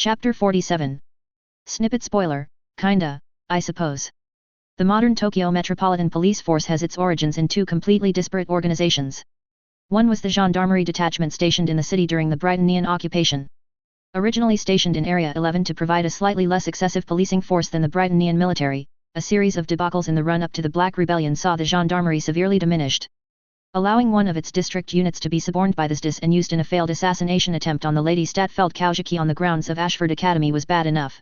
Chapter 47. Snippet spoiler, kinda, I suppose. The modern Tokyo Metropolitan Police Force has its origins in two completely disparate organizations. One was the Gendarmerie Detachment stationed in the city during the Britannian occupation. Originally stationed in Area 11 to provide a slightly less excessive policing force than the Britannian military, a series of debacles in the run-up to the Black Rebellion saw the gendarmerie severely diminished. Allowing one of its district units to be suborned by the SDS and used in a failed assassination attempt on the Lady Statfeld Kaujiki on the grounds of Ashford Academy was bad enough.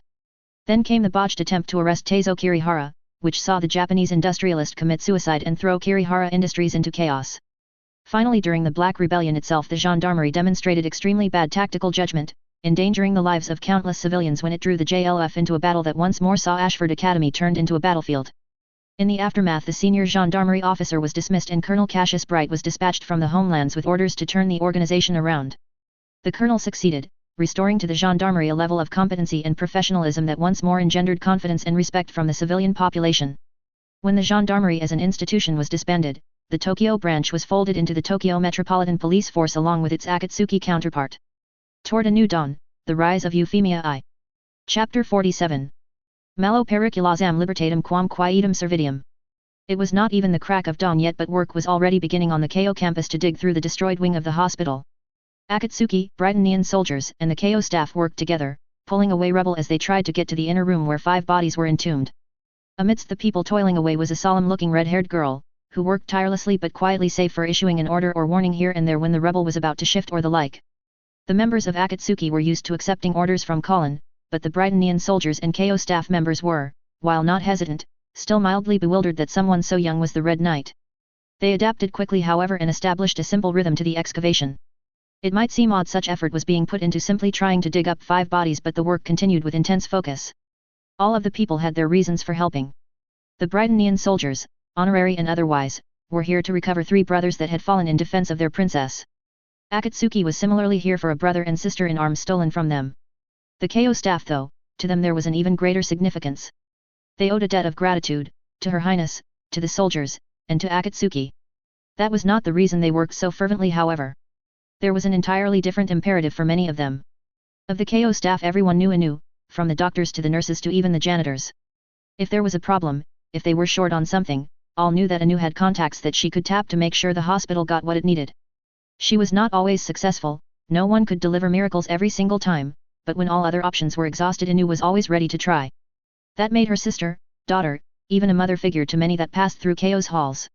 Then came the botched attempt to arrest Teizo Kirihara, which saw the Japanese industrialist commit suicide and throw Kirihara Industries into chaos. Finally, during the Black Rebellion itself, the gendarmerie demonstrated extremely bad tactical judgment, endangering the lives of countless civilians when it drew the JLF into a battle that once more saw Ashford Academy turned into a battlefield. In the aftermath, the senior gendarmerie officer was dismissed and Colonel Cassius Bright was dispatched from the homelands with orders to turn the organization around. The colonel succeeded, restoring to the gendarmerie a level of competency and professionalism that once more engendered confidence and respect from the civilian population. When the gendarmerie as an institution was disbanded, the Tokyo branch was folded into the Tokyo Metropolitan Police Force along with its Akatsuki counterpart. Toward a new dawn, the rise of Euphemia I. Chapter 47. Malo periculosam libertatem quam quietum servidium. It was not even the crack of dawn yet, but work was already beginning on the KO campus to dig through the destroyed wing of the hospital. Akatsuki, Britannian soldiers, and the KO staff worked together, pulling away rubble as they tried to get to the inner room where 5 bodies were entombed. Amidst the people toiling away was a solemn-looking red-haired girl, who worked tirelessly but quietly save for issuing an order or warning here and there when the rebel was about to shift or the like. The members of Akatsuki were used to accepting orders from Colin, but the Britannian soldiers and KO staff members were, while not hesitant, still mildly bewildered that someone so young was the Red Knight. They adapted quickly, however, and established a simple rhythm to the excavation. It might seem odd such effort was being put into simply trying to dig up 5 bodies, but the work continued with intense focus. All of the people had their reasons for helping. The Britannian soldiers, honorary and otherwise, were here to recover 3 brothers that had fallen in defense of their princess. Akatsuki was similarly here for a brother and sister in arms stolen from them. The KO staff, though, to them there was an even greater significance. They owed a debt of gratitude, to Her Highness, to the soldiers, and to Akatsuki. That was not the reason they worked so fervently, however. There was an entirely different imperative for many of them. Of the KO staff, everyone knew anew, from the doctors to the nurses to even the janitors. If there was a problem, if they were short on something, all knew that Anu had contacts that she could tap to make sure the hospital got what it needed. She was not always successful, no one could deliver miracles every single time, but when all other options were exhausted, Anu was always ready to try. That made her sister, daughter, even a mother figure to many that passed through KO's halls.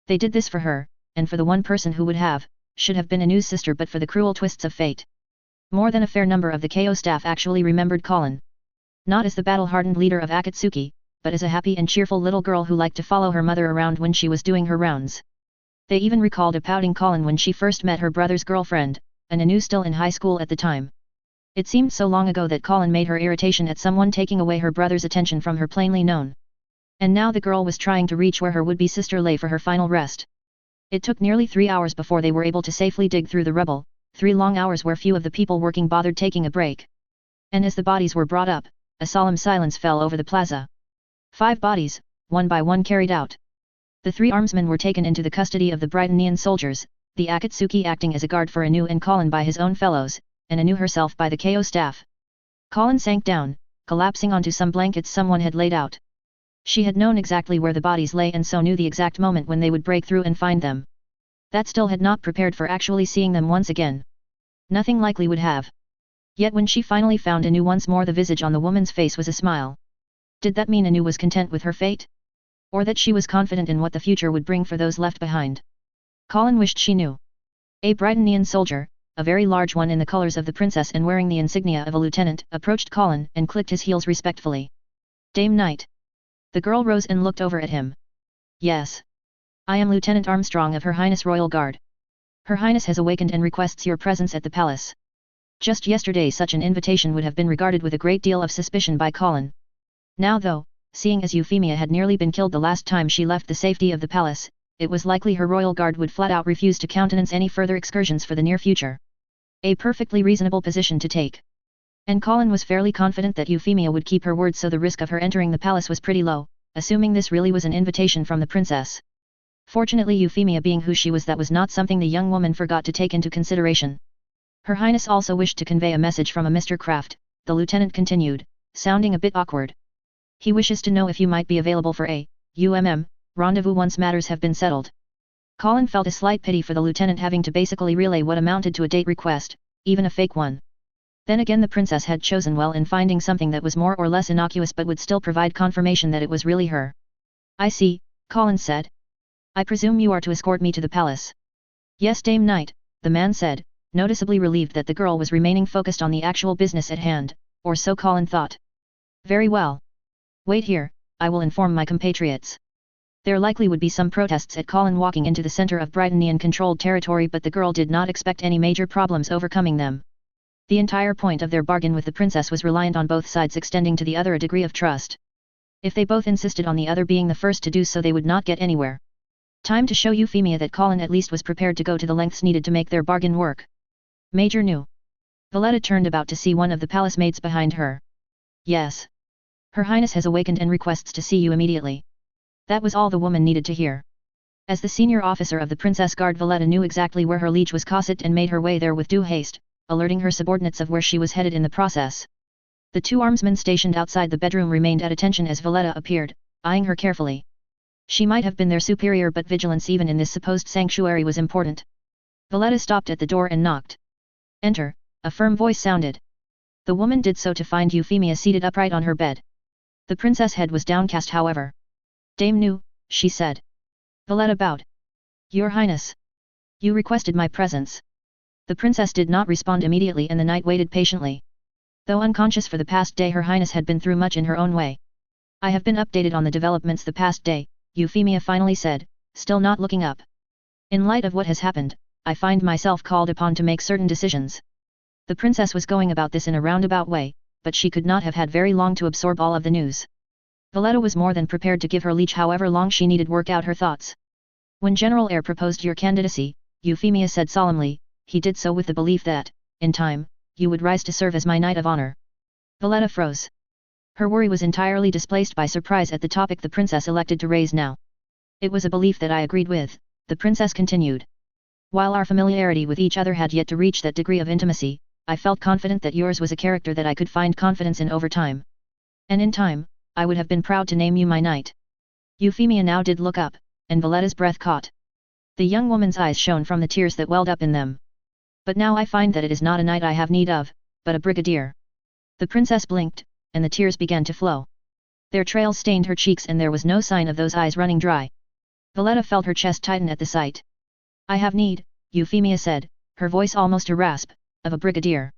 They did this for her, and for the one person who should have been Anu's sister but for the cruel twists of fate. More than a fair number of the KO staff actually remembered Colin. Not as the battle-hardened leader of Akatsuki, but as a happy and cheerful little girl who liked to follow her mother around when she was doing her rounds. They even recalled a pouting Colin when she first met her brother's girlfriend, and Anu still in high school at the time. It seemed so long ago that Colin made her irritation at someone taking away her brother's attention from her plainly known. And now the girl was trying to reach where her would-be sister lay for her final rest. It took nearly 3 hours before they were able to safely dig through the rubble, 3 long hours where few of the people working bothered taking a break. And as the bodies were brought up, a solemn silence fell over the plaza. 5 bodies, one by one carried out. The 3 armsmen were taken into the custody of the Britannian soldiers, the Akatsuki acting as a guard for Anu and Colin by his own fellows, and Anu herself by the KO staff. Colin sank down, collapsing onto some blankets someone had laid out. She had known exactly where the bodies lay and so knew the exact moment when they would break through and find them. That still had not prepared for actually seeing them once again. Nothing likely would have. Yet when she finally found Anu once more, the visage on the woman's face was a smile. Did that mean Anu was content with her fate? Or that she was confident in what the future would bring for those left behind? Colin wished she knew. A Britannian soldier, a very large one in the colors of the princess and wearing the insignia of a lieutenant, approached Colin and clicked his heels respectfully. Dame Knight. The girl rose and looked over at him. Yes. I am Lieutenant Armstrong of Her Highness Royal Guard. Her Highness has awakened and requests your presence at the palace. Just yesterday such an invitation would have been regarded with a great deal of suspicion by Colin. Now though, seeing as Euphemia had nearly been killed the last time she left the safety of the palace, it was likely her royal guard would flat out refuse to countenance any further excursions for the near future. A perfectly reasonable position to take. And Colin was fairly confident that Euphemia would keep her word, so the risk of her entering the palace was pretty low, assuming this really was an invitation from the princess. Fortunately, Euphemia being who she was, that was not something the young woman forgot to take into consideration. Her Highness also wished to convey a message from a Mr. Kraft, the lieutenant continued, sounding a bit awkward. He wishes to know if you might be available for a rendezvous once matters have been settled. Colin felt a slight pity for the lieutenant having to basically relay what amounted to a date request, even a fake one. Then again, the princess had chosen well in finding something that was more or less innocuous but would still provide confirmation that it was really her. I see, Colin said. I presume you are to escort me to the palace. Yes, Dame Knight, the man said, noticeably relieved that the girl was remaining focused on the actual business at hand, or so Colin thought. Very well. Wait here, I will inform my compatriots. There likely would be some protests at Colin walking into the center of Britonian-controlled territory, but the girl did not expect any major problems overcoming them. The entire point of their bargain with the princess was reliant on both sides extending to the other a degree of trust. If they both insisted on the other being the first to do so, they would not get anywhere. Time to show Euphemia that Colin at least was prepared to go to the lengths needed to make their bargain work. Major knew. Valletta turned about to see one of the palace maids behind her. Yes. Her Highness has awakened and requests to see you immediately. That was all the woman needed to hear. As the senior officer of the Princess Guard, Valletta knew exactly where her liege was cosset and made her way there with due haste, alerting her subordinates of where she was headed in the process. The two armsmen stationed outside the bedroom remained at attention as Valletta appeared, eyeing her carefully. She might have been their superior, but vigilance even in this supposed sanctuary was important. Valletta stopped at the door and knocked. Enter, a firm voice sounded. The woman did so to find Euphemia seated upright on her bed. The princess' head was downcast, however. Dame Nu, she said. Valletta bowed. Your Highness. You requested my presence. The princess did not respond immediately, and the knight waited patiently. Though unconscious for the past day, Her Highness had been through much in her own way. I have been updated on the developments the past day, Euphemia finally said, still not looking up. In light of what has happened, I find myself called upon to make certain decisions. The princess was going about this in a roundabout way, but she could not have had very long to absorb all of the news. Valletta was more than prepared to give her liege however long she needed work out her thoughts. When General Eyre proposed your candidacy, Euphemia said solemnly, he did so with the belief that, in time, you would rise to serve as my knight of honor. Valletta froze. Her worry was entirely displaced by surprise at the topic the princess elected to raise now. It was a belief that I agreed with, the princess continued. While our familiarity with each other had yet to reach that degree of intimacy, I felt confident that yours was a character that I could find confidence in over time. And in time, I would have been proud to name you my knight. Euphemia now did look up, and Valletta's breath caught. The young woman's eyes shone from the tears that welled up in them. But now I find that it is not a knight I have need of, but a brigadier. The princess blinked, and the tears began to flow. Their trails stained her cheeks, and there was no sign of those eyes running dry. Valletta felt her chest tighten at the sight. I have need, Euphemia said, her voice almost a rasp, of a brigadier.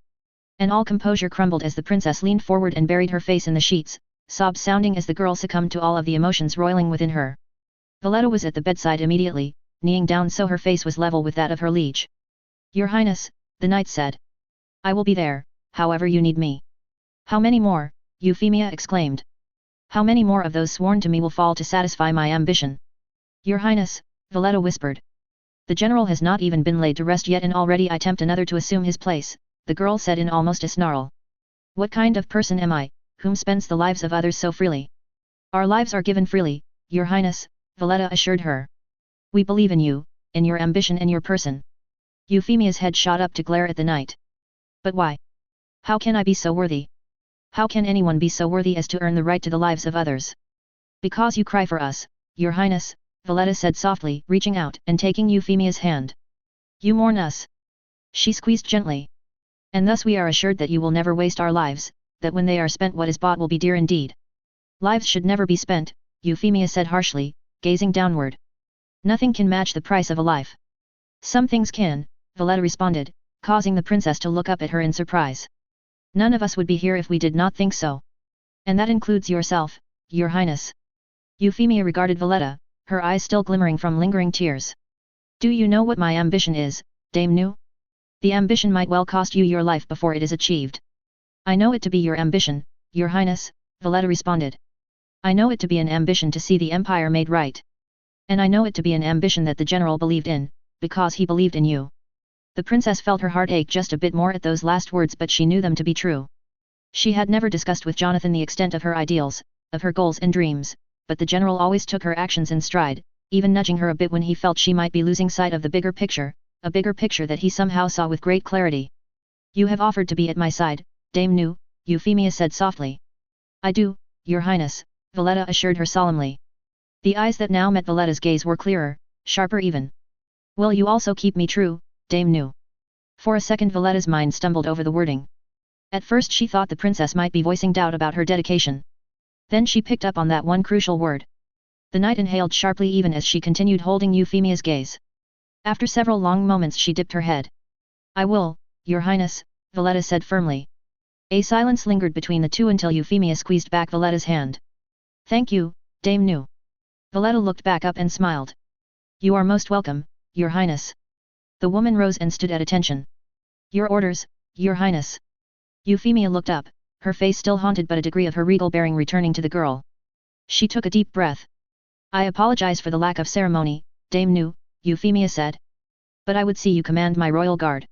And all composure crumbled as the princess leaned forward and buried her face in the sheets, sobs sounding as the girl succumbed to all of the emotions roiling within her. Valletta was at the bedside immediately, kneeling down so her face was level with that of her liege. Your Highness, the knight said. I will be there, however you need me. How many more, Euphemia exclaimed. How many more of those sworn to me will fall to satisfy my ambition? Your Highness, Valletta whispered. The general has not even been laid to rest yet, and already I tempt another to assume his place, the girl said in almost a snarl. What kind of person am I, whom spends the lives of others so freely? Our lives are given freely, Your Highness, Valletta assured her. We believe in you, in your ambition and your person. Euphemia's head shot up to glare at the knight. But why? How can I be so worthy? How can anyone be so worthy as to earn the right to the lives of others? Because you cry for us, Your Highness, Valletta said softly, reaching out and taking Euphemia's hand. You mourn us. She squeezed gently. And thus we are assured that you will never waste our lives, that when they are spent what is bought will be dear indeed. Lives should never be spent, Euphemia said harshly, gazing downward. Nothing can match the price of a life. Some things can, Valletta responded, causing the princess to look up at her in surprise. None of us would be here if we did not think so. And that includes yourself, Your Highness. Euphemia regarded Valletta, her eyes still glimmering from lingering tears. Do you know what my ambition is, Dame Nu? The ambition might well cost you your life before it is achieved. I know it to be your ambition, Your Highness, Valletta responded. I know it to be an ambition to see the empire made right. And I know it to be an ambition that the general believed in, because he believed in you. The princess felt her heart ache just a bit more at those last words, but she knew them to be true. She had never discussed with Jonathan the extent of her ideals, of her goals and dreams, but the general always took her actions in stride, even nudging her a bit when he felt she might be losing sight of the bigger picture, a bigger picture that he somehow saw with great clarity. You have offered to be at my side, Dame Nu, Euphemia said softly. I do, Your Highness, Valletta assured her solemnly. The eyes that now met Valletta's gaze were clearer, sharper even. Will you also keep me true, Dame Nu? For a second Valletta's mind stumbled over the wording. At first she thought the princess might be voicing doubt about her dedication. Then she picked up on that one crucial word. The knight inhaled sharply even as she continued holding Euphemia's gaze. After several long moments she dipped her head. I will, Your Highness, Valletta said firmly. A silence lingered between the two until Euphemia squeezed back Valletta's hand. Thank you, Dame Nu. Valletta looked back up and smiled. You are most welcome, Your Highness. The woman rose and stood at attention. Your orders, Your Highness. Euphemia looked up, her face still haunted but a degree of her regal bearing returning to the girl. She took a deep breath. I apologize for the lack of ceremony, Dame Nu, Euphemia said. But I would see you command my royal guard.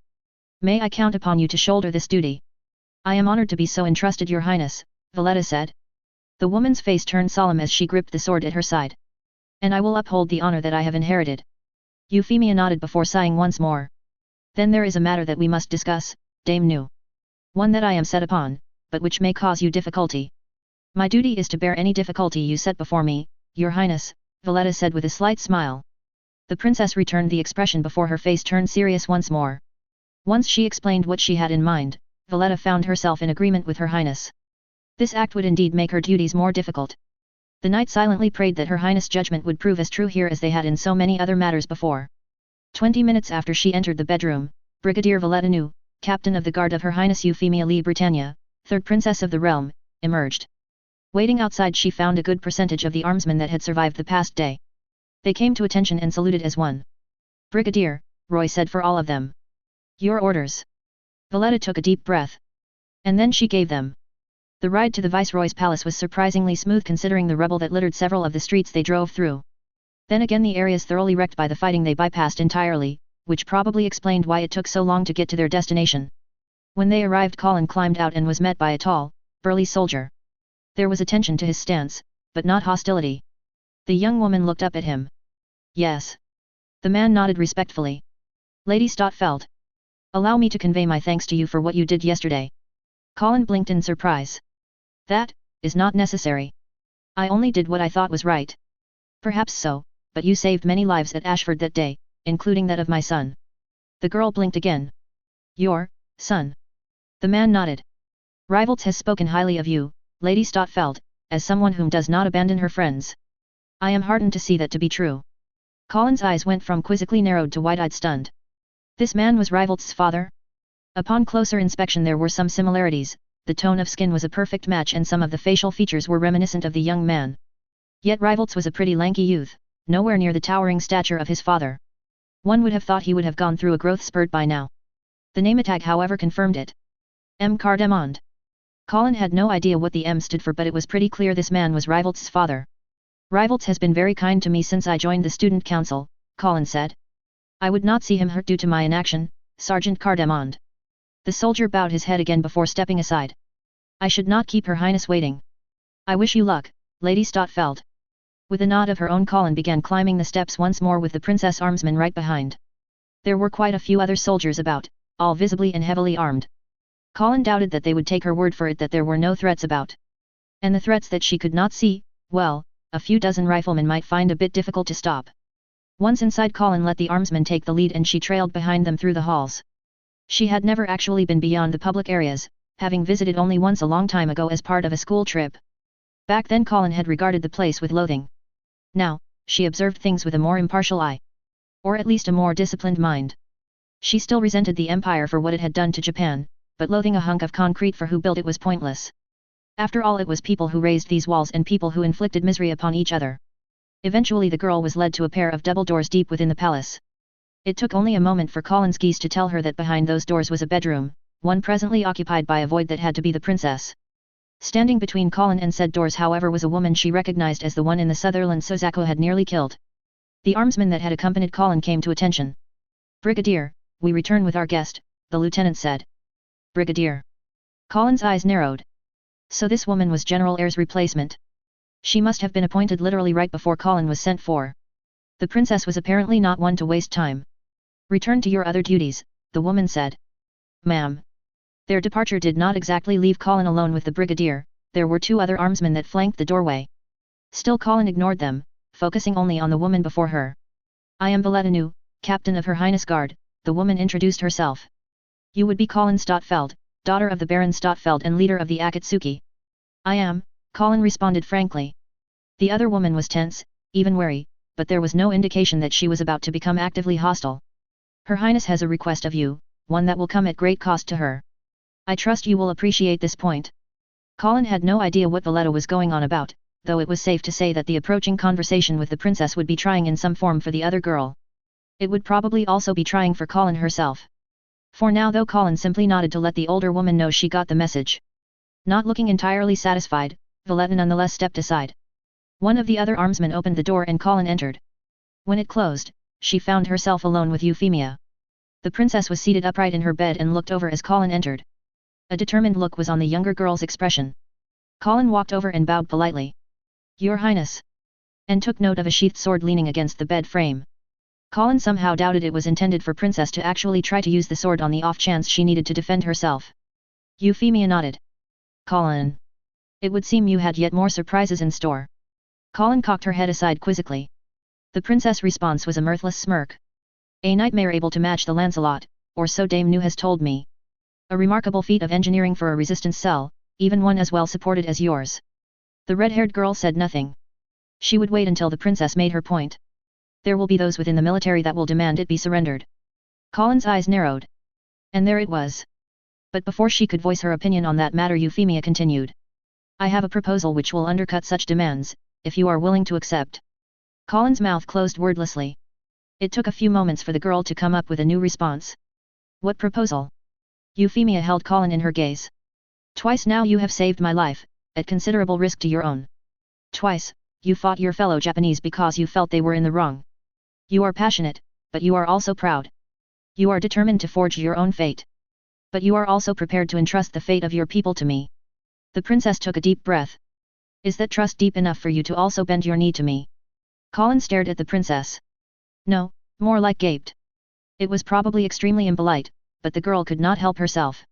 May I count upon you to shoulder this duty? I am honored to be so entrusted, Your Highness, Valletta said. The woman's face turned solemn as she gripped the sword at her side. And I will uphold the honor that I have inherited. Euphemia nodded before sighing once more. Then there is a matter that we must discuss, Dame Nu. One that I am set upon, but which may cause you difficulty. My duty is to bear any difficulty you set before me, Your Highness, Valletta said with a slight smile. The princess returned the expression before her face turned serious once more. Once she explained what she had in mind, Valletta found herself in agreement with her highness. This act would indeed make her duties more difficult. The knight silently prayed that her highness' judgment would prove as true here as they had in so many other matters before. 20 minutes after she entered the bedroom, Brigadier Valletta Nu, captain of the guard of her highness Euphemia Lee Britannia, third princess of the realm, emerged. Waiting outside she found a good percentage of the armsmen that had survived the past day. They came to attention and saluted as one. Brigadier, Roy said for all of them. Your orders. Valletta took a deep breath. And then she gave them. The ride to the Viceroy's palace was surprisingly smooth considering the rubble that littered several of the streets they drove through. Then again the areas thoroughly wrecked by the fighting they bypassed entirely, which probably explained why it took so long to get to their destination. When they arrived Colin climbed out and was met by a tall, burly soldier. There was attention to his stance, but not hostility. The young woman looked up at him. Yes. The man nodded respectfully. Lady Stotfeld. Allow me to convey my thanks to you for what you did yesterday. Colin blinked in surprise. That is not necessary. I only did what I thought was right. Perhaps so, but you saved many lives at Ashford that day, including that of my son. The girl blinked again. Your son. The man nodded. Rivals has spoken highly of you, Lady Stotfeld, as someone whom does not abandon her friends. I am heartened to see that to be true. Colin's eyes went from quizzically narrowed to wide-eyed stunned. This man was Rivalt's father? Upon closer inspection there were some similarities, the tone of skin was a perfect match and some of the facial features were reminiscent of the young man. Yet Rivalt's was a pretty lanky youth, nowhere near the towering stature of his father. One would have thought he would have gone through a growth spurt by now. The name tag however confirmed it. M. Cardamond. Colin had no idea what the M stood for but it was pretty clear this man was Rivalt's father. Rivalt's has been very kind to me since I joined the student council, Colin said. I would not see him hurt due to my inaction, Sergeant Cardamond. The soldier bowed his head again before stepping aside. I should not keep her highness waiting. I wish you luck, Lady Stotfeld. With a nod of her own Colin began climbing the steps once more with the princess armsmen right behind. There were quite a few other soldiers about, all visibly and heavily armed. Colin doubted that they would take her word for it that there were no threats about. And the threats that she could not see, well, a few dozen riflemen might find a bit difficult to stop. Once inside Colin let the armsmen take the lead and she trailed behind them through the halls. She had never actually been beyond the public areas, having visited only once a long time ago as part of a school trip. Back then Colin had regarded the place with loathing. Now, she observed things with a more impartial eye. Or at least a more disciplined mind. She still resented the Empire for what it had done to Japan, but loathing a hunk of concrete for who built it was pointless. After all it was people who raised these walls and people who inflicted misery upon each other. Eventually the girl was led to a pair of double doors deep within the palace. It took only a moment for Colin's Geass to tell her that behind those doors was a bedroom, one presently occupied by a void that had to be the princess. Standing between Colin and said doors however was a woman she recognized as the one in the Sutherland Sozako had nearly killed. The armsman that had accompanied Colin came to attention. Brigadier, we return with our guest, the lieutenant said. Brigadier. Colin's eyes narrowed. So this woman was General Eyre's replacement. She must have been appointed literally right before Colin was sent for. The princess was apparently not one to waste time. Return to your other duties, the woman said. Ma'am. Their departure did not exactly leave Colin alone with the brigadier, there were 2 other armsmen that flanked the doorway. Still Colin ignored them, focusing only on the woman before her. I am Valetanu, captain of Her Highness Guard, the woman introduced herself. You would be Colin Stotfeld, daughter of the Baron Stotfeld and leader of the Akatsuki. I am, Colin responded frankly. The other woman was tense, even wary, but there was no indication that she was about to become actively hostile. Her Highness has a request of you, one that will come at great cost to her. I trust you will appreciate this point. Colin had no idea what Valletta was going on about, though it was safe to say that the approaching conversation with the princess would be trying in some form for the other girl. It would probably also be trying for Colin herself. For now though Colin simply nodded to let the older woman know she got the message. Not looking entirely satisfied, Valletta nonetheless stepped aside. One of the other armsmen opened the door and Colin entered. When it closed, she found herself alone with Euphemia. The princess was seated upright in her bed and looked over as Colin entered. A determined look was on the younger girl's expression. Colin walked over and bowed politely. Your Highness. And took note of a sheathed sword leaning against the bed frame. Colin somehow doubted it was intended for Princess to actually try to use the sword on the off chance she needed to defend herself. Euphemia nodded. Colin. It would seem you had yet more surprises in store. Colin cocked her head aside quizzically. The princess' response was a mirthless smirk. A nightmare able to match the Lancelot, or so Dame Nu has told me. A remarkable feat of engineering for a resistance cell, even one as well supported as yours. The red-haired girl said nothing. She would wait until the princess made her point. There will be those within the military that will demand it be surrendered. Colin's eyes narrowed. And there it was. But before she could voice her opinion on that matter, Euphemia continued. I have a proposal which will undercut such demands, if you are willing to accept. Colin's mouth closed wordlessly. It took a few moments for the girl to come up with a new response. What proposal? Euphemia held Colin in her gaze. Twice now you have saved my life, at considerable risk to your own. Twice, you fought your fellow Japanese because you felt they were in the wrong. You are passionate, but you are also proud. You are determined to forge your own fate. But you are also prepared to entrust the fate of your people to me. The princess took a deep breath. Is that trust deep enough for you to also bend your knee to me? Colin stared at the princess. No, more like gaped. It was probably extremely impolite, but the girl could not help herself.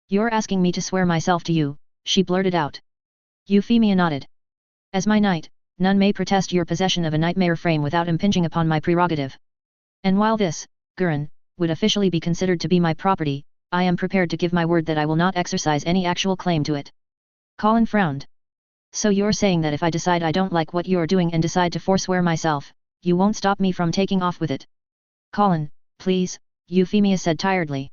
You're asking me to swear myself to you, she blurted out. Euphemia nodded. As my knight, none may protest your possession of a nightmare frame without impinging upon my prerogative. And while this, Gurren, would officially be considered to be my property, I am prepared to give my word that I will not exercise any actual claim to it. Colin frowned. So you're saying that if I decide I don't like what you're doing and decide to forswear myself, you won't stop me from taking off with it? Colin, please, Euphemia said tiredly.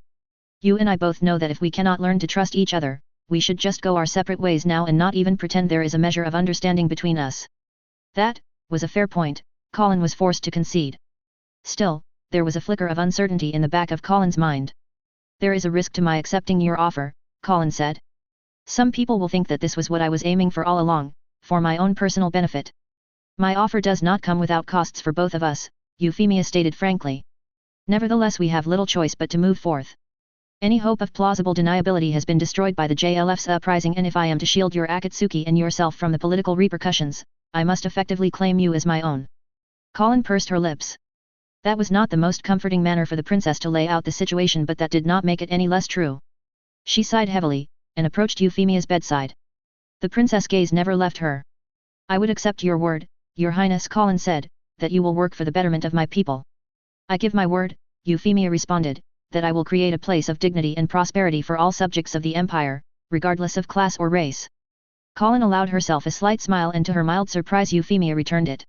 You and I both know that if we cannot learn to trust each other, we should just go our separate ways now and not even pretend there is a measure of understanding between us. That was a fair point, Colin was forced to concede. Still, there was a flicker of uncertainty in the back of Colin's mind. There is a risk to my accepting your offer, Colin said. Some people will think that this was what I was aiming for all along, for my own personal benefit. My offer does not come without costs for both of us, Euphemia stated frankly. Nevertheless, we have little choice but to move forth. Any hope of plausible deniability has been destroyed by the JLF's uprising, and if I am to shield your Akatsuki and yourself from the political repercussions, I must effectively claim you as my own. Colin pursed her lips. That was not the most comforting manner for the princess to lay out the situation, but that did not make it any less true. She sighed heavily, and approached Euphemia's bedside. The princess' gaze never left her. I would accept your word, your highness, Colin said, that you will work for the betterment of my people. I give my word, Euphemia responded, that I will create a place of dignity and prosperity for all subjects of the empire, regardless of class or race. Colin allowed herself a slight smile, and to her mild surprise Euphemia returned it.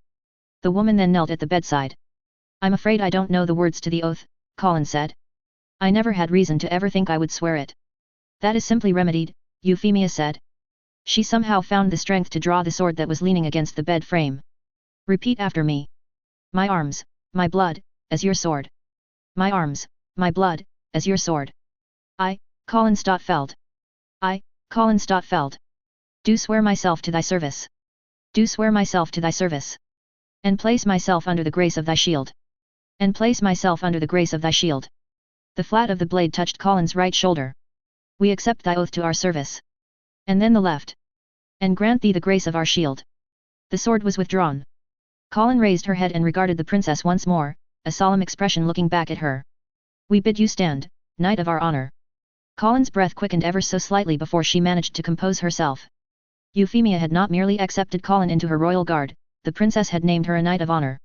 The woman then knelt at the bedside. I'm afraid I don't know the words to the oath, Colin said. I never had reason to ever think I would swear it. That is simply remedied, Euphemia said. She somehow found the strength to draw the sword that was leaning against the bed frame. Repeat after me. My arms, my blood, as your sword. My arms, my blood, as your sword. I, Colin Stotfeld. I, Colin Stotfeld. Do swear myself to thy service. Do swear myself to thy service. And place myself under the grace of thy shield. And place myself under the grace of thy shield. The flat of the blade touched Colin's right shoulder. We accept thy oath to our service. And then the left. And grant thee the grace of our shield. The sword was withdrawn. Colin raised her head and regarded the princess once more, a solemn expression looking back at her. We bid you stand, knight of our honor. Colin's breath quickened ever so slightly before she managed to compose herself. Euphemia had not merely accepted Colin into her royal guard, the princess had named her a Knight of Honor.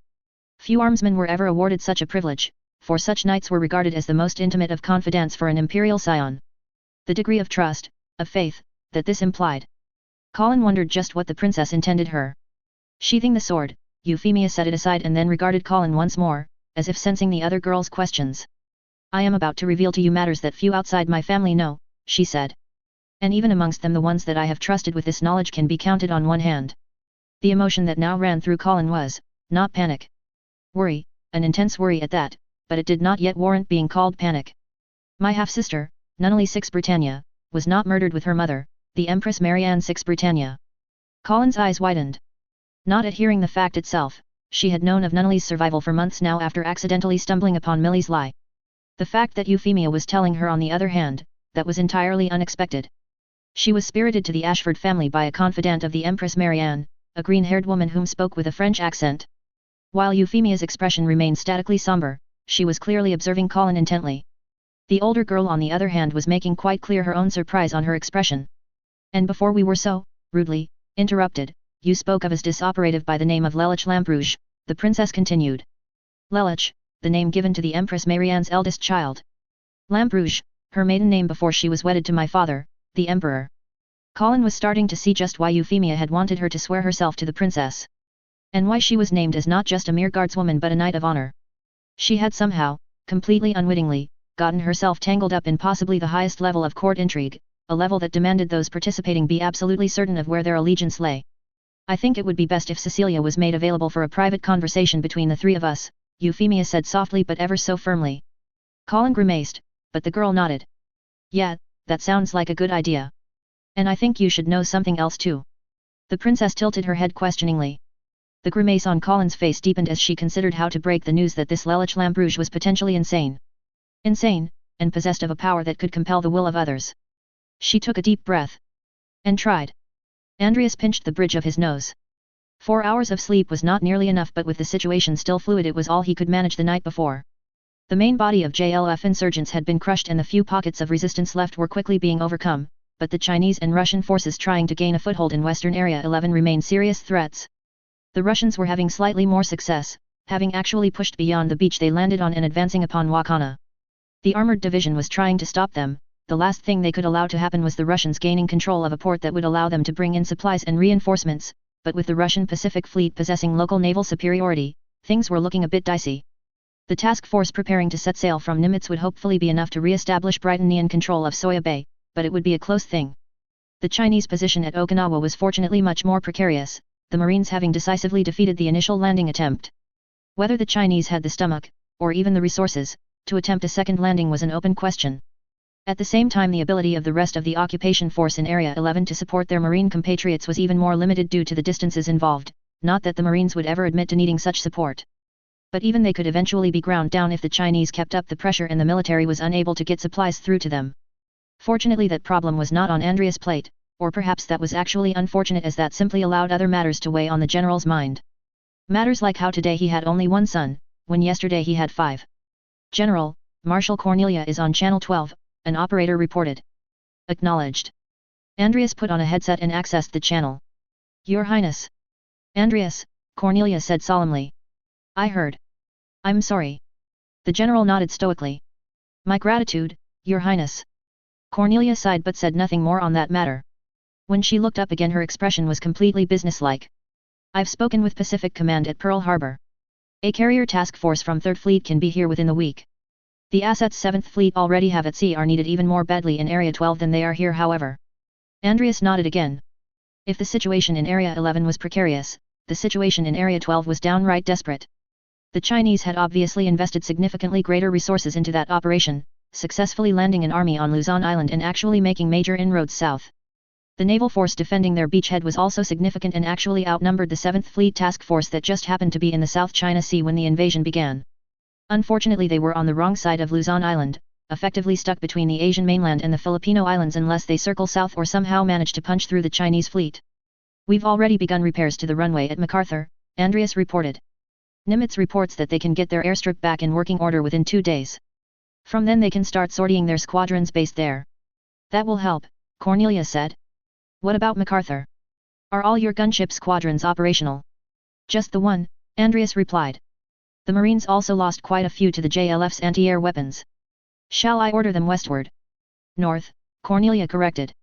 Few armsmen were ever awarded such a privilege, for such knights were regarded as the most intimate of confidants for an imperial scion. The degree of trust, of faith, that this implied. Colin wondered just what the princess intended her. Sheathing the sword, Euphemia set it aside and then regarded Colin once more, as if sensing the other girl's questions. I am about to reveal to you matters that few outside my family know, she said. And even amongst them the ones that I have trusted with this knowledge can be counted on one hand. The emotion that now ran through Colin was, not panic. Worry, an intense worry at that, but it did not yet warrant being called panic. My half-sister, Nunnally VI Britannia, was not murdered with her mother, the Empress Marianne VI Britannia. Colin's eyes widened. Not at hearing the fact itself, she had known of Nunnally's survival for months now after accidentally stumbling upon Millie's lie. The fact that Euphemia was telling her on the other hand, that was entirely unexpected. She was spirited to the Ashford family by a confidant of the Empress Marianne, a green-haired woman whom spoke with a French accent. While Euphemia's expression remained statically somber, she was clearly observing Colin intently. The older girl on the other hand was making quite clear her own surprise on her expression. And before we were so, rudely, interrupted, you spoke of as disoperative by the name of Lelich Lamperouge, the princess continued. Lelich, the name given to the Empress Marianne's eldest child. Lamperouge, her maiden name before she was wedded to my father, the Emperor. Colin was starting to see just why Euphemia had wanted her to swear herself to the princess. And why she was named as not just a mere guardswoman but a Knight of Honor. She had somehow, completely unwittingly, gotten herself tangled up in possibly the highest level of court intrigue, a level that demanded those participating be absolutely certain of where their allegiance lay. I think it would be best if Cecilia was made available for a private conversation between the three of us, Euphemia said softly but ever so firmly. Colin grimaced, but the girl nodded. Yeah, that sounds like a good idea. And I think you should know something else too. The princess tilted her head questioningly. The grimace on Colin's face deepened as she considered how to break the news that this Lelich Lamperouge was potentially insane. Insane, and possessed of a power that could compel the will of others. She took a deep breath. And tried. Andreas pinched the bridge of his nose. 4 hours of sleep was not nearly enough, but with the situation still fluid it was all he could manage the night before. The main body of JLF insurgents had been crushed and the few pockets of resistance left were quickly being overcome, but the Chinese and Russian forces trying to gain a foothold in Western Area 11 remained serious threats. The Russians were having slightly more success, having actually pushed beyond the beach they landed on and advancing upon Wakana. The armored division was trying to stop them. The last thing they could allow to happen was the Russians gaining control of a port that would allow them to bring in supplies and reinforcements, but with the Russian Pacific Fleet possessing local naval superiority, things were looking a bit dicey. The task force preparing to set sail from Nimitz would hopefully be enough to re-establish Britannian control of Soya Bay, but it would be a close thing. The Chinese position at Okinawa was fortunately much more precarious, the Marines having decisively defeated the initial landing attempt. Whether the Chinese had the stomach, or even the resources, to attempt a second landing was an open question. At the same time the ability of the rest of the occupation force in Area 11 to support their Marine compatriots was even more limited due to the distances involved, not that the Marines would ever admit to needing such support. But even they could eventually be ground down if the Chinese kept up the pressure and the military was unable to get supplies through to them. Fortunately that problem was not on Andreas' plate, or perhaps that was actually unfortunate as that simply allowed other matters to weigh on the general's mind. Matters like how today he had only one son, when yesterday he had 5. General, Marshal Cornelia is on Channel 12, an operator reported. Acknowledged. Andreas put on a headset and accessed the channel. Your Highness. Andreas, Cornelia said solemnly. I heard. I'm sorry. The general nodded stoically. My gratitude, Your Highness. Cornelia sighed but said nothing more on that matter. When she looked up again her expression was completely businesslike. I've spoken with Pacific Command at Pearl Harbor. A carrier task force from 3rd Fleet can be here within the week. The assets 7th Fleet already have at sea are needed even more badly in Area 12 than they are here however. Andreas nodded again. If the situation in Area 11 was precarious, the situation in Area 12 was downright desperate. The Chinese had obviously invested significantly greater resources into that operation, successfully landing an army on Luzon Island and actually making major inroads south. The naval force defending their beachhead was also significant and actually outnumbered the 7th Fleet task force that just happened to be in the South China Sea when the invasion began. Unfortunately they were on the wrong side of Luzon Island, effectively stuck between the Asian mainland and the Filipino islands unless they circle south or somehow manage to punch through the Chinese fleet. We've already begun repairs to the runway at MacArthur, Andreas reported. Nimitz reports that they can get their airstrip back in working order within 2 days. From then they can start sorting their squadrons based there. That will help, Cornelia said. What about MacArthur? Are all your gunship squadrons operational? Just the one, Andreas replied. The Marines also lost quite a few to the JLF's anti-air weapons. Shall I order them westward? North, Cornelia corrected.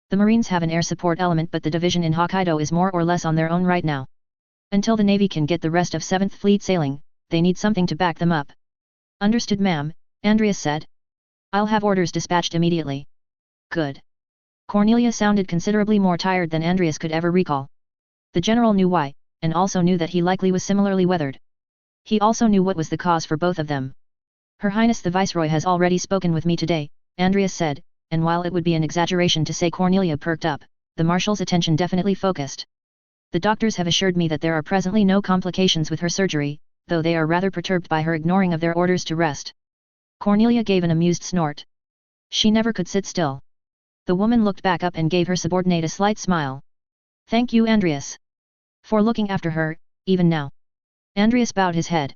The Marines have an air support element, but the division in Hokkaido is more or less on their own right now. Until the Navy can get the rest of 7th Fleet sailing, they need something to back them up. Understood, ma'am, Andreas said. I'll have orders dispatched immediately. Good. Cornelia sounded considerably more tired than Andreas could ever recall. The general knew why, and also knew that he likely was similarly weathered. He also knew what was the cause for both of them. Her Highness the Viceroy has already spoken with me today, Andreas said, and while it would be an exaggeration to say Cornelia perked up, the Marshal's attention definitely focused. The doctors have assured me that there are presently no complications with her surgery, though they are rather perturbed by her ignoring of their orders to rest. Cornelia gave an amused snort. She never could sit still. The woman looked back up and gave her subordinate a slight smile. Thank you, Andreas, for looking after her, even now. Andreas bowed his head.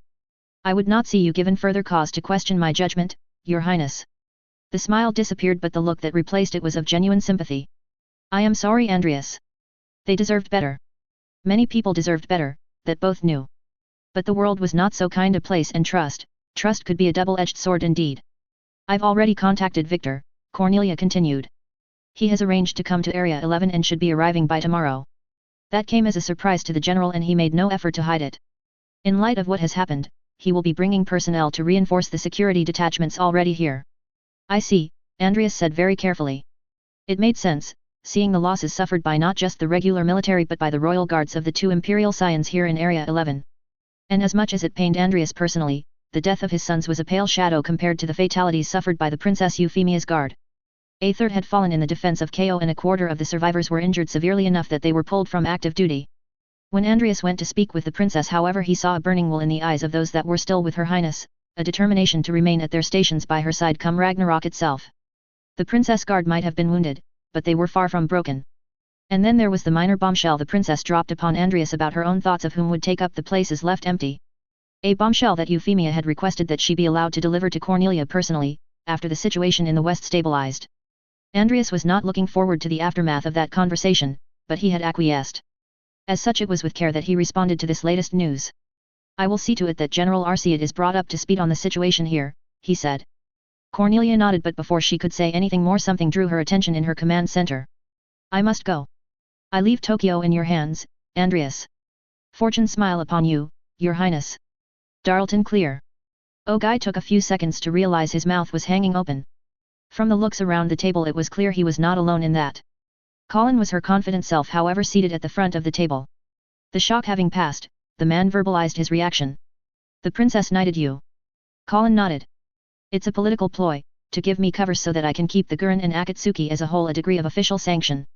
I would not see you given further cause to question my judgment, Your Highness. The smile disappeared, but the look that replaced it was of genuine sympathy. I am sorry, Andreas. They deserved better. Many people deserved better, that both knew. But the world was not so kind a place, and trust could be a double-edged sword indeed. I've already contacted Victor, Cornelia continued. He has arranged to come to Area 11 and should be arriving by tomorrow. That came as a surprise to the general, and he made no effort to hide it. In light of what has happened, he will be bringing personnel to reinforce the security detachments already here. I see, Andreas said very carefully. It made sense, seeing the losses suffered by not just the regular military but by the royal guards of the 2 Imperial Scions here in Area 11. And as much as it pained Andreas personally, the death of his sons was a pale shadow compared to the fatalities suffered by the Princess Euphemia's guard. A third had fallen in the defense of KO, and a quarter of the survivors were injured severely enough that they were pulled from active duty. When Andreas went to speak with the princess, however, he saw a burning will in the eyes of those that were still with Her Highness, a determination to remain at their stations by her side come Ragnarok itself. The princess guard might have been wounded, but they were far from broken. And then there was the minor bombshell the princess dropped upon Andreas about her own thoughts of whom would take up the places left empty. A bombshell that Euphemia had requested that she be allowed to deliver to Cornelia personally, after the situation in the West stabilized. Andreas was not looking forward to the aftermath of that conversation, but he had acquiesced. As such, it was with care that he responded to this latest news. I will see to it that General Arciad is brought up to speed on the situation here, he said. Cornelia nodded, but before she could say anything more, something drew her attention in her command center. I must go. I leave Tokyo in your hands, Andreas. Fortune smile upon you, Your Highness. Darlton clear. Ogai took a few seconds to realize his mouth was hanging open. From the looks around the table, it was clear he was not alone in that. Colin was her confident self, however, seated at the front of the table. The shock having passed, the man verbalized his reaction. The princess knighted you. Colin nodded. It's a political ploy, to give me cover so that I can keep the Gurren and Akatsuki as a whole a degree of official sanction.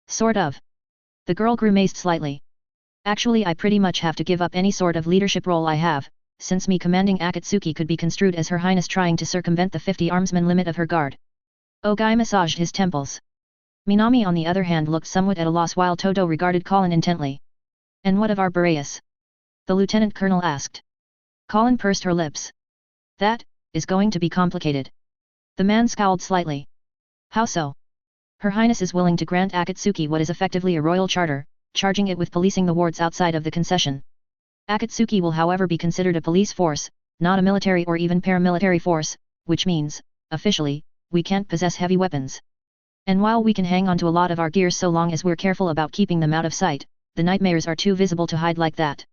Sort of. The girl grimaced slightly. Actually, I pretty much have to give up any sort of leadership role I have, since me commanding Akatsuki could be construed as Her Highness trying to circumvent the 50 armsman limit of her guard. Ogai massaged his temples. Minami on the other hand looked somewhat at a loss while Todo regarded Colin intently. And what of our Boreas? The lieutenant colonel asked. Colin pursed her lips. That is going to be complicated. The man scowled slightly. How so? Her Highness is willing to grant Akatsuki what is effectively a royal charter, charging it with policing the wards outside of the concession. Akatsuki will however be considered a police force, not a military or even paramilitary force, which means, officially, we can't possess heavy weapons. And while we can hang on to a lot of our gear so long as we're careful about keeping them out of sight, the nightmares are too visible to hide like that.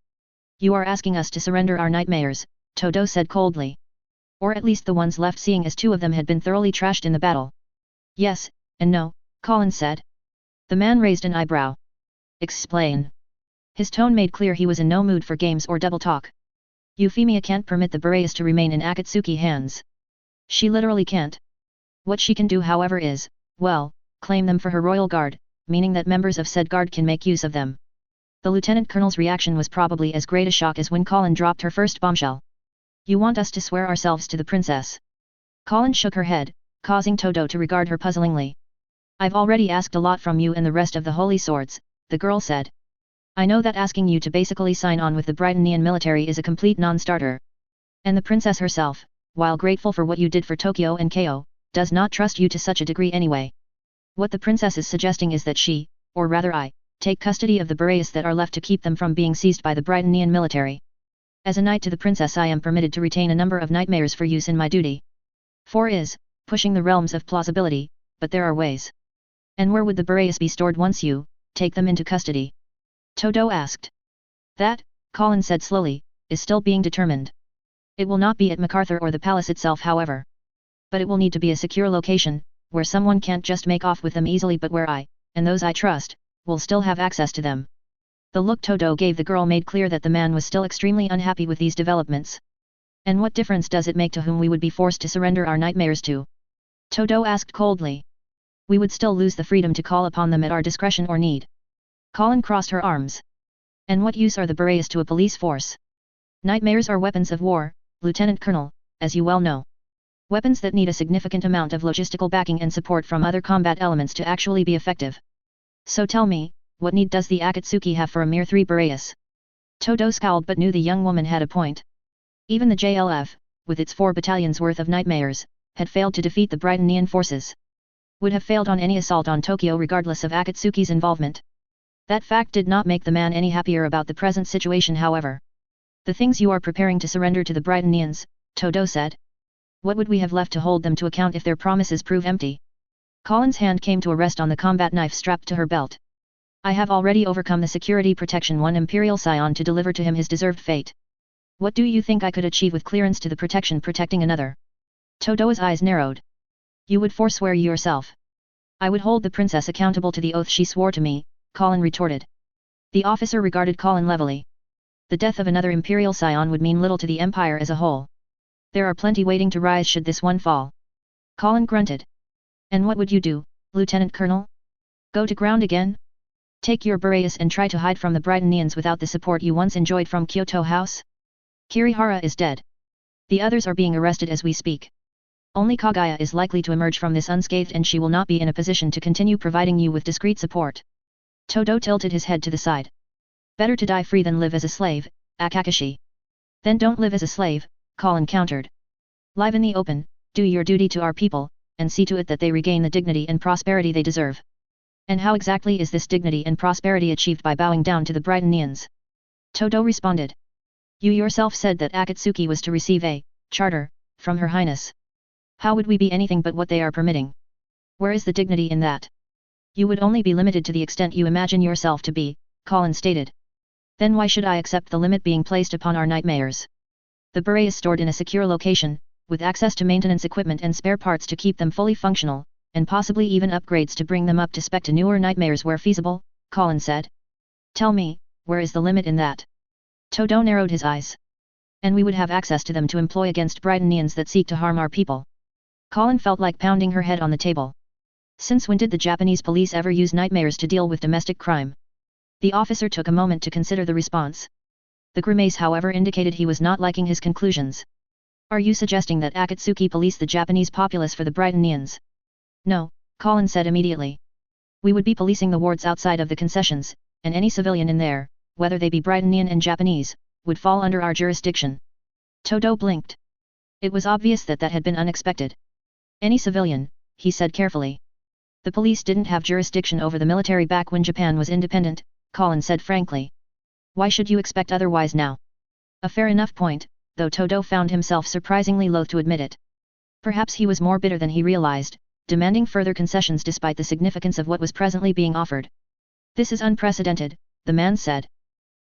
You are asking us to surrender our nightmares, Todo said coldly. Or at least the ones left, seeing as 2 of them had been thoroughly trashed in the battle. Yes, and no, Colin said. The man raised an eyebrow. Explain. His tone made clear he was in no mood for games or double talk. Euphemia can't permit the Boreas to remain in Akatsuki hands. She literally can't. What she can do, however, is, well, claim them for her royal guard, meaning that members of said guard can make use of them. The lieutenant colonel's reaction was probably as great a shock as when Colin dropped her first bombshell. You want us to swear ourselves to the princess? Colin shook her head, causing Todo to regard her puzzlingly. I've already asked a lot from you and the rest of the Holy Swords, the girl said. I know that asking you to basically sign on with the Britannian military is a complete non-starter. And the princess herself, while grateful for what you did for Tokyo and KO, does not trust you to such a degree anyway. What the princess is suggesting is that she, or rather I, take custody of the Boreas that are left to keep them from being seized by the Brightonian military. As a knight to the princess I am permitted to retain a number of nightmares for use in my duty. 4 is, pushing the realms of plausibility, but there are ways. And where would the Boreas be stored once you, take them into custody? Todo asked. That, Colin said slowly, is still being determined. It will not be at MacArthur or the palace itself however. But it will need to be a secure location, where someone can't just make off with them easily but where I, and those I trust, will still have access to them. The look Todo gave the girl made clear that the man was still extremely unhappy with these developments. And what difference does it make to whom we would be forced to surrender our nightmares to? Todo asked coldly. We would still lose the freedom to call upon them at our discretion or need. Colin crossed her arms. And what use are the Boreas to a police force? Nightmares are weapons of war, Lieutenant Colonel, as you well know. Weapons that need a significant amount of logistical backing and support from other combat elements to actually be effective. So tell me, what need does the Akatsuki have for a mere 3 Boreas? Todo scowled but knew the young woman had a point. Even the JLF, with its 4 battalions worth of nightmares, had failed to defeat the Brightonian forces. Would have failed on any assault on Tokyo regardless of Akatsuki's involvement. That fact did not make the man any happier about the present situation however. The things you are preparing to surrender to the Brightonians, Todo said. What would we have left to hold them to account if their promises prove empty? Colin's hand came to a rest on the combat knife strapped to her belt. I have already overcome the security protection one Imperial Scion to deliver to him his deserved fate. What do you think I could achieve with clearance to the protection protecting another? Todo's eyes narrowed. You would forswear yourself. I would hold the princess accountable to the oath she swore to me, Colin retorted. The officer regarded Colin levelly. The death of another Imperial Scion would mean little to the Empire as a whole. There are plenty waiting to rise should this one fall. Colin grunted. And what would you do, Lieutenant Colonel? Go to ground again? Take your Boreas and try to hide from the Brightonians without the support you once enjoyed from Kyoto House? Kirihara is dead. The others are being arrested as we speak. Only Kaguya is likely to emerge from this unscathed and she will not be in a position to continue providing you with discreet support. Todo tilted his head to the side. Better to die free than live as a slave, Akakashi. Then don't live as a slave, Colin countered. Live in the open, do your duty to our people, and see to it that they regain the dignity and prosperity they deserve. And how exactly is this dignity and prosperity achieved by bowing down to the Brightonians? Todo responded. You yourself said that Akatsuki was to receive a charter from Her Highness. How would we be anything but what they are permitting? Where is the dignity in that? You would only be limited to the extent you imagine yourself to be, Colin stated. Then why should I accept the limit being placed upon our nightmares? The Boreas is stored in a secure location, with access to maintenance equipment and spare parts to keep them fully functional, and possibly even upgrades to bring them up to spec to newer nightmares where feasible, Colin said. Tell me, where is the limit in that? Todo narrowed his eyes. And we would have access to them to employ against Brightonians that seek to harm our people. Colin felt like pounding her head on the table. Since when did the Japanese police ever use nightmares to deal with domestic crime? The officer took a moment to consider the response. The grimace however indicated he was not liking his conclusions. Are you suggesting that Akatsuki police the Japanese populace for the Brightonians? No, Colin said immediately. We would be policing the wards outside of the concessions, and any civilian in there, whether they be Brightonian and Japanese, would fall under our jurisdiction. Todo blinked. It was obvious that had been unexpected. Any civilian, he said carefully. The police didn't have jurisdiction over the military back when Japan was independent, Colin said frankly. Why should you expect otherwise now? A fair enough point, though Todo found himself surprisingly loath to admit it. Perhaps he was more bitter than he realized, demanding further concessions despite the significance of what was presently being offered. This is unprecedented, the man said.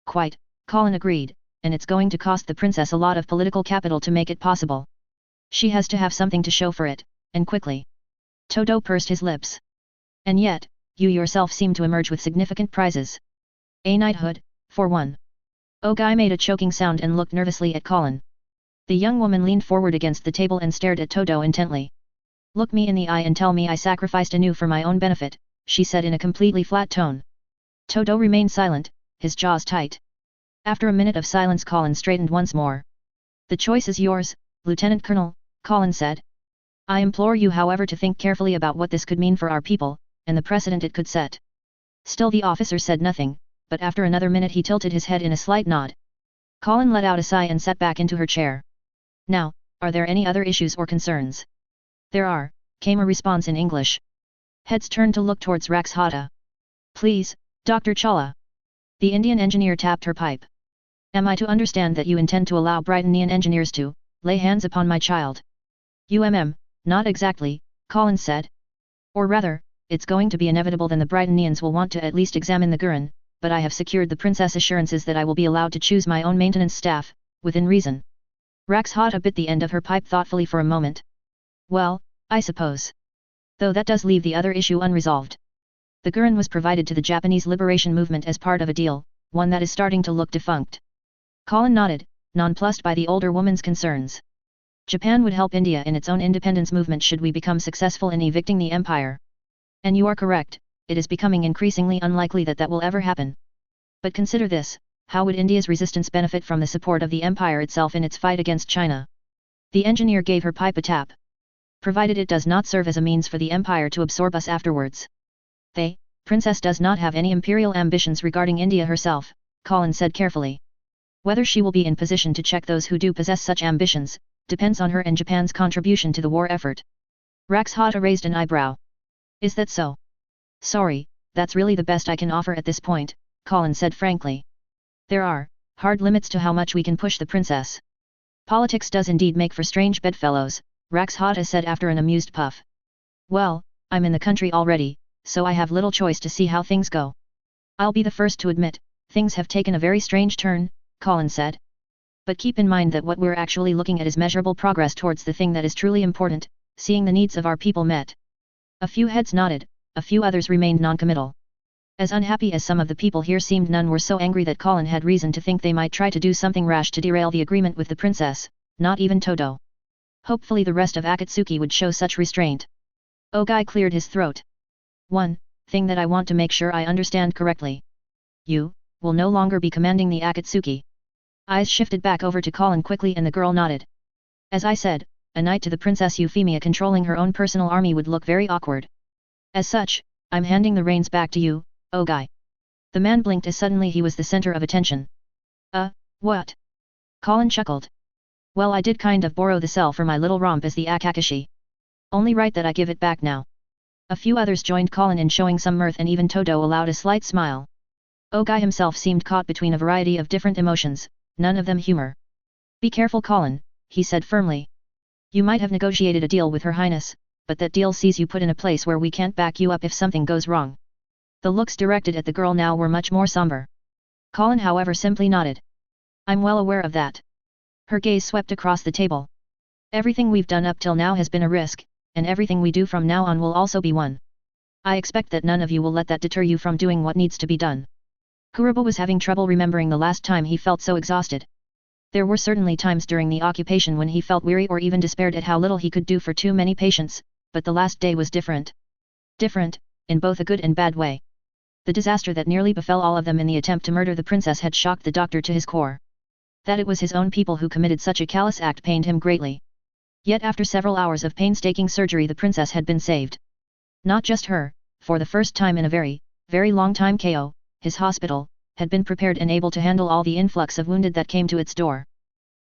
Quite, Colin agreed, and it's going to cost the princess a lot of political capital to make it possible. She has to have something to show for it, and quickly. Todo pursed his lips. And yet, you yourself seem to emerge with significant prizes. A knighthood, for one. Ogai made a choking sound and looked nervously at Colin. The young woman leaned forward against the table and stared at Todo intently. Look me in the eye and tell me I sacrificed anew for my own benefit, she said in a completely flat tone. Todo remained silent, his jaws tight. After a minute of silence Colin straightened once more. The choice is yours, Lieutenant Colonel, Colin said. I implore you however to think carefully about what this could mean for our people, and the precedent it could set. Still the officer said nothing, but after another minute he tilted his head in a slight nod. Colin let out a sigh and sat back into her chair. Now, are there any other issues or concerns? There are, came a response in English. Heads turned to look towards Rakshata. Please, Dr. Chawla. The Indian engineer tapped her pipe. Am I to understand that you intend to allow Britannian engineers to lay hands upon my child? Not exactly, Colin said. Or rather, it's going to be inevitable then the Britannians will want to at least examine the Gurren, but I have secured the princess assurances that I will be allowed to choose my own maintenance staff, within reason. Rakshata bit the end of her pipe thoughtfully for a moment. Well, I suppose. Though that does leave the other issue unresolved. The Gurren was provided to the Japanese liberation movement as part of a deal, one that is starting to look defunct. Colin nodded, nonplussed by the older woman's concerns. Japan would help India in its own independence movement should we become successful in evicting the empire. And you are correct, it is becoming increasingly unlikely that that will ever happen. But consider this, how would India's resistance benefit from the support of the empire itself in its fight against China? The engineer gave her pipe a tap. Provided it does not serve as a means for the empire to absorb us afterwards. Princess does not have any imperial ambitions regarding India herself, Colin said carefully. Whether she will be in position to check those who do possess such ambitions, depends on her and Japan's contribution to the war effort. Rakshata raised an eyebrow. Is that so? Sorry, that's really the best I can offer at this point, Colin said frankly. There are hard limits to how much we can push the princess. Politics does indeed make for strange bedfellows, Rakshata said after an amused puff. Well, I'm in the country already, so I have little choice to see how things go. I'll be the first to admit, things have taken a very strange turn, Colin said. But keep in mind that what we're actually looking at is measurable progress towards the thing that is truly important, seeing the needs of our people met. A few heads nodded, a few others remained non-committal. As unhappy as some of the people here seemed, none were so angry that Colin had reason to think they might try to do something rash to derail the agreement with the princess, not even Todo. Hopefully the rest of Akatsuki would show such restraint. Ogai cleared his throat. One thing that I want to make sure I understand correctly. You will no longer be commanding the Akatsuki. Eyes shifted back over to Colin quickly and the girl nodded. As I said, a knight to the Princess Euphemia controlling her own personal army would look very awkward. As such, I'm handing the reins back to you, Ogai. The man blinked as suddenly he was the center of attention. What? Colin chuckled. Well, I did kind of borrow the cell for my little romp as the Akakashi. Only right that I give it back now. A few others joined Colin in showing some mirth and even Todo allowed a slight smile. Ogai himself seemed caught between a variety of different emotions, none of them humor. Be careful, Colin, he said firmly. You might have negotiated a deal with Her Highness, but that deal sees you put in a place where we can't back you up if something goes wrong. The looks directed at the girl now were much more somber. Colin however simply nodded. I'm well aware of that. Her gaze swept across the table. Everything we've done up till now has been a risk, and everything we do from now on will also be one. I expect that none of you will let that deter you from doing what needs to be done. Kuroba was having trouble remembering the last time he felt so exhausted. There were certainly times during the occupation when he felt weary or even despaired at how little he could do for too many patients, but the last day was different. Different, in both a good and bad way. The disaster that nearly befell all of them in the attempt to murder the princess had shocked the doctor to his core. That it was his own people who committed such a callous act pained him greatly. Yet after several hours of painstaking surgery the princess had been saved. Not just her, for the first time in a very, very long time KO, his hospital, had been prepared and able to handle all the influx of wounded that came to its door.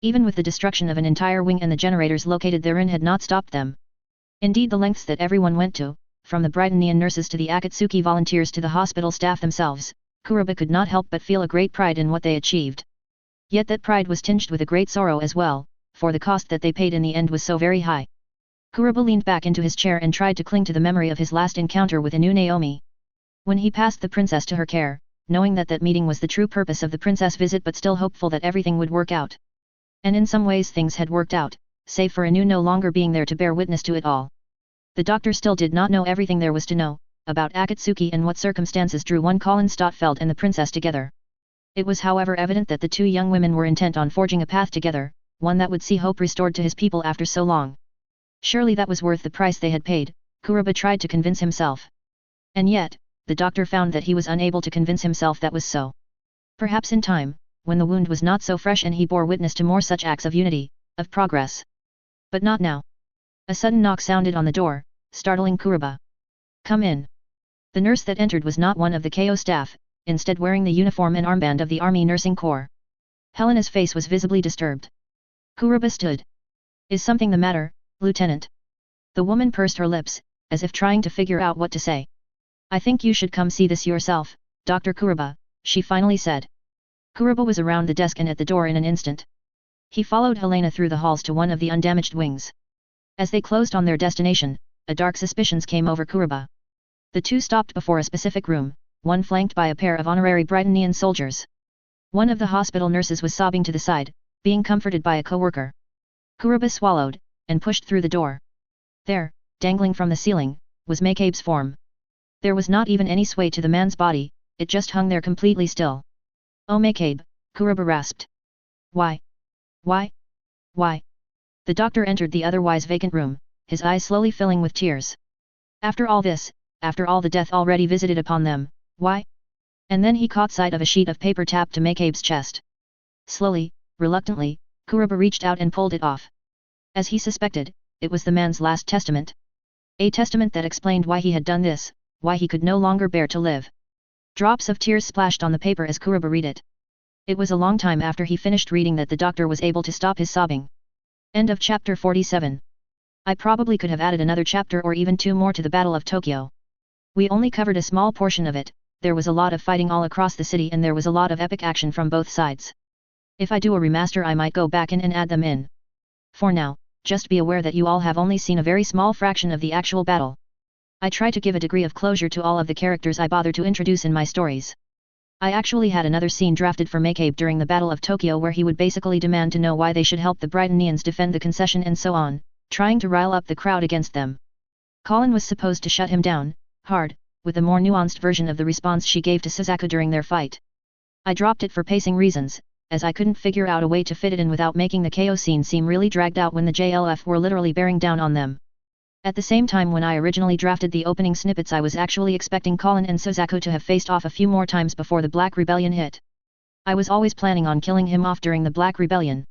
Even with the destruction of an entire wing and the generators located therein had not stopped them. Indeed the lengths that everyone went to, from the Britannian nurses to the Akatsuki volunteers to the hospital staff themselves, Kuroba could not help but feel a great pride in what they achieved. Yet that pride was tinged with a great sorrow as well, for the cost that they paid in the end was so very high. Kuroba leaned back into his chair and tried to cling to the memory of his last encounter with Inu Naomi. When he passed the princess to her care, knowing that that meeting was the true purpose of the princess visit but still hopeful that everything would work out. And in some ways things had worked out, save for Inu no longer being there to bear witness to it all. The doctor still did not know everything there was to know, about Akatsuki and what circumstances drew one Colin Stotfeld and the princess together. It was however evident that the two young women were intent on forging a path together, one that would see hope restored to his people after so long. Surely that was worth the price they had paid, Kuroba tried to convince himself. And yet, the doctor found that he was unable to convince himself that was so. Perhaps in time, when the wound was not so fresh and he bore witness to more such acts of unity, of progress. But not now. A sudden knock sounded on the door, startling Kuroba. Come in. The nurse that entered was not one of the KO staff, instead wearing the uniform and armband of the Army Nursing Corps. Helena's face was visibly disturbed. Kuroba stood. Is something the matter, Lieutenant? The woman pursed her lips, as if trying to figure out what to say. I think you should come see this yourself, Dr. Kuroba, she finally said. Kuroba was around the desk and at the door in an instant. He followed Helena through the halls to one of the undamaged wings. As they closed on their destination, a dark suspicion came over Kuroba. The two stopped before a specific room, one flanked by a pair of honorary Britannian soldiers. One of the hospital nurses was sobbing to the side, being comforted by a co-worker. Kuroba swallowed, and pushed through the door. There, dangling from the ceiling, was Macabe's form. There was not even any sway to the man's body, it just hung there completely still. Oh Macabe, Kuroba rasped. Why? Why? Why? The doctor entered the otherwise vacant room, his eyes slowly filling with tears. After all this, after all the death already visited upon them, why? And then he caught sight of a sheet of paper tapped to Macabe's chest. Slowly, reluctantly, Kuroba reached out and pulled it off. As he suspected, it was the man's last testament. A testament that explained why he had done this, why he could no longer bear to live. Drops of tears splashed on the paper as Kuroba read it. It was a long time after he finished reading that the doctor was able to stop his sobbing. End of chapter 47. I probably could have added another chapter or even 2 more to the Battle of Tokyo. We only covered a small portion of it, there was a lot of fighting all across the city and there was a lot of epic action from both sides. If I do a remaster I might go back in and add them in. For now, just be aware that you all have only seen a very small fraction of the actual battle. I try to give a degree of closure to all of the characters I bother to introduce in my stories. I actually had another scene drafted for Macabe during the Battle of Tokyo where he would basically demand to know why they should help the Britannians defend the concession and so on, trying to rile up the crowd against them. Colin was supposed to shut him down, hard, with a more nuanced version of the response she gave to Suzaku during their fight. I dropped it for pacing reasons, as I couldn't figure out a way to fit it in without making the KO scene seem really dragged out when the JLF were literally bearing down on them. At the same time, when I originally drafted the opening snippets, I was actually expecting Colin and Suzaku to have faced off a few more times before the Black Rebellion hit. I was always planning on killing him off during the Black Rebellion.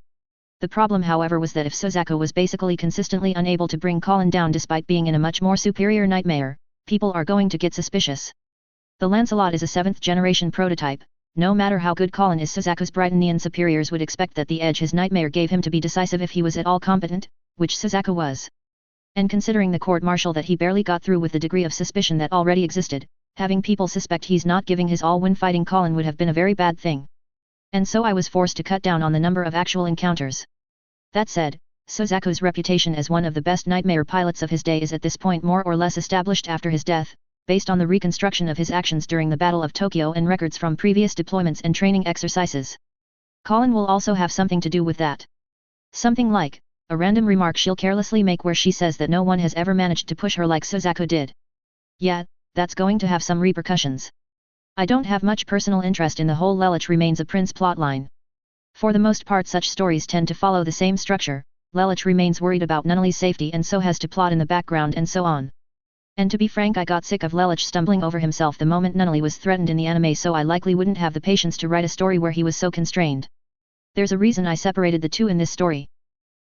The problem, however, was that if Suzaku was basically consistently unable to bring Colin down despite being in a much more superior nightmare, people are going to get suspicious. The Lancelot is a 7th generation prototype. No matter how good Colin is, Suzaku's Britannian superiors would expect that the edge his nightmare gave him to be decisive if he was at all competent, which Suzaku was. And considering the court-martial that he barely got through with the degree of suspicion that already existed, having people suspect he's not giving his all when fighting Colin would have been a very bad thing. And so I was forced to cut down on the number of actual encounters. That said, Suzaku's reputation as one of the best nightmare pilots of his day is at this point more or less established after his death, based on the reconstruction of his actions during the Battle of Tokyo and records from previous deployments and training exercises. Colin will also have something to do with that. Something like a random remark she'll carelessly make where she says that no one has ever managed to push her like Suzaku did. Yeah, that's going to have some repercussions. I don't have much personal interest in the whole Lelich remains a prince plotline. For the most part such stories tend to follow the same structure. Lelich remains worried about Nunnally's safety and so has to plot in the background and so on. And to be frank, I got sick of Lelich stumbling over himself the moment Nunnally was threatened in the anime, so I likely wouldn't have the patience to write a story where he was so constrained. There's a reason I separated the two in this story.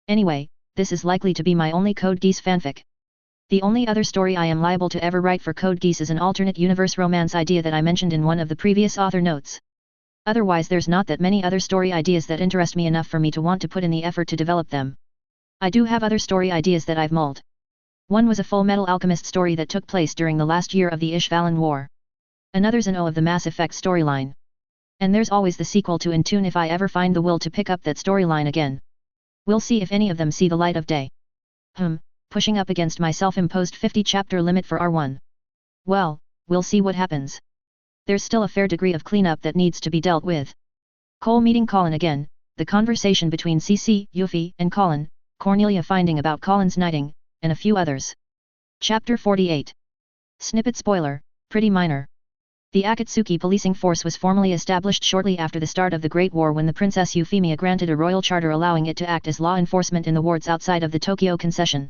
Anyway, this is likely to be my only Code Geass fanfic. The only other story I am liable to ever write for Code Geass is an alternate universe romance idea that I mentioned in one of the previous author notes. Otherwise there's not that many other story ideas that interest me enough for me to want to put in the effort to develop them. I do have other story ideas that I've mulled. One was a Full Metal Alchemist story that took place during the last year of the Ishvalan War. Another's an O of the Mass Effect storyline. And there's always the sequel to In Tune if I ever find the will to pick up that storyline again. We'll see if any of them see the light of day. Pushing up against my self-imposed 50-chapter limit for R1. Well, we'll see what happens. There's still a fair degree of cleanup that needs to be dealt with. Cole meeting Colin again, the conversation between Cece, Yuffie, and Colin, Cornelia finding about Colin's knighting, and a few others. Chapter 48. Snippet spoiler, pretty minor. The Akatsuki policing force was formally established shortly after the start of the Great War when the Princess Euphemia granted a royal charter allowing it to act as law enforcement in the wards outside of the Tokyo concession.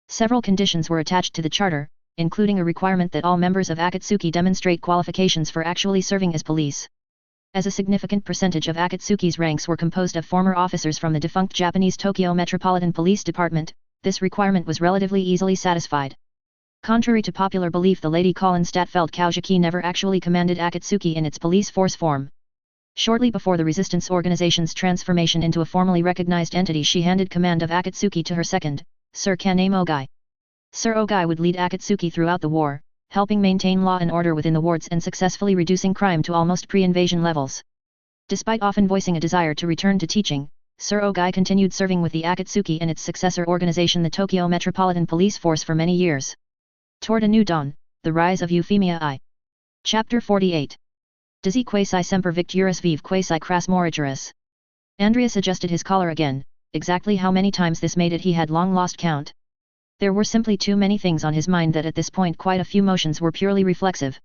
Several conditions were attached to the charter, including a requirement that all members of Akatsuki demonstrate qualifications for actually serving as police. As a significant percentage of Akatsuki's ranks were composed of former officers from the defunct Japanese Tokyo Metropolitan Police Department, this requirement was relatively easily satisfied. Contrary to popular belief, the Lady Colin Statfeld Kaujiki never actually commanded Akatsuki in its police force form. Shortly before the resistance organization's transformation into a formally recognized entity, she handed command of Akatsuki to her second, Sir Kaname Ogai. Sir Ogai would lead Akatsuki throughout the war, helping maintain law and order within the wards and successfully reducing crime to almost pre-invasion levels. Despite often voicing a desire to return to teaching, Sir Ogai continued serving with the Akatsuki and its successor organization the Tokyo Metropolitan Police Force for many years. Toward a new dawn, the rise of Euphemia I. Chapter 48. Dizzy quasi semper victurus vive quasi cras morigerus. Andreas adjusted his collar again. Exactly how many times this made it he had long lost count. There were simply too many things on his mind that at this point quite a few motions were purely reflexive.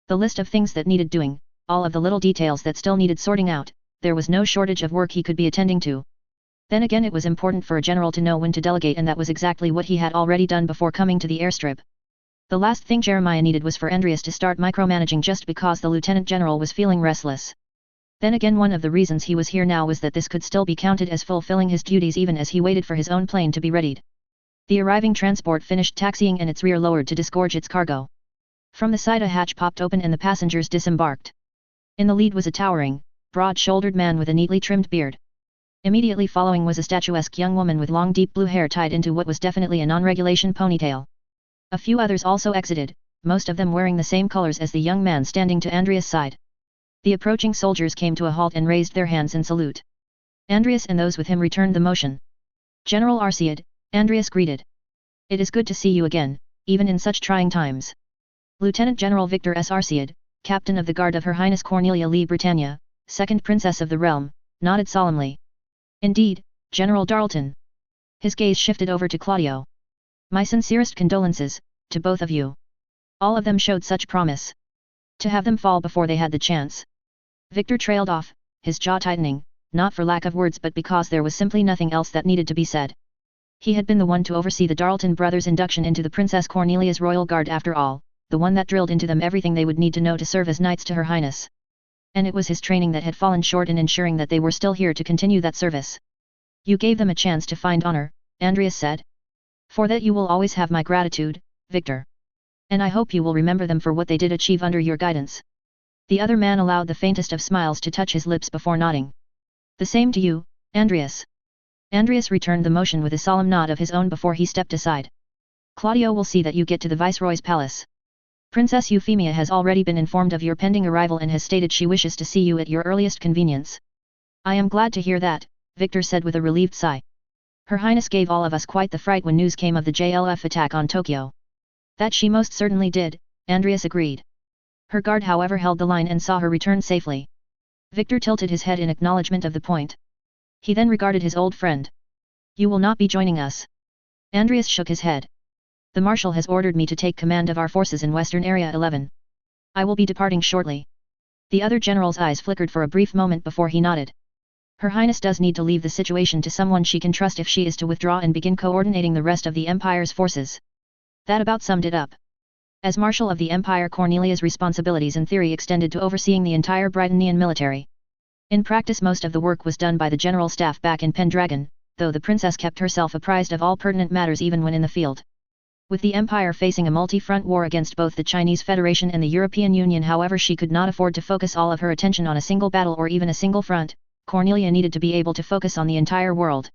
The list of things that needed doing, all of the little details that still needed sorting out, there was no shortage of work he could be attending to. Then again, it was important for a general to know when to delegate, and that was exactly what he had already done before coming to the airstrip. The last thing Jeremiah needed was for Andreas to start micromanaging just because the lieutenant general was feeling restless. Then again, one of the reasons he was here now was that this could still be counted as fulfilling his duties even as he waited for his own plane to be readied. The arriving transport finished taxiing and its rear lowered to disgorge its cargo. From the side a hatch popped open and the passengers disembarked. In the lead was a towering, broad-shouldered man with a neatly trimmed beard. Immediately following was a statuesque young woman with long deep blue hair tied into what was definitely a non-regulation ponytail. A few others also exited, most of them wearing the same colors as the young man standing to Andreas' side. The approaching soldiers came to a halt and raised their hands in salute. Andreas and those with him returned the motion. General Arciad, Andreas greeted. It is good to see you again, even in such trying times. Lieutenant General Victor S. Arciad, Captain of the Guard of Her Highness Cornelia Lee Britannia, second Princess of the Realm, nodded solemnly. Indeed, General Darlton. His gaze shifted over to Claudio. My sincerest condolences, to both of you. All of them showed such promise. To have them fall before they had the chance. Victor trailed off, his jaw tightening, not for lack of words but because there was simply nothing else that needed to be said. He had been the one to oversee the Darlton brothers' induction into the Princess Cornelia's royal guard after all, the one that drilled into them everything they would need to know to serve as knights to Her Highness. And it was his training that had fallen short in ensuring that they were still here to continue that service. You gave them a chance to find honor, Andreas said. For that you will always have my gratitude, Victor. And I hope you will remember them for what they did achieve under your guidance. The other man allowed the faintest of smiles to touch his lips before nodding. The same to you, Andreas. Andreas returned the motion with a solemn nod of his own before he stepped aside. Claudio will see that you get to the Viceroy's palace. Princess Euphemia has already been informed of your pending arrival and has stated she wishes to see you at your earliest convenience. I am glad to hear that, Victor said with a relieved sigh. Her Highness gave all of us quite the fright when news came of the JLF attack on Tokyo. That she most certainly did, Andreas agreed. Her guard however held the line and saw her return safely. Victor tilted his head in acknowledgement of the point. He then regarded his old friend. You will not be joining us. Andreas shook his head. The Marshal has ordered me to take command of our forces in Western Area 11. I will be departing shortly. The other general's eyes flickered for a brief moment before he nodded. Her Highness does need to leave the situation to someone she can trust if she is to withdraw and begin coordinating the rest of the Empire's forces. That about summed it up. As Marshal of the Empire, Cornelia's responsibilities in theory extended to overseeing the entire Britonian military. In practice most of the work was done by the general staff back in Pendragon, though the princess kept herself apprised of all pertinent matters even when in the field. With the Empire facing a multi-front war against both the Chinese Federation and the European Union, however, she could not afford to focus all of her attention on a single battle or even a single front. Cornelia needed to be able to focus on the entire world.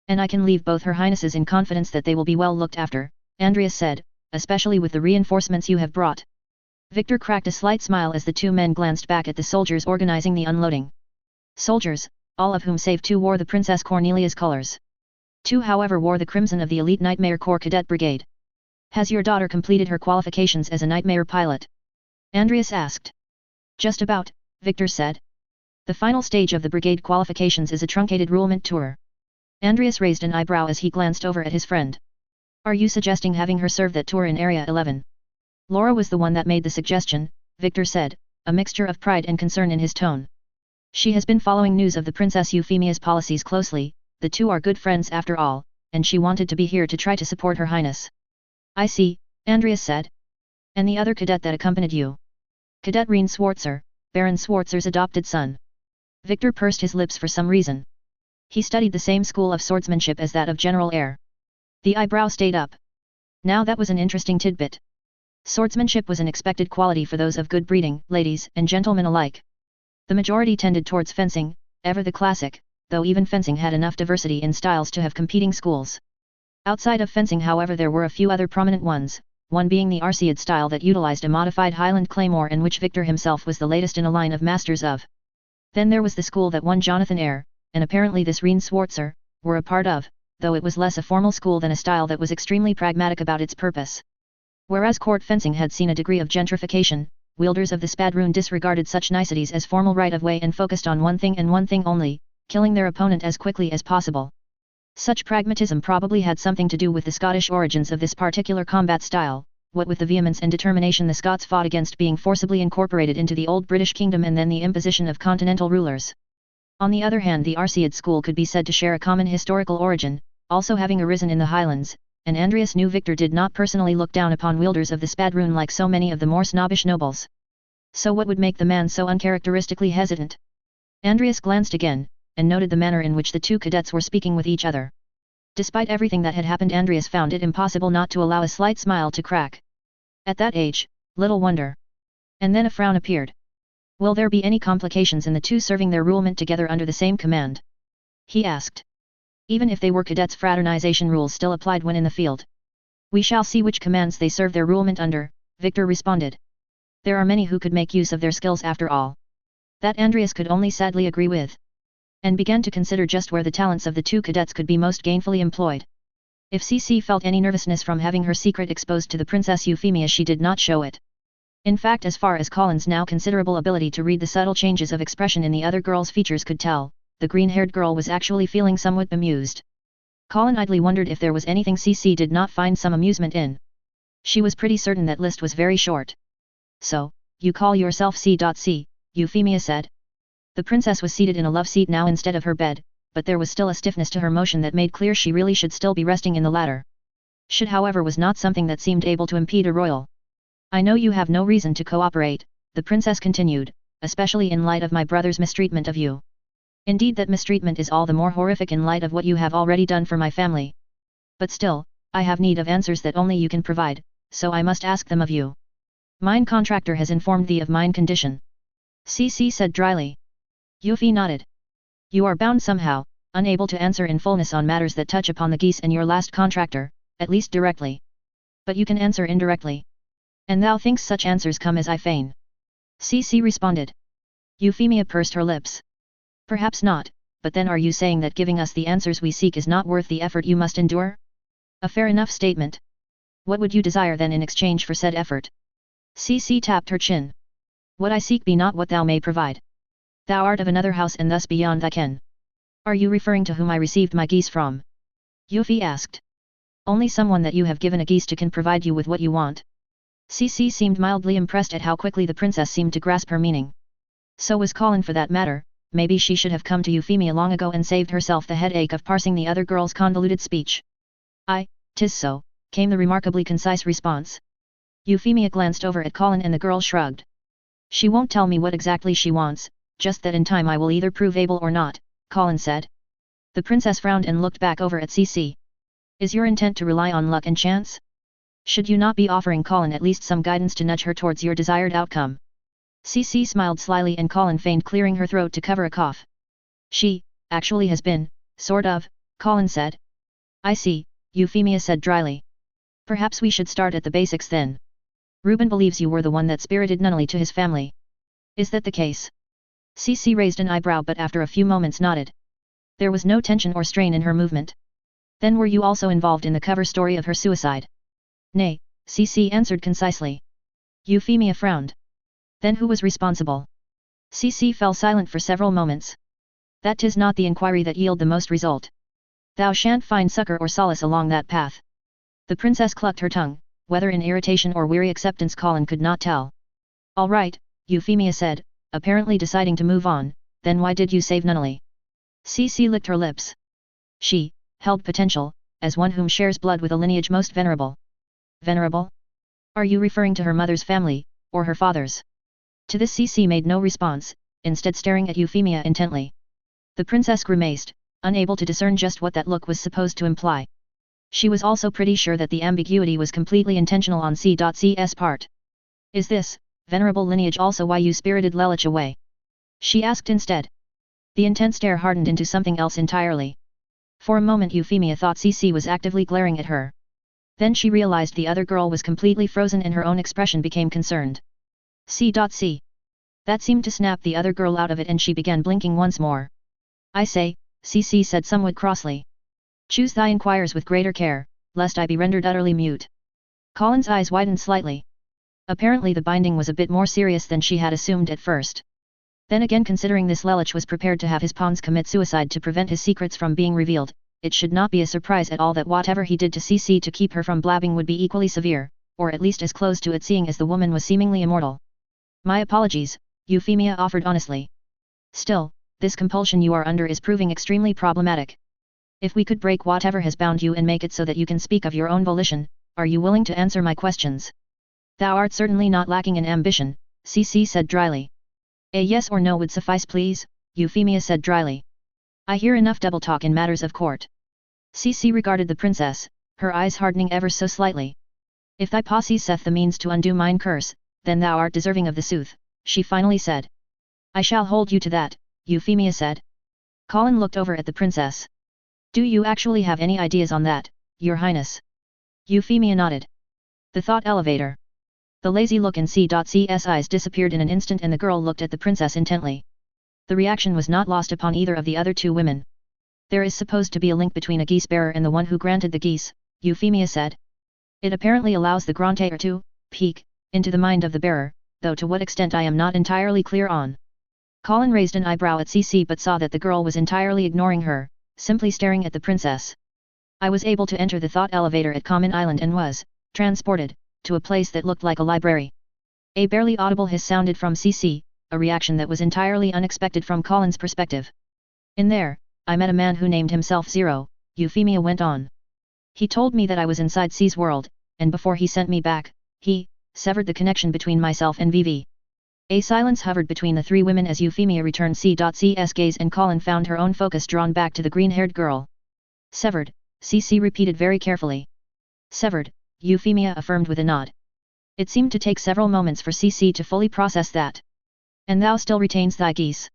And I can leave both Her Highnesses in confidence that they will be well looked after, Andreas said, especially with the reinforcements you have brought. Victor cracked a slight smile as the two men glanced back at the soldiers organizing the unloading. Soldiers, all of whom save two wore the Princess Cornelia's colors. Two however wore the crimson of the elite Nightmare Corps Cadet Brigade. Has your daughter completed her qualifications as a Nightmare pilot? Andreas asked. Just about, Victor said. The final stage of the brigade qualifications is a truncated roulement tour. Andreas raised an eyebrow as he glanced over at his friend. Are you suggesting having her serve that tour in Area 11? Laura was the one that made the suggestion, Victor said, a mixture of pride and concern in his tone. She has been following news of the Princess Euphemia's policies closely, the two are good friends after all, and she wanted to be here to try to support Her Highness. I see, Andreas said. And the other cadet that accompanied you? Cadet Rien Swartzer, Baron Swartzer's adopted son. Victor pursed his lips for some reason. He studied the same school of swordsmanship as that of General Eyre. The eyebrow stayed up. Now that was an interesting tidbit. Swordsmanship was an expected quality for those of good breeding, ladies and gentlemen alike. The majority tended towards fencing, ever the classic, though even fencing had enough diversity in styles to have competing schools. Outside of fencing however there were a few other prominent ones, one being the Arseid style that utilized a modified Highland claymore and which Victor himself was the latest in a line of masters of. Then there was the school that one Jonathan Eyre, and apparently this Reen Swartzer, were a part of, though it was less a formal school than a style that was extremely pragmatic about its purpose. Whereas court fencing had seen a degree of gentrification, wielders of the spadroon disregarded such niceties as formal right-of-way and focused on one thing and one thing only, killing their opponent as quickly as possible. Such pragmatism probably had something to do with the Scottish origins of this particular combat style, what with the vehemence and determination the Scots fought against being forcibly incorporated into the old British kingdom and then the imposition of continental rulers. On the other hand, the Arseid school could be said to share a common historical origin, also having arisen in the Highlands, and Andreas knew Victor did not personally look down upon wielders of the spadroon like so many of the more snobbish nobles. So what would make the man so uncharacteristically hesitant? Andreas glanced again, and noted the manner in which the two cadets were speaking with each other. Despite everything that had happened, Andreas found it impossible not to allow a slight smile to crack. At that age, little wonder. And then a frown appeared. Will there be any complications in the two serving their rulement together under the same command? He asked. Even if they were cadets, fraternization rules still applied when in the field. We shall see which commands they serve their rulement under, Victor responded. There are many who could make use of their skills after all. That Andreas could only sadly agree with. And began to consider just where the talents of the two cadets could be most gainfully employed. If CC felt any nervousness from having her secret exposed to the Princess Euphemia, she did not show it. In fact, as far as Colin's now considerable ability to read the subtle changes of expression in the other girl's features could tell, the green-haired girl was actually feeling somewhat bemused. Colin idly wondered if there was anything CC did not find some amusement in. She was pretty certain that list was very short. So, you call yourself C.C., Euphemia said. The princess was seated in a love seat now instead of her bed, but there was still a stiffness to her motion that made clear she really should still be resting in the latter. Should however was not something that seemed able to impede a royal. I know you have no reason to cooperate, the princess continued, especially in light of my brother's mistreatment of you. Indeed, that mistreatment is all the more horrific in light of what you have already done for my family. But still, I have need of answers that only you can provide, so I must ask them of you. Mine contractor has informed thee of mine condition. CC said dryly. Yuffie nodded. You are bound somehow, unable to answer in fullness on matters that touch upon the Geass and your last contractor, at least directly. But you can answer indirectly. And thou thinks such answers come as I feign? CC responded. Euphemia pursed her lips. Perhaps not, but then are you saying that giving us the answers we seek is not worth the effort you must endure? A fair enough statement. What would you desire then in exchange for said effort? CC tapped her chin. What I seek be not what thou may provide. Thou art of another house and thus beyond thy ken. Are you referring to whom I received my geese from? Yuffie asked. Only someone that you have given a geese to can provide you with what you want. CC seemed mildly impressed at how quickly the princess seemed to grasp her meaning. So was Colin for that matter. Maybe she should have come to Euphemia long ago and saved herself the headache of parsing the other girl's convoluted speech. "'Tis so," came the remarkably concise response. Euphemia glanced over at Colin and the girl shrugged. She won't tell me what exactly she wants, just that in time I will either prove able or not, Colin said. The princess frowned and looked back over at CC. Is your intent to rely on luck and chance? Should you not be offering Colin at least some guidance to nudge her towards your desired outcome? CC smiled slyly and Colin feigned clearing her throat to cover a cough. She, actually has been, sort of, Colin said. I see, Euphemia said dryly. Perhaps we should start at the basics then. Reuben believes you were the one that spirited Nunnally to his family. Is that the case? CC raised an eyebrow but after a few moments nodded. There was no tension or strain in her movement. Then were you also involved in the cover story of her suicide? Nay, CC answered concisely. Euphemia frowned. Then who was responsible? CC fell silent for several moments. That 'tis not the inquiry that yield the most result. Thou shan't find succor or solace along that path. The princess clucked her tongue, whether in irritation or weary acceptance Colin could not tell. All right, Euphemia said, apparently deciding to move on, then why did you save Nunnally? CC licked her lips. She held potential, as one whom shares blood with a lineage most venerable. Venerable? Are you referring to her mother's family, or her father's? To this CC made no response, instead staring at Euphemia intently. The princess grimaced, unable to discern just what that look was supposed to imply. She was also pretty sure that the ambiguity was completely intentional on C.C's part. Is this, venerable lineage also why you spirited Lelich away? She asked instead. The intense stare hardened into something else entirely. For a moment Euphemia thought CC was actively glaring at her. Then she realized the other girl was completely frozen and her own expression became concerned. C. That seemed to snap the other girl out of it and she began blinking once more. I say, CC said somewhat crossly. Choose thy inquires with greater care, lest I be rendered utterly mute. Colin's eyes widened slightly. Apparently the binding was a bit more serious than she had assumed at first. Then again, considering this Lelich was prepared to have his pawns commit suicide to prevent his secrets from being revealed, it should not be a surprise at all that whatever he did to CC to keep her from blabbing would be equally severe, or at least as close to it, seeing as the woman was seemingly immortal. My apologies, Euphemia offered honestly. Still, this compulsion you are under is proving extremely problematic. If we could break whatever has bound you and make it so that you can speak of your own volition, are you willing to answer my questions? Thou art certainly not lacking in ambition, CC said dryly. A yes or no would suffice please, Euphemia said dryly. I hear enough double talk in matters of court. CC regarded the princess, her eyes hardening ever so slightly. If thy possesseth the means to undo mine curse, then thou art deserving of the sooth, she finally said. I shall hold you to that, Euphemia said. Colin looked over at the princess. Do you actually have any ideas on that, your highness? Euphemia nodded. The thought elevator. The lazy look in C.C's eyes disappeared in an instant and the girl looked at the princess intently. The reaction was not lost upon either of the other two women. There is supposed to be a link between a geese bearer and the one who granted the geese, Euphemia said. It apparently allows the grantor to peek into the mind of the bearer, though to what extent I am not entirely clear on. Colin raised an eyebrow at CC but saw that the girl was entirely ignoring her, simply staring at the princess. I was able to enter the thought elevator at Common Island and was transported to a place that looked like a library. A barely audible hiss sounded from CC, a reaction that was entirely unexpected from Colin's perspective. In there, I met a man who named himself Zero, Euphemia went on. He told me that I was inside C's world, and before he sent me back, he severed the connection between myself and Vivi. A silence hovered between the three women as Euphemia returned C.C's gaze and Colin found her own focus drawn back to the green-haired girl. Severed, CC repeated very carefully. Severed, Euphemia affirmed with a nod. It seemed to take several moments for CC to fully process that. And thou still retains thy geese?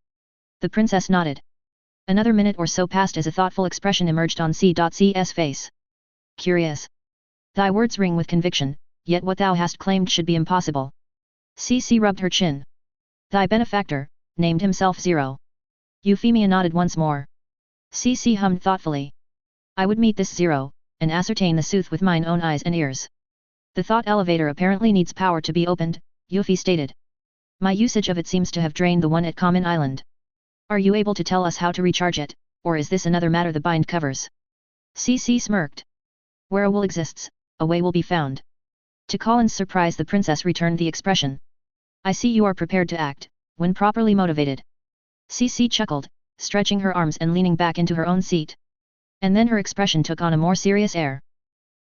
The princess nodded. Another minute or so passed as a thoughtful expression emerged on C.C's face. Curious. Thy words ring with conviction, yet what thou hast claimed should be impossible. CC rubbed her chin. Thy benefactor, named himself Zero. Euphemia nodded once more. CC hummed thoughtfully. I would meet this Zero, and ascertain the sooth with mine own eyes and ears. The thought elevator apparently needs power to be opened, Euphy stated. My usage of it seems to have drained the one at Common Island. Are you able to tell us how to recharge it, or is this another matter the bind covers? CC smirked. Where a will exists, a way will be found. To Colin's surprise the princess returned the expression. I see you are prepared to act, when properly motivated. CC chuckled, stretching her arms and leaning back into her own seat. And then her expression took on a more serious air.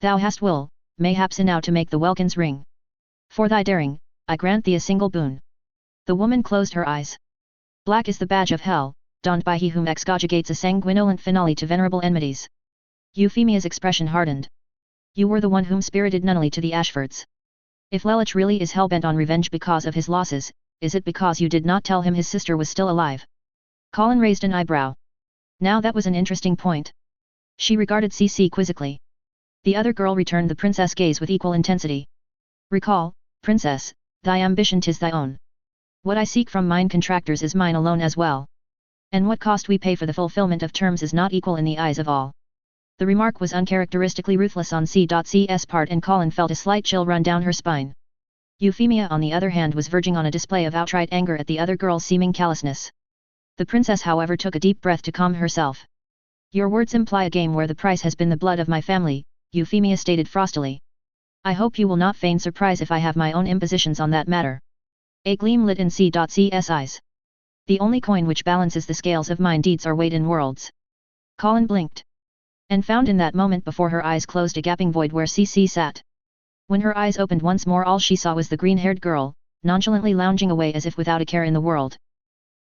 Thou hast will, mayhaps enow to make the welkins ring. For thy daring, I grant thee a single boon. The woman closed her eyes. Black is the badge of hell, donned by he whom excogitates a sanguinolent finale to venerable enmities. Euphemia's expression hardened. You were the one whom spirited Nunnally to the Ashfords. If Lelich really is hellbent on revenge because of his losses, is it because you did not tell him his sister was still alive? Colin raised an eyebrow. Now that was an interesting point. She regarded CC quizzically. The other girl returned the princess' gaze with equal intensity. Recall, princess, thy ambition 'tis thy own. What I seek from mine contractors is mine alone as well. And what cost we pay for the fulfillment of terms is not equal in the eyes of all. The remark was uncharacteristically ruthless on C.C's part and Colin felt a slight chill run down her spine. Euphemia on the other hand was verging on a display of outright anger at the other girl's seeming callousness. The princess however took a deep breath to calm herself. Your words imply a game where the price has been the blood of my family, Euphemia stated frostily. I hope you will not feign surprise if I have my own impositions on that matter. A gleam lit in C.C's eyes. The only coin which balances the scales of mine deeds are weighed in worlds. Colin blinked. And found in that moment before her eyes closed a gaping void where CC sat. When her eyes opened once more all she saw was the green-haired girl, nonchalantly lounging away as if without a care in the world.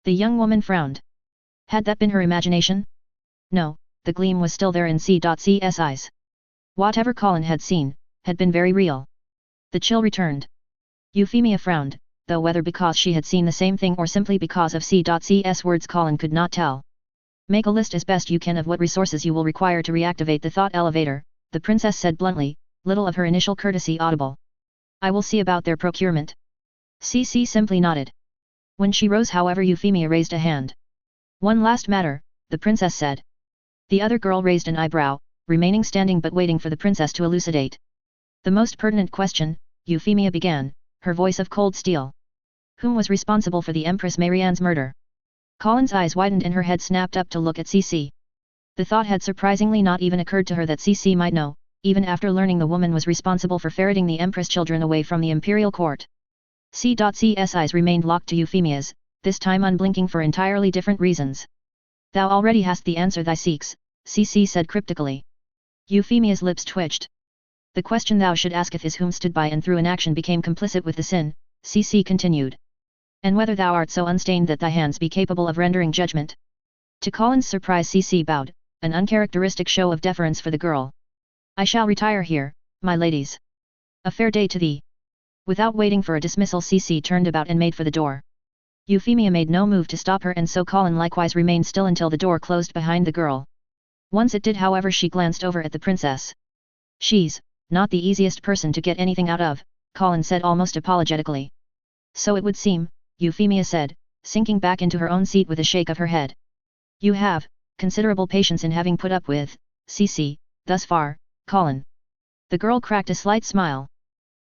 The young woman frowned. Had that been her imagination? No, the gleam was still there in C.C's eyes. Whatever Colin had seen, had been very real. The chill returned. Euphemia frowned, though whether because she had seen the same thing or simply because of C.C's words Colin could not tell. Make a list as best you can of what resources you will require to reactivate the thought elevator, the princess said bluntly, little of her initial courtesy audible. I will see about their procurement. CC simply nodded. When she rose, however, Euphemia raised a hand. One last matter, the princess said. The other girl raised an eyebrow, remaining standing but waiting for the princess to elucidate. The most pertinent question, Euphemia began, her voice of cold steel. Whom was responsible for the Empress Marianne's murder? Colin's eyes widened and her head snapped up to look at CC. The thought had surprisingly not even occurred to her that CC might know, even after learning the woman was responsible for ferreting the Empress children away from the imperial court. C's eyes remained locked to Euphemia's, this time unblinking for entirely different reasons. Thou already hast the answer thy seeks, CC said cryptically. Euphemia's lips twitched. The question thou should asketh is whom stood by and through inaction became complicit with the sin, CC continued. And whether thou art so unstained that thy hands be capable of rendering judgment. To Colin's surprise CC bowed, an uncharacteristic show of deference for the girl. I shall retire here, my ladies. A fair day to thee. Without waiting for a dismissal, CC turned about and made for the door. Euphemia made no move to stop her, and so Colin likewise remained still until the door closed behind the girl. Once it did, however, she glanced over at the princess. She's not the easiest person to get anything out of, Colin said almost apologetically. So it would seem, Euphemia said, sinking back into her own seat with a shake of her head. You have considerable patience in having put up with CC thus far, Colin. The girl cracked a slight smile.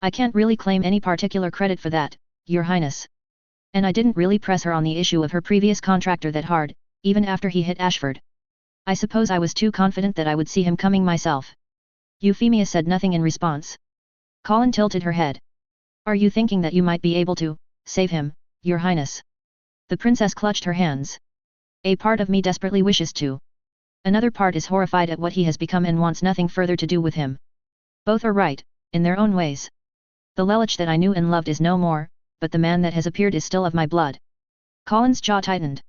I can't really claim any particular credit for that, Your Highness. And I didn't really press her on the issue of her previous contractor that hard, even after he hit Ashford. I suppose I was too confident that I would see him coming myself. Euphemia said nothing in response. Colin tilted her head. Are you thinking that you might be able to save him, Your Highness? The princess clutched her hands. A part of me desperately wishes to. Another part is horrified at what he has become and wants nothing further to do with him. Both are right, in their own ways. The Lelich that I knew and loved is no more, but the man that has appeared is still of my blood. Colin's jaw tightened.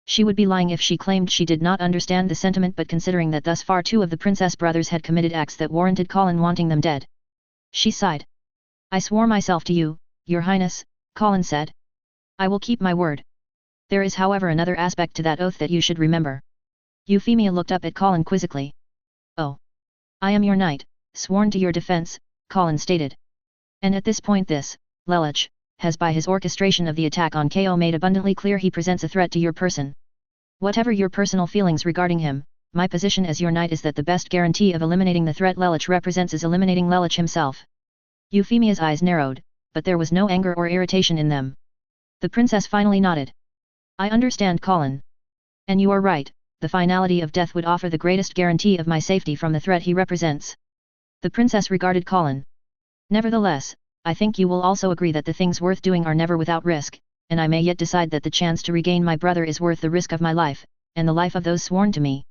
She would be lying if she claimed she did not understand the sentiment, but considering that thus far two of the princess brothers had committed acts that warranted Colin wanting them dead. She sighed. I swore myself to you, Your Highness, Colin said. I will keep my word. There is, however, another aspect to that oath that you should remember. Euphemia looked up at Colin quizzically. Oh. I am your knight, sworn to your defense, Colin stated. And at this point this, Lelich, has by his orchestration of the attack on KO made abundantly clear he presents a threat to your person. Whatever your personal feelings regarding him, my position as your knight is that the best guarantee of eliminating the threat Lelich represents is eliminating Lelich himself. Euphemia's eyes narrowed, but there was no anger or irritation in them. The princess finally nodded. I understand, Colin. And you are right, the finality of death would offer the greatest guarantee of my safety from the threat he represents. The princess regarded Colin. Nevertheless, I think you will also agree that the things worth doing are never without risk, and I may yet decide that the chance to regain my brother is worth the risk of my life, and the life of those sworn to me.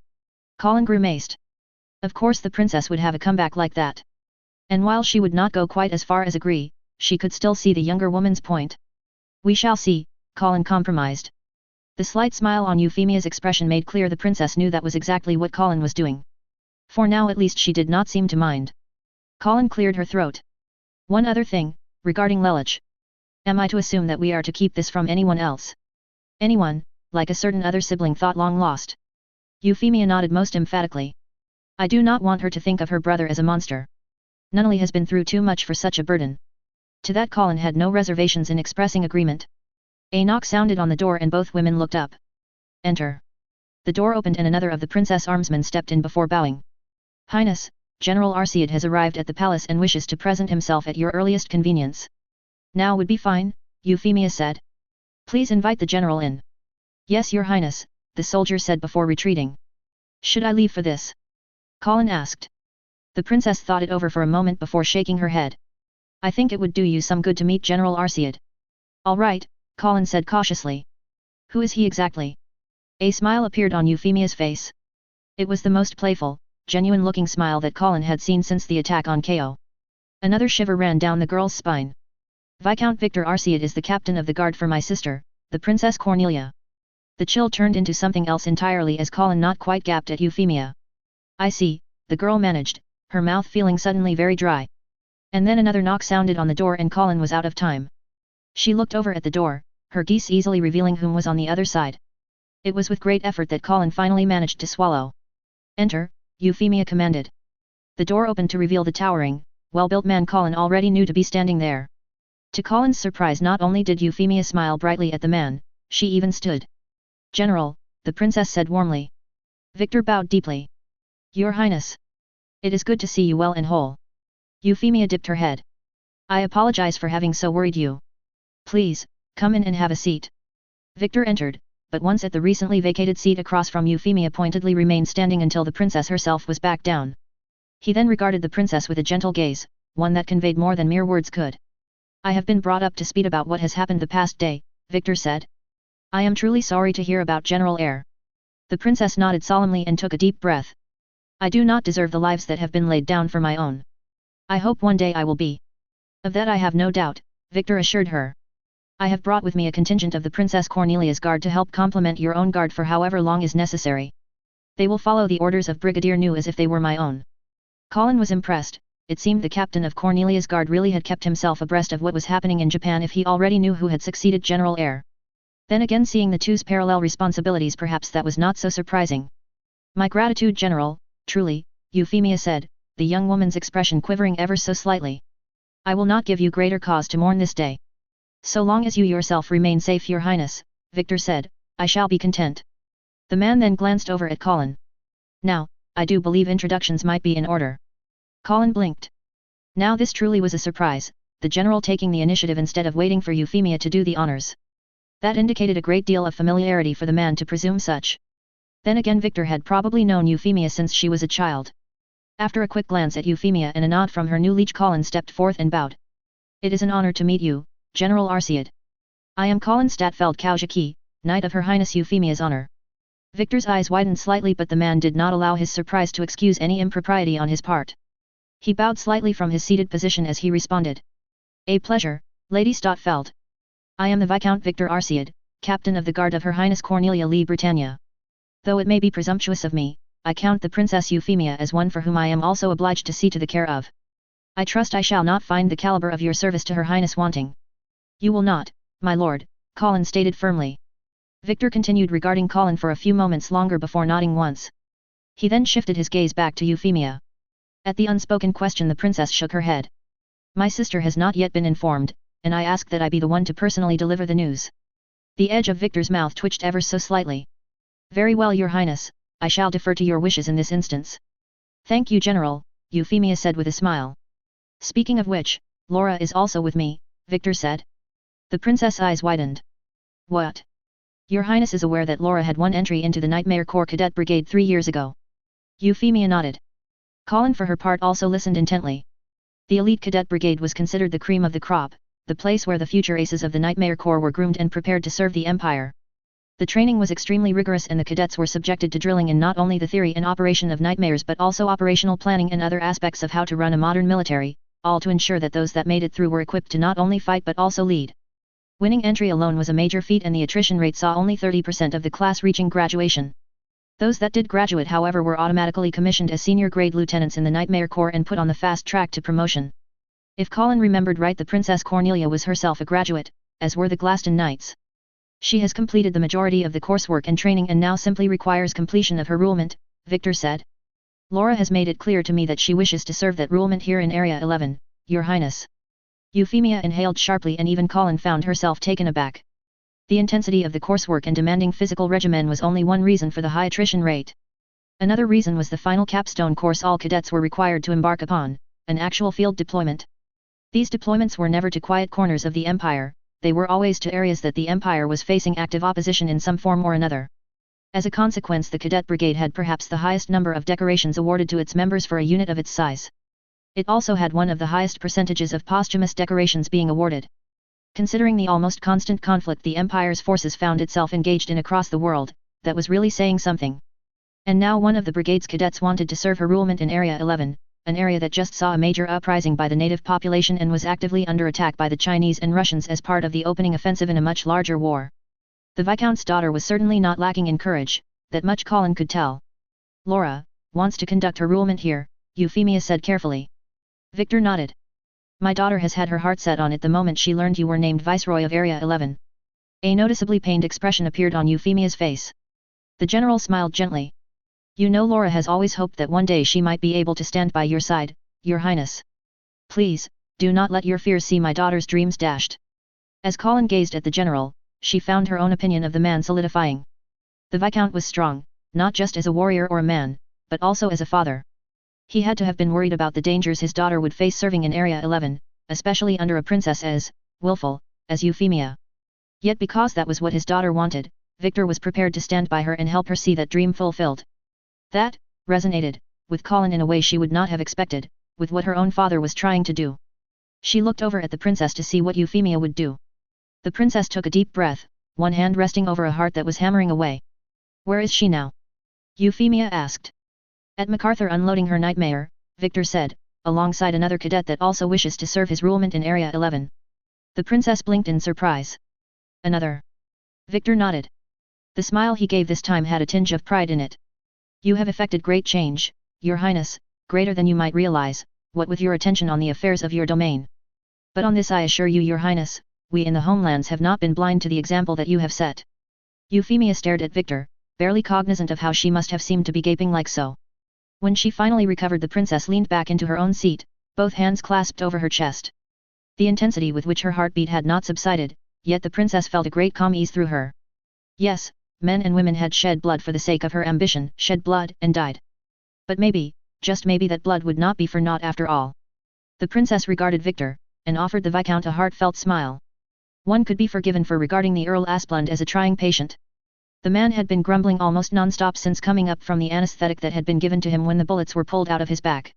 Colin grimaced. Of course the princess would have a comeback like that. And while she would not go quite as far as agree, she could still see the younger woman's point. We shall see, Colin compromised. The slight smile on Euphemia's expression made clear the princess knew that was exactly what Colin was doing. For now at least she did not seem to mind. Colin cleared her throat. One other thing, regarding Lelich. Am I to assume that we are to keep this from anyone else? Anyone, like a certain other sibling thought long lost. Euphemia nodded most emphatically. I do not want her to think of her brother as a monster. Nunnally has been through too much for such a burden. To that Colin had no reservations in expressing agreement. A knock sounded on the door and both women looked up. Enter. The door opened and another of the princess armsmen stepped in before bowing. Highness, General Arseid has arrived at the palace and wishes to present himself at your earliest convenience. Now would be fine, Euphemia said. Please invite the general in. Yes, Your Highness, the soldier said before retreating. Should I leave for this? Colin asked. The princess thought it over for a moment before shaking her head. I think it would do you some good to meet General Arseid. All right, Colin said cautiously. Who is he exactly? A smile appeared on Euphemia's face. It was the most playful, genuine-looking smile that Colin had seen since the attack on KO. Another shiver ran down the girl's spine. Viscount Victor Arseid is the captain of the guard for my sister, the Princess Cornelia. The chill turned into something else entirely as Colin not quite gaped at Euphemia. I see, the girl managed, her mouth feeling suddenly very dry. And then another knock sounded on the door and Colin was out of time. She looked over at the door, her Geass easily revealing whom was on the other side. It was with great effort that Colin finally managed to swallow. Enter, Euphemia commanded. The door opened to reveal the towering, well-built man Colin already knew to be standing there. To Colin's surprise, not only did Euphemia smile brightly at the man, she even stood. "General," the princess said warmly. Victor bowed deeply. "Your Highness. It is good to see you well and whole." Euphemia dipped her head. "I apologize for having so worried you. Please, come in and have a seat." Victor entered, but once at the recently vacated seat across from Euphemia pointedly remained standing until the princess herself was back down. He then regarded the princess with a gentle gaze, one that conveyed more than mere words could. "I have been brought up to speed about what has happened the past day," Victor said. "I am truly sorry to hear about General Air." The princess nodded solemnly and took a deep breath. "I do not deserve the lives that have been laid down for my own. I hope one day I will be." "Of that I have no doubt," Victor assured her. "I have brought with me a contingent of the Princess Cornelia's guard to help complement your own guard for however long is necessary. They will follow the orders of Brigadier New as if they were my own." Colin was impressed. It seemed the captain of Cornelia's guard really had kept himself abreast of what was happening in Japan if he already knew who had succeeded General Air. Then again, seeing the two's parallel responsibilities, perhaps that was not so surprising. "My gratitude, General, truly," Euphemia said, the young woman's expression quivering ever so slightly. "I will not give you greater cause to mourn this day. So long as you yourself remain safe, Your Highness," Victor said, "I shall be content." The man then glanced over at Colin. "Now, I do believe introductions might be in order." Colin blinked. Now this truly was a surprise, the general taking the initiative instead of waiting for Euphemia to do the honors. That indicated a great deal of familiarity for the man to presume such. Then again, Victor had probably known Euphemia since she was a child. After a quick glance at Euphemia and a nod from her new liege, Colin stepped forth and bowed. "It is an honor to meet you, General Arsiad. I am Colin Statfeld Kaujaki, Knight of Her Highness Euphemia's honor." Victor's eyes widened slightly, but the man did not allow his surprise to excuse any impropriety on his part. He bowed slightly from his seated position as he responded. "A pleasure, Lady Statfeld. I am the Viscount Victor Arsiad, Captain of the Guard of Her Highness Cornelia Lee Britannia. Though it may be presumptuous of me, I count the Princess Euphemia as one for whom I am also obliged to see to the care of. I trust I shall not find the caliber of your service to Her Highness wanting." "You will not, my lord," Colin stated firmly. Victor continued regarding Colin for a few moments longer before nodding once. He then shifted his gaze back to Euphemia. At the unspoken question, the princess shook her head. "My sister has not yet been informed, and I ask that I be the one to personally deliver the news." The edge of Victor's mouth twitched ever so slightly. "Very well, Your Highness, I shall defer to your wishes in this instance." "Thank you, General," Euphemia said with a smile. "Speaking of which, Laura is also with me," Victor said. The princess' eyes widened. "What? Your Highness is aware that Laura had one entry into the Nightmare Corps Cadet Brigade 3 years ago?" Euphemia nodded. Colin for her part also listened intently. The elite cadet brigade was considered the cream of the crop, the place where the future aces of the Nightmare Corps were groomed and prepared to serve the Empire. The training was extremely rigorous, and the cadets were subjected to drilling in not only the theory and operation of nightmares but also operational planning and other aspects of how to run a modern military, all to ensure that those that made it through were equipped to not only fight but also lead. Winning entry alone was a major feat, and the attrition rate saw only 30% of the class reaching graduation. Those that did graduate, however, were automatically commissioned as senior grade lieutenants in the Nightmare Corps and put on the fast track to promotion. If Colin remembered right, the Princess Cornelia was herself a graduate, as were the Glaston Knights. She has completed the majority of the coursework and training and now simply requires completion of her rulement, Victor said. "Laura has made it clear to me that she wishes to serve that rulement here in Area 11, Your Highness." Euphemia inhaled sharply, and even Colin found herself taken aback. The intensity of the coursework and demanding physical regimen was only one reason for the high attrition rate. Another reason was the final capstone course all cadets were required to embark upon, an actual field deployment. These deployments were never to quiet corners of the Empire, they were always to areas that the Empire was facing active opposition in some form or another. As a consequence, the cadet brigade had perhaps the highest number of decorations awarded to its members for a unit of its size. It also had one of the highest percentages of posthumous decorations being awarded. Considering the almost constant conflict the Empire's forces found itself engaged in across the world, that was really saying something. And now one of the brigade's cadets wanted to serve her rulement in Area 11, an area that just saw a major uprising by the native population and was actively under attack by the Chinese and Russians as part of the opening offensive in a much larger war. The Viscount's daughter was certainly not lacking in courage, that much Colin could tell. "Laura wants to conduct her rulement here," Euphemia said carefully. Victor nodded. "My daughter has had her heart set on it the moment she learned you were named Viceroy of Area 11. A noticeably pained expression appeared on Euphemia's face. The general smiled gently. You know Laura has always hoped that one day she might be able to stand by your side, your highness. Please, do not let your fears see my daughter's dreams dashed. As Colin gazed at the general, she found her own opinion of the man solidifying. The Viscount was strong, not just as a warrior or a man, but also as a father. He had to have been worried about the dangers his daughter would face serving in Area 11, especially under a princess as willful as Euphemia. Yet because that was what his daughter wanted, Victor was prepared to stand by her and help her see that dream fulfilled. That resonated with Colin in a way she would not have expected, with what her own father was trying to do. She looked over at the princess to see what Euphemia would do. The princess took a deep breath, one hand resting over a heart that was hammering away. Where is she now? Euphemia asked. At MacArthur unloading her nightmare, Victor said, alongside another cadet that also wishes to serve his rulement in Area 11. The princess blinked in surprise. Another. Victor nodded. The smile he gave this time had a tinge of pride in it. You have effected great change, your highness, greater than you might realize, what with your attention on the affairs of your domain. But on this I assure you, your highness, we in the homelands have not been blind to the example that you have set. Euphemia stared at Victor, barely cognizant of how she must have seemed to be gaping like so. When she finally recovered, the princess leaned back into her own seat, both hands clasped over her chest. The intensity with which her heartbeat had not subsided, yet the princess felt a great calm ease through her. Yes, men and women had shed blood for the sake of her ambition, shed blood and died. But maybe, just maybe that blood would not be for naught after all. The princess regarded Victor, and offered the Viscount a heartfelt smile. One could be forgiven for regarding the Earl Asplund as a trying patient. The man had been grumbling almost non-stop since coming up from the anesthetic that had been given to him when the bullets were pulled out of his back.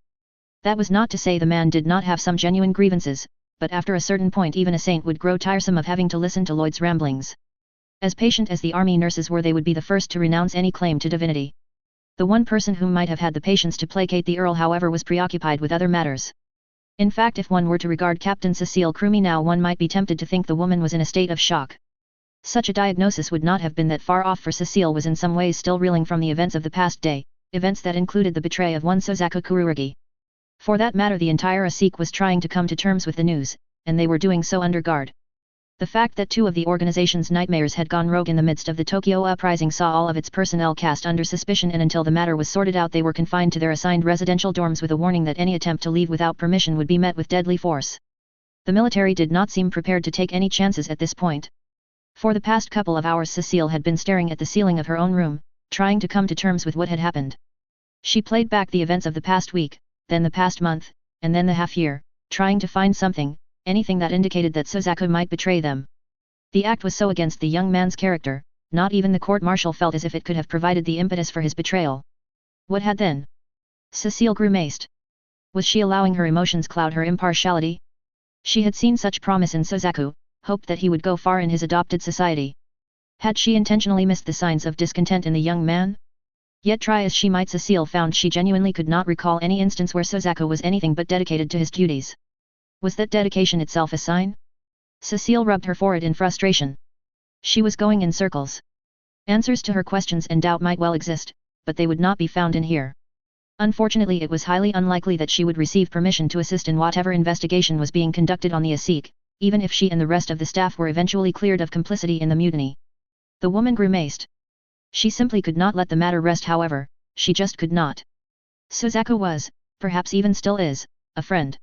That was not to say the man did not have some genuine grievances, but after a certain point even a saint would grow tiresome of having to listen to Lloyd's ramblings. As patient as the army nurses were, they would be the first to renounce any claim to divinity. The one person who might have had the patience to placate the Earl, however, was preoccupied with other matters. In fact, if one were to regard Captain Cecile Crumey now, one might be tempted to think the woman was in a state of shock. Such a diagnosis would not have been that far off, for Cecile was in some ways still reeling from the events of the past day, events that included the betrayal of one Sozaku Kururugi. For that matter, the entire ASIC was trying to come to terms with the news, and they were doing so under guard. The fact that two of the organization's nightmares had gone rogue in the midst of the Tokyo uprising saw all of its personnel cast under suspicion, and until the matter was sorted out they were confined to their assigned residential dorms with a warning that any attempt to leave without permission would be met with deadly force. The military did not seem prepared to take any chances at this point. For the past couple of hours Cecile had been staring at the ceiling of her own room, trying to come to terms with what had happened. She played back the events of the past week, then the past month, and then the half-year, trying to find something, anything that indicated that Sozaku might betray them. The act was so against the young man's character, not even the court-martial felt as if it could have provided the impetus for his betrayal. What had then? Cecile grimaced. Was she allowing her emotions cloud her impartiality? She had seen such promise in Sozaku, hoped that he would go far in his adopted society. Had she intentionally missed the signs of discontent in the young man? Yet try as she might, Cecile found she genuinely could not recall any instance where Sozaku was anything but dedicated to his duties. Was that dedication itself a sign? Cecile rubbed her forehead in frustration. She was going in circles. Answers to her questions and doubt might well exist, but they would not be found in here. Unfortunately, it was highly unlikely that she would receive permission to assist in whatever investigation was being conducted on the ASIC, even if she and the rest of the staff were eventually cleared of complicity in the mutiny. The woman grimaced. She simply could not let the matter rest, however, she just could not. Sozaku was, perhaps even still is, a friend.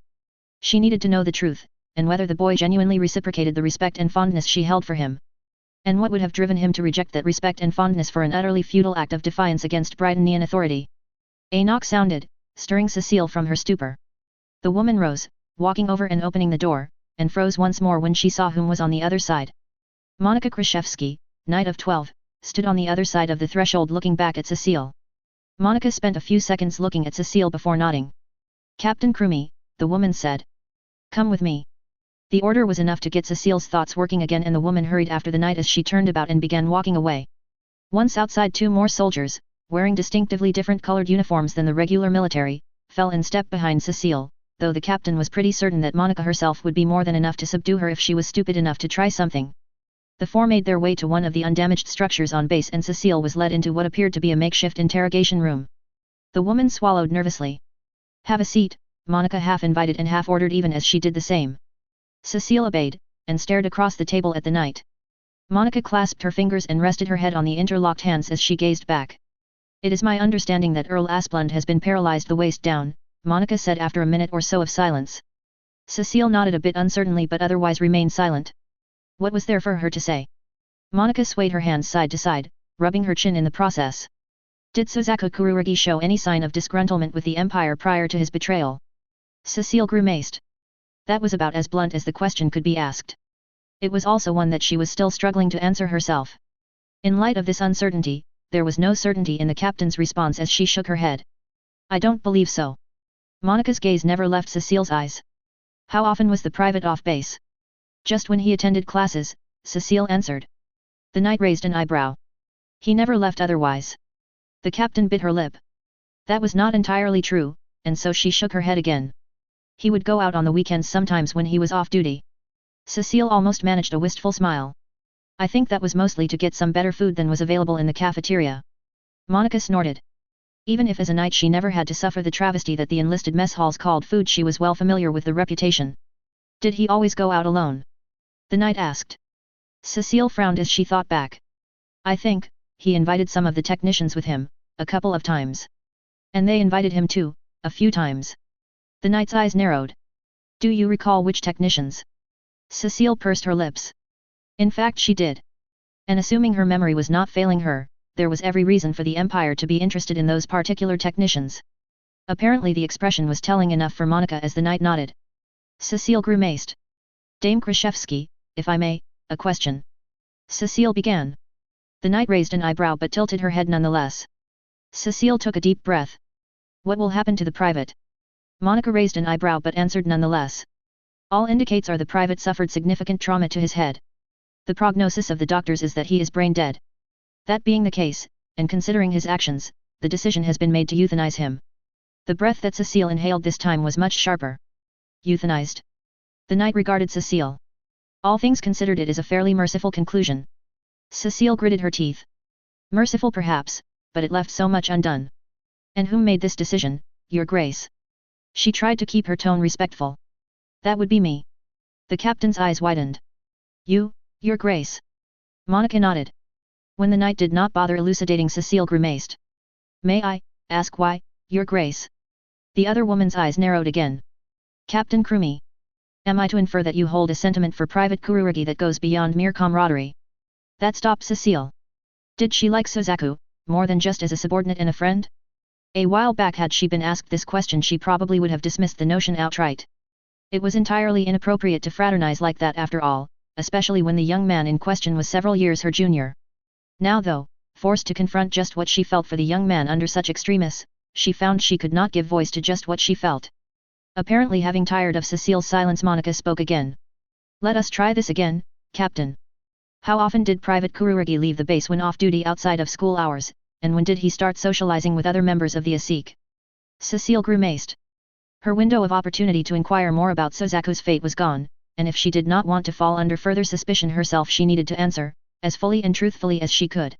She needed to know the truth, and whether the boy genuinely reciprocated the respect and fondness she held for him. And what would have driven him to reject that respect and fondness for an utterly futile act of defiance against Brightonnian authority? A knock sounded, stirring Cecile from her stupor. The woman rose, walking over and opening the door, and froze once more when she saw whom was on the other side. Monica Kraszewski, Knight of 12, stood on the other side of the threshold looking back at Cecile. Monica spent a few seconds looking at Cecile before nodding. Captain Crumey, the woman said. Come with me. The order was enough to get Cecile's thoughts working again, and the woman hurried after the knight as she turned about and began walking away. Once outside, two more soldiers, wearing distinctively different colored uniforms than the regular military, fell in step behind Cecile, though the captain was pretty certain that Monica herself would be more than enough to subdue her if she was stupid enough to try something. The four made their way to one of the undamaged structures on base, and Cecile was led into what appeared to be a makeshift interrogation room. The woman swallowed nervously. Have a seat, Monica half invited and half ordered, even as she did the same. Cecile obeyed, and stared across the table at the knight. Monica clasped her fingers and rested her head on the interlocked hands as she gazed back. It is my understanding that Earl Asplund has been paralyzed the waist down, Monica said after a minute or so of silence. Cecile nodded a bit uncertainly but otherwise remained silent. What was there for her to say? Monica swayed her hands side to side, rubbing her chin in the process. Did Suzaku Kururugi show any sign of disgruntlement with the Empire prior to his betrayal? Cecile grimaced. That was about as blunt as the question could be asked. It was also one that she was still struggling to answer herself. In light of this uncertainty, there was no certainty in the captain's response as she shook her head. I don't believe so. Monica's gaze never left Cecile's eyes. How often was the private off base? Just when he attended classes, Cecile answered. The knight raised an eyebrow. He never left otherwise. The captain bit her lip. That was not entirely true, and so she shook her head again. He would go out on the weekends sometimes when he was off duty. Cecile almost managed a wistful smile. I think that was mostly to get some better food than was available in the cafeteria. Monica snorted. Even if as a knight she never had to suffer the travesty that the enlisted mess halls called food, she was well familiar with the reputation. Did he always go out alone? The knight asked. Cecile frowned as she thought back. I think, he invited some of the technicians with him, a couple of times. And they invited him too, a few times. The knight's eyes narrowed. Do you recall which technicians? Cecile pursed her lips. In fact she did. And assuming her memory was not failing her, there was every reason for the Empire to be interested in those particular technicians. Apparently the expression was telling enough for Monica as the knight nodded. Cecile grimaced. Dame Krashevsky, if I may, a question. Cecile began. The knight raised an eyebrow but tilted her head nonetheless. Cecile took a deep breath. What will happen to the private? Monica raised an eyebrow but answered nonetheless. All indicates are the private suffered significant trauma to his head. The prognosis of the doctors is that he is brain dead. That being the case, and considering his actions, the decision has been made to euthanize him. The breath that Cecile inhaled this time was much sharper. Euthanized? The knight regarded Cecile. All things considered, it is a fairly merciful conclusion. Cecile gritted her teeth. Merciful perhaps, but it left so much undone. And whom made this decision, Your Grace? She tried to keep her tone respectful. That would be me. The captain's eyes widened. You, Your Grace? Monica nodded. When the knight did not bother elucidating, Cecile grimaced. May I ask why, Your Grace? The other woman's eyes narrowed again. Captain Krumi. Am I to infer that you hold a sentiment for Private Kururugi that goes beyond mere camaraderie? That stopped Cecile. Did she like Suzaku, more than just as a subordinate and a friend? A while back had she been asked this question she probably would have dismissed the notion outright. It was entirely inappropriate to fraternize like that after all, especially when the young man in question was several years her junior. Now though, forced to confront just what she felt for the young man under such extremis, she found she could not give voice to just what she felt. Apparently having tired of Cecile's silence, Monica spoke again. Let us try this again, Captain. How often did Private Kururugi leave the base when off duty outside of school hours, and when did he start socializing with other members of the ASIC? Cecile grimaced. Her window of opportunity to inquire more about Suzaku's fate was gone, and if she did not want to fall under further suspicion herself, she needed to answer, as fully and truthfully as she could.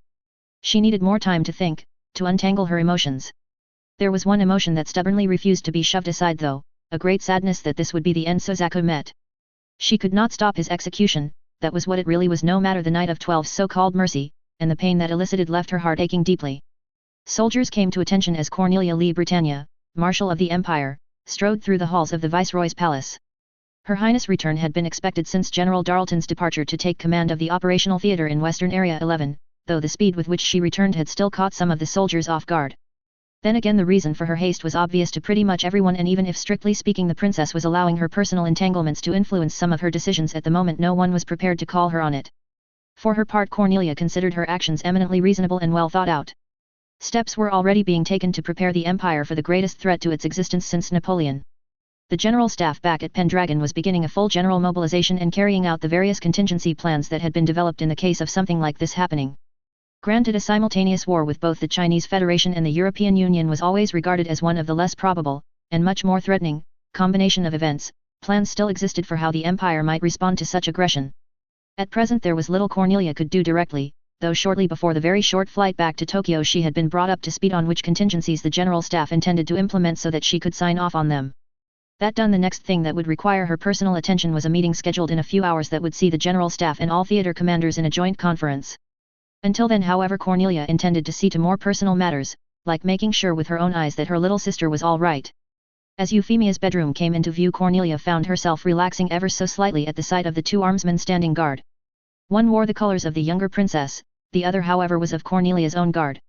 She needed more time to think, to untangle her emotions. There was one emotion that stubbornly refused to be shoved aside though, a great sadness that this would be the end Suzaku met. She could not stop his execution, that was what it really was, no matter the Night of 12's so-called mercy, and the pain that elicited left her heart aching deeply. Soldiers came to attention as Cornelia Lee Britannia, Marshal of the Empire, strode through the halls of the Viceroy's palace. Her Highness' return had been expected since General Darlton's departure to take command of the operational theatre in Western Area 11, though the speed with which she returned had still caught some of the soldiers off guard. Then again, the reason for her haste was obvious to pretty much everyone, and even if strictly speaking the princess was allowing her personal entanglements to influence some of her decisions at the moment, no one was prepared to call her on it. For her part, Cornelia considered her actions eminently reasonable and well thought out. Steps were already being taken to prepare the Empire for the greatest threat to its existence since Napoleon. The General Staff back at Pendragon was beginning a full general mobilization and carrying out the various contingency plans that had been developed in the case of something like this happening. Granted, a simultaneous war with both the Chinese Federation and the European Union was always regarded as one of the less probable, and much more threatening, combination of events. Plans still existed for how the Empire might respond to such aggression. At present there was little Cornelia could do directly, though shortly before the very short flight back to Tokyo she had been brought up to speed on which contingencies the General Staff intended to implement so that she could sign off on them. That done, the next thing that would require her personal attention was a meeting scheduled in a few hours that would see the general staff and all theater commanders in a joint conference. Until then, however, Cornelia intended to see to more personal matters, like making sure with her own eyes that her little sister was all right. As Euphemia's bedroom came into view, Cornelia found herself relaxing ever so slightly at the sight of the two armsmen standing guard. One wore the colors of the younger princess, the other however was of Cornelia's own guard.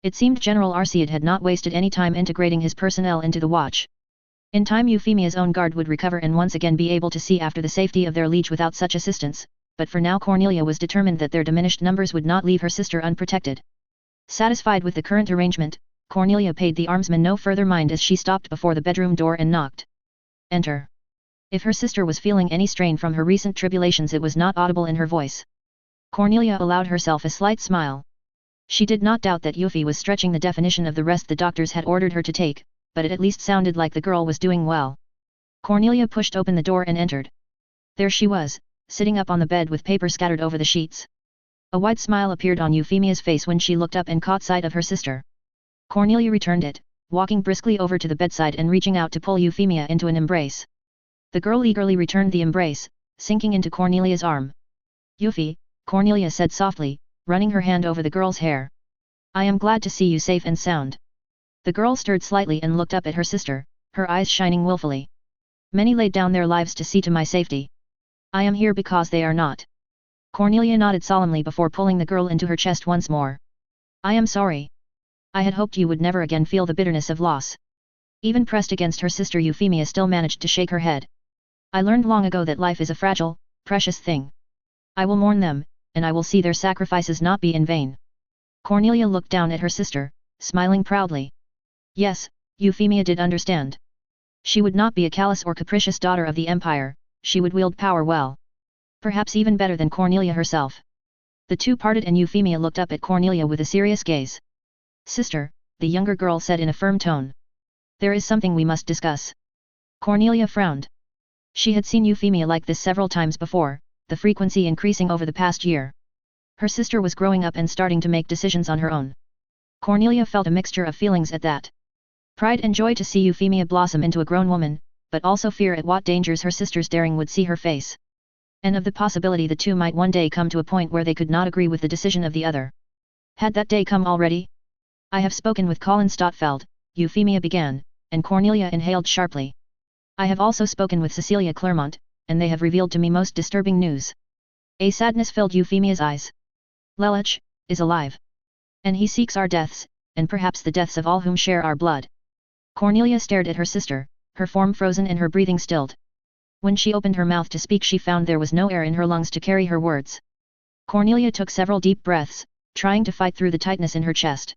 It seemed General Arciad had not wasted any time integrating his personnel into the watch. In time Euphemia's own guard would recover and once again be able to see after the safety of their liege without such assistance, but for now Cornelia was determined that their diminished numbers would not leave her sister unprotected. Satisfied with the current arrangement, Cornelia paid the armsman no further mind as she stopped before the bedroom door and knocked. Enter. If her sister was feeling any strain from her recent tribulations, it was not audible in her voice. Cornelia allowed herself a slight smile. She did not doubt that Euphy was stretching the definition of the rest the doctors had ordered her to take, but it at least sounded like the girl was doing well. Cornelia pushed open the door and entered. There she was, sitting up on the bed with paper scattered over the sheets. A wide smile appeared on Euphemia's face when she looked up and caught sight of her sister. Cornelia returned it, walking briskly over to the bedside and reaching out to pull Euphemia into an embrace. The girl eagerly returned the embrace, sinking into Cornelia's arm. "Euphy," Cornelia said softly, running her hand over the girl's hair. "I am glad to see you safe and sound." The girl stirred slightly and looked up at her sister, her eyes shining willfully. "Many laid down their lives to see to my safety. I am here because they are not." Cornelia nodded solemnly before pulling the girl into her chest once more. "I am sorry. I had hoped you would never again feel the bitterness of loss." Even pressed against her sister, Euphemia still managed to shake her head. "I learned long ago that life is a fragile, precious thing. I will mourn them, and I will see their sacrifices not be in vain." Cornelia looked down at her sister, smiling proudly. Yes, Euphemia did understand. She would not be a callous or capricious daughter of the Empire, she would wield power well. Perhaps even better than Cornelia herself. The two parted and Euphemia looked up at Cornelia with a serious gaze. "Sister," the younger girl said in a firm tone. "There is something we must discuss." Cornelia frowned. She had seen Euphemia like this several times before, the frequency increasing over the past year. Her sister was growing up and starting to make decisions on her own. Cornelia felt a mixture of feelings at that. Pride and joy to see Euphemia blossom into a grown woman, but also fear at what dangers her sister's daring would see her face. And of the possibility the two might one day come to a point where they could not agree with the decision of the other. Had that day come already? "I have spoken with Colin Stotfeld," Euphemia began, and Cornelia inhaled sharply. "I have also spoken with Cecilia Clermont, and they have revealed to me most disturbing news." A sadness filled Euphemia's eyes. "Lelich is alive. And he seeks our deaths, and perhaps the deaths of all whom share our blood." Cornelia stared at her sister, her form frozen and her breathing stilled. When she opened her mouth to speak, she found there was no air in her lungs to carry her words. Cornelia took several deep breaths, trying to fight through the tightness in her chest.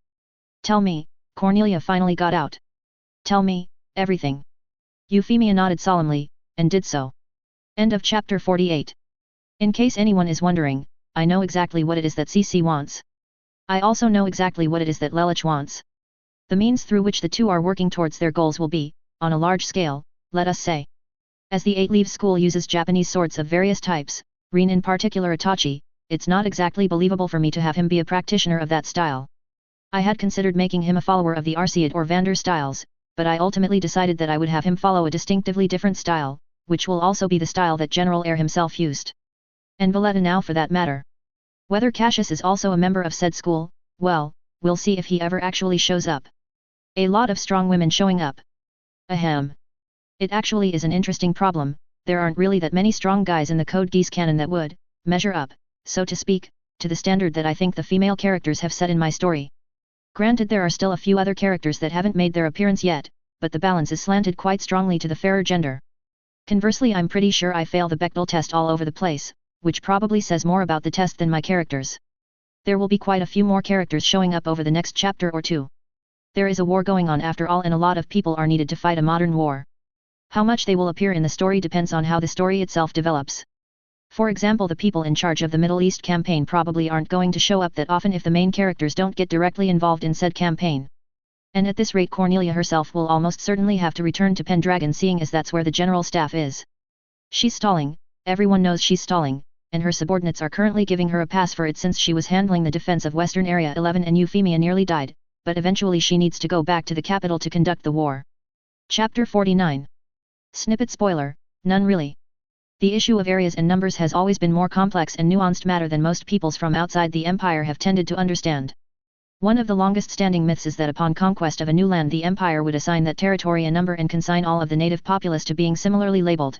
"Tell me," Cornelia finally got out. "Tell me, everything." Euphemia nodded solemnly, and did so. End of chapter 48. In case anyone is wondering, I know exactly what it is that Cece wants. I also know exactly what it is that Lelich wants. The means through which the two are working towards their goals will be, on a large scale, let us say. As the 8 Leaves School uses Japanese swords of various types, Rin in particular Itachi, it's not exactly believable for me to have him be a practitioner of that style. I had considered making him a follower of the Arciad or Vander styles, but I ultimately decided that I would have him follow a distinctively different style, which will also be the style that General Air himself used. And Valletta now for that matter. Whether Cassius is also a member of said school, well, we'll see if he ever actually shows up. A lot of strong women showing up. Ahem. It actually is an interesting problem, there aren't really that many strong guys in the Code Geass canon that would, measure up, so to speak, to the standard that I think the female characters have set in my story. Granted, there are still a few other characters that haven't made their appearance yet, but the balance is slanted quite strongly to the fairer gender. Conversely, I'm pretty sure I fail the Bechdel test all over the place, which probably says more about the test than my characters. There will be quite a few more characters showing up over the next chapter or two. There is a war going on after all, and a lot of people are needed to fight a modern war. How much they will appear in the story depends on how the story itself develops. For example, the people in charge of the Middle East campaign probably aren't going to show up that often if the main characters don't get directly involved in said campaign. And at this rate, Cornelia herself will almost certainly have to return to Pendragon, seeing as that's where the general staff is. She's stalling, everyone knows she's stalling, and her subordinates are currently giving her a pass for it since she was handling the defense of Western Area 11 and Euphemia nearly died, but eventually she needs to go back to the capital to conduct the war. Chapter 49. Snippet spoiler, none really. The issue of areas and numbers has always been more complex and nuanced matter than most peoples from outside the empire have tended to understand. One of the longest-standing myths is that upon conquest of a new land the empire would assign that territory a number and consign all of the native populace to being similarly labeled.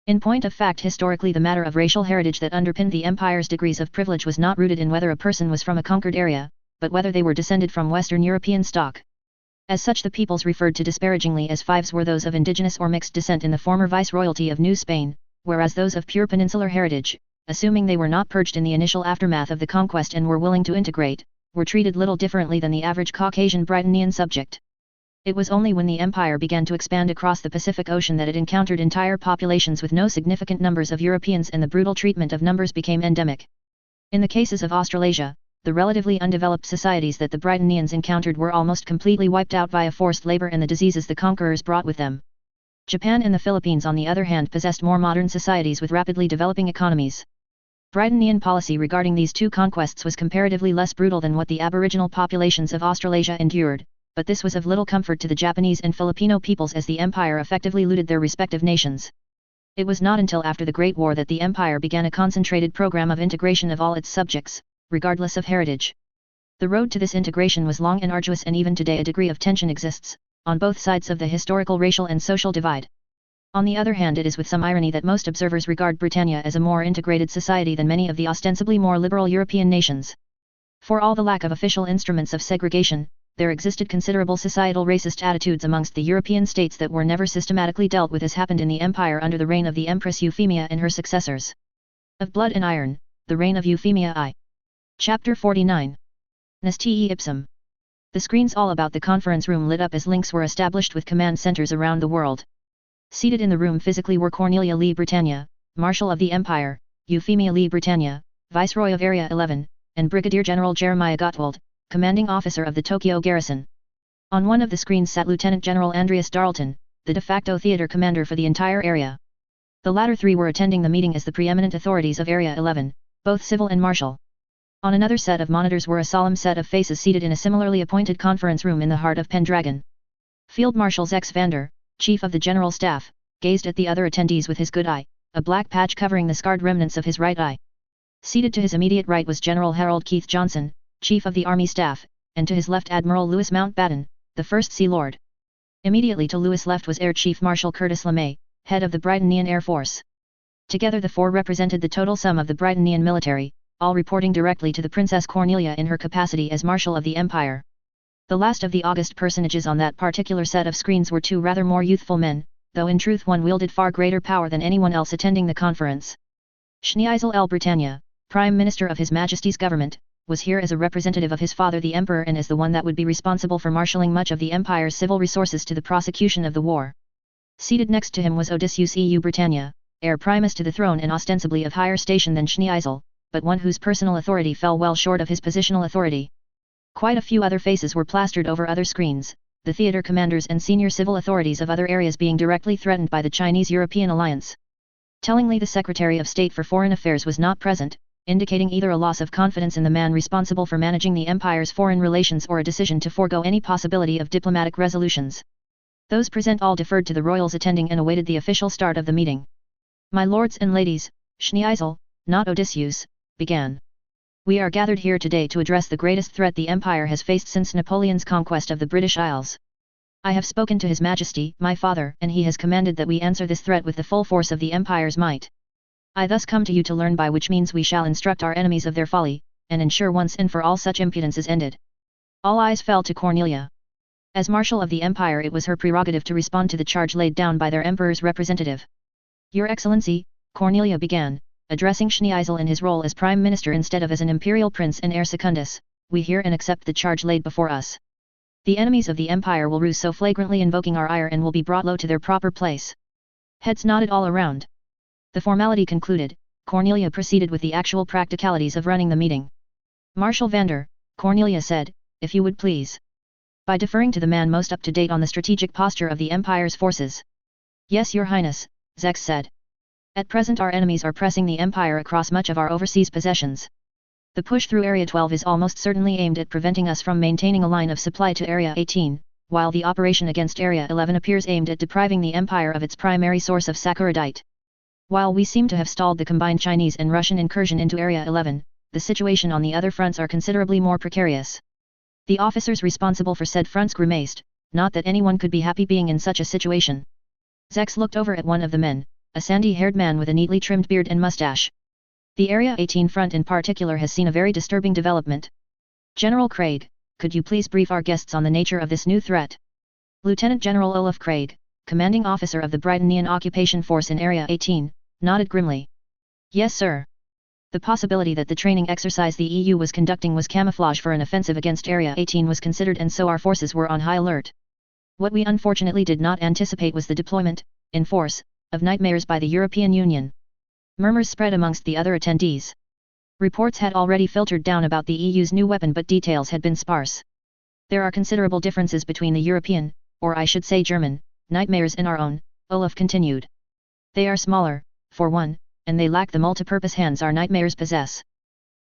In point of fact, historically the matter of racial heritage that underpinned the empire's degrees of privilege was not rooted in whether a person was from a conquered area, but whether they were descended from Western European stock. As such, the peoples referred to disparagingly as fives were those of indigenous or mixed descent in the former viceroyalty of New Spain, whereas those of pure peninsular heritage, assuming they were not purged in the initial aftermath of the conquest and were willing to integrate, were treated little differently than the average Caucasian Britannian subject. It was only when the empire began to expand across the Pacific Ocean that it encountered entire populations with no significant numbers of Europeans, and the brutal treatment of numbers became endemic. In the cases of Australasia, the relatively undeveloped societies that the Britannians encountered were almost completely wiped out via forced labor and the diseases the conquerors brought with them. Japan and the Philippines on the other hand possessed more modern societies with rapidly developing economies. Britannian policy regarding these two conquests was comparatively less brutal than what the aboriginal populations of Australasia endured, but this was of little comfort to the Japanese and Filipino peoples as the empire effectively looted their respective nations. It was not until after the Great War that the empire began a concentrated program of integration of all its subjects, regardless of heritage. The road to this integration was long and arduous, and even today a degree of tension exists, on both sides of the historical racial and social divide. On the other hand, it is with some irony that most observers regard Britannia as a more integrated society than many of the ostensibly more liberal European nations. For all the lack of official instruments of segregation, there existed considerable societal racist attitudes amongst the European states that were never systematically dealt with, as happened in the empire under the reign of the Empress Euphemia and her successors. Of Blood and Iron, the Reign of Euphemia I. Chapter 49. Neste ipsum. The screens all about the conference room lit up as links were established with command centers around the world. Seated in the room physically were Cornelia Lee Britannia, Marshal of the Empire, Euphemia Lee Britannia, Viceroy of Area 11, and Brigadier General Jeremiah Gottwald, Commanding Officer of the Tokyo Garrison. On one of the screens sat Lieutenant General Andreas Darlton, the de facto theater commander for the entire area. The latter three were attending the meeting as the preeminent authorities of Area 11, both civil and martial. On another set of monitors were a solemn set of faces seated in a similarly appointed conference room in the heart of Pendragon. Field Marshal Zex Vander, Chief of the General Staff, gazed at the other attendees with his good eye, a black patch covering the scarred remnants of his right eye. Seated to his immediate right was General Harold Keith Johnson, Chief of the Army Staff, and to his left Admiral Louis Mountbatten, the First Sea Lord. Immediately to Louis' left was Air Chief Marshal Curtis LeMay, head of the Britannian Air Force. Together the four represented the total sum of the Britannian military, all reporting directly to the Princess Cornelia in her capacity as Marshal of the Empire. The last of the august personages on that particular set of screens were two rather more youthful men, though in truth one wielded far greater power than anyone else attending the conference. Schneeisel L. Britannia, Prime Minister of His Majesty's government, was here as a representative of his father the Emperor and as the one that would be responsible for marshalling much of the Empire's civil resources to the prosecution of the war. Seated next to him was Odysseus EU Britannia, heir primus to the throne and ostensibly of higher station than Schneeisel, but one whose personal authority fell well short of his positional authority. Quite a few other faces were plastered over other screens, the theater commanders and senior civil authorities of other areas being directly threatened by the Chinese-European alliance. Tellingly, the Secretary of State for Foreign Affairs was not present, indicating either a loss of confidence in the man responsible for managing the empire's foreign relations or a decision to forego any possibility of diplomatic resolutions. Those present all deferred to the royals attending and awaited the official start of the meeting. My lords and ladies, Schneeisel, not Odysseus, began. We are gathered here today to address the greatest threat the Empire has faced since Napoleon's conquest of the British Isles. I have spoken to His Majesty, my father, and he has commanded that we answer this threat with the full force of the Empire's might. I thus come to you to learn by which means we shall instruct our enemies of their folly, and ensure once and for all such impudence is ended. All eyes fell to Cornelia. As Marshal of the Empire, it was her prerogative to respond to the charge laid down by their Emperor's representative. Your Excellency, Cornelia began, addressing Schneeisel in his role as Prime Minister instead of as an Imperial Prince and heir secundus, we hear and accept the charge laid before us. The enemies of the Empire will ruse so flagrantly invoking our ire and will be brought low to their proper place. Heads nodded all around. The formality concluded, Cornelia proceeded with the actual practicalities of running the meeting. Marshal Vander, Cornelia said, if you would please. By deferring to the man most up to date on the strategic posture of the Empire's forces. Yes, Your Highness, Zex said. At present our enemies are pressing the Empire across much of our overseas possessions. The push through Area 12 is almost certainly aimed at preventing us from maintaining a line of supply to Area 18, while the operation against Area 11 appears aimed at depriving the Empire of its primary source of saccharide. While we seem to have stalled the combined Chinese and Russian incursion into Area 11, the situation on the other fronts are considerably more precarious. The officers responsible for said fronts grimaced, not that anyone could be happy being in such a situation. Zex looked over at one of the men, a sandy-haired man with a neatly trimmed beard and mustache. The Area 18 front in particular has seen a very disturbing development. General Craig, could you please brief our guests on the nature of this new threat? Lieutenant General Olaf Craig, commanding officer of the Britannian Occupation Force in Area 18, nodded grimly. Yes sir. The possibility that the training exercise the EU was conducting was camouflage for an offensive against Area 18 was considered, and so our forces were on high alert. What we unfortunately did not anticipate was the deployment, in force, of nightmares by the European Union. Murmurs spread amongst the other attendees. Reports had already filtered down about the EU's new weapon, but details had been sparse. There are considerable differences between the European, or I should say German, nightmares and our own, Olaf continued. They are smaller, for one, and they lack the multipurpose hands our nightmares possess.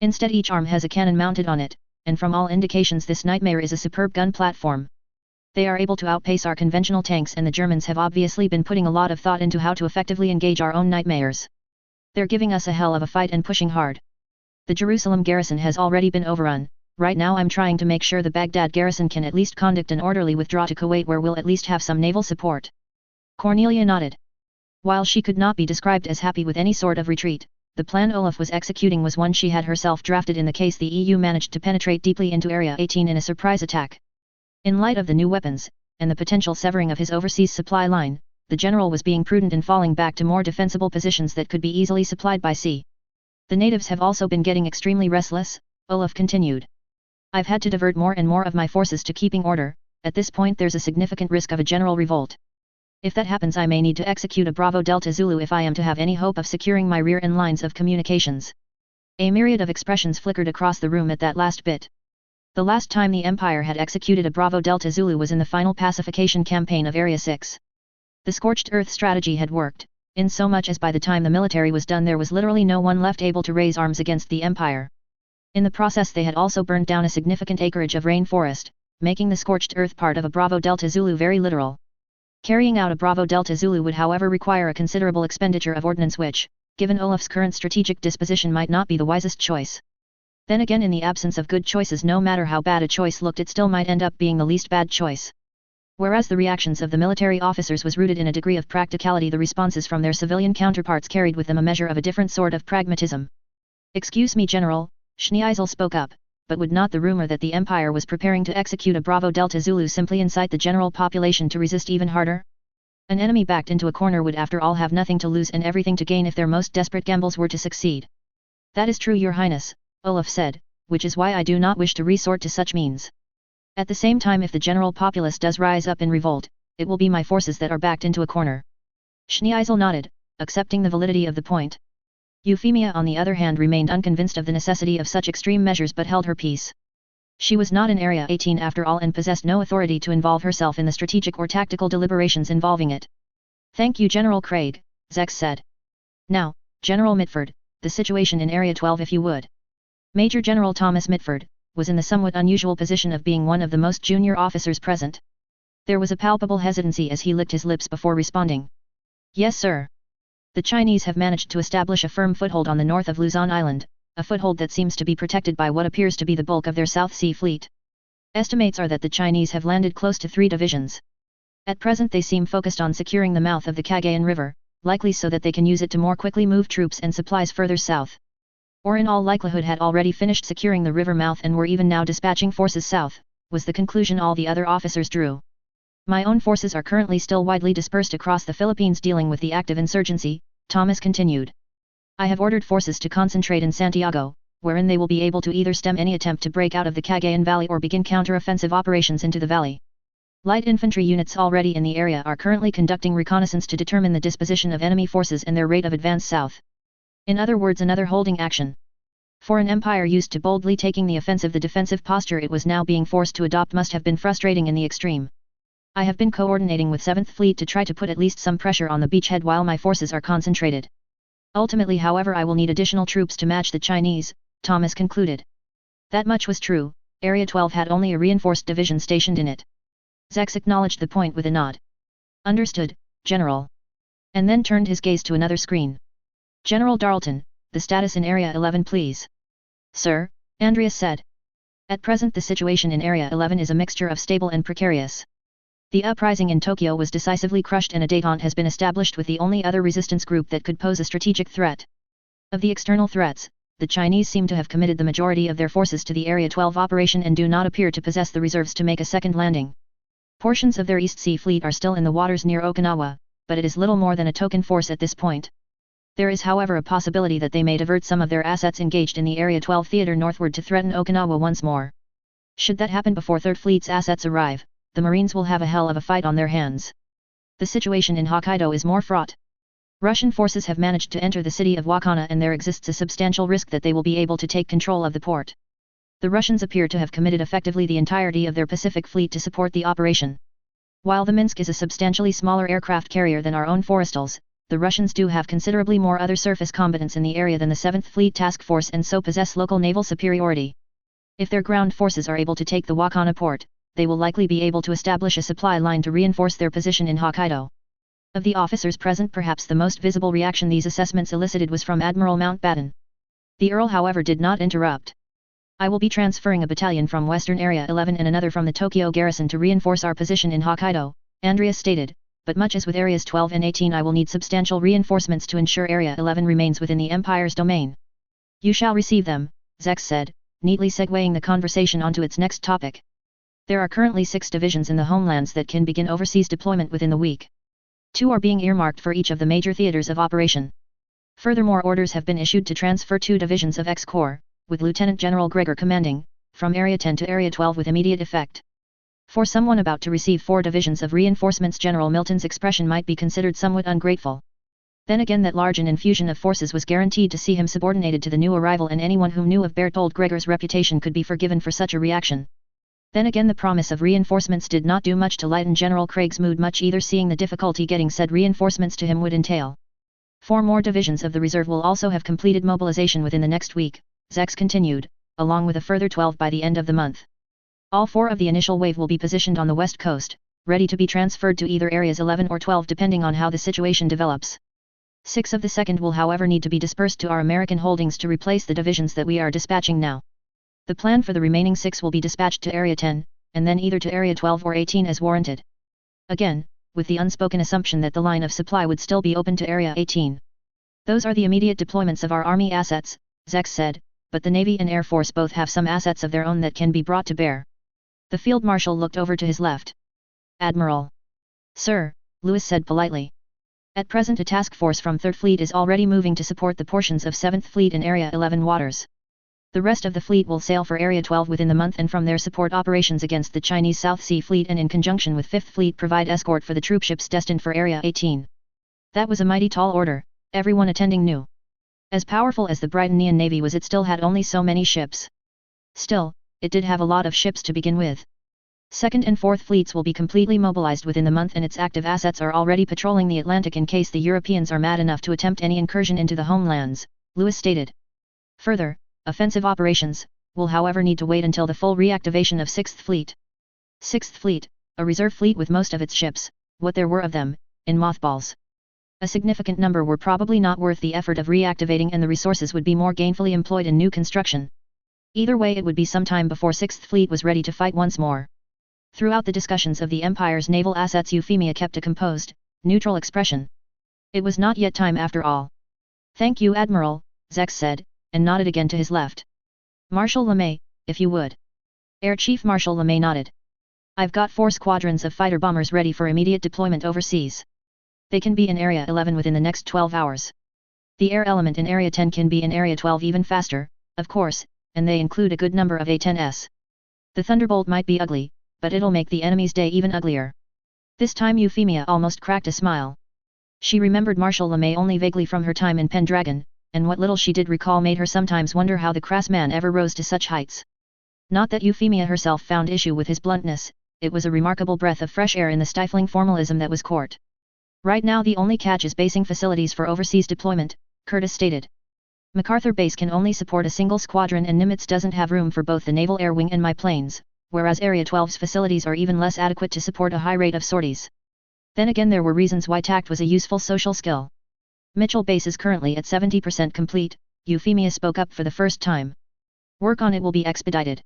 Instead, each arm has a cannon mounted on it, and from all indications this nightmare is a superb gun platform. They are able to outpace our conventional tanks, and the Germans have obviously been putting a lot of thought into how to effectively engage our own nightmares. They're giving us a hell of a fight and pushing hard. The Jerusalem garrison has already been overrun. Right now I'm trying to make sure the Baghdad garrison can at least conduct an orderly withdrawal to Kuwait, where we'll at least have some naval support. Cornelia nodded. While she could not be described as happy with any sort of retreat, the plan Olaf was executing was one she had herself drafted in the case the EU managed to penetrate deeply into Area 18 in a surprise attack. In light of the new weapons, and the potential severing of his overseas supply line, the general was being prudent in falling back to more defensible positions that could be easily supplied by sea. The natives have also been getting extremely restless, Olaf continued. I've had to divert more and more of my forces to keeping order. At this point there's a significant risk of a general revolt. If that happens, I may need to execute a Bravo Delta Zulu if I am to have any hope of securing my rear end lines of communications. A myriad of expressions flickered across the room at that last bit. The last time the Empire had executed a Bravo Delta Zulu was in the final pacification campaign of Area 6. The scorched earth strategy had worked, in so much as by the time the military was done there was literally no one left able to raise arms against the Empire. In the process they had also burned down a significant acreage of rainforest, making the scorched earth part of a Bravo Delta Zulu very literal. Carrying out a Bravo Delta Zulu would however require a considerable expenditure of ordnance which, given Olaf's current strategic disposition, might not be the wisest choice. Then again, in the absence of good choices, no matter how bad a choice looked, it still might end up being the least bad choice. Whereas the reactions of the military officers was rooted in a degree of practicality, the responses from their civilian counterparts carried with them a measure of a different sort of pragmatism. Excuse me, General, Schneisel spoke up, but would not the rumor that the Empire was preparing to execute a Bravo Delta Zulu simply incite the general population to resist even harder? An enemy backed into a corner would after all have nothing to lose and everything to gain if their most desperate gambles were to succeed. That is true, Your Highness, Olaf said, which is why I do not wish to resort to such means. At the same time, if the general populace does rise up in revolt, it will be my forces that are backed into a corner. Schneisel nodded, accepting the validity of the point. Euphemia on the other hand remained unconvinced of the necessity of such extreme measures but held her peace. She was not in Area 18 after all and possessed no authority to involve herself in the strategic or tactical deliberations involving it. Thank you, General Craig, Zex said. Now, General Mitford, the situation in Area 12 if you would. Major General Thomas Mitford was in the somewhat unusual position of being one of the most junior officers present. There was a palpable hesitancy as he licked his lips before responding. Yes sir. The Chinese have managed to establish a firm foothold on the north of Luzon Island, a foothold that seems to be protected by what appears to be the bulk of their South Sea Fleet. Estimates are that the Chinese have landed close to 3 divisions. At present they seem focused on securing the mouth of the Cagayan River, likely so that they can use it to more quickly move troops and supplies further south. Or in all likelihood had already finished securing the river mouth and were even now dispatching forces south, was the conclusion all the other officers drew. My own forces are currently still widely dispersed across the Philippines dealing with the active insurgency, Thomas continued. I have ordered forces to concentrate in Santiago, wherein they will be able to either stem any attempt to break out of the Cagayan Valley or begin counter-offensive operations into the valley. Light infantry units already in the area are currently conducting reconnaissance to determine the disposition of enemy forces and their rate of advance south. In other words, another holding action. For an empire used to boldly taking the offensive, the defensive posture it was now being forced to adopt must have been frustrating in the extreme. I have been coordinating with 7th Fleet to try to put at least some pressure on the beachhead while my forces are concentrated. Ultimately, however, I will need additional troops to match the Chinese, Thomas concluded. That much was true. Area 12 had only a reinforced division stationed in it. Geass acknowledged the point with a nod. Understood, General. And then turned his gaze to another screen. General Darlton, the status in Area 11 please. Sir, Andreas said. At present the situation in Area 11 is a mixture of stable and precarious. The uprising in Tokyo was decisively crushed and a détente has been established with the only other resistance group that could pose a strategic threat. Of the external threats, the Chinese seem to have committed the majority of their forces to the Area 12 operation and do not appear to possess the reserves to make a second landing. Portions of their East Sea Fleet are still in the waters near Okinawa, but it is little more than a token force at this point. There is however a possibility that they may divert some of their assets engaged in the Area 12 theater northward to threaten Okinawa once more. Should that happen before Third Fleet's assets arrive, the Marines will have a hell of a fight on their hands. The situation in Hokkaido is more fraught. Russian forces have managed to enter the city of Wakana and there exists a substantial risk that they will be able to take control of the port. The Russians appear to have committed effectively the entirety of their Pacific Fleet to support the operation. While the Minsk is a substantially smaller aircraft carrier than our own Forestals, the Russians do have considerably more other surface combatants in the area than the 7th Fleet Task Force and so possess local naval superiority. If their ground forces are able to take the Wakana port, they will likely be able to establish a supply line to reinforce their position in Hokkaido. Of the officers present, perhaps the most visible reaction these assessments elicited was from Admiral Mountbatten. The Earl however did not interrupt. I will be transferring a battalion from Western Area 11 and another from the Tokyo garrison to reinforce our position in Hokkaido, Andreas stated, but much as with Areas 12 and 18 I will need substantial reinforcements to ensure Area 11 remains within the Empire's domain. You shall receive them, Geass said, neatly segueing the conversation onto its next topic. There are currently 6 divisions in the homelands that can begin overseas deployment within the week. 2 are being earmarked for each of the major theaters of operation. Furthermore, orders have been issued to transfer 2 divisions of X-Corps, with Lieutenant General Gregor commanding, from Area 10 to Area 12 with immediate effect. For someone about to receive 4 divisions of reinforcements, General Milton's expression might be considered somewhat ungrateful. Then again, that large an infusion of forces was guaranteed to see him subordinated to the new arrival, and anyone who knew of Berthold Gregor's reputation could be forgiven for such a reaction. Then again, the promise of reinforcements did not do much to lighten General Craig's mood much either, seeing the difficulty getting said reinforcements to him would entail. 4 more divisions of the reserve will also have completed mobilization within the next week, Geass continued, along with a further 12 by the end of the month. All 4 of the initial wave will be positioned on the west coast, ready to be transferred to either Areas 11 or 12 depending on how the situation develops. 6 of the second will however need to be dispersed to our American holdings to replace the divisions that we are dispatching now. The plan for the remaining 6 will be dispatched to Area 10, and then either to Area 12 or 18 as warranted. Again, with the unspoken assumption that the line of supply would still be open to Area 18. Those are the immediate deployments of our Army assets, Geass said, but the Navy and Air Force both have some assets of their own that can be brought to bear. The Field Marshal looked over to his left. Admiral. Sir, Lewis said politely. At present a task force from 3rd Fleet is already moving to support the portions of 7th Fleet in Area 11 waters. The rest of the fleet will sail for Area 12 within the month and from there support operations against the Chinese South Sea Fleet and in conjunction with 5th Fleet provide escort for the troopships destined for Area 18. That was a mighty tall order, everyone attending knew. As powerful as the Britannian Navy was, it still had only so many ships. Still, it did have a lot of ships to begin with. 2nd and 4th Fleets will be completely mobilized within the month and its active assets are already patrolling the Atlantic in case the Europeans are mad enough to attempt any incursion into the homelands, Lewis stated. Further, offensive operations will however need to wait until the full reactivation of 6th Fleet. 6th Fleet, a reserve fleet with most of its ships, what there were of them, in mothballs. A significant number were probably not worth the effort of reactivating and the resources would be more gainfully employed in new construction. Either way, it would be some time before 6th Fleet was ready to fight once more. Throughout the discussions of the Empire's naval assets, Euphemia kept a composed, neutral expression. It was not yet time after all. Thank you, Admiral, Geass said, and nodded again to his left. Marshal LeMay, if you would. Air Chief Marshal LeMay nodded. I've got 4 squadrons of fighter bombers ready for immediate deployment overseas. They can be in Area 11 within the next 12 hours. The air element in Area 10 can be in Area 12 even faster, of course, and they include a good number of A-10s. The Thunderbolt might be ugly, but it'll make the enemy's day even uglier. This time Euphemia almost cracked a smile. She remembered Marshal LeMay only vaguely from her time in Pendragon, and what little she did recall made her sometimes wonder how the crass man ever rose to such heights. Not that Euphemia herself found issue with his bluntness, it was a remarkable breath of fresh air in the stifling formalism that was court. Right now the only catch is basing facilities for overseas deployment, Curtis stated. MacArthur Base can only support a single squadron and Nimitz doesn't have room for both the Naval Air Wing and my planes, whereas Area 12's facilities are even less adequate to support a high rate of sorties. Then again, there were reasons why tact was a useful social skill. Mitchell Base is currently at 70% complete, Euphemia spoke up for the first time. Work on it will be expedited.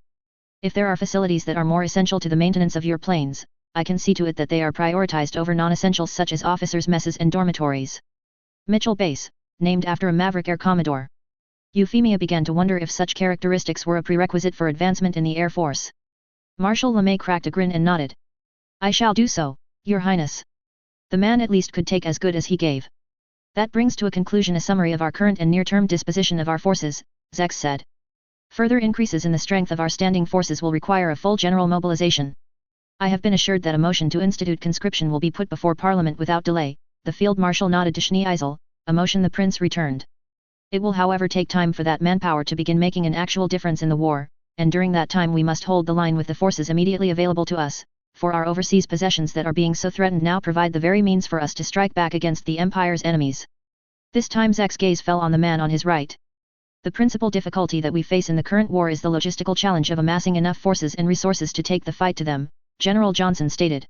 If there are facilities that are more essential to the maintenance of your planes, I can see to it that they are prioritized over non-essentials such as officers' messes and dormitories. Mitchell Base, named after a Maverick Air Commodore. Euphemia began to wonder if such characteristics were a prerequisite for advancement in the Air Force. Marshal LeMay cracked a grin and nodded. I shall do so, Your Highness. The man at least could take as good as he gave. That brings to a conclusion a summary of our current and near-term disposition of our forces, Geass said. Further increases in the strength of our standing forces will require a full general mobilization. I have been assured that a motion to institute conscription will be put before Parliament without delay. The Field Marshal nodded to Schneeisel, a motion the Prince returned. It will however take time for that manpower to begin making an actual difference in the war, and during that time we must hold the line with the forces immediately available to us, for our overseas possessions that are being so threatened now provide the very means for us to strike back against the Empire's enemies. This time Geass's gaze fell on the man on his right. The principal difficulty that we face in the current war is the logistical challenge of amassing enough forces and resources to take the fight to them, General Johnson stated.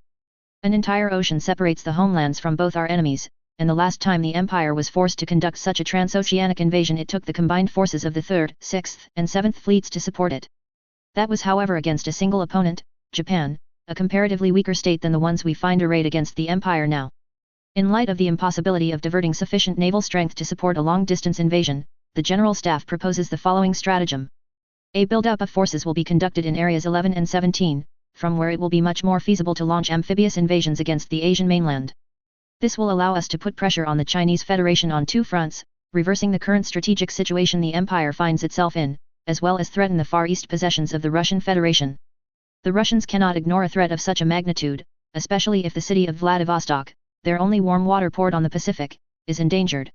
An entire ocean separates the homelands from both our enemies, and the last time the Empire was forced to conduct such a transoceanic invasion it took the combined forces of the 3rd, 6th, and 7th fleets to support it. That was however against a single opponent, Japan, a comparatively weaker state than the ones we find arrayed against the Empire now. In light of the impossibility of diverting sufficient naval strength to support a long-distance invasion, the General Staff proposes the following stratagem. A build-up of forces will be conducted in areas 11 and 17, from where it will be much more feasible to launch amphibious invasions against the Asian mainland. This will allow us to put pressure on the Chinese Federation on two fronts, reversing the current strategic situation the Empire finds itself in, as well as threaten the Far East possessions of the Russian Federation. The Russians cannot ignore a threat of such a magnitude, especially if the city of Vladivostok, their only warm water port on the Pacific, is endangered.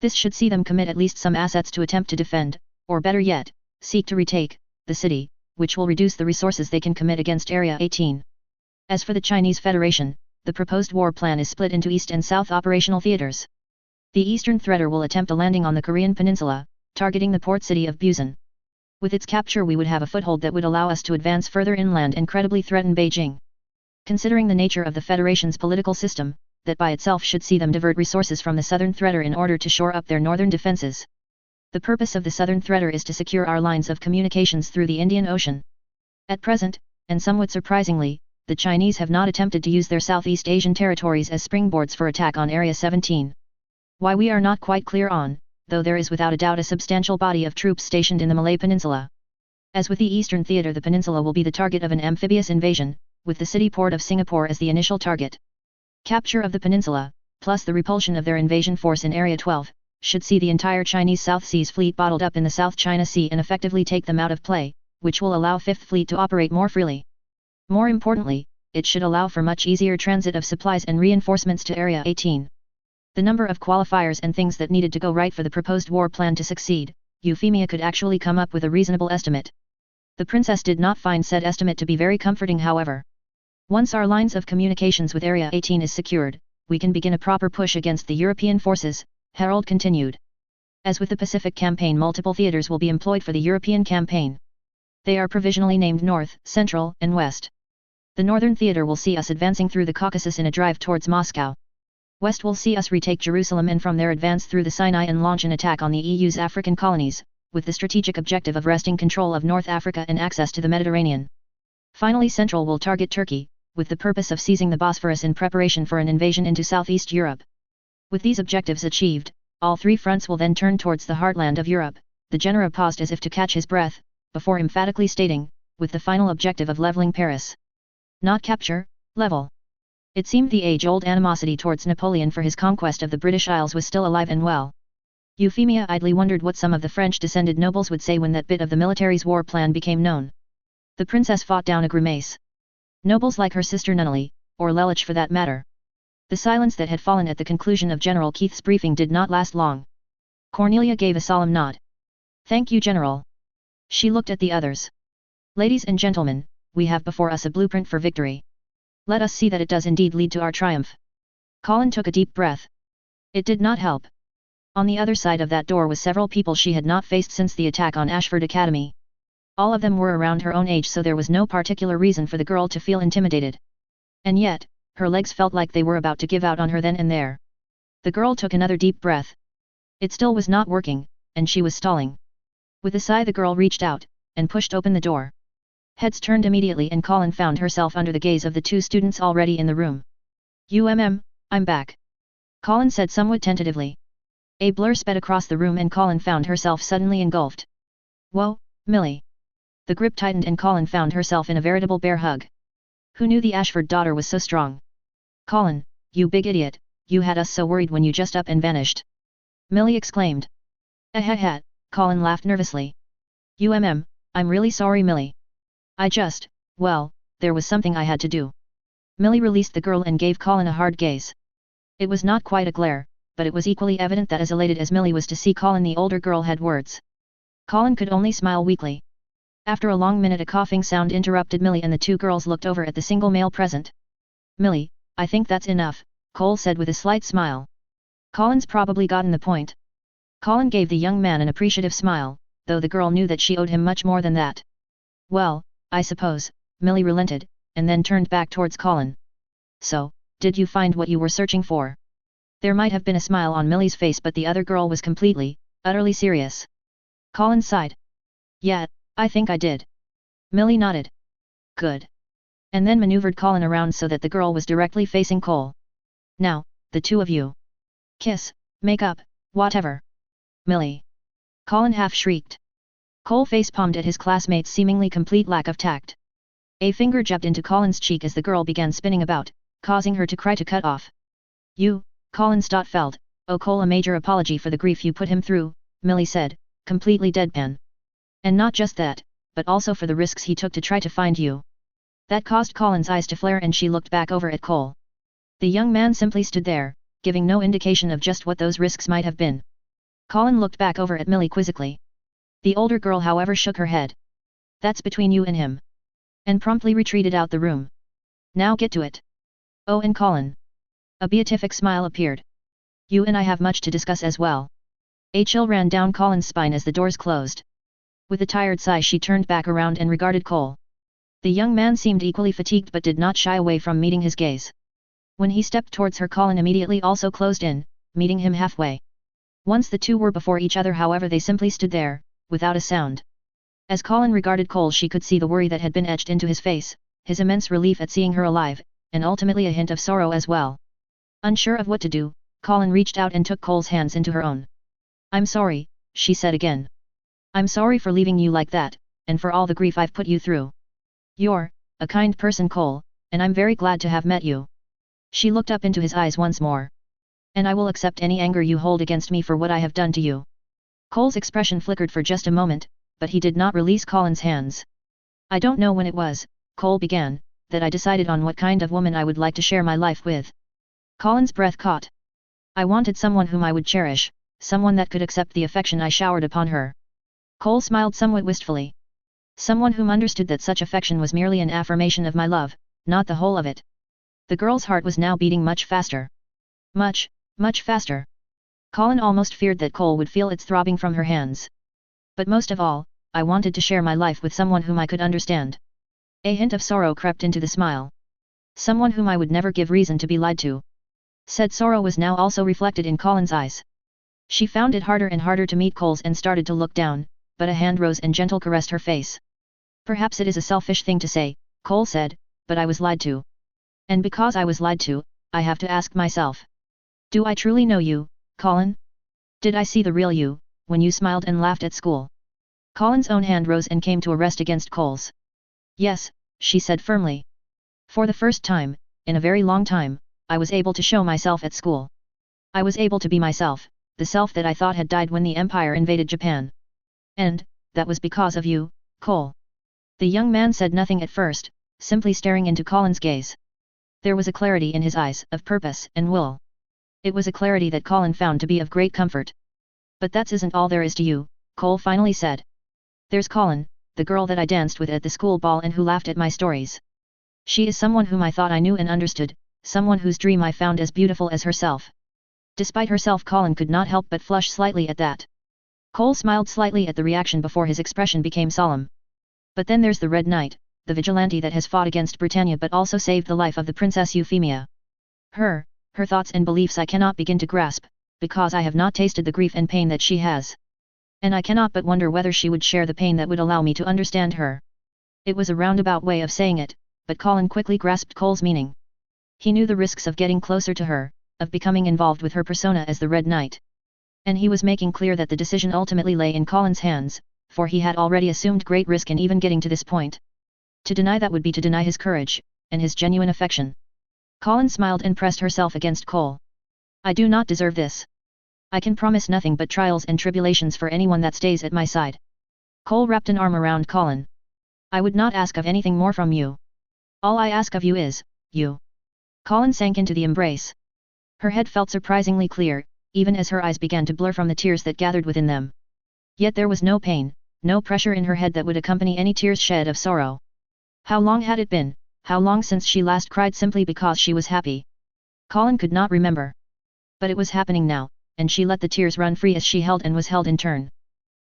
This should see them commit at least some assets to attempt to defend, or better yet, seek to retake, the city, which will reduce the resources they can commit against Area 18. As for the Chinese Federation, the proposed war plan is split into East and South operational theaters. The eastern threater will attempt a landing on the Korean peninsula, targeting the port city of Busan. With its capture we would have a foothold that would allow us to advance further inland and credibly threaten Beijing. Considering the nature of the Federation's political system, that by itself should see them divert resources from the southern threater in order to shore up their northern defenses. The purpose of the southern threater is to secure our lines of communications through the Indian Ocean. At present, and somewhat surprisingly, the Chinese have not attempted to use their Southeast Asian territories as springboards for attack on Area 17. Why we are not quite clear on, though there is without a doubt a substantial body of troops stationed in the Malay Peninsula. As with the Eastern Theater, the peninsula will be the target of an amphibious invasion, with the city port of Singapore as the initial target. Capture of the peninsula, plus the repulsion of their invasion force in Area 12, should see the entire Chinese South Seas Fleet bottled up in the South China Sea and effectively take them out of play, which will allow 5th Fleet to operate more freely. More importantly, it should allow for much easier transit of supplies and reinforcements to Area 18. The number of qualifiers and things that needed to go right for the proposed war plan to succeed, Euphemia could actually come up with a reasonable estimate. The princess did not find said estimate to be very comforting, however. Once our lines of communications with Area 18 is secured, we can begin a proper push against the European forces, Harold continued. As with the Pacific campaign, multiple theaters will be employed for the European campaign. They are provisionally named North, Central, and West. The Northern Theater will see us advancing through the Caucasus in a drive towards Moscow. West will see us retake Jerusalem and from there advance through the Sinai and launch an attack on the EU's African colonies, with the strategic objective of wresting control of North Africa and access to the Mediterranean. Finally, Central will target Turkey, with the purpose of seizing the Bosphorus in preparation for an invasion into Southeast Europe. With these objectives achieved, all three fronts will then turn towards the heartland of Europe. The general paused as if to catch his breath, before emphatically stating, with the final objective of leveling Paris. Not capture, level. It seemed the age-old animosity towards Napoleon for his conquest of the British Isles was still alive and well. Euphemia idly wondered what some of the French-descended nobles would say when that bit of the military's war plan became known. The princess fought down a grimace. Nobles like her sister Nunnally, or Lelich for that matter. The silence that had fallen at the conclusion of General Keith's briefing did not last long. Cornelia gave a solemn nod. "Thank you, General." She looked at the others. "Ladies and gentlemen, we have before us a blueprint for victory. Let us see that it does indeed lead to our triumph." Colin took a deep breath. It did not help. On the other side of that door was several people she had not faced since the attack on Ashford Academy. All of them were around her own age, so there was no particular reason for the girl to feel intimidated. And yet, her legs felt like they were about to give out on her then and there. The girl took another deep breath. It still was not working, and she was stalling. With a sigh the girl reached out, and pushed open the door. Heads turned immediately and Colin found herself under the gaze of the two students already in the room. I'm back. Colin said somewhat tentatively. A blur sped across the room and Colin found herself suddenly engulfed. Whoa, Millie. The grip tightened and Colin found herself in a veritable bear hug. Who knew the Ashford daughter was so strong? Colin, you big idiot, you had us so worried when you just up and vanished. Millie exclaimed. Ahehat, Colin laughed nervously. I'm really sorry Millie. There was something I had to do. Millie released the girl and gave Colin a hard gaze. It was not quite a glare, but it was equally evident that as elated as Millie was to see Colin, the older girl had words. Colin could only smile weakly. After a long minute a coughing sound interrupted Millie and the two girls looked over at the single male present. Millie, I think that's enough, Cole said with a slight smile. Colin's probably gotten the point. Colin gave the young man an appreciative smile, though the girl knew that she owed him much more than that. Well, I suppose, Millie relented, and then turned back towards Colin. So, did you find what you were searching for? There might have been a smile on Millie's face but the other girl was completely, utterly serious. Colin sighed. Yeah, I think I did. Millie nodded. Good. And then maneuvered Colin around so that the girl was directly facing Cole. Now, the two of you. Kiss, make up, whatever. Millie. Colin half shrieked. Cole face-palmed at his classmate's seemingly complete lack of tact. A finger jabbed into Colin's cheek as the girl began spinning about, causing her to cry to cut off. You, Colin Stotfeld, owe Cole a major apology for the grief you put him through, Millie said, completely deadpan. And not just that, but also for the risks he took to try to find you. That caused Colin's eyes to flare and she looked back over at Cole. The young man simply stood there, giving no indication of just what those risks might have been. Colin looked back over at Millie quizzically. The older girl however shook her head. That's between you and him. And promptly retreated out the room. Now get to it. Oh, and Colin. A beatific smile appeared. You and I have much to discuss as well. A chill ran down Colin's spine as the doors closed. With a tired sigh she turned back around and regarded Cole. The young man seemed equally fatigued but did not shy away from meeting his gaze. When he stepped towards her Colin immediately also closed in, meeting him halfway. Once the two were before each other however they simply stood there, without a sound. As Colin regarded Cole she could see the worry that had been etched into his face, his immense relief at seeing her alive, and ultimately a hint of sorrow as well. Unsure of what to do, Colin reached out and took Cole's hands into her own. I'm sorry, she said again. I'm sorry for leaving you like that, and for all the grief I've put you through. You're a kind person Cole, and I'm very glad to have met you. She looked up into his eyes once more. And I will accept any anger you hold against me for what I have done to you. Cole's expression flickered for just a moment, but he did not release Colin's hands. I don't know when it was, Cole began, that I decided on what kind of woman I would like to share my life with. Colin's breath caught. I wanted someone whom I would cherish, someone that could accept the affection I showered upon her. Cole smiled somewhat wistfully. Someone whom understood that such affection was merely an affirmation of my love, not the whole of it. The girl's heart was now beating much faster. Much faster. Colin almost feared that Cole would feel its throbbing from her hands. But most of all, I wanted to share my life with someone whom I could understand. A hint of sorrow crept into the smile. Someone whom I would never give reason to be lied to. Said sorrow was now also reflected in Colin's eyes. She found it harder and harder to meet Cole's and started to look down, but a hand rose and gentle caressed her face. Perhaps it is a selfish thing to say, Cole said, but I was lied to. And because I was lied to, I have to ask myself. Do I truly know you, Colin? Did I see the real you, when you smiled and laughed at school? Colin's own hand rose and came to a rest against Cole's. Yes, she said firmly. For the first time, in a very long time, I was able to show myself at school. I was able to be myself, the self that I thought had died when the Empire invaded Japan. And, that was because of you, Cole. The young man said nothing at first, simply staring into Colin's gaze. There was a clarity in his eyes, of purpose and will. It was a clarity that Colin found to be of great comfort. But that isn't all there is to you, Cole finally said. There's Colin, the girl that I danced with at the school ball and who laughed at my stories. She is someone whom I thought I knew and understood, someone whose dream I found as beautiful as herself. Despite herself Colin could not help but flush slightly at that. Cole smiled slightly at the reaction before his expression became solemn. But then there's the Red Knight, the vigilante that has fought against Britannia but also saved the life of the Princess Euphemia. Her thoughts and beliefs I cannot begin to grasp, because I have not tasted the grief and pain that she has. And I cannot but wonder whether she would share the pain that would allow me to understand her. It was a roundabout way of saying it, but Colin quickly grasped Cole's meaning. He knew the risks of getting closer to her, of becoming involved with her persona as the Red Knight. And he was making clear that the decision ultimately lay in Colin's hands, for he had already assumed great risk in even getting to this point. To deny that would be to deny his courage, and his genuine affection. Colin smiled and pressed herself against Cole. I do not deserve this. I can promise nothing but trials and tribulations for anyone that stays at my side. Cole wrapped an arm around Colin. I would not ask of anything more from you. All I ask of you is, you. Colin sank into the embrace. Her head felt surprisingly clear, even as her eyes began to blur from the tears that gathered within them. Yet there was no pain, no pressure in her head that would accompany any tears shed of sorrow. How long had it been, how long since she last cried simply because she was happy? Colin could not remember. But it was happening now, and she let the tears run free as she held and was held in turn.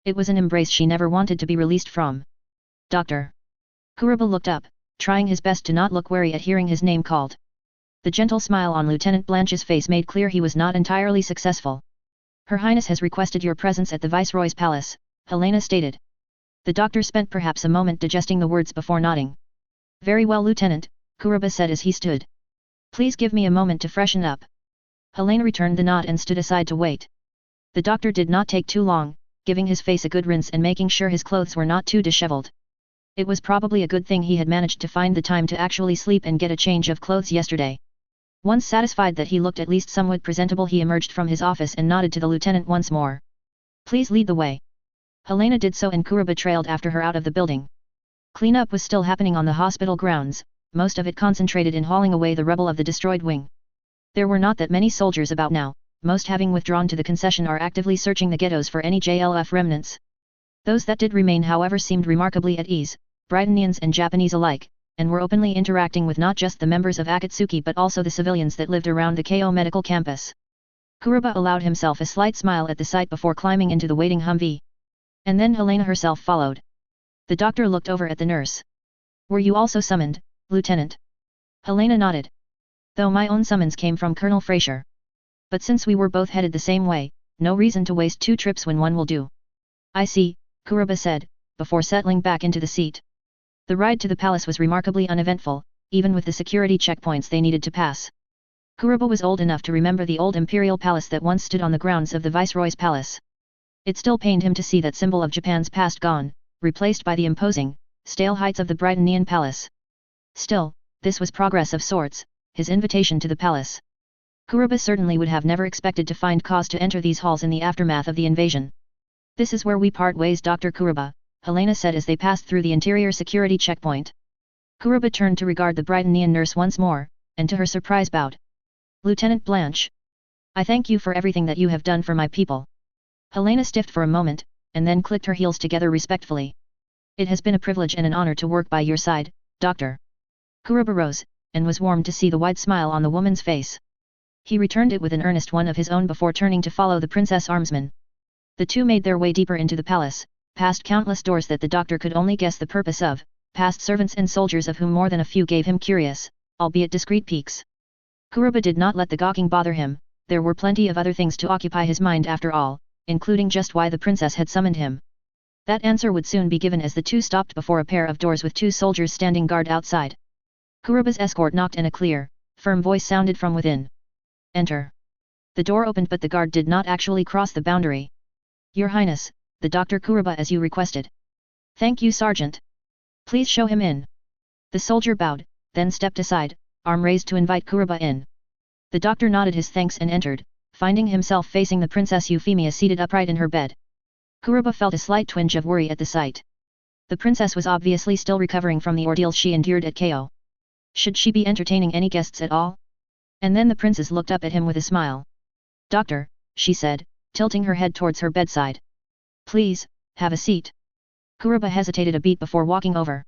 It was an embrace she never wanted to be released from. Doctor. Kuruba looked up, trying his best to not look wary at hearing his name called. The gentle smile on Lieutenant Blanche's face made clear he was not entirely successful. Her Highness has requested your presence at the Viceroy's palace, Helena stated. The doctor spent perhaps a moment digesting the words before nodding. Very well, Lieutenant, Kuruba said as he stood. Please give me a moment to freshen up. Helena returned the nod and stood aside to wait. The doctor did not take too long, giving his face a good rinse and making sure his clothes were not too disheveled. It was probably a good thing he had managed to find the time to actually sleep and get a change of clothes yesterday. Once satisfied that he looked at least somewhat presentable, he emerged from his office and nodded to the lieutenant once more. Please lead the way. Helena did so and Kuruba trailed after her out of the building. Cleanup was still happening on the hospital grounds, most of it concentrated in hauling away the rubble of the destroyed wing. There were not that many soldiers about now, most having withdrawn to the concession are actively searching the ghettos for any JLF remnants. Those that did remain however seemed remarkably at ease, Britannians and Japanese alike, and were openly interacting with not just the members of Akatsuki but also the civilians that lived around the KO medical campus. Kuruba allowed himself a slight smile at the sight before climbing into the waiting Humvee. And then Helena herself followed. The doctor looked over at the nurse. Were you also summoned, Lieutenant? Helena nodded. Though my own summons came from Colonel Fraser. But since we were both headed the same way, no reason to waste 2 trips when one will do. I see, Kuruba said, before settling back into the seat. The ride to the palace was remarkably uneventful, even with the security checkpoints they needed to pass. Kuruba was old enough to remember the old imperial palace that once stood on the grounds of the Viceroy's palace. It still pained him to see that symbol of Japan's past gone, replaced by the imposing, stale heights of the Britannian palace. Still, this was progress of sorts, his invitation to the palace. Kuruba certainly would have never expected to find cause to enter these halls in the aftermath of the invasion. This is where we part ways, Dr. Kuruba, Helena said as they passed through the interior security checkpoint. Kuruba turned to regard the Britannian nurse once more, and to her surprise bowed. Lieutenant Blanche. I thank you for everything that you have done for my people. Helena stiffed for a moment, and then clicked her heels together respectfully. It has been a privilege and an honor to work by your side, Doctor. Kuruba rose, and was warmed to see the wide smile on the woman's face. He returned it with an earnest one of his own before turning to follow the Princess Armsman. The two made their way deeper into the palace, past countless doors that the doctor could only guess the purpose of, past servants and soldiers of whom more than a few gave him curious, albeit discreet peeks. Kuruba did not let the gawking bother him, there were plenty of other things to occupy his mind after all, including just why the princess had summoned him. That answer would soon be given as the two stopped before a pair of doors with 2 soldiers standing guard outside. Kuruba's escort knocked and a clear, firm voice sounded from within. Enter. The door opened but the guard did not actually cross the boundary. Your Highness, the Dr. Kuruba as you requested. Thank you, Sergeant. Please show him in. The soldier bowed, then stepped aside, arm raised to invite Kuruba in. The doctor nodded his thanks and entered, finding himself facing the Princess Euphemia seated upright in her bed. Kuruba felt a slight twinge of worry at the sight. The princess was obviously still recovering from the ordeal she endured at KO. Should she be entertaining any guests at all? And then the princess looked up at him with a smile. Doctor, she said, tilting her head towards her bedside. Please, have a seat. Kuruba hesitated a beat before walking over.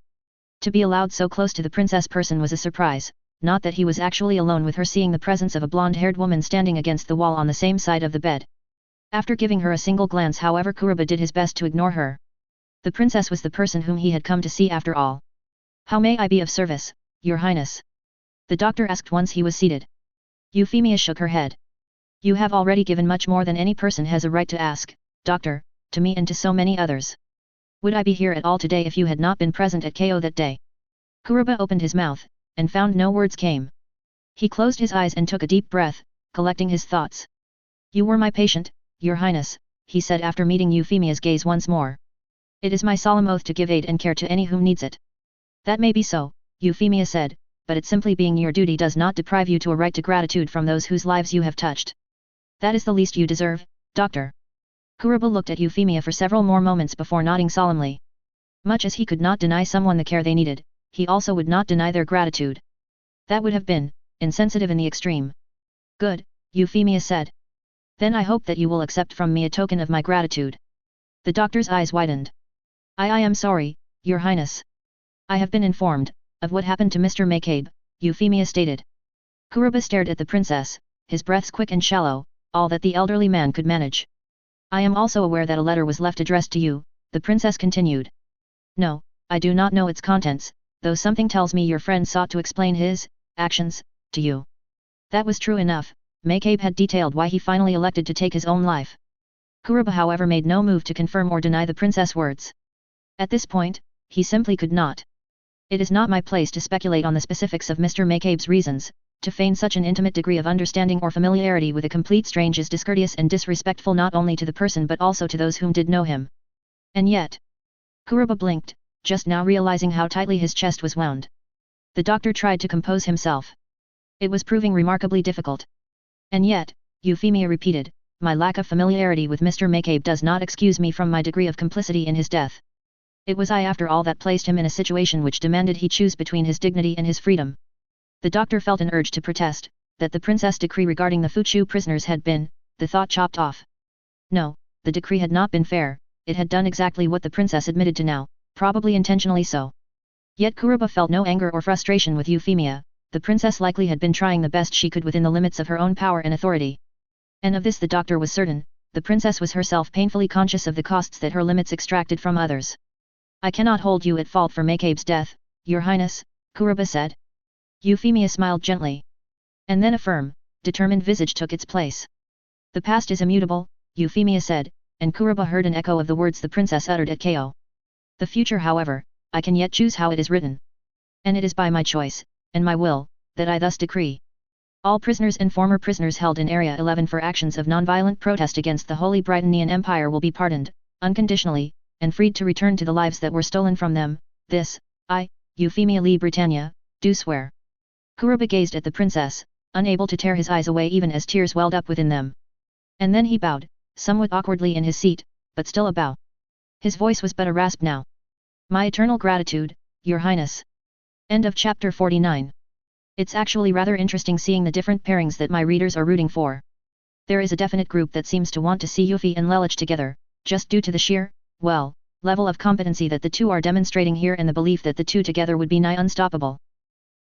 To be allowed so close to the princess person was a surprise, not that he was actually alone with her, seeing the presence of a blonde-haired woman standing against the wall on the same side of the bed. After giving her a single glance, however, Kuruba did his best to ignore her. The princess was the person whom he had come to see after all. How may I be of service, your highness? The doctor asked once he was seated. Euphemia shook her head. You have already given much more than any person has a right to ask, doctor, to me and to so many others. Would I be here at all today if you had not been present at KO that day? Kuruba opened his mouth, and found no words came. He closed his eyes and took a deep breath, collecting his thoughts. You were my patient, your highness, he said after meeting Euphemia's gaze once more. It is my solemn oath to give aid and care to any whom needs it. That may be so, Euphemia said, but it simply being your duty does not deprive you to a right to gratitude from those whose lives you have touched. That is the least you deserve, doctor. Kuruba looked at Euphemia for several more moments before nodding solemnly. Much as he could not deny someone the care they needed, he also would not deny their gratitude. That would have been insensitive in the extreme. Good, Euphemia said. Then I hope that you will accept from me a token of my gratitude. The doctor's eyes widened. I am sorry, your highness. I have been informed of what happened to Mr. McCabe, Euphemia stated. Kuruba stared at the princess, his breaths quick and shallow, all that the elderly man could manage. I am also aware that a letter was left addressed to you, the princess continued. No, I do not know its contents, though something tells me your friend sought to explain his actions to you. That was true enough. McCabe had detailed why he finally elected to take his own life. Kuruba however made no move to confirm or deny the princess' words. At this point, he simply could not. It is not my place to speculate on the specifics of Mr. McCabe's reasons. To feign such an intimate degree of understanding or familiarity with a complete stranger is discourteous and disrespectful not only to the person but also to those whom did know him. And yet, Kuruba blinked, just now realizing how tightly his chest was wound. The doctor tried to compose himself. It was proving remarkably difficult. And yet, Euphemia repeated, my lack of familiarity with Mr. McCabe does not excuse me from my degree of complicity in his death. It was I after all that placed him in a situation which demanded he choose between his dignity and his freedom. The doctor felt an urge to protest, that the princess' decree regarding the Fuchu prisoners had been, the thought chopped off. No, the decree had not been fair, it had done exactly what the princess admitted to now, probably intentionally so. Yet Kuruba felt no anger or frustration with Euphemia, the princess likely had been trying the best she could within the limits of her own power and authority. And of this the doctor was certain, the princess was herself painfully conscious of the costs that her limits extracted from others. I cannot hold you at fault for McCabe's death, your highness, Kuruba said. Euphemia smiled gently. And then a firm, determined visage took its place. The past is immutable, Euphemia said, and Kuruba heard an echo of the words the princess uttered at KO. The future however, I can yet choose how it is written. And it is by my choice, and my will, that I thus decree. All prisoners and former prisoners held in Area 11 for actions of nonviolent protest against the Holy Britannian Empire will be pardoned, unconditionally, and freed to return to the lives that were stolen from them. This, I, Euphemia Lee Britannia, do swear. Kuruba gazed at the princess, unable to tear his eyes away even as tears welled up within them. And then he bowed, somewhat awkwardly in his seat, but still a bow. His voice was but a rasp now. My eternal gratitude, your highness. End of chapter 49. It's actually rather interesting seeing the different pairings that my readers are rooting for. There is a definite group that seems to want to see Yuffie and Lelich together, just due to the sheer, well, level of competency that the two are demonstrating here and the belief that the two together would be nigh unstoppable.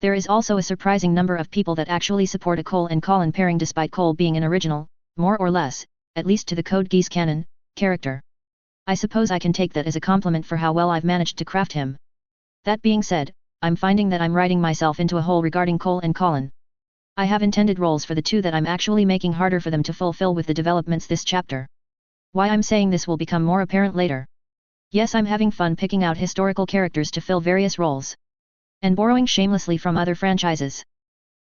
There is also a surprising number of people that actually support a Cole and Colin pairing despite Cole being an original, more or less, at least to the Code Geass canon, character. I suppose I can take that as a compliment for how well I've managed to craft him. That being said, I'm finding that I'm writing myself into a hole regarding Cole and Colin. I have intended roles for the two that I'm actually making harder for them to fulfill with the developments this chapter. Why I'm saying this will become more apparent later. Yes, I'm having fun picking out historical characters to fill various roles. And borrowing shamelessly from other franchises.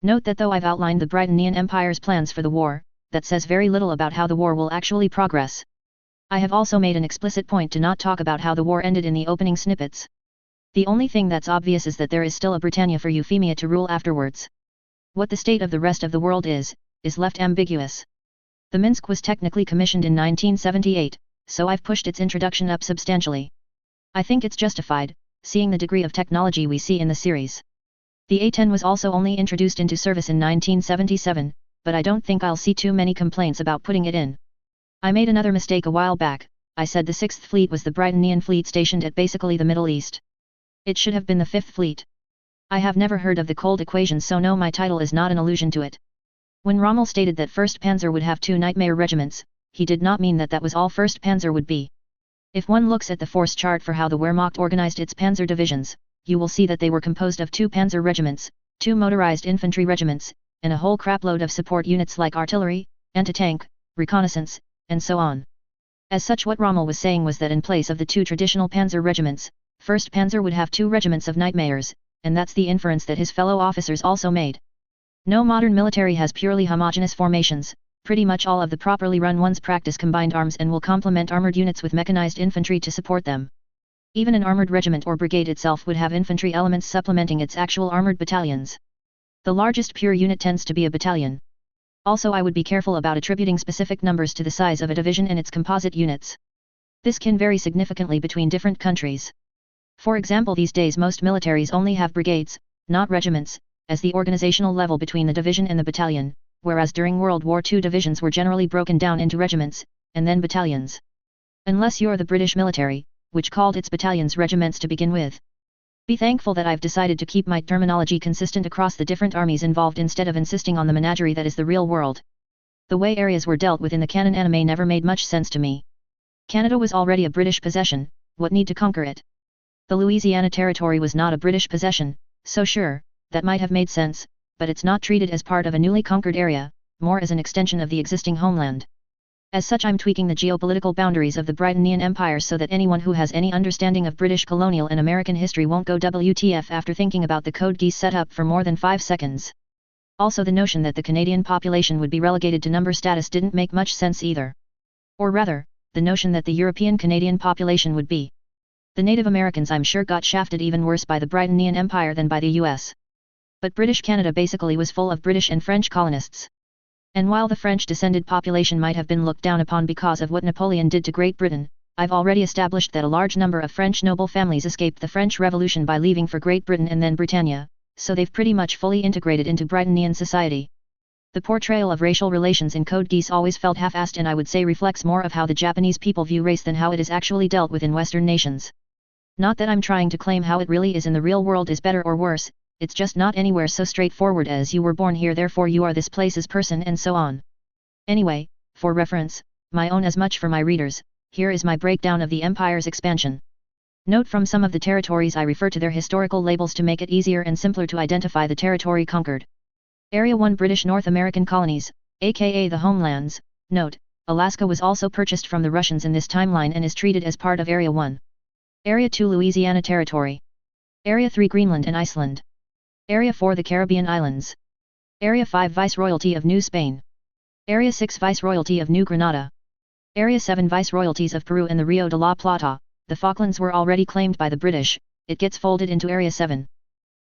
Note that though I've outlined the Britannian Empire's plans for the war, that says very little about how the war will actually progress. I have also made an explicit point to not talk about how the war ended in the opening snippets. The only thing that's obvious is that there is still a Britannia for Euphemia to rule afterwards. What the state of the rest of the world is left ambiguous. The Minsk was technically commissioned in 1978, so I've pushed its introduction up substantially. I think it's justified, seeing the degree of technology we see in the series. The A-10 was also only introduced into service in 1977, but I don't think I'll see too many complaints about putting it in. I made another mistake a while back, I said the 6th Fleet was the Britannian fleet stationed at basically the Middle East. It should have been the 5th Fleet. I have never heard of the Cold Equation, so no, my title is not an allusion to it. When Rommel stated that 1st Panzer would have 2 Nightmare regiments, he did not mean that that was all 1st Panzer would be. If one looks at the force chart for how the Wehrmacht organized its panzer divisions, you will see that they were composed of 2 panzer regiments, 2 motorized infantry regiments, and a whole crapload of support units like artillery, anti-tank, reconnaissance, and so on. As such, what Rommel was saying was that in place of the 2 traditional panzer regiments, 1st Panzer would have 2 regiments of nightmares, and that's the inference that his fellow officers also made. No modern military has purely homogeneous formations. Pretty much all of the properly run ones practice combined arms and will complement armored units with mechanized infantry to support them. Even an armored regiment or brigade itself would have infantry elements supplementing its actual armored battalions. The largest pure unit tends to be a battalion. Also, I would be careful about attributing specific numbers to the size of a division and its composite units. This can vary significantly between different countries. For example, these days most militaries only have brigades, not regiments, as the organizational level between the division and the battalion, whereas during World War II divisions were generally broken down into regiments, and then battalions. Unless you're the British military, which called its battalions regiments to begin with. Be thankful that I've decided to keep my terminology consistent across the different armies involved instead of insisting on the menagerie that is the real world. The way areas were dealt with in the canon anime never made much sense to me. Canada was already a British possession, what need to conquer it? The Louisiana Territory was not a British possession, so sure, that might have made sense, but it's not treated as part of a newly conquered area, more as an extension of the existing homeland. As such, I'm tweaking the geopolitical boundaries of the Britannian Empire so that anyone who has any understanding of British colonial and American history won't go WTF after thinking about the Code Geass setup for more than 5 seconds. Also, the notion that the Canadian population would be relegated to number status didn't make much sense either. Or rather, the notion that the European Canadian population would be. The Native Americans I'm sure got shafted even worse by the Britannian Empire than by the US. But British Canada basically was full of British and French colonists. And while the French-descended population might have been looked down upon because of what Napoleon did to Great Britain, I've already established that a large number of French noble families escaped the French Revolution by leaving for Great Britain and then Britannia, so they've pretty much fully integrated into Britannian society. The portrayal of racial relations in Code Geass always felt half-assed and I would say reflects more of how the Japanese people view race than how it is actually dealt with in Western nations. Not that I'm trying to claim how it really is in the real world is better or worse, it's just not anywhere so straightforward as you were born here therefore you are this place's person and so on. Anyway, for reference, my own as much for my readers, here is my breakdown of the Empire's expansion. Note from some of the territories I refer to their historical labels to make it easier and simpler to identify the territory conquered. Area 1 British North American Colonies, aka the Homelands. Note, Alaska was also purchased from the Russians in this timeline and is treated as part of Area 1. Area 2 Louisiana Territory. Area 3 Greenland and Iceland. Area 4 the Caribbean Islands. Area 5 Viceroyalty of New Spain. Area 6 Viceroyalty of New Granada. Area 7 Viceroyalties of Peru and the Rio de la Plata. The Falklands were already claimed by the British, it gets folded into Area 7.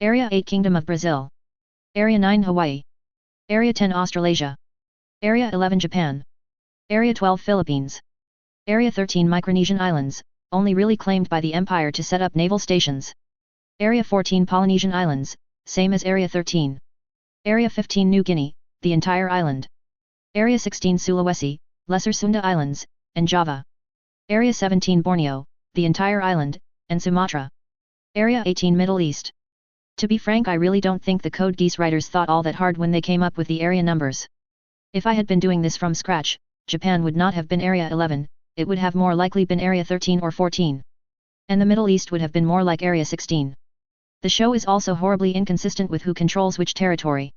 Area 8 Kingdom of Brazil. Area 9 Hawaii. Area 10 Australasia. Area 11 Japan. Area 12 Philippines. Area 13 Micronesian Islands, only really claimed by the Empire to set up naval stations. Area 14 Polynesian Islands, same as Area 13. Area 15 New Guinea, the entire island. Area 16 Sulawesi, Lesser Sunda Islands, and Java. Area 17 Borneo, the entire island, and Sumatra. Area 18 Middle East. To be frank, I really don't think the Code Geass writers thought all that hard when they came up with the area numbers. If I had been doing this from scratch, Japan would not have been Area 11, it would have more likely been Area 13 or 14. And the Middle East would have been more like Area 16. The show is also horribly inconsistent with who controls which territory.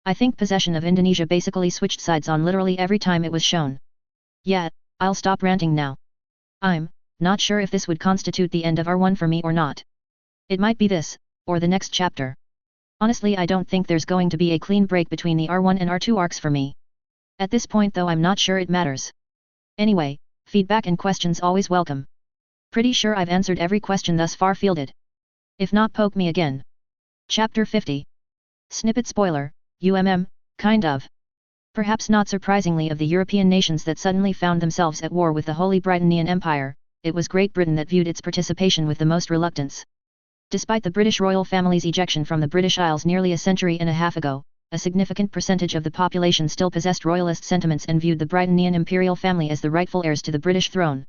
I think possession of Indonesia basically switched sides on literally every time it was shown. Yeah, I'll stop ranting now. I'm not sure if this would constitute the end of R1 for me or not. It might be this, or the next chapter. Honestly, I don't think there's going to be a clean break between the R1 and R2 arcs for me. At this point though, I'm not sure it matters. Anyway, feedback and questions always welcome. Pretty sure I've answered every question thus far fielded. If not, poke me again. Chapter 50. Snippet spoiler, kind of. Perhaps not surprisingly, of the European nations that suddenly found themselves at war with the Holy Britannian Empire, it was Great Britain that viewed its participation with the most reluctance. Despite the British royal family's ejection from the British Isles nearly a century and a half ago, a significant percentage of the population still possessed royalist sentiments and viewed the Britannian imperial family as the rightful heirs to the British throne.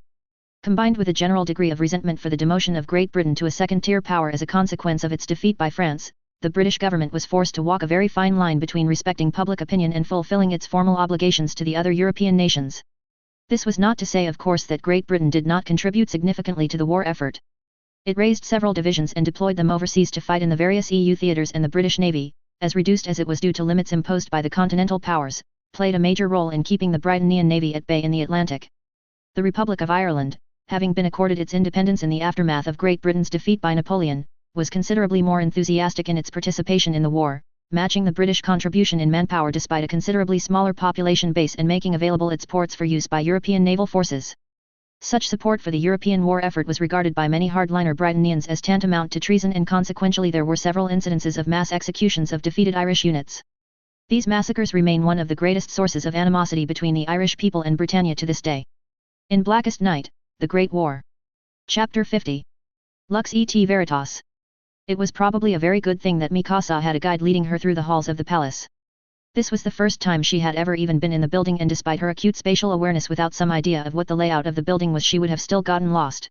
Combined with a general degree of resentment for the demotion of Great Britain to a second-tier power as a consequence of its defeat by France, the British government was forced to walk a very fine line between respecting public opinion and fulfilling its formal obligations to the other European nations. This was not to say of course that Great Britain did not contribute significantly to the war effort. It raised several divisions and deployed them overseas to fight in the various EU theatres, and the British Navy, as reduced as it was due to limits imposed by the continental powers, played a major role in keeping the Britannian Navy at bay in the Atlantic. The Republic of Ireland, having been accorded its independence in the aftermath of Great Britain's defeat by Napoleon, was considerably more enthusiastic in its participation in the war, matching the British contribution in manpower despite a considerably smaller population base and making available its ports for use by European naval forces. Such support for the European war effort was regarded by many hardliner Britannians as tantamount to treason, and consequently there were several incidences of mass executions of defeated Irish units. These massacres remain one of the greatest sources of animosity between the Irish people and Britannia to this day. In Blackest Night, The Great War. Chapter 50. Lux et Veritas. It was probably a very good thing that Mikasa had a guide leading her through the halls of the palace. This was the first time she had ever even been in the building, and despite her acute spatial awareness, without some idea of what the layout of the building was, she would have still gotten lost.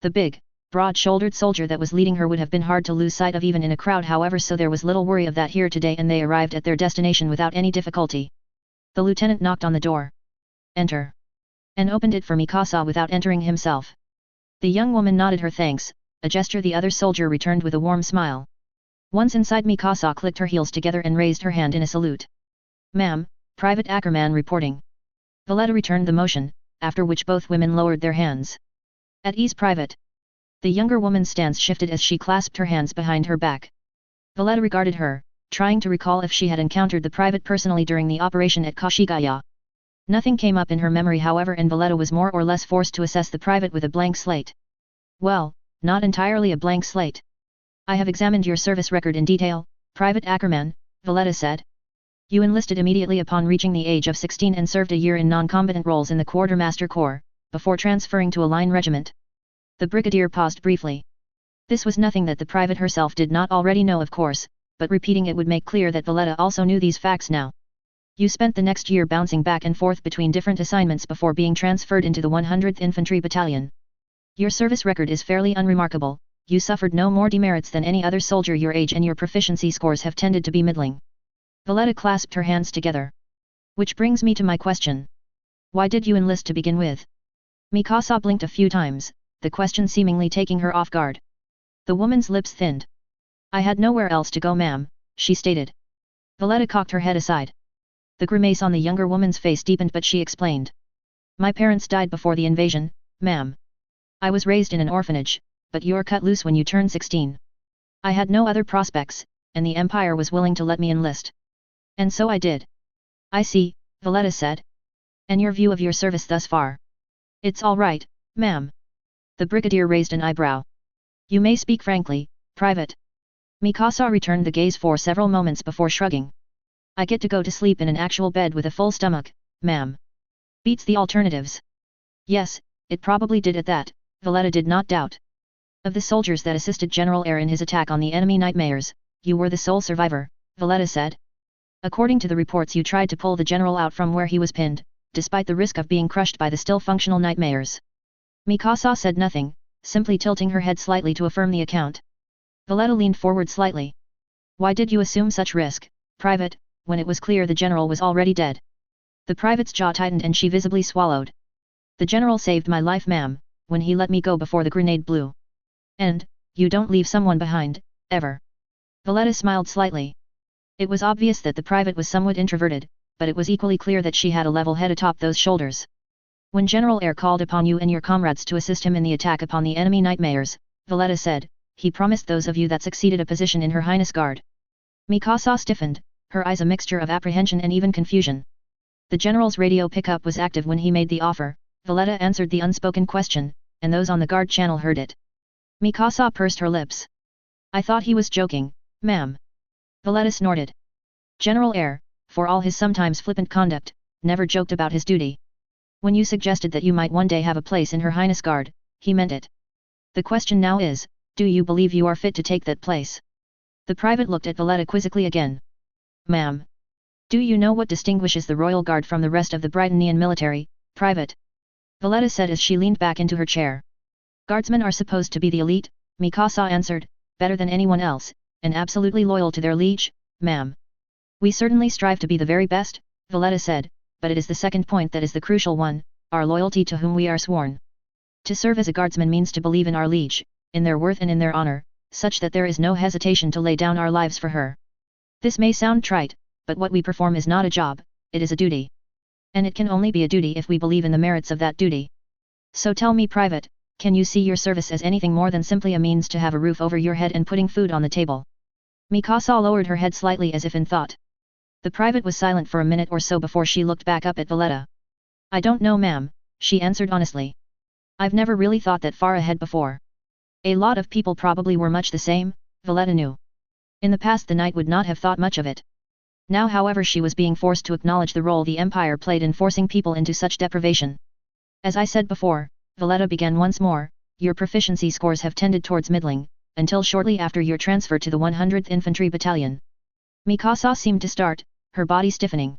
The big, broad-shouldered soldier that was leading her would have been hard to lose sight of even in a crowd, however, so there was little worry of that here today, and they arrived at their destination without any difficulty. The lieutenant knocked on the door. "Enter," and opened it for Mikasa without entering himself. The young woman nodded her thanks, a gesture the other soldier returned with a warm smile. Once inside, Mikasa clicked her heels together and raised her hand in a salute. "Ma'am, Private Ackerman reporting." Valletta returned the motion, after which both women lowered their hands. "At ease, Private." The younger woman's stance shifted as she clasped her hands behind her back. Valletta regarded her, trying to recall if she had encountered the Private personally during the operation at Kashigaya. Nothing came up in her memory, however, and Valletta was more or less forced to assess the Private with a blank slate. "Well, not entirely a blank slate. I have examined your service record in detail, Private Ackerman," Valletta said. "You enlisted immediately upon reaching the age of 16 and served a year in non-combatant roles in the Quartermaster Corps, before transferring to a line regiment." The brigadier paused briefly. This was nothing that the private herself did not already know, of course, but repeating it would make clear that Valletta also knew these facts now. "You spent the next year bouncing back and forth between different assignments before being transferred into the 100th Infantry Battalion. Your service record is fairly unremarkable. You suffered no more demerits than any other soldier your age, and your proficiency scores have tended to be middling." Valletta clasped her hands together. "Which brings me to my question. Why did you enlist to begin with?" Mikasa blinked a few times, the question seemingly taking her off guard. The woman's lips thinned. "I had nowhere else to go, ma'am," she stated. Valletta cocked her head aside. The grimace on the younger woman's face deepened, but she explained. "My parents died before the invasion, ma'am. I was raised in an orphanage, but you were cut loose when you turned 16. I had no other prospects, and the Empire was willing to let me enlist. And so I did." "I see," Valletta said. "And your view of your service thus far?" "It's all right, ma'am." The brigadier raised an eyebrow. "You may speak frankly, Private." Mikasa returned the gaze for several moments before shrugging. "I get to go to sleep in an actual bed with a full stomach, ma'am. Beats the alternatives." Yes, it probably did at that, Valletta did not doubt. "Of the soldiers that assisted General Eyre in his attack on the enemy nightmares, you were the sole survivor," Valletta said. "According to the reports, you tried to pull the general out from where he was pinned, despite the risk of being crushed by the still functional nightmares." Mikasa said nothing, simply tilting her head slightly to affirm the account. Valletta leaned forward slightly. "Why did you assume such risk, Private, when it was clear the general was already dead?" The private's jaw tightened and she visibly swallowed. "The general saved my life, ma'am, when he let me go before the grenade blew." "And, you don't leave someone behind, ever." Valletta smiled slightly. It was obvious that the private was somewhat introverted, but it was equally clear that she had a level head atop those shoulders. "When General Eyre called upon you and your comrades to assist him in the attack upon the enemy nightmares," Valletta said, "he promised those of you that succeeded a position in Her Highness Guard." Mikasa stiffened, her eyes a mixture of apprehension and even confusion. The general's radio pickup was active when he made the offer. Valletta answered the unspoken question, and those on the guard channel heard it. Mikasa pursed her lips. "I thought he was joking, ma'am." Valletta snorted. General Eyre, for all his sometimes flippant conduct, never joked about his duty. When you suggested that you might one day have a place in Her Highness Guard, he meant it. The question now is, do you believe you are fit to take that place? The private looked at Valletta quizzically again. "Ma'am. Do you know what distinguishes the Royal Guard from the rest of the Britannian military, Private?" Valletta said as she leaned back into her chair. "Guardsmen are supposed to be the elite," Mikasa answered, "better than anyone else, and absolutely loyal to their liege, ma'am." "We certainly strive to be the very best," Valletta said, "but it is the second point that is the crucial one, our loyalty to whom we are sworn. To serve as a guardsman means to believe in our liege, in their worth and in their honor, such that there is no hesitation to lay down our lives for her. This may sound trite, but what we perform is not a job, it is a duty. And it can only be a duty if we believe in the merits of that duty. So tell me, Private, can you see your service as anything more than simply a means to have a roof over your head and putting food on the table? Mikasa lowered her head slightly as if in thought. The private was silent for a minute or so before she looked back up at Valletta. I don't know, ma'am, she answered honestly. I've never really thought that far ahead before. A lot of people probably were much the same, Valletta knew. In the past the knight would not have thought much of it. Now however she was being forced to acknowledge the role the Empire played in forcing people into such deprivation. As I said before, Valletta began once more, your proficiency scores have tended towards middling, until shortly after your transfer to the 100th Infantry Battalion. Mikasa seemed to start, her body stiffening.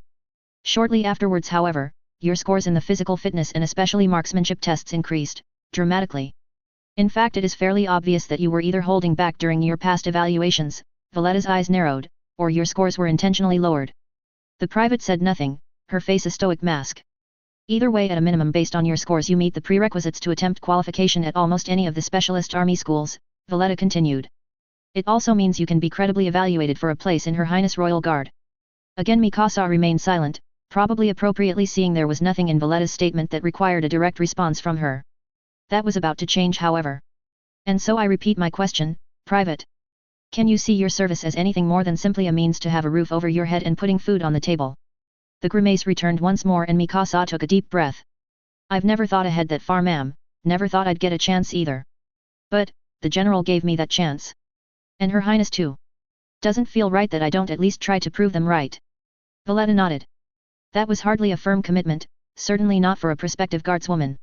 Shortly afterwards however, your scores in the physical fitness and especially marksmanship tests increased, dramatically. In fact it is fairly obvious that you were either holding back during your past evaluations, Valletta's eyes narrowed, or your scores were intentionally lowered. The private said nothing, her face a stoic mask. Either way, at a minimum based on your scores you meet the prerequisites to attempt qualification at almost any of the specialist army schools, Valletta continued. It also means you can be credibly evaluated for a place in Her Highness Royal Guard. Again Mikasa remained silent, probably appropriately seeing there was nothing in Valletta's statement that required a direct response from her. That was about to change however. And so I repeat my question, Private. Can you see your service as anything more than simply a means to have a roof over your head and putting food on the table? The grimace returned once more and Mikasa took a deep breath. I've never thought ahead that far, ma'am, never thought I'd get a chance either. But, the general gave me that chance. And Her Highness too. Doesn't feel right that I don't at least try to prove them right. Valletta nodded. That was hardly a firm commitment, certainly not for a prospective guardswoman.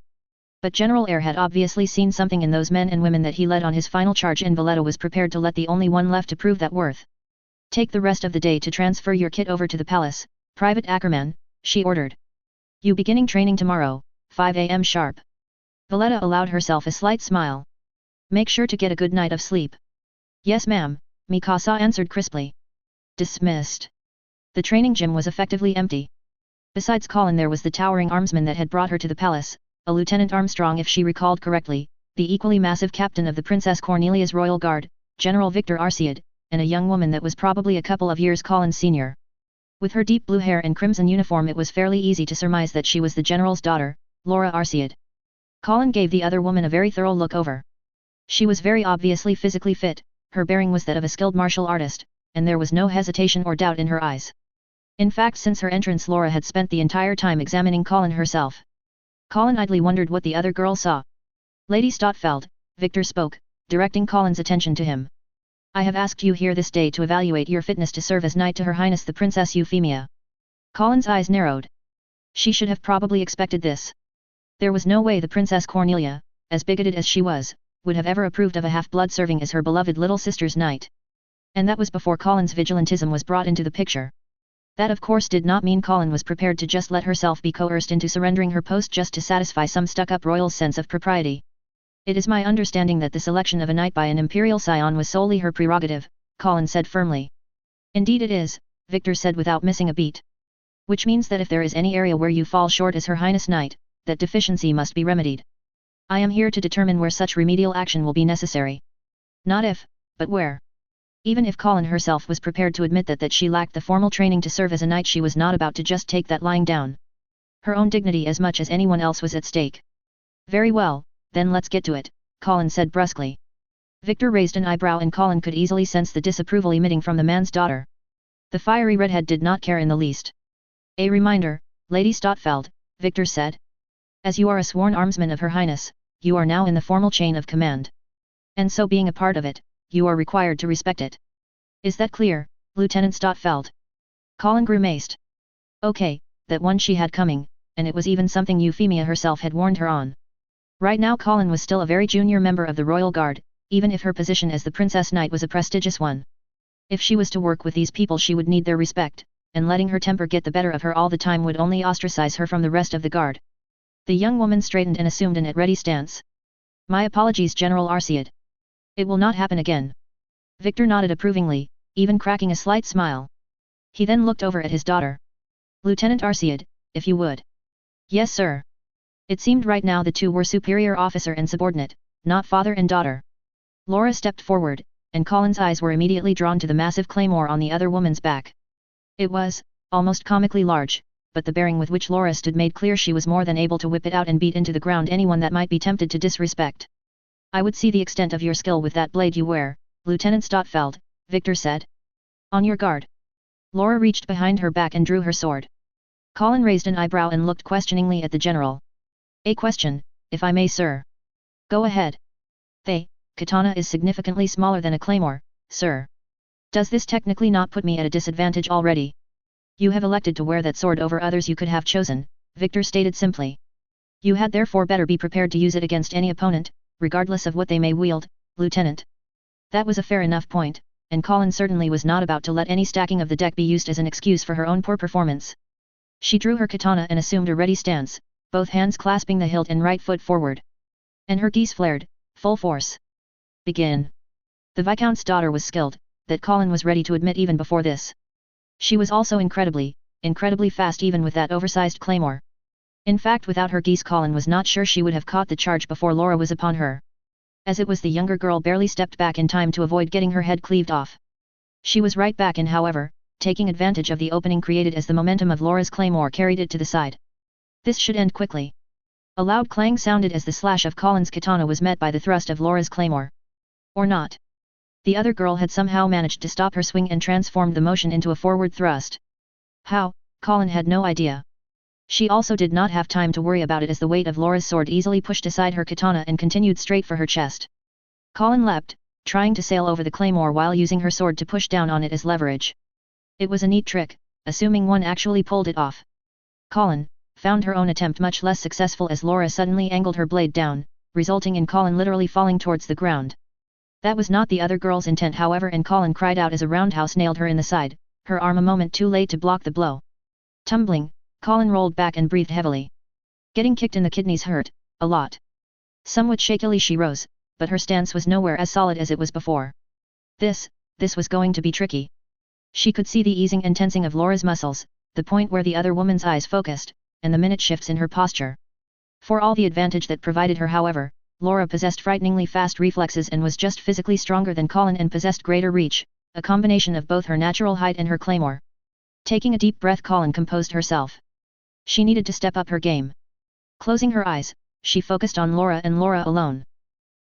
But General Eyre had obviously seen something in those men and women that he led on his final charge and Valletta was prepared to let the only one left to prove that worth. Take the rest of the day to transfer your kit over to the palace, Private Ackerman, she ordered. You beginning training tomorrow, 5 AM sharp. Valletta allowed herself a slight smile. Make sure to get a good night of sleep. Yes ma'am, Mikasa answered crisply. Dismissed. The training gym was effectively empty. Besides Colin there was the towering armsman that had brought her to the palace, a Lieutenant Armstrong if she recalled correctly, the equally massive captain of the Princess Cornelia's Royal Guard, General Victor Arciad, and a young woman that was probably a couple of years Colin's senior. With her deep blue hair and crimson uniform it was fairly easy to surmise that she was the general's daughter, Laura Arciad. Colin gave the other woman a very thorough look over. She was very obviously physically fit, her bearing was that of a skilled martial artist, and there was no hesitation or doubt in her eyes. In fact since her entrance Laura had spent the entire time examining Colin herself. Colin idly wondered what the other girl saw. Lady Stotfeld, Victor spoke, directing Colin's attention to him. I have asked you here this day to evaluate your fitness to serve as knight to Her Highness the Princess Euphemia. Colin's eyes narrowed. She should have probably expected this. There was no way the Princess Cornelia, as bigoted as she was, would have ever approved of a half-blood serving as her beloved little sister's knight. And that was before Colin's vigilantism was brought into the picture. That of course did not mean Colin was prepared to just let herself be coerced into surrendering her post just to satisfy some stuck-up royal sense of propriety. It is my understanding that the selection of a knight by an imperial scion was solely her prerogative, Colin said firmly. Indeed it is, Victor said without missing a beat. Which means that if there is any area where you fall short as Her Highness knight, that deficiency must be remedied. I am here to determine where such remedial action will be necessary. Not if, but where. Even if Colin herself was prepared to admit that she lacked the formal training to serve as a knight she was not about to just take that lying down. Her own dignity as much as anyone else was at stake. Very well, then let's get to it, Colin said brusquely. Victor raised an eyebrow and Colin could easily sense the disapproval emitting from the man's daughter. The fiery redhead did not care in the least. A reminder, Lady Stotfeld, Victor said. As you are a sworn armsman of Her Highness, you are now in the formal chain of command. And so being a part of it, you are required to respect it. Is that clear, Lieutenant Stotfeld? Colin grimaced. Okay, that one she had coming, and it was even something Euphemia herself had warned her on. Right now Colin was still a very junior member of the Royal Guard, even if her position as the Princess Knight was a prestigious one. If she was to work with these people she would need their respect, and letting her temper get the better of her all the time would only ostracize her from the rest of the guard. The young woman straightened and assumed an at-ready stance. My apologies, General Arciad. It will not happen again. Victor nodded approvingly, even cracking a slight smile. He then looked over at his daughter. Lieutenant Arciad, if you would. Yes sir. It seemed right now the two were superior officer and subordinate, not father and daughter. Laura stepped forward, and Colin's eyes were immediately drawn to the massive claymore on the other woman's back. It was, almost comically large, but the bearing with which Laura stood made clear she was more than able to whip it out and beat into the ground anyone that might be tempted to disrespect. I would see the extent of your skill with that blade you wear, Lieutenant Stotfeld, Victor said. On your guard. Laura reached behind her back and drew her sword. Colin raised an eyebrow and looked questioningly at the general. A question, if I may, sir. Go ahead. The katana is significantly smaller than a claymore, sir. Does this technically not put me at a disadvantage already? You have elected to wear that sword over others you could have chosen, Victor stated simply. You had therefore better be prepared to use it against any opponent, regardless of what they may wield, Lieutenant. That was a fair enough point, and Colin certainly was not about to let any stacking of the deck be used as an excuse for her own poor performance. She drew her katana and assumed a ready stance, both hands clasping the hilt and right foot forward. And her geese flared, full force. Begin. The Viscount's daughter was skilled, that Colin was ready to admit even before this. She was also incredibly fast even with that oversized claymore. In fact, without her geese, Colin was not sure she would have caught the charge before Laura was upon her. As it was, the younger girl barely stepped back in time to avoid getting her head cleaved off. She was right back in, however, taking advantage of the opening created as the momentum of Laura's claymore carried it to the side. This should end quickly. A loud clang sounded as the slash of Colin's katana was met by the thrust of Laura's claymore. Or not. The other girl had somehow managed to stop her swing and transformed the motion into a forward thrust. How, Colin had no idea. She also did not have time to worry about it as the weight of Laura's sword easily pushed aside her katana and continued straight for her chest. Colin leapt, trying to sail over the claymore while using her sword to push down on it as leverage. It was a neat trick, assuming one actually pulled it off. Colin found her own attempt much less successful as Laura suddenly angled her blade down, resulting in Colin literally falling towards the ground. That was not the other girl's intent, however, and Colin cried out as a roundhouse nailed her in the side, her arm a moment too late to block the blow. Tumbling, Colin rolled back and breathed heavily. Getting kicked in the kidneys hurt, a lot. Somewhat shakily she rose, but her stance was nowhere as solid as it was before. This was going to be tricky. She could see the easing and tensing of Laura's muscles, the point where the other woman's eyes focused, and the minute shifts in her posture. For all the advantage that provided her, however, Laura possessed frighteningly fast reflexes and was just physically stronger than Colin and possessed greater reach, a combination of both her natural height and her claymore. Taking a deep breath, Colin composed herself. She needed to step up her game. Closing her eyes, she focused on Laura and Laura alone.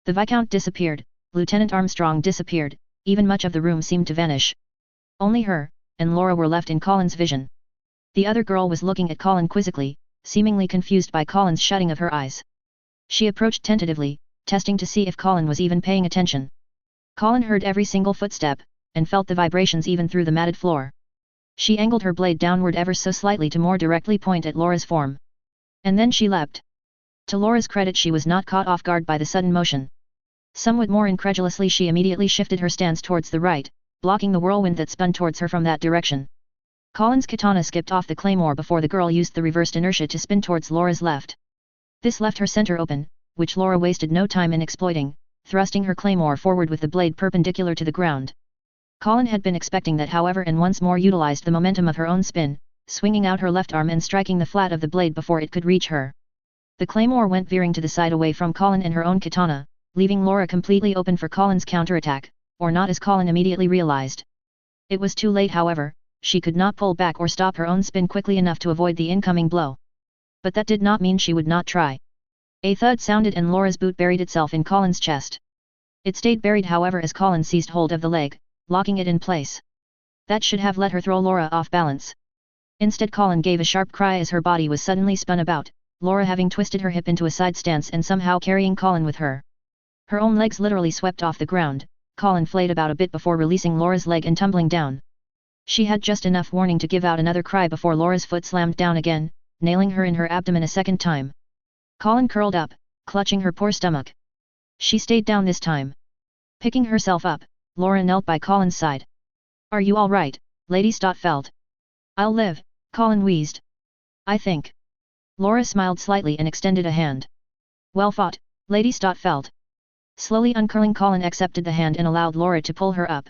The Viscount disappeared, Lieutenant Armstrong disappeared, even much of the room seemed to vanish. Only her and Laura were left in Colin's vision. The other girl was looking at Colin quizzically, seemingly confused by Colin's shutting of her eyes. She approached tentatively, testing to see if Colin was even paying attention. Colin heard every single footstep, and felt the vibrations even through the matted floor. She angled her blade downward ever so slightly to more directly point at Laura's form. And then she leapt. To Laura's credit, she was not caught off guard by the sudden motion. Somewhat more incredulously, she immediately shifted her stance towards the right, blocking the whirlwind that spun towards her from that direction. Colin's katana skipped off the claymore before the girl used the reversed inertia to spin towards Laura's left. This left her center open, which Laura wasted no time in exploiting, thrusting her claymore forward with the blade perpendicular to the ground. Colin had been expecting that, however, and once more utilized the momentum of her own spin, swinging out her left arm and striking the flat of the blade before it could reach her. The claymore went veering to the side away from Colin and her own katana, leaving Laura completely open for Colin's counterattack, or not, as Colin immediately realized. It was too late, however. She could not pull back or stop her own spin quickly enough to avoid the incoming blow. But that did not mean she would not try. A thud sounded and Laura's boot buried itself in Colin's chest. It stayed buried, however, as Colin seized hold of the leg, locking it in place. That should have let her throw Laura off balance. Instead, Colin gave a sharp cry as her body was suddenly spun about, Laura having twisted her hip into a side stance and somehow carrying Colin with her. Her own legs literally swept off the ground. Colin flayed about a bit before releasing Laura's leg and tumbling down. She had just enough warning to give out another cry before Laura's foot slammed down again, nailing her in her abdomen a second time. Colin curled up, clutching her poor stomach. She stayed down this time. Picking herself up, Laura knelt by Colin's side. "Are you all right, Lady Stotfeld?" "I'll live," Colin wheezed. "I think." Laura smiled slightly and extended a hand. "Well fought, Lady Stotfeld." Slowly uncurling, Colin accepted the hand and allowed Laura to pull her up.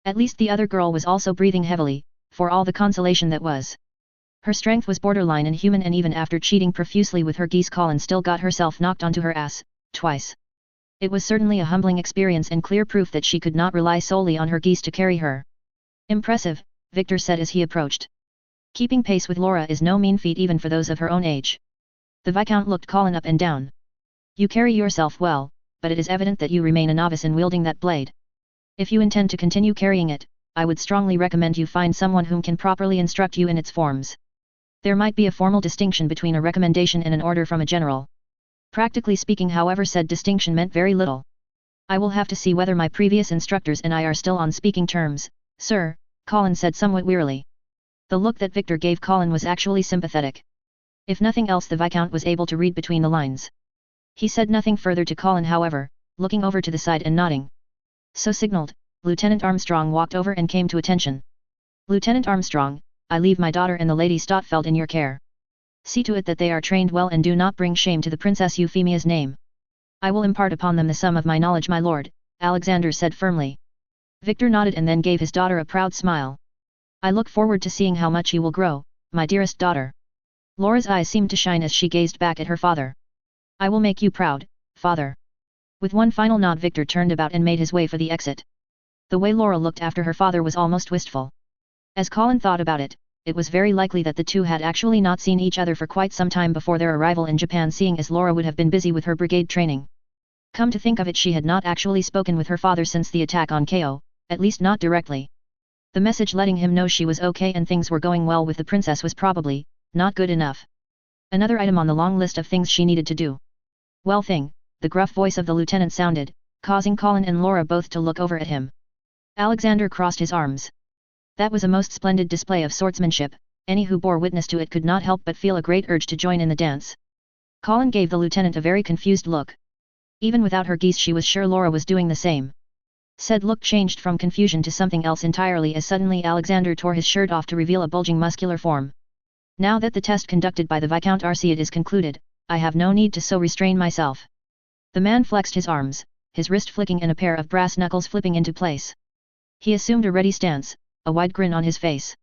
At least the other girl was also breathing heavily, for all the consolation that was. Her strength was borderline inhuman, and even after cheating profusely with her Geass, Colin still got herself knocked onto her ass, twice. It was certainly a humbling experience and clear proof that she could not rely solely on her Geass to carry her. Impressive, Victor said as he approached. Keeping pace with Laura is no mean feat even for those of her own age. The Viscount looked Colin up and down. You carry yourself well, but it is evident that you remain a novice in wielding that blade. If you intend to continue carrying it, I would strongly recommend you find someone whom can properly instruct you in its forms. There might be a formal distinction between a recommendation and an order from a general. Practically speaking, however, said distinction meant very little. I will have to see whether my previous instructors and I are still on speaking terms, sir, Colin said somewhat wearily. The look that Victor gave Colin was actually sympathetic. If nothing else, the Viscount was able to read between the lines. He said nothing further to Colin, however, looking over to the side and nodding. So signalled, Lieutenant Armstrong walked over and came to attention. Lieutenant Armstrong, I leave my daughter and the Lady Stotfeld in your care. See to it that they are trained well and do not bring shame to the Princess Euphemia's name. I will impart upon them the sum of my knowledge, my lord, Alexander said firmly. Victor nodded and then gave his daughter a proud smile. I look forward to seeing how much you will grow, my dearest daughter. Laura's eyes seemed to shine as she gazed back at her father. I will make you proud, father. With one final nod, Victor turned about and made his way for the exit. The way Laura looked after her father was almost wistful. As Colin thought about it, it was very likely that the two had actually not seen each other for quite some time before their arrival in Japan, seeing as Laura would have been busy with her brigade training. Come to think of it, she had not actually spoken with her father since the attack on Ko, at least not directly. The message letting him know she was okay and things were going well with the princess was probably not good enough. Another item on the long list of things she needed to do. Well thing, the gruff voice of the lieutenant sounded, causing Colin and Laura both to look over at him. Alexander crossed his arms. That was a most splendid display of swordsmanship, any who bore witness to it could not help but feel a great urge to join in the dance. Colin gave the lieutenant a very confused look. Even without her Geass, she was sure Laura was doing the same. Said look changed from confusion to something else entirely as suddenly Alexander tore his shirt off to reveal a bulging muscular form. Now that the test conducted by the Viscount Arciad is concluded, I have no need to so restrain myself. The man flexed his arms, his wrist flicking and a pair of brass knuckles flipping into place. He assumed a ready stance, a wide grin on his face.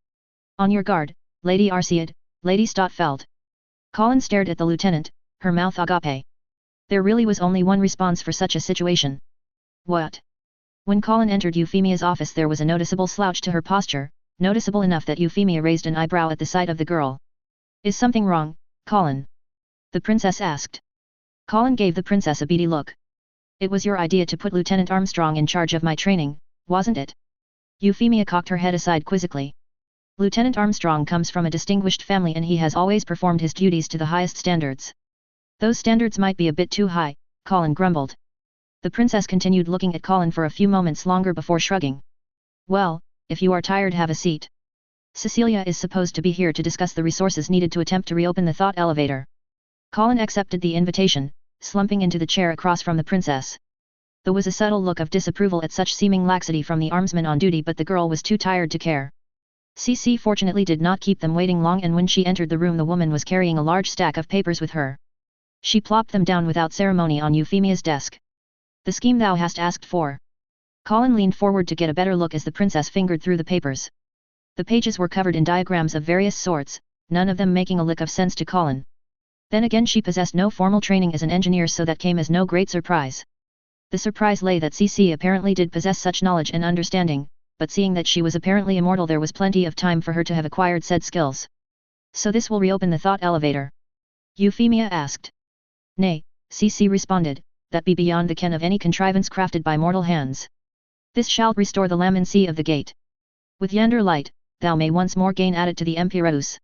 On your guard, Lady Arciad, Lady Stotfeld. Colin stared at the lieutenant, her mouth agape. There really was only one response for such a situation. What? When Colin entered Euphemia's office, there was a noticeable slouch to her posture, noticeable enough that Euphemia raised an eyebrow at the sight of the girl. Is something wrong, Colin? The princess asked. Colin gave the princess a beady look. It was your idea to put Lieutenant Armstrong in charge of my training, wasn't it? Euphemia cocked her head aside quizzically. Lieutenant Armstrong comes from a distinguished family and he has always performed his duties to the highest standards. Those standards might be a bit too high, Colin grumbled. The princess continued looking at Colin for a few moments longer before shrugging. Well, if you are tired, have a seat. Cecilia is supposed to be here to discuss the resources needed to attempt to reopen the thought elevator. Colin accepted the invitation, slumping into the chair across from the princess. There was a subtle look of disapproval at such seeming laxity from the armsman on duty, but the girl was too tired to care. CC fortunately did not keep them waiting long, and when she entered the room the woman was carrying a large stack of papers with her. She plopped them down without ceremony on Euphemia's desk. The scheme thou hast asked for. Colin leaned forward to get a better look as the princess fingered through the papers. The pages were covered in diagrams of various sorts, none of them making a lick of sense to Colin. Then again, she possessed no formal training as an engineer, so that came as no great surprise. The surprise lay that CC apparently did possess such knowledge and understanding, but seeing that she was apparently immortal, there was plenty of time for her to have acquired said skills. So this will reopen the thought elevator? Euphemia asked. Nay, CC responded, that be beyond the ken of any contrivance crafted by mortal hands. This shall restore the lamancy of the gate. With yonder light, thou may once more gain added to the Empyreus.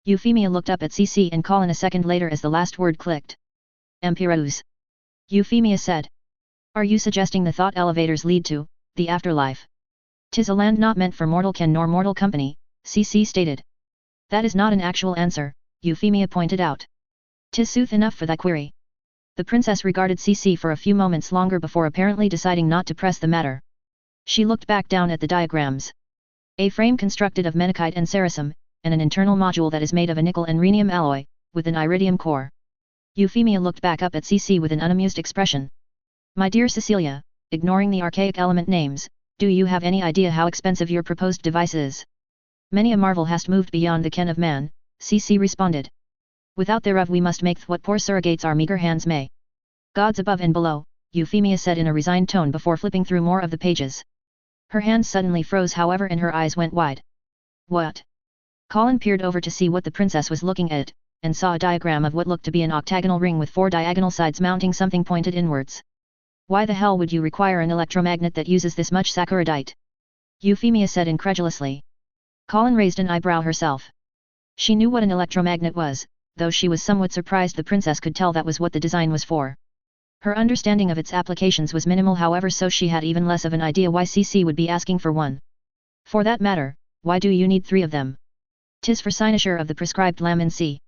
Euphemia looked up at CC and Colin a second later as the last word clicked. Empyreus. Euphemia said. Are you suggesting the thought elevators lead to the afterlife? 'Tis a land not meant for mortal ken nor mortal company, CC stated. That is not an actual answer, Euphemia pointed out. 'Tis sooth enough for thy query. The princess regarded CC for a few moments longer before apparently deciding not to press the matter. She looked back down at the diagrams. A frame constructed of menachite and cerasum, and an internal module that is made of a nickel and rhenium alloy, with an iridium core. Euphemia looked back up at CC with an unamused expression. My dear Cecilia, ignoring the archaic element names, do you have any idea how expensive your proposed device is? Many a marvel hast moved beyond the ken of man, CC responded. Without thereof we must make what poor surrogates our meager hands may. Gods above and below, Euphemia said in a resigned tone before flipping through more of the pages. Her hands suddenly froze however and her eyes went wide. What? Colin peered over to see what the princess was looking at, and saw a diagram of what looked to be an octagonal ring with 4 diagonal sides mounting something pointed inwards. Why the hell would you require an electromagnet that uses this much saccharide? Euphemia said incredulously. Colin raised an eyebrow herself. She knew what an electromagnet was, though she was somewhat surprised the princess could tell that was what the design was for. Her understanding of its applications was minimal however, so she had even less of an idea why CC would be asking for one. For that matter, why do you need 3 of them? 'Tis for cynosure of the prescribed lamin C.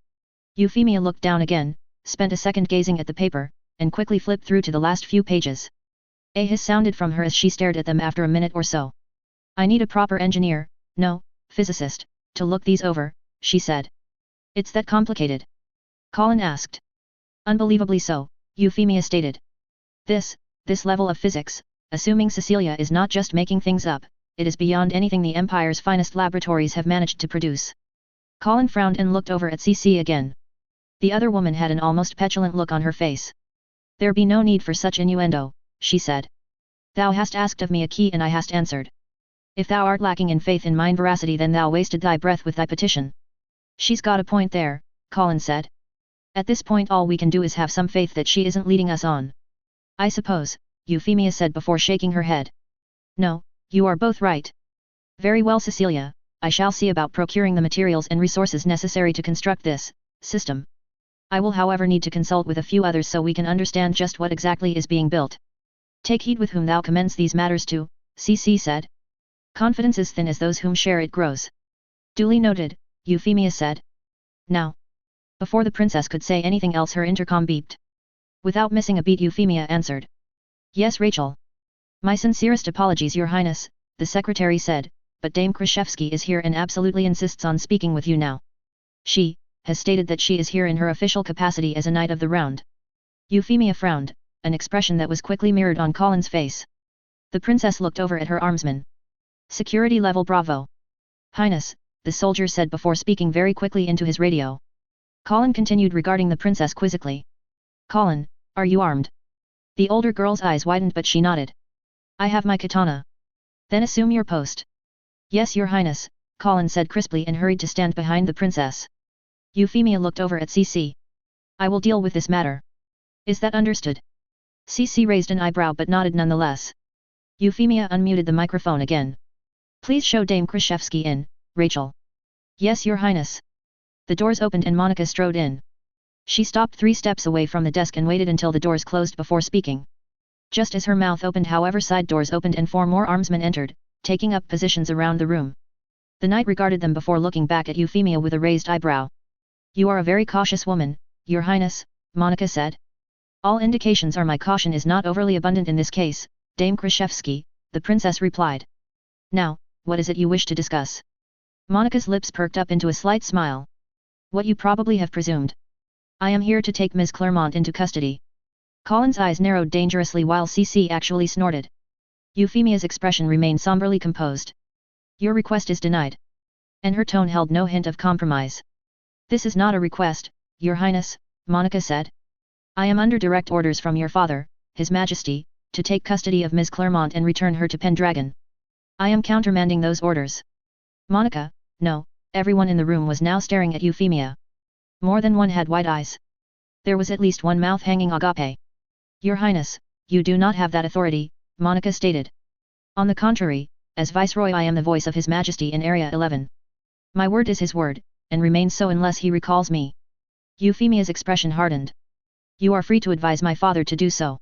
Euphemia looked down again, spent a second gazing at the paper, and quickly flipped through to the last few pages. A hiss sounded from her as she stared at them after a minute or so. I need a proper engineer, no, physicist, to look these over, she said. It's that complicated? Colin asked. Unbelievably so, Euphemia stated. This level of physics, assuming Cecilia is not just making things up, it is beyond anything the Empire's finest laboratories have managed to produce. Colin frowned and looked over at CC again. The other woman had an almost petulant look on her face. There be no need for such innuendo, she said. Thou hast asked of me a key and I hast answered. If thou art lacking in faith in mine veracity then thou wasted thy breath with thy petition. She's got a point there, Colin said. At this point all we can do is have some faith that she isn't leading us on. I suppose, Euphemia said before shaking her head. No, you are both right. Very well Cecilia, I shall see about procuring the materials and resources necessary to construct this system. I will however need to consult with a few others so we can understand just what exactly is being built. Take heed with whom thou commends these matters to, CC said. Confidence is thin as those whom share it grows. Duly noted, Euphemia said. Now. Before the princess could say anything else her intercom beeped. Without missing a beat Euphemia answered. Yes Rachel. My sincerest apologies Your Highness, the secretary said, but Dame Krashevsky is here and absolutely insists on speaking with you now. She has stated that she is here in her official capacity as a Knight of the Round. Euphemia frowned, an expression that was quickly mirrored on Colin's face. The princess looked over at her armsman. Security level Bravo. Highness, the soldier said before speaking very quickly into his radio. Colin continued regarding the princess quizzically. Colin, are you armed? The older girl's eyes widened but she nodded. I have my katana. Then assume your post. Yes Your Highness, Colin said crisply and hurried to stand behind the princess. Euphemia looked over at CC. I will deal with this matter. Is that understood? CC raised an eyebrow but nodded nonetheless. Euphemia unmuted the microphone again. Please show Dame Krashevsky in, Rachel. Yes Your Highness. The doors opened and Monica strode in. She stopped 3 steps away from the desk and waited until the doors closed before speaking. Just as her mouth opened however side doors opened and 4 more armsmen entered, taking up positions around the room. The knight regarded them before looking back at Euphemia with a raised eyebrow. You are a very cautious woman, Your Highness, Monica said. All indications are my caution is not overly abundant in this case, Dame Krashevsky, the princess replied. Now, what is it you wish to discuss? Monica's lips perked up into a slight smile. What you probably have presumed. I am here to take Ms. Clermont into custody. Colin's eyes narrowed dangerously while CC actually snorted. Euphemia's expression remained somberly composed. Your request is denied. And her tone held no hint of compromise. This is not a request, Your Highness, Monica said. I am under direct orders from your father, His Majesty, to take custody of Ms. Clermont and return her to Pendragon. I am countermanding those orders. Monica, no, everyone in the room was now staring at Euphemia. More than one had wide eyes. There was at least one mouth hanging agape. Your Highness, you do not have that authority, Monica stated. On the contrary, as Viceroy I am the voice of His Majesty in Area 11. My word is his word, and remains so unless he recalls me. Euphemia's expression hardened. You are free to advise my father to do so.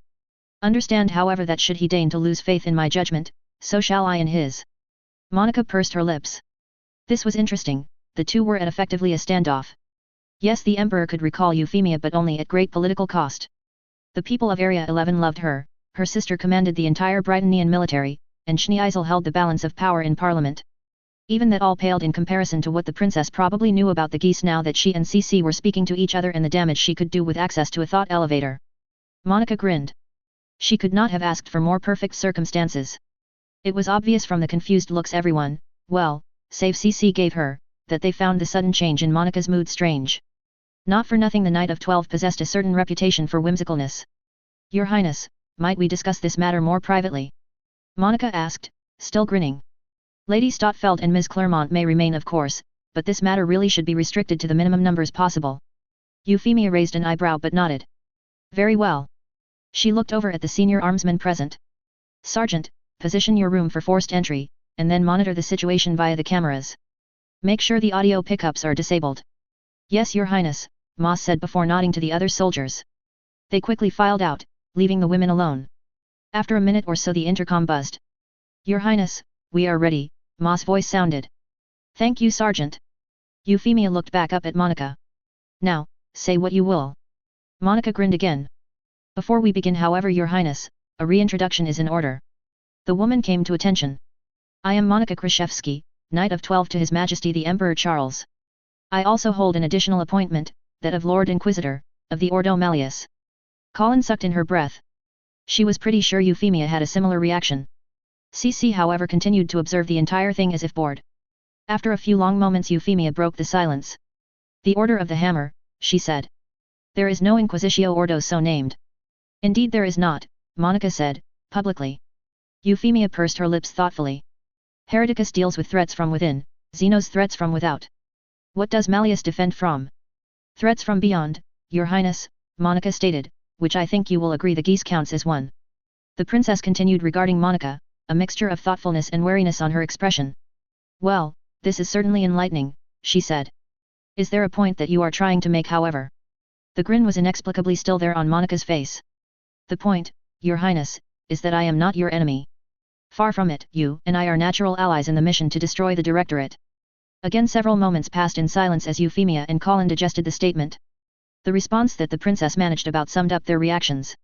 Understand however that should he deign to lose faith in my judgment, so shall I in his. Monica pursed her lips. This was interesting, the two were at effectively a standoff. Yes, the Emperor could recall Euphemia but only at great political cost. The people of Area 11 loved her, her sister commanded the entire Britonian military, and Schneisel held the balance of power in Parliament. Even that all paled in comparison to what the princess probably knew about the Geass now that she and CC were speaking to each other and the damage she could do with access to a thought elevator. Monica grinned. She could not have asked for more perfect circumstances. It was obvious from the confused looks everyone, well, save CC gave her, that they found the sudden change in Monica's mood strange. Not for nothing the Knight of 12 possessed a certain reputation for whimsicalness. Your Highness, might we discuss this matter more privately? Monica asked, still grinning. Lady Stotfeld and Ms. Claremont may remain of course, but this matter really should be restricted to the minimum numbers possible. Euphemia raised an eyebrow but nodded. Very well. She looked over at the senior armsman present. Sergeant, position your room for forced entry, and then monitor the situation via the cameras. Make sure the audio pickups are disabled. Yes, Your Highness, Moss said before nodding to the other soldiers. They quickly filed out, leaving the women alone. After a minute or so the intercom buzzed. Your Highness, we are ready, Moss' voice sounded. Thank you, Sergeant. Euphemia looked back up at Monica. Now, say what you will. Monica grinned again. Before we begin, however, Your Highness, a reintroduction is in order. The woman came to attention. I am Monica Krashevsky, Knight of 12 to His Majesty the Emperor Charles. I also hold an additional appointment, that of Lord Inquisitor, of the Ordo Malleus. Colin sucked in her breath. She was pretty sure Euphemia had a similar reaction. CC however continued to observe the entire thing as if bored. After a few long moments Euphemia broke the silence. The Order of the Hammer, she said. There is no Inquisitio Ordo so named. Indeed there is not, Monica said, publicly. Euphemia pursed her lips thoughtfully. Hereticus deals with threats from within, Xenos threats from without. What does Malleus defend from? Threats from beyond, Your Highness, Monica stated, which I think you will agree the Geass counts as one. The princess continued regarding Monica, a mixture of thoughtfulness and wariness on her expression. Well, this is certainly enlightening, she said. Is there a point that you are trying to make, however? The grin was inexplicably still there on Monica's face. The point, Your Highness, is that I am not your enemy. Far from it, you and I are natural allies in the mission to destroy the Directorate. Again several moments passed in silence as Euphemia and Colin digested the statement. The response that the princess managed about summed up their reactions.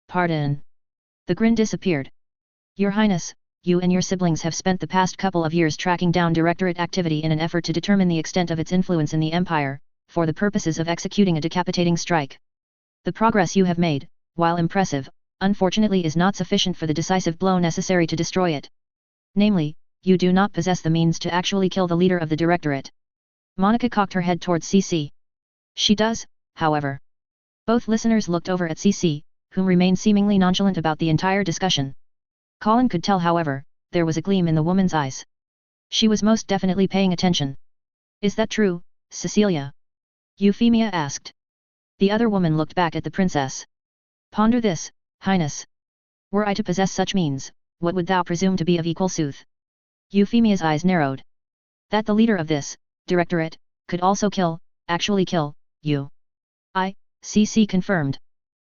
Pardon. The grin disappeared. Your Highness, you and your siblings have spent the past couple of years tracking down Directorate activity in an effort to determine the extent of its influence in the Empire, for the purposes of executing a decapitating strike. The progress you have made, while impressive, unfortunately is not sufficient for the decisive blow necessary to destroy it. Namely, you do not possess the means to actually kill the leader of the Directorate. Monica cocked her head towards CC. She does, however. Both listeners looked over at CC, whom remained seemingly nonchalant about the entire discussion. Colin could tell, however, there was a gleam in the woman's eyes. She was most definitely paying attention. Is that true, Cecilia? Euphemia asked. The other woman looked back at the princess. Ponder this, Highness. Were I to possess such means, what would thou presume to be of equal sooth? Euphemia's eyes narrowed. That the leader of this Directorate could also actually kill, you. CC confirmed.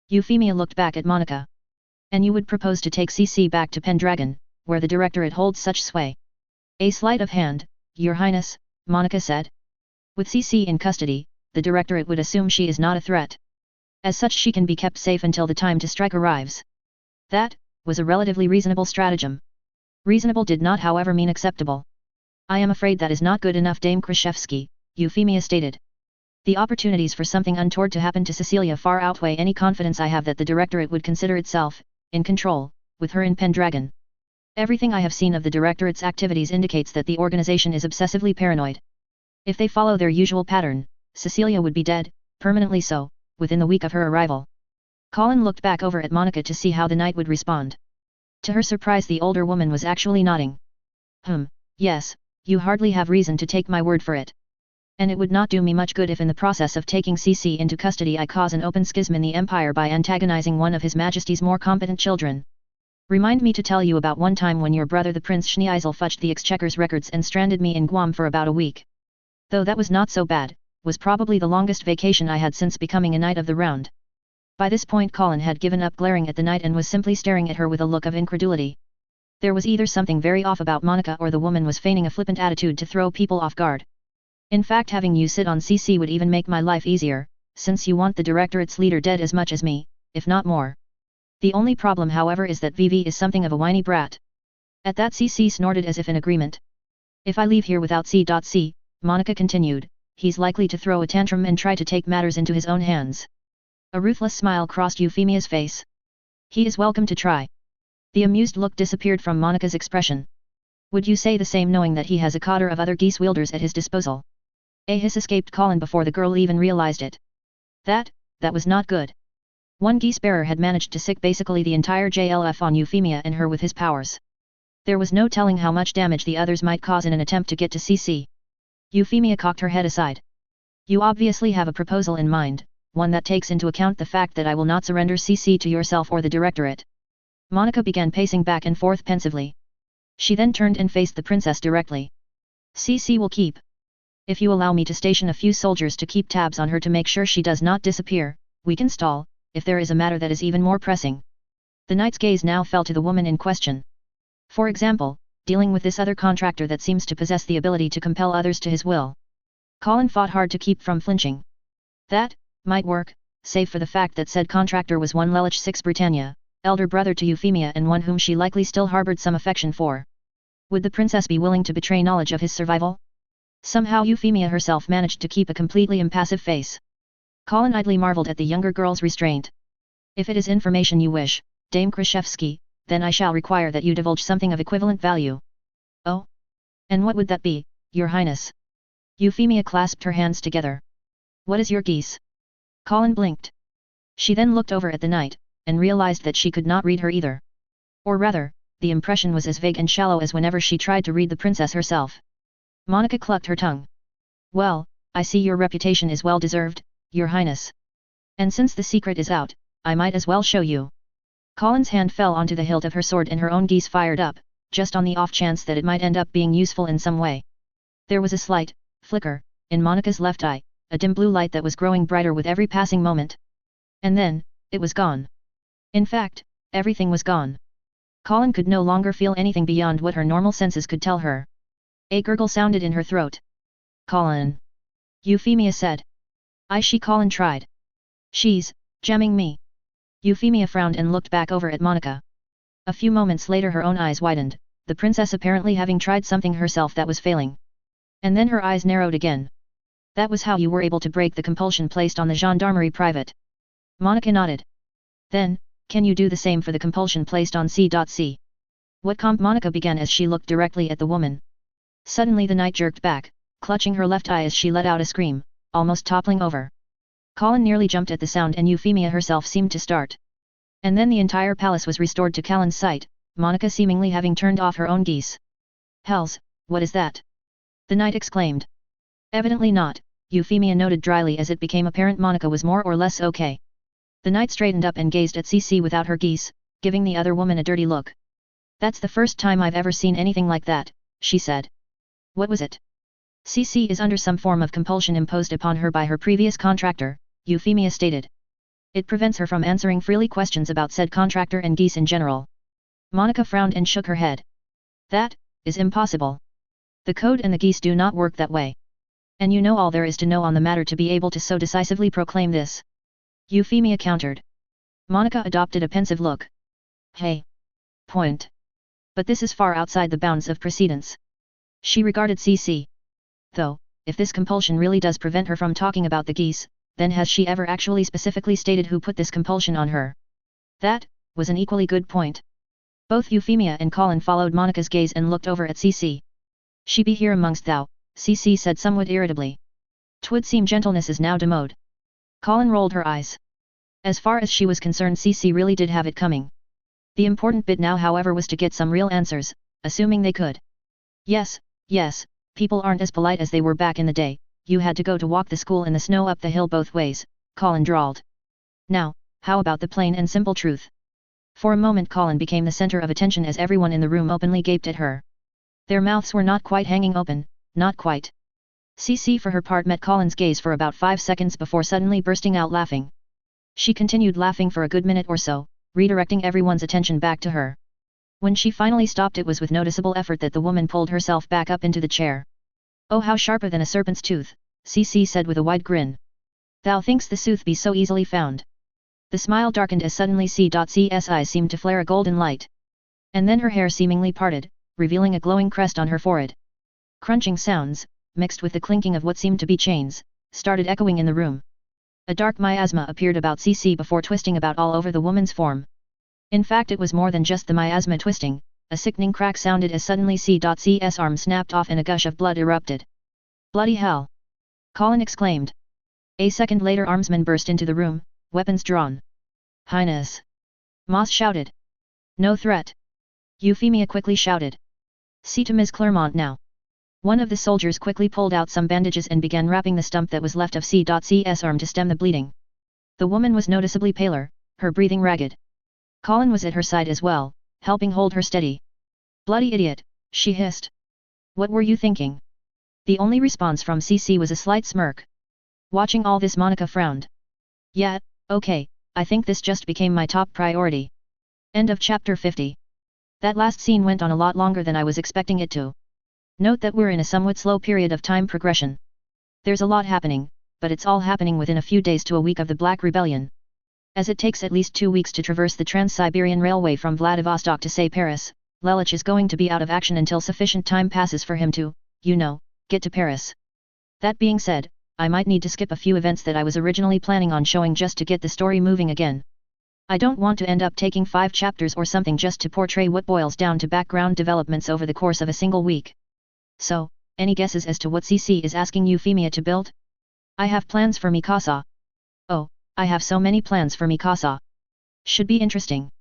Euphemia looked back at Monica. And you would propose to take CC back to Pendragon, where the Directorate holds such sway? A sleight of hand, Your Highness, Monica said. With CC in custody, the Directorate would assume she is not a threat. As such she can be kept safe until the time to strike arrives. That was a relatively reasonable stratagem. Reasonable did not however mean acceptable. I am afraid that is not good enough, Dame Krashevsky, Euphemia stated. The opportunities for something untoward to happen to Cecilia far outweigh any confidence I have that the Directorate would consider itself in control, with her in Pendragon. Everything I have seen of the Directorate's activities indicates that the organization is obsessively paranoid. If they follow their usual pattern, Cecilia would be dead, permanently so, within the week of her arrival. Colin looked back over at Monica to see how the knight would respond. To her surprise the older woman was actually nodding. Yes, you hardly have reason to take my word for it. And it would not do me much good if in the process of taking CC into custody I cause an open schism in the Empire by antagonizing one of His Majesty's more competent children. Remind me to tell you about one time when your brother the Prince Schneisel fudged the Exchequer's records and stranded me in Guam for about a week. Though that was not so bad, was probably the longest vacation I had since becoming a Knight of the Round. By this point Colin had given up glaring at the knight and was simply staring at her with a look of incredulity. There was either something very off about Monica or the woman was feigning a flippant attitude to throw people off guard. In fact, having you sit on CC would even make my life easier, since you want the Directorate's leader dead as much as me, if not more. The only problem however is that VV is something of a whiny brat. At that CC snorted as if in agreement. If I leave here without C.C, Monica continued, he's likely to throw a tantrum and try to take matters into his own hands. A ruthless smile crossed Euphemia's face. He is welcome to try. The amused look disappeared from Monica's expression. Would you say the same knowing that he has a cadre of other Geass wielders at his disposal? A hiss escaped Colin before the girl even realized it. That was not good. One Geass bearer had managed to sick basically the entire JLF on Euphemia and her with his powers. There was no telling how much damage the others might cause in an attempt to get to CC. Euphemia cocked her head aside. You obviously have a proposal in mind, one that takes into account the fact that I will not surrender CC to yourself or the Directorate. Monica began pacing back and forth pensively. She then turned and faced the princess directly. CC will keep. If you allow me to station a few soldiers to keep tabs on her to make sure she does not disappear, we can stall, if there is a matter that is even more pressing. The knight's gaze now fell to the woman in question. For example, dealing with this other contractor that seems to possess the ability to compel others to his will. Colin fought hard to keep from flinching. That might work, save for the fact that said contractor was one Lelich VI Britannia, elder brother to Euphemia and one whom she likely still harbored some affection for. Would the princess be willing to betray knowledge of his survival? Somehow Euphemia herself managed to keep a completely impassive face. Colin idly marveled at the younger girl's restraint. If it is information you wish, Dame Krashevsky, then I shall require that you divulge something of equivalent value. Oh? And what would that be, Your Highness? Euphemia clasped her hands together. What is your Geass? Colin blinked. She then looked over at the knight, and realized that she could not read her either. Or rather, the impression was as vague and shallow as whenever she tried to read the princess herself. Monica clucked her tongue. Well, I see your reputation is well deserved, Your Highness. And since the secret is out, I might as well show you. Colin's hand fell onto the hilt of her sword and her own Geass fired up, just on the off chance that it might end up being useful in some way. There was a slight flicker in Monica's left eye, a dim blue light that was growing brighter with every passing moment. And then, it was gone. In fact, everything was gone. Colin could no longer feel anything beyond what her normal senses could tell her. A gurgle sounded in her throat. Colin. Euphemia said. Colin tried. She's jamming me. Euphemia frowned and looked back over at Monica. A few moments later her own eyes widened, the princess apparently having tried something herself that was failing. And then her eyes narrowed again. That was how you were able to break the compulsion placed on the gendarmerie private. Monica nodded. Then, can you do the same for the compulsion placed on C.C? What comp? Monica began as she looked directly at the woman. Suddenly the knight jerked back, clutching her left eye as she let out a scream, almost toppling over. Colin nearly jumped at the sound and Euphemia herself seemed to start. And then the entire palace was restored to Colin's sight, Monica seemingly having turned off her own Geass. Hells, what is that? The knight exclaimed. Evidently not, Euphemia noted dryly as it became apparent Monica was more or less okay. The knight straightened up and gazed at CC without her Geass, giving the other woman a dirty look. That's the first time I've ever seen anything like that, she said. What was it? CC is under some form of compulsion imposed upon her by her previous contractor, Euphemia stated. It prevents her from answering freely questions about said contractor and Geass in general. Monica frowned and shook her head. That is impossible. The code and the Geass do not work that way. And you know all there is to know on the matter to be able to so decisively proclaim this. Euphemia countered. Monica adopted a pensive look. Hey. Point. But this is far outside the bounds of precedence. She regarded CC. Though, if this compulsion really does prevent her from talking about the Geass, then has she ever actually specifically stated who put this compulsion on her? That was an equally good point. Both Euphemia and Colin followed Monica's gaze and looked over at CC. She be here amongst thou, CC said somewhat irritably. Twould seem gentleness is now demode. Colin rolled her eyes. As far as she was concerned CC really did have it coming. The important bit now however was to get some real answers, assuming they could. Yes, people aren't as polite as they were back in the day, you had to go to walk the school in the snow up the hill both ways, Colin drawled. Now, how about the plain and simple truth? For a moment Colin became the center of attention as everyone in the room openly gaped at her. Their mouths were not quite hanging open, not quite. CC for her part met Colin's gaze for about 5 seconds before suddenly bursting out laughing. She continued laughing for a good minute or so, redirecting everyone's attention back to her. When she finally stopped it was with noticeable effort that the woman pulled herself back up into the chair. Oh how sharper than a serpent's tooth, CC said with a wide grin. Thou thinks the sooth be so easily found. The smile darkened as suddenly C.C's eyes seemed to flare a golden light. And then her hair seemingly parted, revealing a glowing crest on her forehead. Crunching sounds, mixed with the clinking of what seemed to be chains, started echoing in the room. A dark miasma appeared about CC before twisting about all over the woman's form. In fact it was more than just the miasma twisting, A sickening crack sounded as suddenly C.C's arm snapped off and a gush of blood erupted. "Bloody hell!" Colin exclaimed. A second later armsmen burst into the room, weapons drawn. "Highness!" Moss shouted. "No threat!" Euphemia quickly shouted. "See to Ms. Clermont now." One of the soldiers quickly pulled out some bandages and began wrapping the stump that was left of C.C's arm to stem the bleeding. The woman was noticeably paler, her breathing ragged. Colin was at her side as well, helping hold her steady. "Bloody idiot," she hissed. "What were you thinking?" The only response from CC was a slight smirk. Watching all this, Monica frowned. "Yeah, okay, I think this just became my top priority." End of chapter 50. That last scene went on a lot longer than I was expecting it to. Note that we're in a somewhat slow period of time progression. There's a lot happening, but it's all happening within a few days to a week of the Black Rebellion. As it takes at least 2 weeks to traverse the Trans-Siberian Railway from Vladivostok to say Paris, Lelich is going to be out of action until sufficient time passes for him to, get to Paris. That being said, I might need to skip a few events that I was originally planning on showing just to get the story moving again. I don't want to end up taking 5 chapters or something just to portray what boils down to background developments over the course of a single week. So, any guesses as to what CC is asking Euphemia to build? "I have plans for Mikasa." "Oh, I have so many plans for Mikasa. Should be interesting."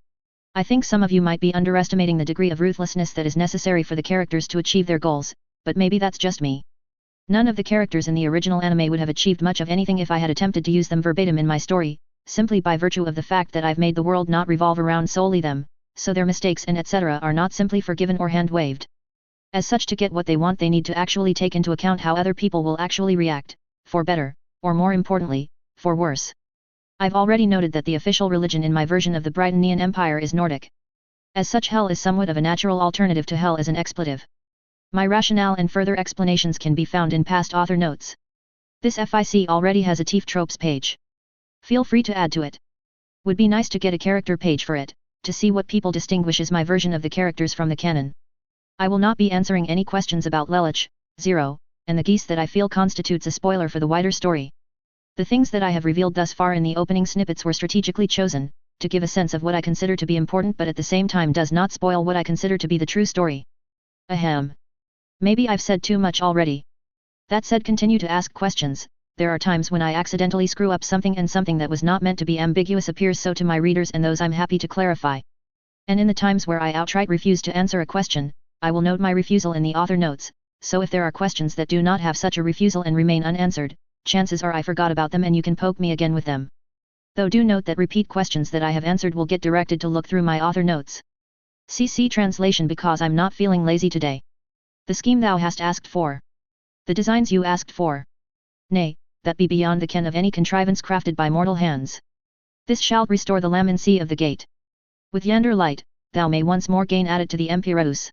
I think some of you might be underestimating the degree of ruthlessness that is necessary for the characters to achieve their goals, but maybe that's just me. None of the characters in the original anime would have achieved much of anything if I had attempted to use them verbatim in my story, simply by virtue of the fact that I've made the world not revolve around solely them, so their mistakes and etc. are not simply forgiven or hand-waved. As such, to get what they want, they need to actually take into account how other people will actually react, for better, or more importantly, for worse. I've already noted that the official religion in my version of the Britannian Empire is Nordic. As such, hell is somewhat of a natural alternative to hell as an expletive. My rationale and further explanations can be found in past author notes. This FIC already has a TIF tropes page. Feel free to add to it. Would be nice to get a character page for it, to see what people distinguishes my version of the characters from the canon. I will not be answering any questions about Lelich, Zero, and the Geass that I feel constitutes a spoiler for the wider story. The things that I have revealed thus far in the opening snippets were strategically chosen, to give a sense of what I consider to be important but at the same time does not spoil what I consider to be the true story. Ahem. Maybe I've said too much already. That said, continue to ask questions. There are times when I accidentally screw up something and something that was not meant to be ambiguous appears so to my readers, and those I'm happy to clarify. And in the times where I outright refuse to answer a question, I will note my refusal in the author notes, so if there are questions that do not have such a refusal and remain unanswered, chances are I forgot about them and you can poke me again with them. Though do note that repeat questions that I have answered will get directed to look through my author notes. CC translation: because I'm not feeling lazy today. The scheme thou hast asked for. The designs you asked for. Nay, that be beyond the ken of any contrivance crafted by mortal hands. This shall restore the lamancy of the gate. With yonder light, thou may once more gain added to the Empirus.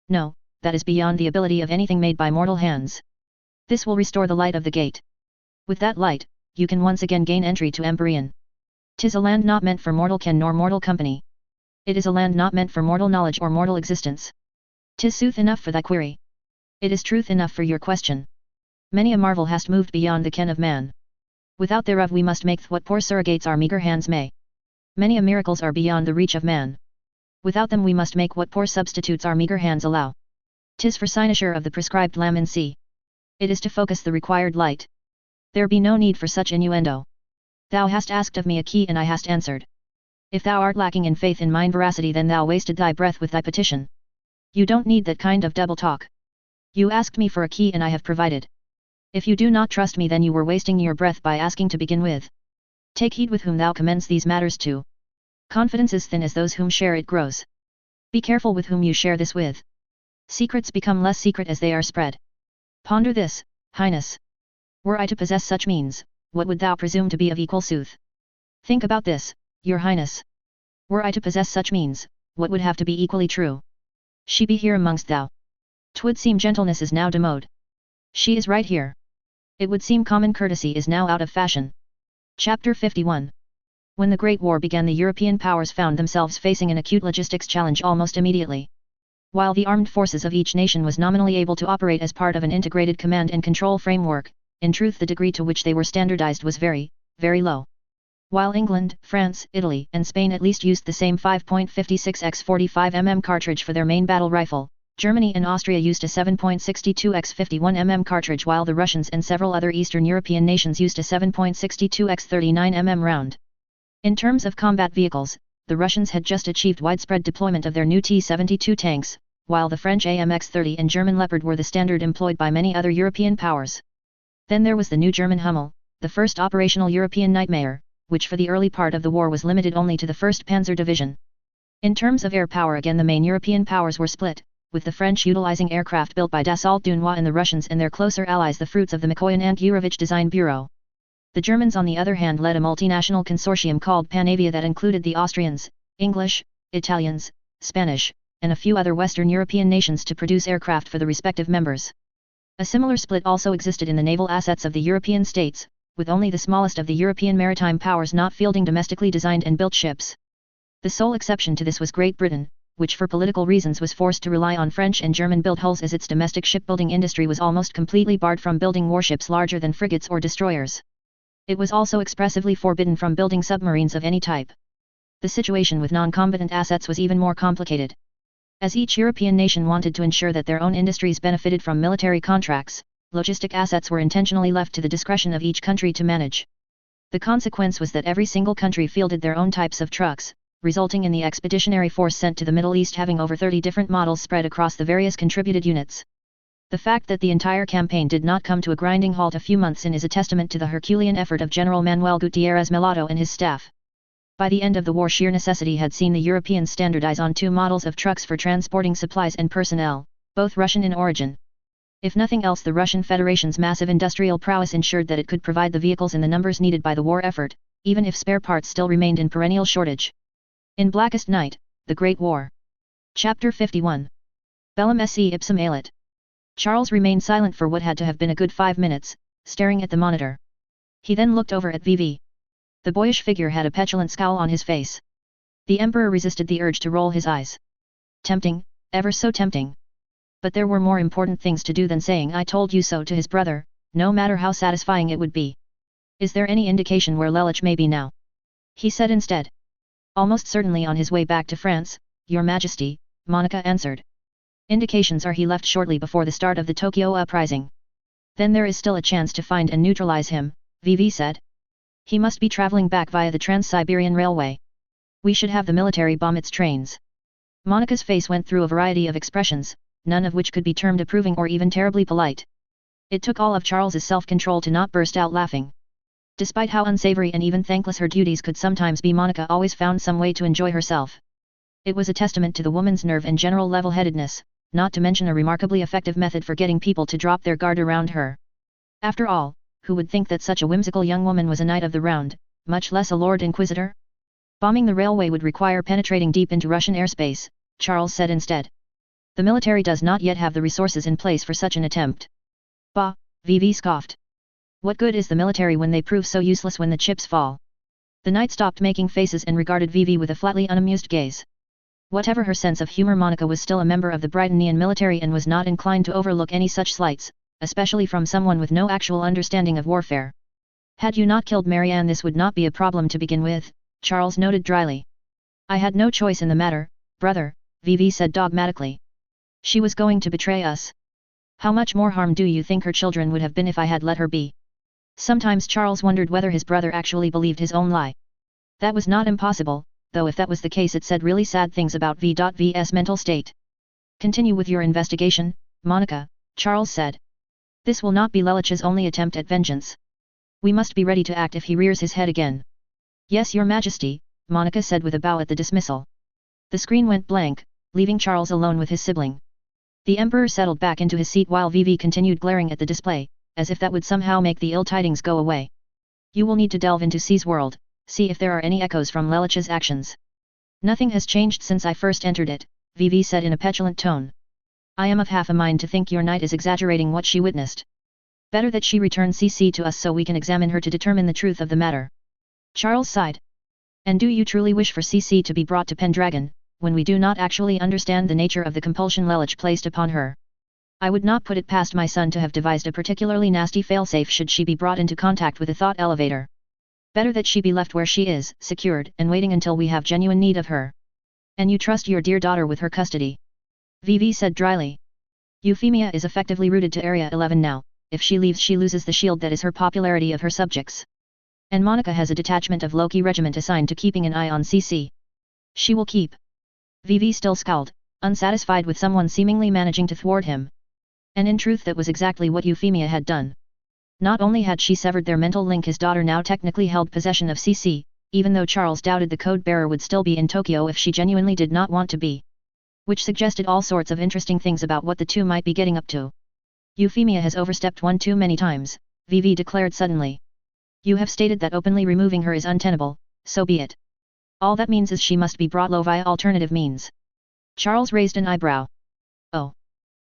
No, that is beyond the ability of anything made by mortal hands. This will restore the light of the gate. With that light, you can once again gain entry to Empyrean. 'Tis a land not meant for mortal ken nor mortal company. It is a land not meant for mortal knowledge or mortal existence. 'Tis sooth enough for thy query. It is truth enough for your question. Many a marvel hast moved beyond the ken of man. Without thereof we must make what poor surrogates our meagre hands may. Many a miracles are beyond the reach of man. Without them we must make what poor substitutes our meagre hands allow. 'Tis for cynosure of the prescribed lamancy. It is to focus the required light. There be no need for such innuendo. Thou hast asked of me a key and I hast answered. If thou art lacking in faith in mine veracity, then thou wasted thy breath with thy petition. You don't need that kind of double talk. You asked me for a key and I have provided. If you do not trust me, then you were wasting your breath by asking to begin with. Take heed with whom thou commends these matters to. Confidence is thin as those whom share it grows. Be careful with whom you share this with. Secrets become less secret as they are spread. Ponder this, Highness. Were I to possess such means, what would thou presume to be of equal sooth? Think about this, Your Highness. Were I to possess such means, what would have to be equally true? She be here amongst thou. 'Twould seem gentleness is now demode. She is right here. It would seem common courtesy is now out of fashion. Chapter 51. When the Great War began, the European powers found themselves facing an acute logistics challenge almost immediately. While the armed forces of each nation was nominally able to operate as part of an integrated command and control framework, in truth the degree to which they were standardized was very, very low. While England, France, Italy, and Spain at least used the same 5.56x45mm cartridge for their main battle rifle, Germany and Austria used a 7.62x51mm cartridge, while the Russians and several other Eastern European nations used a 7.62x39mm round. In terms of combat vehicles, the Russians had just achieved widespread deployment of their new T-72 tanks, while the French AMX-30 and German Leopard were the standard employed by many other European powers. Then there was the new German Hummel, the first operational European nightmare, which for the early part of the war was limited only to the 1st Panzer Division. In terms of air power, again the main European powers were split, with the French utilizing aircraft built by Dassault Dunois and the Russians and their closer allies the fruits of the Mikoyan and Gurevich Design Bureau. The Germans on the other hand led a multinational consortium called Panavia that included the Austrians, English, Italians, Spanish, and a few other Western European nations to produce aircraft for the respective members. A similar split also existed in the naval assets of the European states, with only the smallest of the European maritime powers not fielding domestically designed and built ships. The sole exception to this was Great Britain, which for political reasons was forced to rely on French and German-built hulls, as its domestic shipbuilding industry was almost completely barred from building warships larger than frigates or destroyers. It was also expressively forbidden from building submarines of any type. The situation with non-combatant assets was even more complicated. As each European nation wanted to ensure that their own industries benefited from military contracts, logistic assets were intentionally left to the discretion of each country to manage. The consequence was that every single country fielded their own types of trucks, resulting in the expeditionary force sent to the Middle East having over 30 different models spread across the various contributed units. The fact that the entire campaign did not come to a grinding halt a few months in is a testament to the Herculean effort of General Manuel Gutierrez Mellado and his staff. By the end of the war, sheer necessity had seen the Europeans standardize on 2 models of trucks for transporting supplies and personnel, both Russian in origin. If nothing else, the Russian Federation's massive industrial prowess ensured that it could provide the vehicles in the numbers needed by the war effort, even if spare parts still remained in perennial shortage. In Blackest Night, the Great War. Chapter 51. Bellum se ipsum alet. Charles remained silent for what had to have been a good 5 minutes, staring at the monitor. He then looked over at VV. The boyish figure had a petulant scowl on his face. The Emperor resisted the urge to roll his eyes. Tempting, ever so tempting. But there were more important things to do than saying "I told you so" to his brother, no matter how satisfying it would be. Is there any indication where Lelich may be now? He said instead. Almost certainly on his way back to France, Your Majesty, Monica answered. Indications are he left shortly before the start of the Tokyo uprising. Then there is still a chance to find and neutralize him, VV said. He must be traveling back via the Trans-Siberian Railway. We should have the military bomb its trains. Monica's face went through a variety of expressions, none of which could be termed approving or even terribly polite. It took all of Charles's self-control to not burst out laughing. Despite how unsavory and even thankless her duties could sometimes be, Monica always found some way to enjoy herself. It was a testament to the woman's nerve and general level-headedness, not to mention a remarkably effective method for getting people to drop their guard around her. After all, who would think that such a whimsical young woman was a knight of the round, much less a Lord Inquisitor? Bombing the railway would require penetrating deep into Russian airspace, Charles said instead. The military does not yet have the resources in place for such an attempt. Bah, VV scoffed. What good is the military when they prove so useless when the chips fall? The knight stopped making faces and regarded VV with a flatly unamused gaze. Whatever her sense of humor, Monica was still a member of the Britonian military and was not inclined to overlook any such slights, especially from someone with no actual understanding of warfare. Had you not killed Marianne, this would not be a problem to begin with, Charles noted dryly. I had no choice in the matter, brother, VV said dogmatically. She was going to betray us. How much more harm do you think her children would have been if I had let her be? Sometimes Charles wondered whether his brother actually believed his own lie. That was not impossible, though if that was the case it said really sad things about V.V's mental state. Continue with your investigation, Monica, Charles said. This will not be Lelich's only attempt at vengeance. We must be ready to act if he rears his head again. Yes, Your Majesty, Monica said with a bow at the dismissal. The screen went blank, leaving Charles alone with his sibling. The Emperor settled back into his seat while VV continued glaring at the display, as if that would somehow make the ill tidings go away. You will need to delve into C's world, see if there are any echoes from Lelich's actions. Nothing has changed since I first entered it, VV said in a petulant tone. I am of half a mind to think your knight is exaggerating what she witnessed. Better that she return CC to us so we can examine her to determine the truth of the matter. Charles sighed. And do you truly wish for CC to be brought to Pendragon, when we do not actually understand the nature of the compulsion Lelich placed upon her? I would not put it past my son to have devised a particularly nasty failsafe should she be brought into contact with a thought elevator. Better that she be left where she is, secured, and waiting until we have genuine need of her. And you trust your dear daughter with her custody? VV said dryly. Euphemia is effectively rooted to Area 11 now, if she leaves she loses the shield that is her popularity of her subjects. And Monica has a detachment of Loki regiment assigned to keeping an eye on CC. She will keep. VV still scowled, unsatisfied with someone seemingly managing to thwart him. And in truth that was exactly what Euphemia had done. Not only had she severed their mental link, his daughter now technically held possession of CC, even though Charles doubted the code bearer would still be in Tokyo if she genuinely did not want to be. Which suggested all sorts of interesting things about what the two might be getting up to. Euphemia has overstepped one too many times, VV declared suddenly. You have stated that openly removing her is untenable, so be it. All that means is she must be brought low via alternative means. Charles raised an eyebrow. Oh.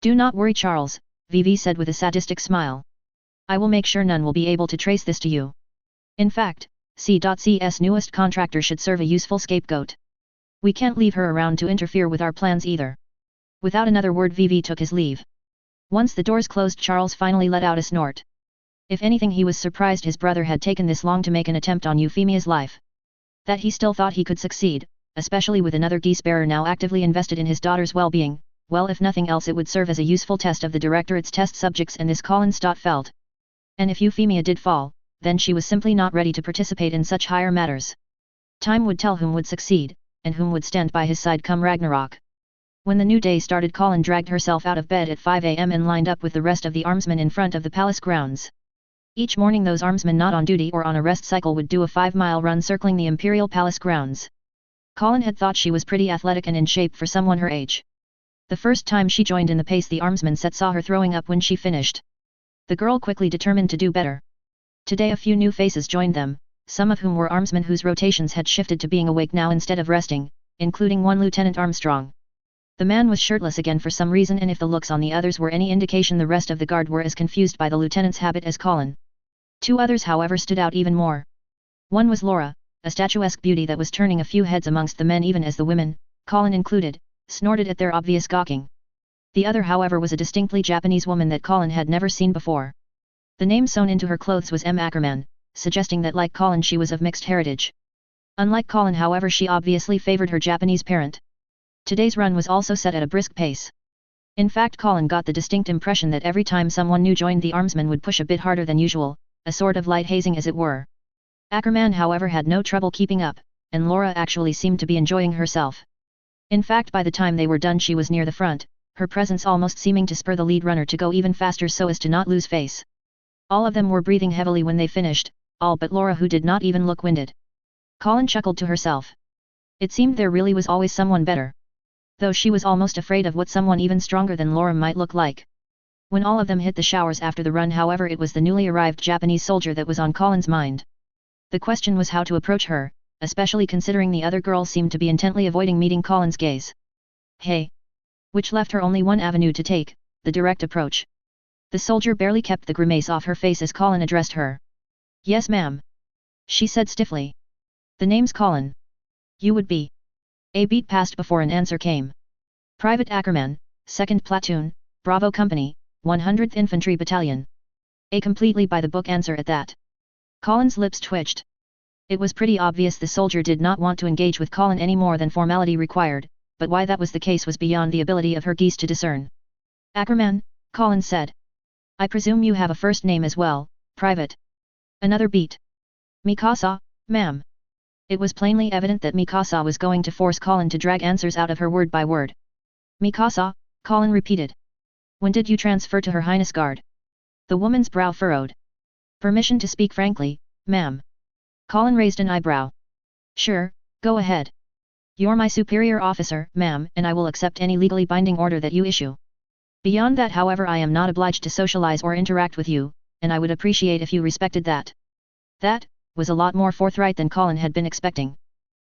Do not worry, Charles, VV said with a sadistic smile. I will make sure none will be able to trace this to you. In fact, C.C's newest contractor should serve a useful scapegoat. We can't leave her around to interfere with our plans either. Without another word, VV took his leave. Once the doors closed, Charles finally let out a snort. If anything, he was surprised his brother had taken this long to make an attempt on Euphemia's life. That he still thought he could succeed, especially with another Geass bearer now actively invested in his daughter's well-being. Well, if nothing else, it would serve as a useful test of the Directorate's test subjects and this Colin Stott felt. And if Euphemia did fall, then she was simply not ready to participate in such higher matters. Time would tell whom would succeed, and whom would stand by his side come Ragnarok. When the new day started, Colin dragged herself out of bed at 5 a.m. and lined up with the rest of the armsmen in front of the palace grounds. Each morning those armsmen not on duty or on a rest cycle would do a 5-mile run circling the Imperial Palace grounds. Colin had thought she was pretty athletic and in shape for someone her age. The first time she joined in the pace the armsmen set saw her throwing up when she finished. The girl quickly determined to do better. Today a few new faces joined them, some of whom were armsmen whose rotations had shifted to being awake now instead of resting, including one Lieutenant Armstrong. The man was shirtless again for some reason, and if the looks on the others were any indication, the rest of the guard were as confused by the lieutenant's habit as Colin. Two others, however, stood out even more. One was Laura, a statuesque beauty that was turning a few heads amongst the men even as the women, Colin included, snorted at their obvious gawking. The other, however, was a distinctly Japanese woman that Colin had never seen before. The name sewn into her clothes was M. Ackerman, suggesting that like Colin she was of mixed heritage. Unlike Colin, however, she obviously favored her Japanese parent. Today's run was also set at a brisk pace. In fact, Colin got the distinct impression that every time someone new joined, the armsmen would push a bit harder than usual, a sort of light hazing as it were. Ackerman, however, had no trouble keeping up, and Laura actually seemed to be enjoying herself. In fact, by the time they were done she was near the front, her presence almost seeming to spur the lead runner to go even faster so as to not lose face. All of them were breathing heavily when they finished, all but Laura, who did not even look winded. Colin chuckled to herself. It seemed there really was always someone better. Though she was almost afraid of what someone even stronger than Laura might look like. When all of them hit the showers after the run, however, it was the newly arrived Japanese soldier that was on Colin's mind. The question was how to approach her, especially considering the other girls seemed to be intently avoiding meeting Colin's gaze. Hey! Which left her only one avenue to take, the direct approach. The soldier barely kept the grimace off her face as Colin addressed her. Yes, ma'am. She said stiffly. The name's Colin. You would be. A beat passed before an answer came. Private Ackerman, 2nd Platoon, Bravo Company, 100th Infantry Battalion. A completely by-the-book answer at that. Colin's lips twitched. It was pretty obvious the soldier did not want to engage with Colin any more than formality required, but why that was the case was beyond the ability of her Geass to discern. Ackerman, Colin said. I presume you have a first name as well, Private. Another beat. Mikasa, ma'am. It was plainly evident that Mikasa was going to force Colin to drag answers out of her word by word. Mikasa, Colin repeated. When did you transfer to Her Highness Guard? The woman's brow furrowed. Permission to speak frankly, ma'am. Colin raised an eyebrow. Sure, go ahead. You're my superior officer, ma'am, and I will accept any legally binding order that you issue. Beyond that, however, I am not obliged to socialize or interact with you, and I would appreciate if you respected that. That was a lot more forthright than Colin had been expecting.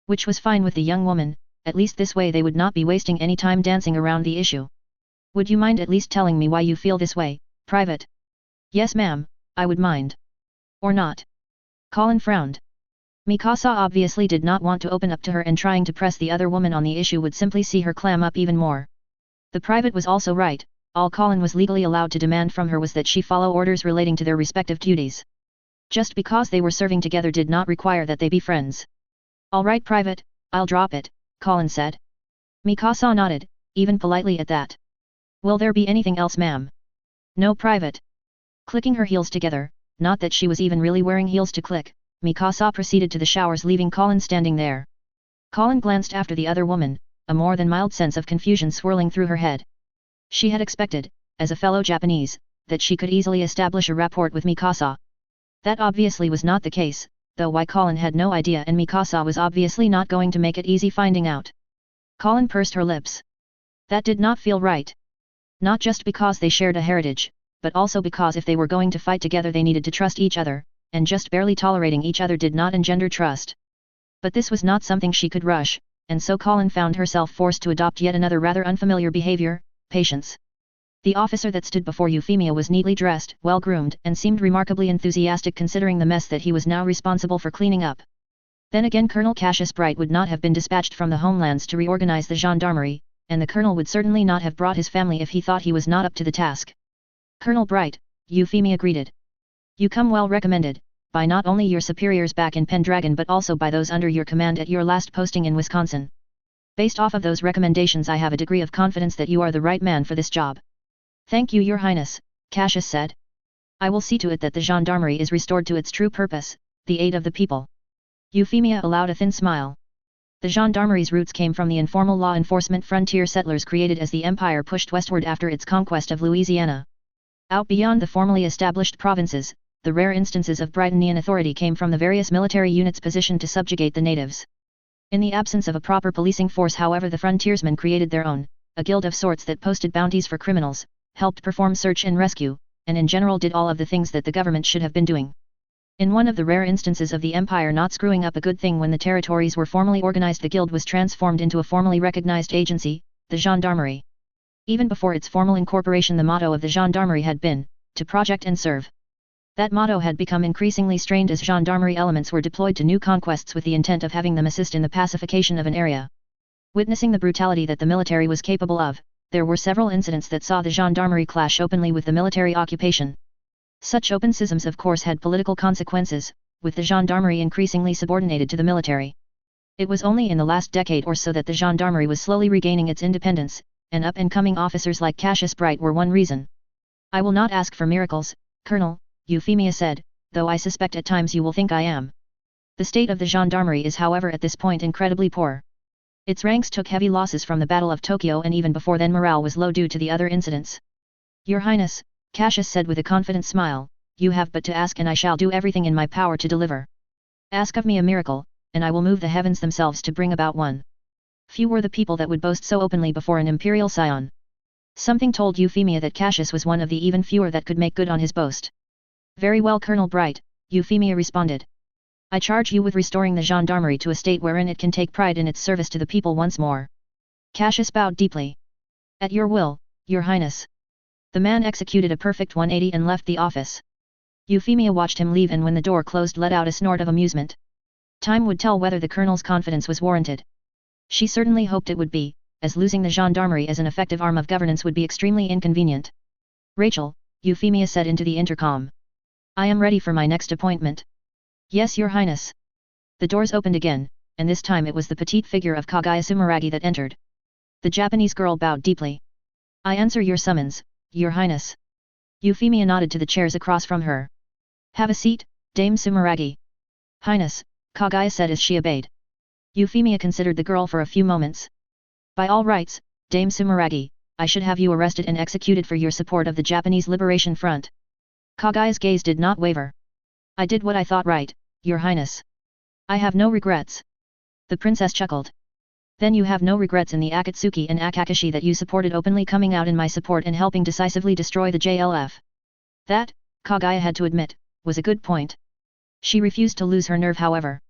Which was fine with the young woman, at least this way they would not be wasting any time dancing around the issue. Would you mind at least telling me why you feel this way, Private? Yes, ma'am, I would mind. Or not? Colin frowned. Mikasa obviously did not want to open up to her, and trying to press the other woman on the issue would simply see her clam up even more. The private was also right. All Colin was legally allowed to demand from her was that she follow orders relating to their respective duties. Just because they were serving together did not require that they be friends. Alright Private, I'll drop it, Colin said. Mikasa nodded, even politely at that. Will there be anything else ma'am? No Private. Clicking her heels together, not that she was even really wearing heels to click, Mikasa proceeded to the showers leaving Colin standing there. Colin glanced after the other woman, a more than mild sense of confusion swirling through her head. She had expected, as a fellow Japanese, that she could easily establish a rapport with Mikasa. That obviously was not the case, though why Colin had no idea and Mikasa was obviously not going to make it easy finding out. Colin pursed her lips. That did not feel right. Not just because they shared a heritage, but also because if they were going to fight together they needed to trust each other, and just barely tolerating each other did not engender trust. But this was not something she could rush, and so Colin found herself forced to adopt yet another rather unfamiliar behavior, patience. The officer that stood before Euphemia was neatly dressed, well-groomed, and seemed remarkably enthusiastic considering the mess that he was now responsible for cleaning up. Then again Colonel Cassius Bright would not have been dispatched from the homelands to reorganize the gendarmerie, and the colonel would certainly not have brought his family if he thought he was not up to the task. Colonel Bright, Euphemia greeted. You come well recommended, by not only your superiors back in Pendragon but also by those under your command at your last posting in Wisconsin. Based off of those recommendations I have a degree of confidence that you are the right man for this job. Thank you Your Highness, Cassius said. I will see to it that the gendarmerie is restored to its true purpose, the aid of the people. Euphemia allowed a thin smile. The gendarmerie's roots came from the informal law enforcement frontier settlers created as the empire pushed westward after its conquest of Louisiana. Out beyond the formally established provinces, the rare instances of Britannian authority came from the various military units positioned to subjugate the natives. In the absence of a proper policing force however the frontiersmen created their own, a guild of sorts that posted bounties for criminals, helped perform search and rescue, and in general did all of the things that the government should have been doing. In one of the rare instances of the empire not screwing up a good thing when the territories were formally organized the guild was transformed into a formally recognized agency, the gendarmerie. Even before its formal incorporation the motto of the gendarmerie had been, to protect and serve. That motto had become increasingly strained as gendarmerie elements were deployed to new conquests with the intent of having them assist in the pacification of an area. Witnessing the brutality that the military was capable of, there were several incidents that saw the gendarmerie clash openly with the military occupation. Such open schisms of course had political consequences, with the gendarmerie increasingly subordinated to the military. It was only in the last decade or so that the gendarmerie was slowly regaining its independence, and up-and-coming officers like Cassius Bright were one reason. I will not ask for miracles, Colonel, Euphemia said, though I suspect at times you will think I am. The state of the gendarmerie is however at this point incredibly poor. Its ranks took heavy losses from the Battle of Tokyo and even before then morale was low due to the other incidents. Your Highness, Cassius said with a confident smile, you have but to ask and I shall do everything in my power to deliver. Ask of me a miracle, and I will move the heavens themselves to bring about one. Few were the people that would boast so openly before an imperial scion. Something told Euphemia that Cassius was one of the even fewer that could make good on his boast. Very well Colonel Bright, Euphemia responded. I charge you with restoring the gendarmerie to a state wherein it can take pride in its service to the people once more. Cassius bowed deeply. At your will, Your Highness. The man executed a perfect 180 and left the office. Euphemia watched him leave and when the door closed let out a snort of amusement. Time would tell whether the colonel's confidence was warranted. She certainly hoped it would be, as losing the gendarmerie as an effective arm of governance would be extremely inconvenient. Rachel, Euphemia said into the intercom. I am ready for my next appointment. Yes Your Highness. The doors opened again, and this time it was the petite figure of Kagaya Sumeragi that entered. The Japanese girl bowed deeply. I answer your summons, Your Highness. Euphemia nodded to the chairs across from her. Have a seat, Dame Sumeragi. Highness, Kagaya said as she obeyed. Euphemia considered the girl for a few moments. By all rights, Dame Sumeragi, I should have you arrested and executed for your support of the Japanese Liberation Front. Kagaya's gaze did not waver. I did what I thought right, Your Highness. I have no regrets. The princess chuckled. Then you have no regrets in the Akatsuki and Akakashi that you supported openly coming out in my support and helping decisively destroy the JLF. That, Kagaya had to admit, was a good point. She refused to lose her nerve however.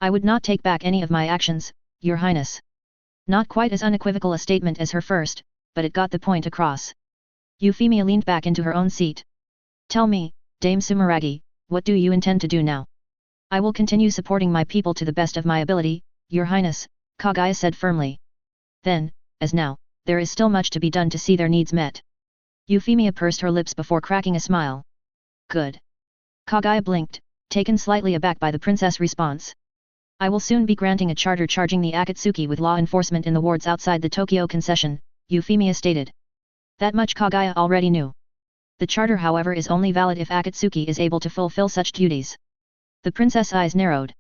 I would not take back any of my actions, Your Highness. Not quite as unequivocal a statement as her first, but it got the point across. Euphemia leaned back into her own seat. Tell me, Dame Sumeragi, what do you intend to do now? I will continue supporting my people to the best of my ability, Your Highness, Kagaya said firmly. Then, as now, there is still much to be done to see their needs met. Euphemia pursed her lips before cracking a smile. Good. Kagaya blinked, taken slightly aback by the princess' response. I will soon be granting a charter charging the Akatsuki with law enforcement in the wards outside the Tokyo concession, Euphemia stated. That much Kagaya already knew. The charter however is only valid if Akatsuki is able to fulfill such duties. The princess' eyes narrowed.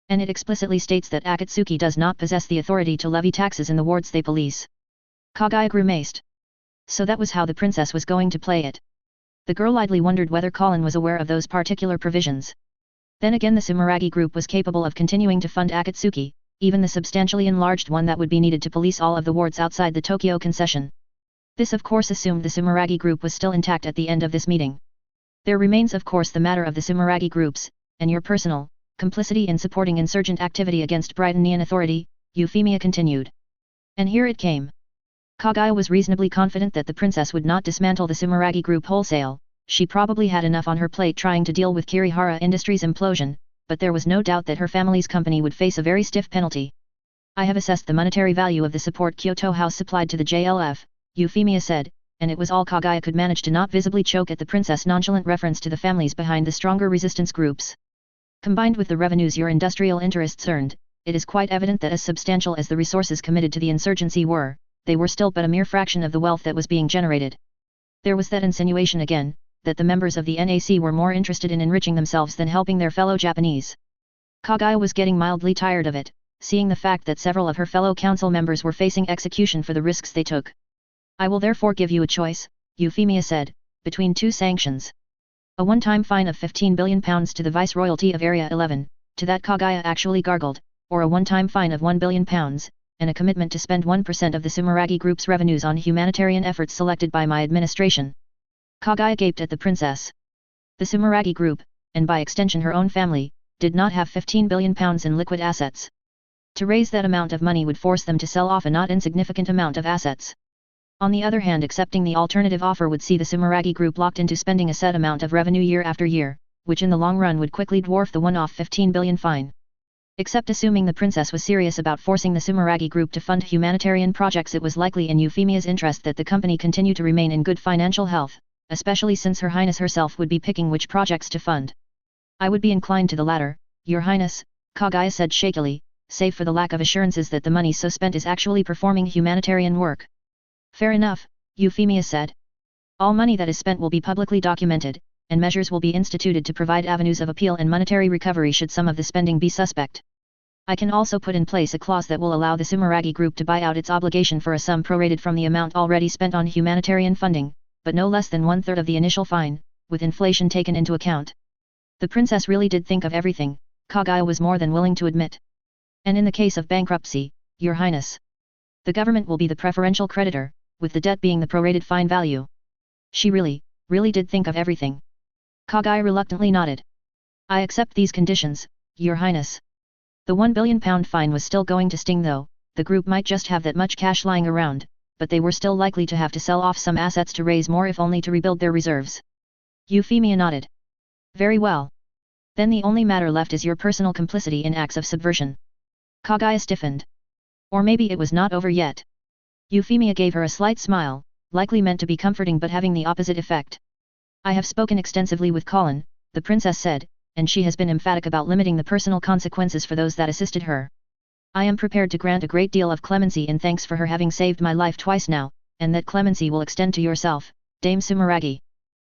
And it explicitly states that Akatsuki does not possess the authority to levy taxes in the wards they police. Kagaya grimaced. So that was how the princess was going to play it. The girl idly wondered whether Colin was aware of those particular provisions. Then again the Sumeragi group was capable of continuing to fund Akatsuki, even the substantially enlarged one that would be needed to police all of the wards outside the Tokyo concession. This of course assumed the Sumeragi group was still intact at the end of this meeting. There remains of course the matter of the Sumeragi groups, and your personal complicity in supporting insurgent activity against Britannian authority, Euphemia continued. And here it came. Kagaya was reasonably confident that the princess would not dismantle the Sumeragi group wholesale. She probably had enough on her plate trying to deal with Kirihara Industries' implosion, but there was no doubt that her family's company would face a very stiff penalty. I have assessed the monetary value of the support Kyoto House supplied to the JLF, Euphemia said, and it was all Kagaya could manage to not visibly choke at the princess' nonchalant reference to the families behind the stronger resistance groups. Combined with the revenues your industrial interests earned, it is quite evident that as substantial as the resources committed to the insurgency were, they were still but a mere fraction of the wealth that was being generated. There was that insinuation again, that the members of the NAC were more interested in enriching themselves than helping their fellow Japanese. Kagaya was getting mildly tired of it, seeing the fact that several of her fellow council members were facing execution for the risks they took. I will therefore give you a choice, Euphemia said, between two sanctions. A one-time fine of £15 billion to the Viceroyalty of Area 11, to that Kagaya actually gargled, or a one-time fine of £1 billion, and a commitment to spend 1% of the Sumeragi Group's revenues on humanitarian efforts selected by my administration. Kagaya gaped at the princess. The Sumeragi Group, and by extension her own family, did not have £15 billion in liquid assets. To raise that amount of money would force them to sell off a not insignificant amount of assets. On the other hand, accepting the alternative offer would see the Sumeragi Group locked into spending a set amount of revenue year after year, which in the long run would quickly dwarf the one-off £15 billion fine. Except assuming the princess was serious about forcing the Sumeragi Group to fund humanitarian projects, it was likely in Euphemia's interest that the company continue to remain in good financial health, especially since Her Highness herself would be picking which projects to fund. I would be inclined to the latter, Your Highness, Kagaya said shakily, save for the lack of assurances that the money so spent is actually performing humanitarian work. Fair enough, Euphemia said. All money that is spent will be publicly documented, and measures will be instituted to provide avenues of appeal and monetary recovery should some of the spending be suspect. I can also put in place a clause that will allow the Sumeragi Group to buy out its obligation for a sum prorated from the amount already spent on humanitarian funding, but no less than one-third of the initial fine, with inflation taken into account. The princess really did think of everything, Kagaya was more than willing to admit. And in the case of bankruptcy, Your Highness, the government will be the preferential creditor, with the debt being the prorated fine value. She really did think of everything. Kagaya reluctantly nodded. I accept these conditions, Your Highness. The £1 billion fine was still going to sting though, the group might just have that much cash lying around, but they were still likely to have to sell off some assets to raise more if only to rebuild their reserves. Euphemia nodded. Very well. Then the only matter left is your personal complicity in acts of subversion. Kagaya stiffened. Or maybe it was not over yet. Euphemia gave her a slight smile, likely meant to be comforting but having the opposite effect. I have spoken extensively with Colin, the princess said, and she has been emphatic about limiting the personal consequences for those that assisted her. I am prepared to grant a great deal of clemency in thanks for her having saved my life twice now, and that clemency will extend to yourself, Dame Sumeragi.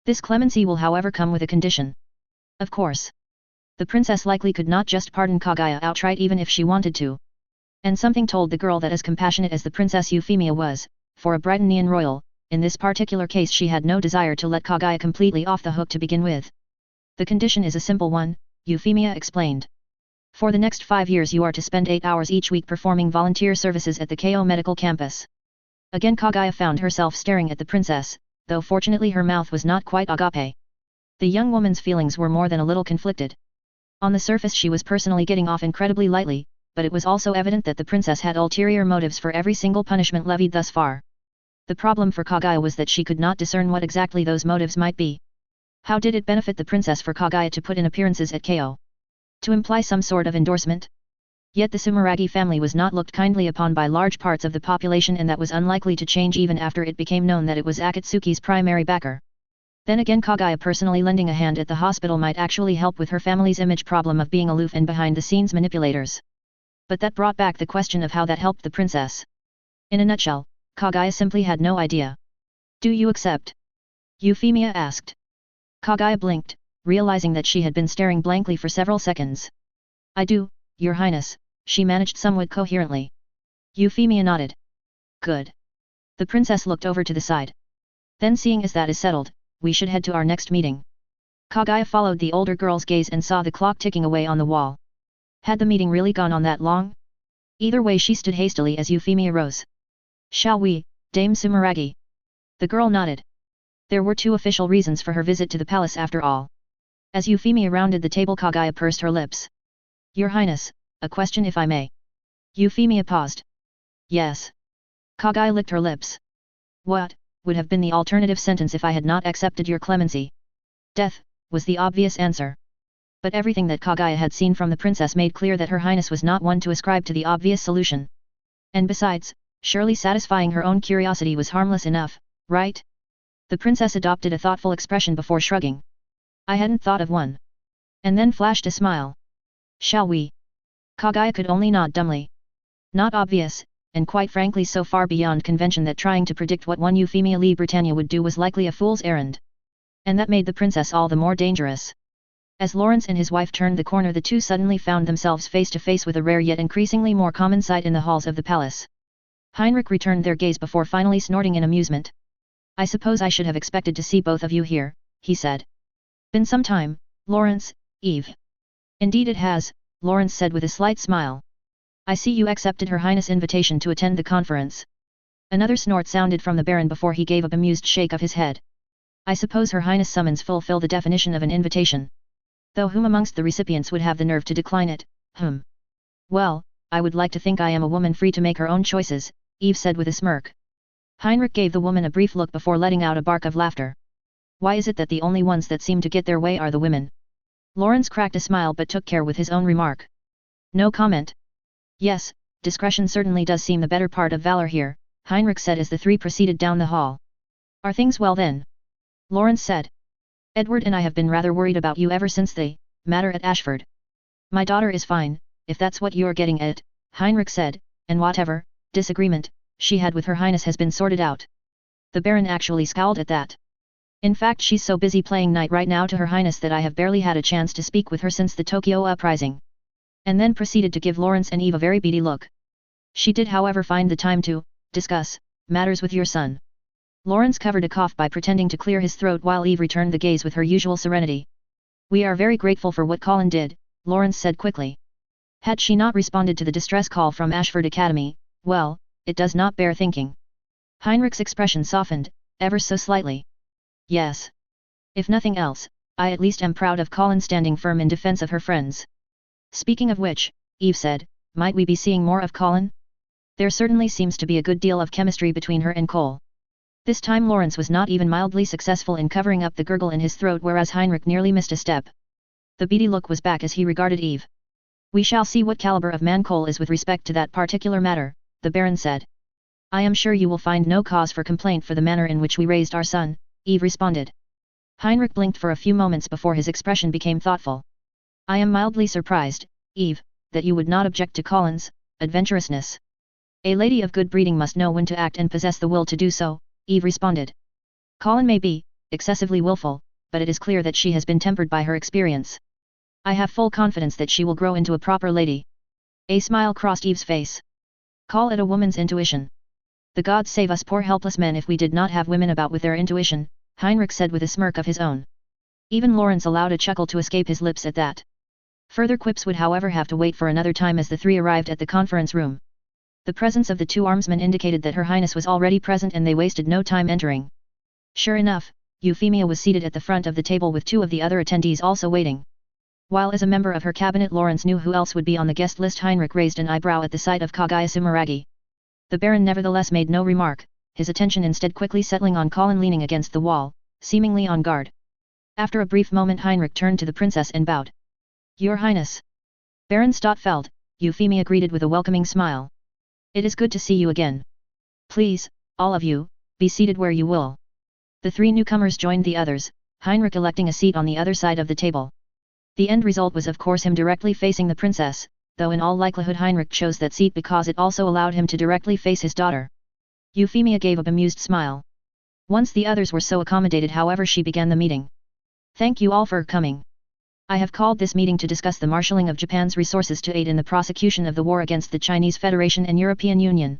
This clemency will however come with a condition. Of course. The princess likely could not just pardon Kagaya outright even if she wanted to. And something told the girl that as compassionate as the Princess Euphemia was, for a Britannian royal, in this particular case she had no desire to let Kagaya completely off the hook to begin with. The condition is a simple one, Euphemia explained. For the next 5 years you are to spend 8 hours each week performing volunteer services at the Keio Medical Campus. Again Kagaya found herself staring at the princess, though fortunately her mouth was not quite agape. The young woman's feelings were more than a little conflicted. On the surface she was personally getting off incredibly lightly, but it was also evident that the princess had ulterior motives for every single punishment levied thus far. The problem for Kagaya was that she could not discern what exactly those motives might be. How did it benefit the princess for Kagaya to put in appearances at Keio? To imply some sort of endorsement? Yet the Sumeragi family was not looked kindly upon by large parts of the population, and that was unlikely to change even after it became known that it was Akatsuki's primary backer. Then again, Kaguya personally lending a hand at the hospital might actually help with her family's image problem of being aloof and behind-the-scenes manipulators. But that brought back the question of how that helped the princess. In a nutshell, Kaguya simply had no idea. "Do you accept?" Euphemia asked. Kaguya blinked, realizing that she had been staring blankly for several seconds. "I do, Your Highness," she managed somewhat coherently. Euphemia nodded. "Good." The princess looked over to the side. "Then seeing as that is settled, we should head to our next meeting." Kaguya followed the older girl's gaze and saw the clock ticking away on the wall. Had the meeting really gone on that long? Either way, she stood hastily as Euphemia rose. "Shall we, Dame Sumeragi?" The girl nodded. There were two official reasons for her visit to the palace after all. As Euphemia rounded the table, Kaguya pursed her lips. "Your Highness, a question if I may." Euphemia paused. "Yes." Kaguya licked her lips. "What?" would have been the alternative sentence if I had not accepted your clemency. "Death," was the obvious answer. But everything that Kaguya had seen from the princess made clear that Her Highness was not one to ascribe to the obvious solution. And besides, surely satisfying her own curiosity was harmless enough, right? The princess adopted a thoughtful expression before shrugging. "I hadn't thought of one." And then flashed a smile. "Shall we?" Kaguya could only nod dumbly. Not obvious, and quite frankly so far beyond convention that trying to predict what one Euphemia Lee Britannia would do was likely a fool's errand. And that made the princess all the more dangerous. As Lawrence and his wife turned the corner, the two suddenly found themselves face to face with a rare yet increasingly more common sight in the halls of the palace. Heinrich returned their gaze before finally snorting in amusement. "I suppose I should have expected to see both of you here," he said. "Been some time, Lawrence, Eve." "Indeed it has," Lawrence said with a slight smile. "I see you accepted Her Highness' invitation to attend the conference." Another snort sounded from the Baron before he gave a bemused shake of his head. "I suppose Her Highness' summons fulfill the definition of an invitation. Though whom amongst the recipients would have the nerve to decline it, Well, I would like to think I am a woman free to make her own choices," Eve said with a smirk. Heinrich gave the woman a brief look before letting out a bark of laughter. "Why is it that the only ones that seem to get their way are the women?" Lawrence cracked a smile but took care with his own remark. "No comment." "Yes, discretion certainly does seem the better part of valor here," Heinrich said as the three proceeded down the hall. "Are things well then?" Lawrence said. "Edward and I have been rather worried about you ever since the matter at Ashford." "My daughter is fine, if that's what you're getting at," Heinrich said, "and whatever disagreement she had with Her Highness has been sorted out." The Baron actually scowled at that. "In fact, she's so busy playing knight right now to Her Highness that I have barely had a chance to speak with her since the Tokyo uprising." And then proceeded to give Lawrence and Eve a very beady look. "She did however find the time to discuss matters with your son." Lawrence covered a cough by pretending to clear his throat while Eve returned the gaze with her usual serenity. "We are very grateful for what Colin did," Lawrence said quickly. Had she not responded to the distress call from Ashford Academy, well, it does not bear thinking. Heinrich's expression softened, ever so slightly. "Yes. If nothing else, I at least am proud of Colin standing firm in defense of her friends." "Speaking of which," Eve said, "might we be seeing more of Colin? There certainly seems to be a good deal of chemistry between her and Cole." This time Lawrence was not even mildly successful in covering up the gurgle in his throat, whereas Heinrich nearly missed a step. The beady look was back as he regarded Eve. "We shall see what caliber of man Cole is with respect to that particular matter," the Baron said. "I am sure you will find no cause for complaint for the manner in which we raised our son," Eve responded. Heinrich blinked for a few moments before his expression became thoughtful. "I am mildly surprised, Eve, that you would not object to Colin's adventurousness. A lady of good breeding must know when to act and possess the will to do so," Eve responded. "Colin may be excessively willful, but it is clear that she has been tempered by her experience. I have full confidence that she will grow into a proper lady." A smile crossed Eve's face. "Call it a woman's intuition. The gods save us poor helpless men if we did not have women about with their intuition," Heinrich said with a smirk of his own. Even Lawrence allowed a chuckle to escape his lips at that. Further quips would however have to wait for another time as the three arrived at the conference room. The presence of the two armsmen indicated that Her Highness was already present and they wasted no time entering. Sure enough, Euphemia was seated at the front of the table with two of the other attendees also waiting. While as a member of her cabinet Lawrence knew who else would be on the guest list, Heinrich raised an eyebrow at the sight of Kaguya Sumeragi. The Baron nevertheless made no remark, his attention instead quickly settling on Colin leaning against the wall, seemingly on guard. After a brief moment Heinrich turned to the princess and bowed. "Your Highness." "Baron Stottfeld," Euphemia greeted with a welcoming smile. "It is good to see you again. Please, all of you, be seated where you will." The three newcomers joined the others, Heinrich electing a seat on the other side of the table. The end result was of course him directly facing the princess, though in all likelihood Heinrich chose that seat because it also allowed him to directly face his daughter. Euphemia gave a bemused smile. Once the others were so accommodated, however, she began the meeting. Thank you all for coming. I have called this meeting to discuss the marshalling of Japan's resources to aid in the prosecution of the war against the Chinese Federation and European Union.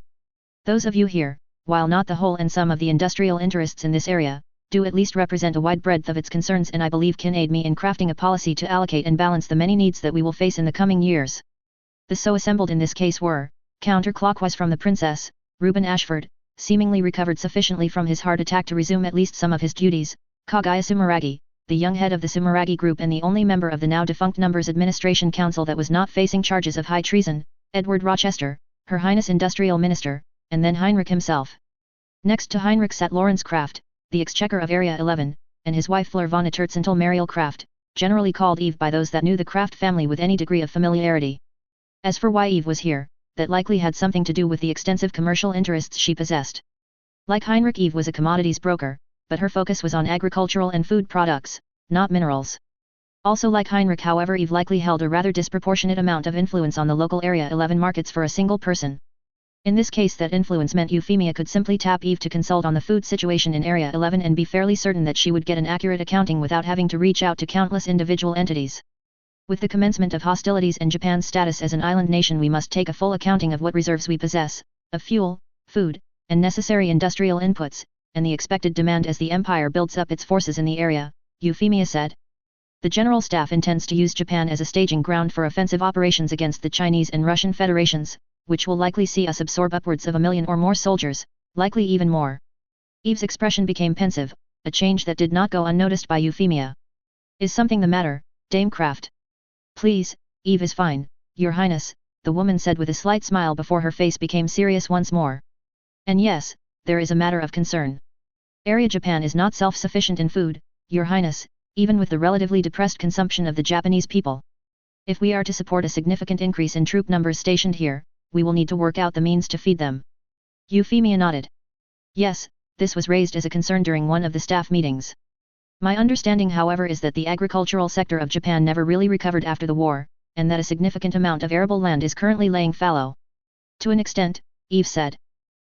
Those of you here, while not the whole and some of the industrial interests in this area, do at least represent a wide breadth of its concerns and I believe can aid me in crafting a policy to allocate and balance the many needs that we will face in the coming years. The so assembled in this case were, counterclockwise from the princess, Reuben Ashford, seemingly recovered sufficiently from his heart attack to resume at least some of his duties, Kagaya Sumeragi, the young head of the Sumeragi group and the only member of the now defunct Numbers Administration Council that was not facing charges of high treason, Edward Rochester, Her Highness Industrial Minister, and then Heinrich himself. Next to Heinrich sat Lawrence Kraft, the Exchequer of Area 11, and his wife Fleur von Tertzental Mariel Kraft, generally called Eve by those that knew the Kraft family with any degree of familiarity. As for why Eve was here, that likely had something to do with the extensive commercial interests she possessed. Like Heinrich, Eve was a commodities broker, but her focus was on agricultural and food products, not minerals. Also like Heinrich, however, Eve likely held a rather disproportionate amount of influence on the local Area 11 markets for a single person. In this case, that influence meant Euphemia could simply tap Eve to consult on the food situation in Area 11 and be fairly certain that she would get an accurate accounting without having to reach out to countless individual entities. With the commencement of hostilities and Japan's status as an island nation, we must take a full accounting of what reserves we possess, of fuel, food, and necessary industrial inputs, and the expected demand as the empire builds up its forces in the area, Euphemia said. The General Staff intends to use Japan as a staging ground for offensive operations against the Chinese and Russian federations, which will likely see us absorb upwards of 1 million or more soldiers, likely even more. Eve's expression became pensive, a change that did not go unnoticed by Euphemia. Is something the matter, Dame Kraft? Please, Eve is fine, Your Highness, the woman said with a slight smile before her face became serious once more. And yes, there is a matter of concern. Area Japan is not self-sufficient in food, Your Highness, even with the relatively depressed consumption of the Japanese people. If we are to support a significant increase in troop numbers stationed here, we will need to work out the means to feed them. Euphemia nodded. Yes, this was raised as a concern during one of the staff meetings. My understanding, however, is that the agricultural sector of Japan never really recovered after the war, and that a significant amount of arable land is currently laying fallow. To an extent, Eve said.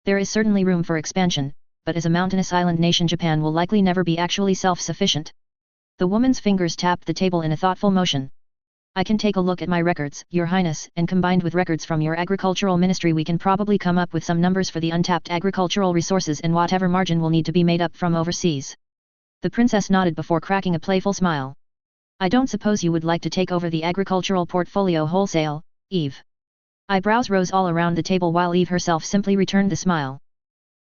There is certainly room for expansion, but as a mountainous island nation, Japan will likely never be actually self-sufficient. The woman's fingers tapped the table in a thoughtful motion. I can take a look at my records, Your Highness, and combined with records from your agricultural ministry we can probably come up with some numbers for the untapped agricultural resources and whatever margin will need to be made up from overseas. The princess nodded before cracking a playful smile. I don't suppose you would like to take over the agricultural portfolio wholesale, Eve? Eyebrows rose all around the table while Eve herself simply returned the smile.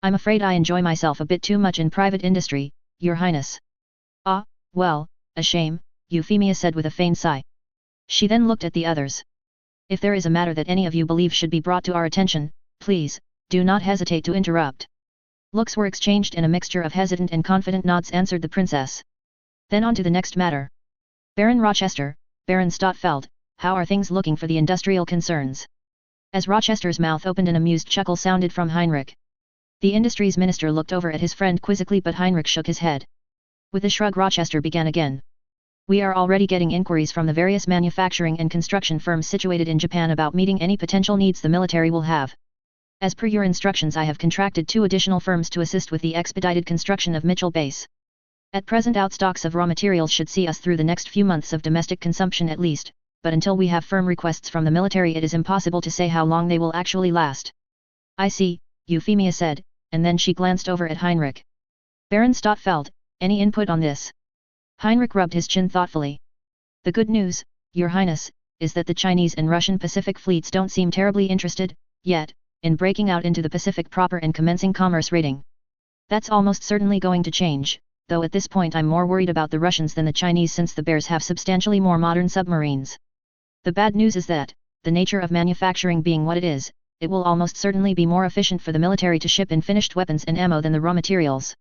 I'm afraid I enjoy myself a bit too much in private industry, Your Highness. Ah, well, a shame, Euphemia said with a faint sigh. She then looked at the others. If there is a matter that any of you believe should be brought to our attention, please, do not hesitate to interrupt. Looks were exchanged and a mixture of hesitant and confident nods answered the princess. Then on to the next matter. Baron Rochester, Baron Stottfeld, how are things looking for the industrial concerns? As Rochester's mouth opened, an amused chuckle sounded from Heinrich. The industries minister looked over at his friend quizzically, but Heinrich shook his head. With a shrug, Rochester began again. We are already getting inquiries from the various manufacturing and construction firms situated in Japan about meeting any potential needs the military will have. As per your instructions, I have contracted 2 additional firms to assist with the expedited construction of Mitchell Base. At present, outstocks of raw materials should see us through the next few months of domestic consumption at least, but until we have firm requests from the military it is impossible to say how long they will actually last. I see, Euphemia said, and then she glanced over at Heinrich. Baron Stottfeld, any input on this? Heinrich rubbed his chin thoughtfully. The good news, Your Highness, is that the Chinese and Russian Pacific fleets don't seem terribly interested, yet, in breaking out into the Pacific proper and commencing commerce raiding. That's almost certainly going to change, though at this point I'm more worried about the Russians than the Chinese since the Bears have substantially more modern submarines. The bad news is that, the nature of manufacturing being what it is, it will almost certainly be more efficient for the military to ship in finished weapons and ammo than the raw materials.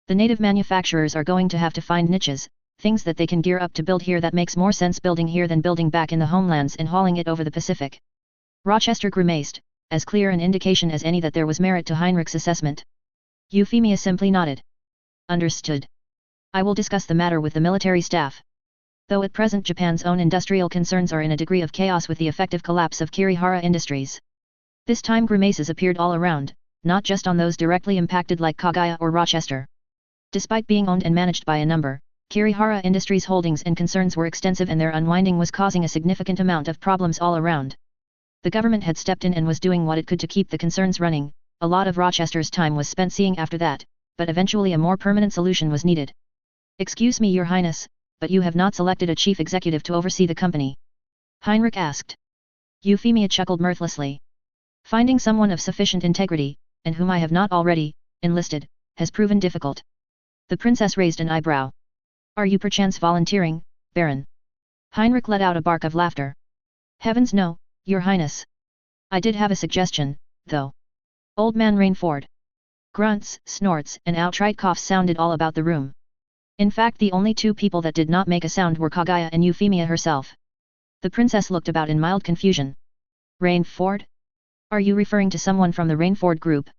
The native manufacturers are going to have to find niches, things that they can gear up to build here that makes more sense building here than building back in the homelands and hauling it over the Pacific. Rochester grimaced, as clear an indication as any that there was merit to Heinrich's assessment. Euphemia simply nodded. Understood. I will discuss the matter with the military staff. Though at present Japan's own industrial concerns are in a degree of chaos with the effective collapse of Kirihara Industries. This time grimaces appeared all around, not just on those directly impacted like Kaguya or Rochester. Despite being owned and managed by a number, Kirihara Industries' holdings and concerns were extensive and their unwinding was causing a significant amount of problems all around. The government had stepped in and was doing what it could to keep the concerns running. A lot of Rochester's time was spent seeing after that, but eventually a more permanent solution was needed. Excuse me, Your Highness, but you have not selected a chief executive to oversee the company? Heinrich asked. Euphemia chuckled mirthlessly. Finding someone of sufficient integrity, and whom I have not already enlisted, has proven difficult. The princess raised an eyebrow. Are you perchance volunteering, Baron? Heinrich let out a bark of laughter. Heavens no, Your Highness. I did have a suggestion, though. Old man Rainford. Grunts, snorts and outright coughs sounded all about the room. In fact, the only two people that did not make a sound were Kaguya and Euphemia herself. The princess looked about in mild confusion. Rainford? Are you referring to someone from the Rainford group?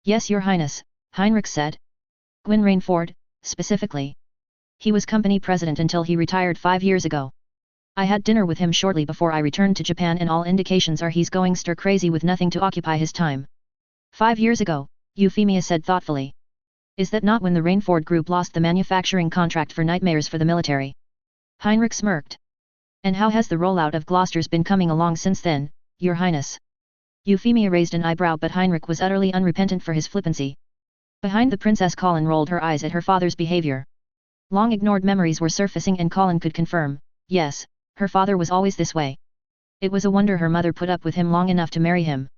Yes, Your Highness, Heinrich said. Gwyn Rainford, specifically. He was company president until he retired 5 years ago. I had dinner with him shortly before I returned to Japan and all indications are he's going stir crazy with nothing to occupy his time. 5 years ago, Euphemia said thoughtfully. Is that not when the Rainford group lost the manufacturing contract for nightmares for the military? Heinrich smirked. And how has the rollout of Gloucesters been coming along since then, Your Highness? Euphemia raised an eyebrow, but Heinrich was utterly unrepentant for his flippancy. Behind the princess, Colin rolled her eyes at her father's behavior. Long ignored memories were surfacing and Colin could confirm, yes, her father was always this way. It was a wonder her mother put up with him long enough to marry him.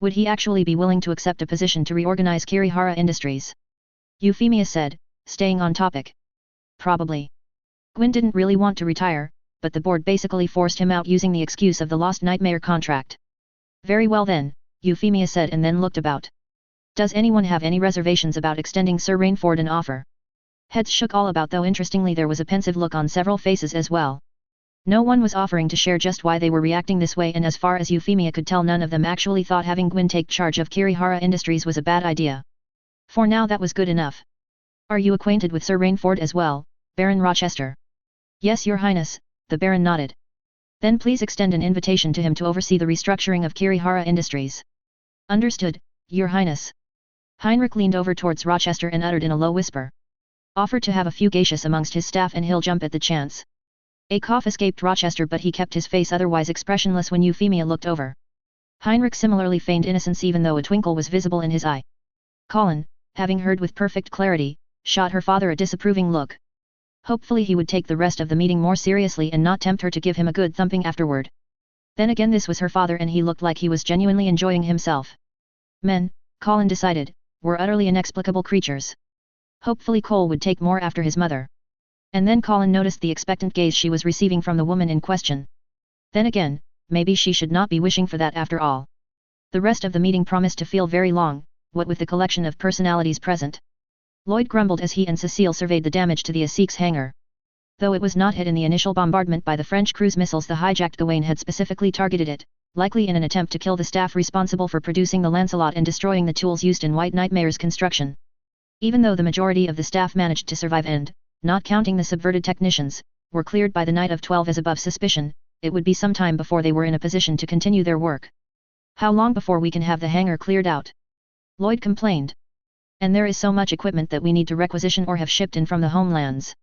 Would he actually be willing to accept a position to reorganize Kirihara Industries? Euphemia said, staying on topic. Probably. Gwyn didn't really want to retire, but the board basically forced him out using the excuse of the lost nightmare contract. Very well then, Euphemia said and then looked about. Does anyone have any reservations about extending Sir Rainford an offer? Heads shook all about, though interestingly there was a pensive look on several faces as well. No one was offering to share just why they were reacting this way, and as far as Euphemia could tell, none of them actually thought having Gwyn take charge of Kirihara Industries was a bad idea. For now that was good enough. Are you acquainted with Sir Rainford as well, Baron Rochester? Yes, Your Highness, the Baron nodded. Then please extend an invitation to him to oversee the restructuring of Kirihara Industries. Understood, Your Highness. Heinrich leaned over towards Rochester and uttered in a low whisper. Offer to have a few geishas amongst his staff and he'll jump at the chance. A cough escaped Rochester, but he kept his face otherwise expressionless when Euphemia looked over. Heinrich similarly feigned innocence even though a twinkle was visible in his eye. Colin, having heard with perfect clarity, shot her father a disapproving look. Hopefully he would take the rest of the meeting more seriously and not tempt her to give him a good thumping afterward. Then again, this was her father and he looked like he was genuinely enjoying himself. Men, Colin decided, were utterly inexplicable creatures. Hopefully Cole would take more after his mother. And then Colin noticed the expectant gaze she was receiving from the woman in question. Then again, maybe she should not be wishing for that after all. The rest of the meeting promised to feel very long, what with the collection of personalities present. Lloyd grumbled as he and Cecile surveyed the damage to the Essex hangar. Though it was not hit in the initial bombardment by the French cruise missiles, the hijacked Gawain had specifically targeted it, likely in an attempt to kill the staff responsible for producing the Lancelot and destroying the tools used in White Nightmare's construction. Even though the majority of the staff managed to survive and, not counting the subverted technicians, were cleared by the night of 12 as above suspicion, it would be some time before they were in a position to continue their work. How long before we can have the hangar cleared out? Lloyd complained. And there is so much equipment that we need to requisition or have shipped in from the homelands.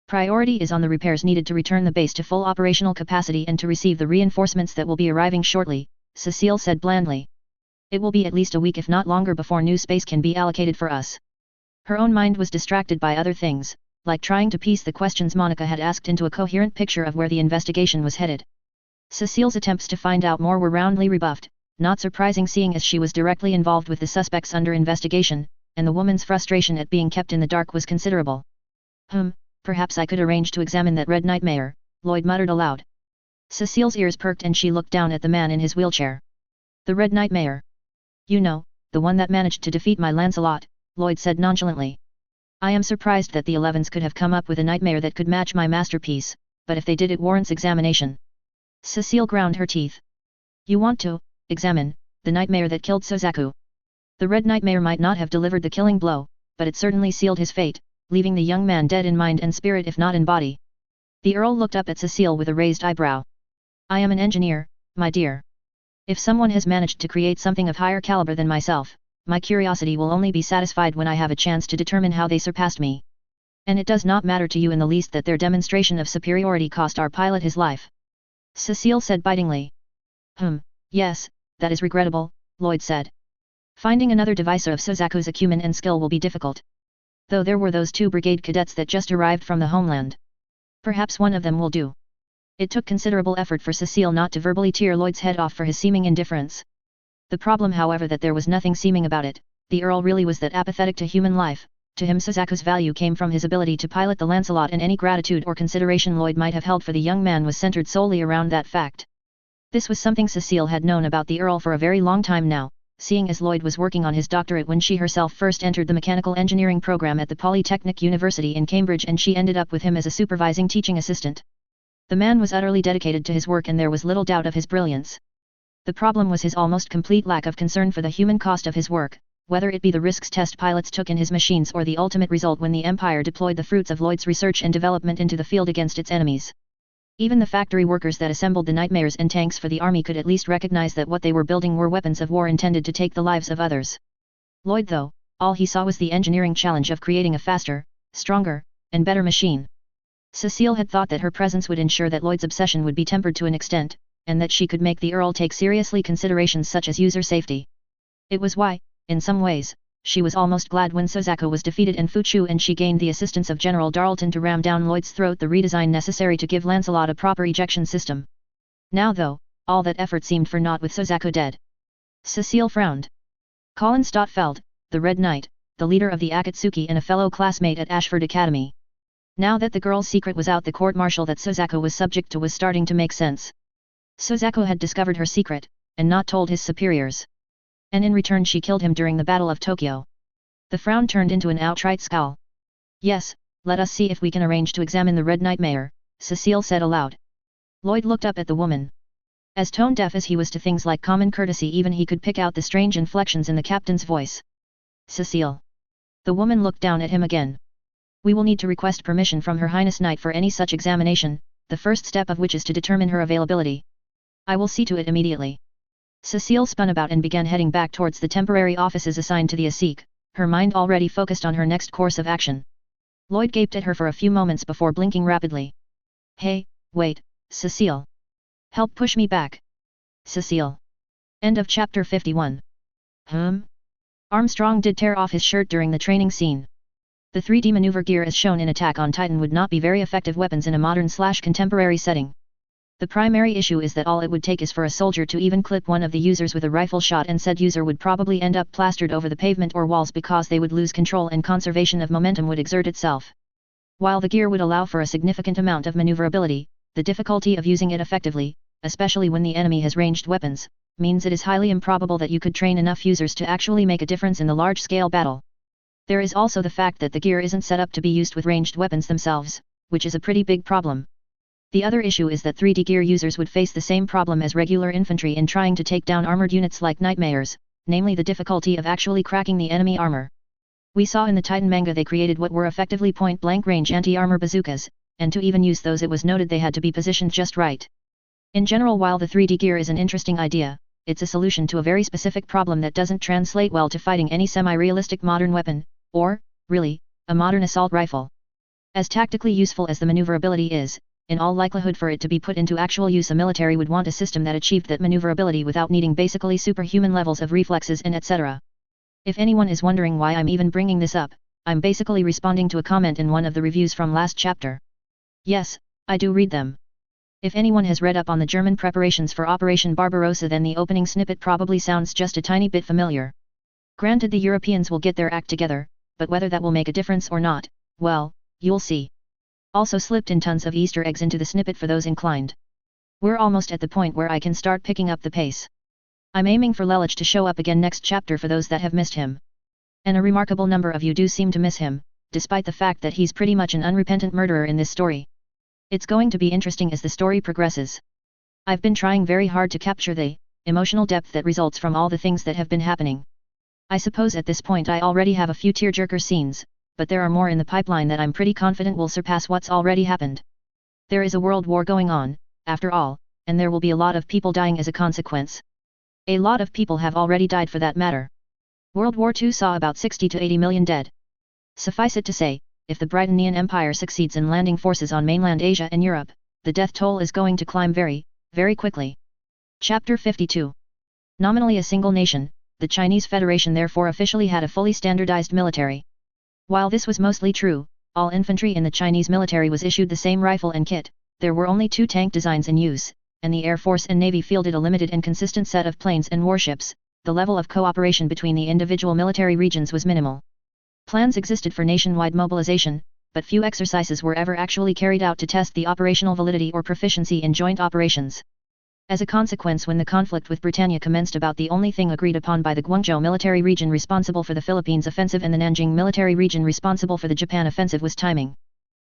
Priority is on the repairs needed to return the base to full operational capacity and to receive the reinforcements that will be arriving shortly, Cecile said blandly. It will be at least a week if not longer before new space can be allocated for us. Her own mind was distracted by other things, like trying to piece the questions Monica had asked into a coherent picture of where the investigation was headed. Cecile's attempts to find out more were roundly rebuffed, not surprising seeing as she was directly involved with the suspects under investigation, and the woman's frustration at being kept in the dark was considerable. Perhaps I could arrange to examine that red nightmare, Lloyd muttered aloud. Cecile's ears perked and she looked down at the man in his wheelchair. The red nightmare. You know, the one that managed to defeat my Lancelot, Lloyd said nonchalantly. I am surprised that the 11s could have come up with a nightmare that could match my masterpiece, but if they did, it warrants examination. Cecile ground her teeth. You want to examine the nightmare that killed Suzaku? The red nightmare might not have delivered the killing blow, but it certainly sealed his fate, leaving the young man dead in mind and spirit if not in body. The Earl looked up at Cecile with a raised eyebrow. I am an engineer, my dear. If someone has managed to create something of higher caliber than myself, my curiosity will only be satisfied when I have a chance to determine how they surpassed me. And it does not matter to you in the least that their demonstration of superiority cost our pilot his life. Cecile said bitingly. Yes, that is regrettable, Lloyd said. Finding another devicer of Suzaku's acumen and skill will be difficult. Though there were those 2 brigade cadets that just arrived from the homeland. Perhaps one of them will do. It took considerable effort for Cecile not to verbally tear Lloyd's head off for his seeming indifference. The problem however that there was nothing seeming about it, the Earl really was that apathetic to human life. To him Suzaku's value came from his ability to pilot the Lancelot, and any gratitude or consideration Lloyd might have held for the young man was centered solely around that fact. This was something Cecile had known about the Earl for a very long time now, seeing as Lloyd was working on his doctorate when she herself first entered the mechanical engineering program at the Polytechnic University in Cambridge, and she ended up with him as a supervising teaching assistant. The man was utterly dedicated to his work and there was little doubt of his brilliance. The problem was his almost complete lack of concern for the human cost of his work, whether it be the risks test pilots took in his machines or the ultimate result when the Empire deployed the fruits of Lloyd's research and development into the field against its enemies. Even the factory workers that assembled the nightmares and tanks for the army could at least recognize that what they were building were weapons of war intended to take the lives of others. Lloyd, though, all he saw was the engineering challenge of creating a faster, stronger, and better machine. Cecile had thought that her presence would ensure that Lloyd's obsession would be tempered to an extent, and that she could make the Earl take seriously considerations such as user safety. It was why, in some ways, she was almost glad when Suzaku was defeated in Fuchu and she gained the assistance of General Darlton to ram down Lloyd's throat the redesign necessary to give Lancelot a proper ejection system. Now though, all that effort seemed for naught with Suzaku dead. Cecile frowned. Colin Stotfeld, the Red Knight, the leader of the Akatsuki and a fellow classmate at Ashford Academy. Now that the girl's secret was out, the court-martial that Suzaku was subject to was starting to make sense. Suzaku had discovered her secret, and not told his superiors. And in return she killed him during the Battle of Tokyo. The frown turned into an outright scowl. Yes, let us see if we can arrange to examine the Red Nightmare, Cecile said aloud. Lloyd looked up at the woman. As tone-deaf as he was to things like common courtesy, even he could pick out the strange inflections in the captain's voice. Cecile. The woman looked down at him again. We will need to request permission from Her Highness Knight for any such examination, the first step of which is to determine her availability. I will see to it immediately. Cecile spun about and began heading back towards the temporary offices assigned to the ASIC, her mind already focused on her next course of action. Lloyd gaped at her for a few moments before blinking rapidly. Hey, wait, Cecile. Help push me back. Cecile. End of chapter 51. Armstrong did tear off his shirt during the training scene. The 3D maneuver gear as shown in Attack on Titan would not be very effective weapons in a modern/contemporary setting. The primary issue is that all it would take is for a soldier to even clip one of the users with a rifle shot, and said user would probably end up plastered over the pavement or walls because they would lose control and conservation of momentum would exert itself. While the gear would allow for a significant amount of maneuverability, the difficulty of using it effectively, especially when the enemy has ranged weapons, means it is highly improbable that you could train enough users to actually make a difference in the large-scale battle. There is also the fact that the gear isn't set up to be used with ranged weapons themselves, which is a pretty big problem. The other issue is that 3D gear users would face the same problem as regular infantry in trying to take down armored units like Nightmares, namely the difficulty of actually cracking the enemy armor. We saw in the Titan manga they created what were effectively point-blank range anti-armor bazookas, and to even use those it was noted they had to be positioned just right. In general, while the 3D gear is an interesting idea, it's a solution to a very specific problem that doesn't translate well to fighting any semi-realistic modern weapon, or, really, a modern assault rifle. As tactically useful as the maneuverability is, in all likelihood for it to be put into actual use a military would want a system that achieved that maneuverability without needing basically superhuman levels of reflexes and etc. If anyone is wondering why I'm even bringing this up, I'm basically responding to a comment in one of the reviews from last chapter. Yes, I do read them. If anyone has read up on the German preparations for Operation Barbarossa, then the opening snippet probably sounds just a tiny bit familiar. Granted, the Europeans will get their act together, but whether that will make a difference or not, well, you'll see. Also slipped in tons of Easter eggs into the snippet for those inclined. We're almost at the point where I can start picking up the pace. I'm aiming for Lelich to show up again next chapter for those that have missed him. And a remarkable number of you do seem to miss him, despite the fact that he's pretty much an unrepentant murderer in this story. It's going to be interesting as the story progresses. I've been trying very hard to capture the emotional depth that results from all the things that have been happening. I suppose at this point I already have a few tearjerker scenes, but there are more in the pipeline that I'm pretty confident will surpass what's already happened. There is a world war going on, after all, and there will be a lot of people dying as a consequence. A lot of people have already died for that matter. World War II saw about 60 to 80 million dead. Suffice it to say, if the Britannian Empire succeeds in landing forces on mainland Asia and Europe, the death toll is going to climb very, very quickly. Chapter 52. Nominally a single nation, the Chinese Federation therefore officially had a fully standardized military. While this was mostly true, all infantry in the Chinese military was issued the same rifle and kit, there were only 2 tank designs in use, and the Air Force and Navy fielded a limited and consistent set of planes and warships. The level of cooperation between the individual military regions was minimal. Plans existed for nationwide mobilization, but few exercises were ever actually carried out to test the operational validity or proficiency in joint operations. As a consequence, when the conflict with Britannia commenced, about the only thing agreed upon by the Guangzhou military region responsible for the Philippines offensive and the Nanjing military region responsible for the Japan offensive was timing.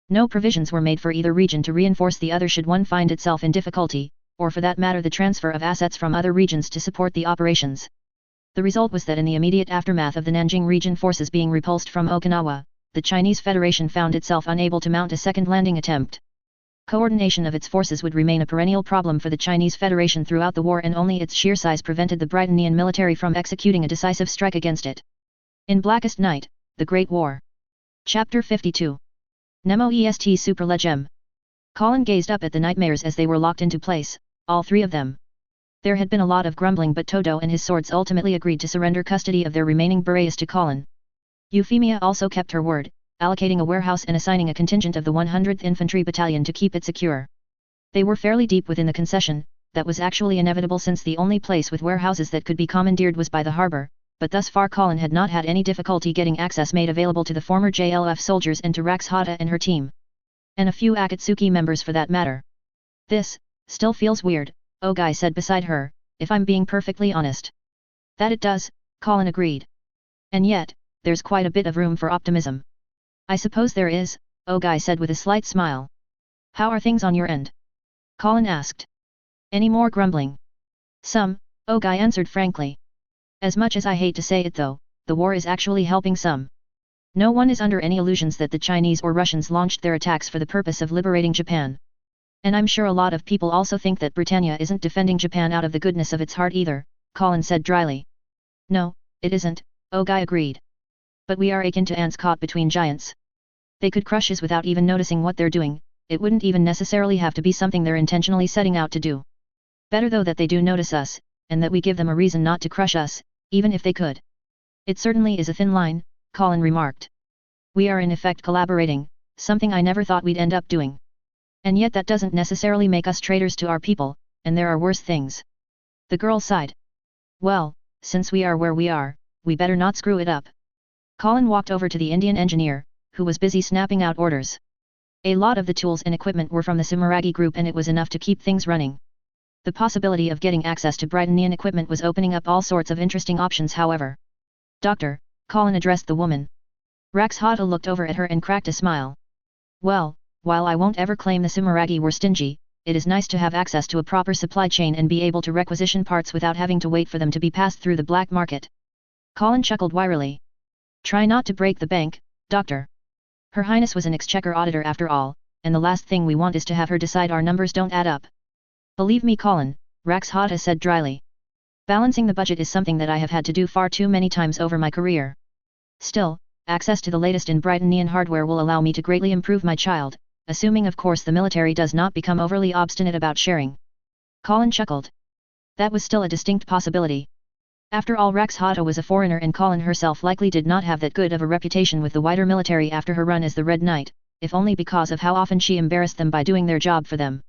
No provisions were made for either region to reinforce the other should one find itself in difficulty, or for that matter the transfer of assets from other regions to support the operations. The result was that in the immediate aftermath of the Nanjing region forces being repulsed from Okinawa, the Chinese Federation found itself unable to mount a second landing attempt. Coordination of its forces would remain a perennial problem for the Chinese Federation throughout the war, and only its sheer size prevented the Britannian military from executing a decisive strike against it. In Blackest Night, the Great War. Chapter 52. Nemo est super legem. Colin gazed up at the nightmares as they were locked into place, all 3 of them. There had been a lot of grumbling, but Todo and his swords ultimately agreed to surrender custody of their remaining Boreas to Colin. Euphemia also kept her word, allocating a warehouse and assigning a contingent of the 100th Infantry Battalion to keep it secure. They were fairly deep within the concession, that was actually inevitable since the only place with warehouses that could be commandeered was by the harbour, but thus far Colin had not had any difficulty getting access made available to the former JLF soldiers and to Rax Hata and her team. And a few Akatsuki members for that matter. This, still feels weird, Ogai said beside her, if I'm being perfectly honest. That it does, Colin agreed. And yet, there's quite a bit of room for optimism. I suppose there is, Ogai said with a slight smile. How are things on your end? Colin asked. Any more grumbling? Some, Ogai answered frankly. As much as I hate to say it though, the war is actually helping some. No one is under any illusions that the Chinese or Russians launched their attacks for the purpose of liberating Japan. And I'm sure a lot of people also think that Britannia isn't defending Japan out of the goodness of its heart either, Colin said dryly. No, it isn't, Ogai agreed. But we are akin to ants caught between giants. They could crush us without even noticing what they're doing. It wouldn't even necessarily have to be something they're intentionally setting out to do. Better though that they do notice us, and that we give them a reason not to crush us, even if they could. It certainly is a thin line, Colin remarked. We are in effect collaborating, something I never thought we'd end up doing. And yet that doesn't necessarily make us traitors to our people, and there are worse things. The girl sighed. Well, since we are where we are, we better not screw it up. Colin walked over to the Indian engineer, who was busy snapping out orders. A lot of the tools and equipment were from the Sumeragi group, and it was enough to keep things running. The possibility of getting access to Britannian equipment was opening up all sorts of interesting options, however. Doctor, Colin addressed the woman. Rax Hata looked over at her and cracked a smile. Well, while I won't ever claim the Sumeragi were stingy, it is nice to have access to a proper supply chain and be able to requisition parts without having to wait for them to be passed through the black market. Colin chuckled wearily. Try not to break the bank, Doctor. Her Highness was an exchequer auditor after all, and the last thing we want is to have her decide our numbers don't add up. Believe me, Colin, Rax Hata said dryly. Balancing the budget is something that I have had to do far too many times over my career. Still, access to the latest in Britannian hardware will allow me to greatly improve my child, assuming of course the military does not become overly obstinate about sharing. Colin chuckled. That was still a distinct possibility. After all, Rax Hata was a foreigner, and Colin herself likely did not have that good of a reputation with the wider military after her run as the Red Knight, if only because of how often she embarrassed them by doing their job for them.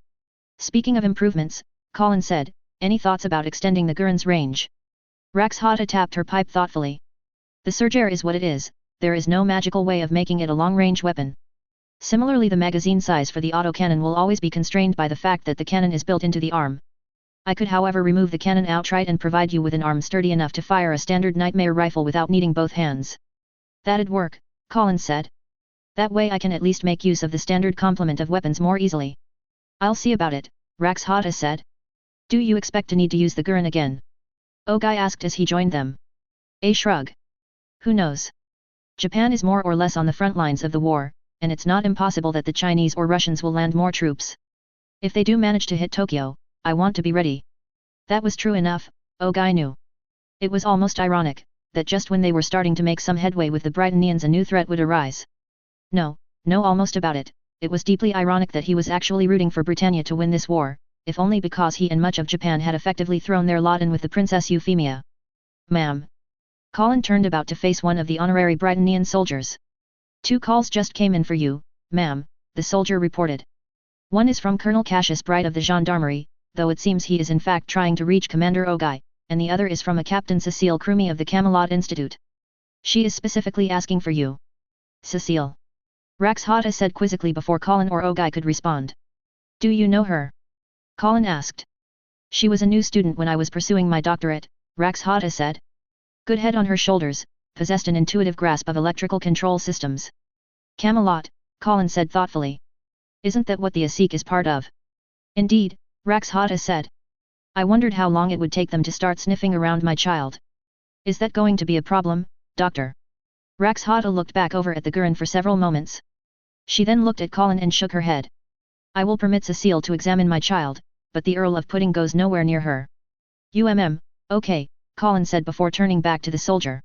Speaking of improvements, Colin said, any thoughts about extending the Gurren's range? Rax Hata tapped her pipe thoughtfully. The Surger is what it is, there is no magical way of making it a long-range weapon. Similarly, the magazine size for the autocannon will always be constrained by the fact that the cannon is built into the arm. I could however remove the cannon outright and provide you with an arm sturdy enough to fire a standard Nightmare rifle without needing both hands. That'd work, Colin said. That way I can at least make use of the standard complement of weapons more easily. I'll see about it, Rax Hata said. Do you expect to need to use the Gurren again? Ogai asked as he joined them. A shrug. Who knows? Japan is more or less on the front lines of the war, and it's not impossible that the Chinese or Russians will land more troops. If they do manage to hit Tokyo, I want to be ready. That was true enough, Ogai knew. It was almost ironic, that just when they were starting to make some headway with the Britannians a new threat would arise. No almost about it, it was deeply ironic that he was actually rooting for Britannia to win this war, if only because he and much of Japan had effectively thrown their lot in with the Princess Euphemia. Ma'am. Colin turned about to face one of the honorary Britannian soldiers. 2 calls just came in for you, ma'am, the soldier reported. One is from Colonel Cassius Bright of the Gendarmerie, though it seems he is in fact trying to reach Commander Ogai, and the other is from a Captain Cecile Crumi of the Camelot Institute. She is specifically asking for you. Cecile. Raxhata said quizzically before Colin or Ogai could respond. Do you know her? Colin asked. She was a new student when I was pursuing my doctorate, Raxhata said. Good head on her shoulders, possessed an intuitive grasp of electrical control systems. Camelot, Colin said thoughtfully. Isn't that what the ASIC is part of? Indeed, Raxhata said. I wondered how long it would take them to start sniffing around my child. Is that going to be a problem, Doctor? Raxhata looked back over at the Gurren for several moments. She then looked at Colin and shook her head. I will permit Cecile to examine my child, but the Earl of Pudding goes nowhere near her. Okay, Colin said before turning back to the soldier.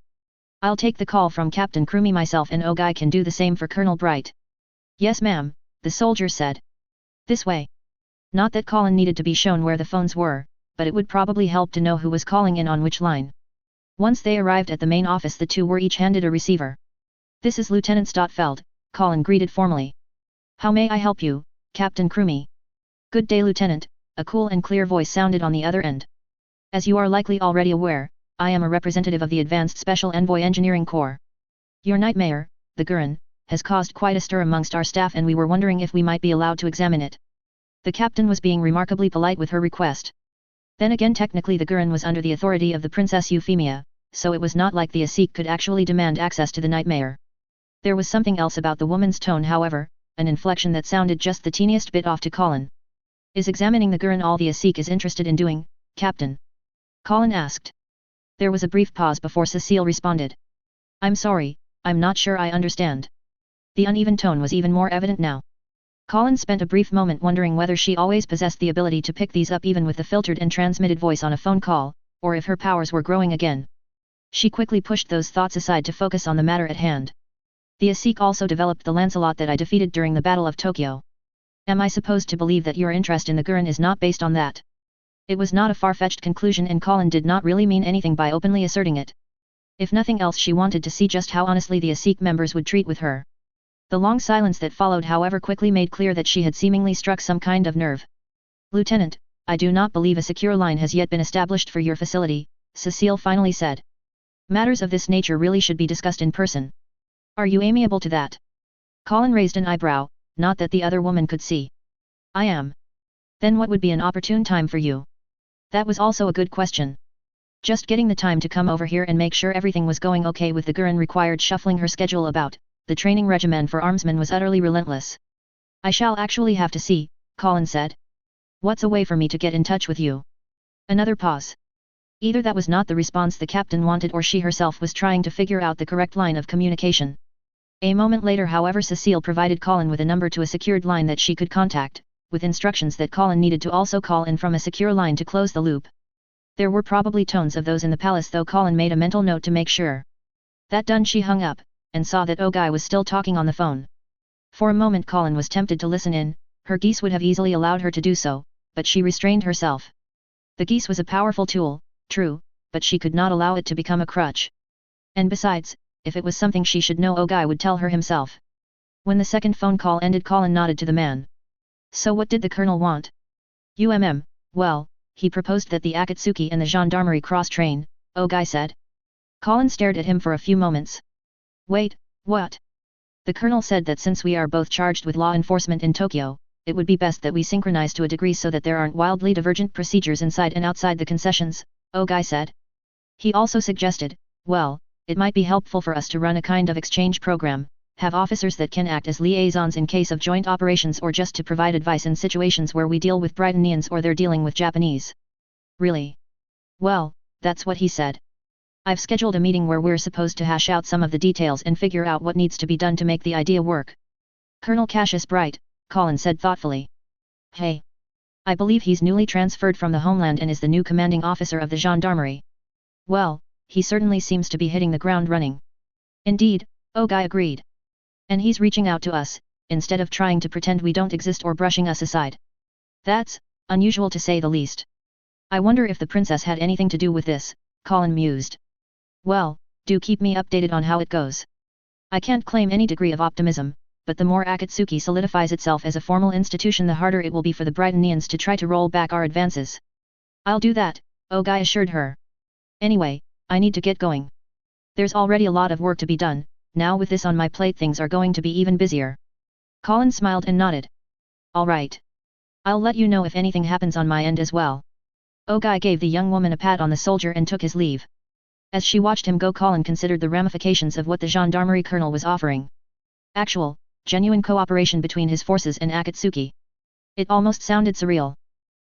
I'll take the call from Captain Crumi myself and Ogai can do the same for Colonel Bright. Yes ma'am, the soldier said. This way. Not that Colin needed to be shown where the phones were, but it would probably help to know who was calling in on which line. Once they arrived at the main office the two were each handed a receiver. This is Lieutenant Stotfeld, Colin greeted formally. How may I help you, Captain Crumi? Good day Lieutenant, a cool and clear voice sounded on the other end. As you are likely already aware, I am a representative of the Advanced Special Envoy Engineering Corps. Your nightmare, the Gurren, has caused quite a stir amongst our staff and we were wondering if we might be allowed to examine it. The captain was being remarkably polite with her request. Then again technically the Gurren was under the authority of the Princess Euphemia, so it was not like the ASIC could actually demand access to the nightmare. There was something else about the woman's tone however, an inflection that sounded just the teeniest bit off to Colin. Is examining the Gurren all the ASIC is interested in doing, Captain? Colin asked. There was a brief pause before Cecile responded. I'm sorry, I'm not sure I understand. The uneven tone was even more evident now. Colin spent a brief moment wondering whether she always possessed the ability to pick these up even with the filtered and transmitted voice on a phone call, or if her powers were growing again. She quickly pushed those thoughts aside to focus on the matter at hand. The ASIC also developed the Lancelot that I defeated during the Battle of Tokyo. Am I supposed to believe that your interest in the Gurren is not based on that? It was not a far-fetched conclusion and Colin did not really mean anything by openly asserting it. If nothing else she wanted to see just how honestly the ASIC members would treat with her. The long silence that followed however quickly made clear that she had seemingly struck some kind of nerve. Lieutenant, I do not believe a secure line has yet been established for your facility, Cecile finally said. Matters of this nature really should be discussed in person. Are you amiable to that? Colin raised an eyebrow, not that the other woman could see. I am. Then what would be an opportune time for you? That was also a good question. Just getting the time to come over here and make sure everything was going okay with the Gurren required shuffling her schedule about. The training regimen for armsmen was utterly relentless. I shall actually have to see, Colin said. What's a way for me to get in touch with you? Another pause. Either that was not the response the captain wanted or she herself was trying to figure out the correct line of communication. A moment later however Cecile provided Colin with a number to a secured line that she could contact, with instructions that Colin needed to also call in from a secure line to close the loop. There were probably tones of those in the palace though Colin made a mental note to make sure. That done she hung up, and saw that Ogai was still talking on the phone. For a moment Colin was tempted to listen in, her Geass would have easily allowed her to do so, but she restrained herself. The Geass was a powerful tool, true, but she could not allow it to become a crutch. And besides, if it was something she should know Ogai would tell her himself. When the second phone call ended Colin nodded to the man. So what did the colonel want? Well, he proposed that the Akatsuki and the gendarmerie cross-train, Ogai said. Colin stared at him for a few moments. Wait, what? The colonel said that since we are both charged with law enforcement in Tokyo, it would be best that we synchronize to a degree so that there aren't wildly divergent procedures inside and outside the concessions, Ogai said. He also suggested, well, it might be helpful for us to run a kind of exchange program, have officers that can act as liaisons in case of joint operations or just to provide advice in situations where we deal with Britannians or they're dealing with Japanese. Really? Well, that's what he said. I've scheduled a meeting where we're supposed to hash out some of the details and figure out what needs to be done to make the idea work. Colonel Cassius Bright, Colin said thoughtfully. Hey. I believe he's newly transferred from the homeland and is the new commanding officer of the gendarmerie. Well, he certainly seems to be hitting the ground running. Indeed, Guy agreed. And he's reaching out to us, instead of trying to pretend we don't exist or brushing us aside. That's unusual to say the least. I wonder if the princess had anything to do with this, Colin mused. Well, do keep me updated on how it goes. I can't claim any degree of optimism, but the more Akatsuki solidifies itself as a formal institution, the harder it will be for the Brightonians to try to roll back our advances. I'll do that, Guy assured her. Anyway, I need to get going. There's already a lot of work to be done, now with this on my plate things are going to be even busier. Colin smiled and nodded. All right. I'll let you know if anything happens on my end as well. Guy gave the young woman a pat on the shoulder and took his leave. As she watched him go, Colin considered the ramifications of what the gendarmerie colonel was offering. Actual, genuine cooperation between his forces and Akatsuki. It almost sounded surreal.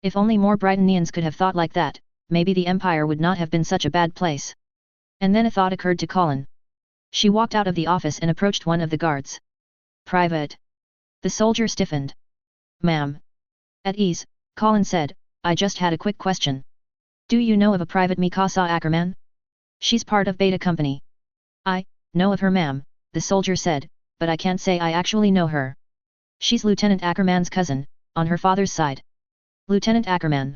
If only more Brightonians could have thought like that, maybe the Empire would not have been such a bad place. And then a thought occurred to Colin. She walked out of the office and approached one of the guards. Private. The soldier stiffened. Ma'am. At ease, Colin said, I just had a quick question. Do you know of a Private Mikasa Ackerman? She's part of Beta Company. I know of her, ma'am, the soldier said, but I can't say I actually know her. She's Lieutenant Ackerman's cousin, on her father's side. Lieutenant Ackerman?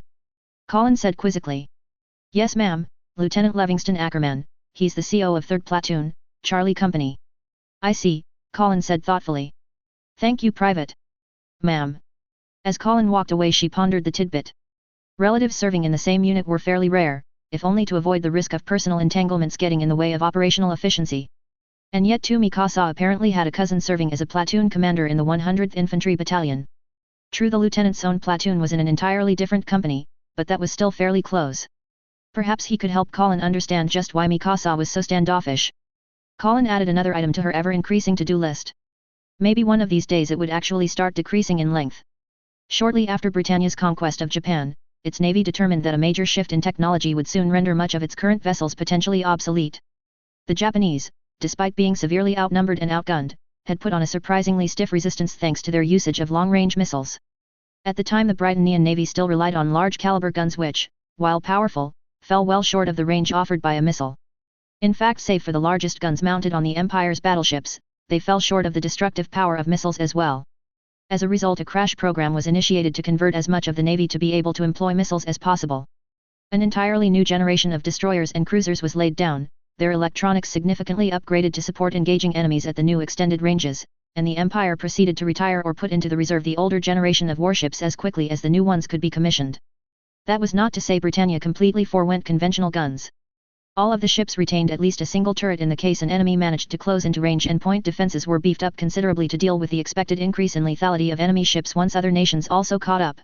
Colin said quizzically. Yes ma'am, Lieutenant Livingston Ackerman, he's the CO of 3rd Platoon, Charlie Company. I see, Colin said thoughtfully. Thank you, Private. Ma'am. As Colin walked away, she pondered the tidbit. Relatives serving in the same unit were fairly rare, if only to avoid the risk of personal entanglements getting in the way of operational efficiency. And yet too, Mikasa apparently had a cousin serving as a platoon commander in the 100th Infantry Battalion. True, the lieutenant's own platoon was in an entirely different company, but that was still fairly close. Perhaps he could help Colin understand just why Mikasa was so standoffish. Colin added another item to her ever-increasing to-do list. Maybe one of these days it would actually start decreasing in length. Shortly after Britannia's conquest of Japan, its navy determined that a major shift in technology would soon render much of its current vessels potentially obsolete. The Japanese, despite being severely outnumbered and outgunned, had put on a surprisingly stiff resistance thanks to their usage of long-range missiles. At the time, the Brightonian Navy still relied on large-caliber guns which, while powerful, fell well short of the range offered by a missile. In fact, save for the largest guns mounted on the Empire's battleships, they fell short of the destructive power of missiles as well. As a result, a crash program was initiated to convert as much of the Navy to be able to employ missiles as possible. An entirely new generation of destroyers and cruisers was laid down, their electronics significantly upgraded to support engaging enemies at the new extended ranges, and the Empire proceeded to retire or put into the reserve the older generation of warships as quickly as the new ones could be commissioned. That was not to say Britannia completely forewent conventional guns. All of the ships retained at least a single turret in the case an enemy managed to close into range, and point defenses were beefed up considerably to deal with the expected increase in lethality of enemy ships once other nations also caught up.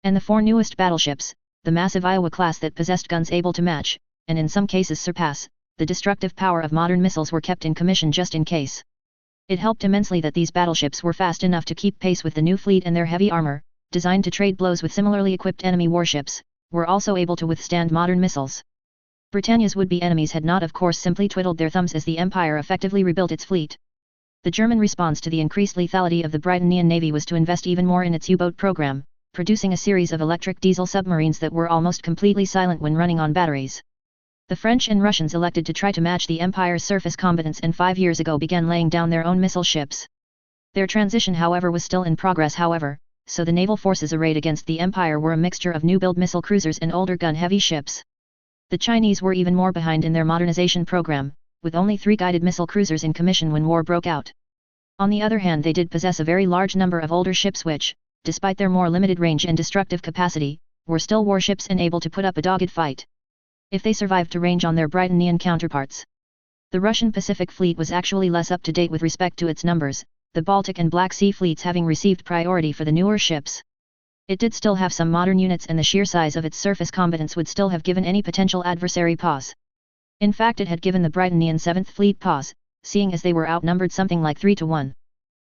And the 4 newest battleships, the massive Iowa class that possessed guns able to match, and in some cases surpass, the destructive power of modern missiles, were kept in commission just in case. It helped immensely that these battleships were fast enough to keep pace with the new fleet, and their heavy armor, designed to trade blows with similarly equipped enemy warships, were also able to withstand modern missiles. Britannia's would-be enemies had not, of course, simply twiddled their thumbs as the Empire effectively rebuilt its fleet. The German response to the increased lethality of the Brightonian Navy was to invest even more in its U-boat program, producing a series of electric diesel submarines that were almost completely silent when running on batteries. The French and Russians elected to try to match the Empire's surface combatants, and 5 years ago began laying down their own missile ships. Their transition, however, was still in progress, so the naval forces arrayed against the Empire were a mixture of new-build missile cruisers and older gun-heavy ships. The Chinese were even more behind in their modernization program, with only 3 guided missile cruisers in commission when war broke out. On the other hand, they did possess a very large number of older ships which, despite their more limited range and destructive capacity, were still warships and able to put up a dogged fight. If they survived to range on their Brightonian counterparts. The Russian Pacific Fleet was actually less up to date with respect to its numbers, the Baltic and Black Sea fleets having received priority for the newer ships. It did still have some modern units, and the sheer size of its surface combatants would still have given any potential adversary pause. In fact, it had given the Brightonian 7th Fleet pause, seeing as they were outnumbered something like 3-1.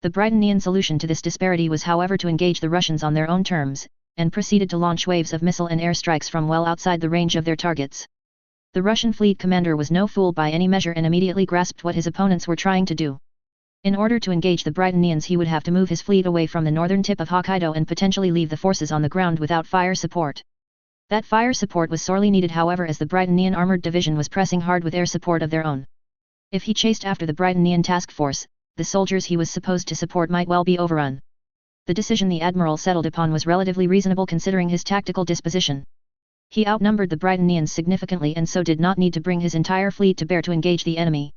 The Brightonian solution to this disparity was, however, to engage the Russians on their own terms, and proceeded to launch waves of missile and air strikes from well outside the range of their targets. The Russian fleet commander was no fool by any measure and immediately grasped what his opponents were trying to do. In order to engage the Britannians he would have to move his fleet away from the northern tip of Hokkaido and potentially leave the forces on the ground without fire support. That fire support was sorely needed however as the Britannian armoured division was pressing hard with air support of their own. If he chased after the Britannian task force, the soldiers he was supposed to support might well be overrun. The decision the admiral settled upon was relatively reasonable considering his tactical disposition. He outnumbered the Britannians significantly and so did not need to bring his entire fleet to bear to engage the enemy.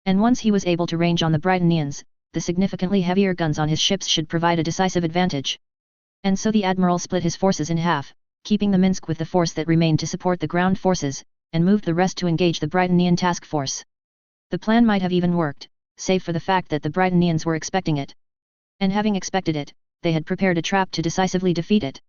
And once he was able to range on the Britannians, the significantly heavier guns on his ships should provide a decisive advantage. And so the admiral split his forces in half, keeping the Minsk with the force that remained to support the ground forces, and moved the rest to engage the Britannian task force. The plan might have even worked, save for the fact that the Britannians were expecting it. And having expected it, they had prepared a trap to decisively defeat it.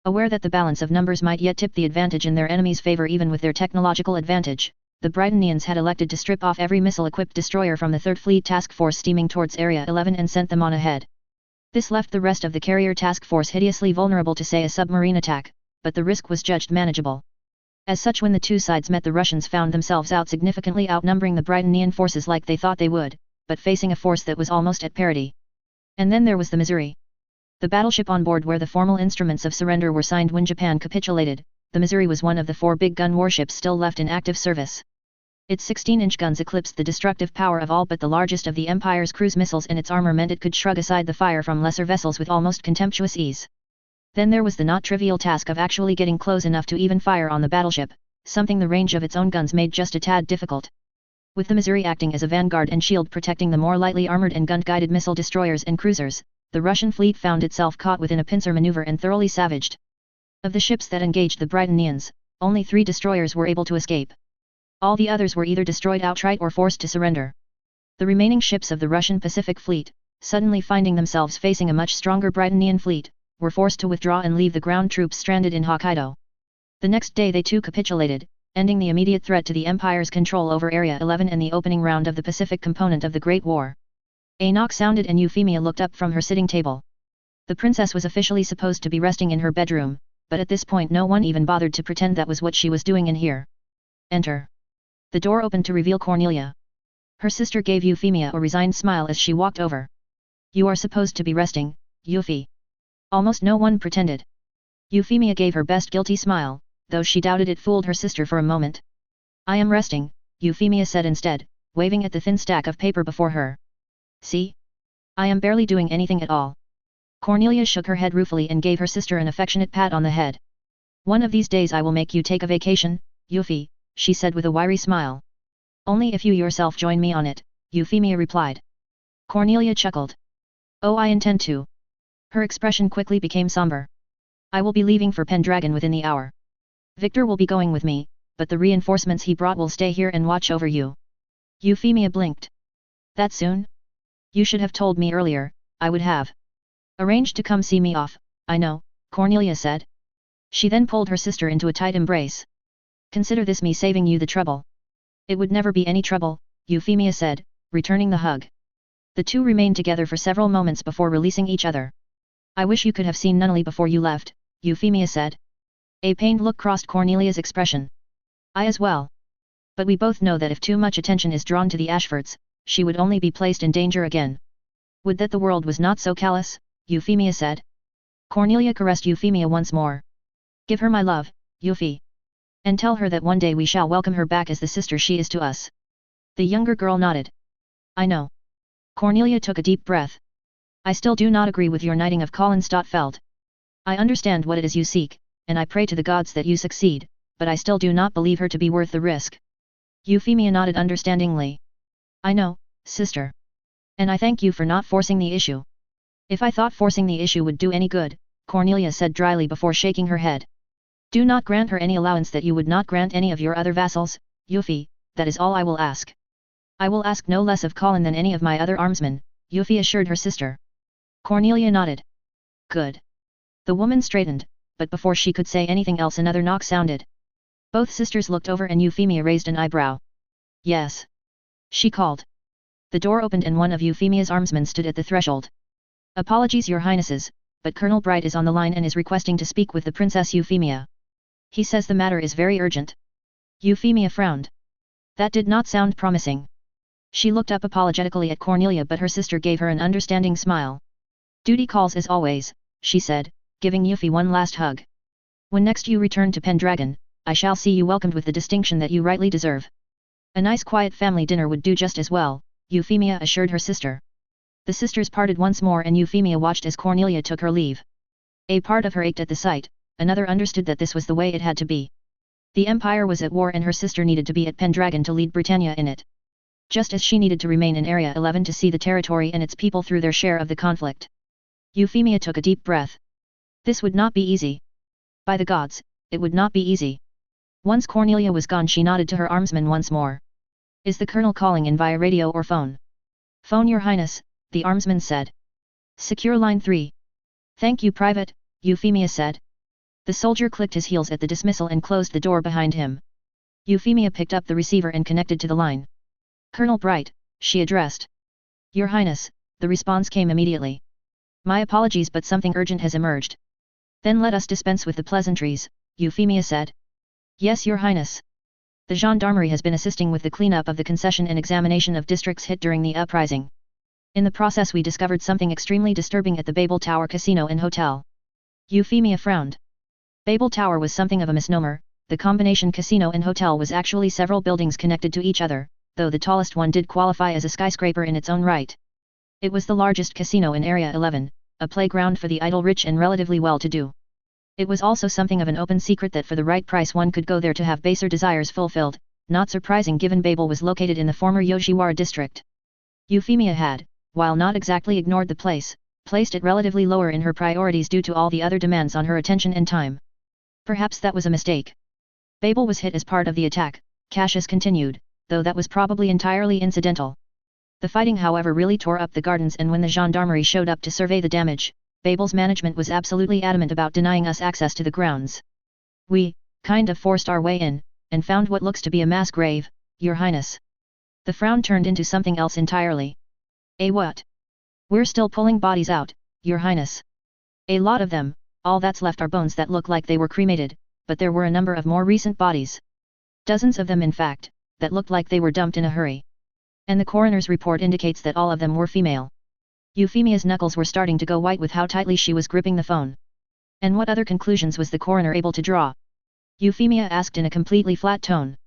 Aware that the balance of numbers might yet tip the advantage in their enemy's favor even with their technological advantage, the Britannians had elected to strip off every missile-equipped destroyer from the 3rd Fleet Task Force steaming towards Area 11 and sent them on ahead. This left the rest of the carrier task force hideously vulnerable to say a submarine attack, but the risk was judged manageable. As such when the two sides met the Russians found themselves out significantly outnumbering the Britannian forces like they thought they would, but facing a force that was almost at parity. And then there was the Missouri. The battleship on board where the formal instruments of surrender were signed when Japan capitulated, the Missouri was one of the 4 big gun warships still left in active service. Its 16-inch guns eclipsed the destructive power of all but the largest of the Empire's cruise missiles and its armor meant it could shrug aside the fire from lesser vessels with almost contemptuous ease. Then there was the not trivial task of actually getting close enough to even fire on the battleship, something the range of its own guns made just a tad difficult. With the Missouri acting as a vanguard and shield protecting the more lightly armored and gun-guided missile destroyers and cruisers, the Russian fleet found itself caught within a pincer maneuver and thoroughly savaged. Of the ships that engaged the Britannians, only 3 destroyers were able to escape. All the others were either destroyed outright or forced to surrender. The remaining ships of the Russian Pacific Fleet, suddenly finding themselves facing a much stronger Britannian fleet, were forced to withdraw and leave the ground troops stranded in Hokkaido. The next day they too capitulated, ending the immediate threat to the Empire's control over Area 11 and the opening round of the Pacific component of the Great War. A knock sounded and Euphemia looked up from her sitting table. The princess was officially supposed to be resting in her bedroom, but at this point no one even bothered to pretend that was what she was doing in here. Enter. The door opened to reveal Cornelia. Her sister gave Euphemia a resigned smile as she walked over. You are supposed to be resting, Euphy. Almost no one pretended. Euphemia gave her best guilty smile, though she doubted it fooled her sister for a moment. I am resting, Euphemia said instead, waving at the thin stack of paper before her. See? I am barely doing anything at all. Cornelia shook her head ruefully and gave her sister an affectionate pat on the head. One of these days I will make you take a vacation, Euphy, she said with a wiry smile. Only if you yourself join me on it, Euphemia replied. Cornelia chuckled. Oh, I intend to. Her expression quickly became somber. I will be leaving for Pendragon within the hour. Victor will be going with me, but the reinforcements he brought will stay here and watch over you. Euphemia blinked. That soon? You should have told me earlier, I would have arranged to come see me off, I know, Cornelia said. She then pulled her sister into a tight embrace. Consider this me saving you the trouble. It would never be any trouble, Euphemia said, returning the hug. The two remained together for several moments before releasing each other. I wish you could have seen Nunnally before you left, Euphemia said. A pained look crossed Cornelia's expression. I as well. But we both know that if too much attention is drawn to the Ashfords, she would only be placed in danger again. Would that the world was not so callous, Euphemia said. Cornelia caressed Euphemia once more. Give her my love, Euphy. And tell her that one day we shall welcome her back as the sister she is to us. The younger girl nodded. I know. Cornelia took a deep breath. I still do not agree with your knighting of Colin Stotfeld. I understand what it is you seek, and I pray to the gods that you succeed, but I still do not believe her to be worth the risk. Euphemia nodded understandingly. I know, sister. And I thank you for not forcing the issue. If I thought forcing the issue would do any good, Cornelia said dryly before shaking her head. Do not grant her any allowance that you would not grant any of your other vassals, Euphy, that is all I will ask. I will ask no less of Colin than any of my other armsmen, Euphy assured her sister. Cornelia nodded. Good. The woman straightened, but before she could say anything else another knock sounded. Both sisters looked over and Euphemia raised an eyebrow. Yes. She called. The door opened and one of Euphemia's armsmen stood at the threshold. Apologies your highnesses, but Colonel Bright is on the line and is requesting to speak with the Princess Euphemia. He says the matter is very urgent. Euphemia frowned. That did not sound promising. She looked up apologetically at Cornelia, but her sister gave her an understanding smile. Duty calls as always, she said, giving Yuffie one last hug. When next you return to Pendragon, I shall see you welcomed with the distinction that you rightly deserve. A nice quiet family dinner would do just as well, Euphemia assured her sister. The sisters parted once more and Euphemia watched as Cornelia took her leave. A part of her ached at the sight, another understood that this was the way it had to be. The Empire was at war and her sister needed to be at Pendragon to lead Britannia in it. Just as she needed to remain in Area 11 to see the territory and its people through their share of the conflict. Euphemia took a deep breath. This would not be easy. By the gods, it would not be easy. Once Cornelia was gone she nodded to her armsman once more. Is the colonel calling in via radio or phone? Phone, Your Highness, the armsman said. Secure line 3. Thank you, Private, Euphemia said. The soldier clicked his heels at the dismissal and closed the door behind him. Euphemia picked up the receiver and connected to the line. Colonel Bright, she addressed. Your Highness, the response came immediately. My apologies, but something urgent has emerged. Then let us dispense with the pleasantries, Euphemia said. Yes, Your Highness. The gendarmerie has been assisting with the cleanup of the concession and examination of districts hit during the uprising. In the process we discovered something extremely disturbing at the Babel Tower Casino and Hotel. Euphemia frowned. Babel Tower was something of a misnomer, the combination casino and hotel was actually several buildings connected to each other, though the tallest one did qualify as a skyscraper in its own right. It was the largest casino in Area 11, a playground for the idle rich and relatively well-to-do. It was also something of an open secret that for the right price one could go there to have baser desires fulfilled, not surprising given Babel was located in the former Yoshiwara district. Euphemia had, while not exactly ignored the place, placed it relatively lower in her priorities due to all the other demands on her attention and time. Perhaps that was a mistake. Babel was hit as part of the attack, Cassius continued, though that was probably entirely incidental. The fighting however really tore up the gardens and when the gendarmerie showed up to survey the damage, Babel's management was absolutely adamant about denying us access to the grounds. We, kind of forced our way in, and found what looks to be a mass grave, Your Highness. The frown turned into something else entirely. A what? We're still pulling bodies out, Your Highness. A lot of them, all that's left are bones that look like they were cremated, but there were a number of more recent bodies. Dozens of them in fact, that looked like they were dumped in a hurry. And the coroner's report indicates that all of them were female. Euphemia's knuckles were starting to go white with how tightly she was gripping the phone. And what other conclusions was the coroner able to draw? Euphemia asked in a completely flat tone.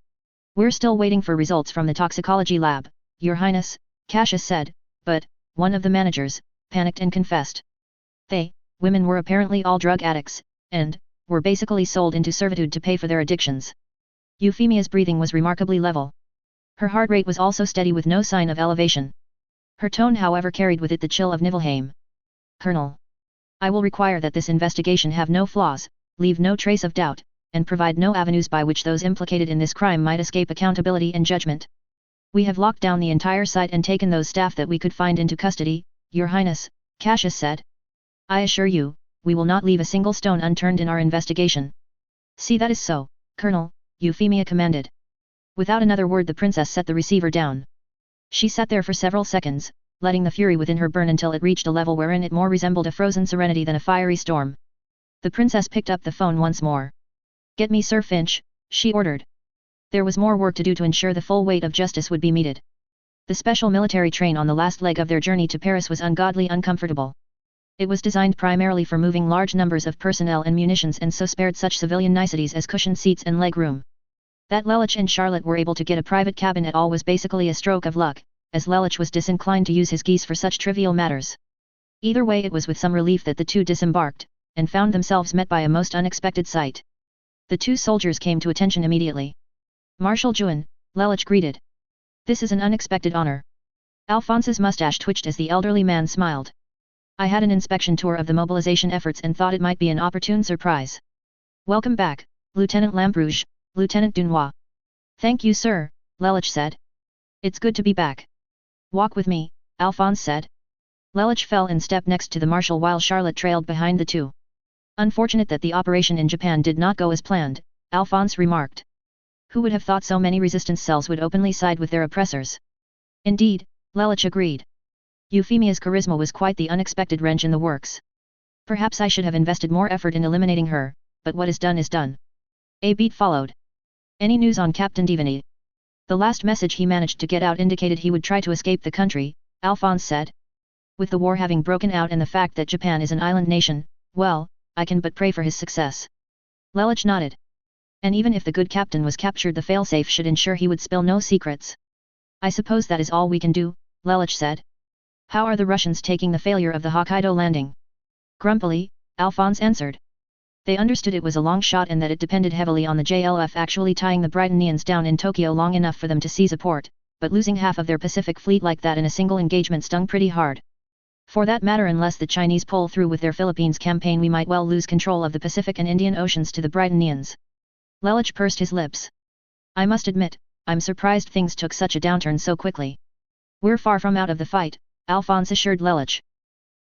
We're still waiting for results from the toxicology lab, Your Highness, Cassius said, but, one of the managers, panicked and confessed. Women were apparently all drug addicts, and, were basically sold into servitude to pay for their addictions. Euphemia's breathing was remarkably level. Her heart rate was also steady with no sign of elevation. Her tone however carried with it the chill of Nibelheim. Colonel. I will require that this investigation have no flaws, leave no trace of doubt, and provide no avenues by which those implicated in this crime might escape accountability and judgment. We have locked down the entire site and taken those staff that we could find into custody, Your Highness, Cassius said. I assure you, we will not leave a single stone unturned in our investigation. See that is so, Colonel, Euphemia commanded. Without another word the princess set the receiver down. She sat there for several seconds, letting the fury within her burn until it reached a level wherein it more resembled a frozen serenity than a fiery storm. The princess picked up the phone once more. Get me Sir Finch, she ordered. There was more work to do to ensure the full weight of justice would be meted. The special military train on the last leg of their journey to Paris was ungodly uncomfortable. It was designed primarily for moving large numbers of personnel and munitions and so spared such civilian niceties as cushioned seats and leg room. That Lelich and Charlotte were able to get a private cabin at all was basically a stroke of luck, as Lelich was disinclined to use his Geass for such trivial matters. Either way it was with some relief that the two disembarked, and found themselves met by a most unexpected sight. The two soldiers came to attention immediately. Marshal Juin, Lelich greeted. This is an unexpected honor. Alphonse's mustache twitched as the elderly man smiled. I had an inspection tour of the mobilization efforts and thought it might be an opportune surprise. Welcome back, Lieutenant Lambrouge, Lieutenant Dunois. Thank you sir, Lelich said. It's good to be back. Walk with me, Alphonse said. Lelich fell in step next to the marshal while Charlotte trailed behind the two. Unfortunate that the operation in Japan did not go as planned, Alphonse remarked. Who would have thought so many resistance cells would openly side with their oppressors? Indeed, Lelich agreed. Euphemia's charisma was quite the unexpected wrench in the works. Perhaps I should have invested more effort in eliminating her, but what is done is done. A beat followed. Any news on Captain Divani? The last message he managed to get out indicated he would try to escape the country, Alphonse said. With the war having broken out and the fact that Japan is an island nation, well, I can but pray for his success. Lelich nodded. And even if the good captain was captured, the failsafe should ensure he would spill no secrets. I suppose that is all we can do, Lelich said. How are the Russians taking the failure of the Hokkaido landing? Grumpily, Alphonse answered. They understood it was a long shot and that it depended heavily on the JLF actually tying the Britannians down in Tokyo long enough for them to seize a port, but losing half of their Pacific fleet like that in a single engagement stung pretty hard. For that matter, unless the Chinese pull through with their Philippines campaign, we might well lose control of the Pacific and Indian Oceans to the Britannians. Lelich pursed his lips. I must admit, I'm surprised things took such a downturn so quickly. We're far from out of the fight, Alphonse assured Lelich.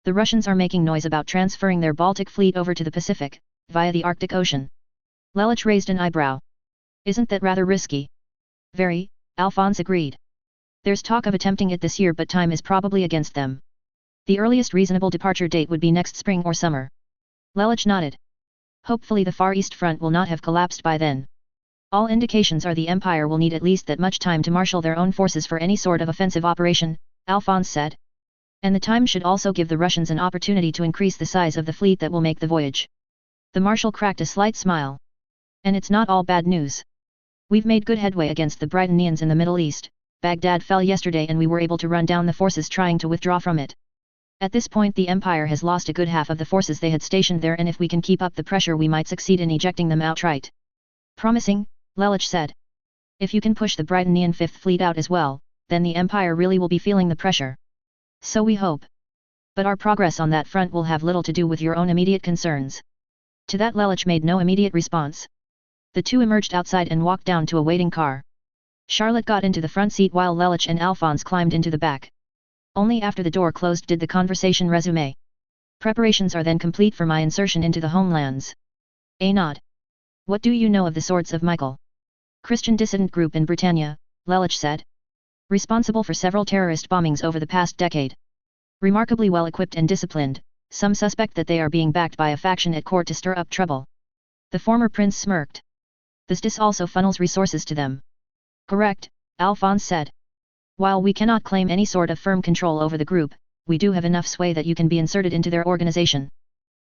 The Russians are making noise about transferring their Baltic fleet over to the Pacific, via the Arctic Ocean. Lelich raised an eyebrow. Isn't that rather risky? Very, Alphonse agreed. There's talk of attempting it this year, but time is probably against them. The earliest reasonable departure date would be next spring or summer. Lelich nodded. Hopefully the Far East Front will not have collapsed by then. All indications are the Empire will need at least that much time to marshal their own forces for any sort of offensive operation, Alphonse said. And the time should also give the Russians an opportunity to increase the size of the fleet that will make the voyage. The Marshal cracked a slight smile. And it's not all bad news. We've made good headway against the Britannians in the Middle East. Baghdad fell yesterday and we were able to run down the forces trying to withdraw from it. At this point the Empire has lost a good half of the forces they had stationed there, and if we can keep up the pressure we might succeed in ejecting them outright. Promising, Lelich said. If you can push the Britannian Fifth Fleet out as well, then the Empire really will be feeling the pressure. So we hope. But our progress on that front will have little to do with your own immediate concerns. To that Lelich made no immediate response. The two emerged outside and walked down to a waiting car. Charlotte got into the front seat while Lelich and Alphonse climbed into the back. Only after the door closed did the conversation resume. Preparations are then complete for my insertion into the homelands. A nod. What do you know of the Swords of Michael? Christian dissident group in Britannia, Lelich said. Responsible for several terrorist bombings over the past decade. Remarkably well equipped and disciplined, some suspect that they are being backed by a faction at court to stir up trouble. The former prince smirked. This also funnels resources to them. Correct, Alphonse said. While we cannot claim any sort of firm control over the group, we do have enough sway that you can be inserted into their organization.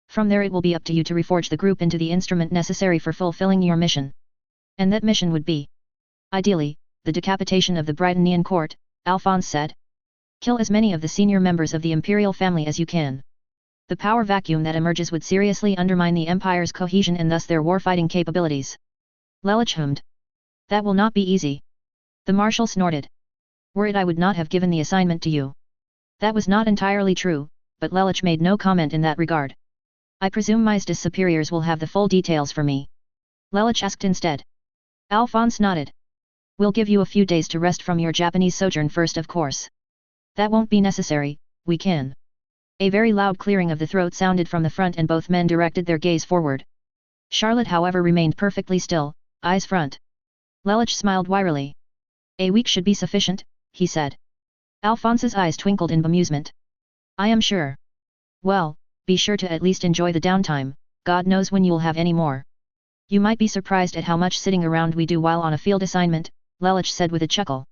From there it will be up to you to reforge the group into the instrument necessary for fulfilling your mission. And that mission would be, ideally, the decapitation of the Britannian court, Alphonse said. Kill as many of the senior members of the imperial family as you can. The power vacuum that emerges would seriously undermine the Empire's cohesion and thus their warfighting capabilities. Lelich hummed. That will not be easy. The Marshal snorted. Were it I would not have given the assignment to you. That was not entirely true, but Lelich made no comment in that regard. I presume my superiors will have the full details for me. Lelich asked instead. Alphonse nodded. We'll give you a few days to rest from your Japanese sojourn first, of course. That won't be necessary, we can. A very loud clearing of the throat sounded from the front and both men directed their gaze forward. Charlotte however remained perfectly still, eyes front. Lelich smiled wryly. A week should be sufficient, he said. Alphonse's eyes twinkled in bemusement. I am sure. Well, be sure to at least enjoy the downtime, God knows when you'll have any more. You might be surprised at how much sitting around we do while on a field assignment, Lelich said with a chuckle.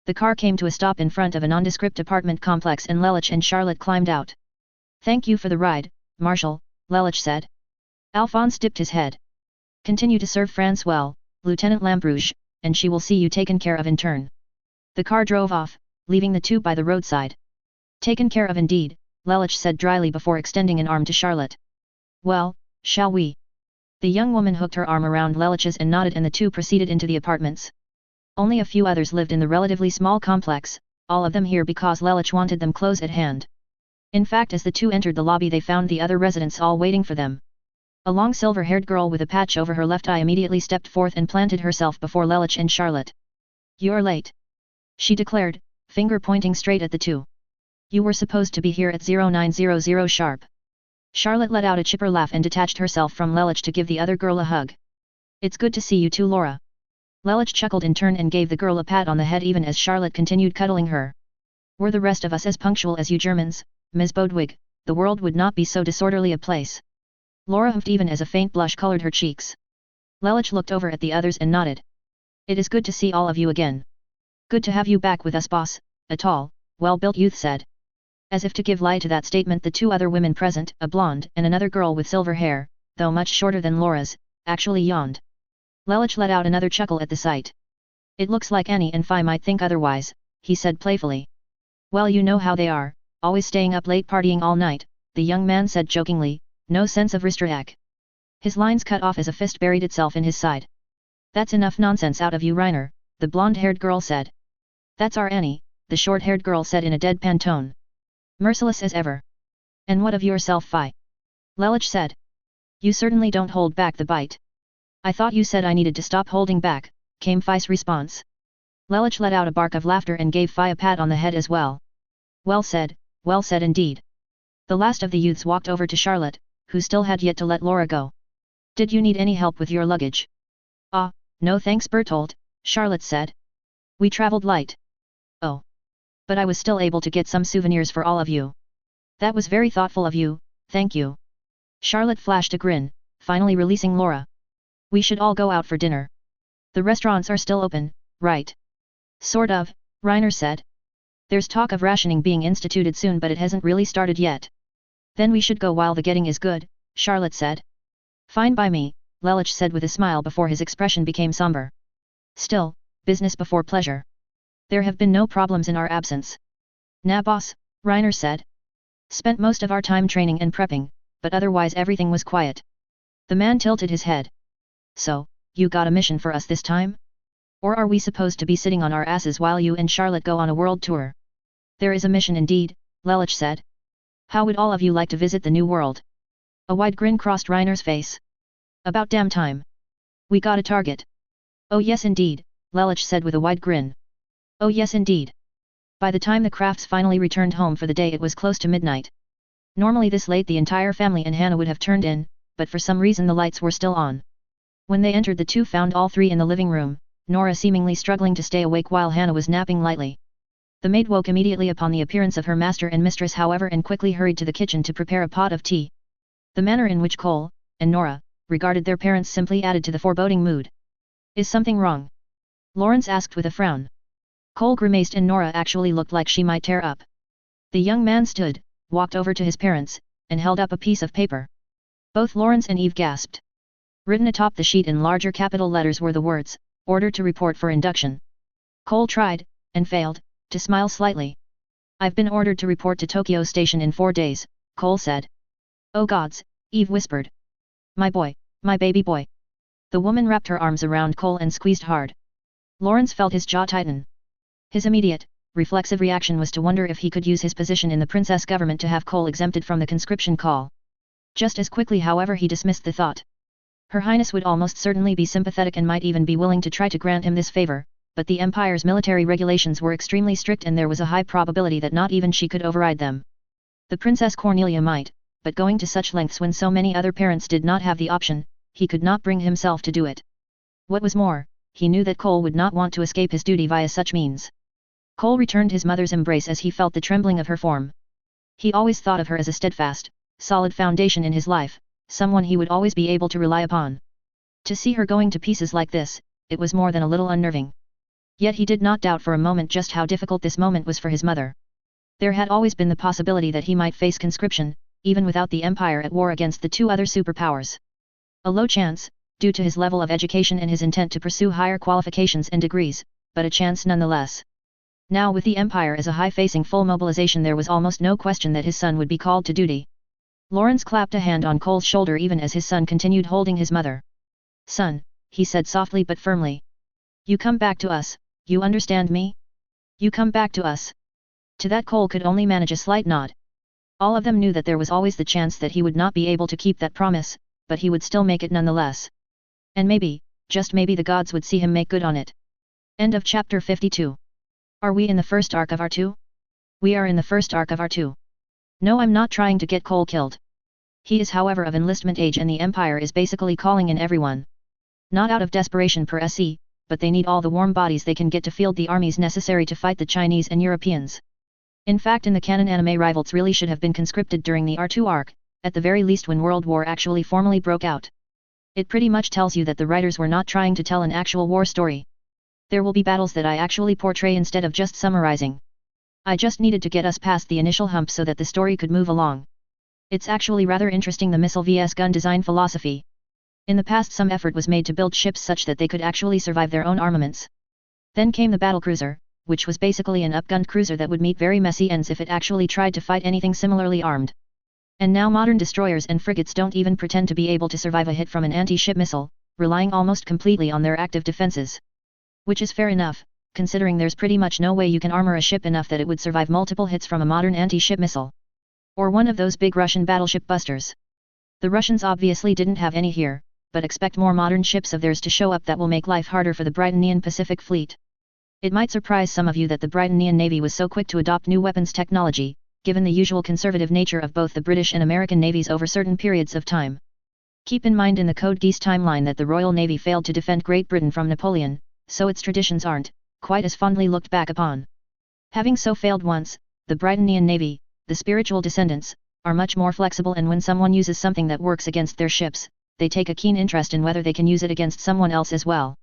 The car came to a stop in front of a nondescript apartment complex and Lelich and Charlotte climbed out. Thank you for the ride, Marshal, Lelich said. Alphonse dipped his head. Continue to serve France well, Lieutenant Lambrouge, and she will see you taken care of in turn. The car drove off, leaving the two by the roadside. Taken care of indeed, Lelich said dryly before extending an arm to Charlotte. Well, shall we? The young woman hooked her arm around Lelich's and nodded, and the two proceeded into the apartments. Only a few others lived in the relatively small complex, all of them here because Lelich wanted them close at hand. In fact, as the two entered the lobby they found the other residents all waiting for them. A long silver-haired girl with a patch over her left eye immediately stepped forth and planted herself before Lelich and Charlotte. You're late, she declared, finger pointing straight at the two. You were supposed to be here at 0900 sharp. Charlotte let out a chipper laugh and detached herself from Lelich to give the other girl a hug. It's good to see you too, Laura. Lelich chuckled in turn and gave the girl a pat on the head even as Charlotte continued cuddling her. Were the rest of us as punctual as you Germans, Ms. Bodwig, the world would not be so disorderly a place. Laura humphed even as a faint blush colored her cheeks. Lelich looked over at the others and nodded. It is good to see all of you again. Good to have you back with us, boss, a tall, well-built youth said. As if to give lie to that statement, the two other women present, a blonde and another girl with silver hair, though much shorter than Laura's, actually yawned. Lelich let out another chuckle at the sight. It looks like Annie and Phi might think otherwise, he said playfully. Well, you know how they are, always staying up late partying all night, the young man said jokingly, no sense of restraint. His lines cut off as a fist buried itself in his side. That's enough nonsense out of you, Reiner, the blonde-haired girl said. That's our Annie, the short-haired girl said in a deadpan tone. Merciless as ever. And what of yourself, Phi? Lelich said. You certainly don't hold back the bite. I thought you said I needed to stop holding back, came Phi's response. Lelich let out a bark of laughter and gave Phi a pat on the head as well. Well said indeed. The last of the youths walked over to Charlotte, who still had yet to let Laura go. Did you need any help with your luggage? Ah, no thanks Bertolt, Charlotte said. We traveled light. Oh. But I was still able to get some souvenirs for all of you. That was very thoughtful of you, thank you. Charlotte flashed a grin, finally releasing Laura. We should all go out for dinner. The restaurants are still open, right? Sort of, Reiner said. There's talk of rationing being instituted soon, but it hasn't really started yet. Then we should go while the getting is good, Charlotte said. Fine by me, Lelich said with a smile before his expression became somber. Still, business before pleasure. There have been no problems in our absence. Nah boss, Reiner said. Spent most of our time training and prepping, but otherwise everything was quiet. The man tilted his head. So, you got a mission for us this time? Or are we supposed to be sitting on our asses while you and Charlotte go on a world tour? There is a mission indeed, Lelich said. How would all of you like to visit the new world? A wide grin crossed Reiner's face. About damn time. We got a target. Oh yes indeed, Lelich said with a wide grin. Oh yes indeed. By the time the Crafts finally returned home for the day, it was close to midnight. Normally this late the entire family and Hannah would have turned in, but for some reason the lights were still on. When they entered, the two found all three in the living room, Nora seemingly struggling to stay awake while Hannah was napping lightly. The maid woke immediately upon the appearance of her master and mistress, however, and quickly hurried to the kitchen to prepare a pot of tea. The manner in which Cole and Nora regarded their parents simply added to the foreboding mood. Is something wrong? Lawrence asked with a frown. Cole grimaced and Nora actually looked like she might tear up. The young man stood, walked over to his parents, and held up a piece of paper. Both Lawrence and Eve gasped. Written atop the sheet in larger capital letters were the words, "Order to report for induction." Cole tried, and failed, to smile slightly. I've been ordered to report to Tokyo Station in 4 days, Cole said. Oh gods, Eve whispered. My boy, my baby boy. The woman wrapped her arms around Cole and squeezed hard. Lawrence felt his jaw tighten. His immediate, reflexive reaction was to wonder if he could use his position in the princess government to have Cole exempted from the conscription call. Just as quickly, however, he dismissed the thought. Her Highness would almost certainly be sympathetic and might even be willing to try to grant him this favor, but the Empire's military regulations were extremely strict and there was a high probability that not even she could override them. The Princess Cornelia might, but going to such lengths when so many other parents did not have the option, he could not bring himself to do it. What was more, he knew that Cole would not want to escape his duty via such means. Cole returned his mother's embrace as he felt the trembling of her form. He always thought of her as a steadfast, solid foundation in his life, someone he would always be able to rely upon. To see her going to pieces like this, it was more than a little unnerving. Yet he did not doubt for a moment just how difficult this moment was for his mother. There had always been the possibility that he might face conscription, even without the Empire at war against the two other superpowers. A low chance, due to his level of education and his intent to pursue higher qualifications and degrees, but a chance nonetheless. Now with the Empire as a high-facing full mobilization, there was almost no question that his son would be called to duty. Lawrence clapped a hand on Cole's shoulder even as his son continued holding his mother. Son, he said softly but firmly. You come back to us, you understand me? You come back to us. To that Cole could only manage a slight nod. All of them knew that there was always the chance that he would not be able to keep that promise, but he would still make it nonetheless. And maybe, just maybe, the gods would see him make good on it. End of chapter 52. Are we in the first arc of R2? We are in the first arc of R2. No, I'm not trying to get Cole killed. He is, however, of enlistment age and the Empire is basically calling in everyone. Not out of desperation per se, but they need all the warm bodies they can get to field the armies necessary to fight the Chinese and Europeans. In fact, in the canon, anime rivals really should have been conscripted during the R2 arc, at the very least when World War actually formally broke out. It pretty much tells you that the writers were not trying to tell an actual war story. There will be battles that I actually portray instead of just summarizing. I just needed to get us past the initial hump so that the story could move along. It's actually rather interesting, the missile vs gun design philosophy. In the past some effort was made to build ships such that they could actually survive their own armaments. Then came the battlecruiser, which was basically an upgunned cruiser that would meet very messy ends if it actually tried to fight anything similarly armed. And now modern destroyers and frigates don't even pretend to be able to survive a hit from an anti-ship missile, relying almost completely on their active defenses. Which is fair enough, considering there's pretty much no way you can armor a ship enough that it would survive multiple hits from a modern anti-ship missile. Or one of those big Russian battleship busters. The Russians obviously didn't have any here, but expect more modern ships of theirs to show up that will make life harder for the Britannian Pacific Fleet. It might surprise some of you that the Britannian Navy was so quick to adopt new weapons technology, given the usual conservative nature of both the British and American navies over certain periods of time. Keep in mind in the Code Geass timeline that the Royal Navy failed to defend Great Britain from Napoleon, so its traditions aren't quite as fondly looked back upon. Having so failed once, the Britannian Navy, the spiritual descendants, are much more flexible, and when someone uses something that works against their ships, they take a keen interest in whether they can use it against someone else as well.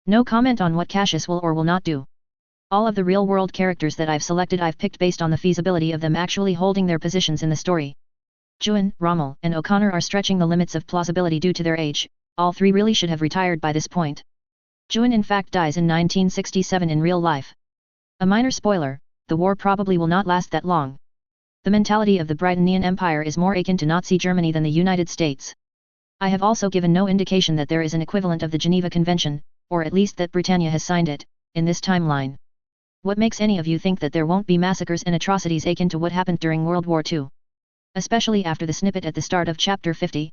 No comment on what Geass will or will not do. All of the real-world characters that I've selected I've picked based on the feasibility of them actually holding their positions in the story. Juin, Rommel, and O'Connor are stretching the limits of plausibility due to their age. All three really should have retired by this point. Juin in fact dies in 1967 in real life. A minor spoiler, the war probably will not last that long. The mentality of the Britannian Empire is more akin to Nazi Germany than the United States. I have also given no indication that there is an equivalent of the Geneva Convention, or at least that Britannia has signed it, in this timeline. What makes any of you think that there won't be massacres and atrocities akin to what happened during World War II? Especially after the snippet at the start of Chapter 50?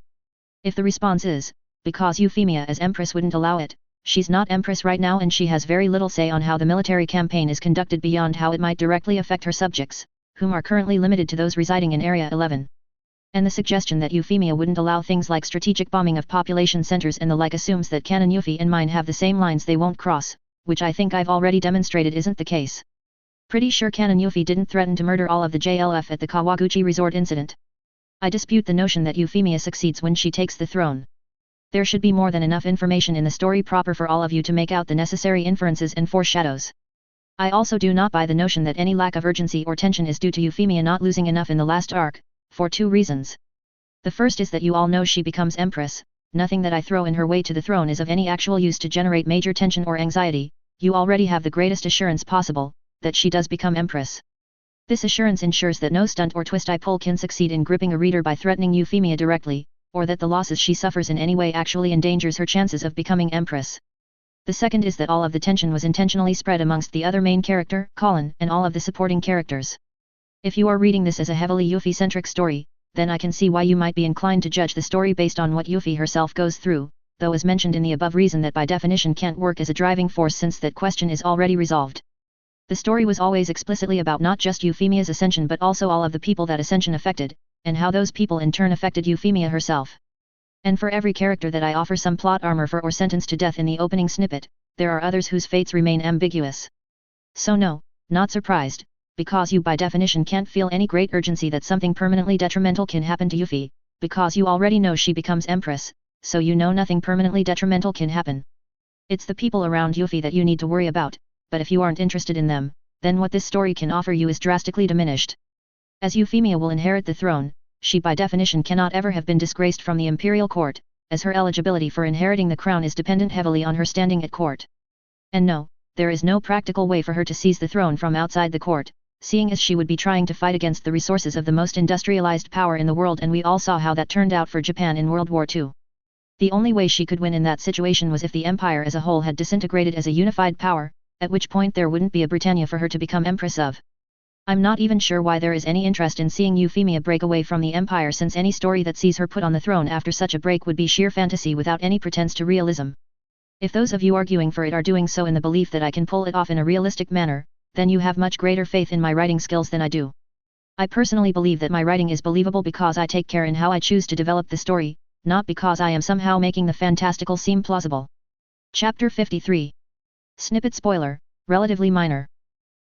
If the response is, because Euphemia as Empress wouldn't allow it, she's not Empress right now and she has very little say on how the military campaign is conducted beyond how it might directly affect her subjects, whom are currently limited to those residing in Area 11. And the suggestion that Euphemia wouldn't allow things like strategic bombing of population centers and the like assumes that Canon Euphy and mine have the same lines they won't cross, which I think I've already demonstrated isn't the case. Pretty sure Canon Euphy didn't threaten to murder all of the JLF at the Kawaguchi resort incident. I dispute the notion that Euphemia succeeds when she takes the throne. There should be more than enough information in the story proper for all of you to make out the necessary inferences and foreshadows. I also do not buy the notion that any lack of urgency or tension is due to Euphemia not losing enough in the last arc, for two reasons. The first is that you all know she becomes Empress. Nothing that I throw in her way to the throne is of any actual use to generate major tension or anxiety. You already have the greatest assurance possible, that she does become Empress. This assurance ensures that no stunt or twist I pull can succeed in gripping a reader by threatening Euphemia directly, or that the losses she suffers in any way actually endangers her chances of becoming Empress. The second is that all of the tension was intentionally spread amongst the other main character, Colin, and all of the supporting characters. If you are reading this as a heavily Euphy-centric story, then I can see why you might be inclined to judge the story based on what Euphy herself goes through, though as mentioned in the above reason that by definition can't work as a driving force since that question is already resolved. The story was always explicitly about not just Euphemia's ascension but also all of the people that ascension affected, and how those people in turn affected Euphemia herself. And for every character that I offer some plot armor for or sentenced to death in the opening snippet, there are others whose fates remain ambiguous. So no, not surprised, because you by definition can't feel any great urgency that something permanently detrimental can happen to Euphy, because you already know she becomes Empress, so you know nothing permanently detrimental can happen. It's the people around Euphy that you need to worry about, but if you aren't interested in them, then what this story can offer you is drastically diminished. As Euphemia will inherit the throne, she by definition cannot ever have been disgraced from the imperial court, as her eligibility for inheriting the crown is dependent heavily on her standing at court. And no, there is no practical way for her to seize the throne from outside the court, seeing as she would be trying to fight against the resources of the most industrialized power in the world, and we all saw how that turned out for Japan in World War II. The only way she could win in that situation was if the empire as a whole had disintegrated as a unified power, at which point there wouldn't be a Britannia for her to become Empress of. I'm not even sure why there is any interest in seeing Euphemia break away from the empire, since any story that sees her put on the throne after such a break would be sheer fantasy without any pretense to realism. If those of you arguing for it are doing so in the belief that I can pull it off in a realistic manner, then you have much greater faith in my writing skills than I do. I personally believe that my writing is believable because I take care in how I choose to develop the story, not because I am somehow making the fantastical seem plausible. Chapter 53. Snippet spoiler, relatively minor.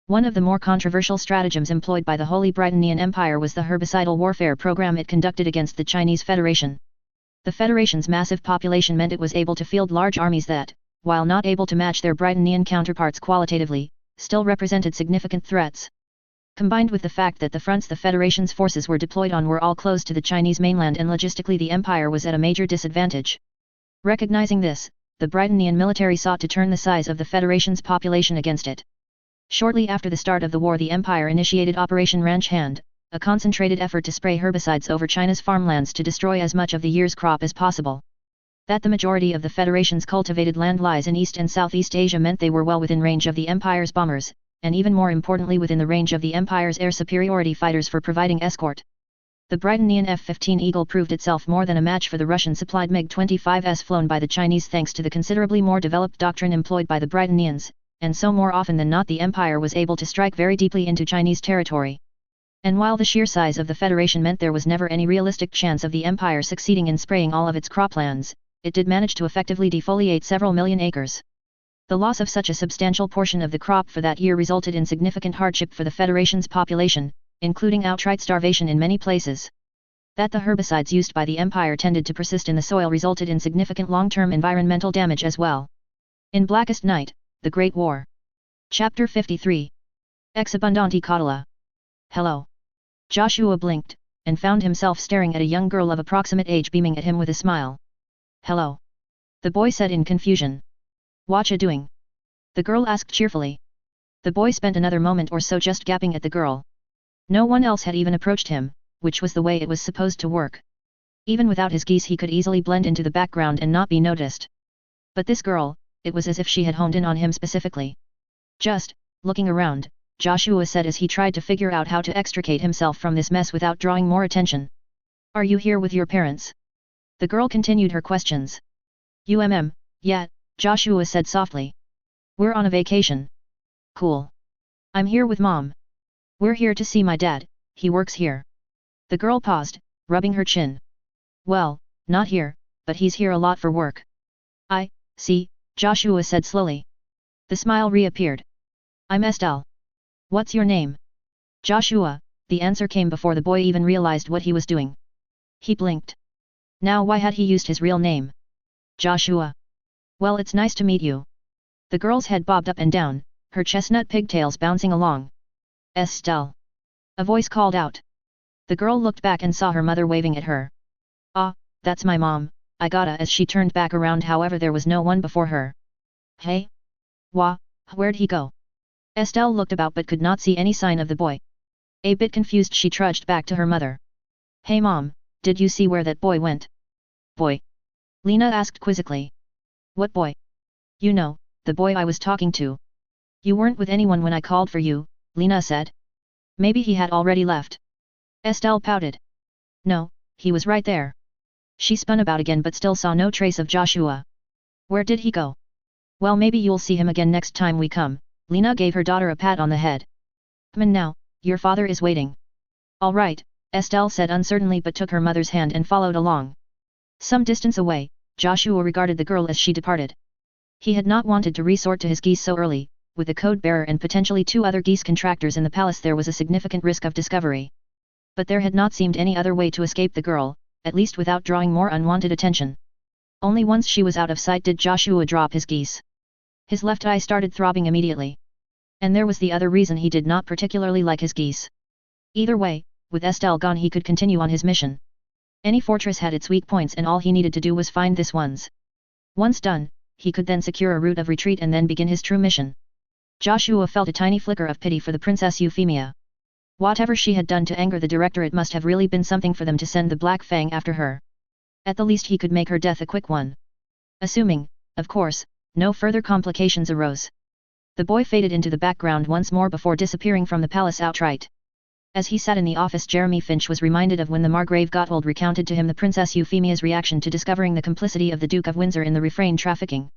One of the more controversial stratagems employed by the Holy Britannian Empire was the herbicidal warfare program it conducted against the Chinese Federation. The Federation's massive population meant it was able to field large armies that, while not able to match their Brighton counterparts qualitatively, still represented significant threats. Combined with the fact that the fronts the Federation's forces were deployed on were all close to the Chinese mainland and logistically the Empire was at a major disadvantage. Recognizing this, the Brightonian military sought to turn the size of the Federation's population against it. Shortly after the start of the war, the Empire initiated Operation Ranch Hand, a concentrated effort to spray herbicides over China's farmlands to destroy as much of the year's crop as possible. That the majority of the Federation's cultivated land lies in East and Southeast Asia meant they were well within range of the Empire's bombers, and even more importantly within the range of the Empire's air superiority fighters for providing escort. The Brightonian F-15 Eagle proved itself more than a match for the Russian-supplied MiG-25s flown by the Chinese thanks to the considerably more developed doctrine employed by the Brightonians, and so more often than not the Empire was able to strike very deeply into Chinese territory. And while the sheer size of the Federation meant there was never any realistic chance of the Empire succeeding in spraying all of its croplands, it did manage to effectively defoliate several million acres. The loss of such a substantial portion of the crop for that year resulted in significant hardship for the Federation's population, including outright starvation in many places. That the herbicides used by the Empire tended to persist in the soil resulted in significant long-term environmental damage as well. In Blackest Night, The Great War. Chapter 53. Ex Abundanti Cautela. Hello. Joshua blinked, and found himself staring at a young girl of approximate age beaming at him with a smile. Hello. The boy said in confusion. Whatcha doing? The girl asked cheerfully. The boy spent another moment or so just gaping at the girl. No one else had even approached him, which was the way it was supposed to work. Even without his geese he could easily blend into the background and not be noticed. But this girl, it was as if she had honed in on him specifically. Just, looking around, Joshua said as he tried to figure out how to extricate himself from this mess without drawing more attention. Are you here with your parents? The girl continued her questions. Yeah, Joshua said softly. We're on a vacation. Cool. I'm here with Mom. We're here to see my dad, he works here. The girl paused, rubbing her chin. Well, not here, but he's here a lot for work. I see, Joshua said slowly. The smile reappeared. I'm Estelle. What's your name? Joshua, the answer came before the boy even realized what he was doing. He blinked. Now why had he used his real name? Joshua. Well, it's nice to meet you. The girl's head bobbed up and down, her chestnut pigtails bouncing along. Estelle. A voice called out. The girl looked back and saw her mother waving at her. Ah, that's my mom, I gotta as she turned back around however there was no one before her. Hey? Where'd he go? Estelle looked about but could not see any sign of the boy. A bit confused she trudged back to her mother. Hey Mom, did you see where that boy went? Boy? Lena asked quizzically. What boy? You know, the boy I was talking to. You weren't with anyone when I called for you, Lena said. Maybe he had already left. Estelle pouted. No, he was right there. She spun about again but still saw no trace of Joshua. Where did he go? Well, maybe you'll see him again next time we come, Lena gave her daughter a pat on the head. Come in now, your father is waiting. All right, Estelle said uncertainly but took her mother's hand and followed along. Some distance away, Joshua regarded the girl as she departed. He had not wanted to resort to his geese so early. With the code bearer and potentially 2 other geese contractors in the palace there was a significant risk of discovery. But there had not seemed any other way to escape the girl, at least without drawing more unwanted attention. Only once she was out of sight did Joshua drop his geese. His left eye started throbbing immediately. And there was the other reason he did not particularly like his geese. Either way, with Estelle gone he could continue on his mission. Any fortress had its weak points and all he needed to do was find this one's. Once done, he could then secure a route of retreat and then begin his true mission. Joshua felt a tiny flicker of pity for the Princess Euphemia. Whatever she had done to anger the directorate must have really been something for them to send the Black Fang after her. At the least he could make her death a quick one. Assuming, of course, no further complications arose. The boy faded into the background once more before disappearing from the palace outright. As he sat in the office, Jeremy Finch was reminded of when the Margrave Gotthold recounted to him the Princess Euphemia's reaction to discovering the complicity of the Duke of Windsor in the refrain trafficking.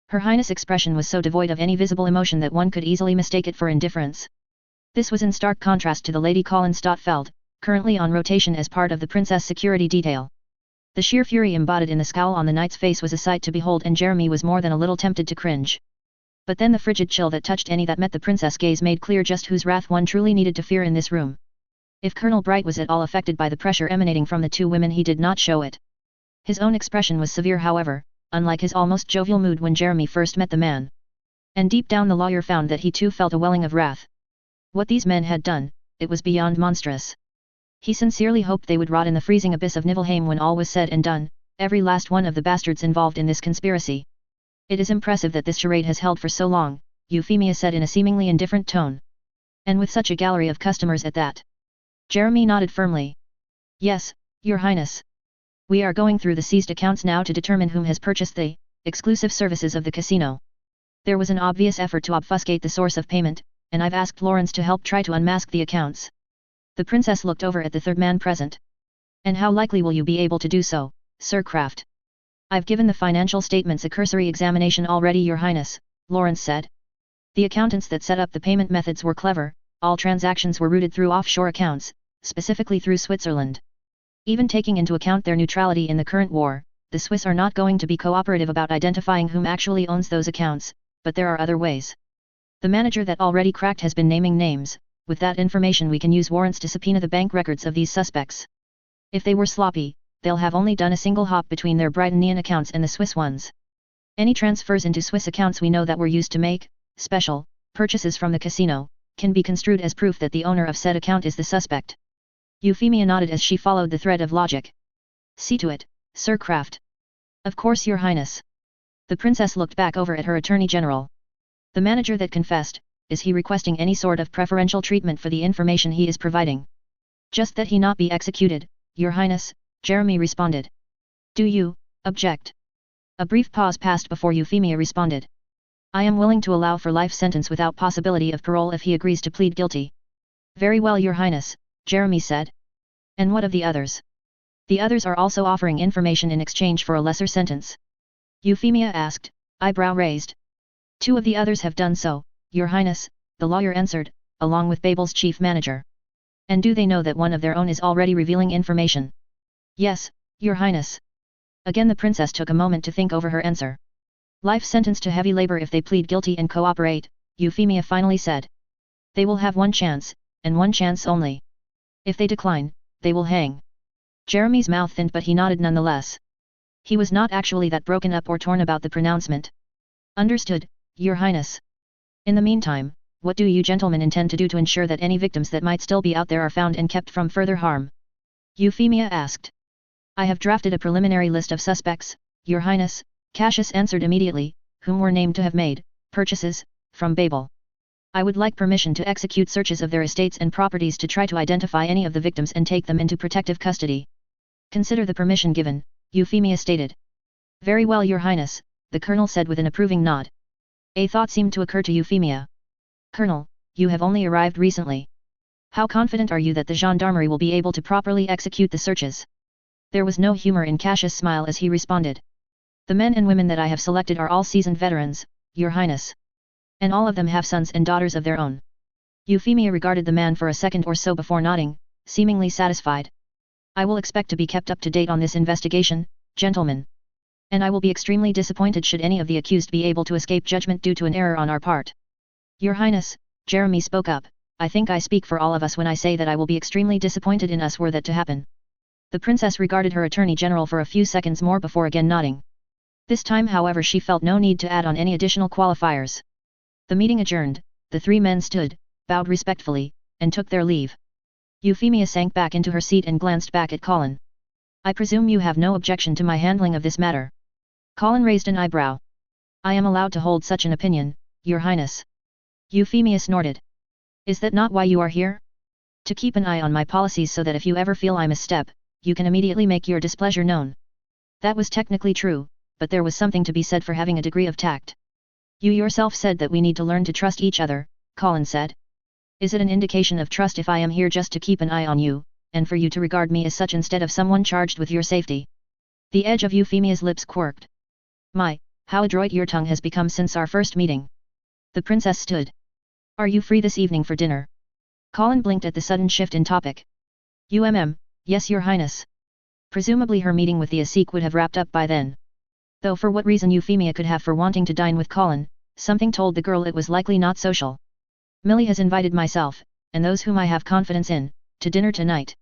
Her Highness' expression was so devoid of any visible emotion that one could easily mistake it for indifference. This was in stark contrast to the Lady Colin Stotfeld, currently on rotation as part of the Princess security detail. The sheer fury embodied in the scowl on the knight's face was a sight to behold and Jeremy was more than a little tempted to cringe. But then the frigid chill that touched any that met the princess gaze made clear just whose wrath one truly needed to fear in this room. If Colonel Bright was at all affected by the pressure emanating from the 2 women he did not show it. His own expression was severe however, unlike his almost jovial mood when Jeremy first met the man. And deep down the lawyer found that he too felt a welling of wrath. What these men had done, it was beyond monstrous. He sincerely hoped they would rot in the freezing abyss of Nibelheim when all was said and done, every last one of the bastards involved in this conspiracy. It is impressive that this charade has held for so long, Euphemia said in a seemingly indifferent tone. And with such a gallery of customers at that. Jeremy nodded firmly. Yes, Your Highness. We are going through the seized accounts now to determine whom has purchased the exclusive services of the casino. There was an obvious effort to obfuscate the source of payment, and I've asked Lawrence to help try to unmask the accounts. The princess looked over at the third man present. And how likely will you be able to do so, Sir Kraft? I've given the financial statements a cursory examination already, Your Highness, Lawrence said. The accountants that set up the payment methods were clever, all transactions were routed through offshore accounts, specifically through Switzerland. Even taking into account their neutrality in the current war, the Swiss are not going to be cooperative about identifying whom actually owns those accounts, but there are other ways. The manager that already cracked has been naming names. With that information we can use warrants to subpoena the bank records of these suspects. If they were sloppy, they'll have only done a single hop between their Britannian accounts and the Swiss ones. Any transfers into Swiss accounts we know that were used to make special purchases from the casino can be construed as proof that the owner of said account is the suspect. Euphemia nodded as she followed the thread of logic. See to it, Sir Kraft. Of course, Your Highness. The princess looked back over at her attorney general. The manager that confessed, is he requesting any sort of preferential treatment for the information he is providing? Just that he not be executed, Your Highness, Jeremy responded. Do you object? A brief pause passed before Euphemia responded. I am willing to allow for life sentence without possibility of parole if he agrees to plead guilty. Very well, Your Highness, Jeremy said. And what of the others? The others are also offering information in exchange for a lesser sentence. Euphemia asked, eyebrow raised. 2 of the others have done so, Your Highness, the lawyer answered, along with Babel's chief manager. And do they know that one of their own is already revealing information? Yes, Your Highness. Again the princess took a moment to think over her answer. Life sentence to heavy labor if they plead guilty and cooperate, Euphemia finally said. They will have one chance, and one chance only. If they decline, they will hang. Jeremy's mouth thinned but he nodded nonetheless. He was not actually that broken up or torn about the pronouncement. Understood, Your Highness. In the meantime, what do you gentlemen intend to do to ensure that any victims that might still be out there are found and kept from further harm? Euphemia asked. I have drafted a preliminary list of suspects, Your Highness, Cassius answered immediately, whom were named to have made purchases from Babel. I would like permission to execute searches of their estates and properties to try to identify any of the victims and take them into protective custody. Consider the permission given, Euphemia stated. Very well, Your Highness, the colonel said with an approving nod. A thought seemed to occur to Euphemia. Colonel, you have only arrived recently. How confident are you that the gendarmerie will be able to properly execute the searches? There was no humor in Cassius' smile as he responded. The men and women that I have selected are all seasoned veterans, Your Highness. And all of them have sons and daughters of their own. Euphemia regarded the man for a second or so before nodding, seemingly satisfied. I will expect to be kept up to date on this investigation, gentlemen. And I will be extremely disappointed should any of the accused be able to escape judgment due to an error on our part. Your Highness, Jeremy spoke up, I think I speak for all of us when I say that I will be extremely disappointed in us were that to happen. The princess regarded her attorney general for a few seconds more before again nodding. This time however she felt no need to add on any additional qualifiers. The meeting adjourned, the 3 men stood, bowed respectfully, and took their leave. Euphemia sank back into her seat and glanced back at Colin. I presume you have no objection to my handling of this matter? Colin raised an eyebrow. I am allowed to hold such an opinion, Your Highness. Euphemia snorted. Is that not why you are here? To keep an eye on my policies so that if you ever feel I misstep, you can immediately make your displeasure known. That was technically true, but there was something to be said for having a degree of tact. You yourself said that we need to learn to trust each other, Colin said. Is it an indication of trust if I am here just to keep an eye on you, and for you to regard me as such instead of someone charged with your safety? The edge of Euphemia's lips quirked. My, how adroit your tongue has become since our first meeting. The princess stood. Are you free this evening for dinner? Colin blinked at the sudden shift in topic. Yes, Your Highness. Presumably her meeting with the Asik would have wrapped up by then. Though for what reason Euphemia could have for wanting to dine with Colin, something told the girl it was likely not social. Millie has invited myself, and those whom I have confidence in, to dinner tonight.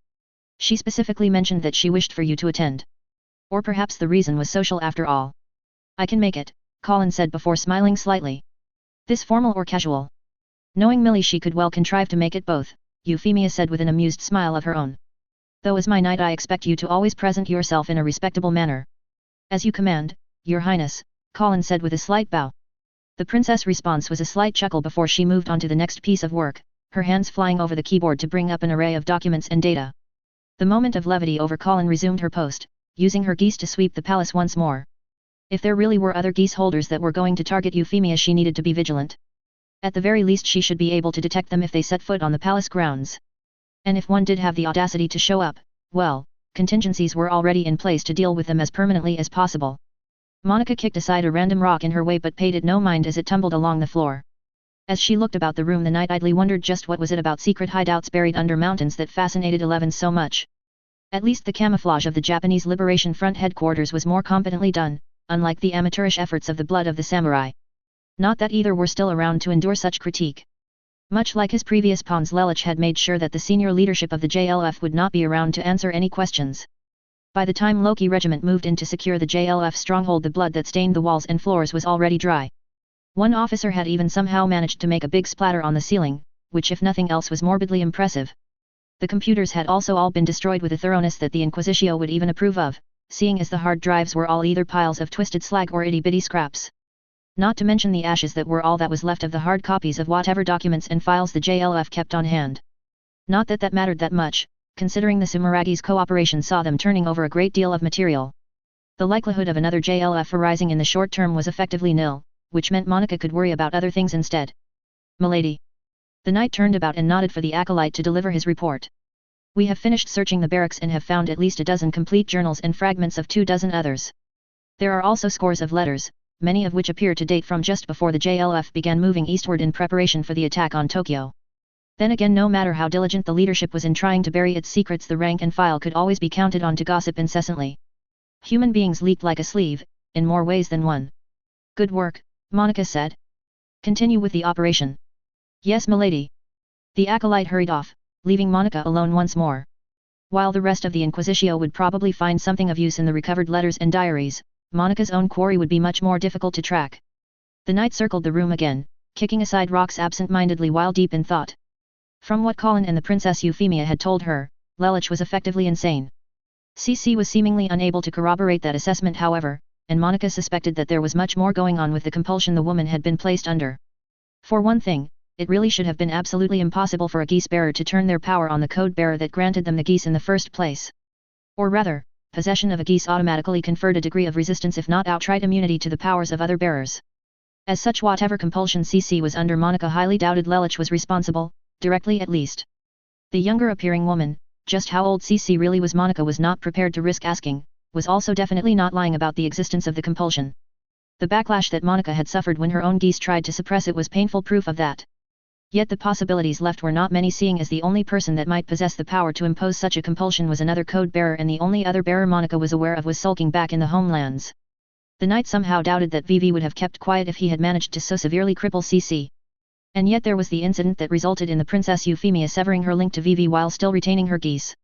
She specifically mentioned that she wished for you to attend. Or perhaps the reason was social after all. I can make it, Colin said before smiling slightly. This formal or casual? Knowing Millie, she could well contrive to make it both, Euphemia said with an amused smile of her own. Though as my knight I expect you to always present yourself in a respectable manner. As you command, your highness, Colin said with a slight bow. The princess' response was a slight chuckle before she moved on to the next piece of work, her hands flying over the keyboard to bring up an array of documents and data. The moment of levity over, Colin resumed her post, using her geese to sweep the palace once more. If there really were other geese holders that were going to target Euphemia, she needed to be vigilant. At the very least she should be able to detect them if they set foot on the palace grounds. And if one did have the audacity to show up, well, contingencies were already in place to deal with them as permanently as possible. Monica kicked aside a random rock in her way but paid it no mind as it tumbled along the floor. As she looked about the room, the knight idly wondered just what was it about secret hideouts buried under mountains that fascinated Eleven so much. At least the camouflage of the Japanese Liberation Front headquarters was more competently done, unlike the amateurish efforts of the blood of the samurai. Not that either were still around to endure such critique. Much like his previous pawns, Lelich had made sure that the senior leadership of the JLF would not be around to answer any questions. By the time Loki Regiment moved in to secure the JLF stronghold, the blood that stained the walls and floors was already dry. One officer had even somehow managed to make a big splatter on the ceiling, which if nothing else was morbidly impressive. The computers had also all been destroyed with a thoroughness that the Inquisitio would even approve of, seeing as the hard drives were all either piles of twisted slag or itty-bitty scraps. Not to mention the ashes that were all that was left of the hard copies of whatever documents and files the JLF kept on hand. Not that that mattered that much, considering the Simaragi's cooperation saw them turning over a great deal of material. The likelihood of another JLF arising in the short term was effectively nil, which meant Monica could worry about other things instead. Milady. The knight turned about and nodded for the acolyte to deliver his report. We have finished searching the barracks and have found at least a dozen complete journals and fragments of 24 others. There are also scores of letters, many of which appear to date from just before the JLF began moving eastward in preparation for the attack on Tokyo. Then again, no matter how diligent the leadership was in trying to bury its secrets, the rank and file could always be counted on to gossip incessantly. Human beings leak like a sleeve, in more ways than one. Good work, Monica said. Continue with the operation. Yes, milady. The acolyte hurried off, leaving Monica alone once more. While the rest of the Inquisitio would probably find something of use in the recovered letters and diaries, Monica's own quarry would be much more difficult to track. The knight circled the room again, kicking aside rocks absent-mindedly while deep in thought. From what Colin and the Princess Euphemia had told her, Lelich was effectively insane. CC was seemingly unable to corroborate that assessment, however, and Monica suspected that there was much more going on with the compulsion the woman had been placed under. For one thing, it really should have been absolutely impossible for a geese bearer to turn their power on the code bearer that granted them the geese in the first place. Or rather, possession of a geese automatically conferred a degree of resistance if not outright immunity to the powers of other bearers. As such, whatever compulsion CC was under, Monica highly doubted Lelich was responsible, directly at least. The younger appearing woman, just how old CC really was Monica was not prepared to risk asking, was also definitely not lying about the existence of the compulsion. The backlash that Monica had suffered when her own geese tried to suppress it was painful proof of that. Yet the possibilities left were not many, seeing as the only person that might possess the power to impose such a compulsion was another code bearer, and the only other bearer Monica was aware of was sulking back in the homelands. The knight somehow doubted that VV would have kept quiet if he had managed to so severely cripple CC. And yet there was the incident that resulted in the Princess Euphemia severing her link to VV while still retaining her geese.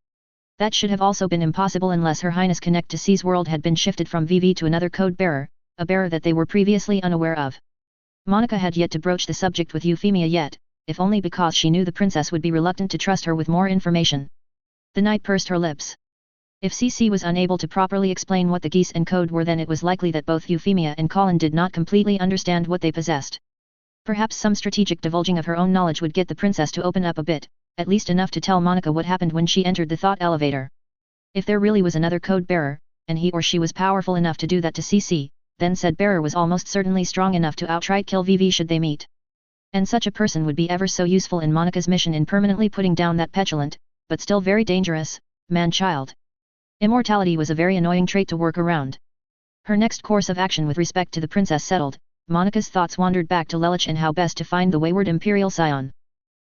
That should have also been impossible unless Her Highness Connect to C's world had been shifted from VV to another code bearer, a bearer that they were previously unaware of. Monica had yet to broach the subject with Euphemia yet, if only because she knew the princess would be reluctant to trust her with more information. The knight pursed her lips. If CC was unable to properly explain what the geese and code were, then it was likely that both Euphemia and Colin did not completely understand what they possessed. Perhaps some strategic divulging of her own knowledge would get the princess to open up a bit, at least enough to tell Monica what happened when she entered the thought elevator. If there really was another code bearer, and he or she was powerful enough to do that to CC, then said bearer was almost certainly strong enough to outright kill VV should they meet. And such a person would be ever so useful in Monica's mission in permanently putting down that petulant, but still very dangerous, man-child. Immortality was a very annoying trait to work around. Her next course of action with respect to the princess settled, Monica's thoughts wandered back to Lelich and how best to find the wayward imperial scion.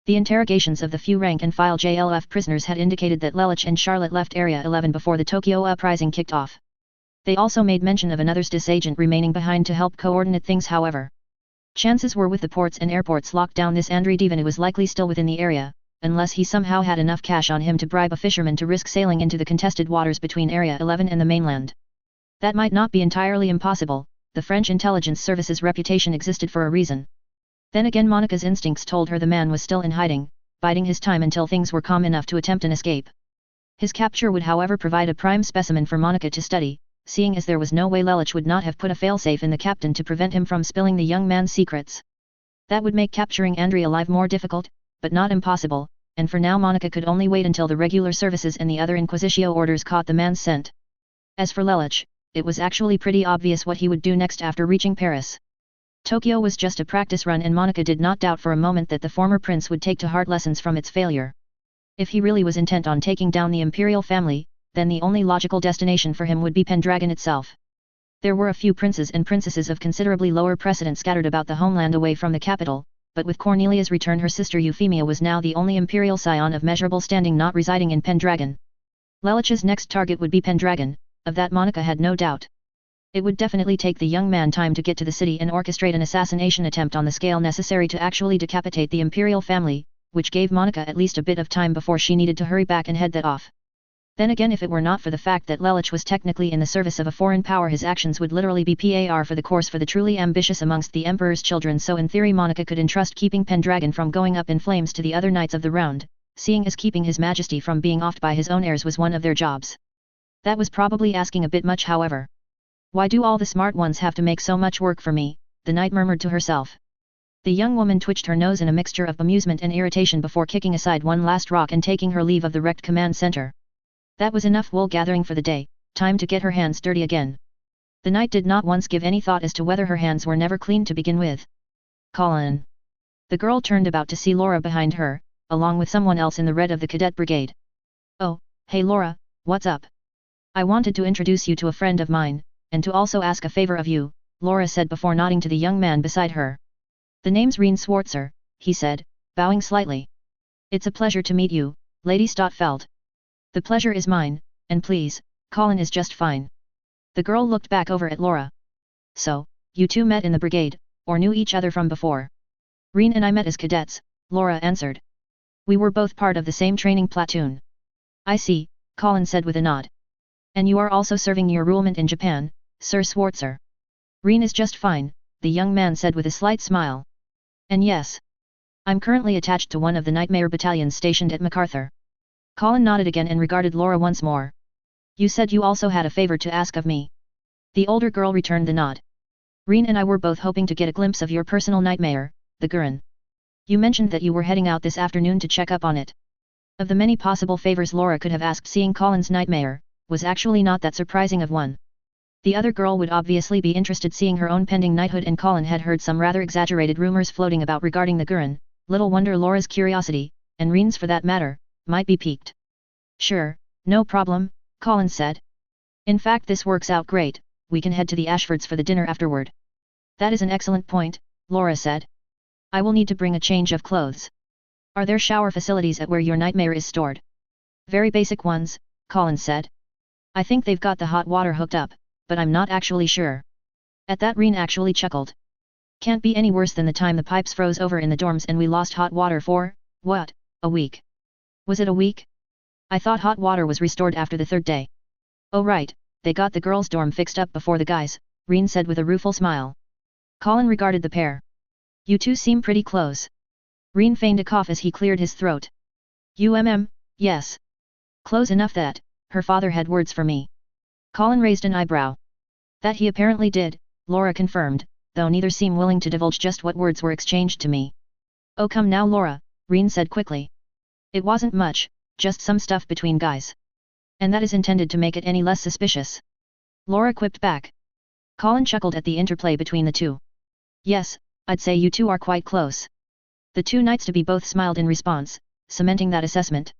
The interrogations of the few rank-and-file JLF prisoners had indicated that Lelich and Charlotte left Area 11 before the Tokyo uprising kicked off. They also made mention of another SDIS agent remaining behind to help coordinate things, however. Chances were with the ports and airports locked down, this Andrei Devin was likely still within the area, unless he somehow had enough cash on him to bribe a fisherman to risk sailing into the contested waters between Area 11 and the mainland. That might not be entirely impossible, the French intelligence service's reputation existed for a reason. Then again Monica's instincts told her the man was still in hiding, biding his time until things were calm enough to attempt an escape. His capture would however provide a prime specimen for Monica to study, seeing as there was no way Lelich would not have put a failsafe in the captain to prevent him from spilling the young man's secrets. That would make capturing Andrei alive more difficult, but not impossible, and for now Monica could only wait until the regular services and the other Inquisitio orders caught the man's scent. As for Lelich, it was actually pretty obvious what he would do next after reaching Paris. Tokyo was just a practice run and Monica did not doubt for a moment that the former prince would take to heart lessons from its failure. If he really was intent on taking down the imperial family, then the only logical destination for him would be Pendragon itself. There were a few princes and princesses of considerably lower precedent scattered about the homeland away from the capital, but with Cornelia's return her sister Euphemia was now the only imperial scion of measurable standing not residing in Pendragon. Lelich's next target would be Pendragon, of that Monica had no doubt. It would definitely take the young man time to get to the city and orchestrate an assassination attempt on the scale necessary to actually decapitate the imperial family, which gave Monica at least a bit of time before she needed to hurry back and head that off. Then again, if it were not for the fact that Lelich was technically in the service of a foreign power, his actions would literally be par for the course for the truly ambitious amongst the Emperor's children, so in theory Monica could entrust keeping Pendragon from going up in flames to the other knights of the round, seeing as keeping His Majesty from being offed by his own heirs was one of their jobs. That was probably asking a bit much, however. Why do all the smart ones have to make so much work for me, the knight murmured to herself. The young woman twitched her nose in a mixture of amusement and irritation before kicking aside one last rock and taking her leave of the wrecked command center. That was enough wool gathering for the day, time to get her hands dirty again. The knight did not once give any thought as to whether her hands were never clean to begin with. Colin. The girl turned about to see Laura behind her, along with someone else in the red of the cadet brigade. Oh, hey Laura, what's up? I wanted to introduce you to a friend of mine, and to also ask a favor of you, Laura said before nodding to the young man beside her. The name's Reen Swartzer, he said, bowing slightly. It's a pleasure to meet you, Lady Stotfeld. The pleasure is mine, and please, Colin is just fine. The girl looked back over at Laura. So, you two met in the brigade, or knew each other from before? Reen and I met as cadets, Laura answered. We were both part of the same training platoon. I see, Colin said with a nod. And you are also serving your rulement in Japan, Sir Swartzer. Reen is just fine, the young man said with a slight smile. And yes. I'm currently attached to one of the Nightmare battalions stationed at MacArthur. Colin nodded again and regarded Laura once more. You said you also had a favor to ask of me. The older girl returned the nod. Reen and I were both hoping to get a glimpse of your personal nightmare, the Gurren. You mentioned that you were heading out this afternoon to check up on it. Of the many possible favors Laura could have asked, seeing Colin's nightmare was actually not that surprising of one. The other girl would obviously be interested seeing her own pending knighthood, and Colin had heard some rather exaggerated rumors floating about regarding the Gurren. Little wonder Laura's curiosity, and Reen's for that matter, might be piqued. Sure, no problem, Colin said. In fact, this works out great, we can head to the Ashfords for the dinner afterward. That is an excellent point, Laura said. I will need to bring a change of clothes. Are there shower facilities at where your nightmare is stored? Very basic ones, Colin said. I think they've got the hot water hooked up, but I'm not actually sure. At that Reen actually chuckled. Can't be any worse than the time the pipes froze over in the dorms and we lost hot water for, what, a week? Was it a week? I thought hot water was restored after the third day. Oh right, they got the girls' dorm fixed up before the guys, Reen said with a rueful smile. Colin regarded the pair. You two seem pretty close. Reen feigned a cough as he cleared his throat. Yes. Close enough that, her father had words for me. Colin raised an eyebrow. That he apparently did, Laura confirmed, though neither seemed willing to divulge just what words were exchanged to me. Oh come now Laura, Reen said quickly. It wasn't much, just some stuff between guys. And that is intended to make it any less suspicious. Laura quipped back. Colin chuckled at the interplay between the two. Yes, I'd say you two are quite close. The two knights to be both smiled in response, cementing that assessment.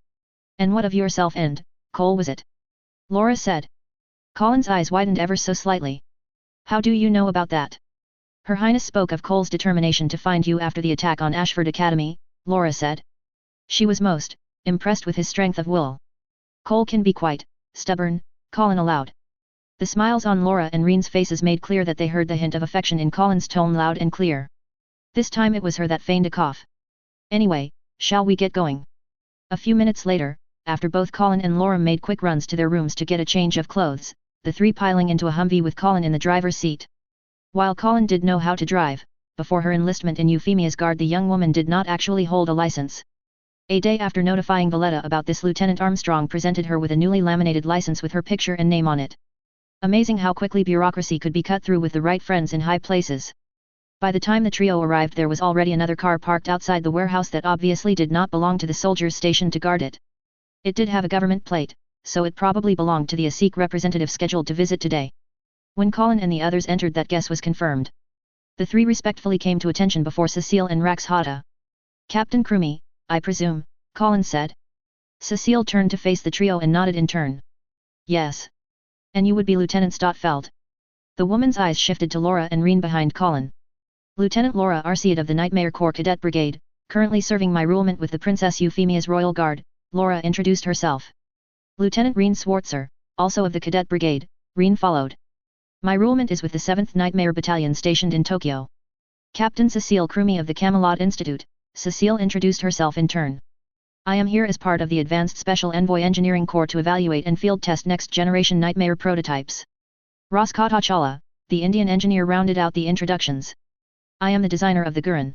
And what of yourself and, Cole was it? Laura said. Colin's eyes widened ever so slightly. How do you know about that? Her Highness spoke of Cole's determination to find you after the attack on Ashford Academy, Laura said. She was most impressed with his strength of will. Cole can be quite stubborn, Colin allowed. The smiles on Laura and Reen's faces made clear that they heard the hint of affection in Colin's tone loud and clear. This time it was her that feigned a cough. Anyway, shall we get going? A few minutes later, after both Colin and Laura made quick runs to their rooms to get a change of clothes, the three piling into a Humvee with Colin in the driver's seat. While Colin did know how to drive, before her enlistment in Euphemia's guard the young woman did not actually hold a license. A day after notifying Valletta about this, Lieutenant Armstrong presented her with a newly laminated license with her picture and name on it. Amazing how quickly bureaucracy could be cut through with the right friends in high places. By the time the trio arrived there was already another car parked outside the warehouse that obviously did not belong to the soldiers stationed to guard it. It did have a government plate, so it probably belonged to the ASIC representative scheduled to visit today. When Colin and the others entered, that guess was confirmed. The three respectfully came to attention before Cecile and Rax Hata. "Captain Crumey, I presume," Colin said. Cecile turned to face the trio and nodded in turn. "Yes. And you would be Lieutenant Stotfeld." The woman's eyes shifted to Laura and Reen behind Colin. "Lieutenant Laura Arciad of the Nightmare Corps Cadet Brigade, currently serving my rulement with the Princess Euphemia's Royal Guard," Laura introduced herself. "Lieutenant Reen Swartzer, also of the Cadet Brigade," Reen followed. "My rulement is with the 7th Nightmare Battalion stationed in Tokyo." "Captain Cecile Crumey of the Camelot Institute," Cecile introduced herself in turn. "I am here as part of the Advanced Special Envoy Engineering Corps to evaluate and field test next-generation Nightmare prototypes." Raskatachala, the Indian engineer, rounded out the introductions. "I am the designer of the Gurren."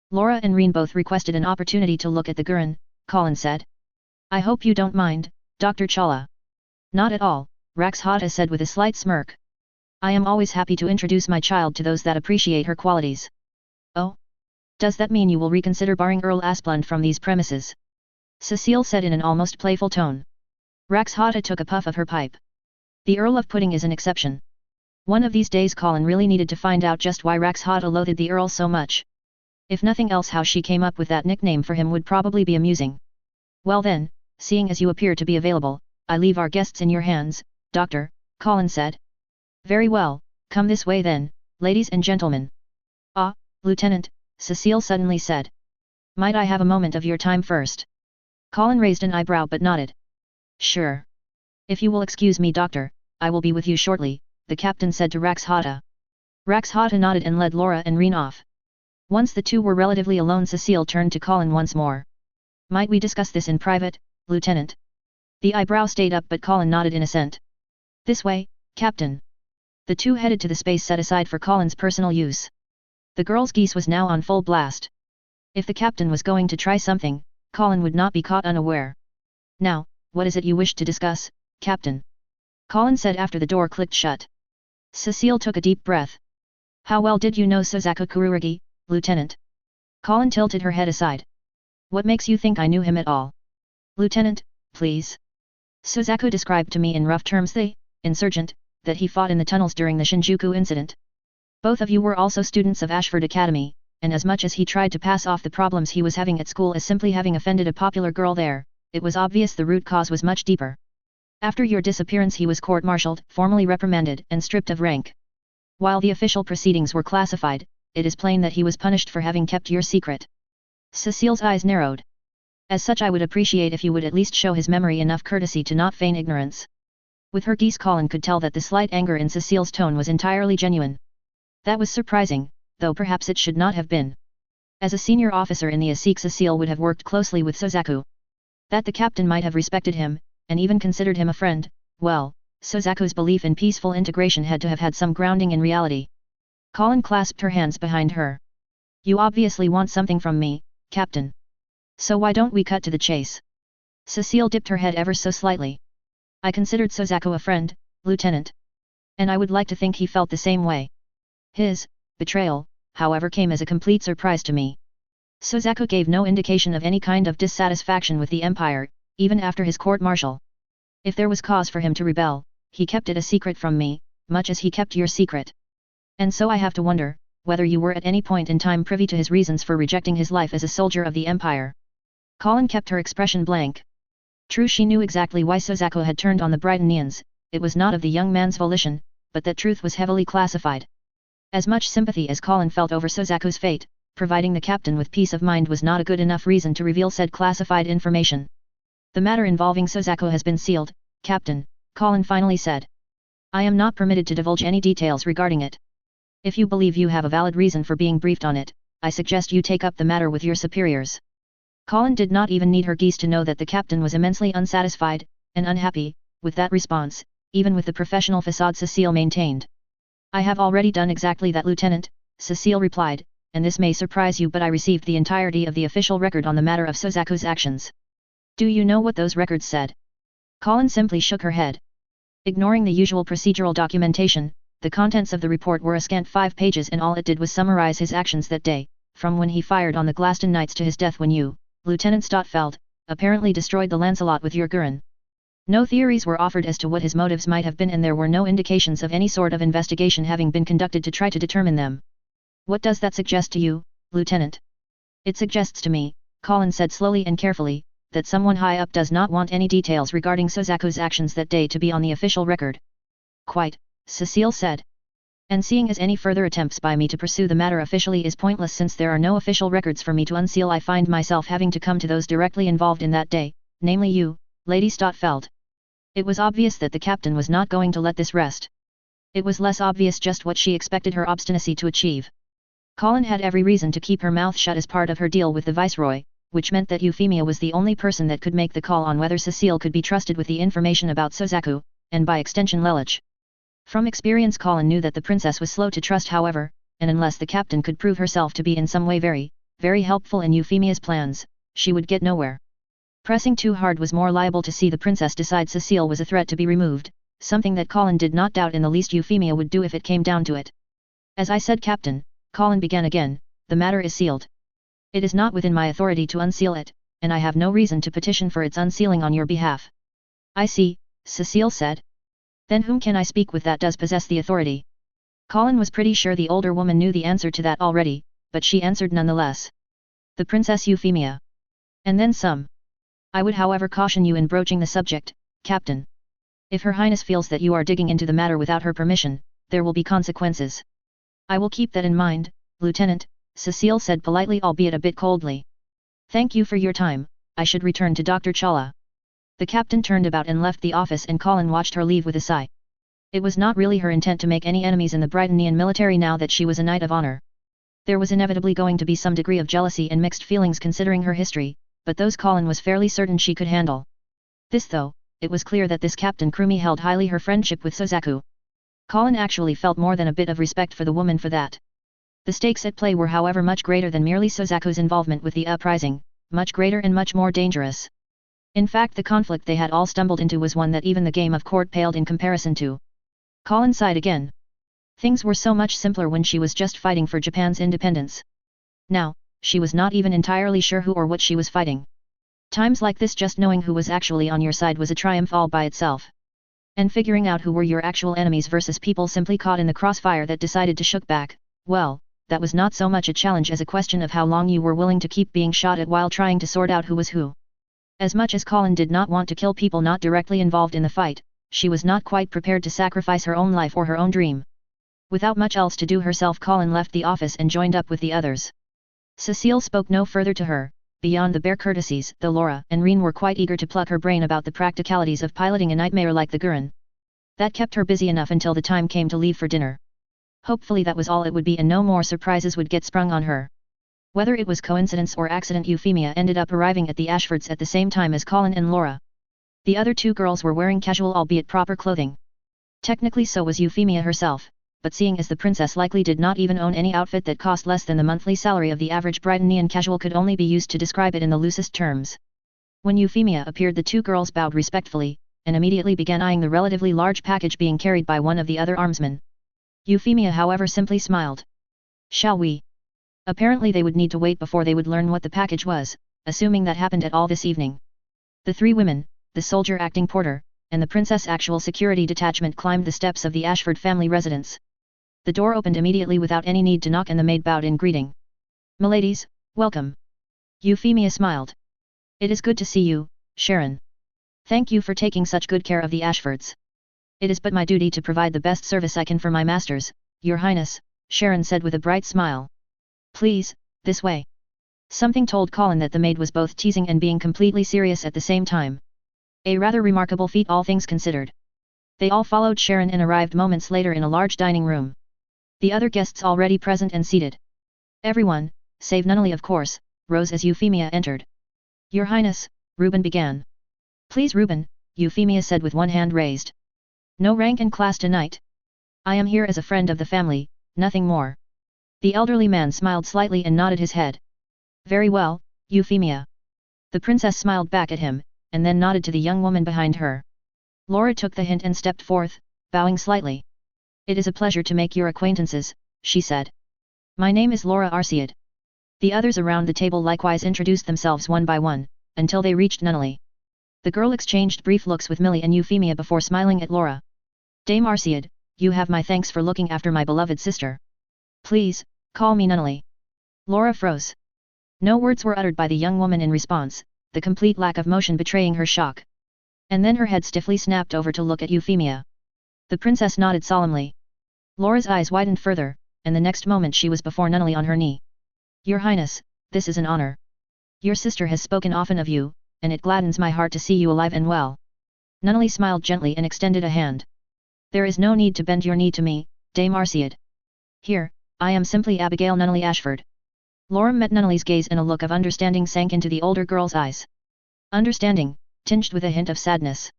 Laura and Reen both requested an opportunity to look at the Gurren, Colin said. "I hope you don't mind, Dr. Chawla." "Not at all," Rax Hata said with a slight smirk. "I am always happy to introduce my child to those that appreciate her qualities." "Oh? Does that mean you will reconsider barring Earl Asplund from these premises?" Cecile said in an almost playful tone. Rax Hata took a puff of her pipe. "The Earl of Pudding is an exception." One of these days Colin really needed to find out just why Rax Hata loathed the Earl so much. If nothing else, how she came up with that nickname for him would probably be amusing. "Well then, seeing as you appear to be available, I leave our guests in your hands, Doctor," Colin said. "Very well, come this way then, ladies and gentlemen." "Ah, Lieutenant," Cecile suddenly said. "Might I have a moment of your time first?" Colin raised an eyebrow but nodded. "Sure. If you will excuse me, Doctor, I will be with you shortly," the captain said to Rax Hata. Rax Hata nodded and led Laura and Reen off. Once the two were relatively alone, Cecile turned to Colin once more. "Might we discuss this in private, Lieutenant?" The eyebrow stayed up but Colin nodded in assent. "This way, Captain." The two headed to the space set aside for Colin's personal use. The girl's Geass was now on full blast. If the captain was going to try something, Colin would not be caught unaware. "Now, what is it you wish to discuss, Captain?" Colin said after the door clicked shut. Cecile took a deep breath. "How well did you know Suzaku Kururugi, Lieutenant?" Colin tilted her head aside. "What makes you think I knew him at all?" "Lieutenant, please." Suzaku described to me in rough terms the insurgent that he fought in the tunnels during the Shinjuku incident. Both of you were also students of Ashford Academy, and as much as he tried to pass off the problems he was having at school as simply having offended a popular girl there, it was obvious the root cause was much deeper. After your disappearance he was court-martialed, formally reprimanded, and stripped of rank. While the official proceedings were classified, it is plain that he was punished for having kept your secret. Cecile's eyes narrowed. "As such I would appreciate if you would at least show his memory enough courtesy to not feign ignorance." With her Geass, Colin could tell that the slight anger in Cecile's tone was entirely genuine. That was surprising, though perhaps it should not have been. As a senior officer in the ASIC, Cecile would have worked closely with Suzaku. That the captain might have respected him, and even considered him a friend, well, Suzaku's belief in peaceful integration had to have had some grounding in reality. Colin clasped her hands behind her. "You obviously want something from me, Captain. So why don't we cut to the chase?" Cecile dipped her head ever so slightly. "I considered Suzaku a friend, Lieutenant. And I would like to think he felt the same way. His betrayal, however, came as a complete surprise to me. Suzaku gave no indication of any kind of dissatisfaction with the Empire, even after his court-martial. If there was cause for him to rebel, he kept it a secret from me, much as he kept your secret. And so I have to wonder, whether you were at any point in time privy to his reasons for rejecting his life as a soldier of the Empire." Colin kept her expression blank. True, she knew exactly why Suzaku had turned on the Brightonians, it was not of the young man's volition, but that truth was heavily classified. As much sympathy as Colin felt over Suzaku's fate, providing the captain with peace of mind was not a good enough reason to reveal said classified information. "The matter involving Suzaku has been sealed, Captain," Colin finally said. "I am not permitted to divulge any details regarding it. If you believe you have a valid reason for being briefed on it, I suggest you take up the matter with your superiors." Colin did not even need her Geass to know that the captain was immensely unsatisfied, and unhappy, with that response, even with the professional facade Cecile maintained. I have already done exactly that, Lieutenant, Cecile replied, and this may surprise you, but I received the entirety of the official record on the matter of Sozaku's actions. Do you know what those records said? Colin simply shook her head. Ignoring the usual procedural documentation, the contents of the report were a scant 5 pages, and all it did was summarize his actions that day, from when he fired on the Glaston Knights to his death when you, Lieutenant Stotfeld, apparently destroyed the Lancelot with your Gurren. No theories were offered as to what his motives might have been, and there were no indications of any sort of investigation having been conducted to try to determine them. What does that suggest to you, Lieutenant? It suggests to me, Colin said slowly and carefully, that someone high up does not want any details regarding Sozaku's actions that day to be on the official record. Quite, Cecile said. And seeing as any further attempts by me to pursue the matter officially is pointless since there are no official records for me to unseal, I find myself having to come to those directly involved in that day, namely you, Lady Stotfeld. It was obvious that the captain was not going to let this rest. It was less obvious just what she expected her obstinacy to achieve. Colin had every reason to keep her mouth shut as part of her deal with the Viceroy, which meant that Euphemia was the only person that could make the call on whether Cecile could be trusted with the information about Sozaku, and by extension Lelich. From experience Colin knew that the princess was slow to trust, however, and unless the captain could prove herself to be in some way very, very helpful in Euphemia's plans, she would get nowhere. Pressing too hard was more liable to see the princess decide Cecile was a threat to be removed, something that Colin did not doubt in the least Euphemia would do if it came down to it. As I said, Captain, Colin began again, the matter is sealed. It is not within my authority to unseal it, and I have no reason to petition for its unsealing on your behalf. I see, Cecile said. Then whom can I speak with that does possess the authority? Colin was pretty sure the older woman knew the answer to that already, but she answered nonetheless. The Princess Euphemia. And then some. I would however caution you in broaching the subject, Captain. If Her Highness feels that you are digging into the matter without her permission, there will be consequences. I will keep that in mind, Lieutenant, Cecile said politely, albeit a bit coldly. Thank you for your time, I should return to Dr. Chawla. The captain turned about and left the office, and Colin watched her leave with a sigh. It was not really her intent to make any enemies in the Brightonnian military now that she was a Knight of Honor. There was inevitably going to be some degree of jealousy and mixed feelings considering her history, but those Colin was fairly certain she could handle. This though, it was clear that this Captain Krumi held highly her friendship with Sozaku. Colin actually felt more than a bit of respect for the woman for that. The stakes at play were however much greater than merely Sozaku's involvement with the uprising, much greater and much more dangerous. In fact, the conflict they had all stumbled into was one that even the game of court paled in comparison to. Colin sighed again. Things were so much simpler when she was just fighting for Japan's independence. Now, she was not even entirely sure who or what she was fighting. Times like this, just knowing who was actually on your side was a triumph all by itself. And figuring out who were your actual enemies versus people simply caught in the crossfire that decided to shoot back, well, that was not so much a challenge as a question of how long you were willing to keep being shot at while trying to sort out who was who. As much as Colin did not want to kill people not directly involved in the fight, she was not quite prepared to sacrifice her own life or her own dream. Without much else to do herself, Colin left the office and joined up with the others. Cecile spoke no further to her, beyond the bare courtesies, though Laura and Reen were quite eager to pluck her brain about the practicalities of piloting a nightmare like the Gurren. That kept her busy enough until the time came to leave for dinner. Hopefully that was all it would be, and no more surprises would get sprung on her. Whether it was coincidence or accident, Euphemia ended up arriving at the Ashfords at the same time as Colin and Laura. The other two girls were wearing casual albeit proper clothing. Technically so was Euphemia herself, but seeing as the princess likely did not even own any outfit that cost less than the monthly salary of the average Brightonian casual could only be used to describe it in the loosest terms. When Euphemia appeared, the two girls bowed respectfully, and immediately began eyeing the relatively large package being carried by one of the other armsmen. Euphemia however simply smiled. Shall we? Apparently they would need to wait before they would learn what the package was, assuming that happened at all this evening. The three women, the soldier acting porter, and the princess actual security detachment climbed the steps of the Ashford family residence. The door opened immediately without any need to knock, and the maid bowed in greeting. Miladies, welcome. Euphemia smiled. It is good to see you, Sharon. Thank you for taking such good care of the Ashfords. It is but my duty to provide the best service I can for my masters, Your Highness, Sharon said with a bright smile. Please, this way. Something told Colin that the maid was both teasing and being completely serious at the same time. A rather remarkable feat, all things considered. They all followed Sharon and arrived moments later in a large dining room. The other guests already present and seated. Everyone, save Nunnally of course, rose as Euphemia entered. Your Highness, Reuben began. Please Reuben, Euphemia said with one hand raised. No rank and class tonight. I am here as a friend of the family, nothing more. The elderly man smiled slightly and nodded his head. Very well, Euphemia. The princess smiled back at him, and then nodded to the young woman behind her. Laura took the hint and stepped forth, bowing slightly. It is a pleasure to make your acquaintances, she said. My name is Laura Arcead. The others around the table likewise introduced themselves one by one, until they reached Nunnally. The girl exchanged brief looks with Millie and Euphemia before smiling at Laura. Dame Arcead, you have my thanks for looking after my beloved sister. Please, call me Nunnally. Laura froze. No words were uttered by the young woman in response, the complete lack of motion betraying her shock. And then her head stiffly snapped over to look at Euphemia. The princess nodded solemnly. Laura's eyes widened further, and the next moment she was before Nunnally on her knee. Your Highness, this is an honor. Your sister has spoken often of you, and it gladdens my heart to see you alive and well. Nunnally smiled gently and extended a hand. There is no need to bend your knee to me, Dame Arcead. Here, I am simply Abigail Nunnally Ashford. Laura met Nunnally's gaze and a look of understanding sank into the older girl's eyes. Understanding, tinged with a hint of sadness.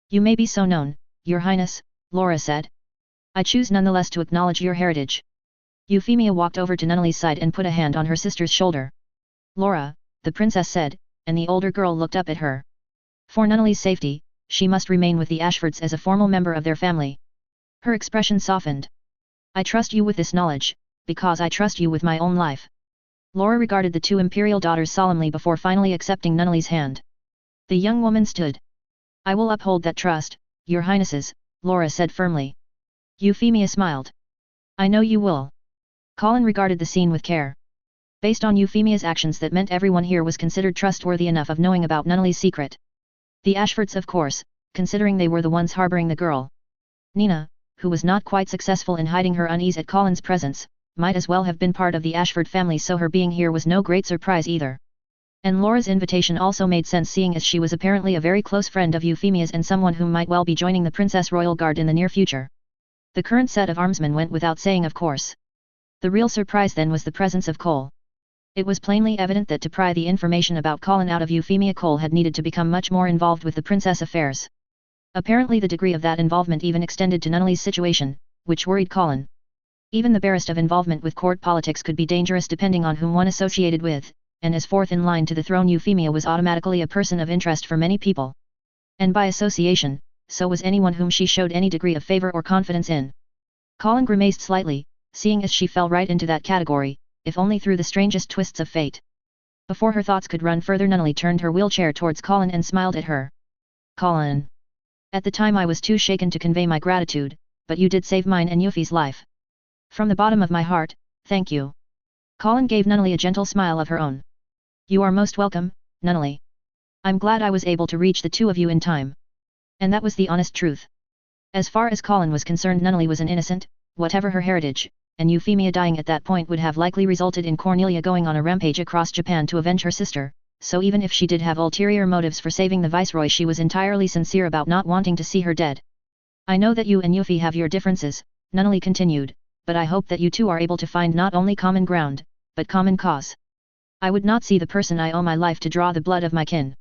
You may be so known, Your Highness, Laura said. I choose nonetheless to acknowledge your heritage. Euphemia walked over to Nunnally's side and put a hand on her sister's shoulder. Laura, the princess said, and the older girl looked up at her. For Nunnally's safety, she must remain with the Ashfords as a formal member of their family. Her expression softened. I trust you with this knowledge, because I trust you with my own life. Laura regarded the two imperial daughters solemnly before finally accepting Nunnally's hand. The young woman stood. I will uphold that trust, Your Highnesses, Laura said firmly. Euphemia smiled. I know you will. Colin regarded the scene with care. Based on Euphemia's actions, that meant everyone here was considered trustworthy enough of knowing about Nunnally's secret. The Ashfords, of course, considering they were the ones harboring the girl. Nina, who was not quite successful in hiding her unease at Colin's presence, might as well have been part of the Ashford family, so her being here was no great surprise either. And Laura's invitation also made sense, seeing as she was apparently a very close friend of Euphemia's and someone whom might well be joining the Princess Royal Guard in the near future. The current set of armsmen went without saying, of course. The real surprise then was the presence of Cole. It was plainly evident that to pry the information about Colin out of Euphemia, Cole had needed to become much more involved with the princess affairs. Apparently the degree of that involvement even extended to Nunnally's situation, which worried Colin. Even the barest of involvement with court politics could be dangerous depending on whom one associated with, and as fourth in line to the throne, Euphemia was automatically a person of interest for many people. And by association, so was anyone whom she showed any degree of favor or confidence in. Colin grimaced slightly, seeing as she fell right into that category, if only through the strangest twists of fate. Before her thoughts could run further, Nunnally turned her wheelchair towards Colin and smiled at her. Colin. At the time I was too shaken to convey my gratitude, but you did save mine and Euphy's life. From the bottom of my heart, thank you. Colin gave Nunnally a gentle smile of her own. You are most welcome, Nunnally. I'm glad I was able to reach the two of you in time. And that was the honest truth. As far as Colin was concerned, Nunnally was an innocent, whatever her heritage, and Euphemia dying at that point would have likely resulted in Cornelia going on a rampage across Japan to avenge her sister, so even if she did have ulterior motives for saving the viceroy, she was entirely sincere about not wanting to see her dead. I know that you and Euphy have your differences, Nunnally continued, but I hope that you two are able to find not only common ground, but common cause. I would not see the person I owe my life to draw the blood of my kin.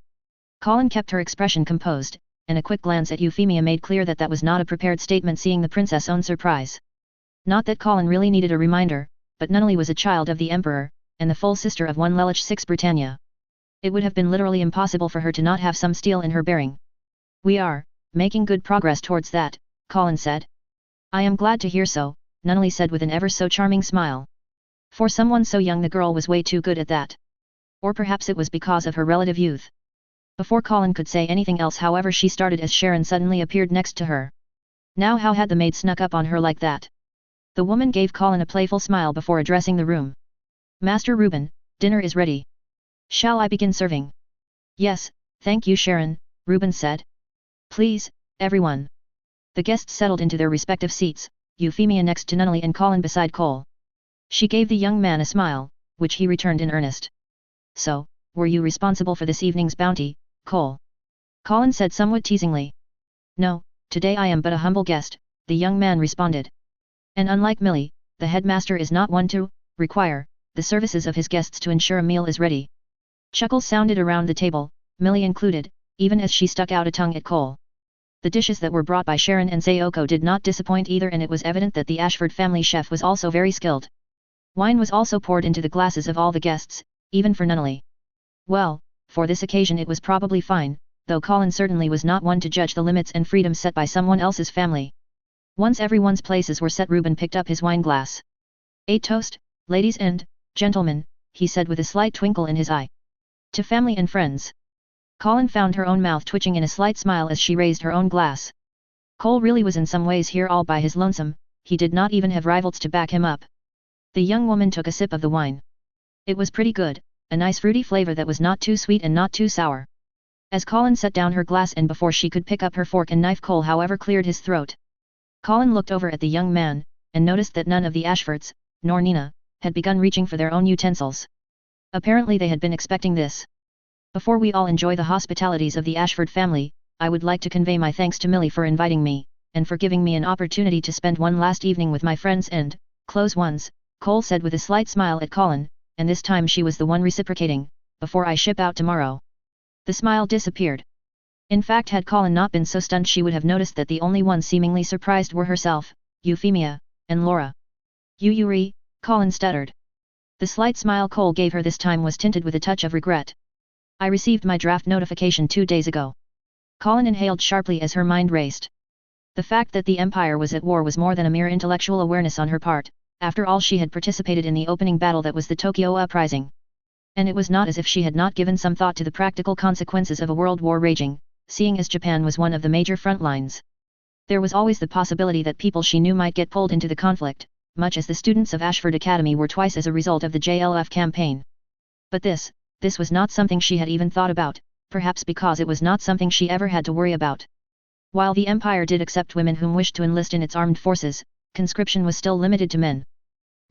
Colin kept her expression composed, and a quick glance at Euphemia made clear that that was not a prepared statement, seeing the princess' own surprise. Not that Colin really needed a reminder, but Nunnally was a child of the Emperor, and the full sister of one Lelich VI Britannia. It would have been literally impossible for her to not have some steel in her bearing. We are making good progress towards that, Colin said. I am glad to hear so, Nunnally said with an ever so charming smile. For someone so young, the girl was way too good at that. Or perhaps it was because of her relative youth. Before Colin could say anything else, however, she started as Sharon suddenly appeared next to her. Now how had the maid snuck up on her like that? The woman gave Colin a playful smile before addressing the room. Master Reuben, dinner is ready. Shall I begin serving? Yes, thank you Sharon, Reuben said. Please, everyone. The guests settled into their respective seats, Euphemia next to Nunnally and Colin beside Cole. She gave the young man a smile, which he returned in earnest. So, were you responsible for this evening's bounty, Cole? Colin said somewhat teasingly. No, today I am but a humble guest, the young man responded. And unlike Millie, the headmaster is not one to require the services of his guests to ensure a meal is ready. Chuckles sounded around the table, Millie included, even as she stuck out a tongue at Cole. The dishes that were brought by Sharon and Sayoko did not disappoint either, and it was evident that the Ashford family chef was also very skilled. Wine was also poured into the glasses of all the guests, even for Nunnally. Well, for this occasion it was probably fine, though Colin certainly was not one to judge the limits and freedom set by someone else's family. Once everyone's places were set, Reuben picked up his wine glass. "A toast, ladies and gentlemen," he said with a slight twinkle in his eye. "To family and friends." Colin found her own mouth twitching in a slight smile as she raised her own glass. Cole really was in some ways here all by his lonesome, he did not even have rivals to back him up. The young woman took a sip of the wine. It was pretty good, a nice fruity flavor that was not too sweet and not too sour. As Colin set down her glass and before she could pick up her fork and knife, Cole however cleared his throat. Colin looked over at the young man, and noticed that none of the Ashfords, nor Nina, had begun reaching for their own utensils. Apparently they had been expecting this. "Before we all enjoy the hospitalities of the Ashford family, I would like to convey my thanks to Millie for inviting me, and for giving me an opportunity to spend one last evening with my friends and close ones," Cole said with a slight smile at Colin, and this time she was the one reciprocating, "before I ship out tomorrow." The smile disappeared. In fact, had Colin not been so stunned, she would have noticed that the only ones seemingly surprised were herself, Euphemia, and Laura. "Yuri," Colin stuttered. The slight smile Cole gave her this time was tinted with a touch of regret. "I received my draft notification 2 days ago." Colin inhaled sharply as her mind raced. The fact that the Empire was at war was more than a mere intellectual awareness on her part. After all, she had participated in the opening battle that was the Tokyo Uprising. And it was not as if she had not given some thought to the practical consequences of a world war raging, seeing as Japan was one of the major front lines. There was always the possibility that people she knew might get pulled into the conflict, much as the students of Ashford Academy were twice as a result of the JLF campaign. But this was not something she had even thought about, perhaps because it was not something she ever had to worry about. While the Empire did accept women whom wished to enlist in its armed forces, conscription was still limited to men.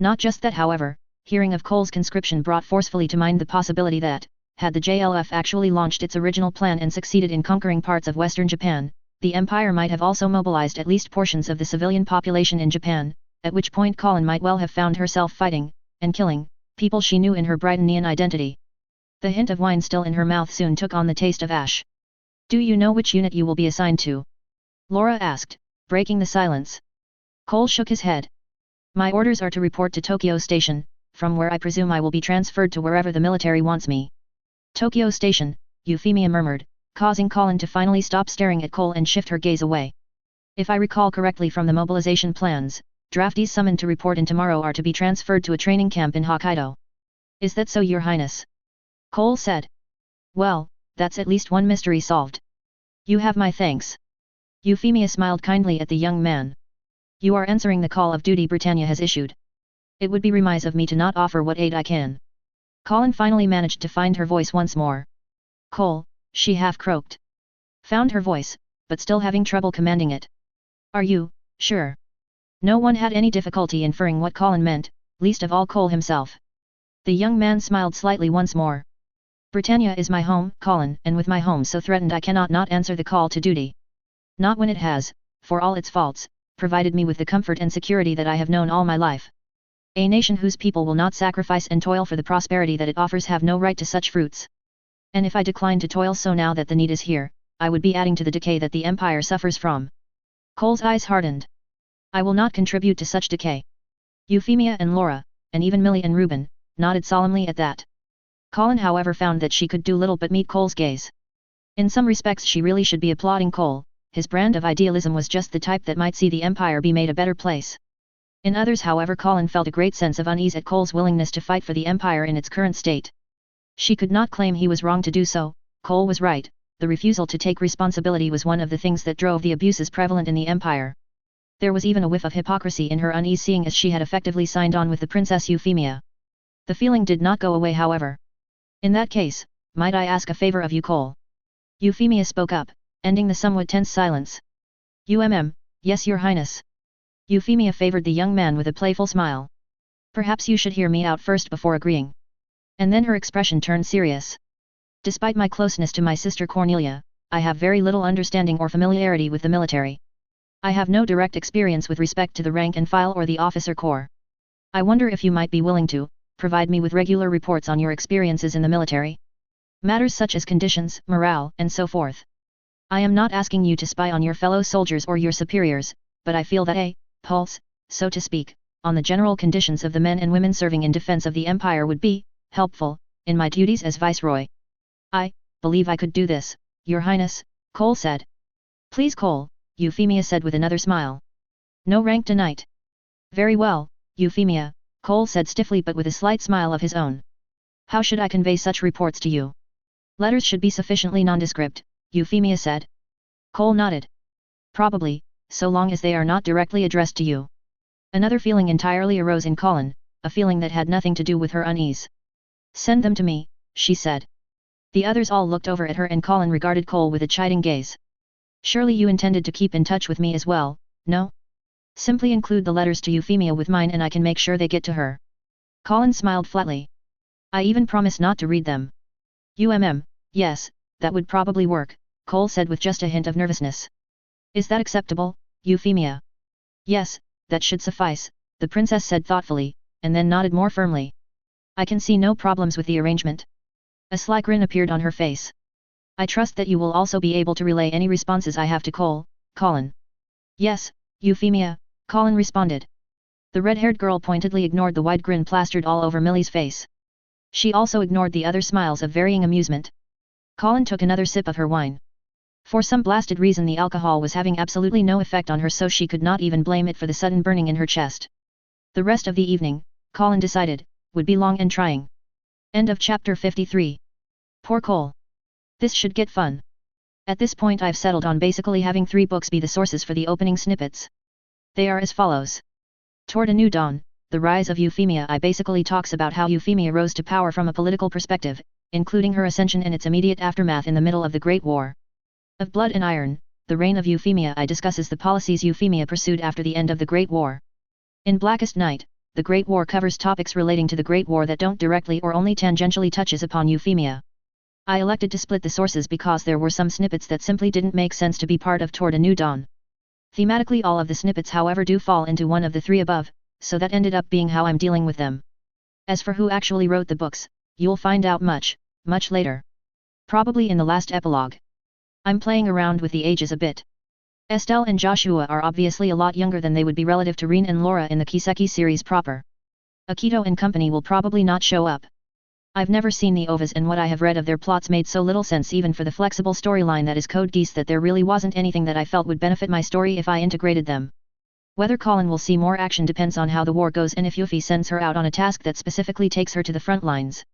Not just that, however, hearing of Cole's conscription brought forcefully to mind the possibility that, had the JLF actually launched its original plan and succeeded in conquering parts of western Japan, the Empire might have also mobilized at least portions of the civilian population in Japan, at which point Colin might well have found herself fighting, and killing, people she knew in her Brightonian identity. The hint of wine still in her mouth soon took on the taste of ash. "Do you know which unit you will be assigned to?" Laura asked, breaking the silence. Cole shook his head. "My orders are to report to Tokyo Station, from where I presume I will be transferred to wherever the military wants me." "Tokyo Station," Euphemia murmured, causing Colin to finally stop staring at Cole and shift her gaze away. "If I recall correctly from the mobilization plans, draftees summoned to report in tomorrow are to be transferred to a training camp in Hokkaido. Is that so, Your Highness?" Cole said. "Well, that's at least one mystery solved. You have my thanks." Euphemia smiled kindly at the young man. "You are answering the call of duty Britannia has issued. It would be remiss of me to not offer what aid I can." Colin finally managed to find her voice once more. "Cole," she half croaked. Found her voice, but still having trouble commanding it. "Are you sure?" No one had any difficulty inferring what Colin meant, least of all Cole himself. The young man smiled slightly once more. "Britannia is my home, Colin, and with my home so threatened I cannot not answer the call to duty. Not when it has, for all its faults, provided me with the comfort and security that I have known all my life. A nation whose people will not sacrifice and toil for the prosperity that it offers have no right to such fruits. And if I decline to toil so now that the need is here, I would be adding to the decay that the Empire suffers from." Cole's eyes hardened. "I will not contribute to such decay." Euphemia and Laura, and even Millie and Reuben, nodded solemnly at that. Colin however found that she could do little but meet Cole's gaze. In some respects she really should be applauding Cole, his brand of idealism was just the type that might see the Empire be made a better place. In others however Colin felt a great sense of unease at Cole's willingness to fight for the Empire in its current state. She could not claim he was wrong to do so, Cole was right, the refusal to take responsibility was one of the things that drove the abuses prevalent in the Empire. There was even a whiff of hypocrisy in her unease seeing as she had effectively signed on with the Princess Euphemia. The feeling did not go away however. "In that case, might I ask a favor of you, Cole?" Euphemia spoke up, ending the somewhat tense silence. Yes, Your Highness." Euphemia favored the young man with a playful smile. "Perhaps you should hear me out first before agreeing." And then her expression turned serious. "Despite my closeness to my sister Cornelia, I have very little understanding or familiarity with the military. I have no direct experience with respect to the rank and file or the officer corps. I wonder if you might be willing to provide me with regular reports on your experiences in the military? Matters such as conditions, morale, and so forth. I am not asking you to spy on your fellow soldiers or your superiors, but I feel that a pulse, so to speak, on the general conditions of the men and women serving in defense of the Empire would be helpful in my duties as Viceroy. I believe I could do this, Your Highness, Cole said. Please Cole, Euphemia said with another smile. No rank tonight. Very well, Euphemia, Cole said stiffly but with a slight smile of his own. How should I convey such reports to you? Letters should be sufficiently nondescript, Euphemia said. Cole nodded. Probably, so long as they are not directly addressed to you. Another feeling entirely arose in Colin, a feeling that had nothing to do with her unease. Send them to me, she said. The others all looked over at her and Colin regarded Cole with a chiding gaze. Surely you intended to keep in touch with me as well, no? Simply include the letters to Euphemia with mine and I can make sure they get to her. Colin smiled flatly. I even promise not to read them. Yes, that would probably work, Cole said with just a hint of nervousness. Is that acceptable, Euphemia? Yes, that should suffice, the princess said thoughtfully, and then nodded more firmly. I can see no problems with the arrangement. A sly grin appeared on her face. I trust that you will also be able to relay any responses I have to Colin. Yes, Euphemia, Colin responded. The red-haired girl pointedly ignored the wide grin plastered all over Millie's face. She also ignored the other smiles of varying amusement. Colin took another sip of her wine. For some blasted reason the alcohol was having absolutely no effect on her, so she could not even blame it for the sudden burning in her chest. The rest of the evening, Colin decided, would be long and trying. End of chapter 53. Poor Cole. This should get fun. At this point I've settled on basically having 3 books be the sources for the opening snippets. They are as follows. Toward a New Dawn, The Rise of Euphemia. I basically talks about how Euphemia rose to power from a political perspective, including her ascension and its immediate aftermath in the middle of the Great War. Of Blood and Iron, The Reign of Euphemia. I discusses the policies Euphemia pursued after the end of the Great War. In Blackest Night, the Great War covers topics relating to the Great War that don't directly or only tangentially touches upon Euphemia. I elected to split the sources because there were some snippets that simply didn't make sense to be part of Toward a New Dawn. Thematically all of the snippets however do fall into one of the 3 above, so that ended up being how I'm dealing with them. As for who actually wrote the books, you'll find out much later. Probably in the last epilogue. I'm playing around with the ages a bit. Estelle and Joshua are obviously a lot younger than they would be relative to Reen and Laura in the Kiseki series proper. Akito and company will probably not show up. I've never seen the OVAs and what I have read of their plots made so little sense even for the flexible storyline that is Code Geass that there really wasn't anything that I felt would benefit my story if I integrated them. Whether Colin will see more action depends on how the war goes and if Yuffie sends her out on a task that specifically takes her to the front lines.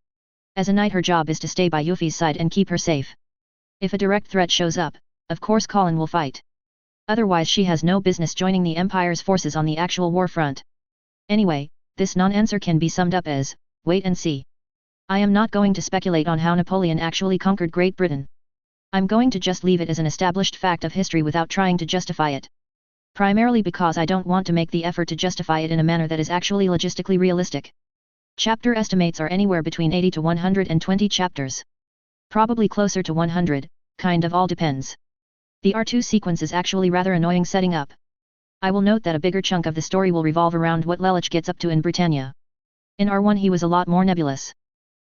As a knight her job is to stay by Yuffie's side and keep her safe. If a direct threat shows up, of course Colin will fight. Otherwise she has no business joining the Empire's forces on the actual war front. Anyway, this non-answer can be summed up as, wait and see. I am not going to speculate on how Napoleon actually conquered Great Britain. I'm going to just leave it as an established fact of history without trying to justify it. Primarily because I don't want to make the effort to justify it in a manner that is actually logistically realistic. Chapter estimates are anywhere between 80 to 120 chapters. Probably closer to 100, kind of all depends. The R2 sequence is actually rather annoying setting up. I will note that a bigger chunk of the story will revolve around what Lelich gets up to in Britannia. In R1 he was a lot more nebulous.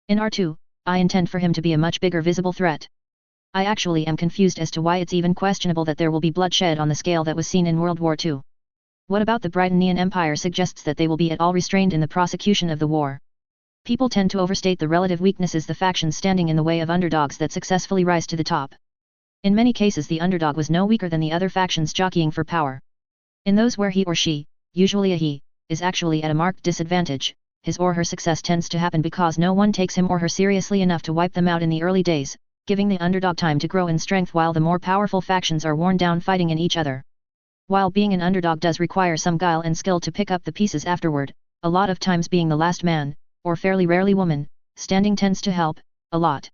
In R2, I intend for him to be a much bigger visible threat. I actually am confused as to why it's even questionable that there will be bloodshed on the scale that was seen in World War II. What about the Britannian Empire suggests that they will be at all restrained in the prosecution of the war? People tend to overstate the relative weaknesses the factions standing in the way of underdogs that successfully rise to the top. In many cases the underdog was no weaker than the other factions jockeying for power. In those where he or she, usually a he, is actually at a marked disadvantage, his or her success tends to happen because no one takes him or her seriously enough to wipe them out in the early days, giving the underdog time to grow in strength while the more powerful factions are worn down fighting in each other. While being an underdog does require some guile and skill to pick up the pieces afterward, a lot of times being the last man, or fairly rarely woman, standing tends to help, a lot.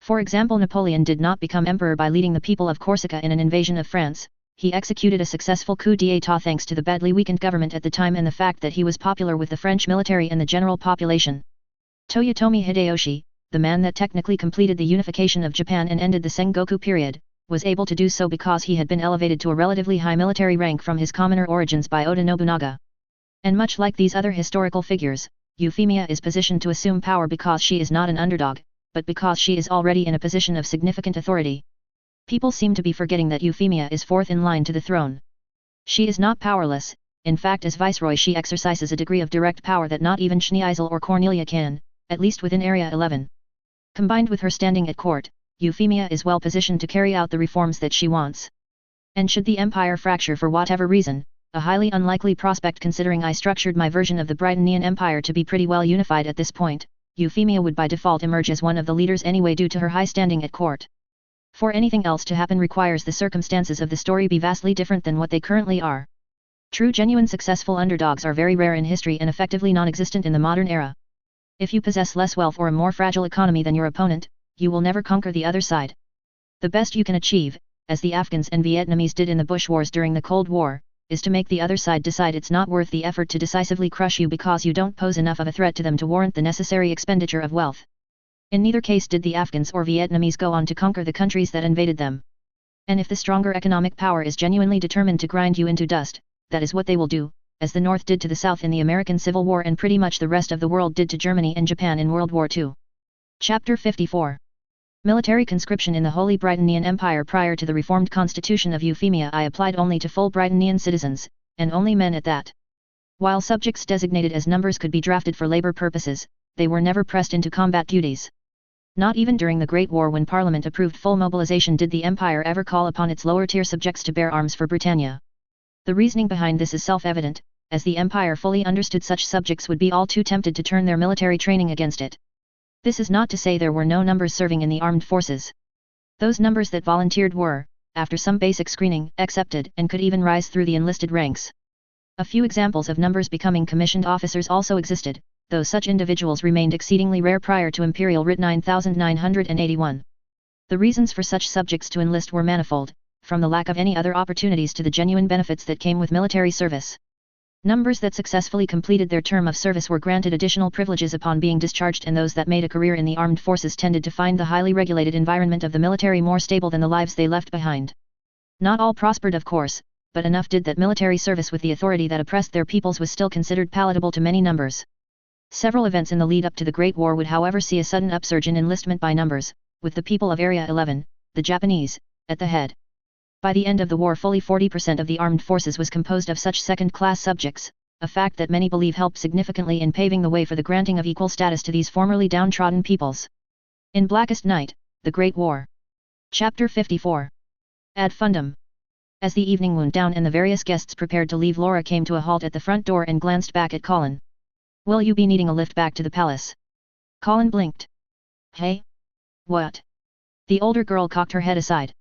For example, Napoleon did not become emperor by leading the people of Corsica in an invasion of France. He executed a successful coup d'état thanks to the badly weakened government at the time and the fact that he was popular with the French military and the general population. Toyotomi Hideyoshi, the man that technically completed the unification of Japan and ended the Sengoku period, was able to do so because he had been elevated to a relatively high military rank from his commoner origins by Oda Nobunaga. And much like these other historical figures, Euphemia is positioned to assume power because she is not an underdog, but because she is already in a position of significant authority. People seem to be forgetting that Euphemia is fourth in line to the throne. She is not powerless, in fact as viceroy she exercises a degree of direct power that not even Schneisel or Cornelia can, at least within Area 11. Combined with her standing at court, Euphemia is well positioned to carry out the reforms that she wants. And should the empire fracture for whatever reason, a highly unlikely prospect considering I structured my version of the Britannian Empire to be pretty well unified at this point, Euphemia would by default emerge as one of the leaders anyway due to her high standing at court. For anything else to happen requires the circumstances of the story be vastly different than what they currently are. True genuine successful underdogs are very rare in history and effectively non-existent in the modern era. If you possess less wealth or a more fragile economy than your opponent, you will never conquer the other side. The best you can achieve, as the Afghans and Vietnamese did in the Bush Wars during the Cold War, is to make the other side decide it's not worth the effort to decisively crush you because you don't pose enough of a threat to them to warrant the necessary expenditure of wealth. In neither case did the Afghans or Vietnamese go on to conquer the countries that invaded them. And if the stronger economic power is genuinely determined to grind you into dust, that is what they will do, as the North did to the South in the American Civil War and pretty much the rest of the world did to Germany and Japan in World War II. Chapter 54. Military conscription in the Holy Britannian Empire. Prior to the reformed constitution of Euphemia I applied only to full Britannian citizens, and only men at that. While subjects designated as numbers could be drafted for labor purposes, they were never pressed into combat duties. Not even during the Great War when Parliament approved full mobilization did the Empire ever call upon its lower-tier subjects to bear arms for Britannia. The reasoning behind this is self-evident, as the Empire fully understood such subjects would be all too tempted to turn their military training against it. This is not to say there were no numbers serving in the armed forces. Those numbers that volunteered were, after some basic screening, accepted and could even rise through the enlisted ranks. A few examples of numbers becoming commissioned officers also existed, though such individuals remained exceedingly rare prior to Imperial Writ 9981. The reasons for such subjects to enlist were manifold, from the lack of any other opportunities to the genuine benefits that came with military service. Numbers that successfully completed their term of service were granted additional privileges upon being discharged, and those that made a career in the armed forces tended to find the highly regulated environment of the military more stable than the lives they left behind. Not all prospered of course, but enough did that military service with the authority that oppressed their peoples was still considered palatable to many numbers. Several events in the lead up to the Great War would however see a sudden upsurge in enlistment by numbers, with the people of Area 11, the Japanese, at the head. By the end of the war fully 40% of the armed forces was composed of such second-class subjects, a fact that many believe helped significantly in paving the way for the granting of equal status to these formerly downtrodden peoples. In Blackest Night, the Great War. Chapter 54. Ad Fundum. As the evening wound down and the various guests prepared to leave, Laura came to a halt at the front door and glanced back at Colin. "Will you be needing a lift back to the palace?" Colin blinked. "Hey? What?" The older girl cocked her head aside.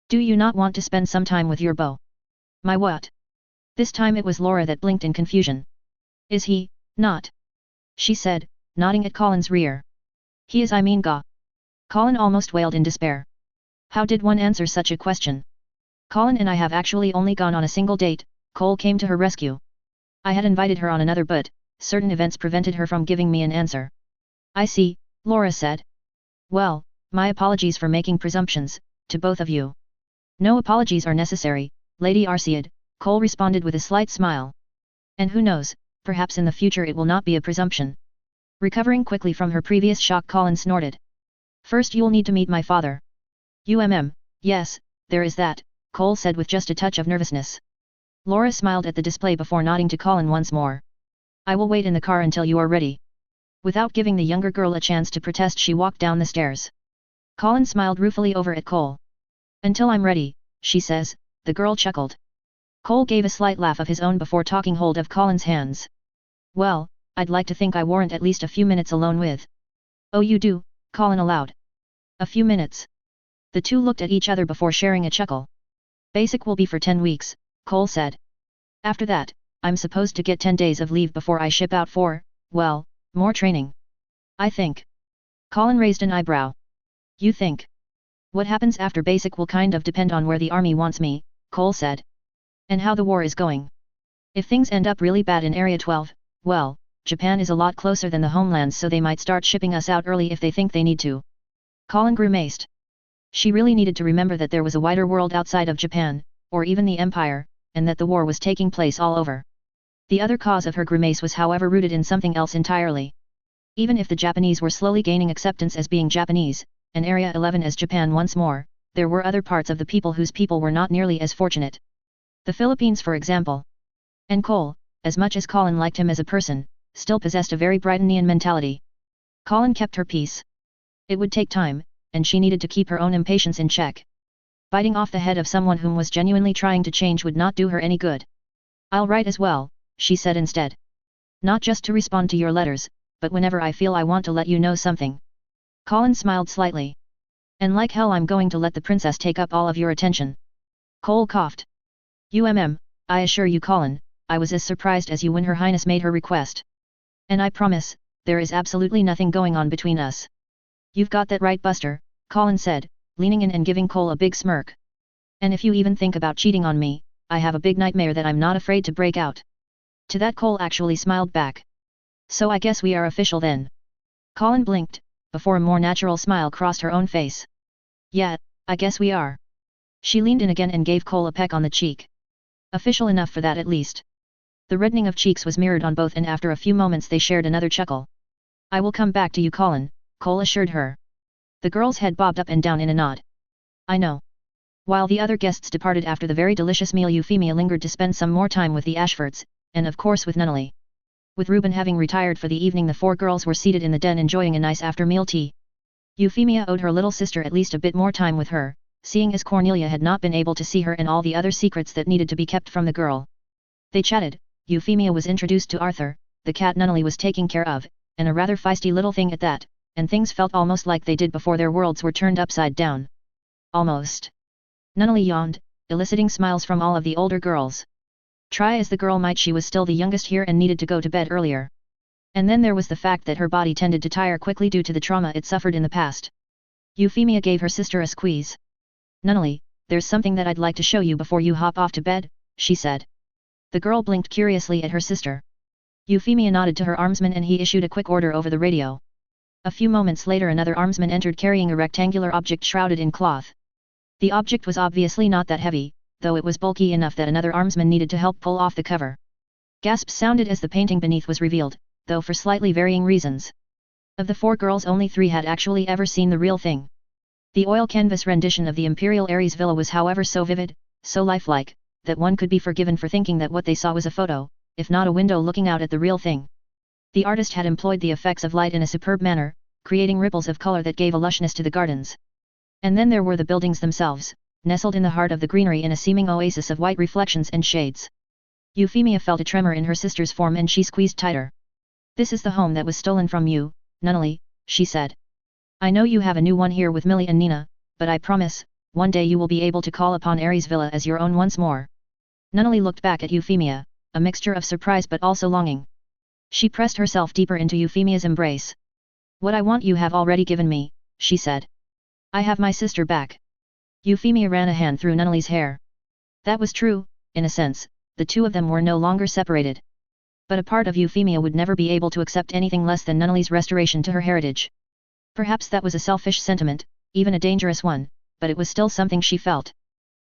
"Do you not want to spend some time with your beau?" "My what?" This time it was Laura that blinked in confusion. "Is he, not?" she said, nodding at Colin's rear. "He is, I mean ga." Colin almost wailed in despair. How did one answer such a question? "Colin and I have actually only gone on a single date," Cole came to her rescue. "I had invited her on another but, certain events prevented her from giving me an answer." "I see," Laura said. "Well, my apologies for making presumptions, to both of you." "No apologies are necessary, Lady Arcead," Cole responded with a slight smile. "And who knows, perhaps in the future it will not be a presumption." Recovering quickly from her previous shock, Colin snorted. "First you'll need to meet my father." Yes, there is that," Cole said with just a touch of nervousness. Laura smiled at the display before nodding to Colin once more. "I will wait in the car until you are ready." Without giving the younger girl a chance to protest, she walked down the stairs. Colin smiled ruefully over at Cole. "Until I'm ready, she says," the girl chuckled. Cole gave a slight laugh of his own before taking hold of Colin's hands. "Well, I'd like to think I warrant at least a few minutes alone with." "Oh, you do," Colin allowed. "A few minutes." The two looked at each other before sharing a chuckle. "Basic will be for 10 weeks, Cole said. "After that, I'm supposed to get 10 days of leave before I ship out for, well, more training. I think." Colin raised an eyebrow. "You think? What happens after basic will kind of depend on where the army wants me," Cole said. "And how the war is going. If things end up really bad in Area 12, well, Japan is a lot closer than the homelands, so they might start shipping us out early if they think they need to." Colin grimaced. She really needed to remember that there was a wider world outside of Japan, or even the Empire, and that the war was taking place all over. The other cause of her grimace was however rooted in something else entirely. Even if the Japanese were slowly gaining acceptance as being Japanese, and Area 11 as Japan once more, there were other parts of the people whose people were not nearly as fortunate. The Philippines for example. And Cole, as much as Colin liked him as a person, still possessed a very Brighton mentality. Colin kept her peace. It would take time, and she needed to keep her own impatience in check. Biting off the head of someone whom was genuinely trying to change would not do her any good. I'll write as well, she said instead. Not just to respond to your letters, but whenever I feel I want to let you know something. Colin smiled slightly. And like hell I'm going to let the princess take up all of your attention. Cole coughed. I assure you Colin, I was as surprised as you when Her Highness made her request. And I promise, there is absolutely nothing going on between us. You've got that right Buster, Colin said, leaning in and giving Cole a big smirk. And if you even think about cheating on me, I have a big nightmare that I'm not afraid to break out. To that Cole actually smiled back. So I guess we are official then. Colin blinked, before a more natural smile crossed her own face. Yeah, I guess we are. She leaned in again and gave Cole a peck on the cheek. Official enough for that at least. The reddening of cheeks was mirrored on both and after a few moments they shared another chuckle. I will come back to you Colin, Cole assured her. The girl's head bobbed up and down in a nod. I know. While the other guests departed after the very delicious meal Euphemia lingered to spend some more time with the Ashfords, and of course with Nunnally. With Reuben having retired for the evening the four girls were seated in the den enjoying a nice after-meal tea. Euphemia owed her little sister at least a bit more time with her, seeing as Cornelia had not been able to see her and all the other secrets that needed to be kept from the girl. They chatted, Euphemia was introduced to Arthur, the cat Nunnally was taking care of, and a rather feisty little thing at that, and things felt almost like they did before their worlds were turned upside down. Almost. Nunnally yawned, eliciting smiles from all of the older girls. Try as the girl might she was still the youngest here and needed to go to bed earlier. And then there was the fact that her body tended to tire quickly due to the trauma it suffered in the past. Euphemia gave her sister a squeeze. Nunnally, there's something that I'd like to show you before you hop off to bed, she said. The girl blinked curiously at her sister. Euphemia nodded to her armsman and he issued a quick order over the radio. A few moments later another armsman entered carrying a rectangular object shrouded in cloth. The object was obviously not that heavy, though it was bulky enough that another armsman needed to help pull off the cover. Gasps sounded as the painting beneath was revealed, though for slightly varying reasons. Of the four girls only three had actually ever seen the real thing. The oil canvas rendition of the Imperial Ares villa was however so vivid, so lifelike, that one could be forgiven for thinking that what they saw was a photo, if not a window looking out at the real thing. The artist had employed the effects of light in a superb manner, creating ripples of color that gave a lushness to the gardens. And then there were the buildings themselves, nestled in the heart of the greenery in a seeming oasis of white reflections and shades. Euphemia felt a tremor in her sister's form and she squeezed tighter. This is the home that was stolen from you, Nunnally, she said. I know you have a new one here with Millie and Nina, but I promise, one day you will be able to call upon Ares Villa as your own once more. Nunnally looked back at Euphemia, a mixture of surprise but also longing. She pressed herself deeper into Euphemia's embrace. What I want you have already given me, she said. I have my sister back. Euphemia ran a hand through Nunnally's hair. That was true, in a sense, the two of them were no longer separated. But a part of Euphemia would never be able to accept anything less than Nunnally's restoration to her heritage. Perhaps that was a selfish sentiment, even a dangerous one, but it was still something she felt.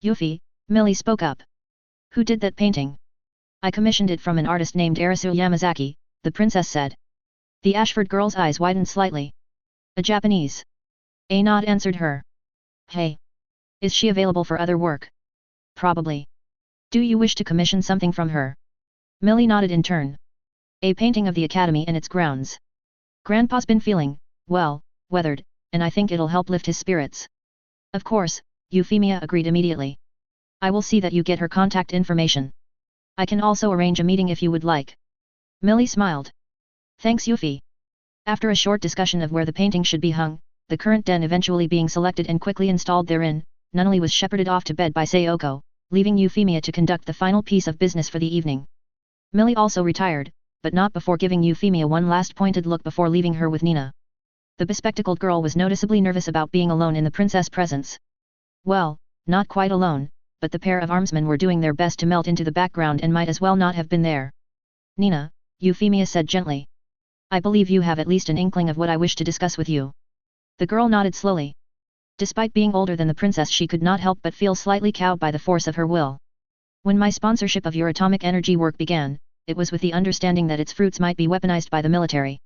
Euphy, Millie spoke up. Who did that painting? I commissioned it from an artist named Arisu Yamazaki, the princess said. The Ashford girl's eyes widened slightly. A Japanese. A nod answered her. Hey. Is she available for other work? Probably. Do you wish to commission something from her? Millie nodded in turn. A painting of the academy and its grounds. Grandpa's been feeling, well, weathered, and I think it'll help lift his spirits. Of course, Euphemia agreed immediately. I will see that you get her contact information. I can also arrange a meeting if you would like. Millie smiled. Thanks Euphy. After a short discussion of where the painting should be hung, the current den eventually being selected and quickly installed therein, Nunnally was shepherded off to bed by Sayoko, leaving Euphemia to conduct the final piece of business for the evening. Millie also retired, but not before giving Euphemia one last pointed look before leaving her with Nina. The bespectacled girl was noticeably nervous about being alone in the princess' presence. Well, not quite alone, but the pair of armsmen were doing their best to melt into the background and might as well not have been there. Nina, Euphemia said gently. I believe you have at least an inkling of what I wish to discuss with you. The girl nodded slowly. Despite being older than the princess she could not help but feel slightly cowed by the force of her will. When my sponsorship of your atomic energy work began, it was with the understanding that its fruits might be weaponized by the military.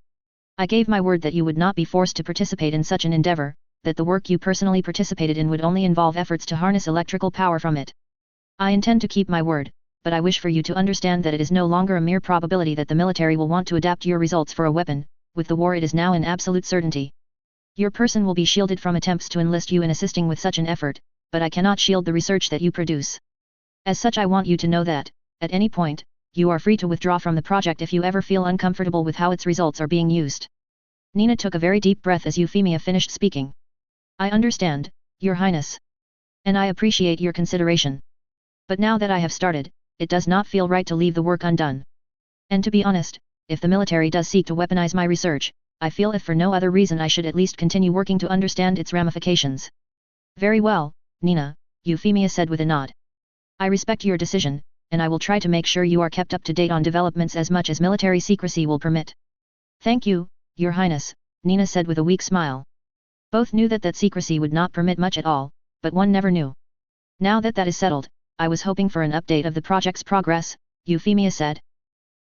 I gave my word that you would not be forced to participate in such an endeavor, that the work you personally participated in would only involve efforts to harness electrical power from it. I intend to keep my word, but I wish for you to understand that it is no longer a mere probability that the military will want to adapt your results for a weapon. With the war it is now an absolute certainty. Your person will be shielded from attempts to enlist you in assisting with such an effort, but I cannot shield the research that you produce. As such, I want you to know that, at any point, you are free to withdraw from the project if you ever feel uncomfortable with how its results are being used. Nina took a very deep breath as Euphemia finished speaking. I understand, Your Highness. And I appreciate your consideration. But now that I have started, it does not feel right to leave the work undone. And to be honest, if the military does seek to weaponize my research, I feel if for no other reason I should at least continue working to understand its ramifications. Very well, Nina, Euphemia said with a nod. I respect your decision, and I will try to make sure you are kept up to date on developments as much as military secrecy will permit. Thank you, Your Highness, Nina said with a weak smile. Both knew that secrecy would not permit much at all, but one never knew. Now that is settled, I was hoping for an update of the project's progress, Euphemia said.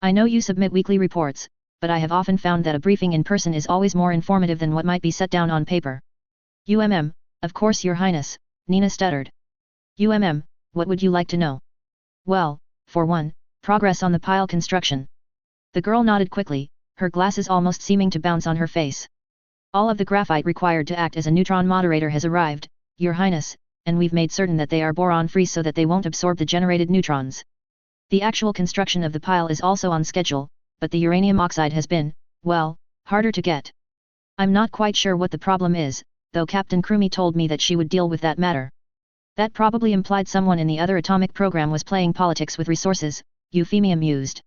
I know you submit weekly reports, but I have often found that a briefing in person is always more informative than what might be set down on paper. Of course Your Highness, Nina stuttered. What would you like to know? Well, for one, progress on the pile construction. The girl nodded quickly, her glasses almost seeming to bounce on her face. All of the graphite required to act as a neutron moderator has arrived, Your Highness, and we've made certain that they are boron-free so that they won't absorb the generated neutrons. The actual construction of the pile is also on schedule, but the uranium oxide has been, well, harder to get. I'm not quite sure what the problem is, though Captain Krumi told me that she would deal with that matter. That probably implied someone in the other atomic program was playing politics with resources, Euphemia mused.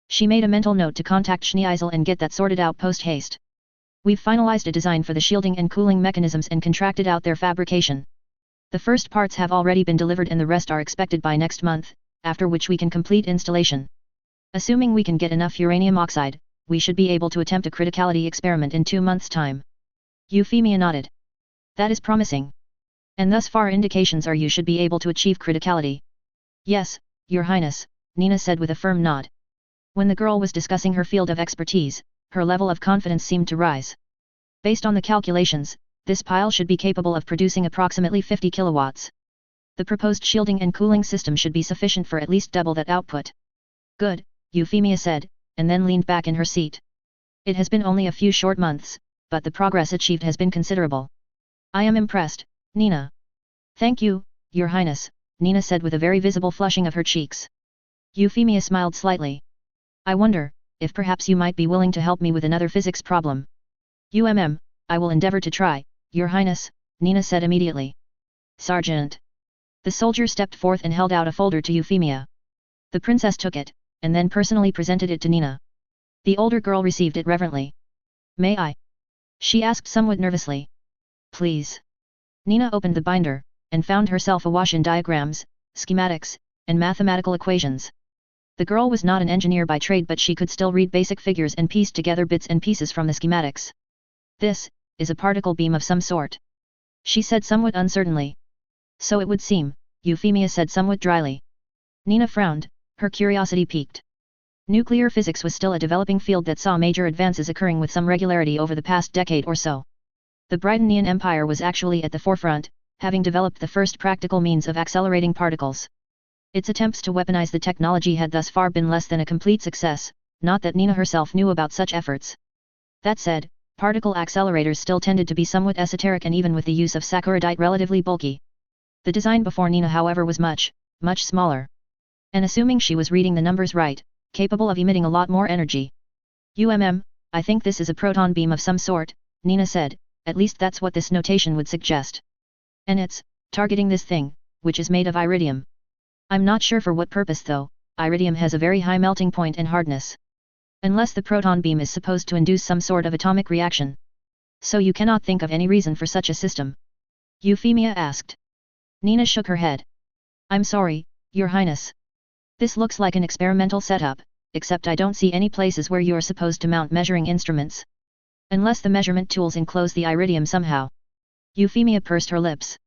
She made a mental note to contact Schneisel and get that sorted out post-haste. We've finalized a design for the shielding and cooling mechanisms and contracted out their fabrication. The first parts have already been delivered and the rest are expected by next month, after which we can complete installation. Assuming we can get enough uranium oxide, we should be able to attempt a criticality experiment in 2 months' time. Euphemia nodded. That is promising. And thus far indications are you should be able to achieve criticality. Yes, Your Highness, Nina said with a firm nod. When the girl was discussing her field of expertise, her level of confidence seemed to rise. Based on the calculations, this pile should be capable of producing approximately 50 kilowatts. The proposed shielding and cooling system should be sufficient for at least double that output. Good, Euphemia said, and then leaned back in her seat. It has been only a few short months, but the progress achieved has been considerable. I am impressed, Nina. Thank you, Your Highness, Nina said with a very visible flushing of her cheeks. Euphemia smiled slightly. I wonder, if perhaps you might be willing to help me with another physics problem. I will endeavor to try, Your Highness, Nina said immediately. Sergeant. The soldier stepped forth and held out a folder to Euphemia. The princess took it, and then personally presented it to Nina. The older girl received it reverently. May I? She asked somewhat nervously. Please. Nina opened the binder, and found herself awash in diagrams, schematics, and mathematical equations. The girl was not an engineer by trade, but she could still read basic figures and piece together bits and pieces from the schematics. This is a particle beam of some sort, she said somewhat uncertainly. So it would seem, Euphemia said somewhat dryly. Nina frowned, her curiosity piqued. Nuclear physics was still a developing field that saw major advances occurring with some regularity over the past decade or so. The Britannian Empire was actually at the forefront, having developed the first practical means of accelerating particles. Its attempts to weaponize the technology had thus far been less than a complete success, not that Nina herself knew about such efforts. That said, particle accelerators still tended to be somewhat esoteric, and even with the use of saccharide relatively bulky. The design before Nina, however, was much smaller. And assuming she was reading the numbers right, capable of emitting a lot more energy. I think this is a proton beam of some sort, Nina said, at least that's what this notation would suggest. And it's targeting this thing, which is made of iridium. I'm not sure for what purpose though, iridium has a very high melting point and hardness. Unless the proton beam is supposed to induce some sort of atomic reaction. So you cannot think of any reason for such a system? Euphemia asked. Nina shook her head. I'm sorry, Your Highness. This looks like an experimental setup, except I don't see any places where you're supposed to mount measuring instruments. Unless the measurement tools enclose the iridium somehow. Euphemia pursed her lips.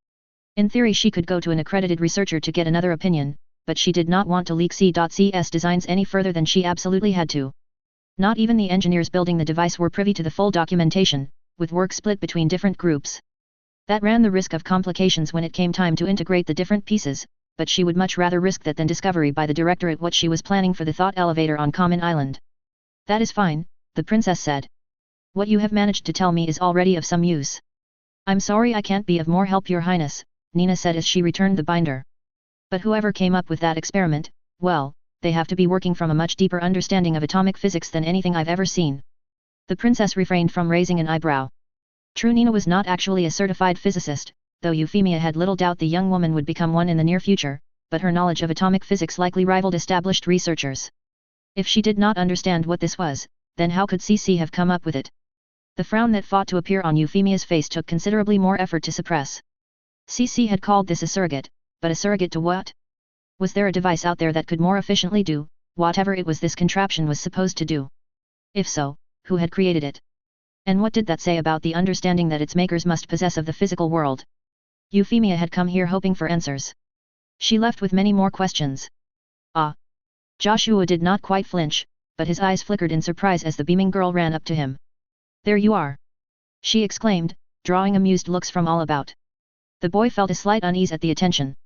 In theory she could go to an accredited researcher to get another opinion, but she did not want to leak C.CS designs any further than she absolutely had to. Not even the engineers building the device were privy to the full documentation, with work split between different groups. That ran the risk of complications when it came time to integrate the different pieces, but she would much rather risk that than discovery by the directorate what she was planning for the thought elevator on Common Island. That is fine, the princess said. What you have managed to tell me is already of some use. I'm sorry I can't be of more help, Your Highness, Nina said as she returned the binder. But whoever came up with that experiment, well, they have to be working from a much deeper understanding of atomic physics than anything I've ever seen. The princess refrained from raising an eyebrow. True, Nina was not actually a certified physicist, though Euphemia had little doubt the young woman would become one in the near future, but her knowledge of atomic physics likely rivaled established researchers. If she did not understand what this was, then how could CC have come up with it? The frown that fought to appear on Euphemia's face took considerably more effort to suppress. CC had called this a surrogate, but a surrogate to what? Was there a device out there that could more efficiently do whatever it was this contraption was supposed to do? If so, who had created it? And what did that say about the understanding that its makers must possess of the physical world? Euphemia had come here hoping for answers. She left with many more questions. Ah! Joshua did not quite flinch, but his eyes flickered in surprise as the beaming girl ran up to him. There you are! She exclaimed, drawing amused looks from all about. The boy felt a slight unease at the attention.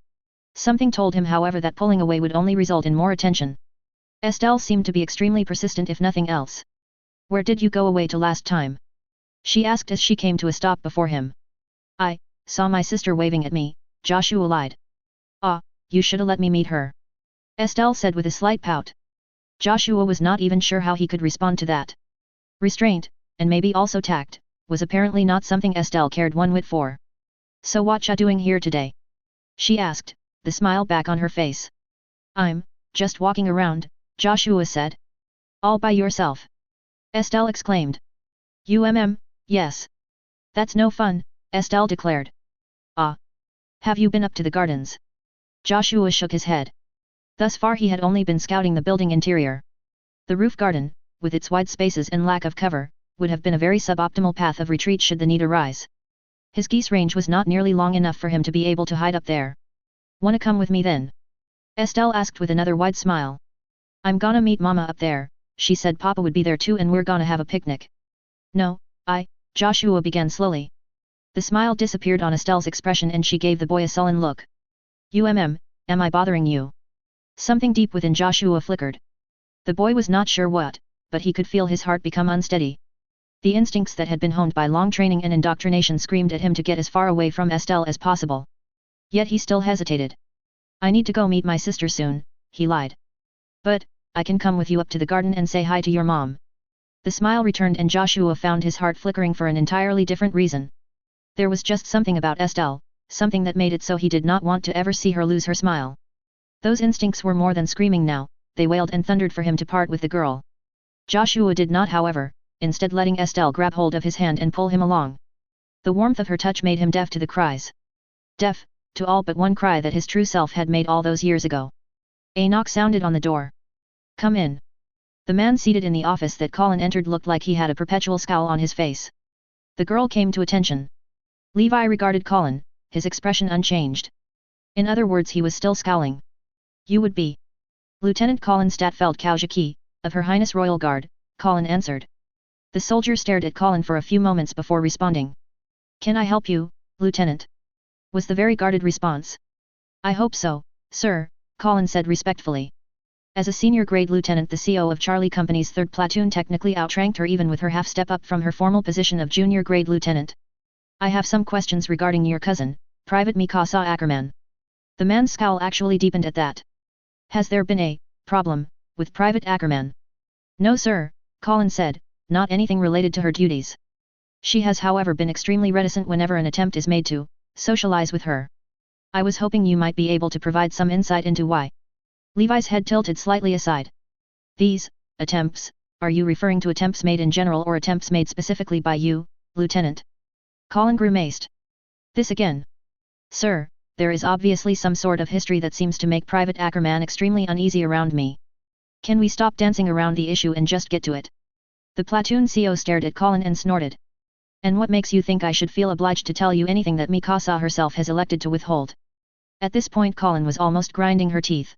Something told him, however, that pulling away would only result in more attention. Estelle seemed to be extremely persistent if nothing else. Where did you go away to last time? She asked as she came to a stop before him. I saw my sister waving at me, Joshua lied. Ah, you shoulda let me meet her. Estelle said with a slight pout. Joshua was not even sure how he could respond to that. Restraint, and maybe also tact, was apparently not something Estelle cared one whit for. So what ya doing here today? She asked, the smile back on her face. I'm just walking around, Joshua said. All by yourself? Estelle exclaimed. Yes. That's no fun, Estelle declared. Ah. Have you been up to the gardens? Joshua shook his head. Thus far he had only been scouting the building interior. The roof garden, with its wide spaces and lack of cover, would have been a very suboptimal path of retreat should the need arise. His geese range was not nearly long enough for him to be able to hide up there. Wanna come with me then? Estelle asked with another wide smile. I'm gonna meet Mama up there, she said. Papa would be there too and we're gonna have a picnic. No, Joshua began slowly. The smile disappeared on Estelle's expression and she gave the boy a sullen look. Am I bothering you? Something deep within Joshua flickered. The boy was not sure what, but he could feel his heart become unsteady. The instincts that had been honed by long training and indoctrination screamed at him to get as far away from Estelle as possible. Yet he still hesitated. I need to go meet my sister soon, he lied. But, I can come with you up to the garden and say hi to your mom. The smile returned and Joshua found his heart flickering for an entirely different reason. There was just something about Estelle, something that made it so he did not want to ever see her lose her smile. Those instincts were more than screaming now, they wailed and thundered for him to part with the girl. Joshua did not, however, instead letting Estelle grab hold of his hand and pull him along. The warmth of her touch made him deaf to the cries. Deaf, to all but one cry that his true self had made all those years ago. A knock sounded on the door. Come in. The man seated in the office that Colin entered looked like he had a perpetual scowl on his face. The girl came to attention. Levi regarded Colin, his expression unchanged. In other words, he was still scowling. You would be Lieutenant Colin Statfeld Kaujaki, of Her Highness Royal Guard, Colin answered. The soldier stared at Colin for a few moments before responding. Can I help you, Lieutenant? Was the very guarded response. I hope so, sir, Colin said respectfully. As a senior grade lieutenant, the CO of Charlie Company's 3rd Platoon technically outranked her even with her half step up from her formal position of junior grade lieutenant. I have some questions regarding your cousin, Private Mikasa Ackerman. The man's scowl actually deepened at that. Has there been a problem with Private Ackerman? No sir, Colin said, not anything related to her duties. She has however been extremely reticent whenever an attempt is made to socialize with her. I was hoping you might be able to provide some insight into why. Levi's head tilted slightly aside. These attempts, are you referring to attempts made in general or attempts made specifically by you, Lieutenant? Colin grimaced. This again. Sir, there is obviously some sort of history that seems to make Private Ackerman extremely uneasy around me. Can we stop dancing around the issue and just get to it? The platoon CO stared at Colin and snorted. And what makes you think I should feel obliged to tell you anything that Mikasa herself has elected to withhold? At this point Colin was almost grinding her teeth.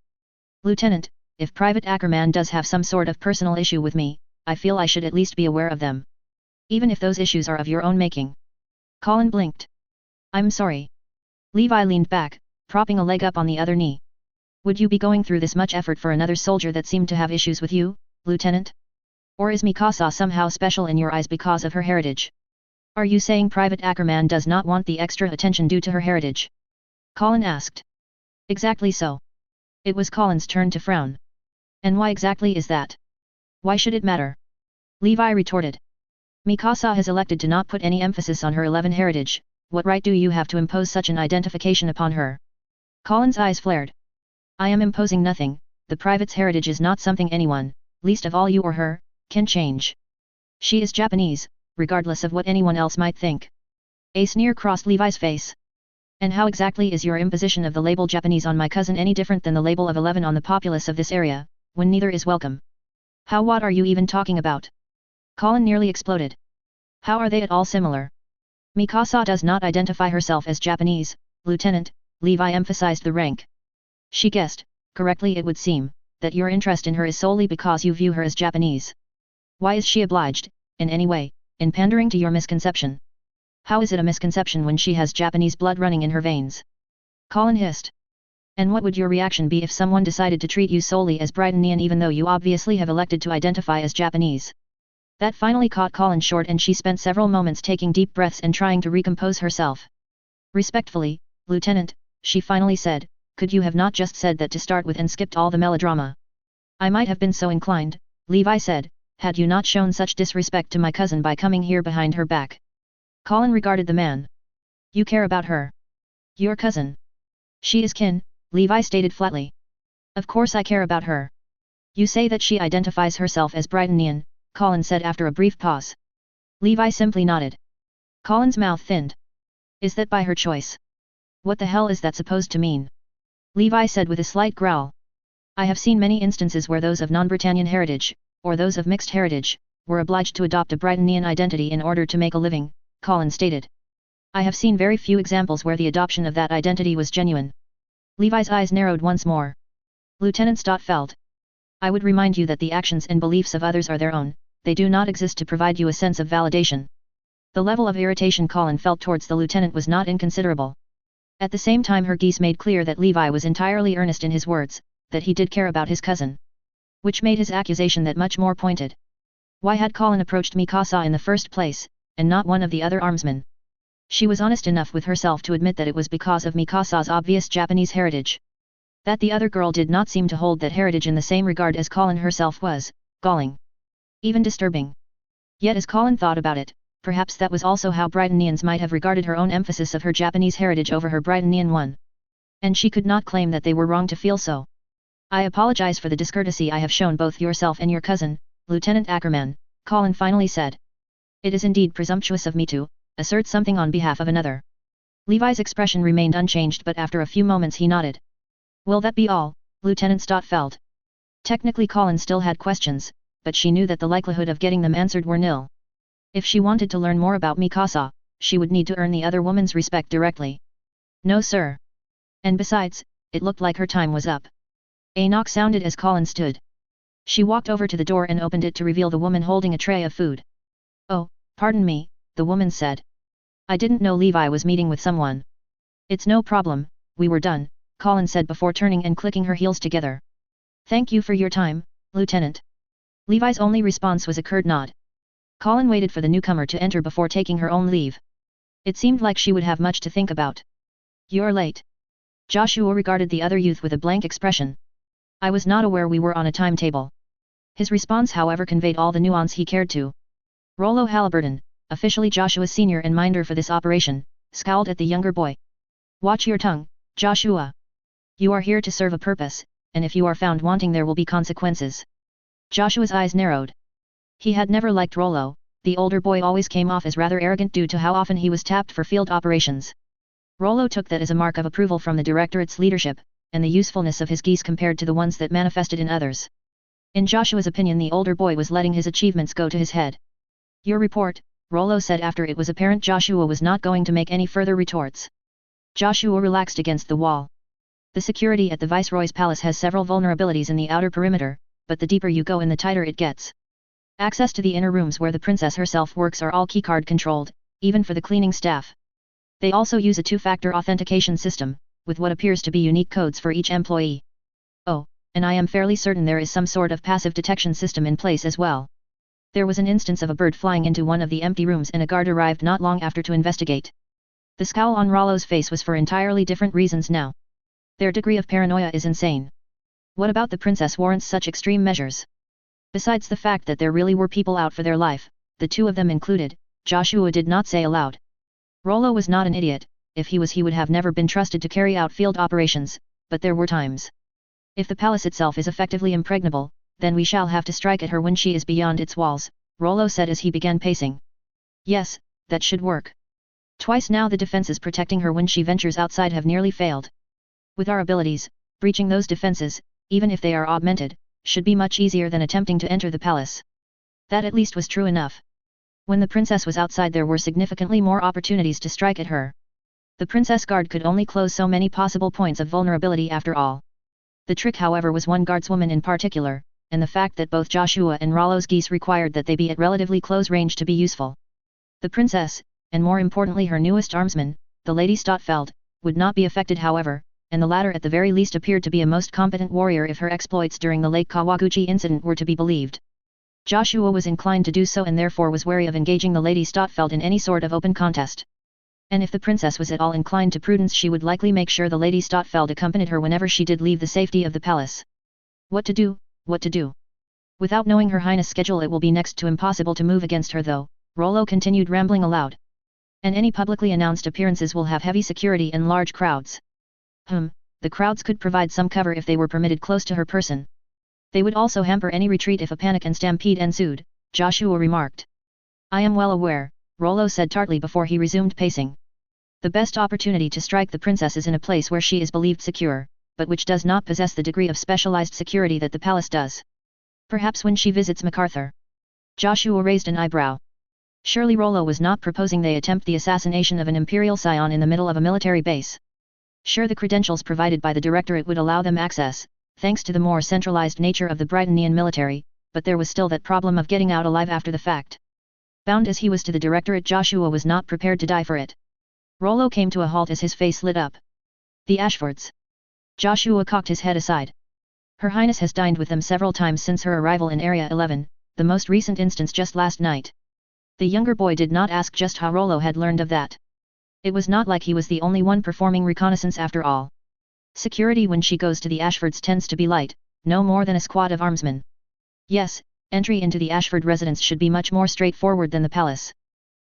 Lieutenant, if Private Ackerman does have some sort of personal issue with me, I feel I should at least be aware of them. Even if those issues are of your own making. Colin blinked. I'm sorry. Levi leaned back, propping a leg up on the other knee. Would you be going through this much effort for another soldier that seemed to have issues with you, Lieutenant? Or is Mikasa somehow special in your eyes because of her heritage? Are you saying Private Ackerman does not want the extra attention due to her heritage? Colin asked. Exactly so. It was Colin's turn to frown. And why exactly is that? Why should it matter? Levi retorted. Mikasa has elected to not put any emphasis on her 11 heritage, what right do you have to impose such an identification upon her? Colin's eyes flared. I am imposing nothing, the private's heritage is not something anyone, least of all you or her, can change. She is Japanese, regardless of what anyone else might think. A sneer crossed Levi's face. And how exactly is your imposition of the label Japanese on my cousin any different than the label of 11 on the populace of this area, when neither is welcome? How what are you even talking about? Colin nearly exploded. How are they at all similar? Mikasa does not identify herself as Japanese, Lieutenant, Levi emphasized the rank. She guessed, correctly it would seem, that your interest in her is solely because you view her as Japanese. Why is she obliged, in any way, in pandering to your misconception? How is it a misconception when she has Japanese blood running in her veins? Colin hissed. And what would your reaction be if someone decided to treat you solely as Britannian even though you obviously have elected to identify as Japanese? That finally caught Colin short and she spent several moments taking deep breaths and trying to recompose herself. Respectfully, Lieutenant, she finally said, could you have not just said that to start with and skipped all the melodrama? I might have been so inclined, Levi said, had you not shown such disrespect to my cousin by coming here behind her back. Colin regarded the man. You care about her? Your cousin? She is kin, Levi stated flatly. Of course I care about her. You say that she identifies herself as Britannian, Colin said after a brief pause. Levi simply nodded. Colin's mouth thinned. Is that by her choice? What the hell is that supposed to mean? Levi said with a slight growl. I have seen many instances where those of non-Britannian heritage, or those of mixed heritage, were obliged to adopt a Britannian identity in order to make a living, Colin stated. I have seen very few examples where the adoption of that identity was genuine. Levi's eyes narrowed once more. Lieutenant Stottfeld. I would remind you that the actions and beliefs of others are their own, they do not exist to provide you a sense of validation. The level of irritation Colin felt towards the lieutenant was not inconsiderable. At the same time her Geass made clear that Levi was entirely earnest in his words, that he did care about his cousin. Which made his accusation that much more pointed. Why had Colin approached Mikasa in the first place, and not one of the other armsmen? She was honest enough with herself to admit that it was because of Mikasa's obvious Japanese heritage. That the other girl did not seem to hold that heritage in the same regard as Colin herself was, galling. Even disturbing. Yet as Colin thought about it, perhaps that was also how Britannians might have regarded her own emphasis of her Japanese heritage over her Britannian one. And she could not claim that they were wrong to feel so. I apologize for the discourtesy I have shown both yourself and your cousin, Lieutenant Ackerman, Colin finally said. It is indeed presumptuous of me to assert something on behalf of another. Levi's expression remained unchanged but after a few moments he nodded. Will that be all, Lieutenant Stottfeld? Technically Colin still had questions, but she knew that the likelihood of getting them answered were nil. If she wanted to learn more about Mikasa, she would need to earn the other woman's respect directly. No sir. And besides, it looked like her time was up. A knock sounded as Colin stood. She walked over to the door and opened it to reveal the woman holding a tray of food. Oh, pardon me, the woman said. I didn't know Levi was meeting with someone. It's no problem, we were done, Colin said before turning and clicking her heels together. Thank you for your time, Lieutenant. Levi's only response was a curt nod. Colin waited for the newcomer to enter before taking her own leave. It seemed like she would have much to think about. You're late. Joshua regarded the other youth with a blank expression. I was not aware we were on a timetable. His response however conveyed all the nuance he cared to. Rollo Halliburton, officially Joshua's senior and minder for this operation, scowled at the younger boy. Watch your tongue, Joshua. You are here to serve a purpose, and if you are found wanting there will be consequences. Joshua's eyes narrowed. He had never liked Rollo, the older boy always came off as rather arrogant due to how often he was tapped for field operations. Rollo took that as a mark of approval from the Directorate's leadership, and the usefulness of his Geass compared to the ones that manifested in others. In Joshua's opinion the older boy was letting his achievements go to his head. Your report, Rollo said after it was apparent Joshua was not going to make any further retorts. Joshua relaxed against the wall. The security at the Viceroy's palace has several vulnerabilities in the outer perimeter, but the deeper you go in the tighter it gets. Access to the inner rooms where the princess herself works are all keycard controlled, even for the cleaning staff. They also use a two-factor authentication system, with what appears to be unique codes for each employee. Oh, and I am fairly certain there is some sort of passive detection system in place as well. There was an instance of a bird flying into one of the empty rooms and a guard arrived not long after to investigate. The scowl on Rollo's face was for entirely different reasons now. Their degree of paranoia is insane. What about the princess warrants such extreme measures? Besides the fact that there really were people out for their life, the two of them included, Joshua did not say aloud. Rollo was not an idiot. If he was, he would have never been trusted to carry out field operations, but there were times. If the palace itself is effectively impregnable, then we shall have to strike at her when she is beyond its walls, Rollo said as he began pacing. Yes, that should work. Twice now the defenses protecting her when she ventures outside have nearly failed. With our abilities, breaching those defenses, even if they are augmented, should be much easier than attempting to enter the palace. That at least was true enough. When the princess was outside there were significantly more opportunities to strike at her. The princess guard could only close so many possible points of vulnerability after all. The trick however was one guardswoman in particular, and the fact that both Joshua and Rollo's geese required that they be at relatively close range to be useful. The princess, and more importantly her newest armsman, the Lady Stotfeld, would not be affected however, and the latter at the very least appeared to be a most competent warrior if her exploits during the Lake Kawaguchi incident were to be believed. Joshua was inclined to do so and therefore was wary of engaging the Lady Stotfeld in any sort of open contest. And if the princess was at all inclined to prudence she would likely make sure the Lady Stotfeld accompanied her whenever she did leave the safety of the palace. What to do, what to do? Without knowing Her Highness' schedule it will be next to impossible to move against her though, Rollo continued rambling aloud. And any publicly announced appearances will have heavy security and large crowds. The crowds could provide some cover if they were permitted close to her person. They would also hamper any retreat if a panic and stampede ensued, Joshua remarked. I am well aware, Rollo said tartly before he resumed pacing. The best opportunity to strike the princess is in a place where she is believed secure, but which does not possess the degree of specialized security that the palace does. Perhaps when she visits MacArthur. Joshua raised an eyebrow. Surely Rollo was not proposing they attempt the assassination of an imperial scion in the middle of a military base. Sure, the credentials provided by the Directorate would allow them access, thanks to the more centralized nature of the Britonian military, but there was still that problem of getting out alive after the fact. Bound as he was to the Directorate, Joshua was not prepared to die for it. Rollo came to a halt as his face lit up. The Ashfords. Joshua cocked his head aside. Her Highness has dined with them several times since her arrival in Area 11, the most recent instance just last night. The younger boy did not ask just how Rollo had learned of that. It was not like he was the only one performing reconnaissance after all. Security when she goes to the Ashfords tends to be light, no more than a squad of armsmen. Yes, entry into the Ashford residence should be much more straightforward than the palace.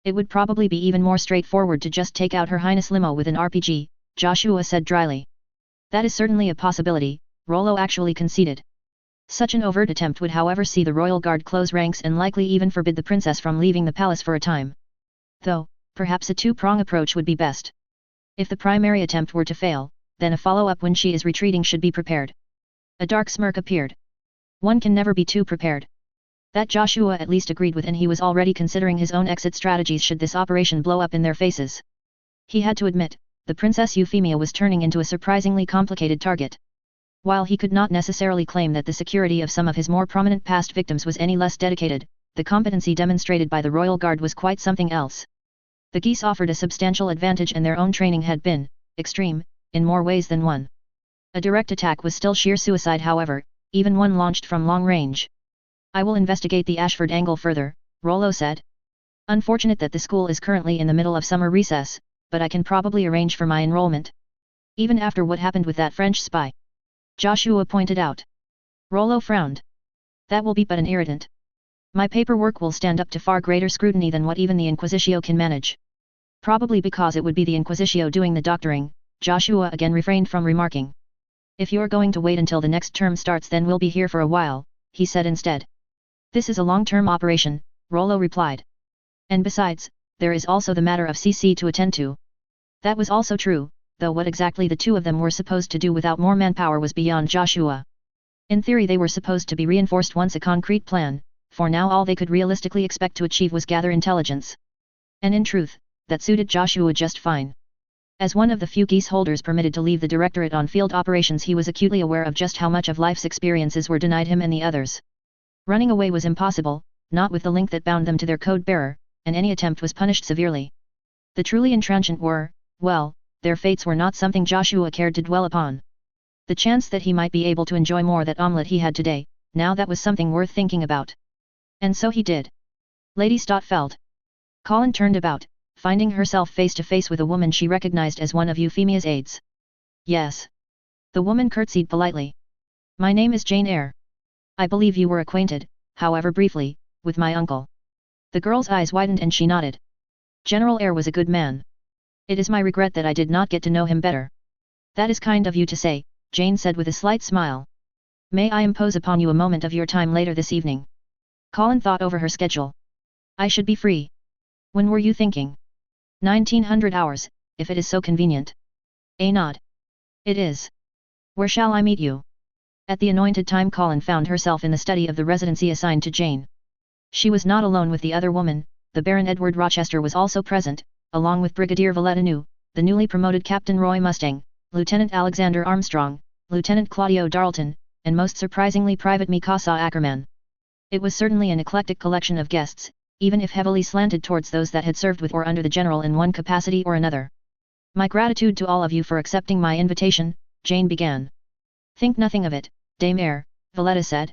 It would probably be even more straightforward to just take out Her Highness' limo with an RPG, Joshua said dryly. That is certainly a possibility, Rollo actually conceded. Such an overt attempt would however see the royal guard close ranks and likely even forbid the princess from leaving the palace for a time. Though, perhaps a two-prong approach would be best. If the primary attempt were to fail, then a follow-up when she is retreating should be prepared. A dark smirk appeared. One can never be too prepared. That Joshua at least agreed with, and he was already considering his own exit strategies should this operation blow up in their faces. He had to admit, the Princess Euphemia was turning into a surprisingly complicated target. While he could not necessarily claim that the security of some of his more prominent past victims was any less dedicated, the competency demonstrated by the Royal Guard was quite something else. The Geass offered a substantial advantage and their own training had been extreme, in more ways than one. A direct attack was still sheer suicide however, even one launched from long range. I will investigate the Ashford angle further, Rollo said. Unfortunate that the school is currently in the middle of summer recess, but I can probably arrange for my enrollment. Even after what happened with that French spy. Joshua pointed out. Rollo frowned. That will be but an irritant. My paperwork will stand up to far greater scrutiny than what even the Inquisitio can manage. Probably because it would be the Inquisitio doing the doctoring, Joshua again refrained from remarking. If you're going to wait until the next term starts then we'll be here for a while, he said instead. This is a long-term operation, Rollo replied. And besides, there is also the matter of CC to attend to. That was also true, though what exactly the two of them were supposed to do without more manpower was beyond Joshua. In theory they were supposed to be reinforced once a concrete plan, for now all they could realistically expect to achieve was gather intelligence. And in truth, that suited Joshua just fine. As one of the few Geass holders permitted to leave the Directorate on field operations he was acutely aware of just how much of life's experiences were denied him and the others. Running away was impossible, not with the link that bound them to their code bearer, and any attempt was punished severely. The truly entrancient were, well, their fates were not something Joshua cared to dwell upon. The chance that he might be able to enjoy more that omelette he had today, now that was something worth thinking about. And so he did. Lady Stotfeld. Colin turned about, finding herself face to face with a woman she recognized as one of Euphemia's aides. Yes. The woman curtsied politely. My name is Jane Eyre. I believe you were acquainted, however briefly, with my uncle. The girl's eyes widened and she nodded. General Eyre was a good man. It is my regret that I did not get to know him better. That is kind of you to say, Jane said with a slight smile. May I impose upon you a moment of your time later this evening? Colin thought over her schedule. I should be free. When were you thinking? 1900 hours, if it is so convenient. A nod. It is. Where shall I meet you? At the anointed time Colin found herself in the study of the residency assigned to Jane. She was not alone with the other woman, the Baron Edward Rochester was also present, along with Brigadier Valletta New, the newly promoted Captain Roy Mustang, Lieutenant Alexander Armstrong, Lieutenant Claudio Darlton, and most surprisingly Private Mikasa Ackerman. It was certainly an eclectic collection of guests, even if heavily slanted towards those that had served with or under the general in one capacity or another. My gratitude to all of you for accepting my invitation, Jane began. Think nothing of it, Dame Eyre, Valletta said.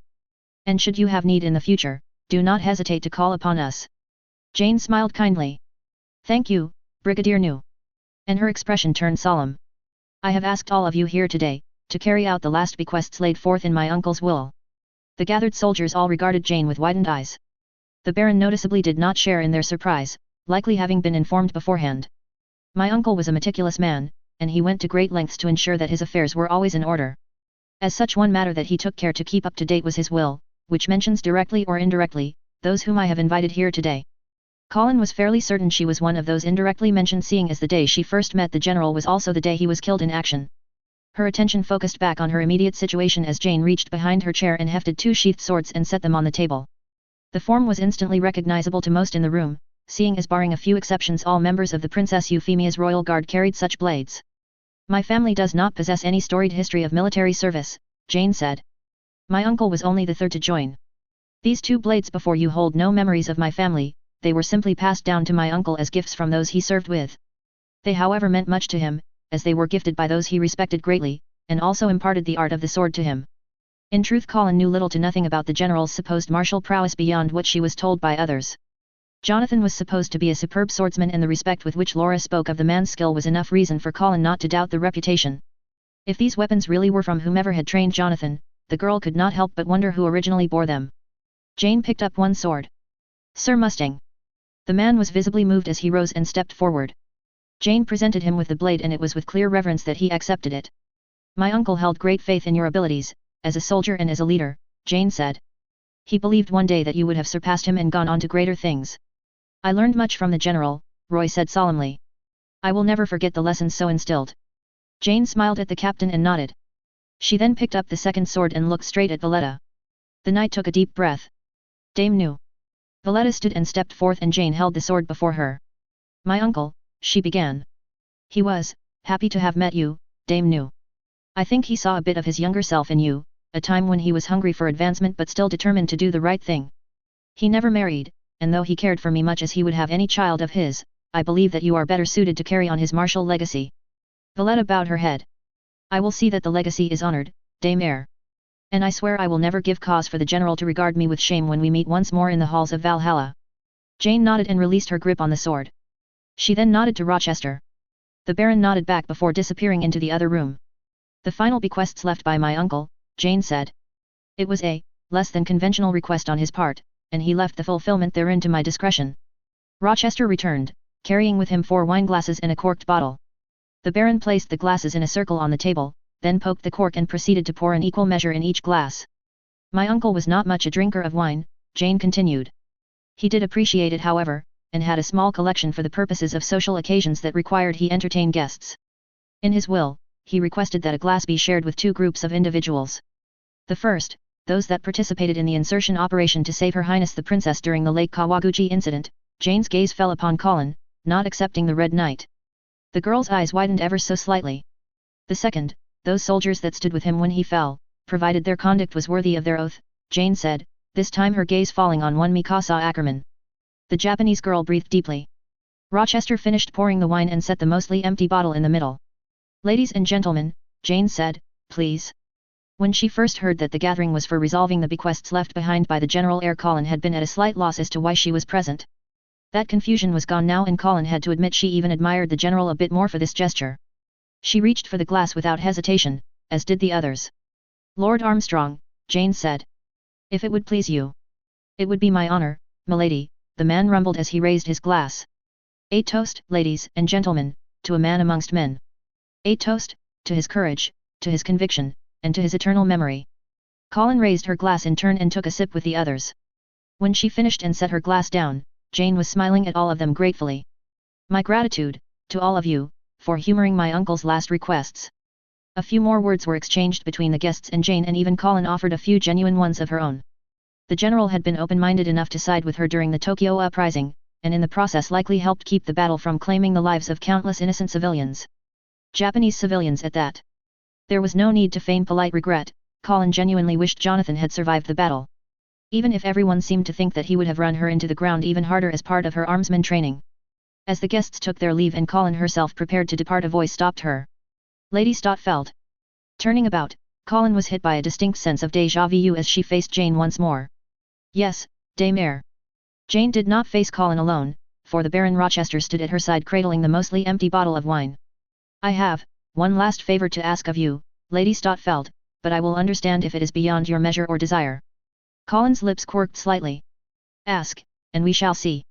And should you have need in the future, do not hesitate to call upon us. Jane smiled kindly. Thank you, Brigadier New. And her expression turned solemn. I have asked all of you here today, to carry out the last bequests laid forth in my uncle's will. The gathered soldiers all regarded Jane with widened eyes. The Baron noticeably did not share in their surprise, likely having been informed beforehand. My uncle was a meticulous man, and he went to great lengths to ensure that his affairs were always in order. As such, one matter that he took care to keep up to date was his will, which mentions directly or indirectly, those whom I have invited here today. Colin was fairly certain she was one of those indirectly mentioned, seeing as the day she first met the general was also the day he was killed in action. Her attention focused back on her immediate situation as Jane reached behind her chair and hefted two sheathed swords and set them on the table. The form was instantly recognizable to most in the room, seeing as barring a few exceptions all members of the Princess Euphemia's royal guard carried such blades. My family does not possess any storied history of military service, Jane said. My uncle was only the third to join. These two blades before you hold no memories of my family, they were simply passed down to my uncle as gifts from those he served with. They however meant much to him, as they were gifted by those he respected greatly, and also imparted the art of the sword to him. In truth, Colin knew little to nothing about the general's supposed martial prowess beyond what she was told by others. Jonathan was supposed to be a superb swordsman, and the respect with which Laura spoke of the man's skill was enough reason for Colin not to doubt the reputation. If these weapons really were from whomever had trained Jonathan, the girl could not help but wonder who originally bore them. Jane picked up one sword. Sir Mustang. The man was visibly moved as he rose and stepped forward. Jane presented him with the blade, and it was with clear reverence that he accepted it. My uncle held great faith in your abilities, as a soldier and as a leader, Jane said. He believed one day that you would have surpassed him and gone on to greater things. I learned much from the general, Roy said solemnly. I will never forget the lessons so instilled. Jane smiled at the captain and nodded. She then picked up the second sword and looked straight at Valletta. The knight took a deep breath. Dame New. Valletta stood and stepped forth, and Jane held the sword before her. My uncle, she began. He was happy to have met you, Dame New. I think he saw a bit of his younger self in you, a time when he was hungry for advancement but still determined to do the right thing. He never married, and though he cared for me much as he would have any child of his, I believe that you are better suited to carry on his martial legacy. Valletta bowed her head. I will see that the legacy is honored, Dame Eyre. And I swear I will never give cause for the general to regard me with shame when we meet once more in the halls of Valhalla. Jane nodded and released her grip on the sword. She then nodded to Rochester. The Baron nodded back before disappearing into the other room. The final bequests left by my uncle, Jane said. It was a less than conventional request on his part, and he left the fulfillment therein to my discretion. Rochester returned, carrying with him 4 wine glasses and a corked bottle. The Baron placed the glasses in a circle on the table, then poked the cork and proceeded to pour an equal measure in each glass. My uncle was not much a drinker of wine, Jane continued. He did appreciate it, however, and had a small collection for the purposes of social occasions that required he entertain guests. In his will, he requested that a glass be shared with 2 groups of individuals. The first, those that participated in the insertion operation to save Her Highness the Princess during the Lake Kawaguchi incident. Jane's gaze fell upon Colin, not accepting the Red Knight. The girl's eyes widened ever so slightly. The second, those soldiers that stood with him when he fell, provided their conduct was worthy of their oath, Jane said, this time her gaze falling on one Mikasa Ackerman. The Japanese girl breathed deeply. Rochester finished pouring the wine and set the mostly empty bottle in the middle. Ladies and gentlemen, Jane said, please. When she first heard that the gathering was for resolving the bequests left behind by the general heir, Colin had been at a slight loss as to why she was present. That confusion was gone now, and Colin had to admit she even admired the general a bit more for this gesture. She reached for the glass without hesitation, as did the others. Lord Armstrong, Jane said. If it would please you. It would be my honor, milady, the man rumbled as he raised his glass. A toast, ladies and gentlemen, to a man amongst men. A toast, to his courage, to his conviction, and to his eternal memory. Colin raised her glass in turn and took a sip with the others. When she finished and set her glass down, Jane was smiling at all of them gratefully. My gratitude, to all of you, for humouring my uncle's last requests. A few more words were exchanged between the guests and Jane, and even Colin offered a few genuine ones of her own. The general had been open-minded enough to side with her during the Tokyo uprising, and in the process likely helped keep the battle from claiming the lives of countless innocent civilians. Japanese civilians at that. There was no need to feign polite regret. Colin genuinely wished Jonathan had survived the battle. Even if everyone seemed to think that he would have run her into the ground even harder as part of her armsman training. As the guests took their leave and Colin herself prepared to depart, a voice stopped her. Lady Stotfeld. Turning about, Colin was hit by a distinct sense of déjà vu as she faced Jane once more. Yes, Dame Eyre. Jane did not face Colin alone, for the Baron Rochester stood at her side cradling the mostly empty bottle of wine. I have one last favour to ask of you, Lady Stotfeld, but I will understand if it is beyond your measure or desire. Colin's lips quirked slightly. Ask, and we shall see.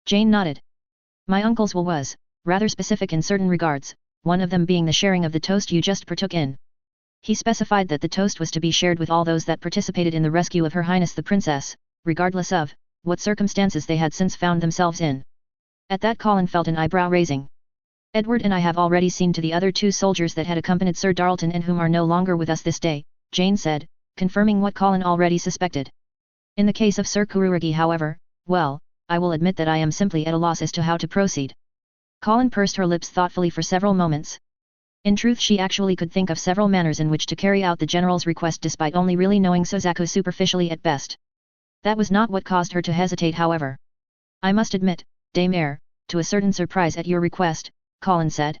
Jane nodded. My uncle's will was rather specific in certain regards, one of them being the sharing of the toast you just partook in. He specified that the toast was to be shared with all those that participated in the rescue of Her Highness the Princess, regardless of what circumstances they had since found themselves in. At that Colin felt an eyebrow raising. Edward and I have already seen to the other 2 soldiers that had accompanied Sir Darlton and whom are no longer with us this day, Jane said, confirming what Colin already suspected. In the case of Sir Kurugi, however, well, I will admit that I am simply at a loss as to how to proceed. Colin pursed her lips thoughtfully for several moments. In truth, she actually could think of several manners in which to carry out the general's request despite only really knowing Suzaku superficially at best. That was not what caused her to hesitate, however. I must admit, Dame Eyre, to a certain surprise at your request, Colin said.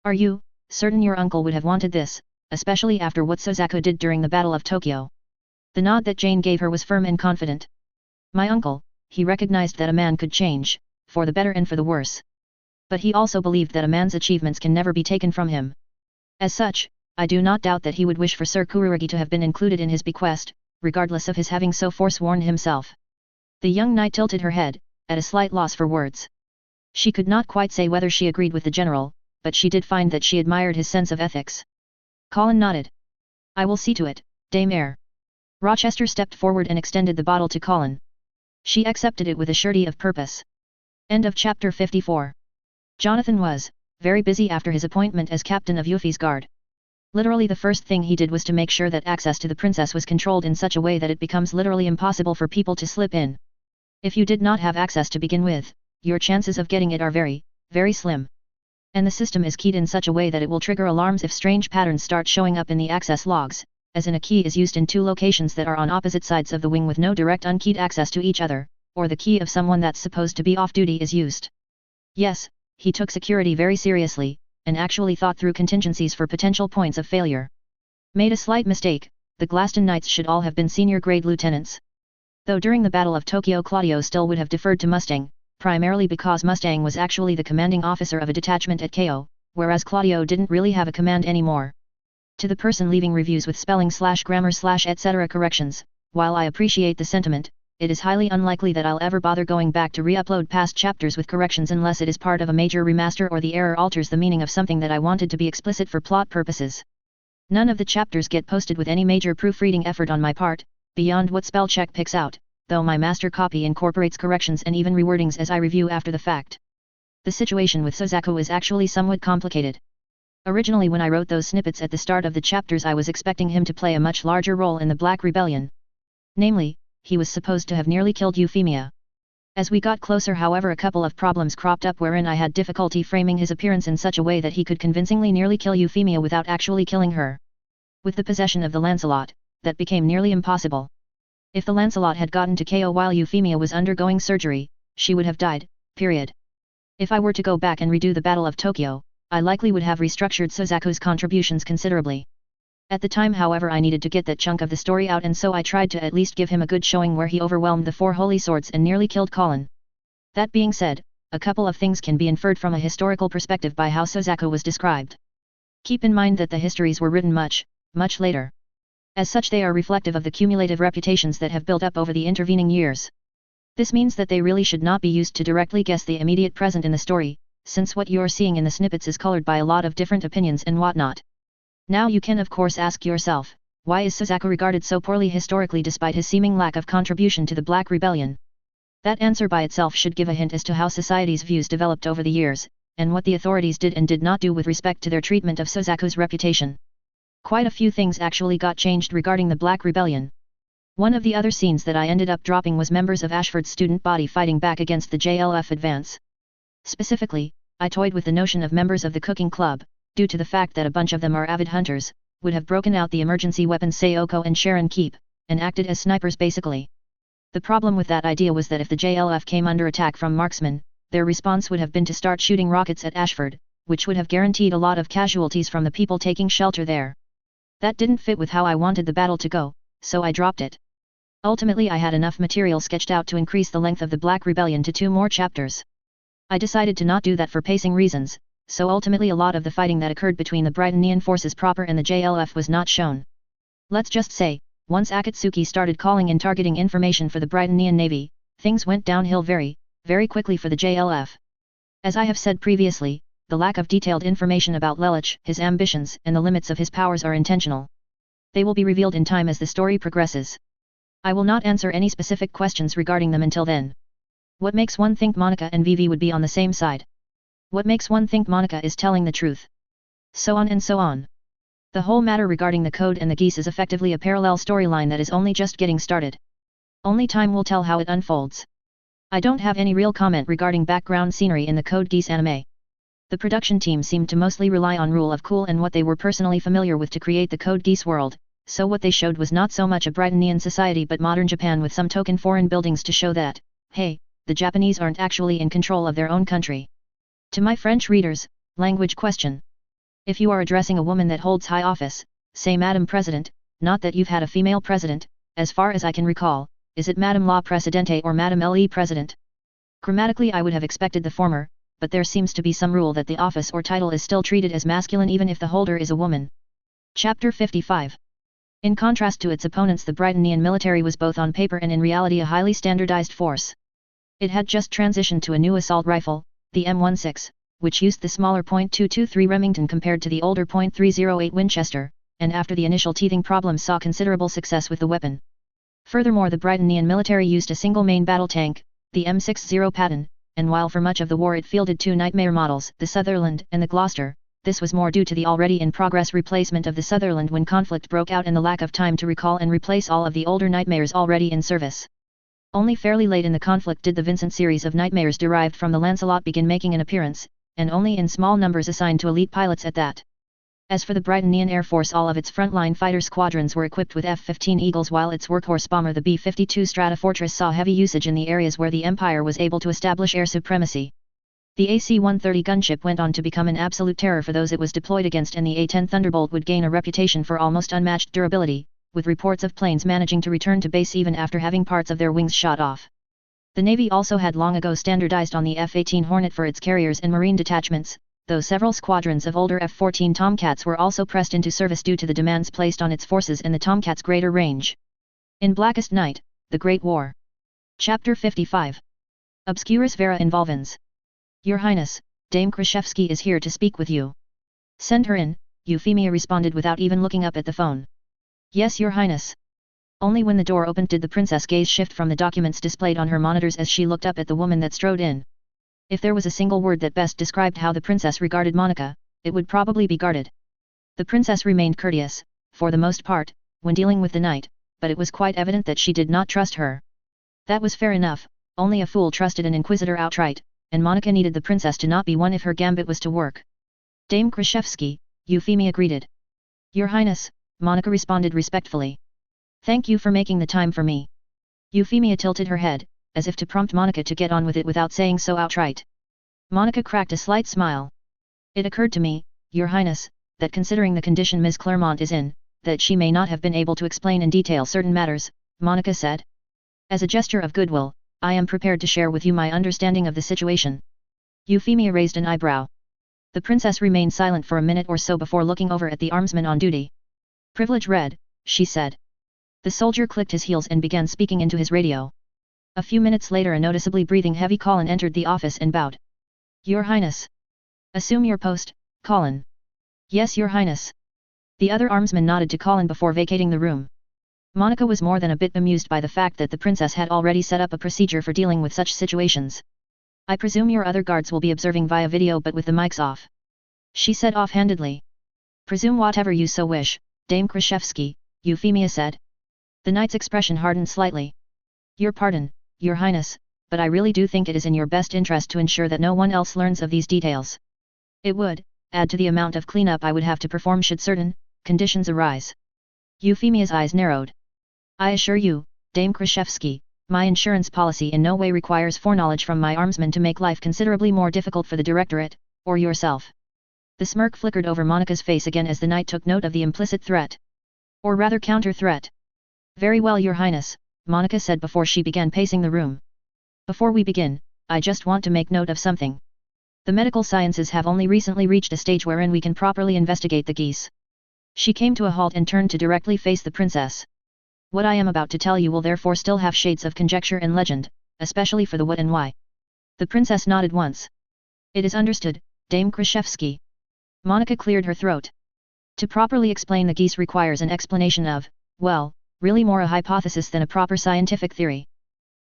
Are you certain your uncle would have wanted this, especially after what Suzaku did during the Battle of Tokyo? The nod that Jane gave her was firm and confident. My uncle, he recognized that a man could change, for the better and for the worse. But he also believed that a man's achievements can never be taken from him. As such, I do not doubt that he would wish for Sir Kurugi to have been included in his bequest, regardless of his having so forsworn himself. The young knight tilted her head, at a slight loss for words. She could not quite say whether she agreed with the general, but she did find that she admired his sense of ethics. Colin nodded. I will see to it, Dame Eyre. Rochester stepped forward and extended the bottle to Colin. She accepted it with a surety of purpose. End of chapter 54. Jonathan was very busy after his appointment as captain of Yuffie's guard. Literally the first thing he did was to make sure that access to the princess was controlled in such a way that it becomes literally impossible for people to slip in. If you did not have access to begin with, your chances of getting it are very, very slim. And the system is keyed in such a way that it will trigger alarms if strange patterns start showing up in the access logs, as in a key is used in 2 locations that are on opposite sides of the wing with no direct unkeyed access to each other, or the key of someone that's supposed to be off duty is used. Yes, he took security very seriously, and actually thought through contingencies for potential points of failure. Made a slight mistake, the Glaston Knights should all have been senior-grade lieutenants. Though during the Battle of Tokyo Claudio still would have deferred to Mustang, primarily because Mustang was actually the commanding officer of a detachment at KO, whereas Claudio didn't really have a command anymore. To the person leaving reviews with spelling/grammar/etc. corrections, while I appreciate the sentiment, it is highly unlikely that I'll ever bother going back to re-upload past chapters with corrections unless it is part of a major remaster or the error alters the meaning of something that I wanted to be explicit for plot purposes. None of the chapters get posted with any major proofreading effort on my part, beyond what spell check picks out, though my master copy incorporates corrections and even rewordings as I review after the fact. The situation with Suzaku is actually somewhat complicated. Originally, when I wrote those snippets at the start of the chapters, I was expecting him to play a much larger role in the Black Rebellion. Namely, he was supposed to have nearly killed Euphemia. As we got closer, however, a couple of problems cropped up wherein I had difficulty framing his appearance in such a way that he could convincingly nearly kill Euphemia without actually killing her. With the possession of the Lancelot, that became nearly impossible. If the Lancelot had gotten to KO while Euphemia was undergoing surgery, she would have died, period. If I were to go back and redo the Battle of Tokyo, I likely would have restructured Suzaku's contributions considerably. At the time however I needed to get that chunk of the story out, and so I tried to at least give him a good showing where he overwhelmed the 4 holy swords and nearly killed Colin. That being said, a couple of things can be inferred from a historical perspective by how Suzaku was described. Keep in mind that the histories were written much later. As such they are reflective of the cumulative reputations that have built up over the intervening years. This means that they really should not be used to directly guess the immediate present in the story, since what you're seeing in the snippets is colored by a lot of different opinions and whatnot. Now you can of course ask yourself, why is Suzaku regarded so poorly historically despite his seeming lack of contribution to the Black Rebellion? That answer by itself should give a hint as to how society's views developed over the years, and what the authorities did and did not do with respect to their treatment of Suzaku's reputation. Quite a few things actually got changed regarding the Black Rebellion. One of the other scenes that I ended up dropping was members of Ashford's student body fighting back against the JLF advance. Specifically, I toyed with the notion of members of the cooking club, due to the fact that a bunch of them are avid hunters, would have broken out the emergency weapons Sayoko and Sharon keep, and acted as snipers basically. The problem with that idea was that if the JLF came under attack from marksmen, their response would have been to start shooting rockets at Ashford, which would have guaranteed a lot of casualties from the people taking shelter there. That didn't fit with how I wanted the battle to go, so I dropped it. Ultimately I had enough material sketched out to increase the length of the Black Rebellion to 2 more chapters. I decided to not do that for pacing reasons, so ultimately a lot of the fighting that occurred between the Brightonian forces proper and the JLF was not shown. Let's just say, once Akatsuki started calling in targeting information for the Brightonian Navy, things went downhill very quickly for the JLF. As I have said previously, the lack of detailed information about Lelich, his ambitions, and the limits of his powers are intentional. They will be revealed in time as the story progresses. I will not answer any specific questions regarding them until then. What makes one think Monica and Vivi would be on the same side? What makes one think Monica is telling the truth? So on and so on. The whole matter regarding the Code and the Geass is effectively a parallel storyline that is only just getting started. Only time will tell how it unfolds. I don't have any real comment regarding background scenery in the Code Geass anime. The production team seemed to mostly rely on Rule of Cool and what they were personally familiar with to create the Code Geass world, so what they showed was not so much a Brightonian society but modern Japan with some token foreign buildings to show that, hey, the Japanese aren't actually in control of their own country. To my French readers, language question. If you are addressing a woman that holds high office, say Madame President, not that you've had a female president, as far as I can recall, is it Madame La Presidente or Madame Le President? Grammatically I would have expected the former, but there seems to be some rule that the office or title is still treated as masculine even if the holder is a woman. Chapter 55. In contrast to its opponents, the Brightonian military was both on paper and in reality a highly standardized force. It had just transitioned to a new assault rifle, the M16, which used the smaller .223 Remington compared to the older .308 Winchester, and after the initial teething problems saw considerable success with the weapon. Furthermore, the Brightonian military used a single main battle tank, the M60 Patton, and while for much of the war it fielded 2 Nightmare models, the Sutherland and the Gloucester, this was more due to the already in progress replacement of the Sutherland when conflict broke out and the lack of time to recall and replace all of the older Nightmares already in service. Only fairly late in the conflict did the Vincent series of Nightmares derived from the Lancelot begin making an appearance, and only in small numbers assigned to elite pilots at that. As for the Brightonian Air Force, all of its frontline fighter squadrons were equipped with F-15 Eagles, while its workhorse bomber the B-52 Stratofortress saw heavy usage in the areas where the Empire was able to establish air supremacy. The AC-130 gunship went on to become an absolute terror for those it was deployed against, and the A-10 Thunderbolt would gain a reputation for almost unmatched durability, with reports of planes managing to return to base even after having parts of their wings shot off. The Navy also had long ago standardized on the F-18 Hornet for its carriers and marine detachments, though several squadrons of older F-14 Tomcats were also pressed into service due to the demands placed on its forces and the Tomcat's greater range. In Blackest Night, The Great War. Chapter 55. Obscurus Vera Involvens. Your Highness, Dame Krashevsky is here to speak with you. Send her in, Euphemia responded without even looking up at the phone. Yes, Your Highness. Only when the door opened did the princess gaze shift from the documents displayed on her monitors as she looked up at the woman that strode in. If there was a single word that best described how the princess regarded Monica, it would probably be guarded. The princess remained courteous, for the most part, when dealing with the knight, but it was quite evident that she did not trust her. That was fair enough, only a fool trusted an inquisitor outright, and Monica needed the princess to not be one if her gambit was to work. Dame Krashevsky, Euphemia greeted. Your Highness, Monica responded respectfully. Thank you for making the time for me. Euphemia tilted her head, as if to prompt Monica to get on with it without saying so outright. Monica cracked a slight smile. It occurred to me, Your Highness, that considering the condition Ms. Claremont is in, that she may not have been able to explain in detail certain matters, Monica said. As a gesture of goodwill, I am prepared to share with you my understanding of the situation. Euphemia raised an eyebrow. The princess remained silent for a minute or so before looking over at the armsman on duty. Privilege read, she said. The soldier clicked his heels and began speaking into his radio. A few minutes later a noticeably breathing heavy Colin entered the office and bowed. Your Highness. Assume your post, Colin. Yes, Your Highness. The other armsman nodded to Colin before vacating the room. Monica was more than a bit bemused by the fact that the princess had already set up a procedure for dealing with such situations. I presume your other guards will be observing via video but with the mics off. She said offhandedly. Presume whatever you so wish, Dame Krashevsky, Euphemia said. The knight's expression hardened slightly. Your pardon, Your Highness, but I really do think it is in your best interest to ensure that no one else learns of these details. It would add to the amount of cleanup I would have to perform should certain conditions arise. Euphemia's eyes narrowed. I assure you, Dame Krashevsky, my insurance policy in no way requires foreknowledge from my armsmen to make life considerably more difficult for the Directorate, or yourself. The smirk flickered over Monica's face again as the knight took note of the implicit threat. Or rather counter-threat. Very well, Your Highness, Monica said before she began pacing the room. Before we begin, I just want to make note of something. The medical sciences have only recently reached a stage wherein we can properly investigate the Geass. She came to a halt and turned to directly face the princess. What I am about to tell you will therefore still have shades of conjecture and legend, especially for the what and why. The princess nodded once. It is understood, Dame Krashevsky. Monica cleared her throat. To properly explain the Geass requires an explanation of, well, really more a hypothesis than a proper scientific theory.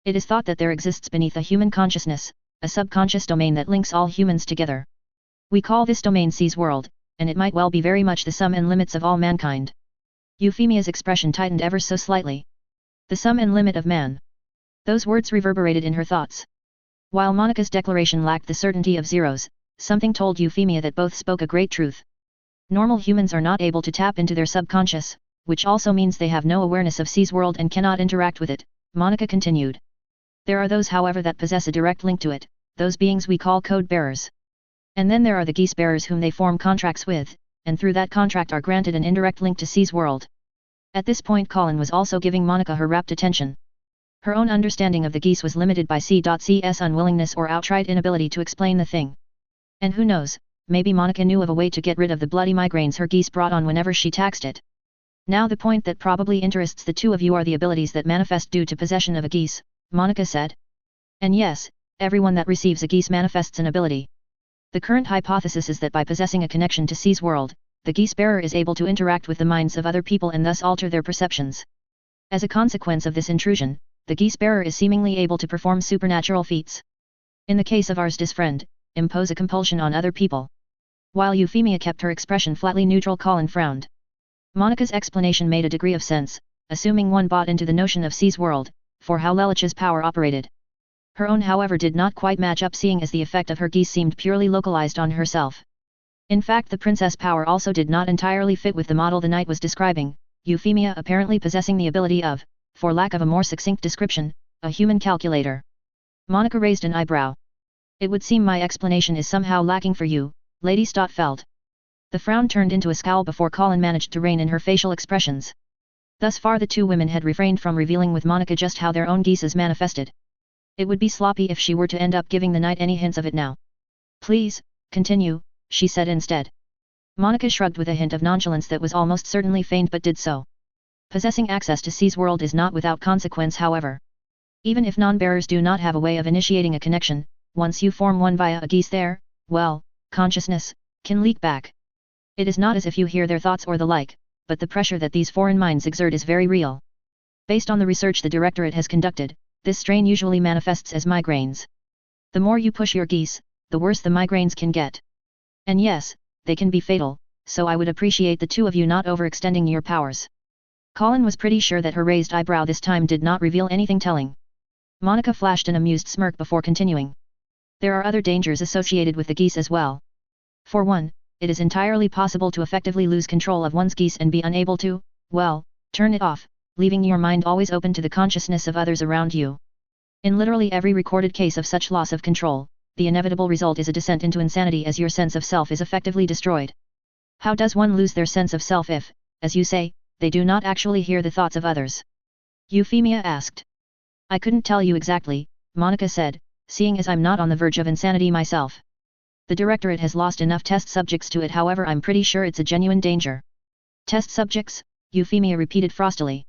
It is thought that there exists beneath a human consciousness, a subconscious domain that links all humans together. We call this domain C's world, and it might well be very much the sum and limits of all mankind. Euphemia's expression tightened ever so slightly. The sum and limit of man. Those words reverberated in her thoughts. While Monica's declaration lacked the certainty of zeros, something told Euphemia that both spoke a great truth. Normal humans are not able to tap into their subconscious, which also means they have no awareness of C's world and cannot interact with it, Monica continued. There are those however that possess a direct link to it, those beings we call code bearers. And then there are the Geass bearers whom they form contracts with, and through that contract are granted an indirect link to C's world. At this point Colin was also giving Monica her rapt attention. Her own understanding of the Geass was limited by C's unwillingness or outright inability to explain the thing. And who knows, maybe Monica knew of a way to get rid of the bloody migraines her Geass brought on whenever she taxed it. Now the point that probably interests the two of you are the abilities that manifest due to possession of a Geass, Monica said. And yes, everyone that receives a Geass manifests an ability. The current hypothesis is that by possessing a connection to C's world, the Geass bearer is able to interact with the minds of other people and thus alter their perceptions. As a consequence of this intrusion, the Geass bearer is seemingly able to perform supernatural feats. In the case of our Geass friend, impose a compulsion on other people. While Euphemia kept her expression flatly neutral, Colin frowned. Monica's explanation made a degree of sense, assuming one bought into the notion of C's world, for how Lelich's power operated. Her own however did not quite match up, seeing as the effect of her Geass seemed purely localized on herself. In fact the princess power also did not entirely fit with the model the knight was describing, Euphemia apparently possessing the ability of, for lack of a more succinct description, a human calculator. Monica raised an eyebrow. It would seem my explanation is somehow lacking for you, Lady Stotfeld. The frown turned into a scowl before Colin managed to rein in her facial expressions. Thus far the two women had refrained from revealing with Monica just how their own Geasses manifested. It would be sloppy if she were to end up giving the knight any hints of it now. Please, continue, she said instead. Monica shrugged with a hint of nonchalance that was almost certainly feigned but did so. Possessing access to C's world is not without consequence however. Even if non-bearers do not have a way of initiating a connection, once you form one via a Geass there, well, consciousness, can leak back. It is not as if you hear their thoughts or the like, but the pressure that these foreign minds exert is very real. Based on the research the Directorate has conducted, this strain usually manifests as migraines. The more you push your Geass, the worse the migraines can get. And yes, they can be fatal, so I would appreciate the two of you not overextending your powers. Colin was pretty sure that her raised eyebrow this time did not reveal anything telling. Monica flashed an amused smirk before continuing. There are other dangers associated with the Geass as well. For one, it is entirely possible to effectively lose control of one's Geass and be unable to, well, turn it off, leaving your mind always open to the consciousness of others around you. In literally every recorded case of such loss of control, the inevitable result is a descent into insanity as your sense of self is effectively destroyed. How does one lose their sense of self if, as you say, they do not actually hear the thoughts of others? Euphemia asked. I couldn't tell you exactly, Monica said, seeing as I'm not on the verge of insanity myself. The Directorate has lost enough test subjects to it, however I'm pretty sure it's a genuine danger. Test subjects? Euphemia repeated frostily.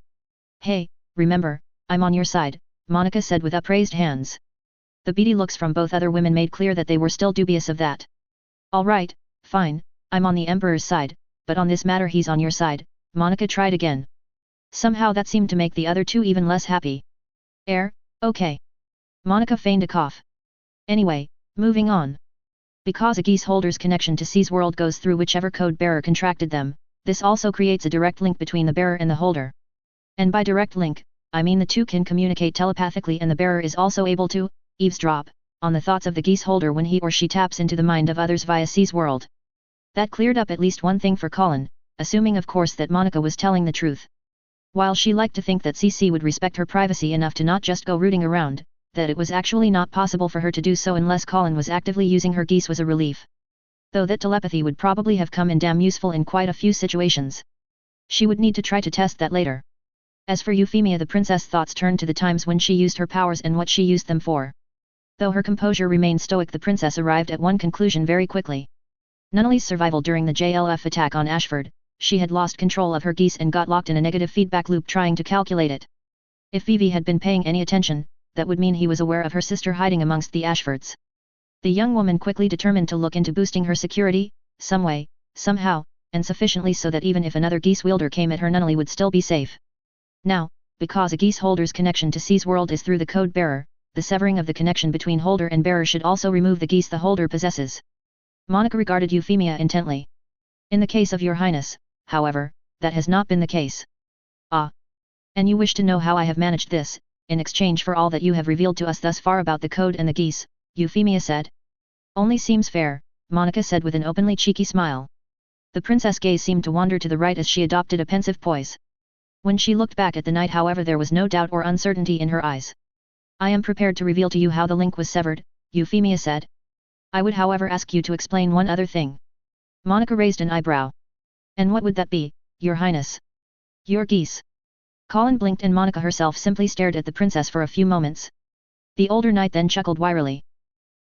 Hey, remember, I'm on your side, Monica said with upraised hands. The beady looks from both other women made clear that they were still dubious of that. All right, fine, I'm on the Emperor's side, but on this matter he's on your side, Monica tried again. Somehow that seemed to make the other two even less happy. Okay. Monica feigned a cough. Anyway, moving on. Because a Geass holder's connection to C's world goes through whichever code bearer contracted them, this also creates a direct link between the bearer and the holder. And by direct link, I mean the two can communicate telepathically and the bearer is also able to eavesdrop on the thoughts of the Geass holder when he or she taps into the mind of others via C's world. That cleared up at least one thing for Colin, assuming of course that Monica was telling the truth. While she liked to think that CC would respect her privacy enough to not just go rooting around, that it was actually not possible for her to do so unless Colin was actively using her Geass was a relief. Though that telepathy would probably have come in damn useful in quite a few situations. She would need to try to test that later. As for Euphemia, the princess' thoughts turned to the times when she used her powers and what she used them for. Though her composure remained stoic, the princess arrived at one conclusion very quickly. Nunnally's survival during the JLF attack on Ashford, she had lost control of her Geass and got locked in a negative feedback loop trying to calculate it. If Vivi had been paying any attention, that would mean he was aware of her sister hiding amongst the Ashfords. The young woman quickly determined to look into boosting her security, some way, somehow, and sufficiently so that even if another Geass wielder came at her, Nunnally would still be safe. Now, because a Geass holder's connection to C's world is through the code bearer, the severing of the connection between holder and bearer should also remove the Geass the holder possesses. Monica regarded Euphemia intently. In the case of your highness, however, that has not been the case. Ah. And you wish to know how I have managed this, in exchange for all that you have revealed to us thus far about the code and the Geass, Euphemia said. Only seems fair, Monica said with an openly cheeky smile. The princess' gaze seemed to wander to the right as she adopted a pensive poise. When she looked back at the knight, however, there was no doubt or uncertainty in her eyes. I am prepared to reveal to you how the link was severed, Euphemia said. I would however ask you to explain one other thing. Monica raised an eyebrow. And what would that be, your highness? Your Geass. Colin blinked and Monica herself simply stared at the princess for a few moments. The older knight then chuckled wryly.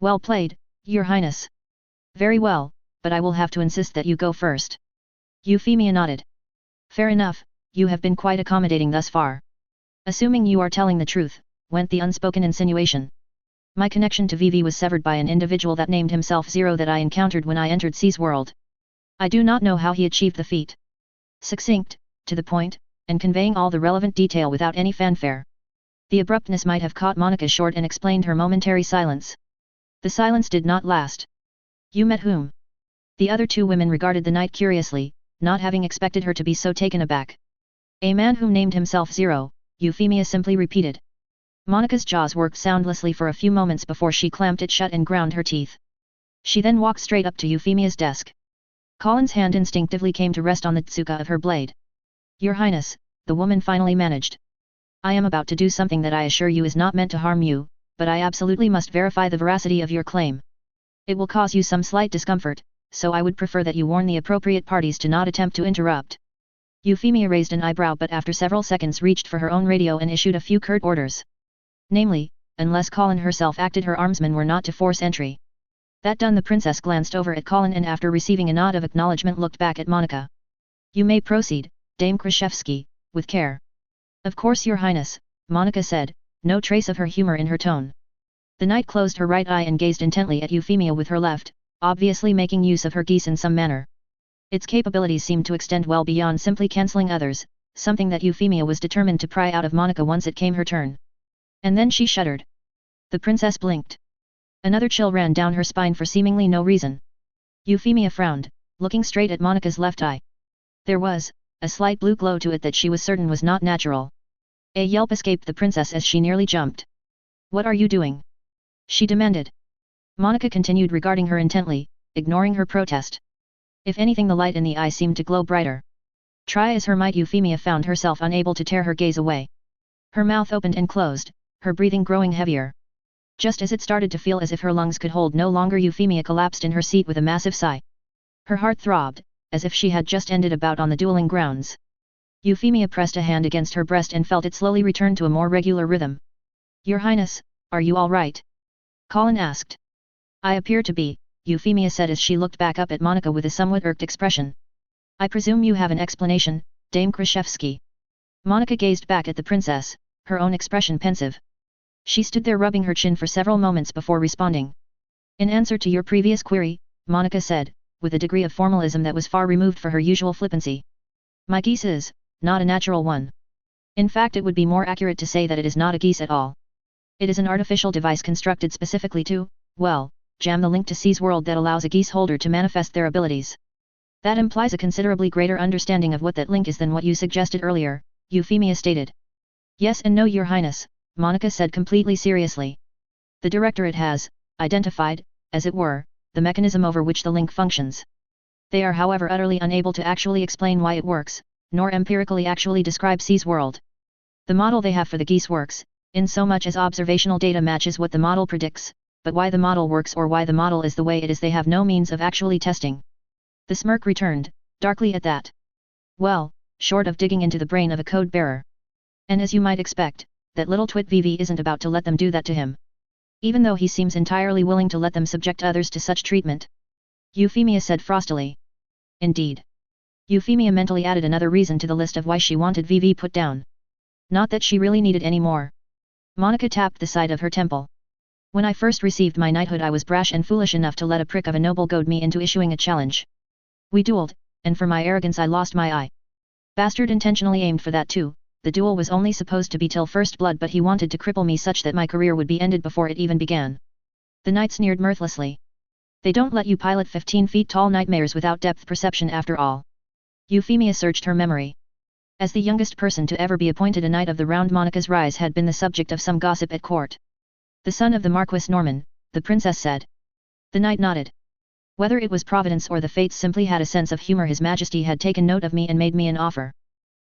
Well played, your highness. Very well, but I will have to insist that you go first. Euphemia nodded. Fair enough, you have been quite accommodating thus far. Assuming you are telling the truth, went the unspoken insinuation. My connection to Vivi was severed by an individual that named himself Zero that I encountered when I entered C's world. I do not know how he achieved the feat. Succinct, to the point, and conveying all the relevant detail without any fanfare. The abruptness might have caught Monica short and explained her momentary silence. The silence did not last. You met whom? The other two women regarded the knight curiously, not having expected her to be so taken aback. A man whom named himself Zero, Euphemia simply repeated. Monica's jaws worked soundlessly for a few moments before she clamped it shut and ground her teeth. She then walked straight up to Euphemia's desk. Colin's hand instinctively came to rest on the tsuka of her blade. Your highness, the woman finally managed. I am about to do something that I assure you is not meant to harm you, but I absolutely must verify the veracity of your claim. It will cause you some slight discomfort, so I would prefer that you warn the appropriate parties to not attempt to interrupt. Euphemia raised an eyebrow but after several seconds reached for her own radio and issued a few curt orders. Namely, unless Colin herself acted, her armsmen were not to force entry. That done, the princess glanced over at Colin and after receiving a nod of acknowledgement looked back at Monica. You may proceed, Dame Krashevsky, with care. Of course your highness, Monica said, no trace of her humor in her tone. The knight closed her right eye and gazed intently at Euphemia with her left, obviously making use of her Geass in some manner. Its capabilities seemed to extend well beyond simply cancelling others, something that Euphemia was determined to pry out of Monica once it came her turn. And then she shuddered. The princess blinked. Another chill ran down her spine for seemingly no reason. Euphemia frowned, looking straight at Monica's left eye. There was a slight blue glow to it that she was certain was not natural. A yelp escaped the princess as she nearly jumped. What are you doing? She demanded. Monica continued regarding her intently, ignoring her protest. If anything, the light in the eye seemed to glow brighter. Try as her might, Euphemia found herself unable to tear her gaze away. Her mouth opened and closed, her breathing growing heavier. Just as it started to feel as if her lungs could hold no longer, Euphemia collapsed in her seat with a massive sigh. Her heart throbbed, as if she had just ended a bout on the dueling grounds. Euphemia pressed a hand against her breast and felt it slowly return to a more regular rhythm. Your Highness, are you all right? Colin asked. I appear to be, Euphemia said as she looked back up at Monica with a somewhat irked expression. I presume you have an explanation, Dame Krashevsky. Monica gazed back at the princess, her own expression pensive. She stood there rubbing her chin for several moments before responding. In answer to your previous query, Monica said, with a degree of formalism that was far removed from her usual flippancy. My geese is, not a natural one. In fact, it would be more accurate to say that it is not a geese at all. It is an artificial device constructed specifically to, well, jam the link to C's world that allows a geese holder to manifest their abilities. That implies a considerably greater understanding of what that link is than what you suggested earlier, Euphemia stated. Yes and no, Your Highness, Monica said completely seriously. The Directorate has identified, as it were, the mechanism over which the link functions. They are however utterly unable to actually explain why it works, nor empirically actually describe C's world. The model they have for the geese works, in so much as observational data matches what the model predicts, but why the model works or why the model is the way it is they have no means of actually testing. The smirk returned, darkly at that. Well, short of digging into the brain of a code bearer. And as you might expect, that little twit VV isn't about to let them do that to him. Even though he seems entirely willing to let them subject others to such treatment. Euphemia said frostily. Indeed. Euphemia mentally added another reason to the list of why she wanted VV put down. Not that she really needed any more. Monica tapped the side of her temple. When I first received my knighthood, I was brash and foolish enough to let a prick of a noble goad me into issuing a challenge. We dueled, and for my arrogance I lost my eye. Bastard intentionally aimed for that too. The duel was only supposed to be till first blood, but he wanted to cripple me such that my career would be ended before it even began. The knight sneered mirthlessly. They don't let you pilot 15 feet tall nightmares without depth perception after all. Euphemia searched her memory. As the youngest person to ever be appointed a Knight of the Round, Monica's rise had been the subject of some gossip at court. The son of the Marquis Norman, the princess said. The knight nodded. Whether it was Providence or the fates simply had a sense of humor, His Majesty had taken note of me and made me an offer.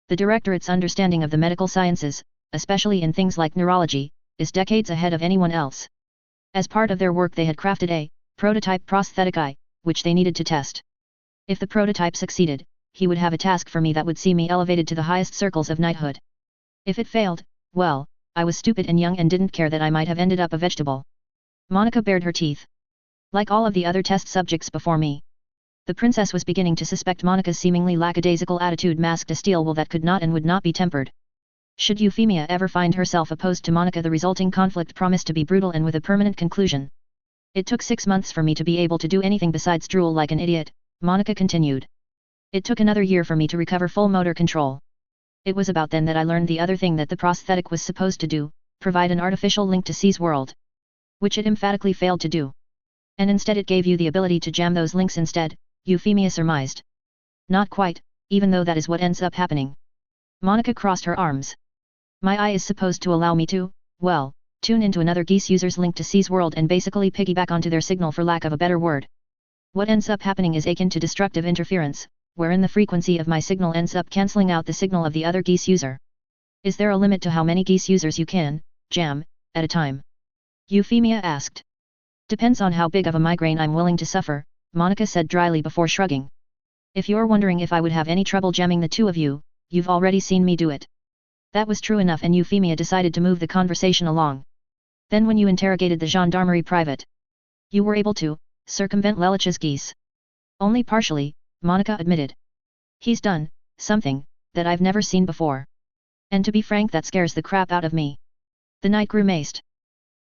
The Directorate's understanding of the medical sciences, especially in things like neurology, is decades ahead of anyone else. As part of their work they had crafted a prototype prosthetic eye, which they needed to test. If the prototype succeeded, he would have a task for me that would see me elevated to the highest circles of knighthood. If it failed, well, I was stupid and young and didn't care that I might have ended up a vegetable. Monica bared her teeth. Like all of the other test subjects before me. The princess was beginning to suspect Monica's seemingly lackadaisical attitude masked a steel will that could not and would not be tempered. Should Euphemia ever find herself opposed to Monica, the resulting conflict promised to be brutal and with a permanent conclusion. It took 6 months for me to be able to do anything besides drool like an idiot, Monica continued. It took another year for me to recover full motor control. It was about then that I learned the other thing that the prosthetic was supposed to do, provide an artificial link to C's world. Which it emphatically failed to do. And instead it gave you the ability to jam those links instead, Euphemia surmised. Not quite, even though that is what ends up happening. Monica crossed her arms. My eye is supposed to allow me to, well, tune into another geese user's link to C's world and basically piggyback onto their signal, for lack of a better word. What ends up happening is akin to destructive interference, wherein the frequency of my signal ends up cancelling out the signal of the other geese user. Is there a limit to how many geese users you can jam at a time? Euphemia asked. Depends on how big of a migraine I'm willing to suffer, Monica said dryly before shrugging. If you're wondering if I would have any trouble jamming the two of you, you've already seen me do it. That was true enough, and Euphemia decided to move the conversation along. Then when you interrogated the gendarmerie private, you were able to circumvent Lelich's geese. Only partially, Monica admitted. He's done something that I've never seen before. And to be frank, that scares the crap out of me. The knight grimaced.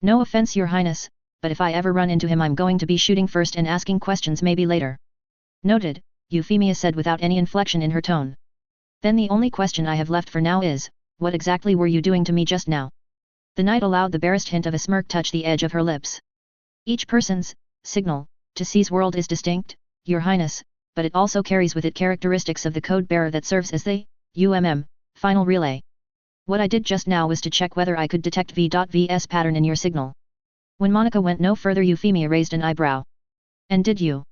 No offense, Your Highness, but if I ever run into him I'm going to be shooting first and asking questions maybe later. Noted, Euphemia said without any inflection in her tone. Then the only question I have left for now is, what exactly were you doing to me just now? The knight allowed the barest hint of a smirk touch the edge of her lips. Each person's signal to C's world is distinct, Your Highness, but it also carries with it characteristics of the code bearer that serves as the final relay. What I did just now was to check whether I could detect V.V's pattern in your signal. When Monica went no further, Euphemia raised an eyebrow. And did you?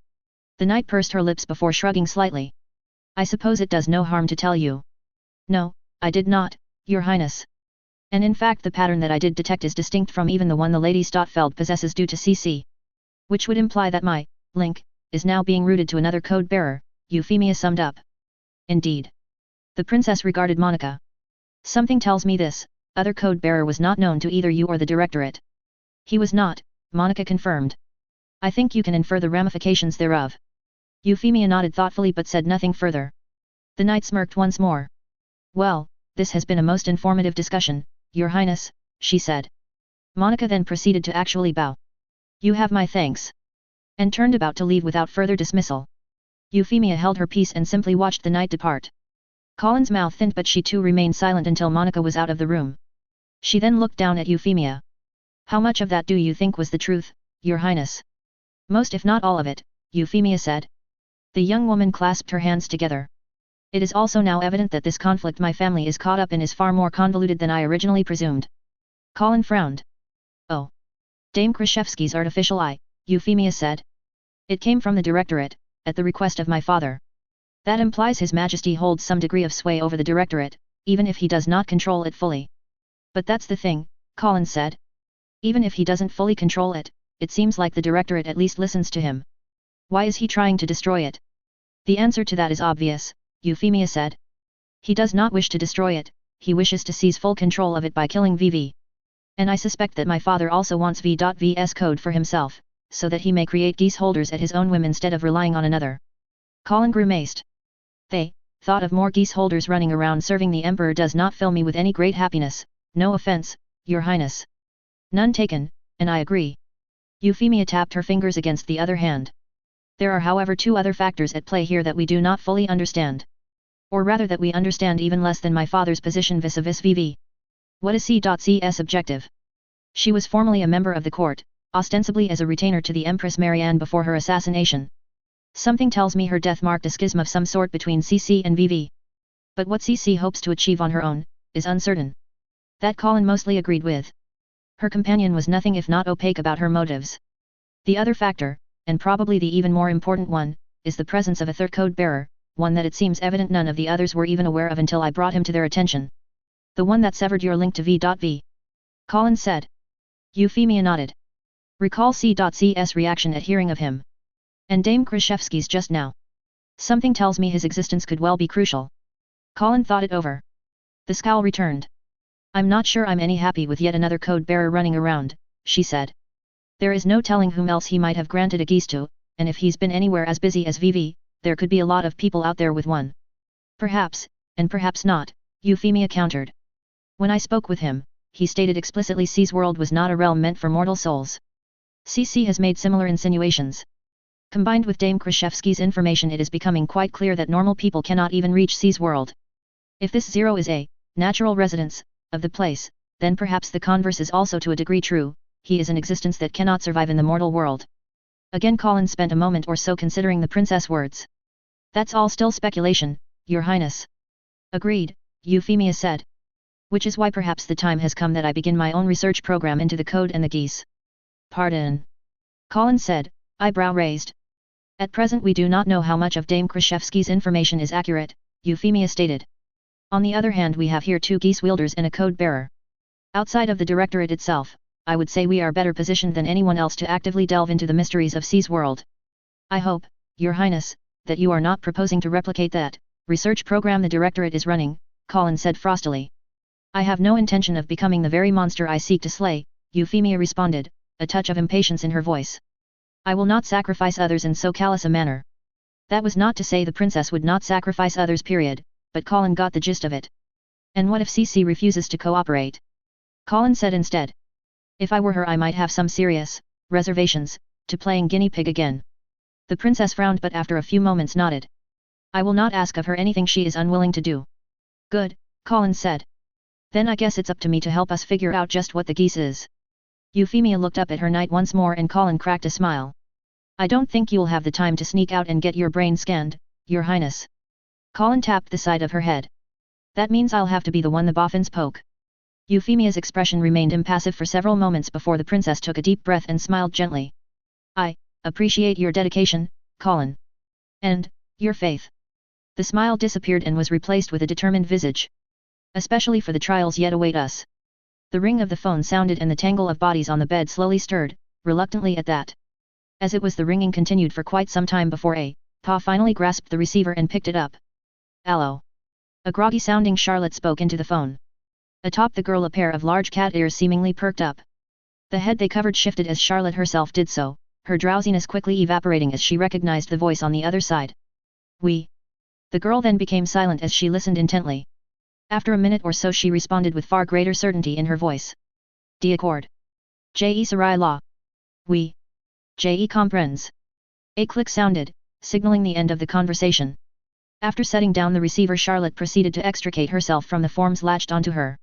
The knight pursed her lips before shrugging slightly. I suppose it does no harm to tell you. No, I did not, Your Highness. And in fact the pattern that I did detect is distinct from even the one the Lady Stotfeld possesses due to CC. Which would imply that my link is now being routed to another code bearer, Euphemia summed up. Indeed. The princess regarded Monica. Something tells me this other code bearer was not known to either you or the Directorate. He was not, Monica confirmed. I think you can infer the ramifications thereof. Euphemia nodded thoughtfully but said nothing further. The knight smirked once more. Well, this has been a most informative discussion, Your Highness, she said. Monica then proceeded to actually bow. You have my thanks. And turned about to leave without further dismissal. Euphemia held her peace and simply watched the knight depart. Colin's mouth thinned but she too remained silent until Monica was out of the room. She then looked down at Euphemia. How much of that do you think was the truth, Your Highness? Most if not all of it, Euphemia said. The young woman clasped her hands together. It is also now evident that this conflict my family is caught up in is far more convoluted than I originally presumed. Colin frowned. Oh. Dame Krashevsky's artificial eye, Euphemia said. It came from the Directorate, at the request of my father. That implies His Majesty holds some degree of sway over the Directorate, even if he does not control it fully. But that's the thing, Colin said. Even if he doesn't fully control it, it seems like the Directorate at least listens to him. Why is he trying to destroy it? The answer to that is obvious, Euphemia said. He does not wish to destroy it, he wishes to seize full control of it by killing VV. And I suspect that my father also wants V.V's code for himself, so that he may create Geass holders at his own whim instead of relying on another. Colin grimaced. Thought of more Geass holders running around serving the Emperor does not fill me with any great happiness, no offense, Your Highness. None taken, and I agree. Euphemia tapped her fingers against the other hand. There are however two other factors at play here that we do not fully understand. Or rather that we understand even less than my father's position vis-a-vis VV. What is C.C's objective? She was formerly a member of the court, ostensibly as a retainer to the Empress Marianne before her assassination. Something tells me her death marked a schism of some sort between CC and VV. But what CC hopes to achieve on her own, is uncertain. That Colin mostly agreed with. Her companion was nothing if not opaque about her motives. The other factor, and probably the even more important one, is the presence of a third code bearer, one that it seems evident none of the others were even aware of until I brought him to their attention. The one that severed your link to V.V. Colin said. Euphemia nodded. Recall C.C's reaction at hearing of him. And Dame Krashevsky's just now. Something tells me his existence could well be crucial. Colin thought it over. The scowl returned. I'm not sure I'm any happy with yet another code bearer running around, she said. There is no telling whom else he might have granted a Geass to, and if he's been anywhere as busy as VV, there could be a lot of people out there with one. Perhaps, and perhaps not, Euphemia countered. When I spoke with him, he stated explicitly C's world was not a realm meant for mortal souls. CC has made similar insinuations. Combined with Dame Krashevsky's information, it is becoming quite clear that normal people cannot even reach C's world. If this zero is a natural residence of the place, then perhaps the converse is also to a degree true, he is an existence that cannot survive in the mortal world. Again Colin spent a moment or so considering the princess' words. That's all still speculation, Your Highness. Agreed, Euphemia said. Which is why perhaps the time has come that I begin my own research program into the code and the Geass. Pardon. Colin said, eyebrow raised. At present we do not know how much of Dame Krashevsky's information is accurate, Euphemia stated. On the other hand, we have here two Geass wielders and a code bearer. Outside of the Directorate itself, I would say we are better positioned than anyone else to actively delve into the mysteries of C's world. I hope, Your Highness, that you are not proposing to replicate that research program the Directorate is running, Colin said frostily. I have no intention of becoming the very monster I seek to slay, Euphemia responded, a touch of impatience in her voice. I will not sacrifice others in so callous a manner. That was not to say the princess would not sacrifice others period, but Colin got the gist of it. And what if CC refuses to cooperate? Colin said instead. If I were her I might have some serious reservations to playing guinea pig again. The princess frowned but after a few moments nodded. I will not ask of her anything she is unwilling to do. Good, Colin said. Then I guess it's up to me to help us figure out just what the Geass is. Euphemia looked up at her knight once more and Colin cracked a smile. I don't think you'll have the time to sneak out and get your brain scanned, Your Highness. Colin tapped the side of her head. That means I'll have to be the one the boffins poke. Euphemia's expression remained impassive for several moments before the princess took a deep breath and smiled gently. I appreciate your dedication, Colin. And your faith. The smile disappeared and was replaced with a determined visage. Especially for the trials yet await us. The ring of the phone sounded and the tangle of bodies on the bed slowly stirred, reluctantly at that. As it was, the ringing continued for quite some time before Pa finally grasped the receiver and picked it up. "Allo." A groggy-sounding Charlotte spoke into the phone. Atop the girl, a pair of large cat ears seemingly perked up. The head they covered shifted as Charlotte herself did so, her drowsiness quickly evaporating as she recognized the voice on the other side. "We." The girl then became silent as she listened intently. After a minute or so she responded with far greater certainty in her voice. "D'accord. Je serai là. Oui. Je comprends." A click sounded, signaling the end of the conversation. After setting down the receiver, Charlotte proceeded to extricate herself from the forms latched onto her.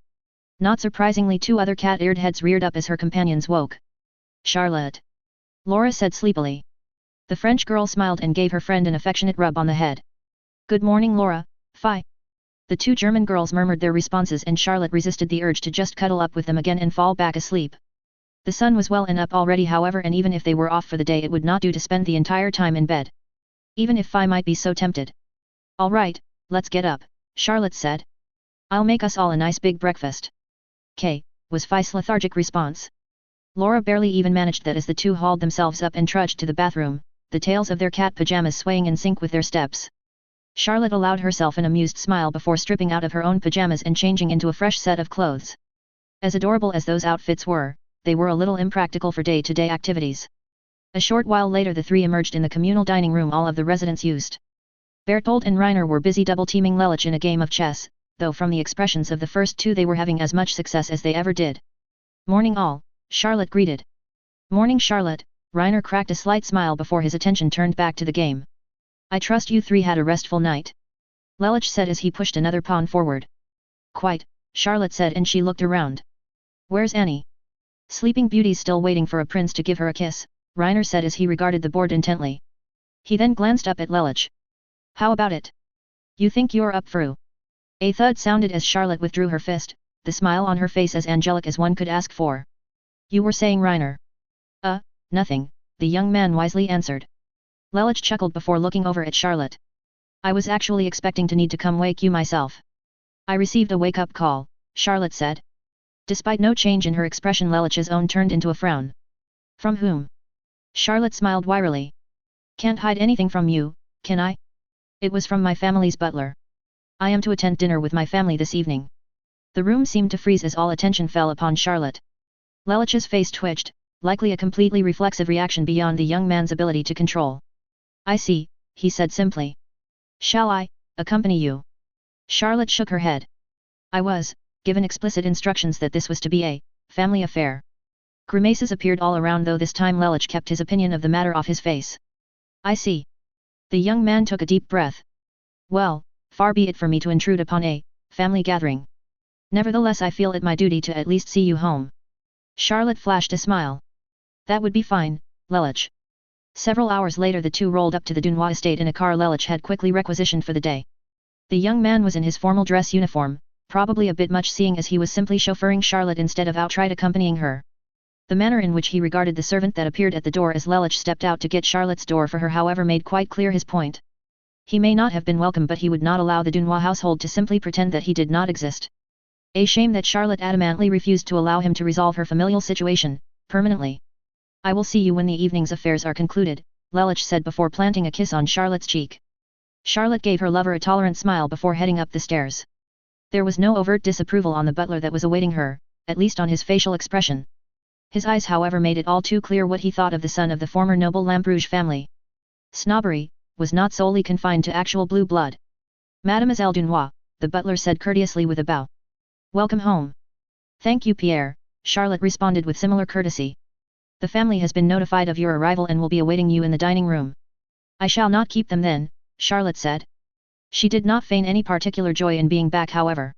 Not surprisingly, 2 other cat-eared heads reared up as her companions woke. "Charlotte," Laura said sleepily. The French girl smiled and gave her friend an affectionate rub on the head. "Good morning, Laura." "Fi." The 2 German girls murmured their responses and Charlotte resisted the urge to just cuddle up with them again and fall back asleep. The sun was well and up already, however, and even if they were off for the day it would not do to spend the entire time in bed. Even if Fi might be so tempted. "All right, let's get up," Charlotte said. "I'll make us all a nice big breakfast." "K," was Fi's lethargic response. Laura barely even managed that as the 2 hauled themselves up and trudged to the bathroom, the tails of their cat pajamas swaying in sync with their steps. Charlotte allowed herself an amused smile before stripping out of her own pajamas and changing into a fresh set of clothes. As adorable as those outfits were, they were a little impractical for day-to-day activities. A short while later the 3 emerged in the communal dining room all of the residents used. Bertold and Reiner were busy double-teaming Lelich in a game of chess, though from the expressions of the first 2 they were having as much success as they ever did. "Morning all," Charlotte greeted. "Morning, Charlotte," Reiner cracked a slight smile before his attention turned back to the game. "I trust you 3 had a restful night?" Lelich said as he pushed another pawn forward. "Quite," Charlotte said, and she looked around. "Where's Annie?" "Sleeping Beauty's still waiting for a prince to give her a kiss," Reiner said as he regarded the board intently. He then glanced up at Lelich. "How about it? You think you're up for?" A thud sounded as Charlotte withdrew her fist, the smile on her face as angelic as one could ask for. "You were saying, Reiner?" Nothing," the young man wisely answered. Lelich chuckled before looking over at Charlotte. "I was actually expecting to need to come wake you myself." "I received a wake-up call," Charlotte said. Despite no change in her expression, Lelich's own turned into a frown. "From whom?" Charlotte smiled wearily. "Can't hide anything from you, can I?" "It was from my family's butler. I am to attend dinner with my family this evening." The room seemed to freeze as all attention fell upon Charlotte. Lelich's face twitched, likely a completely reflexive reaction beyond the young man's ability to control. "I see," he said simply. "Shall I accompany you?" Charlotte shook her head. "I was given explicit instructions that this was to be a family affair." Grimaces appeared all around, though this time Lelich kept his opinion of the matter off his face. "I see." The young man took a deep breath. "Well, far be it for me to intrude upon a family gathering. Nevertheless, I feel it my duty to at least see you home." Charlotte flashed a smile. "That would be fine, Lelich." Several hours later the 2 rolled up to the Dunois estate in a car Lelich had quickly requisitioned for the day. The young man was in his formal dress uniform, probably a bit much seeing as he was simply chauffeuring Charlotte instead of outright accompanying her. The manner in which he regarded the servant that appeared at the door as Lelich stepped out to get Charlotte's door for her, however, made quite clear his point. He may not have been welcome, but he would not allow the Dunois household to simply pretend that he did not exist. A shame that Charlotte adamantly refused to allow him to resolve her familial situation permanently. "I will see you when the evening's affairs are concluded," Lelich said before planting a kiss on Charlotte's cheek. Charlotte gave her lover a tolerant smile before heading up the stairs. There was no overt disapproval on the butler that was awaiting her, at least on his facial expression. His eyes, however, made it all too clear what he thought of the son of the former noble Lambrugge family. Snobbery was not solely confined to actual blue blood. "Mademoiselle Dunois," the butler said courteously with a bow. "Welcome home." "Thank you, Pierre," Charlotte responded with similar courtesy. "The family has been notified of your arrival and will be awaiting you in the dining room." "I shall not keep them then," Charlotte said. She did not feign any particular joy in being back, however.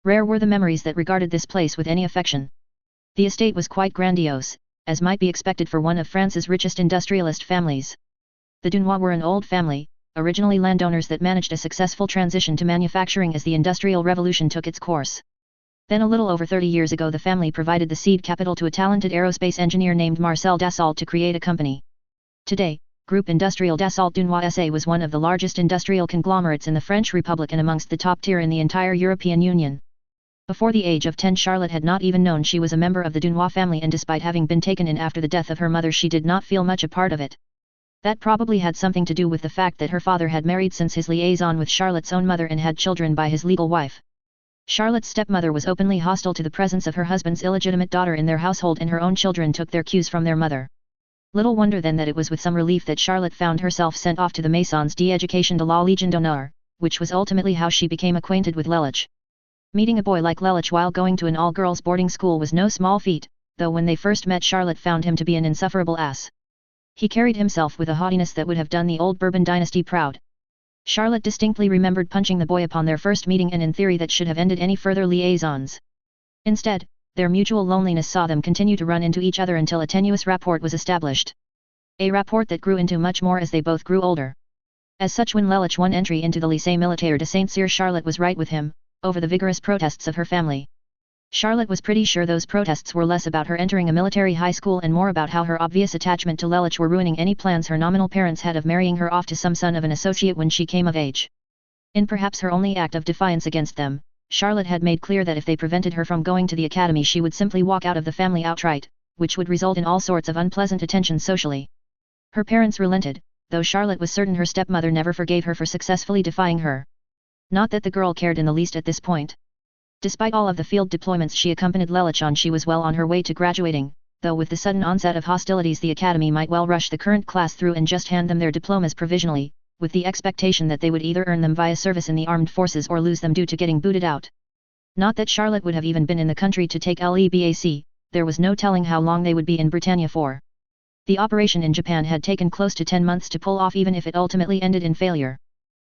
Rare were the memories that regarded this place with any affection. The estate was quite grandiose, as might be expected for one of France's richest industrialist families. The Dunois were an old family, originally landowners that managed a successful transition to manufacturing as the Industrial Revolution took its course. Then a little over 30 years ago the family provided the seed capital to a talented aerospace engineer named Marcel Dassault to create a company. Today, Groupe Industriel Dassault Dunois SA was one of the largest industrial conglomerates in the French Republic and amongst the top tier in the entire European Union. Before the age of 10 Charlotte had not even known she was a member of the Dunois family, and despite having been taken in after the death of her mother she did not feel much a part of it. That probably had something to do with the fact that her father had married since his liaison with Charlotte's own mother and had children by his legal wife. Charlotte's stepmother was openly hostile to the presence of her husband's illegitimate daughter in their household, and her own children took their cues from their mother. Little wonder then that it was with some relief that Charlotte found herself sent off to the Maisons d'Éducation de la Légion d'honneur, which was ultimately how she became acquainted with Lelich. Meeting a boy like Lelich while going to an all-girls boarding school was no small feat, though when they first met Charlotte found him to be an insufferable ass. He carried himself with a haughtiness that would have done the old Bourbon dynasty proud. Charlotte distinctly remembered punching the boy upon their first meeting, and in theory that should have ended any further liaisons. Instead, their mutual loneliness saw them continue to run into each other until a tenuous rapport was established. A rapport that grew into much more as they both grew older. As such, when Lelich won entry into the Lycée Militaire de Saint-Cyr, Charlotte was right with him, over the vigorous protests of her family. Charlotte was pretty sure those protests were less about her entering a military high school and more about how her obvious attachment to Lelich were ruining any plans her nominal parents had of marrying her off to some son of an associate when she came of age. In perhaps her only act of defiance against them, Charlotte had made clear that if they prevented her from going to the academy she would simply walk out of the family outright, which would result in all sorts of unpleasant attention socially. Her parents relented, though Charlotte was certain her stepmother never forgave her for successfully defying her. Not that the girl cared in the least at this point. Despite all of the field deployments she accompanied Lelich on, she was well on her way to graduating, though with the sudden onset of hostilities the academy might well rush the current class through and just hand them their diplomas provisionally, with the expectation that they would either earn them via service in the armed forces or lose them due to getting booted out. Not that Charlotte would have even been in the country to take LEBAC, there was no telling how long they would be in Britannia for. The operation in Japan had taken close to 10 months to pull off, even if it ultimately ended in failure.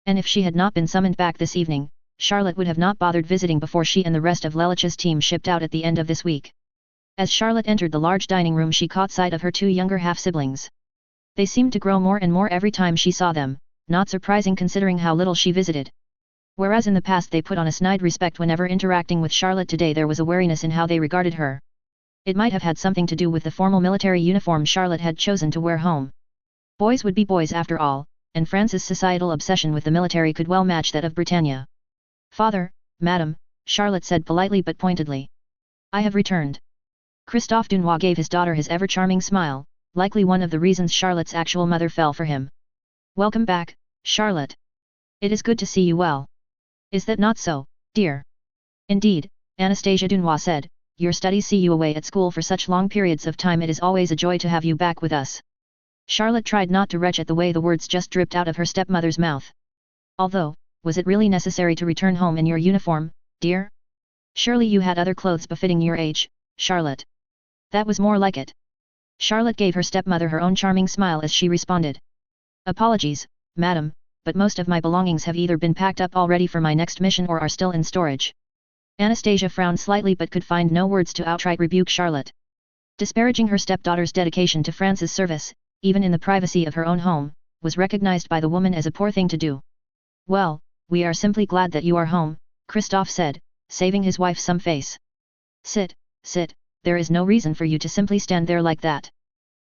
And if she had not been summoned back this evening, Charlotte would have not bothered visiting before she and the rest of Lelich's team shipped out at the end of this week. As Charlotte entered the large dining room she caught sight of her two younger half-siblings. They seemed to grow more and more every time she saw them, not surprising considering how little she visited. Whereas in the past they put on a snide respect whenever interacting with Charlotte, today there was a wariness in how they regarded her. It might have had something to do with the formal military uniform Charlotte had chosen to wear home. Boys would be boys after all, and France's societal obsession with the military could well match that of Britannia. "Father, Madam," Charlotte said politely but pointedly. "I have returned." Christophe Dunois gave his daughter his ever-charming smile, likely one of the reasons Charlotte's actual mother fell for him. "Welcome back, Charlotte. It is good to see you well. Is that not so, dear?" "Indeed," Anastasia Dunois said, "your studies see you away at school for such long periods of time. It is always a joy to have you back with us." Charlotte tried not to retch at the way the words just dripped out of her stepmother's mouth. Although, was it really necessary to return home in your uniform, dear? Surely you had other clothes befitting your age, Charlotte. That was more like it. Charlotte gave her stepmother her own charming smile as she responded. "Apologies, madam, but most of my belongings have either been packed up already for my next mission or are still in storage." Anastasia frowned slightly but could find no words to outright rebuke Charlotte. Disparaging her stepdaughter's dedication to France's service, even in the privacy of her own home, was recognized by the woman as a poor thing to do. "Well, we are simply glad that you are home," Christophe said, saving his wife some face. Sit, there is no reason for you to simply stand there like that."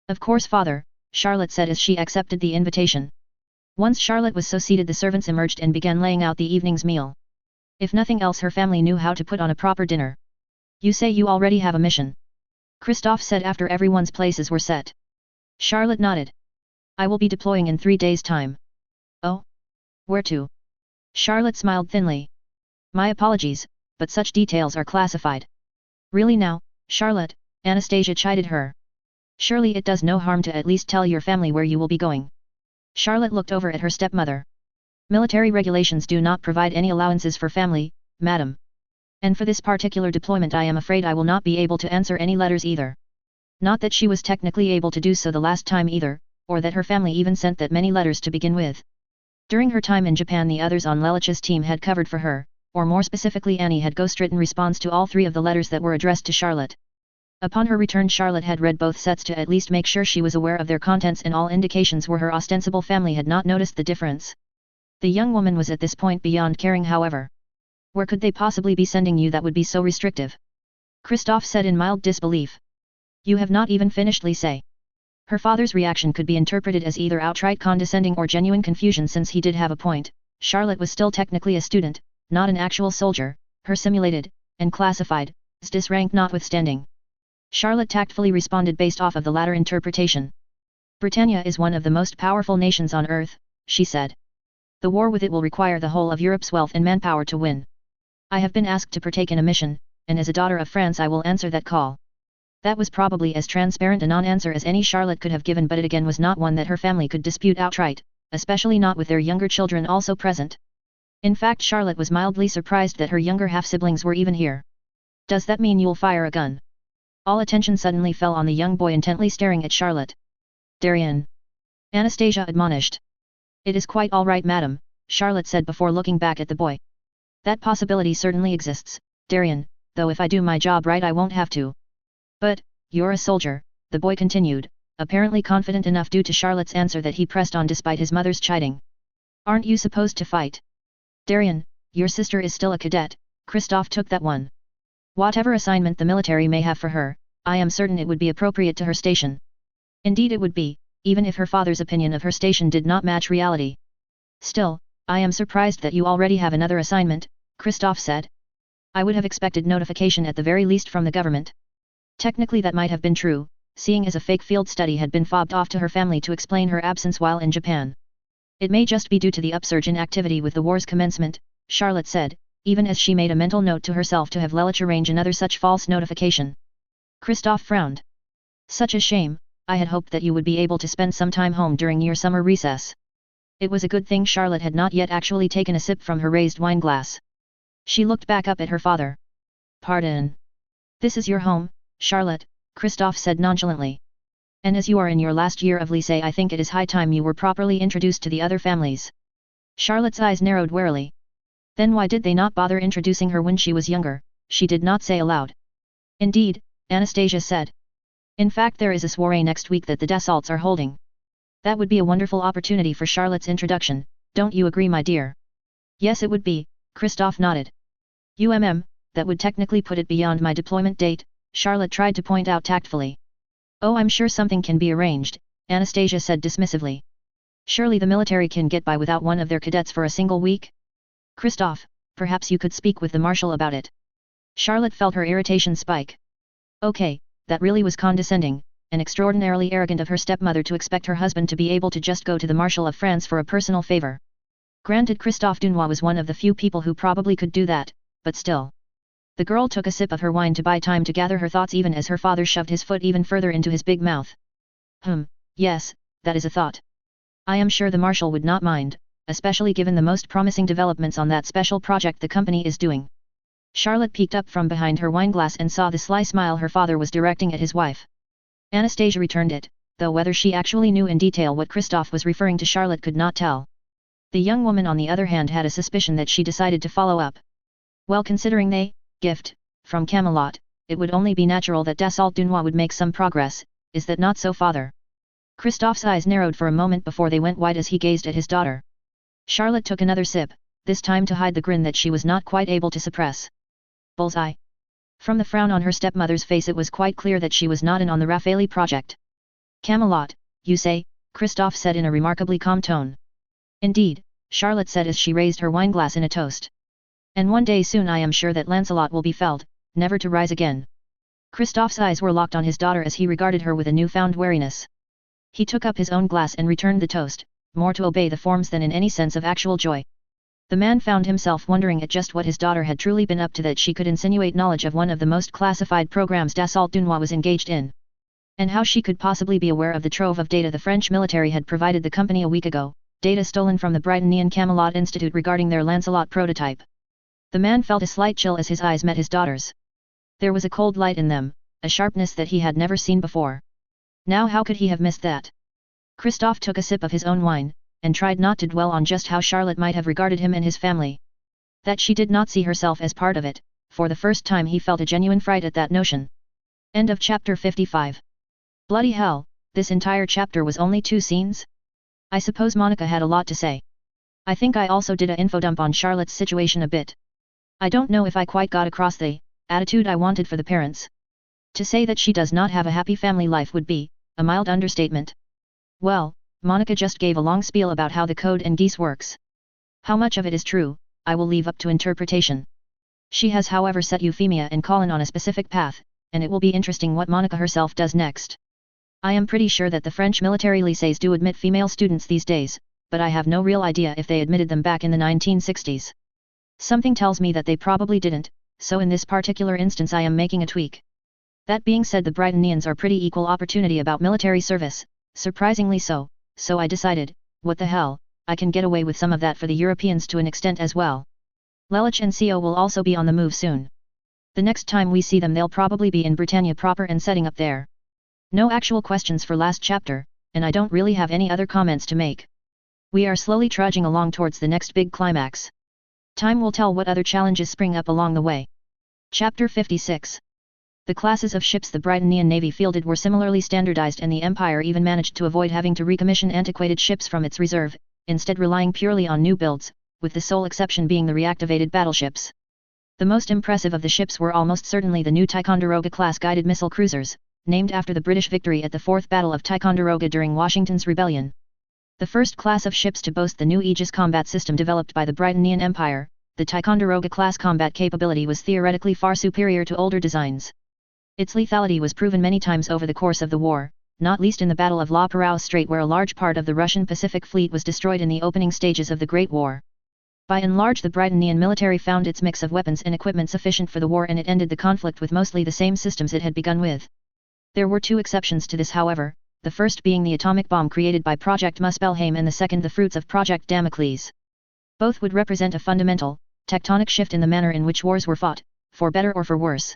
"Of course, father," Charlotte said as she accepted the invitation. Once Charlotte was so seated, the servants emerged and began laying out the evening's meal. If nothing else, her family knew how to put on a proper dinner. "You say you already have a mission?" Christophe said after everyone's places were set. Charlotte nodded. "I will be deploying in 3 days' time." "Oh? Where to?" Charlotte smiled thinly. "My apologies, but such details are classified." "Really now, Charlotte," Anastasia chided her. "Surely it does no harm to at least tell your family where you will be going." Charlotte looked over at her stepmother. "Military regulations do not provide any allowances for family, madam. And for this particular deployment I am afraid I will not be able to answer any letters either." Not that she was technically able to do so the last time either, or that her family even sent that many letters to begin with. During her time in Japan, the others on Lelich's team had covered for her, or more specifically Annie had ghostwritten response to all 3 of the letters that were addressed to Charlotte. Upon her return, Charlotte had read both sets to at least make sure she was aware of their contents, and all indications were her ostensible family had not noticed the difference. The young woman was at this point beyond caring, however. "Where could they possibly be sending you that would be so restrictive?" Christophe said in mild disbelief. "You have not even finished lycée." Her father's reaction could be interpreted as either outright condescending or genuine confusion, since he did have a point. Charlotte was still technically a student, not an actual soldier. Her simulated, and classified, SDIS rank notwithstanding. Charlotte tactfully responded based off of the latter interpretation. Britannia is one of the most powerful nations on Earth, she said. The war with it will require the whole of Europe's wealth and manpower to win. I have been asked to partake in a mission, and as a daughter of France I will answer that call. That was probably as transparent a non-answer as any Charlotte could have given, but it again was not one that her family could dispute outright, especially not with their younger children also present. In fact, Charlotte was mildly surprised that her younger half-siblings were even here. Does that mean you'll fire a gun? All attention suddenly fell on the young boy intently staring at Charlotte. Darian. Anastasia admonished. It is quite all right, madam, Charlotte said before looking back at the boy. That possibility certainly exists, Darian, though if I do my job right I won't have to. But, you're a soldier, the boy continued, apparently confident enough due to Charlotte's answer that he pressed on despite his mother's chiding. Aren't you supposed to fight? Darian, your sister is still a cadet, Christoph took that one. Whatever assignment the military may have for her, I am certain it would be appropriate to her station. Indeed it would be, even if her father's opinion of her station did not match reality. Still, I am surprised that you already have another assignment, Christoph said. I would have expected notification at the very least from the government. Technically that might have been true, seeing as a fake field study had been fobbed off to her family to explain her absence while in Japan. It may just be due to the upsurge in activity with the war's commencement, Charlotte said, even as she made a mental note to herself to have Lelich arrange another such false notification. Christoph frowned. Such a shame, I had hoped that you would be able to spend some time home during your summer recess. It was a good thing Charlotte had not yet actually taken a sip from her raised wine glass. She looked back up at her father. Pardon. This is your home, Charlotte, Christoph said nonchalantly. And as you are in your last year of lycée I think it is high time you were properly introduced to the other families. Charlotte's eyes narrowed warily. Then why did they not bother introducing her when she was younger, she did not say aloud. Indeed, Anastasia said. In fact there is a soiree next week that the Dassaults are holding. That would be a wonderful opportunity for Charlotte's introduction, don't you agree my dear? Yes it would be, Christoph nodded. That would technically put it beyond my deployment date, Charlotte tried to point out tactfully. Oh I'm sure something can be arranged, Anastasia said dismissively. Surely the military can get by without one of their cadets for a single week? Christoph, perhaps you could speak with the marshal about it. Charlotte felt her irritation spike. Okay, that really was condescending, and extraordinarily arrogant of her stepmother to expect her husband to be able to just go to the Marshal of France for a personal favor. Granted Christophe Dunois was one of the few people who probably could do that, but still. The girl took a sip of her wine to buy time to gather her thoughts even as her father shoved his foot even further into his big mouth. Yes, that is a thought. I am sure the Marshal would not mind, especially given the most promising developments on that special project the company is doing. Charlotte peeked up from behind her wineglass and saw the sly smile her father was directing at his wife. Anastasia returned it, though whether she actually knew in detail what Christoph was referring to Charlotte could not tell. The young woman on the other hand had a suspicion that she decided to follow up. Well, considering they, gift, from Camelot, it would only be natural that Dassault Dunois would make some progress, is that not so father? Christoph's eyes narrowed for a moment before they went wide as he gazed at his daughter. Charlotte took another sip, this time to hide the grin that she was not quite able to suppress. Bullseye. From the frown on her stepmother's face it was quite clear that she was not in on the Raffaele project. Camelot, you say, Christoph said in a remarkably calm tone. Indeed, Charlotte said as she raised her wineglass in a toast. And one day soon I am sure that Lancelot will be felled, never to rise again. Christoph's eyes were locked on his daughter as he regarded her with a newfound wariness. He took up his own glass and returned the toast, more to obey the forms than in any sense of actual joy. The man found himself wondering at just what his daughter had truly been up to that she could insinuate knowledge of one of the most classified programs Dassault Dunois was engaged in. And how she could possibly be aware of the trove of data the French military had provided the company a week ago, data stolen from the Brightonian Camelot Institute regarding their Lancelot prototype. The man felt a slight chill as his eyes met his daughter's. There was a cold light in them, a sharpness that he had never seen before. Now how could he have missed that? Christoph took a sip of his own wine, and tried not to dwell on just how Charlotte might have regarded him and his family. That she did not see herself as part of it, for the first time he felt a genuine fright at that notion. End of chapter 55. Bloody hell, this entire chapter was only 2 scenes? I suppose Monica had a lot to say. I think I also did a infodump on Charlotte's situation a bit. I don't know if I quite got across the attitude I wanted for the parents. To say that she does not have a happy family life would be a mild understatement. Well, Monica just gave a long spiel about how the code and Geass works. How much of it is true, I will leave up to interpretation. She has however set Euphemia and Colin on a specific path, and it will be interesting what Monica herself does next. I am pretty sure that the French military lycées do admit female students these days, but I have no real idea if they admitted them back in the 1960s. Something tells me that they probably didn't, so in this particular instance I am making a tweak. That being said, the Brightonians are pretty equal opportunity about military service, surprisingly so I decided, what the hell, I can get away with some of that for the Europeans to an extent as well. Lelich and Co will also be on the move soon. The next time we see them they'll probably be in Britannia proper and setting up there. No actual questions for last chapter, and I don't really have any other comments to make. We are slowly trudging along towards the next big climax. Time will tell what other challenges spring up along the way. Chapter 56. The classes of ships the Brightonian Navy fielded were similarly standardized, and the Empire even managed to avoid having to recommission antiquated ships from its reserve, instead relying purely on new builds, with the sole exception being the reactivated battleships. The most impressive of the ships were almost certainly the new Ticonderoga-class guided missile cruisers, named after the British victory at the Fourth Battle of Ticonderoga during Washington's Rebellion. The first class of ships to boast the new Aegis combat system developed by the Brightonian Empire, the Ticonderoga-class combat capability was theoretically far superior to older designs. Its lethality was proven many times over the course of the war, not least in the Battle of La Perouse Strait, where a large part of the Russian Pacific Fleet was destroyed in the opening stages of the Great War. By and large, the Brightonian military found its mix of weapons and equipment sufficient for the war, and it ended the conflict with mostly the same systems it had begun with. There were two exceptions to this, however, the first being the atomic bomb created by Project Muspelheim, and the second the fruits of Project Damocles. Both would represent a fundamental, tectonic shift in the manner in which wars were fought, for better or for worse.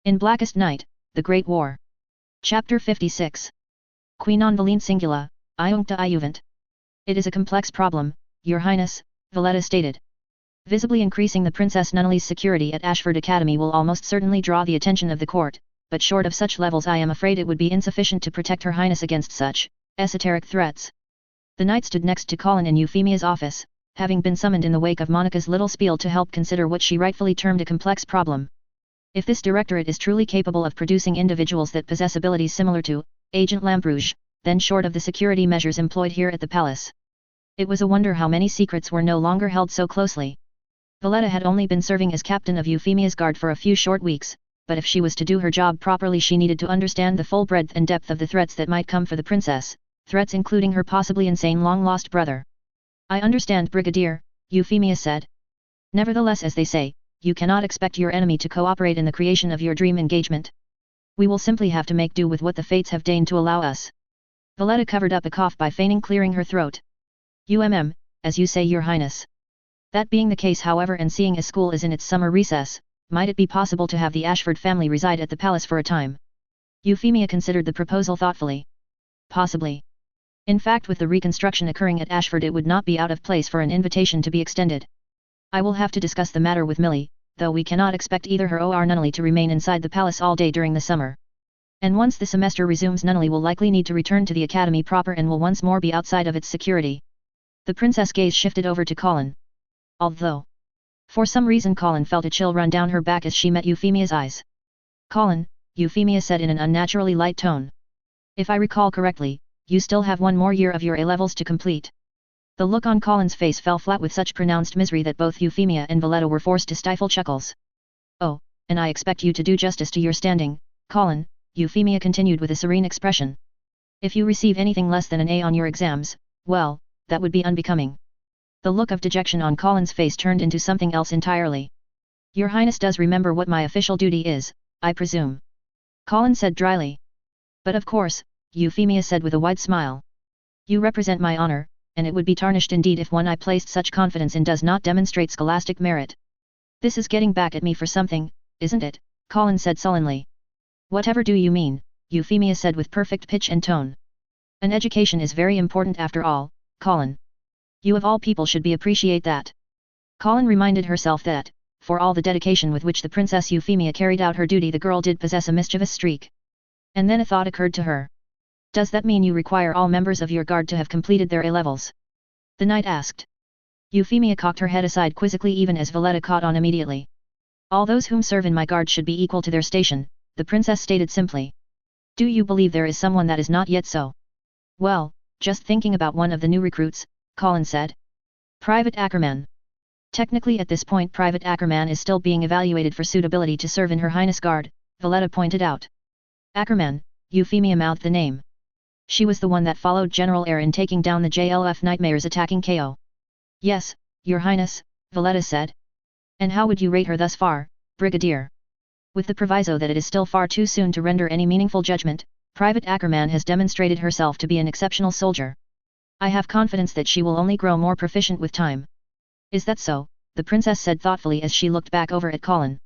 In Blackest Night, the Great War. Chapter 56. Qui non volent singula, iuncta iuvant. It is a complex problem, Your Highness, Valletta stated. Visibly increasing the Princess Nunnally's security at Ashford Academy will almost certainly draw the attention of the court, but short of such levels I am afraid it would be insufficient to protect Her Highness against such esoteric threats. The knight stood next to Colin in Euphemia's office, having been summoned in the wake of Monica's little spiel to help consider what she rightfully termed a complex problem. If this directorate is truly capable of producing individuals that possess abilities similar to Agent Lamperouge, then short of the security measures employed here at the palace, it was a wonder how many secrets were no longer held so closely. Valletta had only been serving as captain of Euphemia's guard for a few short weeks, but if she was to do her job properly she needed to understand the full breadth and depth of the threats that might come for the princess, threats including her possibly insane long-lost brother. I understand, Brigadier, Euphemia said. Nevertheless, as they say, you cannot expect your enemy to cooperate in the creation of your dream engagement. We will simply have to make do with what the fates have deigned to allow us. Valletta covered up a cough by feigning clearing her throat. As you say, Your Highness. That being the case, however, and seeing as school is in its summer recess, might it be possible to have the Ashford family reside at the palace for a time? Euphemia considered the proposal thoughtfully. Possibly. In fact, with the reconstruction occurring at Ashford, it would not be out of place for an invitation to be extended. I will have to discuss the matter with Millie, though we cannot expect either her or Nunnally to remain inside the palace all day during the summer. And once the semester resumes, Nunnally will likely need to return to the academy proper and will once more be outside of its security. The princess' gaze shifted over to Colin. Although, for some reason, Colin felt a chill run down her back as she met Euphemia's eyes. Colin, Euphemia said in an unnaturally light tone. If I recall correctly, you still have one more year of your A-levels to complete. The look on Colin's face fell flat with such pronounced misery that both Euphemia and Valletta were forced to stifle chuckles. Oh, and I expect you to do justice to your standing, Colin, Euphemia continued with a serene expression. If you receive anything less than an A on your exams, well, that would be unbecoming. The look of dejection on Colin's face turned into something else entirely. Your Highness does remember what my official duty is, I presume. Colin said dryly. But of course, Euphemia said with a wide smile. You represent my honor, and it would be tarnished indeed if one I placed such confidence in does not demonstrate scholastic merit. This is getting back at me for something, isn't it? Colin said sullenly. Whatever do you mean? Euphemia said with perfect pitch and tone. An education is very important after all, Colin. You of all people should appreciate that. Colin reminded herself that, for all the dedication with which the Princess Euphemia carried out her duty, the girl did possess a mischievous streak. And then a thought occurred to her. Does that mean you require all members of your guard to have completed their A-levels? The knight asked. Euphemia cocked her head aside quizzically, even as Valletta caught on immediately. All those whom serve in my guard should be equal to their station, the princess stated simply. Do you believe there is someone that is not yet so? Well, just thinking about one of the new recruits, Colin said. Private Ackerman. Technically at this point Private Ackerman is still being evaluated for suitability to serve in Her Highness Guard, Valletta pointed out. Ackerman, Euphemia mouthed the name. She was the one that followed General Air in taking down the JLF Nightmares attacking KO. Yes, Your Highness, Valletta said. And how would you rate her thus far, Brigadier? With the proviso that it is still far too soon to render any meaningful judgment, Private Ackerman has demonstrated herself to be an exceptional soldier. I have confidence that she will only grow more proficient with time. Is that so? The princess said thoughtfully as she looked back over at Colin.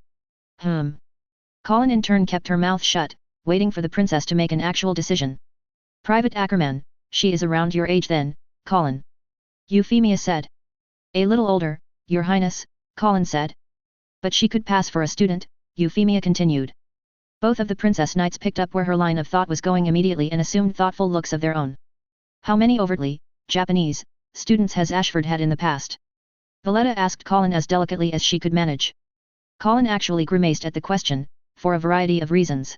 Colin in turn kept her mouth shut, waiting for the princess to make an actual decision. Private Ackerman, she is around your age then, Colin. Euphemia said. A little older, Your Highness, Colin said. But she could pass for a student, Euphemia continued. Both of the princess knights picked up where her line of thought was going immediately and assumed thoughtful looks of their own. How many overtly Japanese students has Ashford had in the past? Valletta asked Colin as delicately as she could manage. Colin actually grimaced at the question, for a variety of reasons.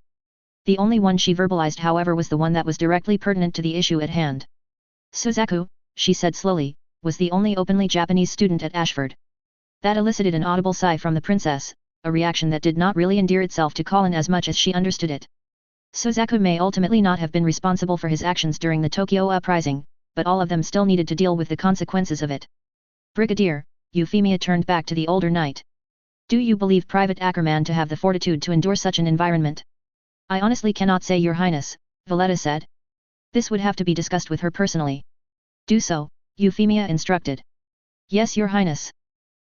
The only one she verbalized however was the one that was directly pertinent to the issue at hand. Suzaku, she said slowly, was the only openly Japanese student at Ashford. That elicited an audible sigh from the princess, a reaction that did not really endear itself to Colin as much as she understood it. Suzaku may ultimately not have been responsible for his actions during the Tokyo uprising, but all of them still needed to deal with the consequences of it. Brigadier, Euphemia turned back to the older knight. Do you believe Private Ackerman to have the fortitude to endure such an environment? I honestly cannot say, Your Highness, Valletta said. This would have to be discussed with her personally. Do so, Euphemia instructed. Yes, Your Highness.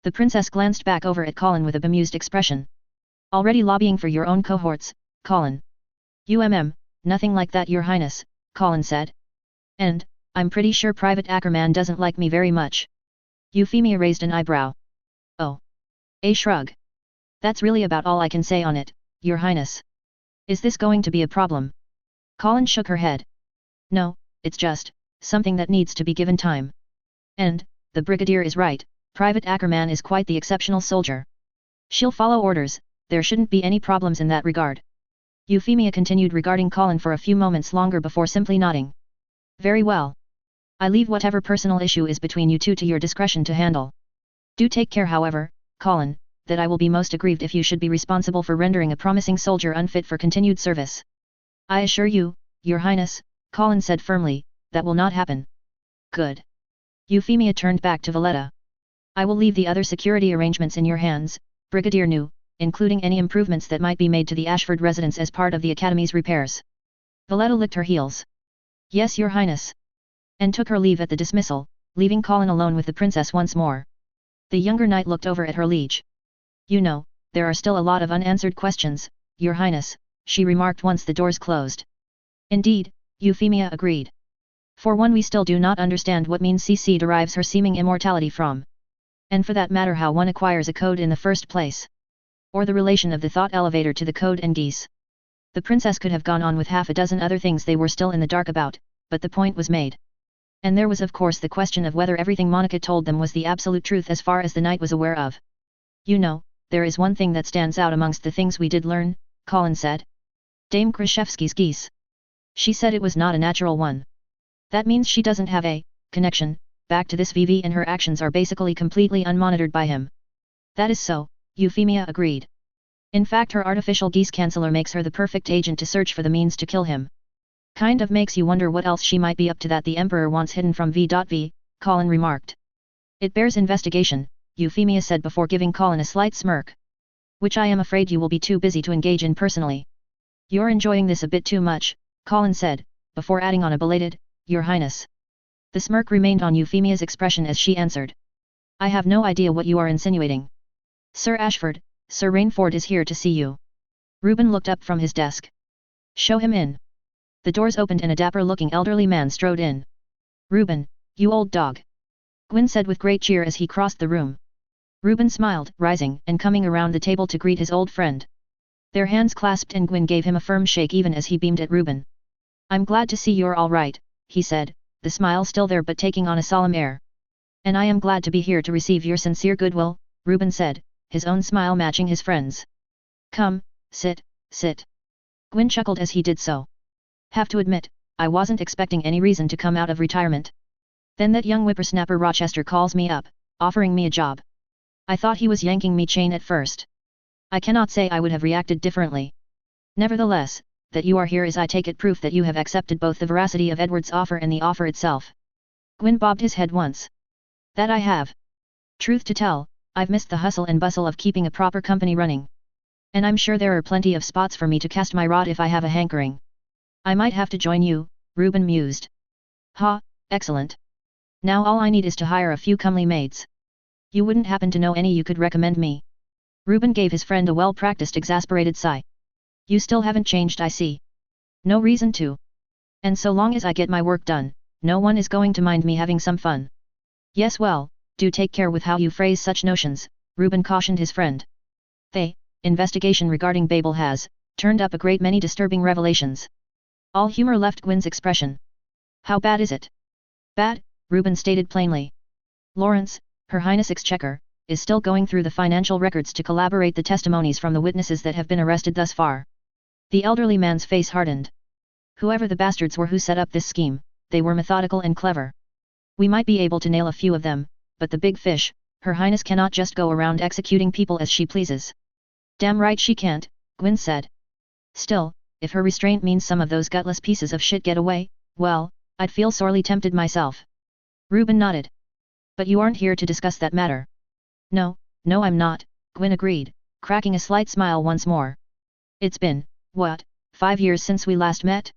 The princess glanced back over at Colin with a bemused expression. Already lobbying for your own cohorts, Colin. Nothing like that, Your Highness, Colin said. And, I'm pretty sure Private Ackerman doesn't like me very much. Euphemia raised an eyebrow. Oh. A shrug. That's really about all I can say on it, Your Highness. Is this going to be a problem? Colin shook her head. No, it's just something that needs to be given time. And, the Brigadier is right, Private Ackerman is quite the exceptional soldier. She'll follow orders, there shouldn't be any problems in that regard. Euphemia continued regarding Colin for a few moments longer before simply nodding. Very well. I leave whatever personal issue is between you two to your discretion to handle. Do take care however, Colin, that I will be most aggrieved if you should be responsible for rendering a promising soldier unfit for continued service. I assure you, Your Highness, Colin said firmly, that will not happen. Good. Euphemia turned back to Valletta. I will leave the other security arrangements in your hands, Brigadier New, including any improvements that might be made to the Ashford residence as part of the Academy's repairs. Valletta licked her heels. Yes, Your Highness. And took her leave at the dismissal, leaving Colin alone with the princess once more. The younger knight looked over at her liege. You know, there are still a lot of unanswered questions, Your Highness, she remarked once the doors closed. Indeed, Euphemia agreed. For one, we still do not understand what means CC derives her seeming immortality from. And for that matter, how one acquires a code in the first place. Or the relation of the thought elevator to the code and Geass. The princess could have gone on with half a dozen other things they were still in the dark about, but the point was made. And there was of course the question of whether everything Monica told them was the absolute truth as far as the knight was aware of. You know, there is one thing that stands out amongst the things we did learn, Colin said. Dame Krashevsky's Geass. She said it was not a natural one. That means she doesn't have a connection back to this VV, and her actions are basically completely unmonitored by him. That is so, Euphemia agreed. In fact, her artificial Geass canceller makes her the perfect agent to search for the means to kill him. Kind of makes you wonder what else she might be up to that the Emperor wants hidden from V.V, Colin remarked. It bears investigation, Euphemia said before giving Colin a slight smirk. Which I am afraid you will be too busy to engage in personally. You're enjoying this a bit too much, Colin said, before adding on a belated, Your Highness. The smirk remained on Euphemia's expression as she answered. I have no idea what you are insinuating. Sir Ashford, Sir Rainford is here to see you. Reuben looked up from his desk. Show him in. The doors opened and a dapper-looking elderly man strode in. Reuben, you old dog. Gwyn said with great cheer as he crossed the room. Reuben smiled, rising and coming around the table to greet his old friend. Their hands clasped and Gwyn gave him a firm shake even as he beamed at Reuben. I'm glad to see you're all right, he said, the smile still there but taking on a solemn air. And I am glad to be here to receive your sincere goodwill, Reuben said, his own smile matching his friend's. Come, sit, sit. Gwyn chuckled as he did so. Have to admit, I wasn't expecting any reason to come out of retirement. Then that young whippersnapper Rochester calls me up, offering me a job. I thought he was yanking me chain at first. I cannot say I would have reacted differently. Nevertheless, that you are here is I take it proof that you have accepted both the veracity of Edward's offer and the offer itself. Gwyn bobbed his head once. That I have. Truth to tell, I've missed the hustle and bustle of keeping a proper company running. And I'm sure there are plenty of spots for me to cast my rod if I have a hankering. I might have to join you, Reuben mused. Ha, excellent. Now all I need is to hire a few comely maids. You wouldn't happen to know any you could recommend me? Reuben gave his friend a well-practiced exasperated sigh. You still haven't changed, I see. No reason to. And so long as I get my work done, no one is going to mind me having some fun. Yes, well, do take care with how you phrase such notions, Reuben cautioned his friend. The investigation regarding Babel has turned up a great many disturbing revelations. All humor left Gwyn's expression. How bad is it? Bad, Reuben stated plainly. Lawrence, Her Highness Exchequer, is still going through the financial records to collaborate the testimonies from the witnesses that have been arrested thus far. The elderly man's face hardened. Whoever the bastards were who set up this scheme, they were methodical and clever. We might be able to nail a few of them, but the big fish, Her Highness cannot just go around executing people as she pleases. Damn right she can't, Gwyn said. Still, if her restraint means some of those gutless pieces of shit get away, well, I'd feel sorely tempted myself. Reuben nodded. But you aren't here to discuss that matter. No, I'm not, Gwyn agreed, cracking a slight smile once more. It's been, what, 5 years since we last met?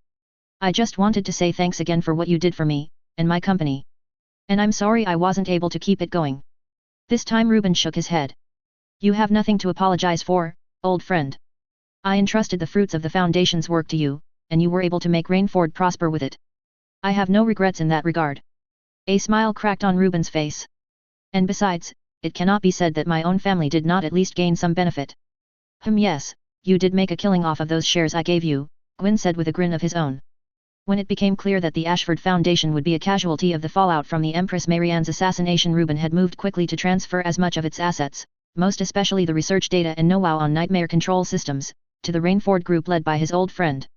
I just wanted to say thanks again for what you did for me, and my company. And I'm sorry I wasn't able to keep it going. This time Reuben shook his head. You have nothing to apologize for, old friend. I entrusted the fruits of the Foundation's work to you, and you were able to make Rainford prosper with it. I have no regrets in that regard. A smile cracked on Reuben's face. And besides, it cannot be said that my own family did not at least gain some benefit. Yes, you did make a killing off of those shares I gave you, Gwyn said with a grin of his own. When it became clear that the Ashford Foundation would be a casualty of the fallout from the Empress Marianne's assassination, Reuben had moved quickly to transfer as much of its assets, most especially the research data and know-how on nightmare control systems, to the Rainford group led by his old friend.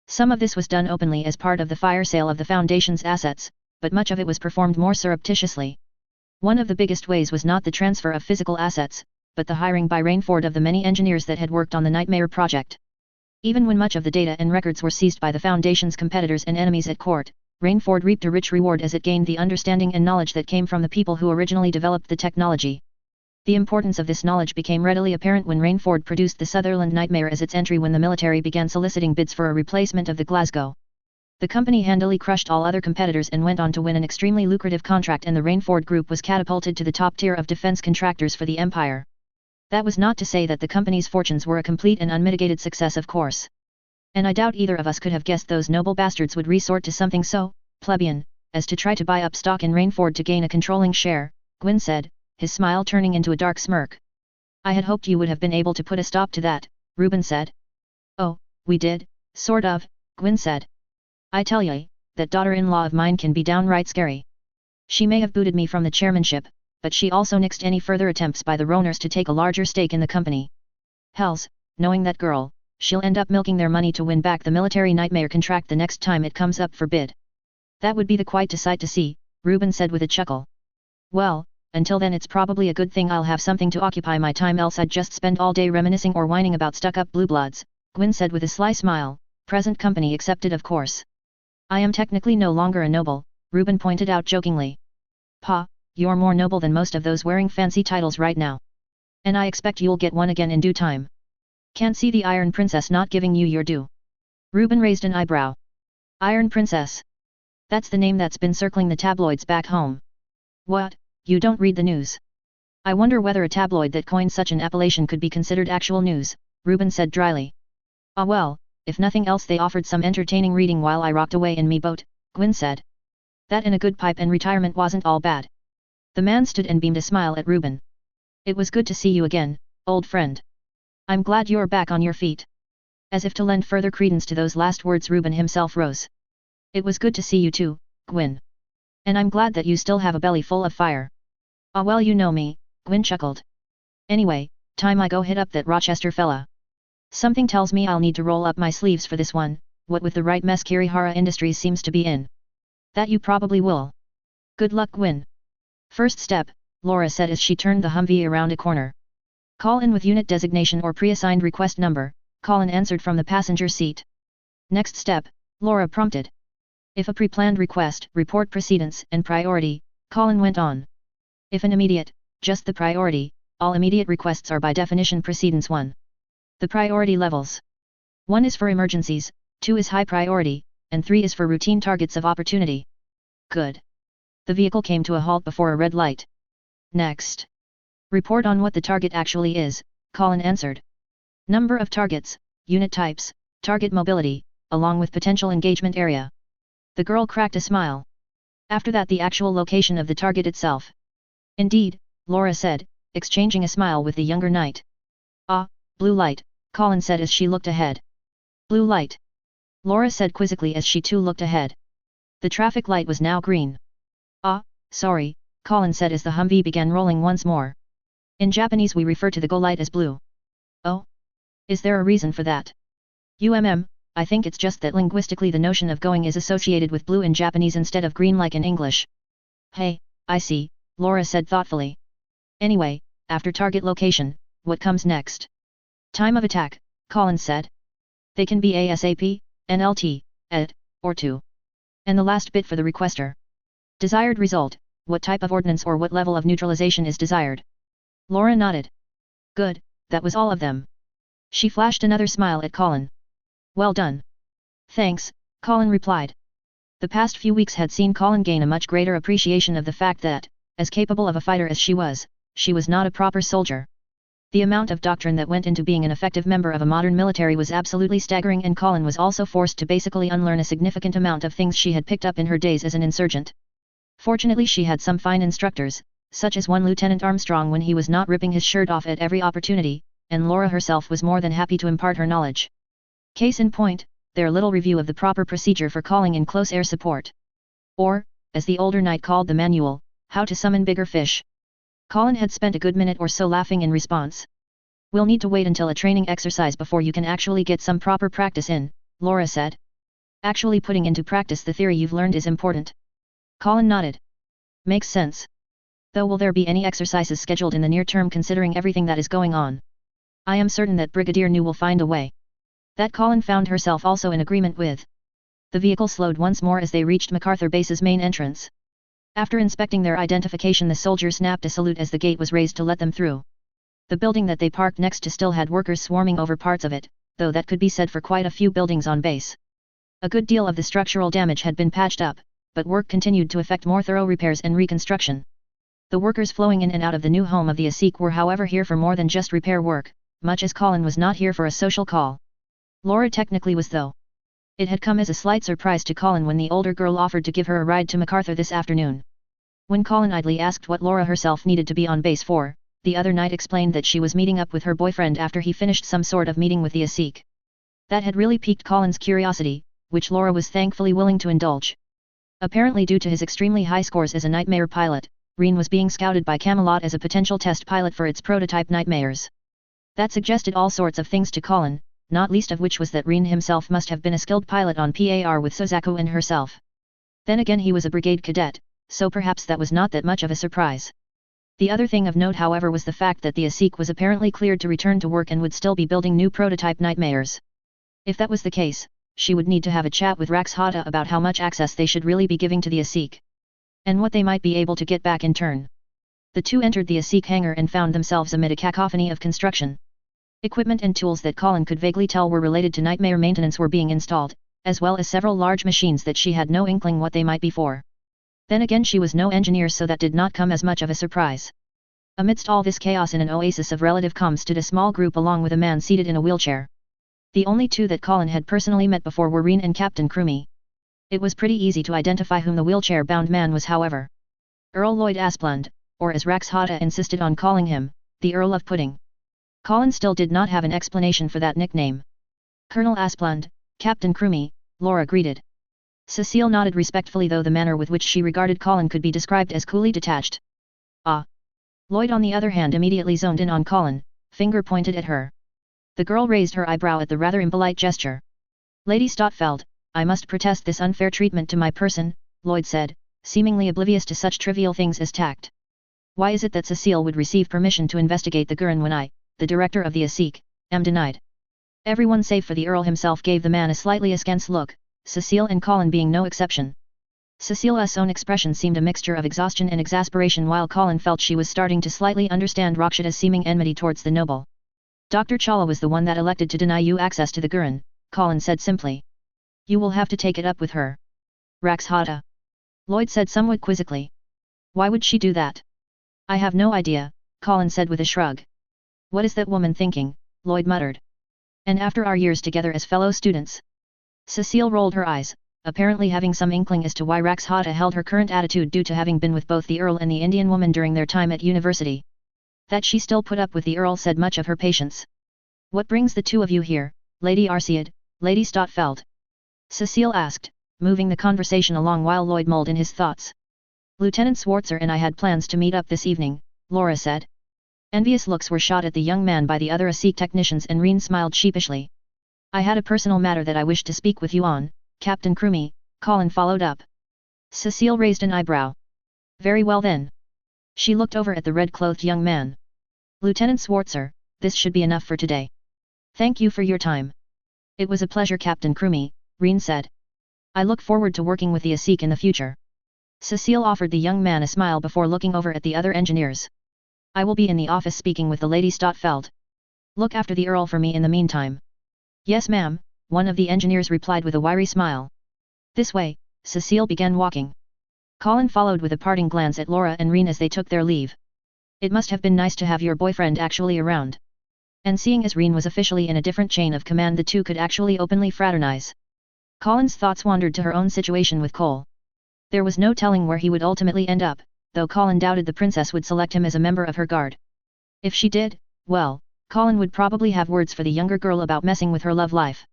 Some of this was done openly as part of the fire sale of the Foundation's assets, but much of it was performed more surreptitiously. One of the biggest ways was not the transfer of physical assets, but the hiring by Rainford of the many engineers that had worked on the Nightmare project. Even when much of the data and records were seized by the Foundation's competitors and enemies at court, Rainford reaped a rich reward as it gained the understanding and knowledge that came from the people who originally developed the technology. The importance of this knowledge became readily apparent when Rainford produced the Sutherland Nightmare as its entry when the military began soliciting bids for a replacement of the Glasgow. The company handily crushed all other competitors and went on to win an extremely lucrative contract, and the Rainford Group was catapulted to the top tier of defense contractors for the Empire. That was not to say that the company's fortunes were a complete and unmitigated success, of course. And I doubt either of us could have guessed those noble bastards would resort to something so plebeian as to try to buy up stock in Rainford to gain a controlling share, Gwyn said, his smile turning into a dark smirk. I had hoped you would have been able to put a stop to that, Reuben said. Oh, we did, sort of, Gwyn said. I tell ye, that daughter-in-law of mine can be downright scary. She may have booted me from the chairmanship, but she also nixed any further attempts by the Roaners to take a larger stake in the company. Hells, knowing that girl, she'll end up milking their money to win back the military Nightmare contract the next time it comes up for bid. That would be quite a sight to see, Reuben said with a chuckle. Well, until then it's probably a good thing I'll have something to occupy my time, else I'd just spend all day reminiscing or whining about stuck-up blue bloods, Gwyn said with a sly smile, present company accepted of course. I am technically no longer a noble, Reuben pointed out jokingly. Pa, you're more noble than most of those wearing fancy titles right now. And I expect you'll get one again in due time. Can't see the Iron Princess not giving you your due. Reuben raised an eyebrow. Iron Princess? That's the name that's been circling the tabloids back home. What, you don't read the news? I wonder whether a tabloid that coined such an appellation could be considered actual news, Reuben said dryly. Ah well, if nothing else they offered some entertaining reading while I rocked away in me boat, Gwyn said. That and a good pipe and retirement wasn't all bad. The man stood and beamed a smile at Reuben. It was good to see you again, old friend. I'm glad you're back on your feet. As if to lend further credence to those last words, Reuben himself rose. It was good to see you too, Gwyn. And I'm glad that you still have a belly full of fire. Ah well, you know me, Gwyn chuckled. Anyway, time I go hit up that Rochester fella. Something tells me I'll need to roll up my sleeves for this one, what with the right mess Kirihara Industries seems to be in. That you probably will. Good luck, Gwyn. First step, Laura said as she turned the Humvee around a corner. Call in with unit designation or pre-assigned request number, Colin answered from the passenger seat. Next step, Laura prompted. If a pre-planned request, report precedence and priority, Colin went on. If an immediate, just the priority, all immediate requests are by definition precedence 1. The priority levels. 1 is for emergencies, 2 is high priority, and 3 is for routine targets of opportunity. Good. The vehicle came to a halt before a red light. Next. Report on what the target actually is, Colin answered. Number of targets, unit types, target mobility, along with potential engagement area. The girl cracked a smile. After that, the actual location of the target itself. Indeed, Laura said, exchanging a smile with the younger knight. Ah, blue light, Colin said as she looked ahead. Blue light. Laura said quizzically as she too looked ahead. The traffic light was now green. Ah, sorry, Colin said as the Humvee began rolling once more. In Japanese we refer to the go light as blue. Oh? Is there a reason for that? I think it's just that linguistically the notion of going is associated with blue in Japanese instead of green like in English. Hey, I see, Laura said thoughtfully. Anyway, after target location, what comes next? Time of attack, Colin said. They can be ASAP, NLT, ED, or 2. And the last bit for the requester. Desired result, what type of ordnance or what level of neutralization is desired? Laura nodded. Good, that was all of them. She flashed another smile at Colin. Well done. Thanks, Colin replied. The past few weeks had seen Colin gain a much greater appreciation of the fact that, as capable of a fighter as she was not a proper soldier. The amount of doctrine that went into being an effective member of a modern military was absolutely staggering, and Colin was also forced to basically unlearn a significant amount of things she had picked up in her days as an insurgent. Fortunately she had some fine instructors, such as one Lieutenant Armstrong when he was not ripping his shirt off at every opportunity, and Laura herself was more than happy to impart her knowledge. Case in point, their little review of the proper procedure for calling in close air support. Or, as the older knight called the manual, how to summon bigger fish. Colin had spent a good minute or so laughing in response. We'll need to wait until a training exercise before you can actually get some proper practice in, Laura said. Actually putting into practice the theory you've learned is important. Colin nodded. Makes sense. Though will there be any exercises scheduled in the near term considering everything that is going on? I am certain that Brigadier New will find a way. That Colin found herself also in agreement with. The vehicle slowed once more as they reached MacArthur Base's main entrance. After inspecting their identification, the soldier snapped a salute as the gate was raised to let them through. The building that they parked next to still had workers swarming over parts of it, though that could be said for quite a few buildings on base. A good deal of the structural damage had been patched up, but work continued to effect more thorough repairs and reconstruction. The workers flowing in and out of the new home of the Asik were however here for more than just repair work, much as Colin was not here for a social call. Laura technically was though. It had come as a slight surprise to Colin when the older girl offered to give her a ride to MacArthur this afternoon. When Colin idly asked what Laura herself needed to be on base for, the other night explained that she was meeting up with her boyfriend after he finished some sort of meeting with the Asik. That had really piqued Colin's curiosity, which Laura was thankfully willing to indulge. Apparently due to his extremely high scores as a Nightmare pilot, Reen was being scouted by Camelot as a potential test pilot for its prototype Nightmares. That suggested all sorts of things to Colin, not least of which was that Reen himself must have been a skilled pilot on par with Suzaku and herself. Then again he was a brigade cadet, so perhaps that was not that much of a surprise. The other thing of note however was the fact that the Asik was apparently cleared to return to work and would still be building new prototype Nightmares. If that was the case, she would need to have a chat with Rax Hata about how much access they should really be giving to the Asik. And what they might be able to get back in turn. The two entered the Asik hangar and found themselves amid a cacophony of construction. Equipment and tools that Colin could vaguely tell were related to Nightmare maintenance were being installed, as well as several large machines that she had no inkling what they might be for. Then again she was no engineer, so that did not come as much of a surprise. Amidst all this chaos in an oasis of relative calm stood a small group along with a man seated in a wheelchair. The only two that Colin had personally met before were Reen and Captain Crumey. It was pretty easy to identify whom the wheelchair-bound man was however. Earl Lloyd Asplund, or as Rax Hata insisted on calling him, the Earl of Pudding. Colin still did not have an explanation for that nickname. Colonel Asplund, Captain Crumey, Laura greeted. Cecile nodded respectfully, though the manner with which she regarded Colin could be described as coolly detached. Ah! Lloyd on the other hand immediately zoned in on Colin, finger pointed at her. The girl raised her eyebrow at the rather impolite gesture. Lady Stotfeld, I must protest this unfair treatment to my person, Lloyd said, seemingly oblivious to such trivial things as tact. Why is it that Cecile would receive permission to investigate the Gurren when I, the director of the ASIC, am denied? Everyone save for the Earl himself gave the man a slightly askance look, Cecile and Colin being no exception. Cecile's own expression seemed a mixture of exhaustion and exasperation, while Colin felt she was starting to slightly understand Rakshita's seeming enmity towards the noble. Dr. Chawla was the one that elected to deny you access to the Gurren, Colin said simply. You will have to take it up with her. Rakshita. Lloyd said somewhat quizzically. Why would she do that? I have no idea, Colin said with a shrug. What is that woman thinking? Lloyd muttered. And after our years together as fellow students? Cecile rolled her eyes, apparently having some inkling as to why Rakshita held her current attitude due to having been with both the Earl and the Indian woman during their time at university. That she still put up with the Earl said much of her patience. What brings the two of you here, Lady Arcead, Lady Stotfeld? Cecile asked, moving the conversation along while Lloyd mulled in his thoughts. Lieutenant Swartzer and I had plans to meet up this evening, Laura said. Envious looks were shot at the young man by the other ASIC technicians and Reen smiled sheepishly. I had a personal matter that I wished to speak with you on, Captain Crumey, Colin followed up. Cecile raised an eyebrow. Very well then. She looked over at the red-clothed young man. Lieutenant Swartzer, this should be enough for today. Thank you for your time. It was a pleasure, Captain Crumey, Reen said. I look forward to working with the ASIC in the future. Cecile offered the young man a smile before looking over at the other engineers. I will be in the office speaking with the Lady Stotfeld. Look after the Earl for me in the meantime. Yes ma'am, one of the engineers replied with a wiry smile. This way, Cecile began walking. Colin followed with a parting glance at Laura and Reen as they took their leave. It must have been nice to have your boyfriend actually around. And seeing as Reen was officially in a different chain of command, the two could actually openly fraternize. Colin's thoughts wandered to her own situation with Cole. There was no telling where he would ultimately end up, though Colin doubted the princess would select him as a member of her guard. If she did, well, Colin would probably have words for the younger girl about messing with her love life.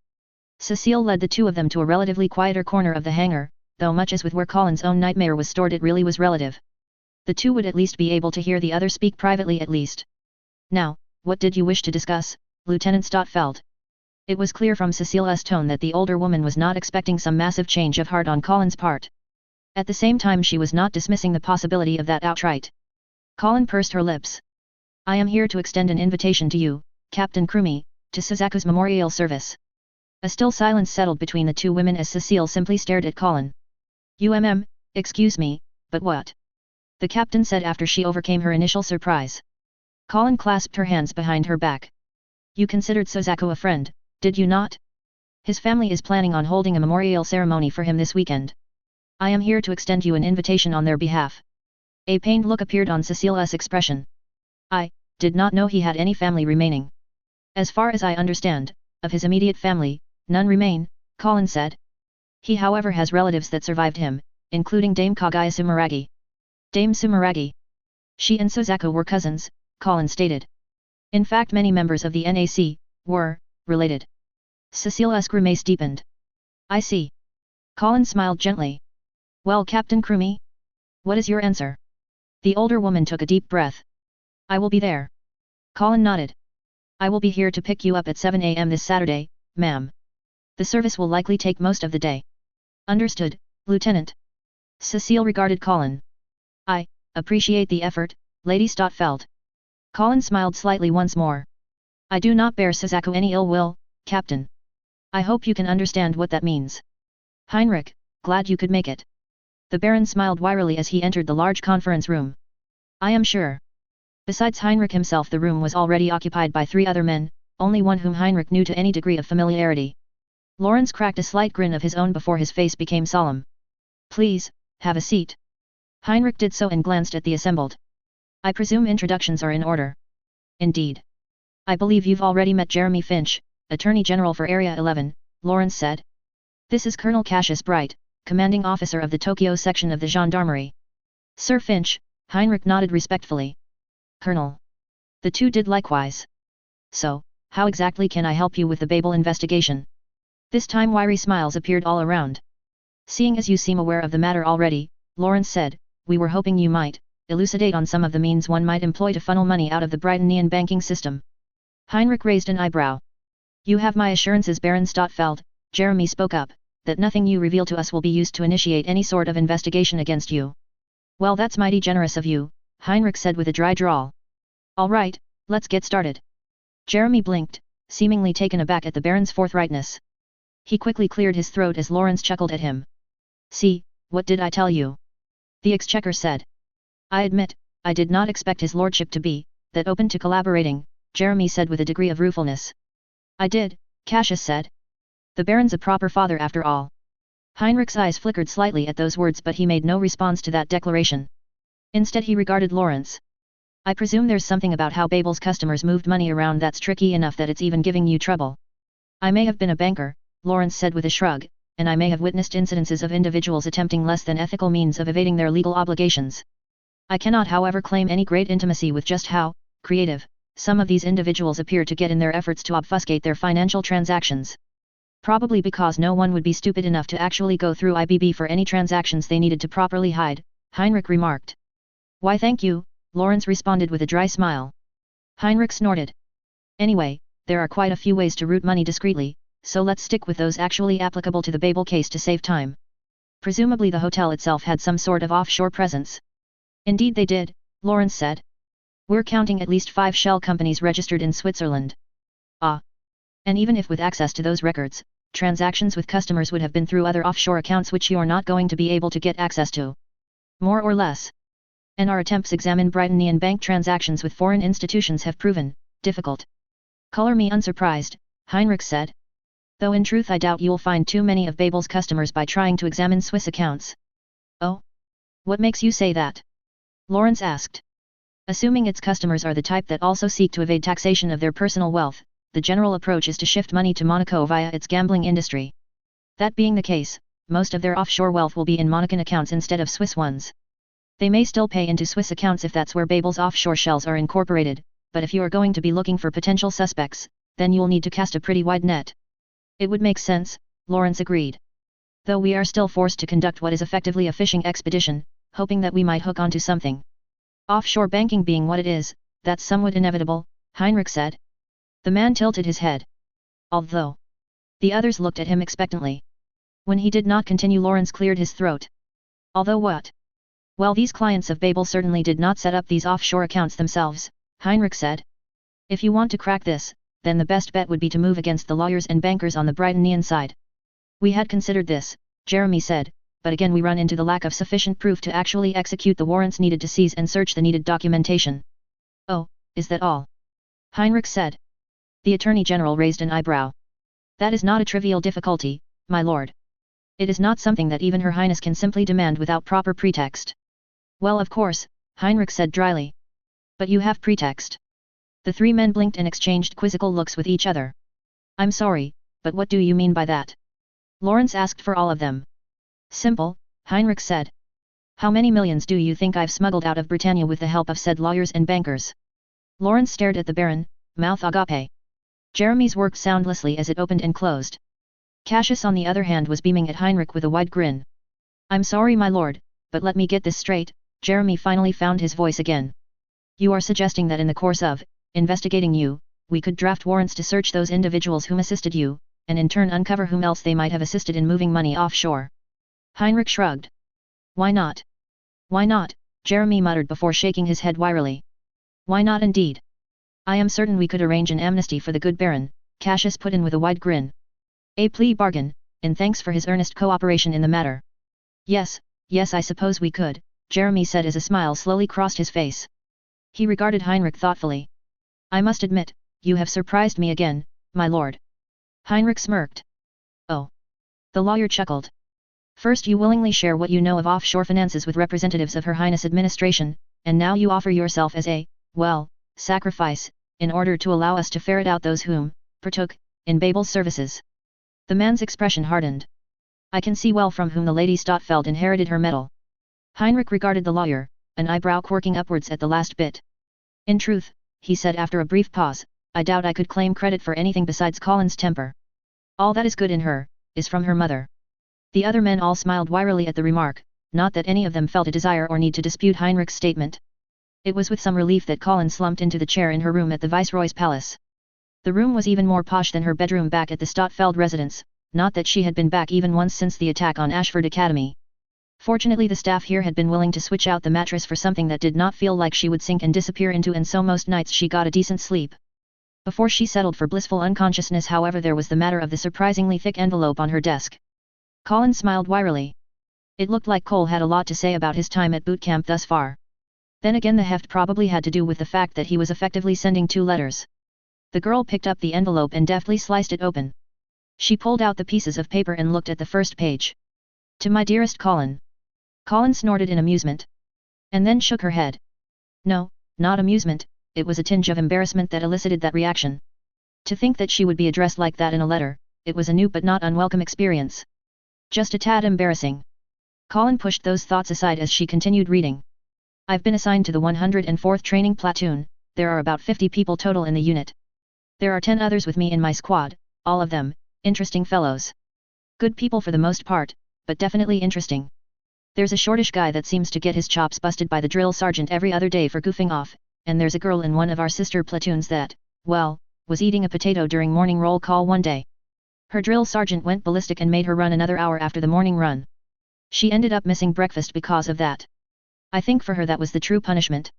Cecile led the two of them to a relatively quieter corner of the hangar, though much as with where Colin's own nightmare was stored, it really was relative. The two would at least be able to hear the other speak privately at least. Now, what did you wish to discuss, Lieutenant Stotfeld? It was clear from Cecile's tone that the older woman was not expecting some massive change of heart on Colin's part. At the same time, she was not dismissing the possibility of that outright. Colin pursed her lips. I am here to extend an invitation to you, Captain Crumey, to Suzaku's memorial service. A still silence settled between the two women as Cecile simply stared at Colin. Excuse me, but what? The captain said after she overcame her initial surprise. Colin clasped her hands behind her back. You considered Suzaku a friend, did you not? His family is planning on holding a memorial ceremony for him this weekend. I am here to extend you an invitation on their behalf. A pained look appeared on Cecile's expression. I did not know he had any family remaining. As far as I understand, of his immediate family, none remain, Colin said. He however has relatives that survived him, including Dame Kaguya Sumeragi. Dame Sumeragi. She and Suzaku were cousins, Colin stated. In fact, many members of the NAC were related. Cecile's grimace deepened. I see. Colin smiled gently. Well, Captain Crumey? What is your answer? The older woman took a deep breath. I will be there. Colin nodded. I will be here to pick you up at 7 a.m. this Saturday, ma'am. The service will likely take most of the day. Understood, Lieutenant. Cecile regarded Colin. I appreciate the effort, Lady Stotfeld. Colin smiled slightly once more. I do not bear Suzaku any ill will, Captain. I hope you can understand what that means. Heinrich, glad you could make it. The Baron smiled wryly as he entered the large conference room. I am sure. Besides Heinrich himself, the room was already occupied by 3 other men, only one whom Heinrich knew to any degree of familiarity. Lawrence cracked a slight grin of his own before his face became solemn. Please, have a seat. Heinrich did so and glanced at the assembled. I presume introductions are in order. Indeed. I believe you've already met Jeremy Finch, Attorney General for Area 11, Lawrence said. This is Colonel Cassius Bright, Commanding Officer of the Tokyo section of the Gendarmerie. Sir Finch, Heinrich nodded respectfully. Colonel. The two did likewise. So, how exactly can I help you with the Babel investigation? This time wiry smiles appeared all around. Seeing as you seem aware of the matter already, Lawrence said, we were hoping you might elucidate on some of the means one might employ to funnel money out of the Brightonian banking system. Heinrich raised an eyebrow. You have my assurances, Baron Stotfeld, Jeremy spoke up, that nothing you reveal to us will be used to initiate any sort of investigation against you. Well, that's mighty generous of you, Heinrich said with a dry drawl. All right, let's get started. Jeremy blinked, seemingly taken aback at the Baron's forthrightness. He quickly cleared his throat as Lawrence chuckled at him. See, what did I tell you? The Exchequer said. I admit, I did not expect his lordship to be that open to collaborating, Jeremy said with a degree of ruefulness. I did, Cassius said. The Baron's a proper father after all. Heinrich's eyes flickered slightly at those words, but he made no response to that declaration. Instead he regarded Lawrence. I presume there's something about how Babel's customers moved money around that's tricky enough that it's even giving you trouble. I may have been a banker, Lawrence said with a shrug, and I may have witnessed incidences of individuals attempting less than ethical means of evading their legal obligations. I cannot however claim any great intimacy with just how creative some of these individuals appear to get in their efforts to obfuscate their financial transactions. Probably because no one would be stupid enough to actually go through IBB for any transactions they needed to properly hide, Heinrich remarked. Why thank you, Lawrence responded with a dry smile. Heinrich snorted. Anyway, there are quite a few ways to route money discreetly, so let's stick with those actually applicable to the Babel case to save time. Presumably the hotel itself had some sort of offshore presence. Indeed they did, Lawrence said. We're counting at least 5 shell companies registered in Switzerland. Ah. And even if with access to those records, transactions with customers would have been through other offshore accounts which you're not going to be able to get access to. More or less. And our attempts to examine Britannian bank transactions with foreign institutions have proven difficult. Color me unsurprised, Heinrich said. Though in truth I doubt you'll find too many of Babel's customers by trying to examine Swiss accounts. Oh? What makes you say that? Lawrence asked. Assuming its customers are the type that also seek to evade taxation of their personal wealth, the general approach is to shift money to Monaco via its gambling industry. That being the case, most of their offshore wealth will be in Monacan accounts instead of Swiss ones. They may still pay into Swiss accounts if that's where Babel's offshore shells are incorporated, but if you are going to be looking for potential suspects, then you'll need to cast a pretty wide net. It would make sense, Lawrence agreed. Though we are still forced to conduct what is effectively a fishing expedition, hoping that we might hook onto something. Offshore banking being what it is, that's somewhat inevitable, Heinrich said. The man tilted his head. Although. The others looked at him expectantly. When he did not continue, Lawrence cleared his throat. Although what? Well, these clients of Babel certainly did not set up these offshore accounts themselves, Heinrich said. If you want to crack this, then the best bet would be to move against the lawyers and bankers on the Britannian side. We had considered this, Jeremy said, but again we run into the lack of sufficient proof to actually execute the warrants needed to seize and search the needed documentation. Oh, is that all? Heinrich said. The Attorney General raised an eyebrow. That is not a trivial difficulty, my lord. It is not something that even Her Highness can simply demand without proper pretext. Well, of course, Heinrich said dryly. But you have pretext. The 3 men blinked and exchanged quizzical looks with each other. I'm sorry, but what do you mean by that? Lawrence asked for all of them. Simple, Heinrich said. How many millions do you think I've smuggled out of Britannia with the help of said lawyers and bankers? Lawrence stared at the Baron, mouth agape. Jeremy's worked soundlessly as it opened and closed. Cassius on the other hand was beaming at Heinrich with a wide grin. I'm sorry my lord, but let me get this straight, Jeremy finally found his voice again. You are suggesting that in the course of investigating you, we could draft warrants to search those individuals whom assisted you, and in turn uncover whom else they might have assisted in moving money offshore. Heinrich shrugged. Why not? Why not? Jeremy muttered before shaking his head wearily. Why not indeed? I am certain we could arrange an amnesty for the good Baron, Cassius put in with a wide grin. A plea bargain, and thanks for his earnest cooperation in the matter. Yes, I suppose we could, Jeremy said as a smile slowly crossed his face. He regarded Heinrich thoughtfully. I must admit, you have surprised me again, my lord. Heinrich smirked. Oh. The lawyer chuckled. First you willingly share what you know of offshore finances with representatives of Her Highness administration, and now you offer yourself as a, well, sacrifice, in order to allow us to ferret out those whom, partook, in Babel's services. The man's expression hardened. I can see well from whom the Lady Stotfeld inherited her medal. Heinrich regarded the lawyer, an eyebrow quirking upwards at the last bit. In truth, he said after a brief pause, I doubt I could claim credit for anything besides Colin's temper. All that is good in her, is from her mother. The other men all smiled wearily at the remark, not that any of them felt a desire or need to dispute Heinrich's statement. It was with some relief that Colin slumped into the chair in her room at the Viceroy's palace. The room was even more posh than her bedroom back at the Stotfeld residence, not that she had been back even once since the attack on Ashford Academy. Fortunately the staff here had been willing to switch out the mattress for something that did not feel like she would sink and disappear into, and so most nights she got a decent sleep. Before she settled for blissful unconsciousness, however, there was the matter of the surprisingly thick envelope on her desk. Colin smiled wearily. It looked like Cole had a lot to say about his time at boot camp thus far. Then again, the heft probably had to do with the fact that he was effectively sending 2 letters. The girl picked up the envelope and deftly sliced it open. She pulled out the pieces of paper and looked at the first page. To my dearest Colin. Colin snorted in amusement. And then shook her head. No, not amusement, it was a tinge of embarrassment that elicited that reaction. To think that she would be addressed like that in a letter, it was a new but not unwelcome experience. Just a tad embarrassing. Colin pushed those thoughts aside as she continued reading. I've been assigned to the 104th Training Platoon. There are about 50 people total in the unit. There are 10 others with me in my squad, all of them interesting fellows. Good people for the most part, but definitely interesting. There's a shortish guy that seems to get his chops busted by the drill sergeant every other day for goofing off, and there's a girl in one of our sister platoons that, well, was eating a potato during morning roll call one day. Her drill sergeant went ballistic and made her run another hour after the morning run. She ended up missing breakfast because of that. I think for her that was the true punishment.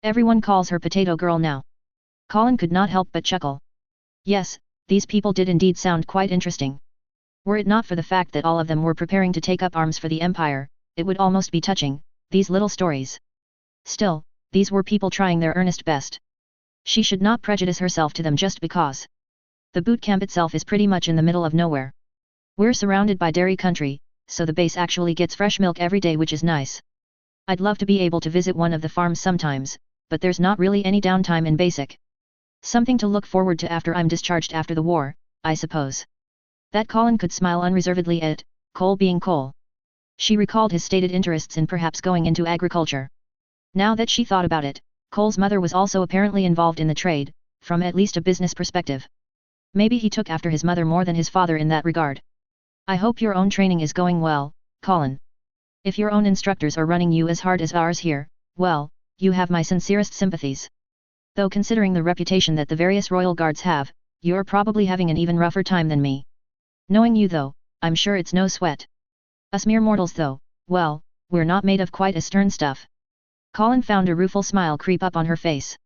Everyone calls her Potato Girl now. Colin could not help but chuckle. Yes, these people did indeed sound quite interesting. Were it not for the fact that all of them were preparing to take up arms for the Empire, it would almost be touching, these little stories. Still, these were people trying their earnest best. She should not prejudice herself to them just because. The boot camp itself is pretty much in the middle of nowhere. We're surrounded by dairy country, so the base actually gets fresh milk every day, which is nice. I'd love to be able to visit one of the farms sometimes, but there's not really any downtime in basic. Something to look forward to after I'm discharged after the war, I suppose. That Colin could smile unreservedly at, Cole being Cole. She recalled his stated interests in perhaps going into agriculture. Now that she thought about it, Cole's mother was also apparently involved in the trade, from at least a business perspective. Maybe he took after his mother more than his father in that regard. I hope your own training is going well, Colin. If your own instructors are running you as hard as ours here, well, you have my sincerest sympathies. Though considering the reputation that the various royal guards have, you're probably having an even rougher time than me. Knowing you though, I'm sure it's no sweat. Us mere mortals though, well, we're not made of quite as stern stuff. Colin found a rueful smile creep up on her face.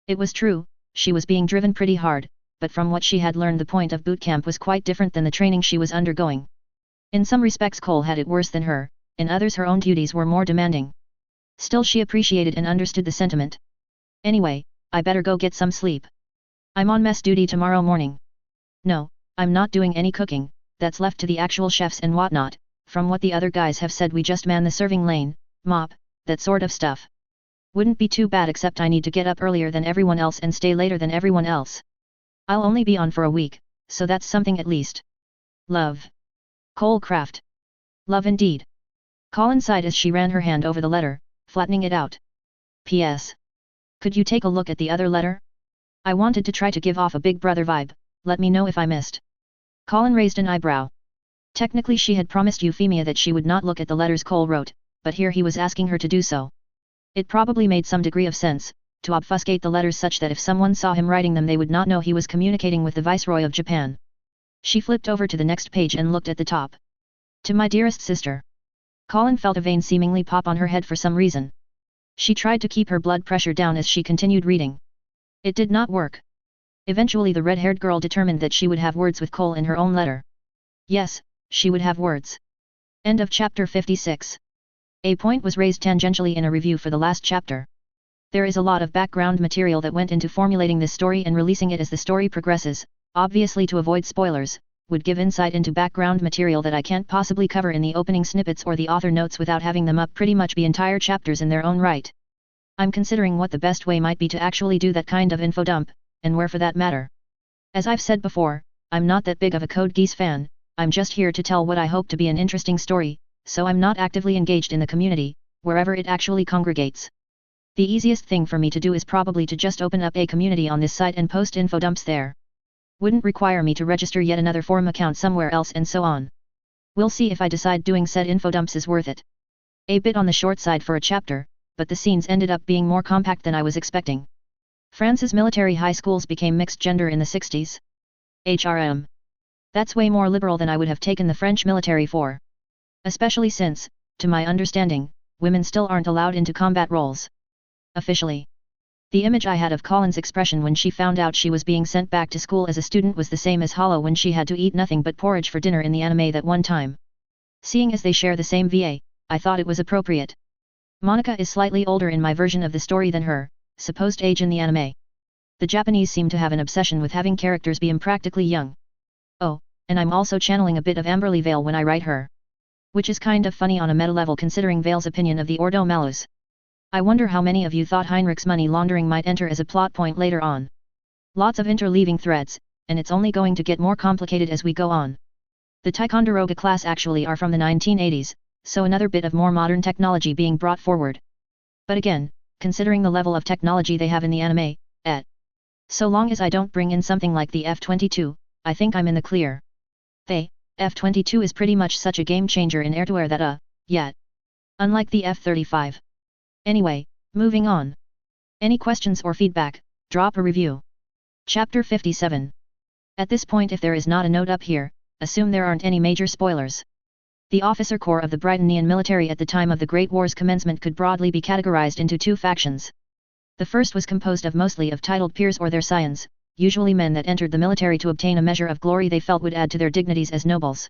It was true, she was being driven pretty hard, but from what she had learned the point of boot camp was quite different than the training she was undergoing. In some respects Cole had it worse than her, in others her own duties were more demanding. Still she appreciated and understood the sentiment. Anyway, I better go get some sleep. I'm on mess duty tomorrow morning. No, I'm not doing any cooking, that's left to the actual chefs and whatnot. From what the other guys have said, we just man the serving lane, mop, that sort of stuff. Wouldn't be too bad, except I need to get up earlier than everyone else and stay later than everyone else. I'll only be on for a week, so that's something at least. Love. Cole Craft. Love indeed. Colin sighed as she ran her hand over the letter, flattening it out. P.S. Could you take a look at the other letter? I wanted to try to give off a big brother vibe, let me know if I missed. Colin raised an eyebrow. Technically she had promised Euphemia that she would not look at the letters Cole wrote, but here he was asking her to do so. It probably made some degree of sense, to obfuscate the letters such that if someone saw him writing them they would not know he was communicating with the Viceroy of Japan. She flipped over to the next page and looked at the top. To my dearest sister. Colin felt a vein seemingly pop on her head for some reason. She tried to keep her blood pressure down as she continued reading. It did not work. Eventually the red-haired girl determined that she would have words with Cole in her own letter. Yes, she would have words. End of chapter 56. A point was raised tangentially in a review for the last chapter. There is a lot of background material that went into formulating this story, and releasing it as the story progresses, obviously to avoid spoilers, would give insight into background material that I can't possibly cover in the opening snippets or the author notes without having them up pretty much be entire chapters in their own right. I'm considering what the best way might be to actually do that kind of info dump, and where for that matter. As I've said before, I'm not that big of a Code Geass fan, I'm just here to tell what I hope to be an interesting story, so I'm not actively engaged in the community, wherever it actually congregates. The easiest thing for me to do is probably to just open up a community on this site and post info dumps there. Wouldn't require me to register yet another forum account somewhere else and so on. We'll see if I decide doing said info dumps is worth it. A bit on the short side for a chapter, but the scenes ended up being more compact than I was expecting. France's military high schools became mixed gender in the 60s. HRM. That's way more liberal than I would have taken the French military for. Especially since, to my understanding, women still aren't allowed into combat roles. Officially. The image I had of Colin's expression when she found out she was being sent back to school as a student was the same as Hollow when she had to eat nothing but porridge for dinner in the anime that one time. Seeing as they share the same VA, I thought it was appropriate. Monica is slightly older in my version of the story than her supposed age in the anime. The Japanese seem to have an obsession with having characters be impractically young. Oh, and I'm also channeling a bit of Amberly Vale when I write her. Which is kind of funny on a meta level considering Vale's opinion of the Ordo Malus. I wonder how many of you thought Heinrich's money laundering might enter as a plot point later on. Lots of interleaving threads, and it's only going to get more complicated as we go on. The Ticonderoga class actually are from the 1980s, so another bit of more modern technology being brought forward. But again, considering the level of technology they have in the anime, so long as I don't bring in something like the F-22, I think I'm in the clear. F-22 is pretty much such a game changer in air-to-air that yet. Unlike the F-35. Anyway, moving on. Any questions or feedback, drop a review. Chapter 57. At this point, if there is not a note up here, assume there aren't any major spoilers. The officer corps of the Britonian military at the time of the Great War's commencement could broadly be categorized into two factions. The first was composed of mostly of titled peers or their scions, usually men that entered the military to obtain a measure of glory they felt would add to their dignities as nobles.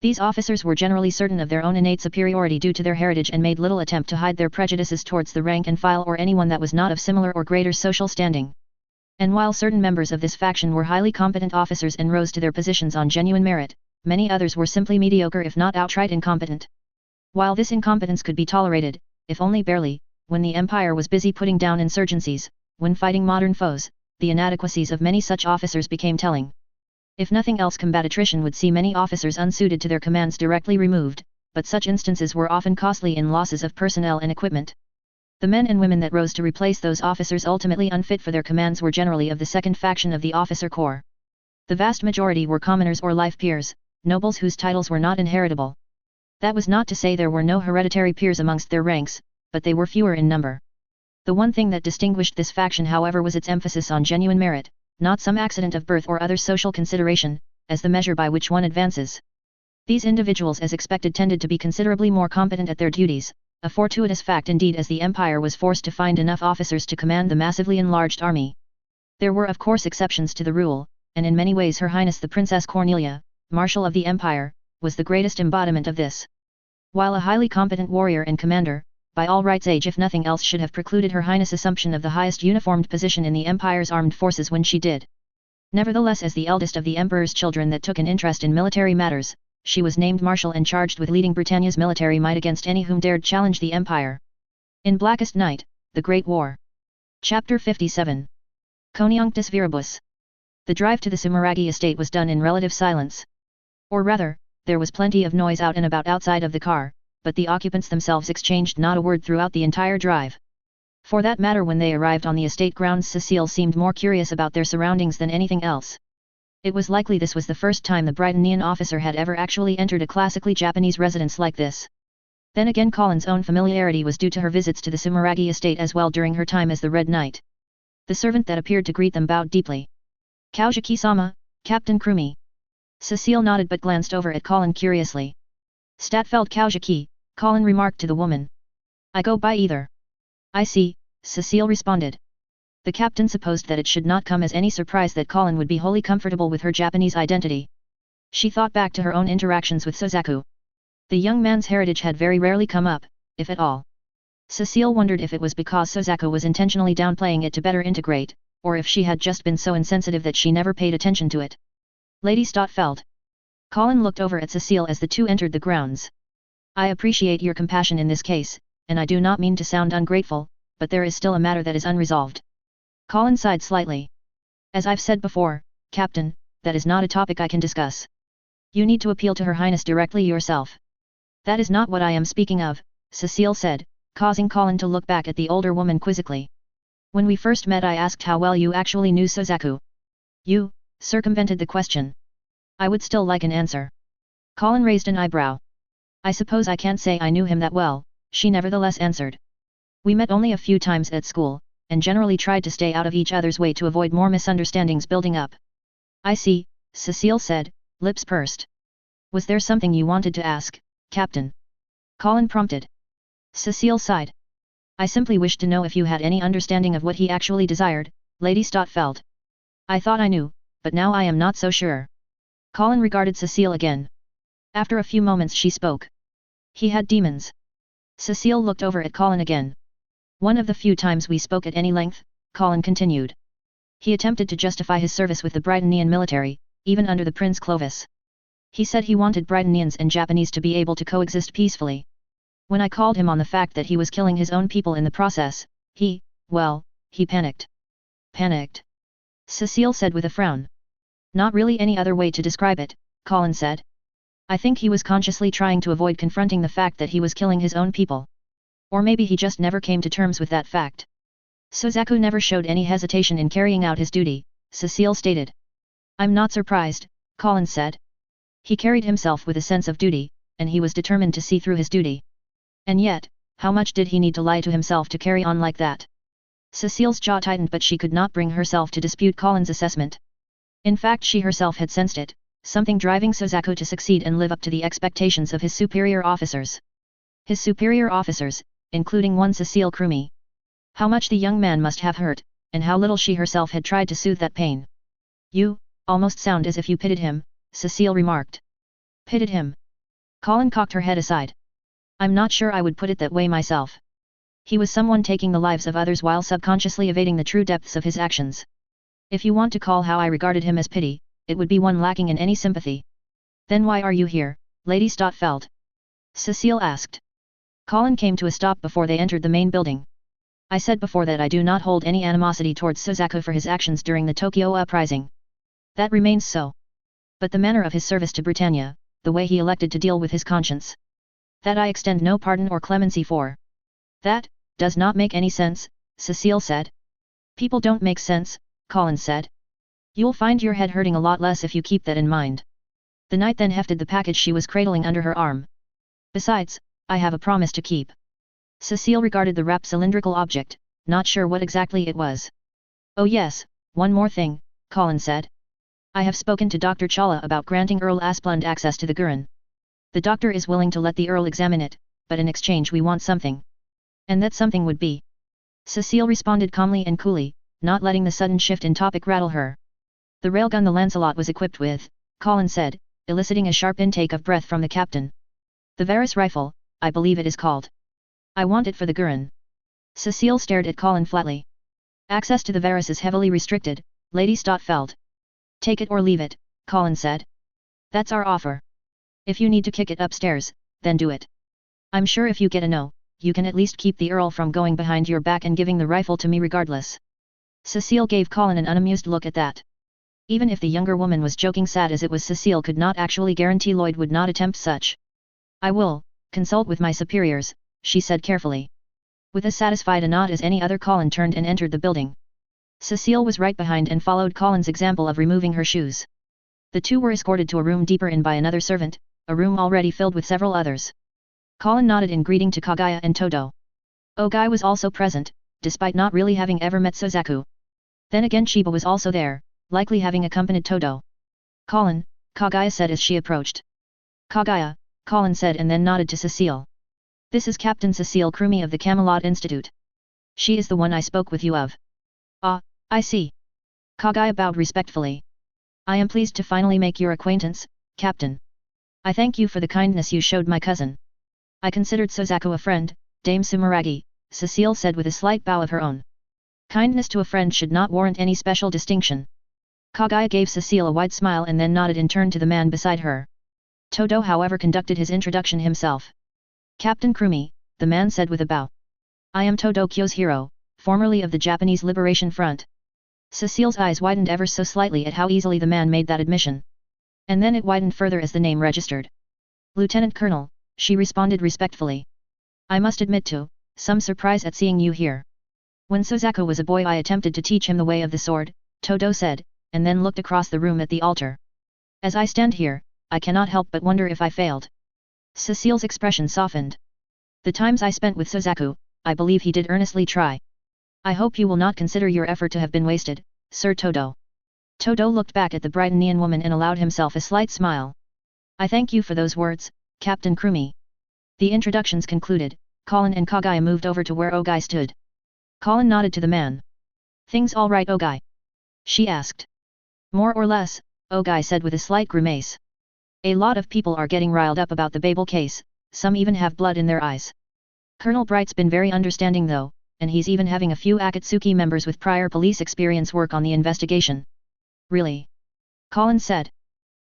These officers were generally certain of their own innate superiority due to their heritage and made little attempt to hide their prejudices towards the rank and file or anyone that was not of similar or greater social standing. And while certain members of this faction were highly competent officers and rose to their positions on genuine merit, many others were simply mediocre if not outright incompetent. While this incompetence could be tolerated, if only barely, when the Empire was busy putting down insurgencies, when fighting modern foes, the inadequacies of many such officers became telling. If nothing else, combat attrition would see many officers unsuited to their commands directly removed, but such instances were often costly in losses of personnel and equipment. The men and women that rose to replace those officers ultimately unfit for their commands were generally of the second faction of the officer corps. The vast majority were commoners or life peers, nobles whose titles were not inheritable. That was not to say there were no hereditary peers amongst their ranks, but they were fewer in number. The one thing that distinguished this faction, however, was its emphasis on genuine merit, not some accident of birth or other social consideration, as the measure by which one advances. These individuals, as expected, tended to be considerably more competent at their duties, a fortuitous fact indeed, as the Empire was forced to find enough officers to command the massively enlarged army. There were of course exceptions to the rule, and in many ways Her Highness the Princess Cornelia, Marshal of the Empire, was the greatest embodiment of this. While a highly competent warrior and commander, by all rights age if nothing else should have precluded Her Highness' assumption of the highest uniformed position in the Empire's armed forces when she did. Nevertheless, as the eldest of the Emperor's children that took an interest in military matters, she was named Marshal and charged with leading Britannia's military might against any whom dared challenge the Empire. In Blackest Night, the Great War. Chapter 57. Coniunctus Viribus. The drive to the Sumeragi estate was done in relative silence. Or rather, there was plenty of noise out and about outside of the car, but the occupants themselves exchanged not a word throughout the entire drive. For that matter, when they arrived on the estate grounds, Cecile seemed more curious about their surroundings than anything else. It was likely this was the first time the Britonian officer had ever actually entered a classically Japanese residence like this. Then again, Colin's own familiarity was due to her visits to the Sumeragi estate as well during her time as the Red Knight. The servant that appeared to greet them bowed deeply. Kaujiki-sama, Captain Krumi. Cecile nodded but glanced over at Colin curiously. Statfeld Kaujiki, Colin remarked to the woman. I go by either. I see, Cecile responded. The captain supposed that it should not come as any surprise that Colin would be wholly comfortable with her Japanese identity. She thought back to her own interactions with Suzaku. The young man's heritage had very rarely come up, if at all. Cecile wondered if it was because Suzaku was intentionally downplaying it to better integrate, or if she had just been so insensitive that she never paid attention to it. Lady Stotfeld. Colin looked over at Cecile as the two entered the grounds. I appreciate your compassion in this case, and I do not mean to sound ungrateful, but there is still a matter that is unresolved. Colin sighed slightly. As I've said before, Captain, that is not a topic I can discuss. You need to appeal to Her Highness directly yourself. That is not what I am speaking of, Cecile said, causing Colin to look back at the older woman quizzically. When we first met, I asked how well you actually knew Suzaku. You circumvented the question. I would still like an answer. Colin raised an eyebrow. I suppose I can't say I knew him that well, she nevertheless answered. We met only a few times at school, and generally tried to stay out of each other's way to avoid more misunderstandings building up. I see, Cecile said, lips pursed. Was there something you wanted to ask, Captain? Colin prompted. Cecile sighed. I simply wished to know if you had any understanding of what he actually desired, Lady Stotfeld. I thought I knew, but now I am not so sure. Colin regarded Cecile again. After a few moments she spoke. He had demons. Cecile looked over at Colin again. One of the few times we spoke at any length, Colin continued. He attempted to justify his service with the Britonian military, even under the Prince Clovis. He said he wanted Britonians and Japanese to be able to coexist peacefully. When I called him on the fact that he was killing his own people in the process, he panicked. Panicked? Cecile said with a frown. Not really any other way to describe it, Colin said. I think he was consciously trying to avoid confronting the fact that he was killing his own people. Or maybe he just never came to terms with that fact. Suzaku never showed any hesitation in carrying out his duty, Cecile stated. I'm not surprised, Colin said. He carried himself with a sense of duty, and he was determined to see through his duty. And yet, how much did he need to lie to himself to carry on like that? Cecile's jaw tightened, but she could not bring herself to dispute Colin's assessment. In fact, she herself had sensed it, something driving Suzaku to succeed and live up to the expectations of his superior officers. His superior officers, including one Cecile Krumi. How much the young man must have hurt, and how little she herself had tried to soothe that pain. You, almost sound as if you pitied him, Cecile remarked. Pitied him? Colin cocked her head aside. I'm not sure I would put it that way myself. He was someone taking the lives of others while subconsciously evading the true depths of his actions. If you want to call how I regarded him as pity, it would be one lacking in any sympathy. Then why are you here, Lady Stotfeld? Cecile asked. Colin came to a stop before they entered the main building. I said before that I do not hold any animosity towards Suzaku for his actions during the Tokyo uprising. That remains so. But the manner of his service to Britannia, the way he elected to deal with his conscience, that I extend no pardon or clemency for. That does not make any sense, Cecile said. People don't make sense, Colin said. You'll find your head hurting a lot less if you keep that in mind. The knight then hefted the package she was cradling under her arm. Besides, I have a promise to keep. Cecile regarded the wrapped cylindrical object, not sure what exactly it was. Oh yes, one more thing, Colin said. I have spoken to Dr. Chawla about granting Earl Asplund access to the Gurren. The doctor is willing to let the Earl examine it, but in exchange we want something. And that something would be. Cecile responded calmly and coolly, not letting the sudden shift in topic rattle her. The railgun the Lancelot was equipped with, Colin said, eliciting a sharp intake of breath from the captain. The Varus rifle, I believe it is called. I want it for the Gurren. Cecile stared at Colin flatly. Access to the Varus is heavily restricted, Lady Stotfeld. Take it or leave it, Colin said. That's our offer. If you need to kick it upstairs, then do it. I'm sure if you get a no, you can at least keep the Earl from going behind your back and giving the rifle to me regardless. Cecile gave Colin an unamused look at that. Even if the younger woman was joking, sad as it was, Cecile could not actually guarantee Lloyd would not attempt such. I will consult with my superiors, she said carefully. With as satisfied a nod as any other, Colin turned and entered the building. Cecile was right behind and followed Colin's example of removing her shoes. The two were escorted to a room deeper in by another servant, a room already filled with several others. Colin nodded in greeting to Kagaya and Todo. Ogai was also present, despite not really having ever met Suzaku. Then again, Chiba was also there, likely having accompanied Todo. Colin, Kagaya said as she approached. Kagaya, Colin said and then nodded to Cecile. This is Captain Cecile Krumi of the Camelot Institute. She is the one I spoke with you of. Ah, I see. Kagaya bowed respectfully. I am pleased to finally make your acquaintance, Captain. I thank you for the kindness you showed my cousin. I considered Suzaku a friend, Dame Sumeragi, Cecile said with a slight bow of her own. Kindness to a friend should not warrant any special distinction. Kagaya gave Cecile a wide smile and then nodded and turned to the man beside her. Todo however conducted his introduction himself. Captain Krumi, the man said with a bow. I am Todo Kyohiro, formerly of the Japanese Liberation Front. Cecile's eyes widened ever so slightly at how easily the man made that admission. And then it widened further as the name registered. Lieutenant Colonel, she responded respectfully. I must admit to some surprise at seeing you here. When Suzaku was a boy I attempted to teach him the way of the sword, Todo said, and then looked across the room at the altar. As I stand here, I cannot help but wonder if I failed. Cecile's expression softened. The times I spent with Suzaku, I believe he did earnestly try. I hope you will not consider your effort to have been wasted, Sir Todo. Todo looked back at the Britonian woman and allowed himself a slight smile. I thank you for those words, Captain Krumi. The introductions concluded, Colin and Kagaya moved over to where Ogai stood. Colin nodded to the man. Things all right, Ogai? She asked. More or less, Ogai said with a slight grimace. A lot of people are getting riled up about the Babel case, some even have blood in their eyes. Colonel Bright's been very understanding though, and he's even having a few Akatsuki members with prior police experience work on the investigation. Really? Colin said.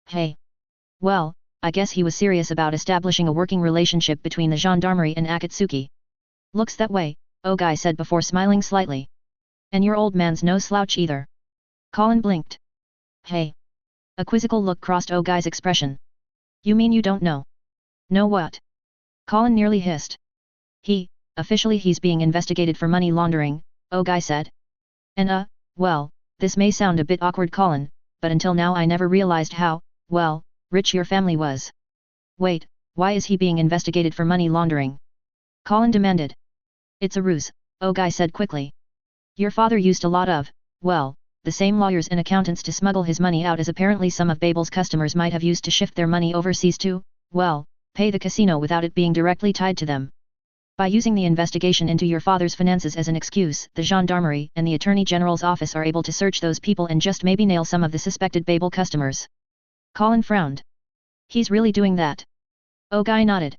Hey. Well, I guess he was serious about establishing a working relationship between the gendarmerie and Akatsuki. Looks that way, Ogai said before smiling slightly. And your old man's no slouch either. Colin blinked. Hey. A quizzical look crossed Ogai's expression. You mean you don't know? Know what? Colin nearly hissed. Officially he's being investigated for money laundering, Ogai said. And well, this may sound a bit awkward, Colin, but until now I never realized how, well, rich your family was. Wait, why is he being investigated for money laundering? Colin demanded. It's a ruse, Ogai said quickly. Your father used a lot of, well, the same lawyers and accountants to smuggle his money out as apparently some of Babel's customers might have used to shift their money overseas to, well, pay the casino without it being directly tied to them. By using the investigation into your father's finances as an excuse, the gendarmerie and the Attorney General's office are able to search those people and just maybe nail some of the suspected Babel customers. Colin frowned. He's really doing that? Ogai nodded.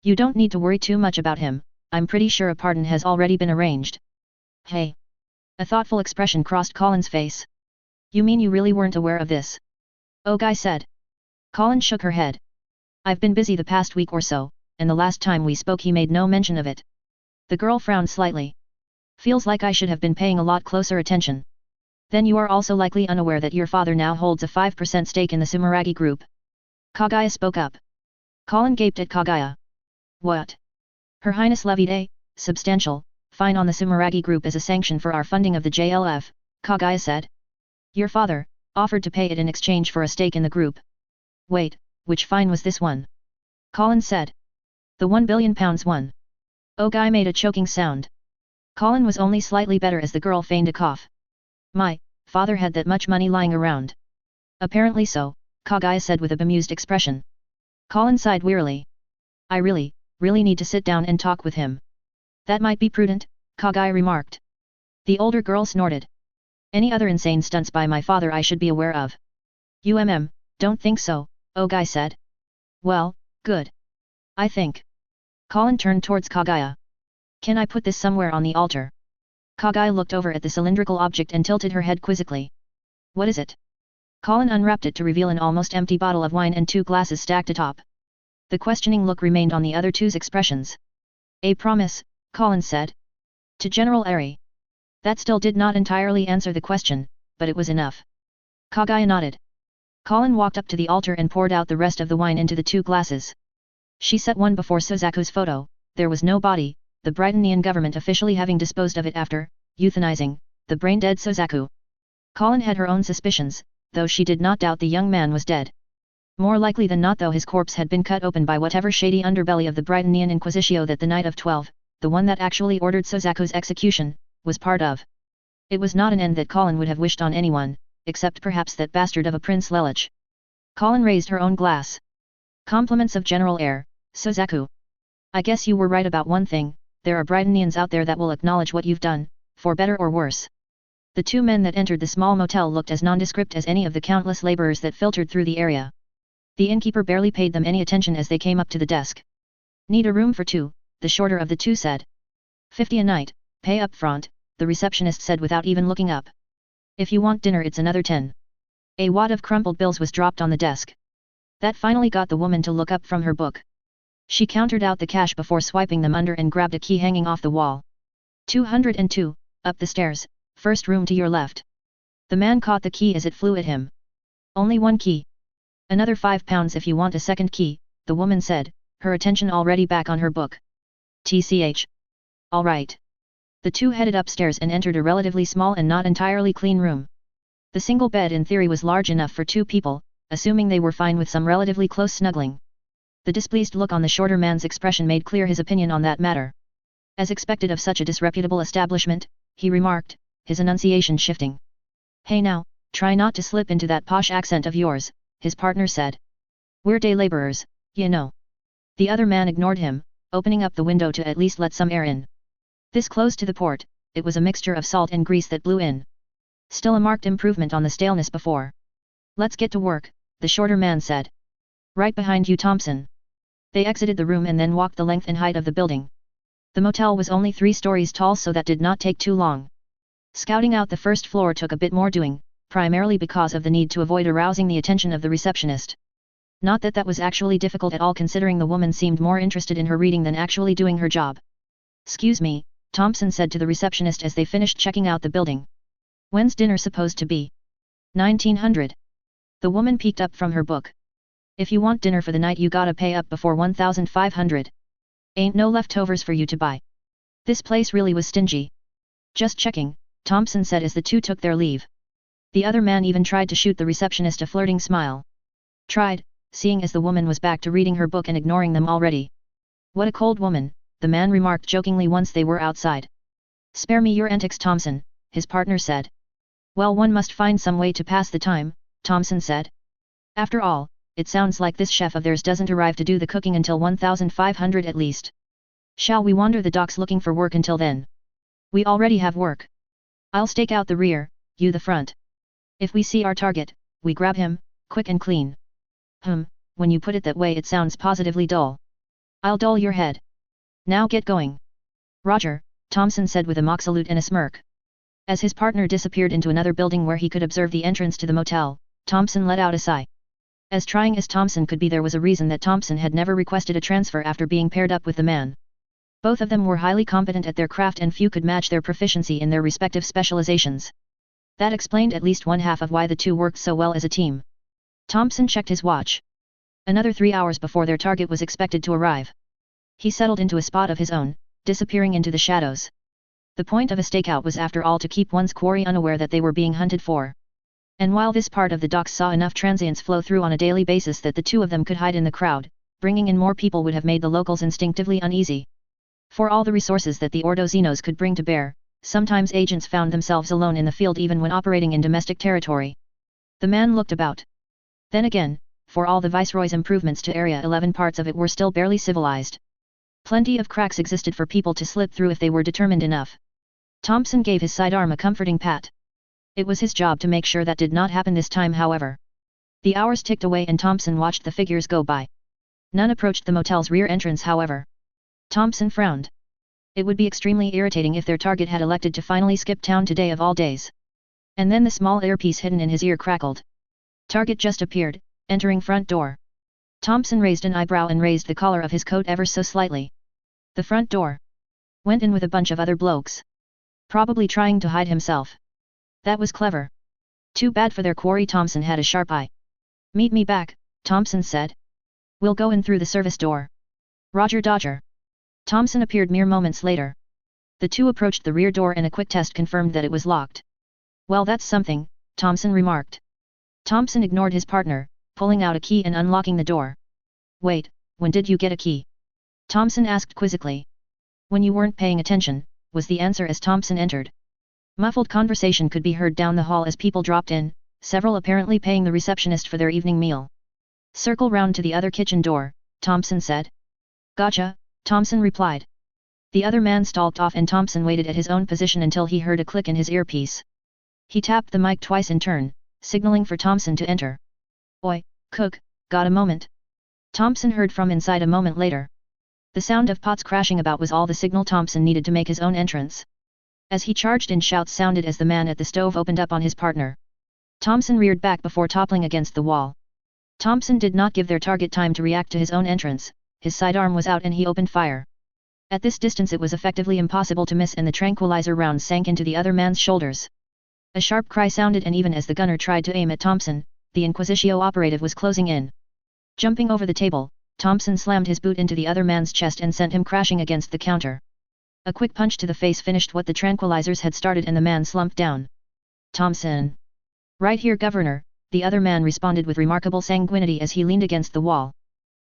You don't need to worry too much about him, I'm pretty sure a pardon has already been arranged. Hey. A thoughtful expression crossed Colin's face. You mean you really weren't aware of this? Ogai said. Colin shook her head. I've been busy the past week or so, and the last time we spoke he made no mention of it. The girl frowned slightly. Feels like I should have been paying a lot closer attention. Then you are also likely unaware that your father now holds a 5% stake in the Sumeragi group. Kagaya spoke up. Colin gaped at Kagaya. What? Her Highness levied a substantial fine on the Sumeragi group as a sanction for our funding of the JLF, Kagaya said. Your father offered to pay it in exchange for a stake in the group. Wait, which fine was this one? Colin said. The £1 billion one. Ogai made a choking sound. Colin was only slightly better as the girl feigned a cough. My father had that much money lying around. Apparently so, Kagaya said with a bemused expression. Colin sighed wearily. I really need to sit down and talk with him. That might be prudent, Kagaya remarked. The older girl snorted. Any other insane stunts by my father I should be aware of? Don't think so, Ogai said. Well, good. I think. Colin turned towards Kagaya. Can I put this somewhere on the altar? Kagaya looked over at the cylindrical object and tilted her head quizzically. What is it? Colin unwrapped it to reveal an almost empty bottle of wine and 2 glasses stacked atop. The questioning look remained on the other two's expressions. A promise, Colin said. To General Airy. That still did not entirely answer the question, but it was enough. Kagaya nodded. Colin walked up to the altar and poured out the rest of the wine into the 2 glasses. She set one before Suzaku's photo. There was no body, the Brightonian government officially having disposed of it after euthanizing the brain-dead Suzaku. Colin had her own suspicions, though she did not doubt the young man was dead. More likely than not though his corpse had been cut open by whatever shady underbelly of the Brightonian Inquisitio that the Night of 12, the one that actually ordered Suzaku's execution, was part of. It was not an end that Colin would have wished on anyone, except perhaps that bastard of a Prince Lelich. Colin raised her own glass. Compliments of General Air, Suzaku. I guess you were right about one thing, there are Brightonians out there that will acknowledge what you've done, for better or worse. The 2 men that entered the small motel looked as nondescript as any of the countless laborers that filtered through the area. The innkeeper barely paid them any attention as they came up to the desk. Need a room for 2, the shorter of the 2 said. 50 a night, pay up front, the receptionist said without even looking up. If you want dinner it's another 10. A wad of crumpled bills was dropped on the desk. That finally got the woman to look up from her book. She counted out the cash before swiping them under and grabbed a key hanging off the wall. 202, up the stairs, first room to your left. The man caught the key as it flew at him. Only 1 key. Another £5 if you want a second key, the woman said, her attention already back on her book. TCH. All right. The 2 headed upstairs and entered a relatively small and not entirely clean room. The single bed in theory was large enough for 2 people, assuming they were fine with some relatively close snuggling. The displeased look on the shorter man's expression made clear his opinion on that matter. As expected of such a disreputable establishment, he remarked, his enunciation shifting. Hey now, try not to slip into that posh accent of yours, his partner said. We're day laborers, you know. The other man ignored him, opening up the window to at least let some air in. This close to the port, it was a mixture of salt and grease that blew in. Still a marked improvement on the staleness before. Let's get to work, the shorter man said. Right behind you, Thompson. They exited the room and then walked the length and height of the building. The motel was only 3 stories tall, so that did not take too long. Scouting out the first floor took a bit more doing, primarily because of the need to avoid arousing the attention of the receptionist. Not that that was actually difficult at all, considering the woman seemed more interested in her reading than actually doing her job. "Excuse me," Thompson said to the receptionist as they finished checking out the building. "When's dinner supposed to be?" 1900. The woman peeked up from her book. "If you want dinner for the night, you gotta pay up before 1500. Ain't no leftovers for you to buy." This place really was stingy. "Just checking," Thompson said as the two took their leave. The other man even tried to shoot the receptionist a flirting smile. Tried, seeing as the woman was back to reading her book and ignoring them already. "What a cold woman," the man remarked jokingly once they were outside. "Spare me your antics, Thompson," his partner said. "Well, one must find some way to pass the time," Thompson said. "After all, it sounds like this chef of theirs doesn't arrive to do the cooking until 1500 at least. Shall we wander the docks looking for work until then? We already have work. I'll stake out the rear, you the front. If we see our target, we grab him, quick and clean." When you put it that way it sounds positively dull. "I'll dull your head. Now get going." "Roger," Thompson said with a mock salute and a smirk. As his partner disappeared into another building where he could observe the entrance to the motel, Thompson let out a sigh. As trying as Thompson could be, there was a reason that Thompson had never requested a transfer after being paired up with the man. Both of them were highly competent at their craft and few could match their proficiency in their respective specializations. That explained at least one half of why the two worked so well as a team. Thompson checked his watch. Another 3 hours before their target was expected to arrive. He settled into a spot of his own, disappearing into the shadows. The point of a stakeout was after all to keep one's quarry unaware that they were being hunted for. And while this part of the docks saw enough transients flow through on a daily basis that the two of them could hide in the crowd, bringing in more people would have made the locals instinctively uneasy. For all the resources that the Ordozinos could bring to bear, sometimes agents found themselves alone in the field even when operating in domestic territory. The man looked about. Then again, for all the Viceroy's improvements to Area 11, parts of it were still barely civilized. Plenty of cracks existed for people to slip through if they were determined enough. Thompson gave his sidearm a comforting pat. It was his job to make sure that did not happen this time, however. The hours ticked away and Thompson watched the figures go by. None approached the motel's rear entrance, however. Thompson frowned. It would be extremely irritating if their target had elected to finally skip town today of all days. And then the small earpiece hidden in his ear crackled. Target just appeared, entering front door. Thompson raised an eyebrow and raised the collar of his coat ever so slightly. The front door. Went in with a bunch of other blokes. Probably trying to hide himself. That was clever. Too bad for their quarry. Thompson had a sharp eye. "Meet me back," Thompson said. "We'll go in through the service door." "Roger, Dodger." Thompson appeared mere moments later. The two approached the rear door and a quick test confirmed that it was locked. "Well, that's something," Thompson remarked. Thompson ignored his partner, pulling out a key and unlocking the door. "Wait, when did you get a key?" Thompson asked quizzically. "When you weren't paying attention," was the answer as Thompson entered. Muffled conversation could be heard down the hall as people dropped in, several apparently paying the receptionist for their evening meal. "Circle round to the other kitchen door," Thompson said. "Gotcha," Thompson replied. The other man stalked off and Thompson waited at his own position until he heard a click in his earpiece. He tapped the mic twice in turn, signaling for Thompson to enter. "Oi, cook, got a moment?" Thompson heard from inside a moment later. The sound of pots crashing about was all the signal Thompson needed to make his own entrance. As he charged in, shouts sounded as the man at the stove opened up on his partner. Thompson reared back before toppling against the wall. Thompson did not give their target time to react to his own entrance, his sidearm was out and he opened fire. At this distance it was effectively impossible to miss and the tranquilizer round sank into the other man's shoulders. A sharp cry sounded and even as the gunner tried to aim at Thompson, the Inquisitio operative was closing in. Jumping over the table, Thompson slammed his boot into the other man's chest and sent him crashing against the counter. A quick punch to the face finished what the tranquilizers had started and the man slumped down. "Thompson." "Right here, Governor," the other man responded with remarkable sanguinity as he leaned against the wall.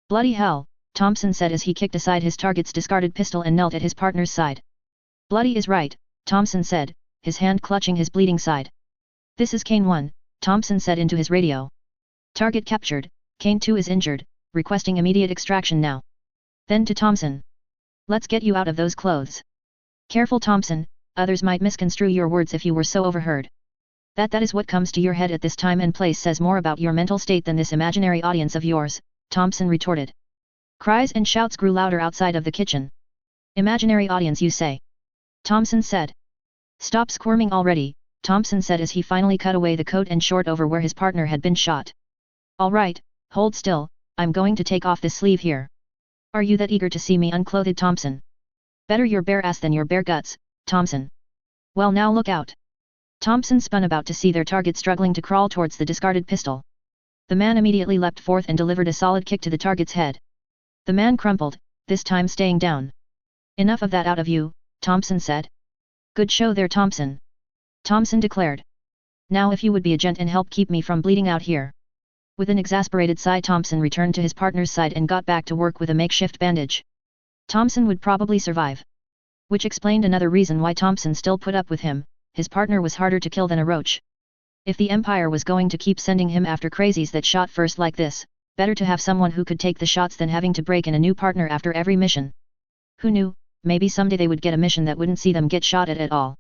"Bloody hell," Thompson said as he kicked aside his target's discarded pistol and knelt at his partner's side. "Bloody is right," Thompson said, his hand clutching his bleeding side. "This is Kane 1, Thompson said into his radio. "Target captured, Kane 2 is injured, requesting immediate extraction now." Then to Thompson. Let's get you out of those clothes. Careful Thompson, others might misconstrue your words if you were so overheard. That is what comes to your head at this time and place says more about your mental state than this imaginary audience of yours, Thompson retorted. Cries and shouts grew louder outside of the kitchen. Imaginary audience you say? Thompson said. Stop squirming already, Thompson said as he finally cut away the coat and short over where his partner had been shot. All right, hold still, I'm going to take off this sleeve here. Are you that eager to see me unclothed Thompson? Better your bare ass than your bare guts, Thompson. Well now look out. Thompson spun about to see their target struggling to crawl towards the discarded pistol. The man immediately leapt forth and delivered a solid kick to the target's head. The man crumpled, this time staying down. Enough of that out of you, Thompson said. Good show there Thompson. Thompson declared. Now if you would be a gent and help keep me from bleeding out here. With an exasperated sigh Thompson returned to his partner's side and got back to work with a makeshift bandage. Thompson would probably survive. Which explained another reason why Thompson still put up with him, his partner was harder to kill than a roach. If the Empire was going to keep sending him after crazies that shot first like this, better to have someone who could take the shots than having to break in a new partner after every mission. Who knew, maybe someday they would get a mission that wouldn't see them get shot at all.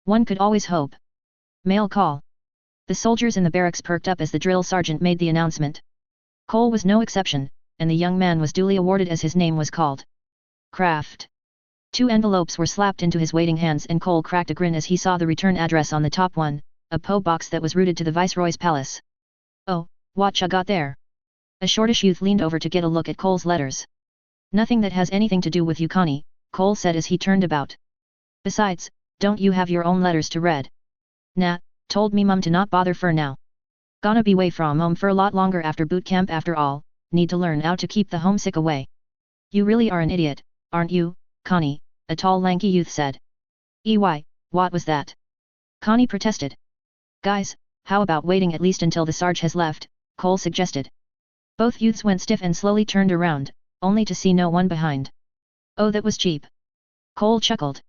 One could always hope. Mail call. The soldiers in the barracks perked up as the drill sergeant made the announcement. Cole was no exception, and the young man was duly awarded as his name was called. Kraft. 2 envelopes were slapped into his waiting hands and Cole cracked a grin as he saw the return address on the top one, a PO box that was routed to the Viceroy's palace. Oh, what ya got there? A shortish youth leaned over to get a look at Cole's letters. Nothing that has anything to do with you Connie, Cole said as he turned about. Besides, don't you have your own letters to read? Nah, told me mum to not bother for now. Gonna be away from home for a lot longer after boot camp after all, need to learn how to keep the homesick away. You really are an idiot, aren't you, Connie? A tall lanky youth said. EY, what was that? Connie protested. Guys, how about waiting at least until the Sarge has left, Cole suggested. Both youths went stiff and slowly turned around, only to see no one behind. Oh that was cheap. Cole chuckled.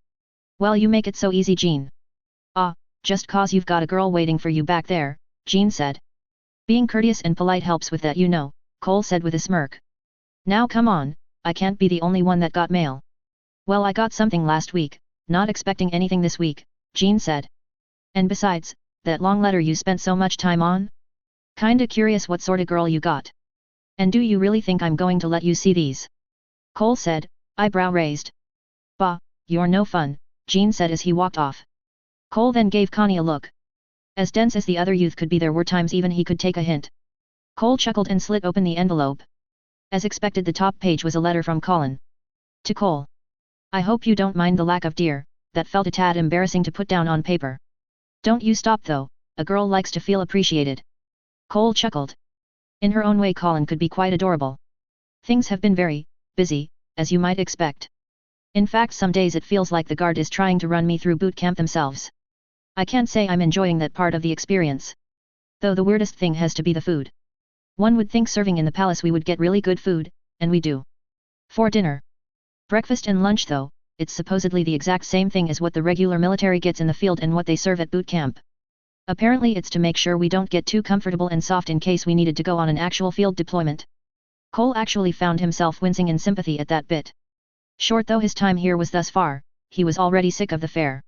Well you make it so easy Jean. Ah, just cause you've got a girl waiting for you back there, Jean said. Being courteous and polite helps with that you know, Cole said with a smirk. Now come on, I can't be the only one that got mail. Well I got something last week, not expecting anything this week, Jean said. And besides, that long letter you spent so much time on? Kinda curious what sorta girl you got. And do you really think I'm going to let you see these? Cole said, eyebrow raised. Bah, you're no fun, Jean said as he walked off. Cole then gave Connie a look. As dense as the other youth could be there were times even he could take a hint. Cole chuckled and slit open the envelope. As expected the top page was a letter from Colin. To Cole. I hope you don't mind the lack of dear, that felt a tad embarrassing to put down on paper. Don't you stop though, a girl likes to feel appreciated. Cole chuckled. In her own way Colin could be quite adorable. Things have been very busy, as you might expect. In fact some days it feels like the guard is trying to run me through boot camp themselves. I can't say I'm enjoying that part of the experience. Though the weirdest thing has to be the food. One would think serving in the palace we would get really good food, and we do. For dinner. Breakfast and lunch though, it's supposedly the exact same thing as what the regular military gets in the field and what they serve at boot camp. Apparently it's to make sure we don't get too comfortable and soft in case we needed to go on an actual field deployment. Cole actually found himself wincing in sympathy at that bit. Short though his time here was thus far, he was already sick of the fare.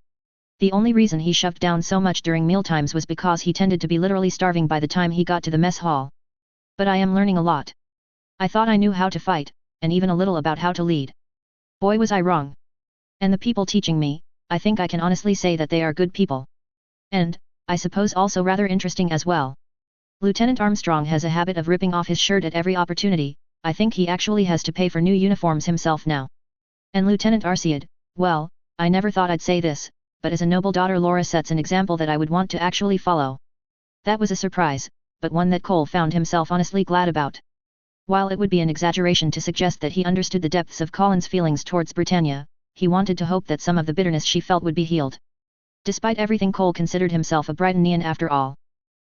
The only reason he shoved down so much during mealtimes was because he tended to be literally starving by the time he got to the mess hall. But I am learning a lot. I thought I knew how to fight, and even a little about how to lead. Boy was I wrong. And the people teaching me, I think I can honestly say that they are good people. And, I suppose also rather interesting as well. Lieutenant Armstrong has a habit of ripping off his shirt at every opportunity, I think he actually has to pay for new uniforms himself now. And Lieutenant Arsiad, well, I never thought I'd say this, but as a noble daughter Laura sets an example that I would want to actually follow. That was a surprise, but one that Cole found himself honestly glad about. While it would be an exaggeration to suggest that he understood the depths of Colin's feelings towards Britannia, he wanted to hope that some of the bitterness she felt would be healed. Despite everything Cole considered himself a Britannian after all.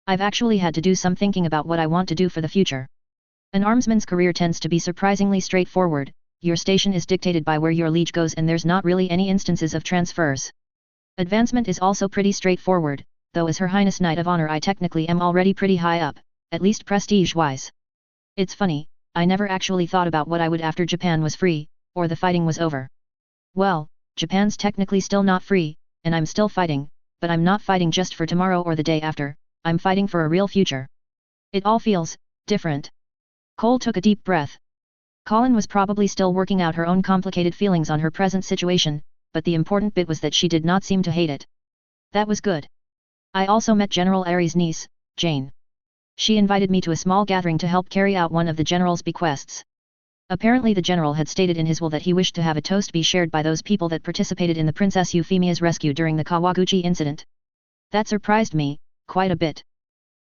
I've actually had to do some thinking about what I want to do for the future. An armsman's career tends to be surprisingly straightforward, your station is dictated by where your liege goes and there's not really any instances of transfers. Advancement is also pretty straightforward, though as Her Highness Knight of Honor I technically am already pretty high up, at least prestige-wise. It's funny, I never actually thought about what I would after Japan was free, or the fighting was over. Well, Japan's technically still not free, and I'm still fighting, but I'm not fighting just for tomorrow or the day after, I'm fighting for a real future. It all feels different. Cole took a deep breath. Colin was probably still working out her own complicated feelings on her present situation, but the important bit was that she did not seem to hate it. That was good. I also met General Aries' niece, Jane. She invited me to a small gathering to help carry out one of the general's bequests. Apparently the general had stated in his will that he wished to have a toast be shared by those people that participated in the Princess Euphemia's rescue during the Kawaguchi incident. That surprised me, quite a bit.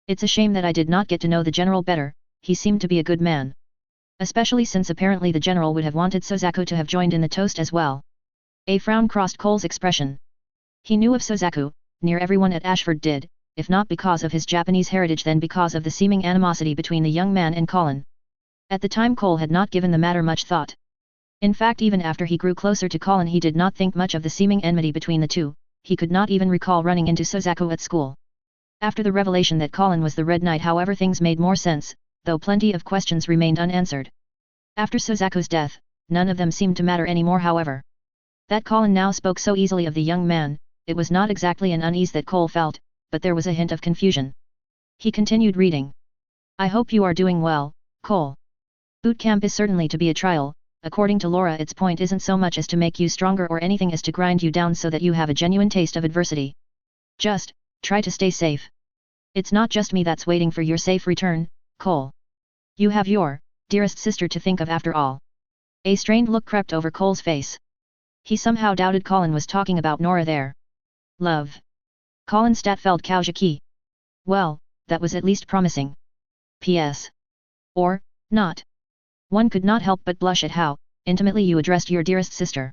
It's a shame that I did not get to know the general better, he seemed to be a good man. Especially since apparently the general would have wanted Sozaku to have joined in the toast as well. A frown crossed Cole's expression. He knew of Sozaku, near everyone at Ashford did, if not because of his Japanese heritage then because of the seeming animosity between the young man and Colin. At the time Cole had not given the matter much thought. In fact even after he grew closer to Colin he did not think much of the seeming enmity between the two, he could not even recall running into Sozaku at school. After the revelation that Colin was the Red Knight however things made more sense, though plenty of questions remained unanswered. After Sozaku's death, none of them seemed to matter anymore however. That Colin now spoke so easily of the young man, it was not exactly an unease that Cole felt, but there was a hint of confusion. He continued reading. I hope you are doing well, Cole. Boot camp is certainly to be a trial, according to Laura its point isn't so much as to make you stronger or anything as to grind you down so that you have a genuine taste of adversity. Just, try to stay safe. It's not just me that's waiting for your safe return, Cole. You have your dearest sister to think of after all. A strained look crept over Cole's face. He somehow doubted Colin was talking about Nora there. Love. Colin Statfeld Kaujaki. Well, that was at least promising. P.S. Or, not. One could not help but blush at how intimately you addressed your dearest sister.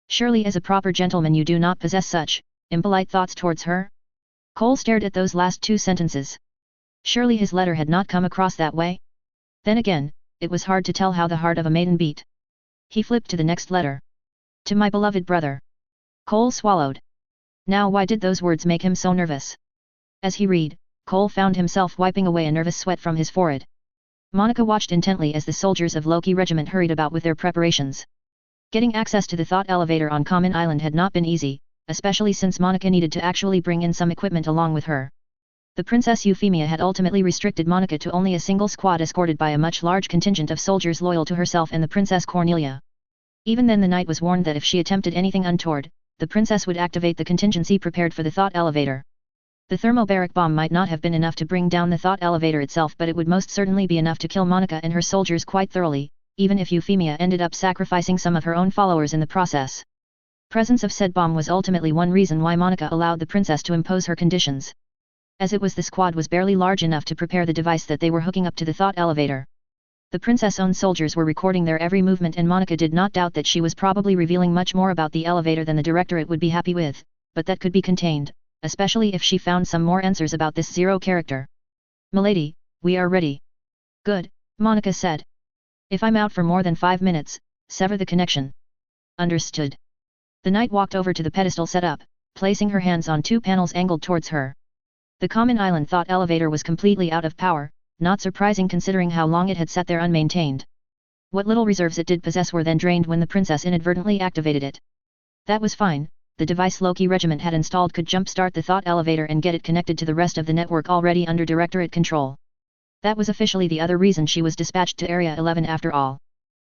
Surely as a proper gentleman you do not possess such impolite thoughts towards her? Cole stared at those last two sentences. Surely his letter had not come across that way? Then again, it was hard to tell how the heart of a maiden beat. He flipped to the next letter. To my beloved brother. Cole swallowed. Now why did those words make him so nervous? As he read, Cole found himself wiping away a nervous sweat from his forehead. Monica watched intently as the soldiers of Loki Regiment hurried about with their preparations. Getting access to the thought elevator on Common Island had not been easy, especially since Monica needed to actually bring in some equipment along with her. The Princess Euphemia had ultimately restricted Monica to only a single squad escorted by a much large contingent of soldiers loyal to herself and the Princess Cornelia. Even then the knight was warned that if she attempted anything untoward, the princess would activate the contingency prepared for the thought elevator. The thermobaric bomb might not have been enough to bring down the thought elevator itself but it would most certainly be enough to kill Monica and her soldiers quite thoroughly, even if Euphemia ended up sacrificing some of her own followers in the process. Presence of said bomb was ultimately one reason why Monica allowed the princess to impose her conditions. As it was the squad was barely large enough to prepare the device that they were hooking up to the thought elevator. The princess' own soldiers were recording their every movement and Monica did not doubt that she was probably revealing much more about the elevator than the directorate would be happy with, but that could be contained, especially if she found some more answers about this Zero character. Milady, we are ready. Good, Monica said. If I'm out for more than 5 minutes, sever the connection. Understood. The knight walked over to the pedestal set up, placing her hands on 2 panels angled towards her. The Common Island thought elevator was completely out of power, not surprising considering how long it had sat there unmaintained. What little reserves it did possess were then drained when the princess inadvertently activated it. That was fine, the device Loki Regiment had installed could jump-start the thought elevator and get it connected to the rest of the network already under Directorate control. That was officially the other reason she was dispatched to Area 11 after all.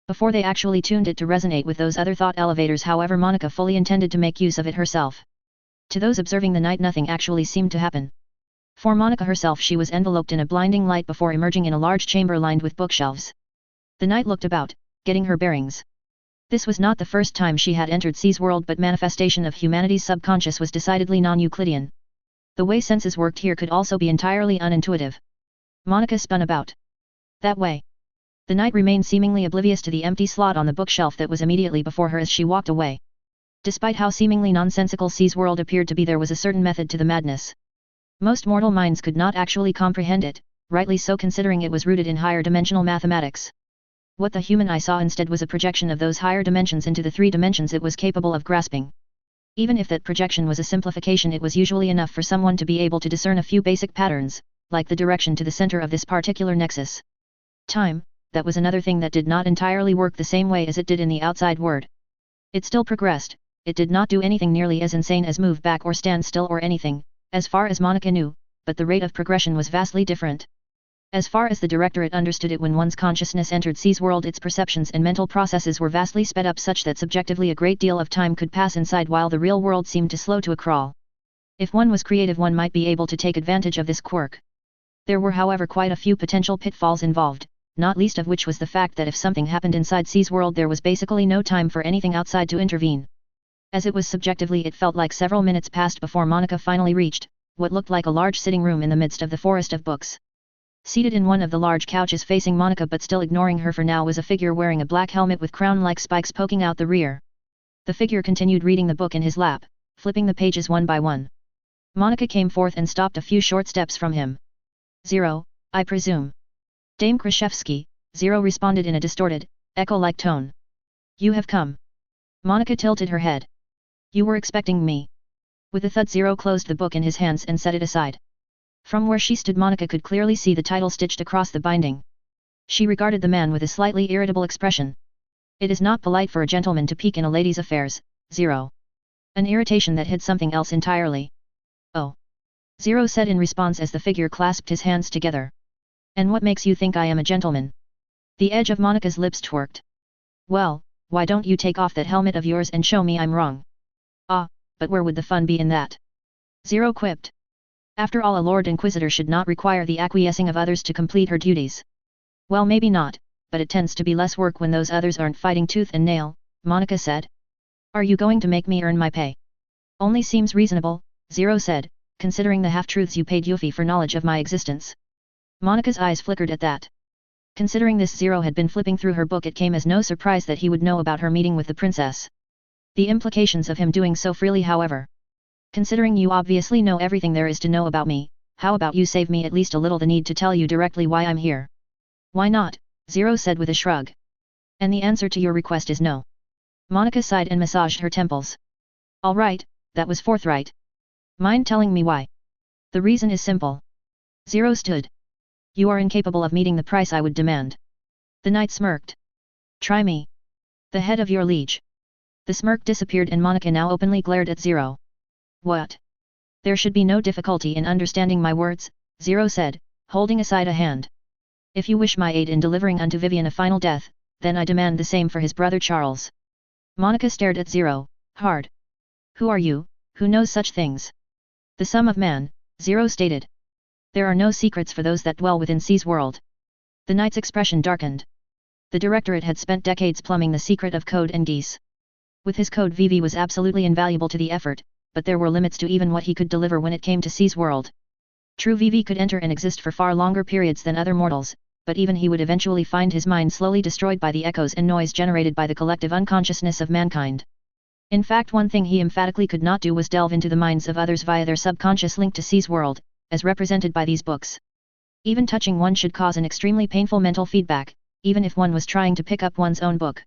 Before they actually tuned it to resonate with those other thought elevators however Monica fully intended to make use of it herself. To those observing the night nothing actually seemed to happen. For Monica herself she was enveloped in a blinding light before emerging in a large chamber lined with bookshelves. The knight looked about, getting her bearings. This was not the first time she had entered C's world but manifestation of humanity's subconscious was decidedly non-Euclidean. The way senses worked here could also be entirely unintuitive. Monica spun about. That way. The knight remained seemingly oblivious to the empty slot on the bookshelf that was immediately before her as she walked away. Despite how seemingly nonsensical C's world appeared to be there was a certain method to the madness. Most mortal minds could not actually comprehend it, rightly so considering it was rooted in higher dimensional mathematics. What the human eye saw instead was a projection of those higher dimensions into the 3 dimensions it was capable of grasping. Even if that projection was a simplification it was usually enough for someone to be able to discern a few basic patterns, like the direction to the center of this particular nexus. Time, that was another thing that did not entirely work the same way as it did in the outside world. It still progressed, it did not do anything nearly as insane as move back or stand still or anything, as far as Monica knew, but the rate of progression was vastly different. As far as the Directorate understood it, when one's consciousness entered C's world, its perceptions and mental processes were vastly sped up such that subjectively a great deal of time could pass inside while the real world seemed to slow to a crawl. If one was creative, one might be able to take advantage of this quirk. There were however quite a few potential pitfalls involved, not least of which was the fact that if something happened inside C's world there was basically no time for anything outside to intervene. As it was subjectively, it felt like several minutes passed before Monica finally reached what looked like a large sitting room in the midst of the forest of books. Seated in one of the large couches facing Monica but still ignoring her for now was a figure wearing a black helmet with crown-like spikes poking out the rear. The figure continued reading the book in his lap, flipping the pages one by one. Monica came forth and stopped a few short steps from him. "Zero, I presume." "Dame Krashevsky," Zero responded in a distorted, echo-like tone. "You have come." Monica tilted her head. "You were expecting me." With a thud, Zero closed the book in his hands and set it aside. From where she stood, Monica could clearly see the title stitched across the binding. She regarded the man with a slightly irritable expression. "It is not polite for a gentleman to peek in a lady's affairs, Zero." An irritation that hid something else entirely. "Oh," Zero said in response as the figure clasped his hands together. "And what makes you think I am a gentleman?" The edge of Monica's lips twerked. "Well, why don't you take off that helmet of yours and show me I'm wrong?" "Ah, but where would the fun be in that?" Zero quipped. After all, a Lord Inquisitor should not require the acquiescing of others to complete her duties. "Well, maybe not, but it tends to be less work when those others aren't fighting tooth and nail," Monica said. "Are you going to make me earn my pay?" "Only seems reasonable," Zero said, "considering the half-truths you paid Yuffie for knowledge of my existence." Monica's eyes flickered at that. Considering this, Zero had been flipping through her book. It came as no surprise that he would know about her meeting with the princess. The implications of him doing so freely, however. "Considering you obviously know everything there is to know about me, how about you save me at least a little the need to tell you directly why I'm here?" "Why not?" Zero said with a shrug. "And the answer to your request is no." Monica sighed and massaged her temples. "All right, that was forthright. Mind telling me why?" "The reason is simple." Zero stood. "You are incapable of meeting the price I would demand." The knight smirked. "Try me. The head of your liege." The smirk disappeared and Monica now openly glared at Zero. "What?" "There should be no difficulty in understanding my words," Zero said, holding aside a hand. "If you wish my aid in delivering unto Vivian a final death, then I demand the same for his brother Charles." Monica stared at Zero, hard. "Who are you, who knows such things?" "The sum of man," Zero stated. "There are no secrets for those that dwell within C's world." The knight's expression darkened. The Directorate had spent decades plumbing the secret of code and Geass. With his code, Vivi was absolutely invaluable to the effort, but there were limits to even what he could deliver when it came to C's world. True, Vivi could enter and exist for far longer periods than other mortals, but even he would eventually find his mind slowly destroyed by the echoes and noise generated by the collective unconsciousness of mankind. In fact, one thing he emphatically could not do was delve into the minds of others via their subconscious link to C's world, as represented by these books. Even touching one should cause an extremely painful mental feedback, even if one was trying to pick up one's own book.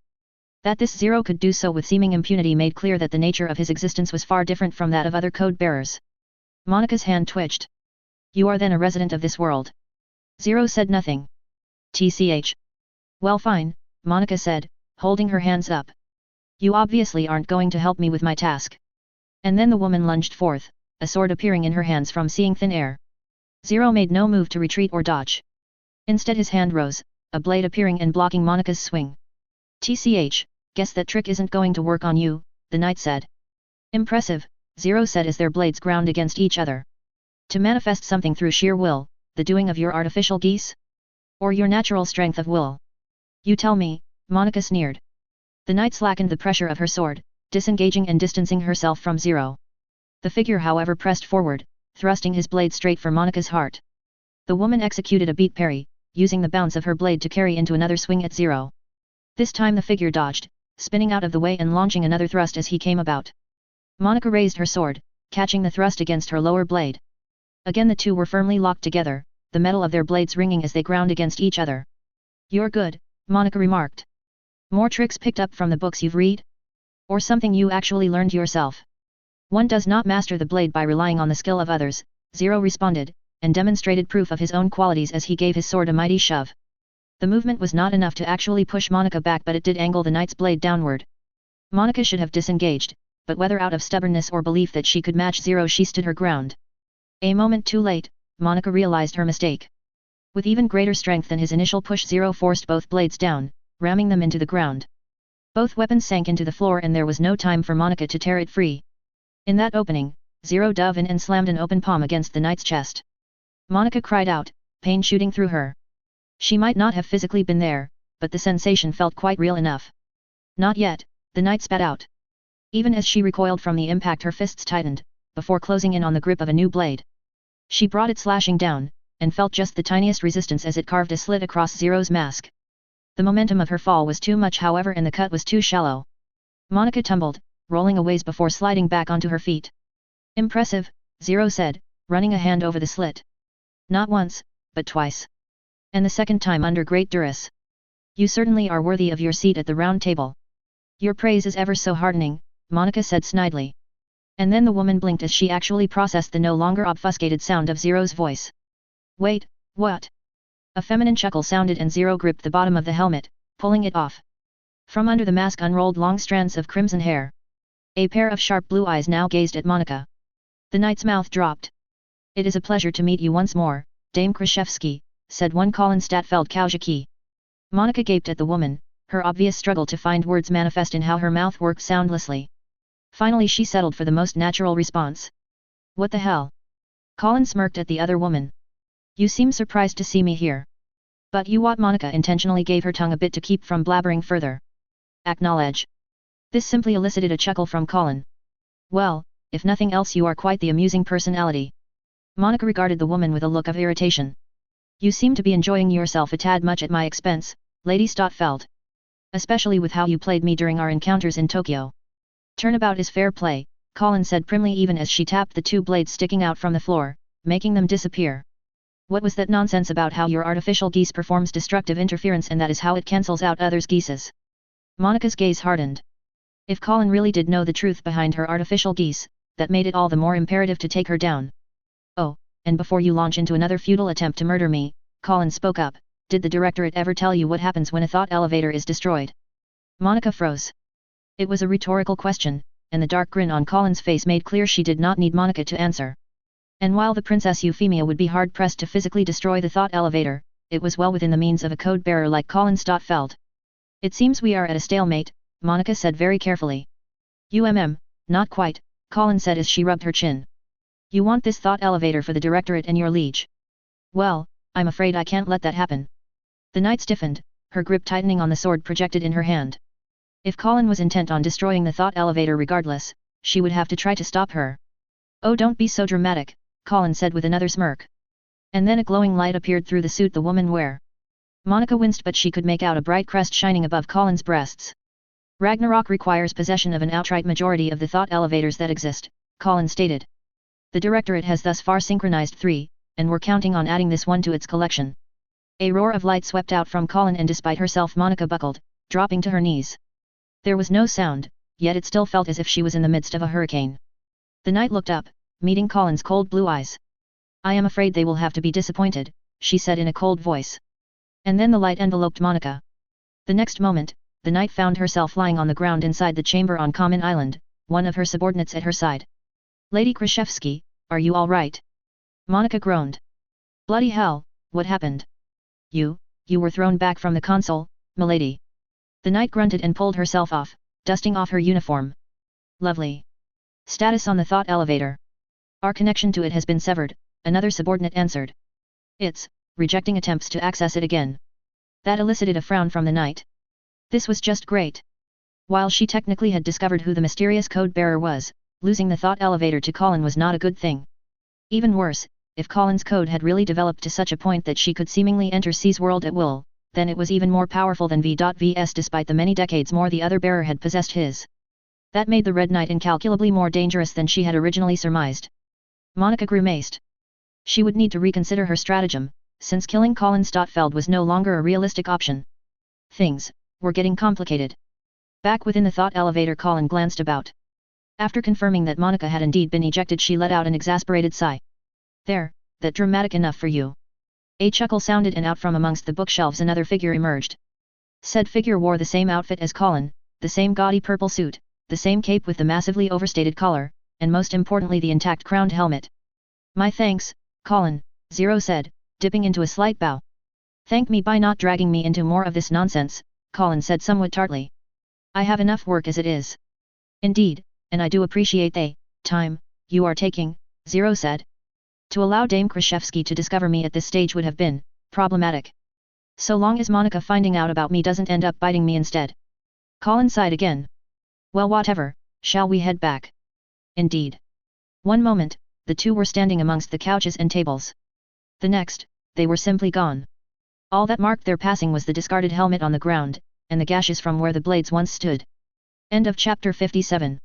That this Zero could do so with seeming impunity made clear that the nature of his existence was far different from that of other code-bearers. Monica's hand twitched. "You are then a resident of this world?" Zero said nothing. "TCH. Well, fine," Monica said, holding her hands up. "You obviously aren't going to help me with my task." And then the woman lunged forth, a sword appearing in her hands from seeing thin air. Zero made no move to retreat or dodge. Instead his hand rose, a blade appearing and blocking Monica's swing. "TCH, guess that trick isn't going to work on you," the knight said. "Impressive," Zero said as their blades ground against each other. "To manifest something through sheer will, the doing of your artificial Geass? Or your natural strength of will? You tell me," Monica sneered. The knight slackened the pressure of her sword, disengaging and distancing herself from Zero. The figure however pressed forward, thrusting his blade straight for Monica's heart. The woman executed a beat parry, using the bounce of her blade to carry into another swing at Zero. This time the figure dodged, spinning out of the way and launching another thrust as he came about. Monica raised her sword, catching the thrust against her lower blade. Again the two were firmly locked together, the metal of their blades ringing as they ground against each other. "You're good," Monica remarked. "More tricks picked up from the books you've read? Or something you actually learned yourself?" "One does not master the blade by relying on the skill of others," Zero responded, and demonstrated proof of his own qualities as he gave his sword a mighty shove. The movement was not enough to actually push Monica back, but it did angle the knight's blade downward. Monica should have disengaged, but whether out of stubbornness or belief that she could match Zero, she stood her ground. A moment too late, Monica realized her mistake. With even greater strength than his initial push, Zero forced both blades down, ramming them into the ground. Both weapons sank into the floor and there was no time for Monica to tear it free. In that opening, Zero dove in and slammed an open palm against the knight's chest. Monica cried out, pain shooting through her. She might not have physically been there, but the sensation felt quite real enough. Not yet, the knight spat out. Even as she recoiled from the impact, her fists tightened, before closing in on the grip of a new blade. She brought it slashing down, and felt just the tiniest resistance as it carved a slit across Zero's mask. The momentum of her fall was too much, however, and the cut was too shallow. Monica tumbled, rolling a ways before sliding back onto her feet. Impressive, Zero said, running a hand over the slit. Not once, but twice. And the second time under great duress. You certainly are worthy of your seat at the round table. Your praise is ever so heartening, Monica said snidely. And then the woman blinked as she actually processed the no longer obfuscated sound of Zero's voice. Wait, what? A feminine chuckle sounded and Zero gripped the bottom of the helmet, pulling it off. From under the mask unrolled long strands of crimson hair. A pair of sharp blue eyes now gazed at Monica. The knight's mouth dropped. It is a pleasure to meet you once more, Dame Krashevsky, said one Colin Statfeld Kaujaki. Monica gaped at the woman, her obvious struggle to find words manifest in how her mouth worked soundlessly. Finally she settled for the most natural response. What the hell? Colin smirked at the other woman. You seem surprised to see me here. But you what? Monica intentionally gave her tongue a bit to keep from blabbering further. Acknowledge. This simply elicited a chuckle from Colin. Well, if nothing else you are quite the amusing personality. Monica regarded the woman with a look of irritation. You seem to be enjoying yourself a tad much at my expense, Lady Stotfeld. Especially with how you played me during our encounters in Tokyo. Turnabout is fair play, Colin said primly even as she tapped the two blades sticking out from the floor, making them disappear. What was that nonsense about how your artificial geass performs destructive interference and that is how it cancels out others' geasses? Monica's gaze hardened. If Colin really did know the truth behind her artificial geass, that made it all the more imperative to take her down. Oh, and before you launch into another futile attempt to murder me, Colin spoke up, did the Directorate ever tell you what happens when a thought elevator is destroyed? Monica froze. It was a rhetorical question, and the dark grin on Colin's face made clear she did not need Monica to answer. And while the Princess Euphemia would be hard-pressed to physically destroy the thought elevator, it was well within the means of a code-bearer like Colin Stotfeld. It seems we are at a stalemate, Monica said very carefully. Not quite, Colin said as she rubbed her chin. You want this thought elevator for the Directorate and your liege? Well, I'm afraid I can't let that happen. The knight stiffened, her grip tightening on the sword projected in her hand. If Colin was intent on destroying the thought elevator regardless, she would have to try to stop her. Oh, don't be so dramatic, Colin said with another smirk. And then a glowing light appeared through the suit the woman wore. Monica winced, but she could make out a bright crest shining above Colin's breasts. Ragnarok requires possession of an outright majority of the thought elevators that exist, Colin stated. The Directorate has thus far synchronized 3, and we're counting on adding this one to its collection. A roar of light swept out from Colin and despite herself Monica buckled, dropping to her knees. There was no sound, yet it still felt as if she was in the midst of a hurricane. The knight looked up, meeting Colin's cold blue eyes. I am afraid they will have to be disappointed, she said in a cold voice. And then the light enveloped Monica. The next moment, the knight found herself lying on the ground inside the chamber on Common Island, one of her subordinates at her side. Lady Krashevsky, are you all right? Monica groaned. Bloody hell, what happened? You were thrown back from the console, milady. The knight grunted and pulled herself off, dusting off her uniform. Lovely. Status on the thought elevator. Our connection to it has been severed, another subordinate answered. It's rejecting attempts to access it again. That elicited a frown from the knight. This was just great. While she technically had discovered who the mysterious code-bearer was, losing the thought elevator to Colin was not a good thing. Even worse, if Colin's code had really developed to such a point that she could seemingly enter C's world at will, then it was even more powerful than V.Vs despite the many decades more the other bearer had possessed his. That made the Red Knight incalculably more dangerous than she had originally surmised. Monica grimaced. She would need to reconsider her stratagem, since killing Colin Stotfeld was no longer a realistic option. Things were getting complicated. Back within the thought elevator, Colin glanced about. After confirming that Monica had indeed been ejected, she let out an exasperated sigh. There, that dramatic enough for you. A chuckle sounded and out from amongst the bookshelves another figure emerged. Said figure wore the same outfit as Colin, the same gaudy purple suit, the same cape with the massively overstated collar, and most importantly the intact crowned helmet. My thanks, Colin, Zero said, dipping into a slight bow. Thank me by not dragging me into more of this nonsense, Colin said somewhat tartly. I have enough work as it is. Indeed, and I do appreciate the time you are taking, Zero said. To allow Dame Krashevsky to discover me at this stage would have been problematic. So long as Monica finding out about me doesn't end up biting me instead. Colin sighed again. Well, whatever, shall we head back? Indeed. One moment, the two were standing amongst the couches and tables. The next, they were simply gone. All that marked their passing was the discarded helmet on the ground, and the gashes from where the blades once stood. End of chapter 57.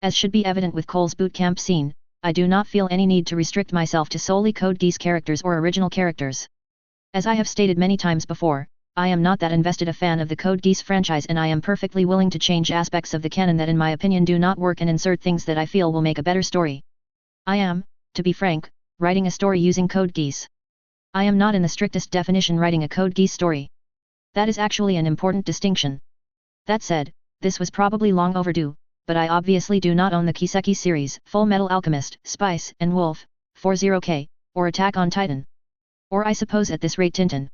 As should be evident with Cole's boot camp scene, I do not feel any need to restrict myself to solely Code Geass characters or original characters. As I have stated many times before, I am not that invested a fan of the Code Geass franchise, and I am perfectly willing to change aspects of the canon that in my opinion do not work and insert things that I feel will make a better story. I am, to be frank, writing a story using Code Geass. I am not in the strictest definition writing a Code Geass story. That is actually an important distinction. That said, this was probably long overdue, but I obviously do not own the Kiseki series, Full Metal Alchemist, Spice and Wolf, 40K, or Attack on Titan. Or I suppose at this rate Tintin.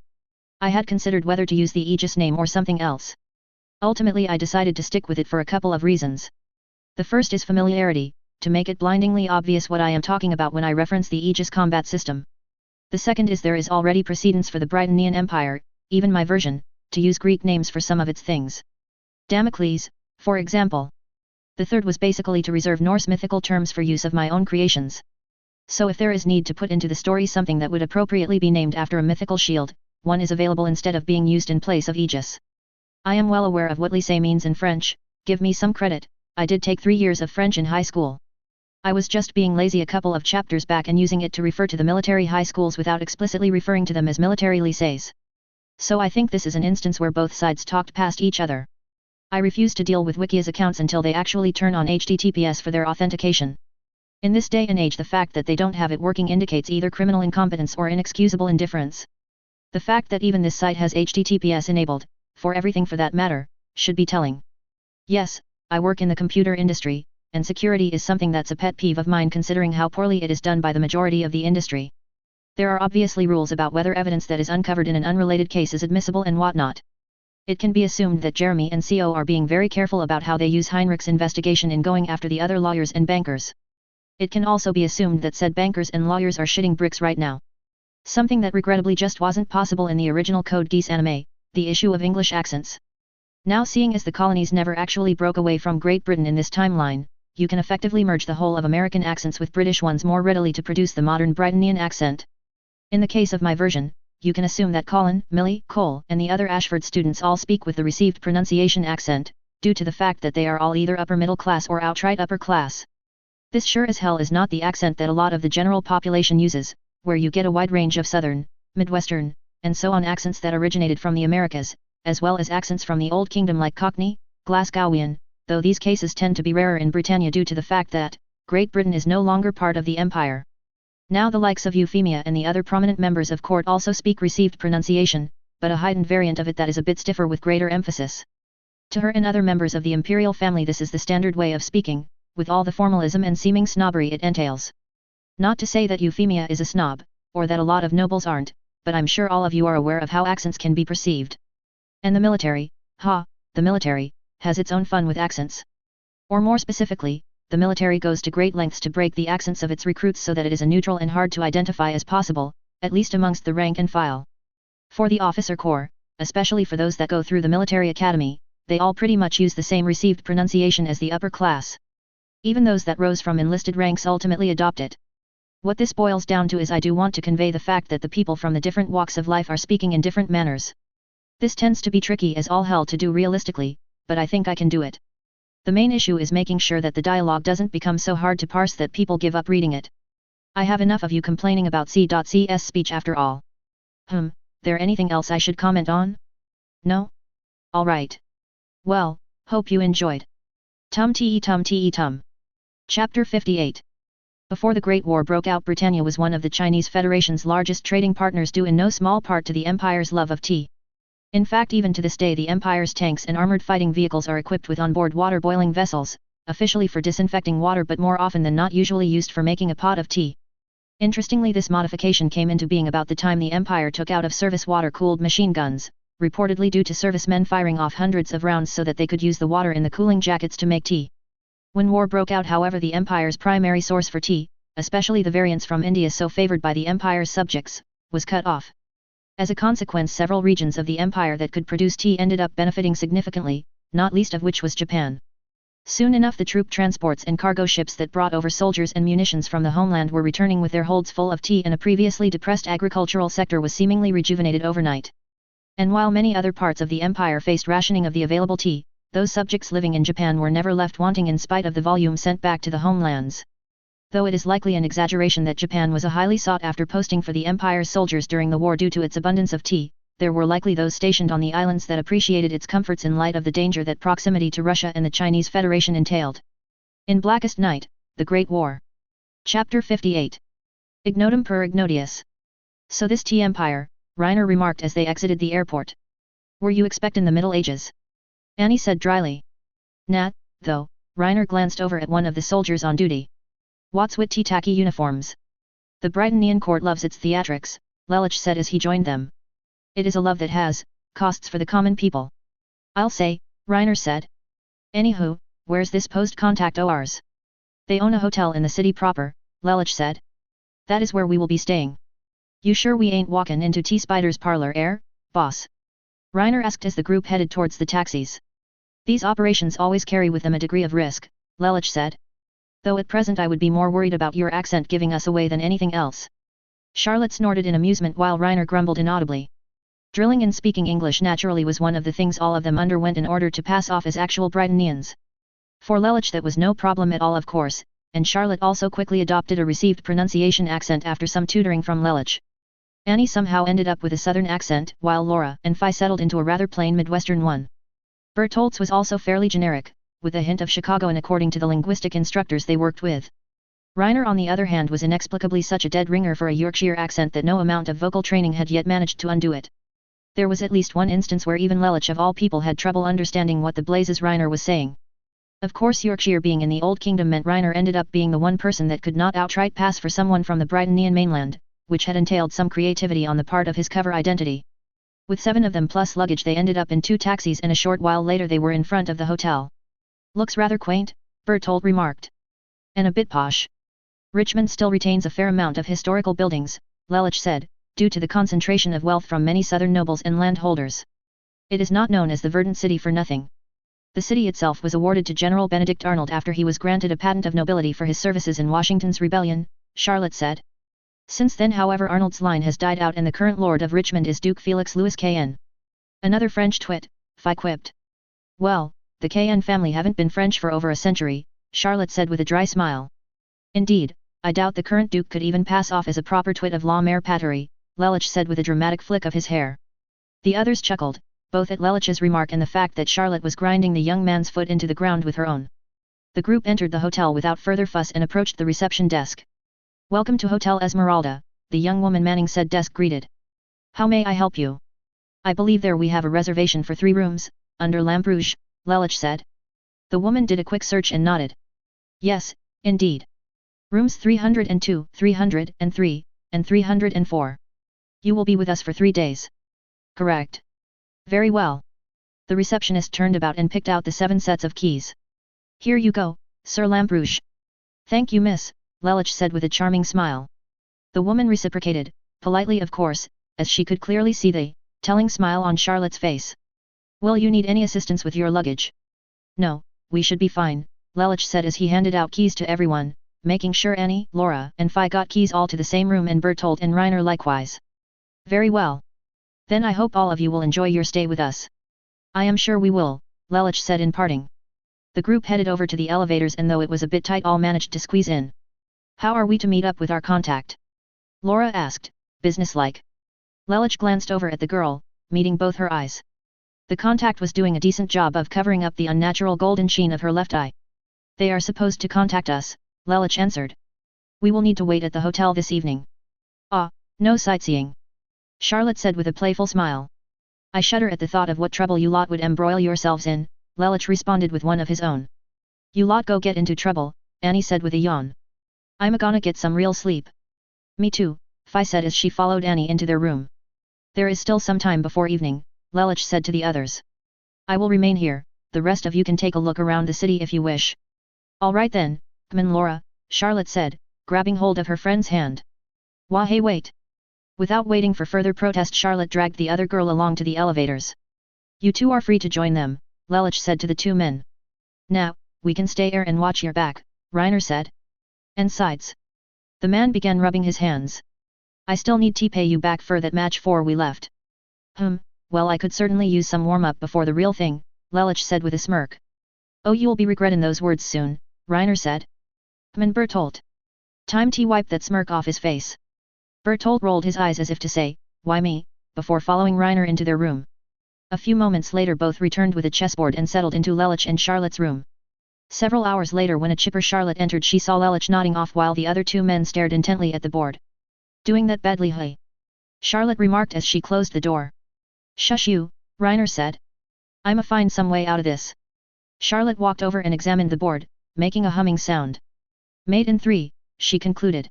I had considered whether to use the Aegis name or something else. Ultimately I decided to stick with it for a couple of reasons. The first is familiarity, to make it blindingly obvious what I am talking about when I reference the Aegis combat system. The second is there is already precedence for the Britannian Empire, even my version, to use Greek names for some of its things. Damocles, for example. The third was basically to reserve Norse mythical terms for use of my own creations. So if there is need to put into the story something that would appropriately be named after a mythical shield, one is available instead of being used in place of Aegis. I am well aware of what lycée means in French, give me some credit, I did take 3 years of French in high school. I was just being lazy a couple of chapters back and using it to refer to the military high schools without explicitly referring to them as military lycées. So I think this is an instance where both sides talked past each other. I refuse to deal with Wikia's accounts until they actually turn on HTTPS for their authentication. In this day and age the fact that they don't have it working indicates either criminal incompetence or inexcusable indifference. The fact that even this site has HTTPS enabled, for everything for that matter, should be telling. Yes, I work in the computer industry, and security is something that's a pet peeve of mine considering how poorly it is done by the majority of the industry. There are obviously rules about whether evidence that is uncovered in an unrelated case is admissible and whatnot. It can be assumed that Jeremy and CO are being very careful about how they use Heinrich's investigation in going after the other lawyers and bankers. It can also be assumed that said bankers and lawyers are shitting bricks right now. Something that regrettably just wasn't possible in the original Code Geass anime, the issue of English accents. Now seeing as the colonies never actually broke away from Great Britain in this timeline, you can effectively merge the whole of American accents with British ones more readily to produce the modern Britannian accent. In the case of my version, you can assume that Colin, Millie, Cole, and the other Ashford students all speak with the received pronunciation accent, due to the fact that they are all either upper middle class or outright upper class. This sure as hell is not the accent that a lot of the general population uses, where you get a wide range of Southern, Midwestern, and so on accents that originated from the Americas, as well as accents from the Old Kingdom like Cockney, Glasgowian, though these cases tend to be rarer in Britannia due to the fact that Great Britain is no longer part of the Empire. Now the likes of Euphemia and the other prominent members of court also speak received pronunciation, but a heightened variant of it that is a bit stiffer with greater emphasis. To her and other members of the imperial family this is the standard way of speaking, with all the formalism and seeming snobbery it entails. Not to say that Euphemia is a snob, or that a lot of nobles aren't, but I'm sure all of you are aware of how accents can be perceived. And the military, the military, has its own fun with accents. Or more specifically, the military goes to great lengths to break the accents of its recruits so that it is as neutral and hard to identify as possible, at least amongst the rank and file. For the officer corps, especially for those that go through the military academy, they all pretty much use the same received pronunciation as the upper class. Even those that rose from enlisted ranks ultimately adopt it. What this boils down to is I do want to convey the fact that the people from the different walks of life are speaking in different manners. This tends to be tricky as all hell to do realistically, but I think I can do it. The main issue is making sure that the dialogue doesn't become so hard to parse that people give up reading it. I have enough of you complaining about C.CS speech after all. There anything else I should comment on? No? Alright. Well, hope you enjoyed. Tum te tum te tum. Chapter 58. Before the Great War broke out, Britannia was one of the Chinese Federation's largest trading partners, due in no small part to the empire's love of tea. In fact, even to this day the empire's tanks and armored fighting vehicles are equipped with onboard water-boiling vessels, officially for disinfecting water but more often than not usually used for making a pot of tea. Interestingly, this modification came into being about the time the empire took out of service water-cooled machine guns, reportedly due to servicemen firing off hundreds of rounds so that they could use the water in the cooling jackets to make tea. When war broke out, however, the empire's primary source for tea, especially the variants from India so favored by the empire's subjects, was cut off. As a consequence, several regions of the empire that could produce tea ended up benefiting significantly, not least of which was Japan. Soon enough, the troop transports and cargo ships that brought over soldiers and munitions from the homeland were returning with their holds full of tea, and a previously depressed agricultural sector was seemingly rejuvenated overnight. And while many other parts of the empire faced rationing of the available tea, those subjects living in Japan were never left wanting in spite of the volume sent back to the homelands. Though it is likely an exaggeration that Japan was a highly sought-after posting for the empire's soldiers during the war due to its abundance of tea, there were likely those stationed on the islands that appreciated its comforts in light of the danger that proximity to Russia and the Chinese Federation entailed. In Blackest Night, The Great War. Chapter 58. Ignotum per Ignatius. So this tea empire, Reiner remarked as they exited the airport. Were you expecting the Middle Ages? Annie said dryly. Nat, though. Reiner glanced over at one of the soldiers on duty. What's with tea tacky uniforms? The Britannian court loves its theatrics, Lelich said as he joined them. It is a love that has costs for the common people. I'll say, Reiner said. Anywho, where's this post-contact ORs? They own a hotel in the city proper, Lelich said. That is where we will be staying. You sure we ain't walkin' into T-Spider's parlor, boss? Reiner asked as the group headed towards the taxis. These operations always carry with them a degree of risk, Lelich said. Though at present I would be more worried about your accent giving us away than anything else. Charlotte snorted in amusement while Reiner grumbled inaudibly. Drilling in speaking English naturally was one of the things all of them underwent in order to pass off as actual Britannians. For Lelich that was no problem at all, of course, and Charlotte also quickly adopted a received pronunciation accent after some tutoring from Lelich. Annie somehow ended up with a southern accent, while Laura and Phi settled into a rather plain Midwestern one. Bertoltz was also fairly generic, with a hint of Chicagoan according to the linguistic instructors they worked with. Reiner on the other hand was inexplicably such a dead ringer for a Yorkshire accent that no amount of vocal training had yet managed to undo it. There was at least one instance where even Lelich of all people had trouble understanding what the blazes Reiner was saying. Of course, Yorkshire being in the Old Kingdom meant Reiner ended up being the one person that could not outright pass for someone from the Britannian mainland, which had entailed some creativity on the part of his cover identity. With 7 of them plus luggage they ended up in 2 taxis, and a short while later they were in front of the hotel. Looks rather quaint, Bertolt remarked. And a bit posh. Richmond still retains a fair amount of historical buildings, Lelich said, due to the concentration of wealth from many southern nobles and landholders. It is not known as the Verdant City for nothing. The city itself was awarded to General Benedict Arnold after he was granted a patent of nobility for his services in Washington's rebellion, Charlotte said. Since then, however, Arnold's line has died out and the current Lord of Richmond is Duke Felix Louis Kn. Another French twit, Phi quipped. Well, the Kn family haven't been French for over a century, Charlotte said with a dry smile. Indeed, I doubt the current Duke could even pass off as a proper twit of La Mère Patrie, Lelich said with a dramatic flick of his hair. The others chuckled, both at Lelich's remark and the fact that Charlotte was grinding the young man's foot into the ground with her own. The group entered the hotel without further fuss and approached the reception desk. Welcome to Hotel Esmeralda, the young woman manning said desk greeted. How may I help you? I believe there we have a reservation for 3 rooms, under lamp rouge, Lelich said. The woman did a quick search and nodded. Yes, indeed. Rooms 302, 303, and 304. You will be with us for 3 days. Correct. Very well. The receptionist turned about and picked out the 7 sets of keys. Here you go, Sir Lamperouge. Thank you, miss, Lelich said with a charming smile. The woman reciprocated, politely of course, as she could clearly see the telling smile on Charlotte's face. Will you need any assistance with your luggage? No, we should be fine, Lelich said as he handed out keys to everyone, making sure Annie, Laura, and Phi got keys all to the same room and Bertolt and Reiner likewise. Very well. Then I hope all of you will enjoy your stay with us. I am sure we will, Lelich said in parting. The group headed over to the elevators and though it was a bit tight all managed to squeeze in. How are we to meet up with our contact? Laura asked, businesslike. Lelich glanced over at the girl, meeting both her eyes. The contact was doing a decent job of covering up the unnatural golden sheen of her left eye. They are supposed to contact us, Lelich answered. We will need to wait at the hotel this evening. Ah, no sightseeing. Charlotte said with a playful smile. I shudder at the thought of what trouble you lot would embroil yourselves in, Lelich responded with one of his own. You lot go get into trouble, Annie said with a yawn. I'm gonna get some real sleep. Me too, Phi said as she followed Annie into their room. There is still some time before evening, Lelich said to the others. I will remain here, the rest of you can take a look around the city if you wish. All right then, come in Laura, Charlotte said, grabbing hold of her friend's hand. Wah hey wait. Without waiting for further protest, Charlotte dragged the other girl along to the elevators. You two are free to join them, Lelich said to the two men. Now, we can stay here and watch your back, Reiner said. And sides. The man began rubbing his hands. I still need to pay you back for that match 4 we left. Well I could certainly use some warm-up before the real thing, Lelich said with a smirk. Oh you'll be regretting those words soon, Reiner said. And Bertolt. Time to wipe that smirk off his face. Bertolt rolled his eyes as if to say, why me, before following Reiner into their room. A few moments later both returned with a chessboard and settled into Lelich and Charlotte's room. Several hours later when a chipper Charlotte entered she saw Lelich nodding off while the other two men stared intently at the board. Doing that badly hey? Charlotte remarked as she closed the door. Shush you, Reiner said. I'ma find some way out of this. Charlotte walked over and examined the board, making a humming sound. Mate in 3, she concluded.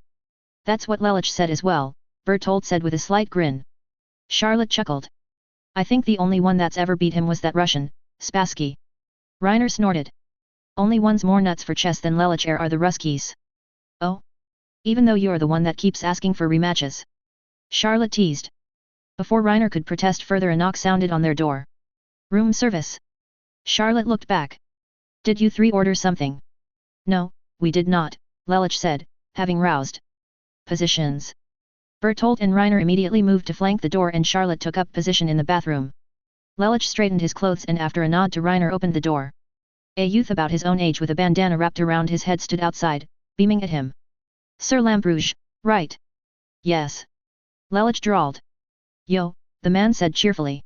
That's what Lelich said as well, Bertolt said with a slight grin. Charlotte chuckled. I think the only one that's ever beat him was that Russian, Spassky. Reiner snorted. Only ones more nuts for chess than Lelich are the Ruskies. Oh? Even though you're the one that keeps asking for rematches. Charlotte teased. Before Reiner could protest further a knock sounded on their door. Room service. Charlotte looked back. Did you three order something? No, we did not, Lelich said, having roused positions. Bertolt and Reiner immediately moved to flank the door and Charlotte took up position in the bathroom. Lelich straightened his clothes and after a nod to Reiner opened the door. A youth about his own age with a bandana wrapped around his head stood outside, beaming at him. Sir Lambrugge, right? Yes. Lelich drawled. Yo, the man said cheerfully.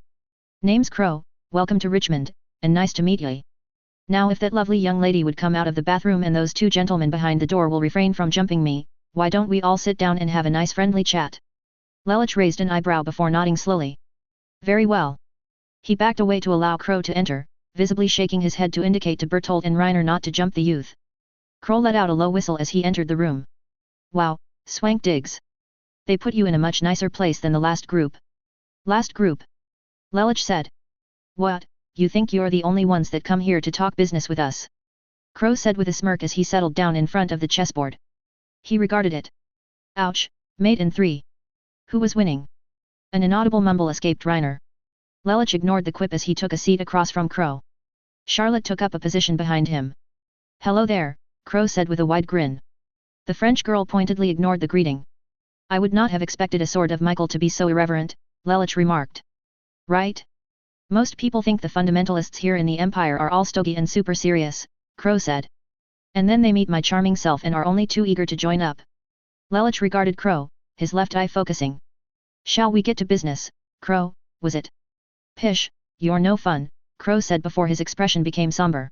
Name's Crow, welcome to Richmond, and nice to meet ye. Now if that lovely young lady would come out of the bathroom and those two gentlemen behind the door will refrain from jumping me, why don't we all sit down and have a nice friendly chat? Lelich raised an eyebrow before nodding slowly. Very well. He backed away to allow Crow to enter, visibly shaking his head to indicate to Bertolt and Reiner not to jump the youth. Crow let out a low whistle as he entered the room. Wow, swank digs. They put you in a much nicer place than the last group. Last group? Lelich said. What, you think you're the only ones that come here to talk business with us? Crow said with a smirk as he settled down in front of the chessboard. He regarded it. Ouch, mate in 3. Who was winning? An inaudible mumble escaped Reiner. Lelich ignored the quip as he took a seat across from Crow. Charlotte took up a position behind him. Hello there, Crow said with a wide grin. The French girl pointedly ignored the greeting. I would not have expected a sort of Michael to be so irreverent, Lelich remarked. Right? Most people think the fundamentalists here in the Empire are all stogie and super serious, Crow said. And then they meet my charming self and are only too eager to join up. Lelich regarded Crow, his left eye focusing. Shall we get to business, Crow, was it? Pish, you're no fun, Crow said before his expression became somber.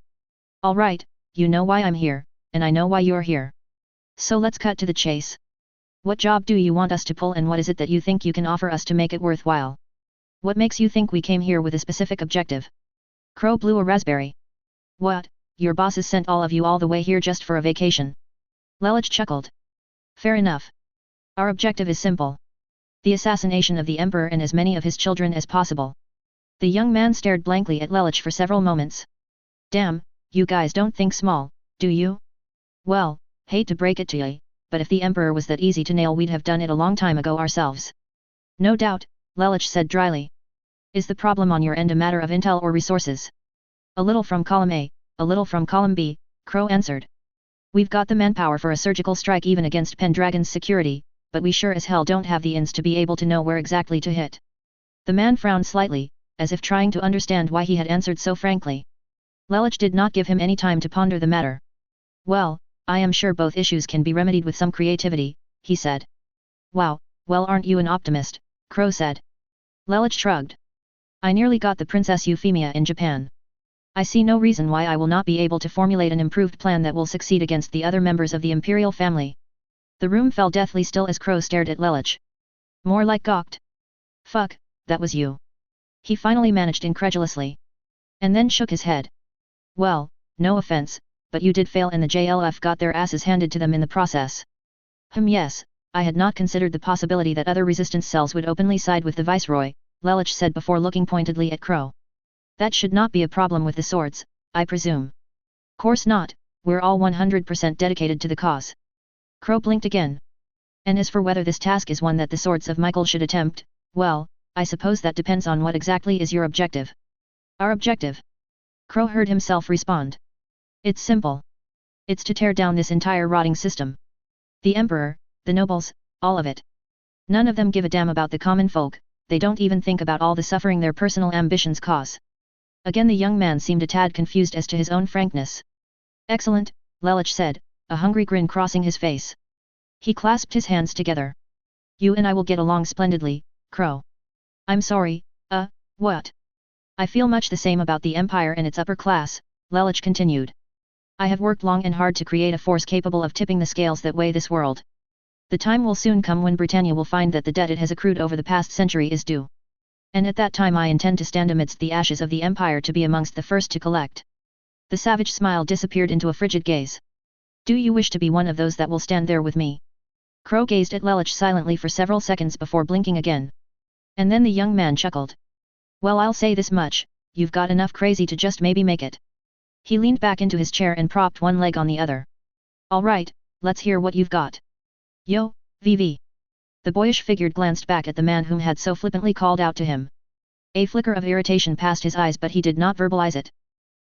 All right, you know why I'm here, and I know why you're here. So let's cut to the chase. What job do you want us to pull and what is it that you think you can offer us to make it worthwhile? What makes you think we came here with a specific objective? Crow blew a raspberry. What, your bosses sent all of you all the way here just for a vacation? Lelich chuckled. Fair enough. Our objective is simple. The assassination of the Emperor and as many of his children as possible. The young man stared blankly at Lelich for several moments. Damn, you guys don't think small, do you? Well, hate to break it to you, but if the Emperor was that easy to nail we'd have done it a long time ago ourselves. No doubt, Lelich said dryly. Is the problem on your end a matter of intel or resources? A little from column A, a little from column B, Crow answered. We've got the manpower for a surgical strike even against Pendragon's security, but we sure as hell don't have the ins to be able to know where exactly to hit. The man frowned slightly, as if trying to understand why he had answered so frankly. Lelich did not give him any time to ponder the matter. Well, I am sure both issues can be remedied with some creativity, he said. Wow, well aren't you an optimist, Crow said. Lelich shrugged. I nearly got the Princess Euphemia in Japan. I see no reason why I will not be able to formulate an improved plan that will succeed against the other members of the imperial family. The room fell deathly still as Crow stared at Lelich. More like gawked. Fuck, that was you. He finally managed incredulously. And then shook his head. Well, no offense, but you did fail and the JLF got their asses handed to them in the process. Yes, I had not considered the possibility that other resistance cells would openly side with the Viceroy, Lelich said before looking pointedly at Crow. That should not be a problem with the swords, I presume. Course not, we're all 100% dedicated to the cause. Crow blinked again. And as for whether this task is one that the Swords of Michael should attempt, well, I suppose that depends on what exactly is your objective. Our objective? Crow heard himself respond. It's simple. It's to tear down this entire rotting system. The Emperor, the nobles, all of it. None of them give a damn about the common folk, they don't even think about all the suffering their personal ambitions cause. Again the young man seemed a tad confused as to his own frankness. Excellent, Lelich said, a hungry grin crossing his face. He clasped his hands together. You and I will get along splendidly, Crow. I'm sorry, what? I feel much the same about the Empire and its upper class, Lelich continued. I have worked long and hard to create a force capable of tipping the scales that weigh this world. The time will soon come when Britannia will find that the debt it has accrued over the past century is due. And at that time I intend to stand amidst the ashes of the Empire to be amongst the first to collect. The savage smile disappeared into a frigid gaze. Do you wish to be one of those that will stand there with me? Crow gazed at Lelich silently for several seconds before blinking again. And then the young man chuckled. Well, I'll say this much, you've got enough crazy to just maybe make it. He leaned back into his chair and propped one leg on the other. All right, let's hear what you've got. Yo, VV. The boyish figure glanced back at the man whom had so flippantly called out to him. A flicker of irritation passed his eyes but he did not verbalize it.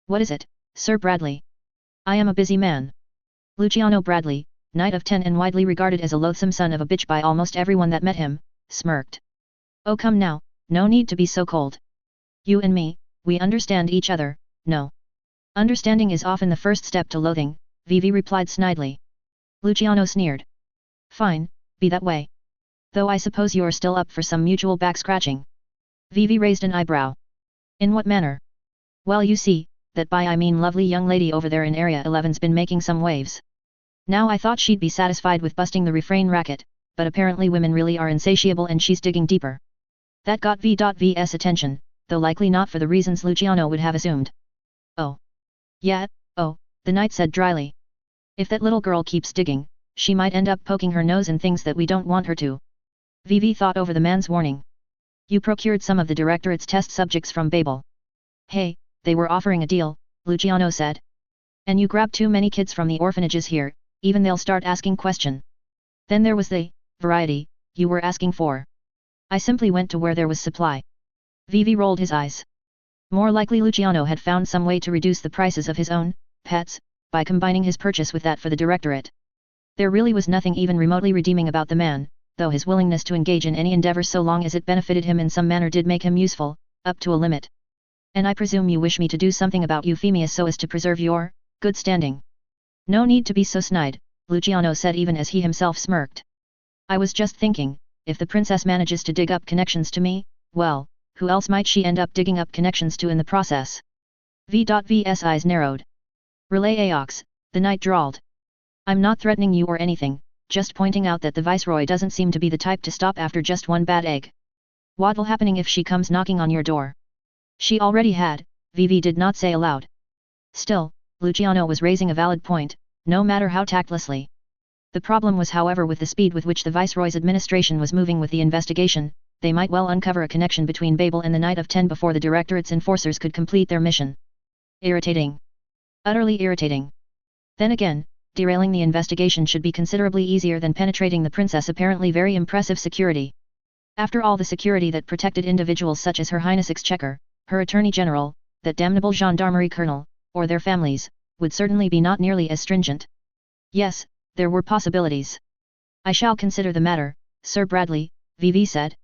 What is it, Sir Bradley? I am a busy man. Luciano Bradley, Knight of 10 and widely regarded as a loathsome son of a bitch by almost everyone that met him, smirked. Oh come now, no need to be so cold. You and me, we understand each other, no. Understanding is often the first step to loathing, Vivi replied snidely. Luciano sneered. Fine, be that way. Though I suppose you're still up for some mutual back-scratching. Vivi raised an eyebrow. In what manner? Well you see, that by I mean lovely young lady over there in Area 11's been making some waves. Now I thought she'd be satisfied with busting the refrain racket, but apparently women really are insatiable and she's digging deeper. That got V.V's attention, though likely not for the reasons Luciano would have assumed. Oh. Yeah, oh, the knight said dryly. If that little girl keeps digging, she might end up poking her nose in things that we don't want her to. Vivi thought over the man's warning. You procured some of the directorate's test subjects from Babel. Hey, they were offering a deal, Luciano said. And you grabbed too many kids from the orphanages here, even they'll start asking question. Then there was the variety you were asking for. I simply went to where there was supply. Vivi rolled his eyes. More likely Luciano had found some way to reduce the prices of his own pets, by combining his purchase with that for the directorate. There really was nothing even remotely redeeming about the man, though his willingness to engage in any endeavor so long as it benefited him in some manner did make him useful, up to a limit. And I presume you wish me to do something about Euphemia so as to preserve your good standing. No need to be so snide, Luciano said even as he himself smirked. I was just thinking, if the princess manages to dig up connections to me, well, who else might she end up digging up connections to in the process? V.V's eyes narrowed. Relay Aox, the knight drawled. I'm not threatening you or anything, just pointing out that the Viceroy doesn't seem to be the type to stop after just one bad egg. What'll happen if she comes knocking on your door? She already had, Vivi did not say aloud. Still, Luciano was raising a valid point, no matter how tactlessly. The problem was however with the speed with which the Viceroy's administration was moving with the investigation, they might well uncover a connection between Babel and the Knight of 10 before the Directorate's enforcers could complete their mission. Irritating. Utterly irritating. Then again, derailing the investigation should be considerably easier than penetrating the princess' apparently very impressive security. After all, the security that protected individuals such as Her Highness Exchequer, her Attorney General, that damnable gendarmerie colonel, or their families, would certainly be not nearly as stringent. Yes, there were possibilities. I shall consider the matter, Sir Bradley, Vivi said.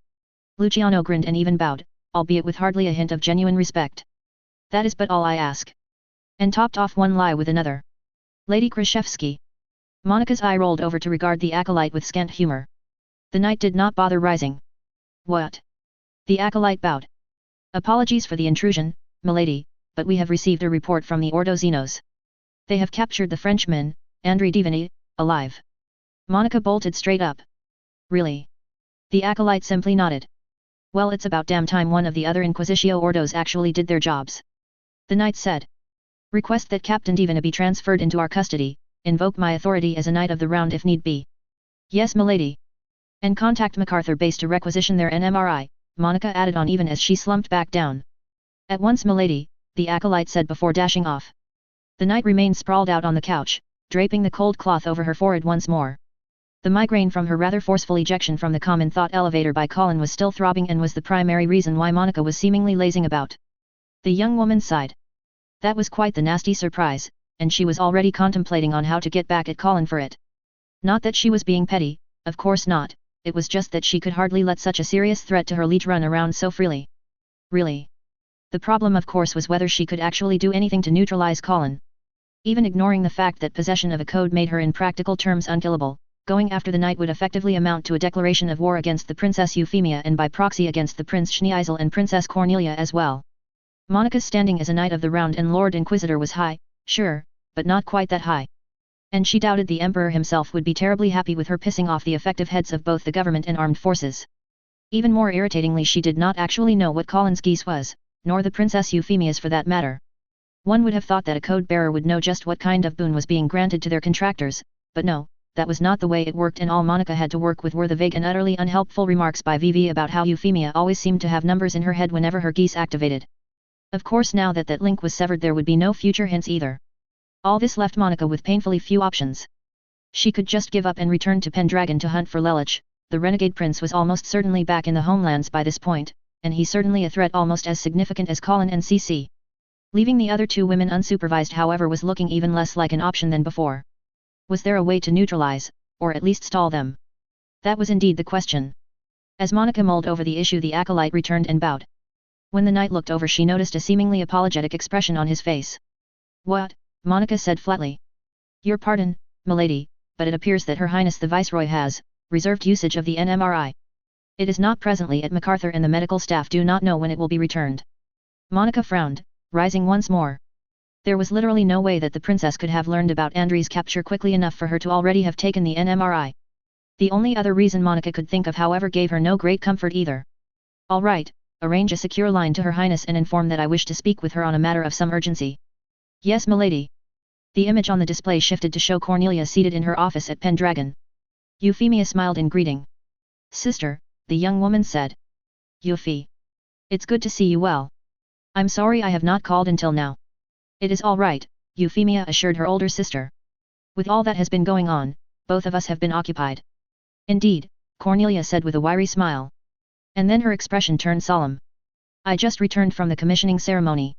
Luciano grinned and even bowed, albeit with hardly a hint of genuine respect. That is but all I ask. And topped off one lie with another. Lady Krashevsky. Monica's eye rolled over to regard the acolyte with scant humor. The knight did not bother rising. What? The acolyte bowed. Apologies for the intrusion, milady, but we have received a report from the Ordo Xenos. They have captured the Frenchman, André Diviny, alive. Monica bolted straight up. Really? The acolyte simply nodded. Well, it's about damn time one of the other Inquisitio Ordos actually did their jobs. The knight said. Request that Captain Divina be transferred into our custody, invoke my authority as a knight of the round if need be. Yes, milady. And contact MacArthur base to requisition their NMRI, Monica added on even as she slumped back down. At once, milady, the acolyte said before dashing off. The knight remained sprawled out on the couch, draping the cold cloth over her forehead once more. The migraine from her rather forceful ejection from the common thought elevator by Colin was still throbbing and was the primary reason why Monica was seemingly lazing about. The young woman sighed. That was quite the nasty surprise, and she was already contemplating on how to get back at Colin for it. Not that she was being petty, of course not, it was just that she could hardly let such a serious threat to her liege run around so freely. Really? The problem of course was whether she could actually do anything to neutralize Colin. Even ignoring the fact that possession of a code made her in practical terms unkillable, going after the knight would effectively amount to a declaration of war against the Princess Euphemia and by proxy against the Prince Schneisel and Princess Cornelia as well. Monica's standing as a knight of the round and Lord Inquisitor was high, sure, but not quite that high. And she doubted the Emperor himself would be terribly happy with her pissing off the effective heads of both the government and armed forces. Even more irritatingly, she did not actually know what Colin's Geass was, nor the Princess Euphemia's for that matter. One would have thought that a code bearer would know just what kind of boon was being granted to their contractors, but no, that was not the way it worked, and all Monica had to work with were the vague and utterly unhelpful remarks by Vivi about how Euphemia always seemed to have numbers in her head whenever her Geass activated. Of course, now that that link was severed, there would be no future hints either. All this left Monica with painfully few options. She could just give up and return to Pendragon to hunt for Lelich. The renegade prince was almost certainly back in the homelands by this point, and he certainly a threat almost as significant as Colin and Cece. Leaving the other two women unsupervised, however, was looking even less like an option than before. Was there a way to neutralize, or at least stall them? That was indeed the question. As Monica mulled over the issue, the acolyte returned and bowed. When the knight looked over, she noticed a seemingly apologetic expression on his face. What? Monica said flatly. Your pardon, milady, but it appears that Her Highness the Viceroy has reserved usage of the NMRI. It is not presently at MacArthur, and the medical staff do not know when it will be returned. Monica frowned, rising once more. There was literally no way that the princess could have learned about Andri's capture quickly enough for her to already have taken the NMRI. The only other reason Monica could think of, however, gave her no great comfort either. All right, arrange a secure line to Her Highness and inform that I wish to speak with her on a matter of some urgency. Yes, milady. The image on the display shifted to show Cornelia seated in her office at Pendragon. Euphemia smiled in greeting. Sister, the young woman said. Euphy. It's good to see you well. I'm sorry I have not called until now. It is all right, Euphemia assured her older sister. With all that has been going on, both of us have been occupied. Indeed, Cornelia said with a wiry smile. And then her expression turned solemn. I just returned from the commissioning ceremony.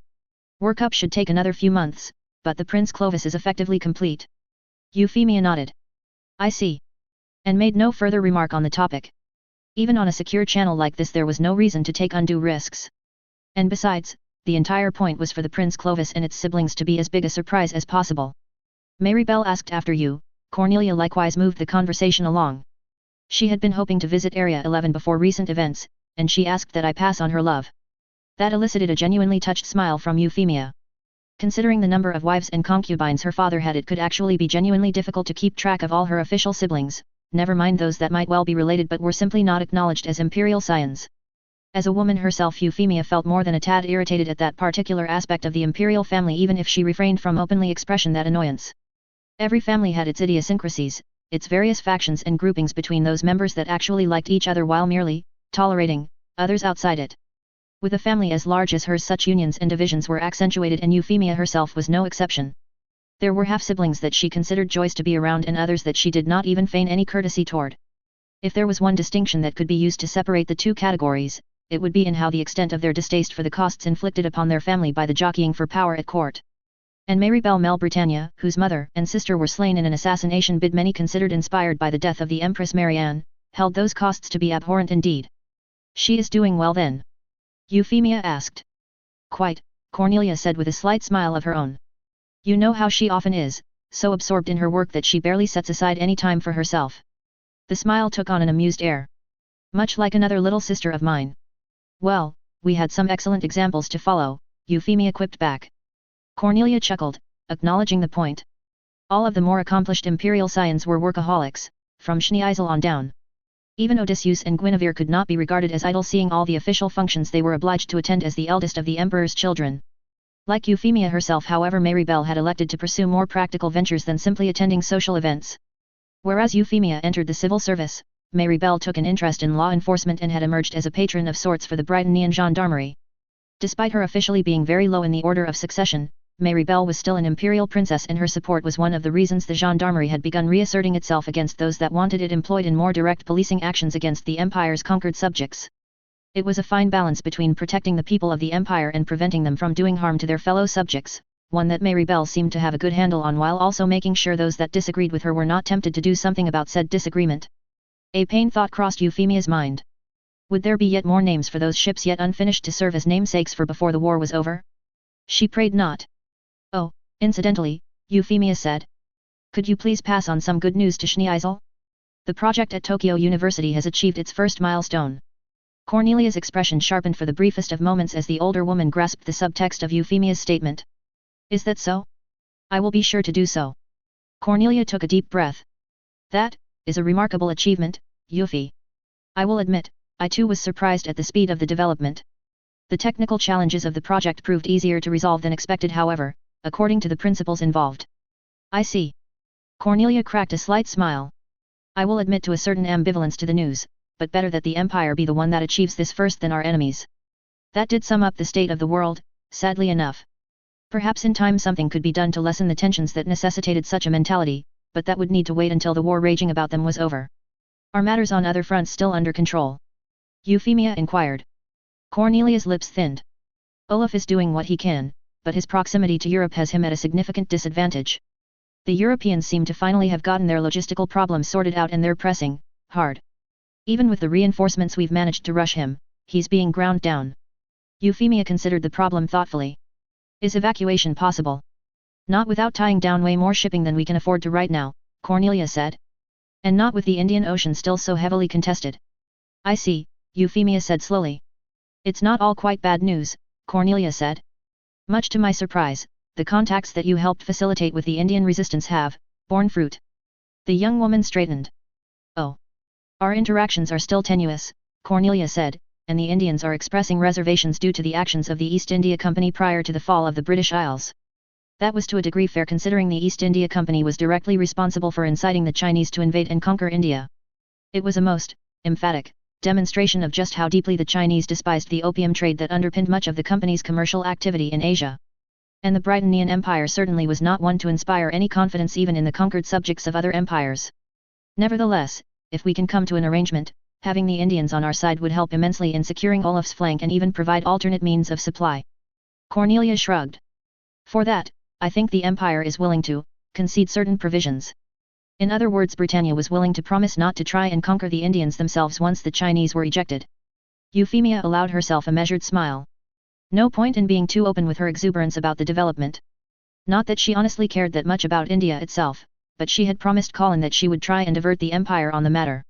Workup should take another few months, but the Prince Clovis is effectively complete. Euphemia nodded. I see. And made no further remark on the topic. Even on a secure channel like this, there was no reason to take undue risks. And besides, the entire point was for the Prince Clovis and its siblings to be as big a surprise as possible. Mary Bell asked after you. Cornelia likewise moved the conversation along. She had been hoping to visit Area 11 before recent events, and she asked that I pass on her love. That elicited a genuinely touched smile from Euphemia. Considering the number of wives and concubines her father had, it could actually be genuinely difficult to keep track of all her official siblings, never mind those that might well be related but were simply not acknowledged as imperial scions. As a woman herself, Euphemia felt more than a tad irritated at that particular aspect of the imperial family, even if she refrained from openly expressing that annoyance. Every family had its idiosyncrasies, its various factions and groupings between those members that actually liked each other while merely tolerating others outside it. With a family as large as hers, such unions and divisions were accentuated, and Euphemia herself was no exception. There were half-siblings that she considered joys to be around and others that she did not even feign any courtesy toward. If there was one distinction that could be used to separate the two categories, it would be in how the extent of their distaste for the costs inflicted upon their family by the jockeying for power at court. And Mary Belle Mel Britannia, whose mother and sister were slain in an assassination bid many considered inspired by the death of the Empress Marianne, held those costs to be abhorrent indeed. She is doing well then? Euphemia asked. Quite, Cornelia said with a slight smile of her own. You know how she often is, so absorbed in her work that she barely sets aside any time for herself. The smile took on an amused air. Much like another little sister of mine. Well, we had some excellent examples to follow, Euphemia quipped back. Cornelia chuckled, acknowledging the point. All of the more accomplished imperial scions were workaholics, from Schneeisel on down. Even Odysseus and Guinevere could not be regarded as idle, seeing all the official functions they were obliged to attend as the eldest of the emperor's children. Like Euphemia herself, however, Mary Belle had elected to pursue more practical ventures than simply attending social events. Whereas Euphemia entered the civil service, Mary Belle took an interest in law enforcement and had emerged as a patron of sorts for the Britannian gendarmerie. Despite her officially being very low in the order of succession, Mary Belle was still an imperial princess, and her support was one of the reasons the gendarmerie had begun reasserting itself against those that wanted it employed in more direct policing actions against the empire's conquered subjects. It was a fine balance between protecting the people of the empire and preventing them from doing harm to their fellow subjects, one that Mary Belle seemed to have a good handle on, while also making sure those that disagreed with her were not tempted to do something about said disagreement. A pain thought crossed Euphemia's mind. Would there be yet more names for those ships yet unfinished to serve as namesakes for before the war was over? She prayed not. Oh, incidentally, Euphemia said. Could you please pass on some good news to Schneeisel? The project at Tokyo University has achieved its first milestone. Cornelia's expression sharpened for the briefest of moments as the older woman grasped the subtext of Euphemia's statement. Is that so? I will be sure to do so. Cornelia took a deep breath. That is a remarkable achievement, Euphy. I will admit, I too was surprised at the speed of the development. The technical challenges of the project proved easier to resolve than expected, however, according to the principles involved. I see. Cornelia cracked a slight smile. I will admit to a certain ambivalence to the news, but better that the empire be the one that achieves this first than our enemies. That did sum up the state of the world, sadly enough. Perhaps in time something could be done to lessen the tensions that necessitated such a mentality, but that would need to wait until the war raging about them was over. Are matters on other fronts still under control? Euphemia inquired. Cornelia's lips thinned. Olaf is doing what he can, but his proximity to Europe has him at a significant disadvantage. The Europeans seem to finally have gotten their logistical problems sorted out, and they're pressing hard. Even with the reinforcements we've managed to rush him, he's being ground down. Euphemia considered the problem thoughtfully. Is evacuation possible? Not without tying down way more shipping than we can afford to right now, Cornelia said. And not with the Indian Ocean still so heavily contested. I see, Euphemia said slowly. It's not all quite bad news, Cornelia said. Much to my surprise, the contacts that you helped facilitate with the Indian resistance have borne fruit. The young woman straightened. Oh. Our interactions are still tenuous, Cornelia said, and the Indians are expressing reservations due to the actions of the East India Company prior to the fall of the British Isles. That was to a degree fair, considering the East India Company was directly responsible for inciting the Chinese to invade and conquer India. It was a most emphatic demonstration of just how deeply the Chinese despised the opium trade that underpinned much of the company's commercial activity in Asia. And the Britannian Empire certainly was not one to inspire any confidence even in the conquered subjects of other empires. Nevertheless, if we can come to an arrangement, having the Indians on our side would help immensely in securing Olaf's flank and even provide alternate means of supply. Cornelia shrugged. For that, I think the Empire is willing to concede certain provisions. In other words, Britannia was willing to promise not to try and conquer the Indians themselves once the Chinese were ejected. Euphemia allowed herself a measured smile. No point in being too open with her exuberance about the development. Not that she honestly cared that much about India itself, but she had promised Colin that she would try and divert the Empire on the matter.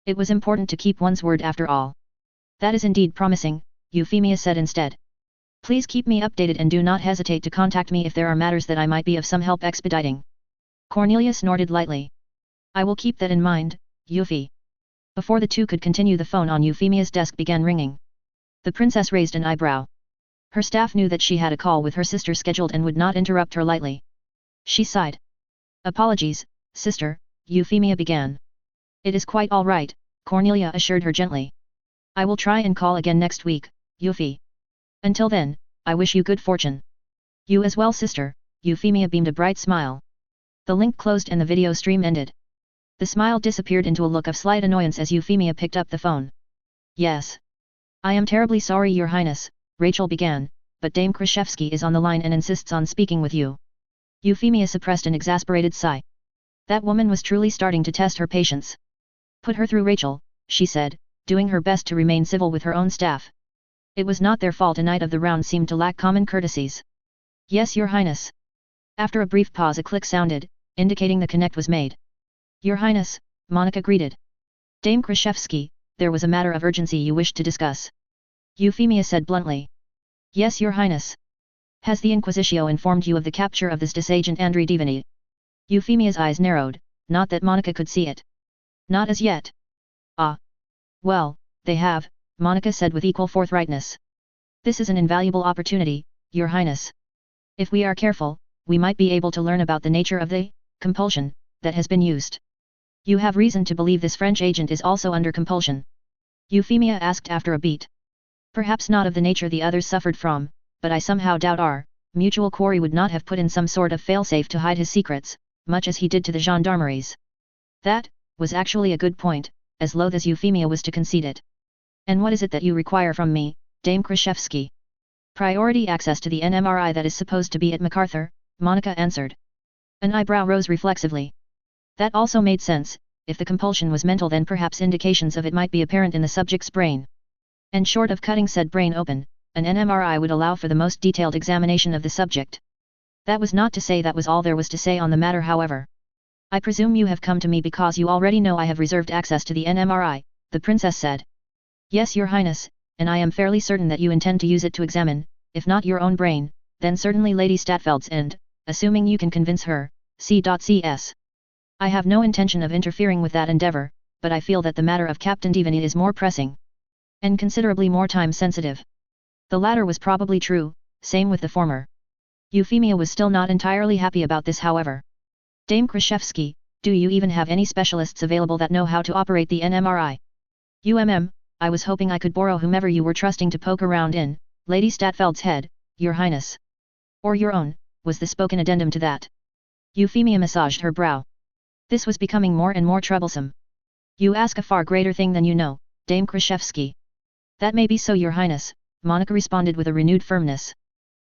It was important to keep one's word after all. That is indeed promising, Euphemia said instead. Please keep me updated and do not hesitate to contact me if there are matters that I might be of some help expediting. Cornelia snorted lightly. I will keep that in mind, Euphy. Before the two could continue, the phone on Euphemia's desk began ringing. The princess raised an eyebrow. Her staff knew that she had a call with her sister scheduled and would not interrupt her lightly. She sighed. Apologies, sister, Euphemia began. It is quite all right, Cornelia assured her gently. I will try and call again next week, Euphy. Until then, I wish you good fortune. You as well, sister, Euphemia beamed a bright smile. The link closed and the video stream ended. The smile disappeared into a look of slight annoyance as Euphemia picked up the phone. Yes. I am terribly sorry, Your Highness, Rachel began, but Dame Krashevsky is on the line and insists on speaking with you. Euphemia suppressed an exasperated sigh. That woman was truly starting to test her patience. Put her through, Rachel, she said, doing her best to remain civil with her own staff. It was not their fault a knight of the round seemed to lack common courtesies. Yes, Your Highness. After a brief pause, a click sounded, indicating the connect was made. Your Highness, Monica greeted. Dame Krashevsky, there was a matter of urgency you wished to discuss. Euphemia said bluntly. Yes, Your Highness. Has the Inquisitio informed you of the capture of this disagent Andrei Divany? Euphemia's eyes narrowed, not that Monica could see it. Not as yet. Ah. Well, they have, Monica said with equal forthrightness. This is an invaluable opportunity, Your Highness. If we are careful, we might be able to learn about the nature of the compulsion that has been used. You have reason to believe this French agent is also under compulsion? Euphemia asked after a beat. Perhaps not of the nature the others suffered from, but I somehow doubt our mutual quarry would not have put in some sort of failsafe to hide his secrets, much as he did to the gendarmeries. That was actually a good point, as loath as Euphemia was to concede it. And what is it that you require from me, Dame Kraszewski? Priority access to the NMRI that is supposed to be at MacArthur, Monica answered. An eyebrow rose reflexively. That also made sense. If the compulsion was mental, then perhaps indications of it might be apparent in the subject's brain. And short of cutting said brain open, an NMRI would allow for the most detailed examination of the subject. That was not to say that was all there was to say on the matter, however. I presume you have come to me because you already know I have reserved access to the NMRI, the princess said. Yes, Your Highness, and I am fairly certain that you intend to use it to examine, if not your own brain, then certainly Lady Statfeld's and, assuming you can convince her, C.CS. I have no intention of interfering with that endeavor, but I feel that the matter of Captain Divany is more pressing. And considerably more time-sensitive. The latter was probably true, same with the former. Euphemia was still not entirely happy about this, however. Dame Kraszewski, do you even have any specialists available that know how to operate the NMRI? I was hoping I could borrow whomever you were trusting to poke around in, Lady Statfeld's head, Your Highness. Or your own, was the spoken addendum to that. Euphemia massaged her brow. This was becoming more and more troublesome. You ask a far greater thing than you know, Dame Kraszewski. That may be so, Your Highness, Monica responded with a renewed firmness.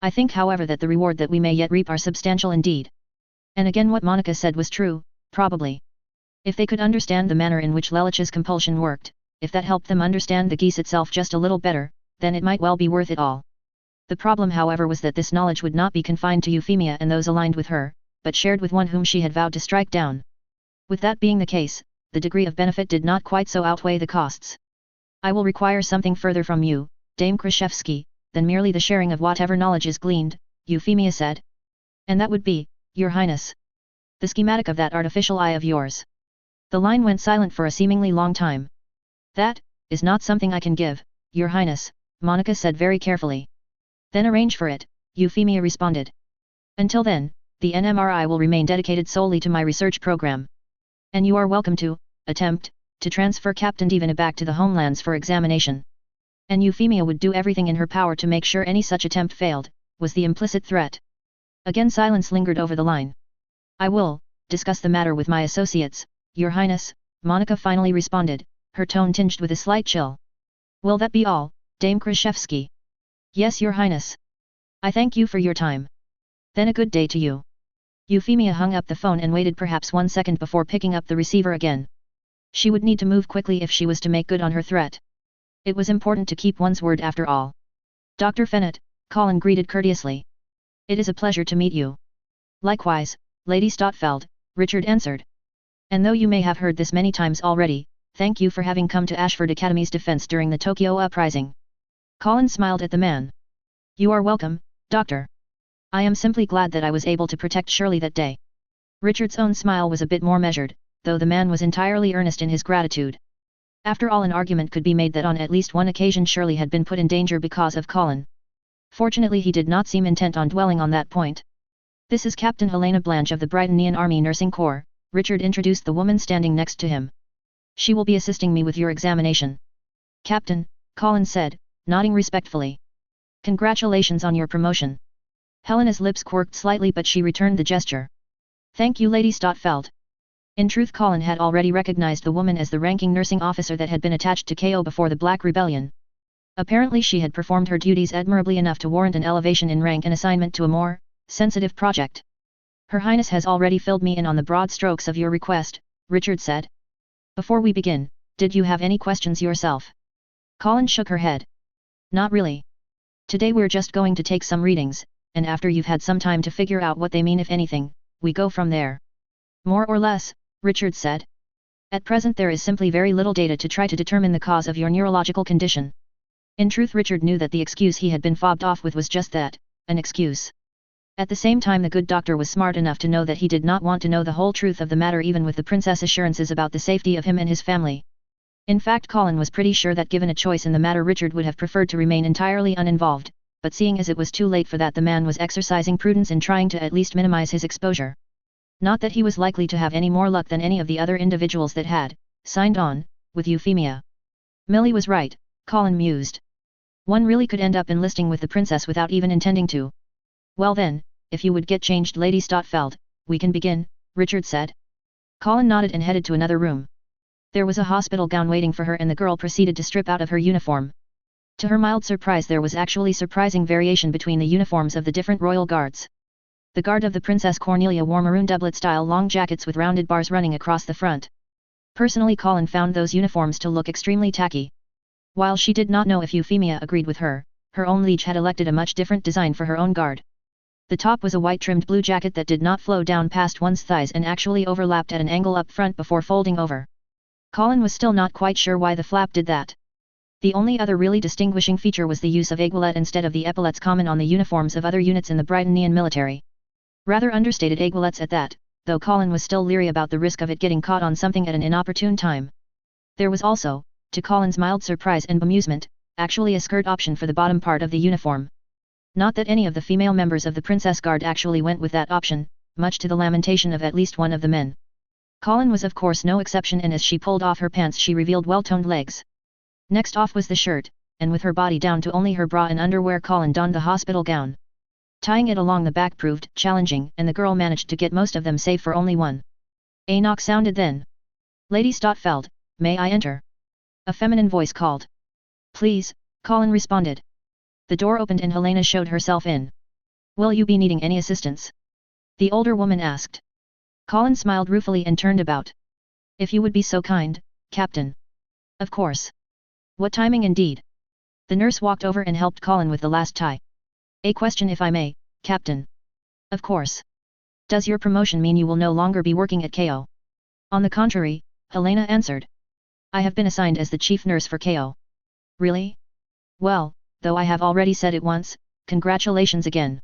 I think, however, that the reward that we may yet reap are substantial indeed. And again what Monica said was true, probably. If they could understand the manner in which Lelich's compulsion worked, if that helped them understand the Geass itself just a little better, then it might well be worth it all. The problem, however, was that this knowledge would not be confined to Euphemia and those aligned with her, but shared with one whom she had vowed to strike down. With that being the case, the degree of benefit did not quite so outweigh the costs. I will require something further from you, Dame Kraszewski, than merely the sharing of whatever knowledge is gleaned, Euphemia said. And that would be, Your Highness, the schematic of that artificial eye of yours. The line went silent for a seemingly long time. That is not something I can give, Your Highness, Monica said very carefully. Then arrange for it, Euphemia responded. Until then, the NMRI will remain dedicated solely to my research program. And you are welcome to attempt to transfer Captain Divany back to the homelands for examination. And Euphemia would do everything in her power to make sure any such attempt failed, was the implicit threat. Again silence lingered over the line. I will discuss the matter with my associates, Your Highness, Monica finally responded, her tone tinged with a slight chill. Will that be all, Dame Kraszewski? Yes, Your Highness. I thank you for your time. Then a good day to you. Euphemia hung up the phone and waited perhaps 1 second before picking up the receiver again. She would need to move quickly if she was to make good on her threat. It was important to keep one's word after all. Dr. Fennett, Colin greeted courteously. It is a pleasure to meet you. Likewise, Lady Statfeld, Richard answered. And though you may have heard this many times already, thank you for having come to Ashford Academy's defense during the Tokyo uprising. Colin smiled at the man. You are welcome, Doctor. I am simply glad that I was able to protect Shirley that day. Richard's own smile was a bit more measured, though the man was entirely earnest in his gratitude. After all, an argument could be made that on at least one occasion Shirley had been put in danger because of Colin. Fortunately, he did not seem intent on dwelling on that point. This is Captain Helena Blanche of the Britannian Army Nursing Corps, Richard introduced the woman standing next to him. She will be assisting me with your examination. Captain, Colin said, nodding respectfully. Congratulations on your promotion. Helena's lips quirked slightly, but she returned the gesture. Thank you, Lady Statfeld. In truth, Colin had already recognized the woman as the ranking nursing officer that had been attached to KO before the Black Rebellion. Apparently she had performed her duties admirably enough to warrant an elevation in rank and assignment to a more sensitive project. Her Highness has already filled me in on the broad strokes of your request, Richard said. Before we begin, did you have any questions yourself? Colin shook her head. Not really. Today we're just going to take some readings, and after you've had some time to figure out what they mean, if anything, we go from there. More or less, Richard said. At present there is simply very little data to try to determine the cause of your neurological condition. In truth, Richard knew that the excuse he had been fobbed off with was just that, an excuse. At the same time, the good doctor was smart enough to know that he did not want to know the whole truth of the matter, even with the princess' assurances about the safety of him and his family. In fact, Colin was pretty sure that given a choice in the matter, Richard would have preferred to remain entirely uninvolved, but seeing as it was too late for that, the man was exercising prudence in trying to at least minimize his exposure. Not that he was likely to have any more luck than any of the other individuals that had signed on with Euphemia. Millie was right, Colin mused. One really could end up enlisting with the princess without even intending to. Well then, if you would get changed, Lady Stotfeld, we can begin, Richard said. Colin nodded and headed to another room. There was a hospital gown waiting for her, and the girl proceeded to strip out of her uniform. To her mild surprise, there was actually surprising variation between the uniforms of the different royal guards. The guard of the Princess Cornelia wore maroon doublet-style long jackets with rounded bars running across the front. Personally, Colin found those uniforms to look extremely tacky. While she did not know if Euphemia agreed with her, her own liege had elected a much different design for her own guard. The top was a white-trimmed blue jacket that did not flow down past one's thighs and actually overlapped at an angle up front before folding over. Colin was still not quite sure why the flap did that. The only other really distinguishing feature was the use of aiguillette instead of the epaulettes common on the uniforms of other units in the Britannian military. Rather understated aiguillettes at that, though Colin was still leery about the risk of it getting caught on something at an inopportune time. There was also, to Colin's mild surprise and bemusement, actually a skirt option for the bottom part of the uniform. Not that any of the female members of the Princess Guard actually went with that option, much to the lamentation of at least one of the men. Colin was of course no exception, and as she pulled off her pants she revealed well-toned legs. Next off was the shirt, and with her body down to only her bra and underwear, Colin donned the hospital gown. Tying it along the back proved challenging, and the girl managed to get most of them save for only one. A knock sounded then. Lady Stotfeld, may I enter? A feminine voice called. Please, Colin responded. The door opened and Helena showed herself in. Will you be needing any assistance? The older woman asked. Colin smiled ruefully and turned about. If you would be so kind, Captain. Of course. What timing indeed. The nurse walked over and helped Colin with the last tie. A question if I may, Captain. Of course. Does your promotion mean you will no longer be working at KO? On the contrary, Helena answered. I have been assigned as the chief nurse for KO. Really? Well, though I have already said it once, congratulations again.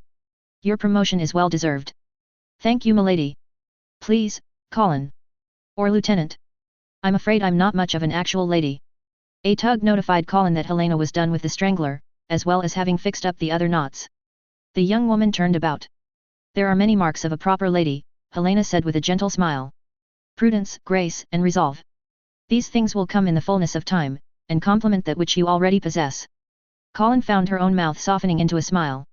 Your promotion is well deserved. Thank you, milady. Please, Colin. Or Lieutenant. I'm afraid I'm not much of an actual lady. A tug notified Colin that Helena was done with the strangler, as well as having fixed up the other knots. The young woman turned about. There are many marks of a proper lady, Helena said with a gentle smile. Prudence, grace, and resolve. These things will come in the fullness of time, and complement that which you already possess. Colin found her own mouth softening into a smile.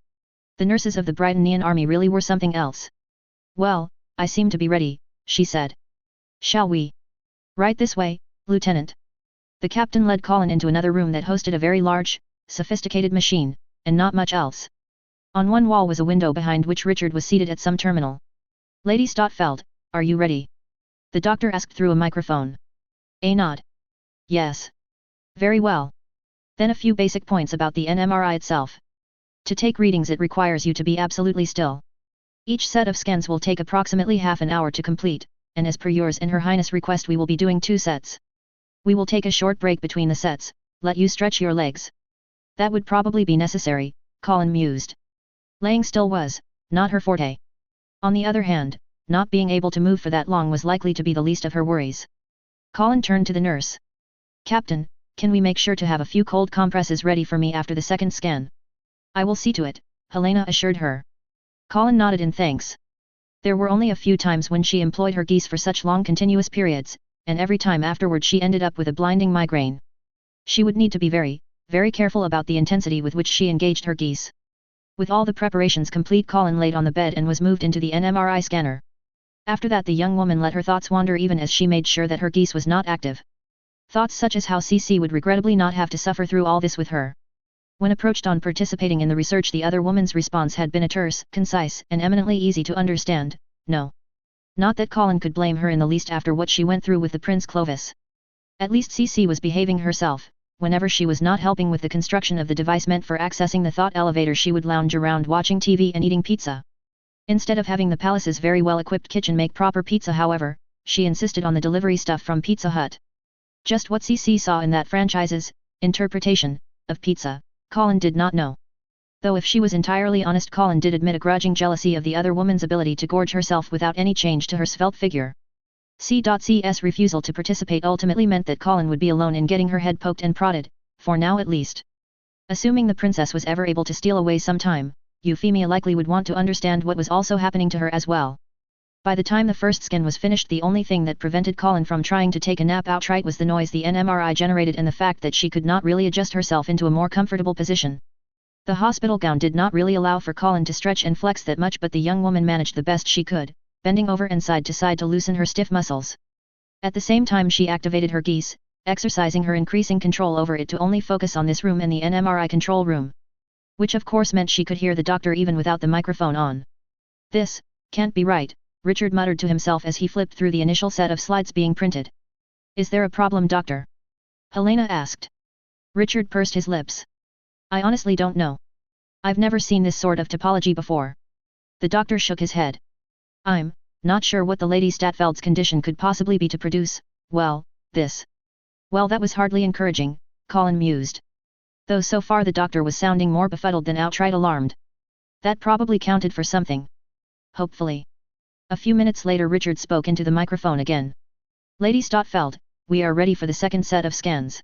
The nurses of the Britannian army really were something else. Well, I seem to be ready, she said. Shall we? Right this way, Lieutenant. The captain led Colin into another room that hosted a very large, sophisticated machine, and not much else. On one wall was a window behind which Richard was seated at some terminal. Lady Stotfeld, are you ready? The doctor asked through a microphone. A nod. Yes. Very well. Then a few basic points about the NMRI itself. To take readings it requires you to be absolutely still. Each set of scans will take approximately half an hour to complete, and as per yours and Her Highness' request we will be doing 2 sets. We will take a short break between the sets, let you stretch your legs. That would probably be necessary, Colin mused. Laying still was, not her forte. On the other hand, not being able to move for that long was likely to be the least of her worries. Colin turned to the nurse. Captain, can we make sure to have a few cold compresses ready for me after the second scan? I will see to it, Helena assured her. Colin nodded in thanks. There were only a few times when she employed her Geass for such long continuous periods, and every time afterward she ended up with a blinding migraine. She would need to be very, very careful about the intensity with which she engaged her Geass. With all the preparations complete, Colin laid on the bed and was moved into the NMRI scanner. After that the young woman let her thoughts wander even as she made sure that her Geass was not active. Thoughts such as how CC would regrettably not have to suffer through all this with her. When approached on participating in the research, the other woman's response had been a terse, concise, and eminently easy to understand, no. Not that Colin could blame her in the least after what she went through with the Prince Clovis. At least CC was behaving herself. Whenever she was not helping with the construction of the device meant for accessing the thought elevator, she would lounge around watching TV and eating pizza. Instead of having the palace's very well-equipped kitchen make proper pizza, however, she insisted on the delivery stuff from Pizza Hut. Just what CC saw in that franchise's interpretation of pizza, Colin did not know. Though if she was entirely honest, Colin did admit a grudging jealousy of the other woman's ability to gorge herself without any change to her svelte figure. C.C.'s refusal to participate ultimately meant that Colin would be alone in getting her head poked and prodded, for now at least. Assuming the princess was ever able to steal away sometime, Euphemia likely would want to understand what was also happening to her as well. By the time the first scan was finished, the only thing that prevented Colin from trying to take a nap outright was the noise the NMRI generated and the fact that she could not really adjust herself into a more comfortable position. The hospital gown did not really allow for Colin to stretch and flex that much, but the young woman managed the best she could, bending over and side to side to loosen her stiff muscles. At the same time she activated her Geass, exercising her increasing control over it to only focus on this room and the NMRI control room. Which of course meant she could hear the doctor even without the microphone on. This can't be right, Richard muttered to himself as he flipped through the initial set of slides being printed. Is there a problem, doctor? Helena asked. Richard pursed his lips. I honestly don't know. I've never seen this sort of topology before. The doctor shook his head. I'm not sure what the Lady Statfeld's condition could possibly be to produce, well, this. Well, that was hardly encouraging, Colin mused. Though so far the doctor was sounding more befuddled than outright alarmed. That probably counted for something. Hopefully. A few minutes later Richard spoke into the microphone again. Lady Statfeld, we are ready for the second set of scans.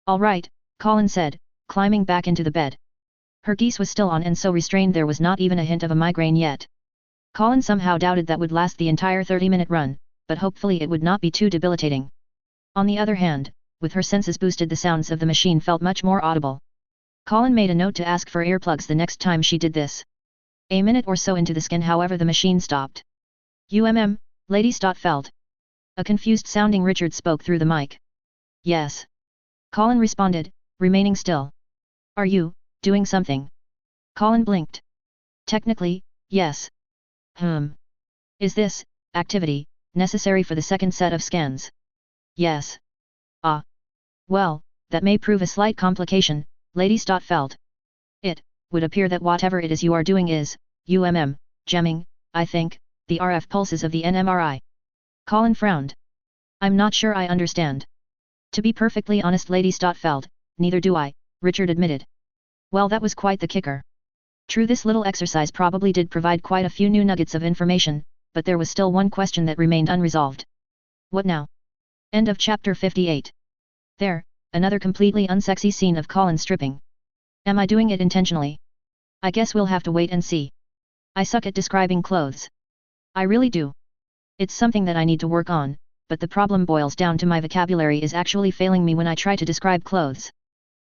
All right, Colin said, climbing back into the bed. Her Geass was still on and so restrained there was not even a hint of a migraine yet. Colin somehow doubted that would last the entire 30-minute run, but hopefully it would not be too debilitating. On the other hand, with her senses boosted, the sounds of the machine felt much more audible. Colin made a note to ask for earplugs the next time she did this. A minute or so into the scan, however, the machine stopped. Lady Statfeld. A confused-sounding Richard spoke through the mic. Yes. Colin responded, remaining still. Are you doing something? Colin blinked. Technically, yes. Is this activity necessary for the second set of scans? Yes. Ah. Well, that may prove a slight complication, Lady Statfeld. It would appear that whatever it is you are doing is, jamming, I think, the RF pulses of the NMRI. Colin frowned. I'm not sure I understand. To be perfectly honest, Lady Statfeld, neither do I, Richard admitted. Well, that was quite the kicker. True, this little exercise probably did provide quite a few new nuggets of information, but there was still one question that remained unresolved. What now? End of chapter 58. There, another completely unsexy scene of Colin stripping. Am I doing it intentionally? I guess we'll have to wait and see. I suck at describing clothes. I really do. It's something that I need to work on, but the problem boils down to my vocabulary is actually failing me when I try to describe clothes.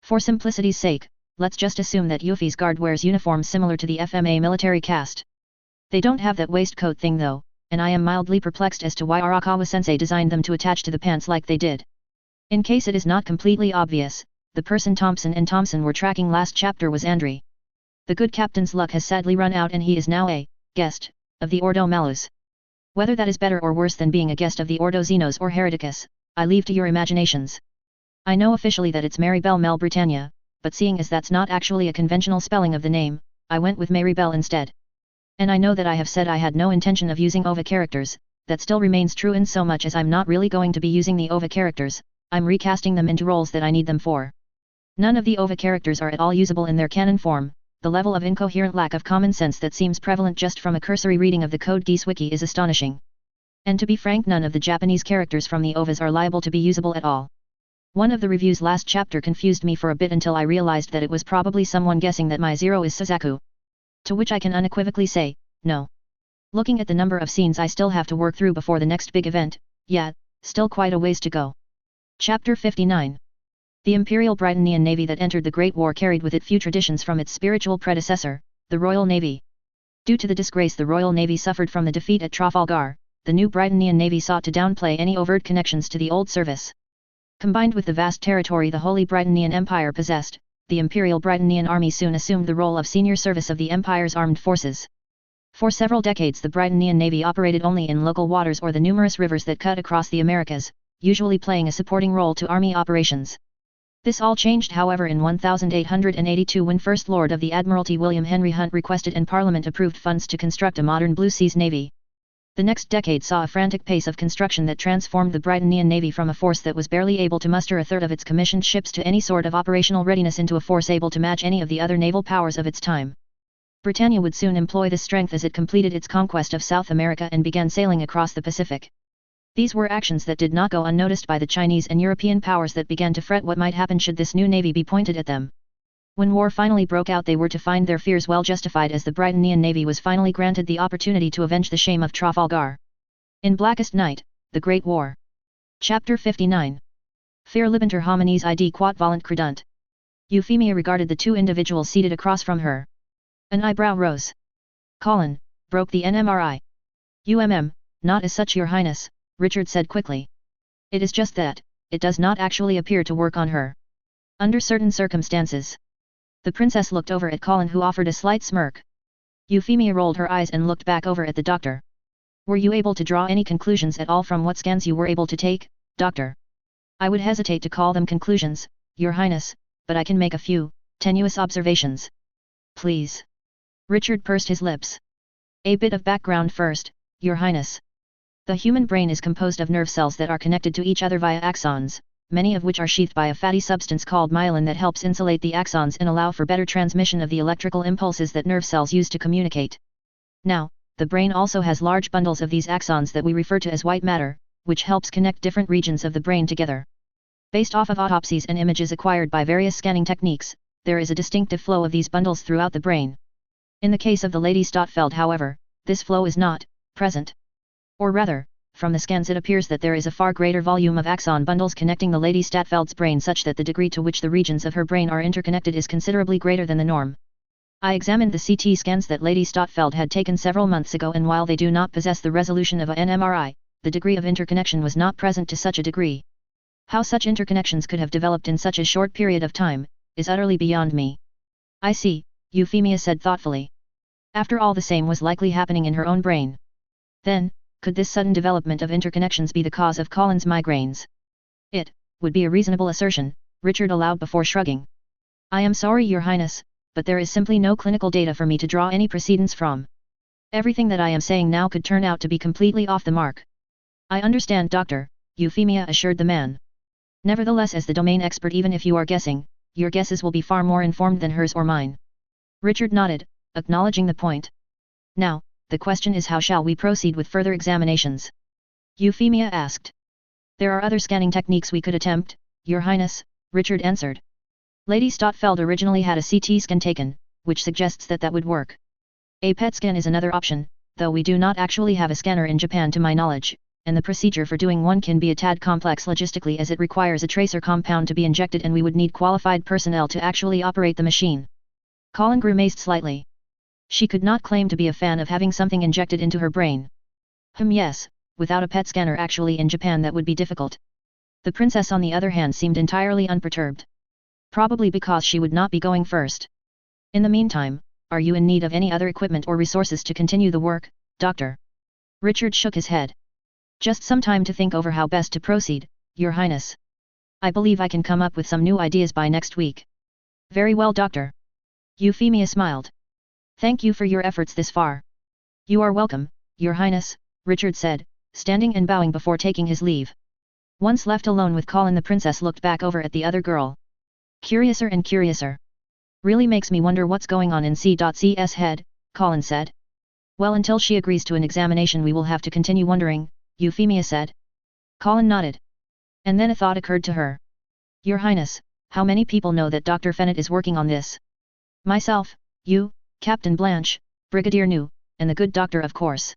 For simplicity's sake, let's just assume that Yuffie's guard wears uniforms similar to the FMA military caste. They don't have that waistcoat thing though, and I am mildly perplexed as to why Arakawa-sensei designed them to attach to the pants like they did. In case it is not completely obvious, the person Thompson and Thompson were tracking last chapter was Andre. The good captain's luck has sadly run out and he is now a guest of the Ordo Malus. Whether that is better or worse than being a guest of the Ordo Xenos or Hereticus, I leave to your imaginations. I know officially that it's Mary Belle Mel Britannia, but seeing as that's not actually a conventional spelling of the name, I went with Mary Belle instead. And I know that I have said I had no intention of using OVA characters, that still remains true in so much as I'm not really going to be using the OVA characters, I'm recasting them into roles that I need them for. None of the OVA characters are at all usable in their canon form. The level of incoherent lack of common sense that seems prevalent just from a cursory reading of the Code Geass wiki is astonishing. And to be frank, none of the Japanese characters from the OVAs are liable to be usable at all. One of the reviews last chapter confused me for a bit until I realized that it was probably someone guessing that my zero is Suzaku. To which I can unequivocally say, no. Looking at the number of scenes I still have to work through before the next big event, yeah, still quite a ways to go. Chapter 59. The Imperial Britannian Navy that entered the Great War carried with it few traditions from its spiritual predecessor, the Royal Navy. Due to the disgrace the Royal Navy suffered from the defeat at Trafalgar, the new Britannian Navy sought to downplay any overt connections to the old service. Combined with the vast territory the Holy Britannian Empire possessed, the Imperial Britannian Army soon assumed the role of senior service of the Empire's armed forces. For several decades the Britannian Navy operated only in local waters or the numerous rivers that cut across the Americas, usually playing a supporting role to Army operations. This all changed however in 1882 when First Lord of the Admiralty William Henry Hunt requested and Parliament approved funds to construct a modern Blue Seas Navy. The next decade saw a frantic pace of construction that transformed the Britannian Navy from a force that was barely able to muster a third of its commissioned ships to any sort of operational readiness into a force able to match any of the other naval powers of its time. Britannia would soon employ this strength as it completed its conquest of South America and began sailing across the Pacific. These were actions that did not go unnoticed by the Chinese and European powers that began to fret what might happen should this new navy be pointed at them. When war finally broke out, they were to find their fears well justified, as the Britannian Navy was finally granted the opportunity to avenge the shame of Trafalgar. In Blackest Night, the Great War. Chapter 59. Fair Libenter homines id quot volant credunt. Euphemia regarded the two individuals seated across from her. An eyebrow rose. Colin, broke the NMRI. Not as such, Your Highness, Richard said quickly. It is just that, it does not actually appear to work on her. Under certain circumstances. The princess looked over at Colin, who offered a slight smirk. Euphemia rolled her eyes and looked back over at the doctor. Were you able to draw any conclusions at all from what scans you were able to take, doctor? I would hesitate to call them conclusions, Your Highness, but I can make a few, tenuous observations. Please. Richard pursed his lips. A bit of background first, Your Highness. The human brain is composed of nerve cells that are connected to each other via axons, many of which are sheathed by a fatty substance called myelin that helps insulate the axons and allow for better transmission of the electrical impulses that nerve cells use to communicate. Now, the brain also has large bundles of these axons that we refer to as white matter, which helps connect different regions of the brain together. Based off of autopsies and images acquired by various scanning techniques, there is a distinctive flow of these bundles throughout the brain. In the case of the Lady Stotfeld, however, this flow is not present. Or rather, from the scans it appears that there is a far greater volume of axon bundles connecting the Lady Stotfeld's brain, such that the degree to which the regions of her brain are interconnected is considerably greater than the norm. I examined the CT scans that Lady Stotfeld had taken several months ago, and while they do not possess the resolution of an MRI, the degree of interconnection was not present to such a degree. How such interconnections could have developed in such a short period of time, is utterly beyond me. I see, Euphemia said thoughtfully. After all, the same was likely happening in her own brain. Then, could this sudden development of interconnections be the cause of Colin's migraines? It would be a reasonable assertion, Richard allowed before shrugging. I am sorry, Your Highness, but there is simply no clinical data for me to draw any precedents from. Everything that I am saying now could turn out to be completely off the mark. I understand, Doctor, Euphemia assured the man. Nevertheless, as the domain expert, even if you are guessing, your guesses will be far more informed than hers or mine. Richard nodded, acknowledging the point. Now, the question is, how shall we proceed with further examinations? Euphemia asked. There are other scanning techniques we could attempt, Your Highness, Richard answered. Lady Stotfeld originally had a CT scan taken, which suggests that that would work. A PET scan is another option, though we do not actually have a scanner in Japan to my knowledge, and the procedure for doing one can be a tad complex logistically, as it requires a tracer compound to be injected and we would need qualified personnel to actually operate the machine. Colin grimaced slightly. She could not claim to be a fan of having something injected into her brain. Yes, without a PET scanner actually in Japan that would be difficult. The princess on the other hand seemed entirely unperturbed. Probably because she would not be going first. In the meantime, are you in need of any other equipment or resources to continue the work, Doctor? Richard shook his head. Just some time to think over how best to proceed, Your Highness. I believe I can come up with some new ideas by next week. Very well, Doctor. Euphemia smiled. Thank you for your efforts this far. You are welcome, Your Highness, Richard said, standing and bowing before taking his leave. Once left alone with Colin, the princess looked back over at the other girl. Curiouser and curiouser. Really makes me wonder what's going on in C.C's head, Colin said. Well, until she agrees to an examination we will have to continue wondering, Euphemia said. Colin nodded. And then a thought occurred to her. Your Highness, how many people know that Dr. Fennett is working on this? Myself, you, Captain Blanche, Brigadier New, and the good doctor, of course.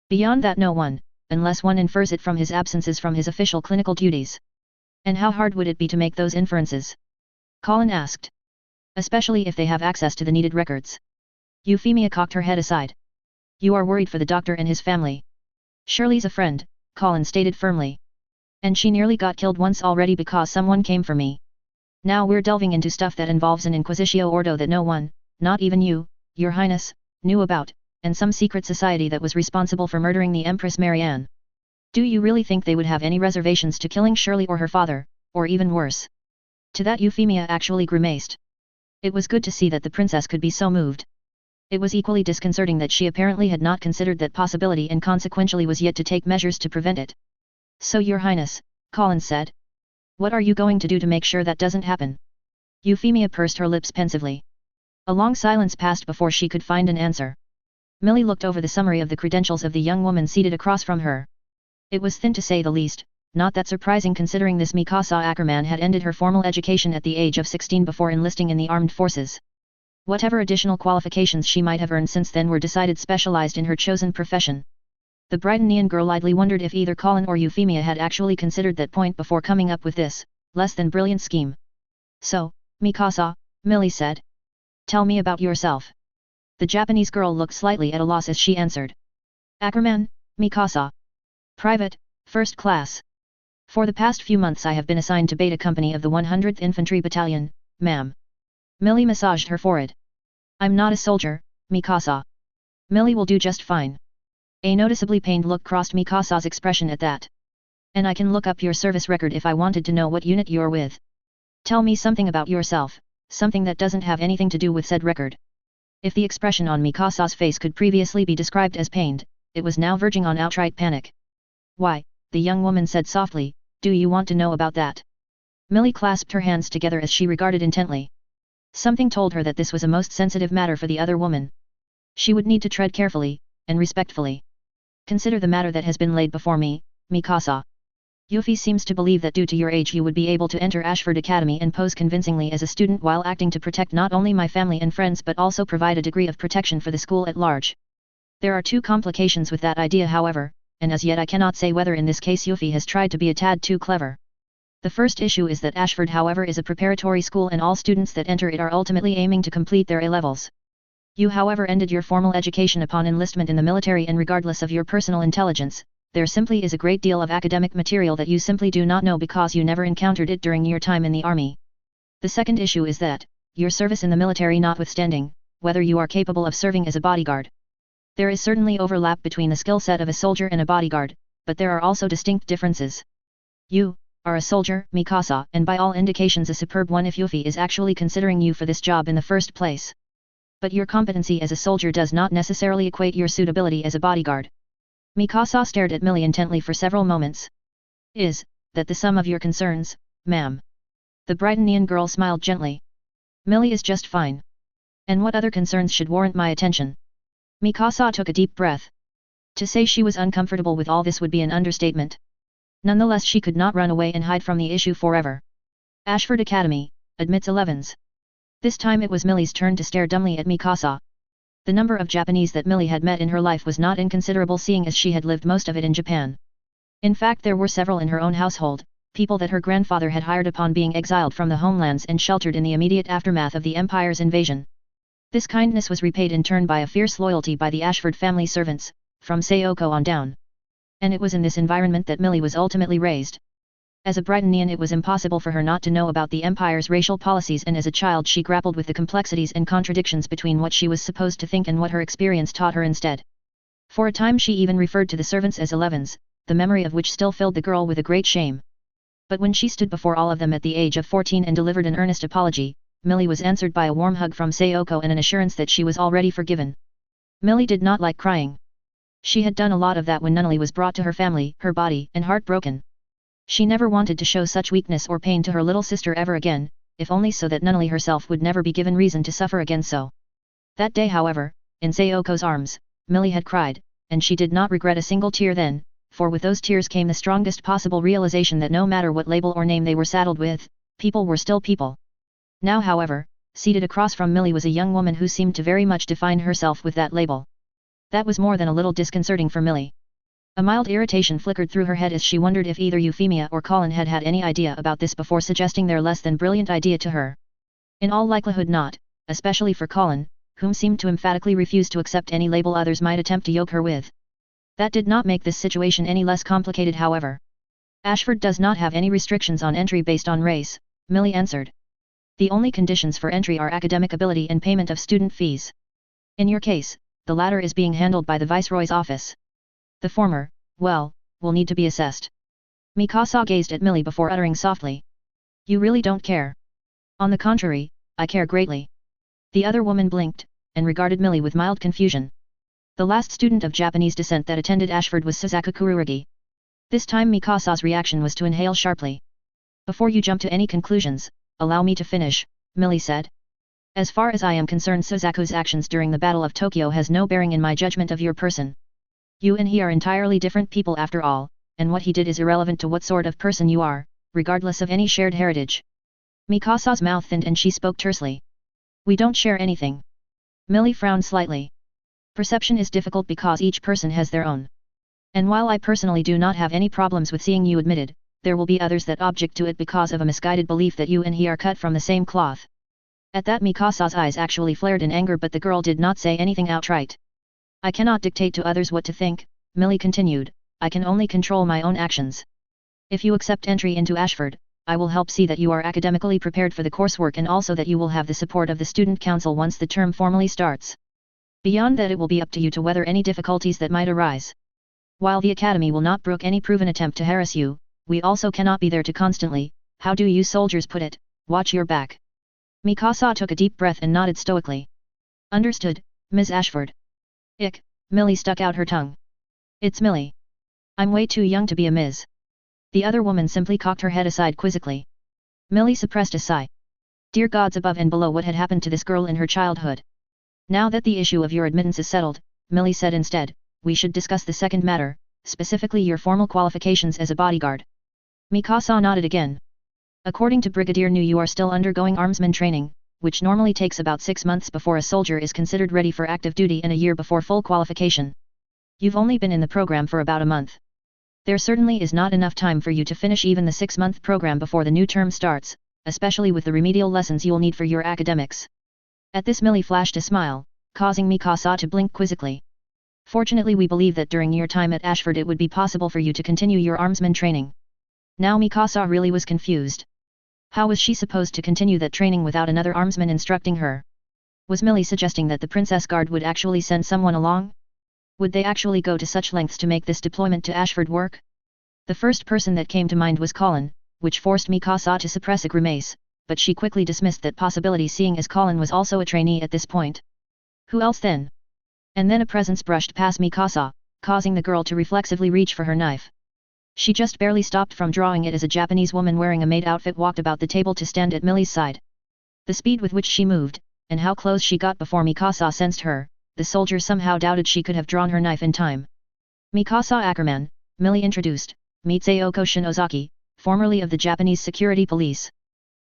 Beyond that, no one, unless one infers it from his absences from his official clinical duties. And how hard would it be to make those inferences? Colin asked. Especially if they have access to the needed records. Euphemia cocked her head aside. You are worried for the doctor and his family. Shirley's a friend, Colin stated firmly. And she nearly got killed once already because someone came for me. Now we're delving into stuff that involves an Inquisitio Ordo that no one, not even you, Your Highness, knew about, and some secret society that was responsible for murdering the Empress Marianne. Do you really think they would have any reservations to killing Shirley or her father, or even worse? To that Euphemia actually grimaced. It was good to see that the princess could be so moved. It was equally disconcerting that she apparently had not considered that possibility and consequentially was yet to take measures to prevent it. So Your Highness, Colin said. What are you going to do to make sure that doesn't happen? Euphemia pursed her lips pensively. A long silence passed before she could find an answer. Millie looked over the summary of the credentials of the young woman seated across from her. It was thin to say the least, not that surprising considering this Mikasa Ackerman had ended her formal education at the age of 16 before enlisting in the armed forces. Whatever additional qualifications she might have earned since then were decided specialized in her chosen profession. The Brighton girl idly wondered if either Colin or Euphemia had actually considered that point before coming up with this, less than brilliant scheme. So, Mikasa, Millie said. Tell me about yourself. The Japanese girl looked slightly at a loss as she answered. Ackerman, Mikasa. Private, first class. For the past few months I have been assigned to Beta Company of the 100th Infantry Battalion, ma'am. Millie massaged her forehead. I'm not a soldier, Mikasa. Millie will do just fine. A noticeably pained look crossed Mikasa's expression at that. And I can look up your service record if I wanted to know what unit you're with. Tell me something about yourself, something that doesn't have anything to do with said record. If the expression on Mikasa's face could previously be described as pained, it was now verging on outright panic. Why, the young woman said softly, do you want to know about that? Millie clasped her hands together as she regarded intently. Something told her that this was a most sensitive matter for the other woman. She would need to tread carefully, and respectfully. Consider the matter that has been laid before me, Mikasa. Yuffie seems to believe that due to your age you would be able to enter Ashford Academy and pose convincingly as a student while acting to protect not only my family and friends but also provide a degree of protection for the school at large. There are two complications with that idea however, and as yet I cannot say whether in this case Yuffie has tried to be a tad too clever. The first issue is that Ashford however is a preparatory school and all students that enter it are ultimately aiming to complete their A-levels. You however ended your formal education upon enlistment in the military and regardless of your personal intelligence, there simply is a great deal of academic material that you simply do not know because you never encountered it during your time in the army. The second issue is that, your service in the military notwithstanding, whether you are capable of serving as a bodyguard. There is certainly overlap between the skill set of a soldier and a bodyguard, but there are also distinct differences. You are a soldier, Mikasa, and by all indications a superb one if Yuffie is actually considering you for this job in the first place. But your competency as a soldier does not necessarily equate your suitability as a bodyguard. Mikasa stared at Millie intently for several moments. Is that the sum of your concerns, ma'am? The Brightonian girl smiled gently. Millie is just fine. And what other concerns should warrant my attention? Mikasa took a deep breath. To say she was uncomfortable with all this would be an understatement. Nonetheless she could not run away and hide from the issue forever. Ashford Academy, admits 11s. This time it was Millie's turn to stare dumbly at Mikasa. The number of Japanese that Millie had met in her life was not inconsiderable seeing as she had lived most of it in Japan. In fact there were several in her own household, people that her grandfather had hired upon being exiled from the homelands and sheltered in the immediate aftermath of the Empire's invasion. This kindness was repaid in turn by a fierce loyalty by the Ashford family servants, from Sayoko on down. And it was in this environment that Millie was ultimately raised. As a Brightonian it was impossible for her not to know about the Empire's racial policies and as a child she grappled with the complexities and contradictions between what she was supposed to think and what her experience taught her instead. For a time she even referred to the servants as 11s, the memory of which still filled the girl with a great shame. But when she stood before all of them at the age of 14 and delivered an earnest apology, Millie was answered by a warm hug from Sayoko and an assurance that she was already forgiven. Millie did not like crying. She had done a lot of that when Nunnally was brought to her family, her body and heart broken. She never wanted to show such weakness or pain to her little sister ever again, if only so that Nunnally herself would never be given reason to suffer again so. That day however, in Sayoko's arms, Millie had cried, and she did not regret a single tear then, for with those tears came the strongest possible realization that no matter what label or name they were saddled with, people were still people. Now however, seated across from Millie was a young woman who seemed to very much define herself with that label. That was more than a little disconcerting for Millie. A mild irritation flickered through her head as she wondered if either Euphemia or Colin had had any idea about this before suggesting their less than brilliant idea to her. In all likelihood not, especially for Colin, whom seemed to emphatically refuse to accept any label others might attempt to yoke her with. That did not make this situation any less complicated however. Ashford does not have any restrictions on entry based on race, Millie answered. The only conditions for entry are academic ability and payment of student fees. In your case, the latter is being handled by the Viceroy's office. The former, well, will need to be assessed. Mikasa gazed at Millie before uttering softly. You really don't care. On the contrary, I care greatly. The other woman blinked, and regarded Millie with mild confusion. The last student of Japanese descent that attended Ashford was Suzaku Kururugi. This time Mikasa's reaction was to inhale sharply. Before you jump to any conclusions, allow me to finish, Millie said. As far as I am concerned, Suzaku's actions during the Battle of Tokyo has no bearing in my judgment of your person. You and he are entirely different people after all, and what he did is irrelevant to what sort of person you are, regardless of any shared heritage. Mikasa's mouth thinned and she spoke tersely. We don't share anything. Millie frowned slightly. Perception is difficult because each person has their own. And while I personally do not have any problems with seeing you admitted, there will be others that object to it because of a misguided belief that you and he are cut from the same cloth. At that Mikasa's eyes actually flared in anger, but the girl did not say anything outright. I cannot dictate to others what to think, Millie continued, I can only control my own actions. If you accept entry into Ashford, I will help see that you are academically prepared for the coursework and also that you will have the support of the student council once the term formally starts. Beyond that, it will be up to you to weather any difficulties that might arise. While the academy will not brook any proven attempt to harass you, we also cannot be there to constantly, how do you soldiers put it, watch your back. Mikasa took a deep breath and nodded stoically. Understood, Ms. Ashford. Ick, Millie stuck out her tongue. It's Millie. I'm way too young to be a Ms. The other woman simply cocked her head aside quizzically. Millie suppressed a sigh. Dear gods above and below, what had happened to this girl in her childhood? Now that the issue of your admittance is settled, Millie said instead, we should discuss the second matter, specifically your formal qualifications as a bodyguard. Mikasa nodded again. According to Brigadier New, you are still undergoing armsman training, which normally takes about 6 months before a soldier is considered ready for active duty and a year before full qualification. You've only been in the program for about a month. There certainly is not enough time for you to finish even the 6-month program before the new term starts, especially with the remedial lessons you'll need for your academics. At this, Millie flashed a smile, causing Mikasa to blink quizzically. Fortunately, we believe that during your time at Ashford it would be possible for you to continue your armsman training. Now Mikasa really was confused. How was she supposed to continue that training without another armsman instructing her? Was Millie suggesting that the Princess Guard would actually send someone along? Would they actually go to such lengths to make this deployment to Ashford work? The first person that came to mind was Colin, which forced Mikasa to suppress a grimace, but she quickly dismissed that possibility, seeing as Colin was also a trainee at this point. Who else then? And then a presence brushed past Mikasa, causing the girl to reflexively reach for her knife. She just barely stopped from drawing it as a Japanese woman wearing a maid outfit walked about the table to stand at Millie's side. The speed with which she moved, and how close she got before Mikasa sensed her, the soldier somehow doubted she could have drawn her knife in time. Mikasa Ackerman, Millie introduced, meet Sayoko Shinozaki, formerly of the Japanese security police.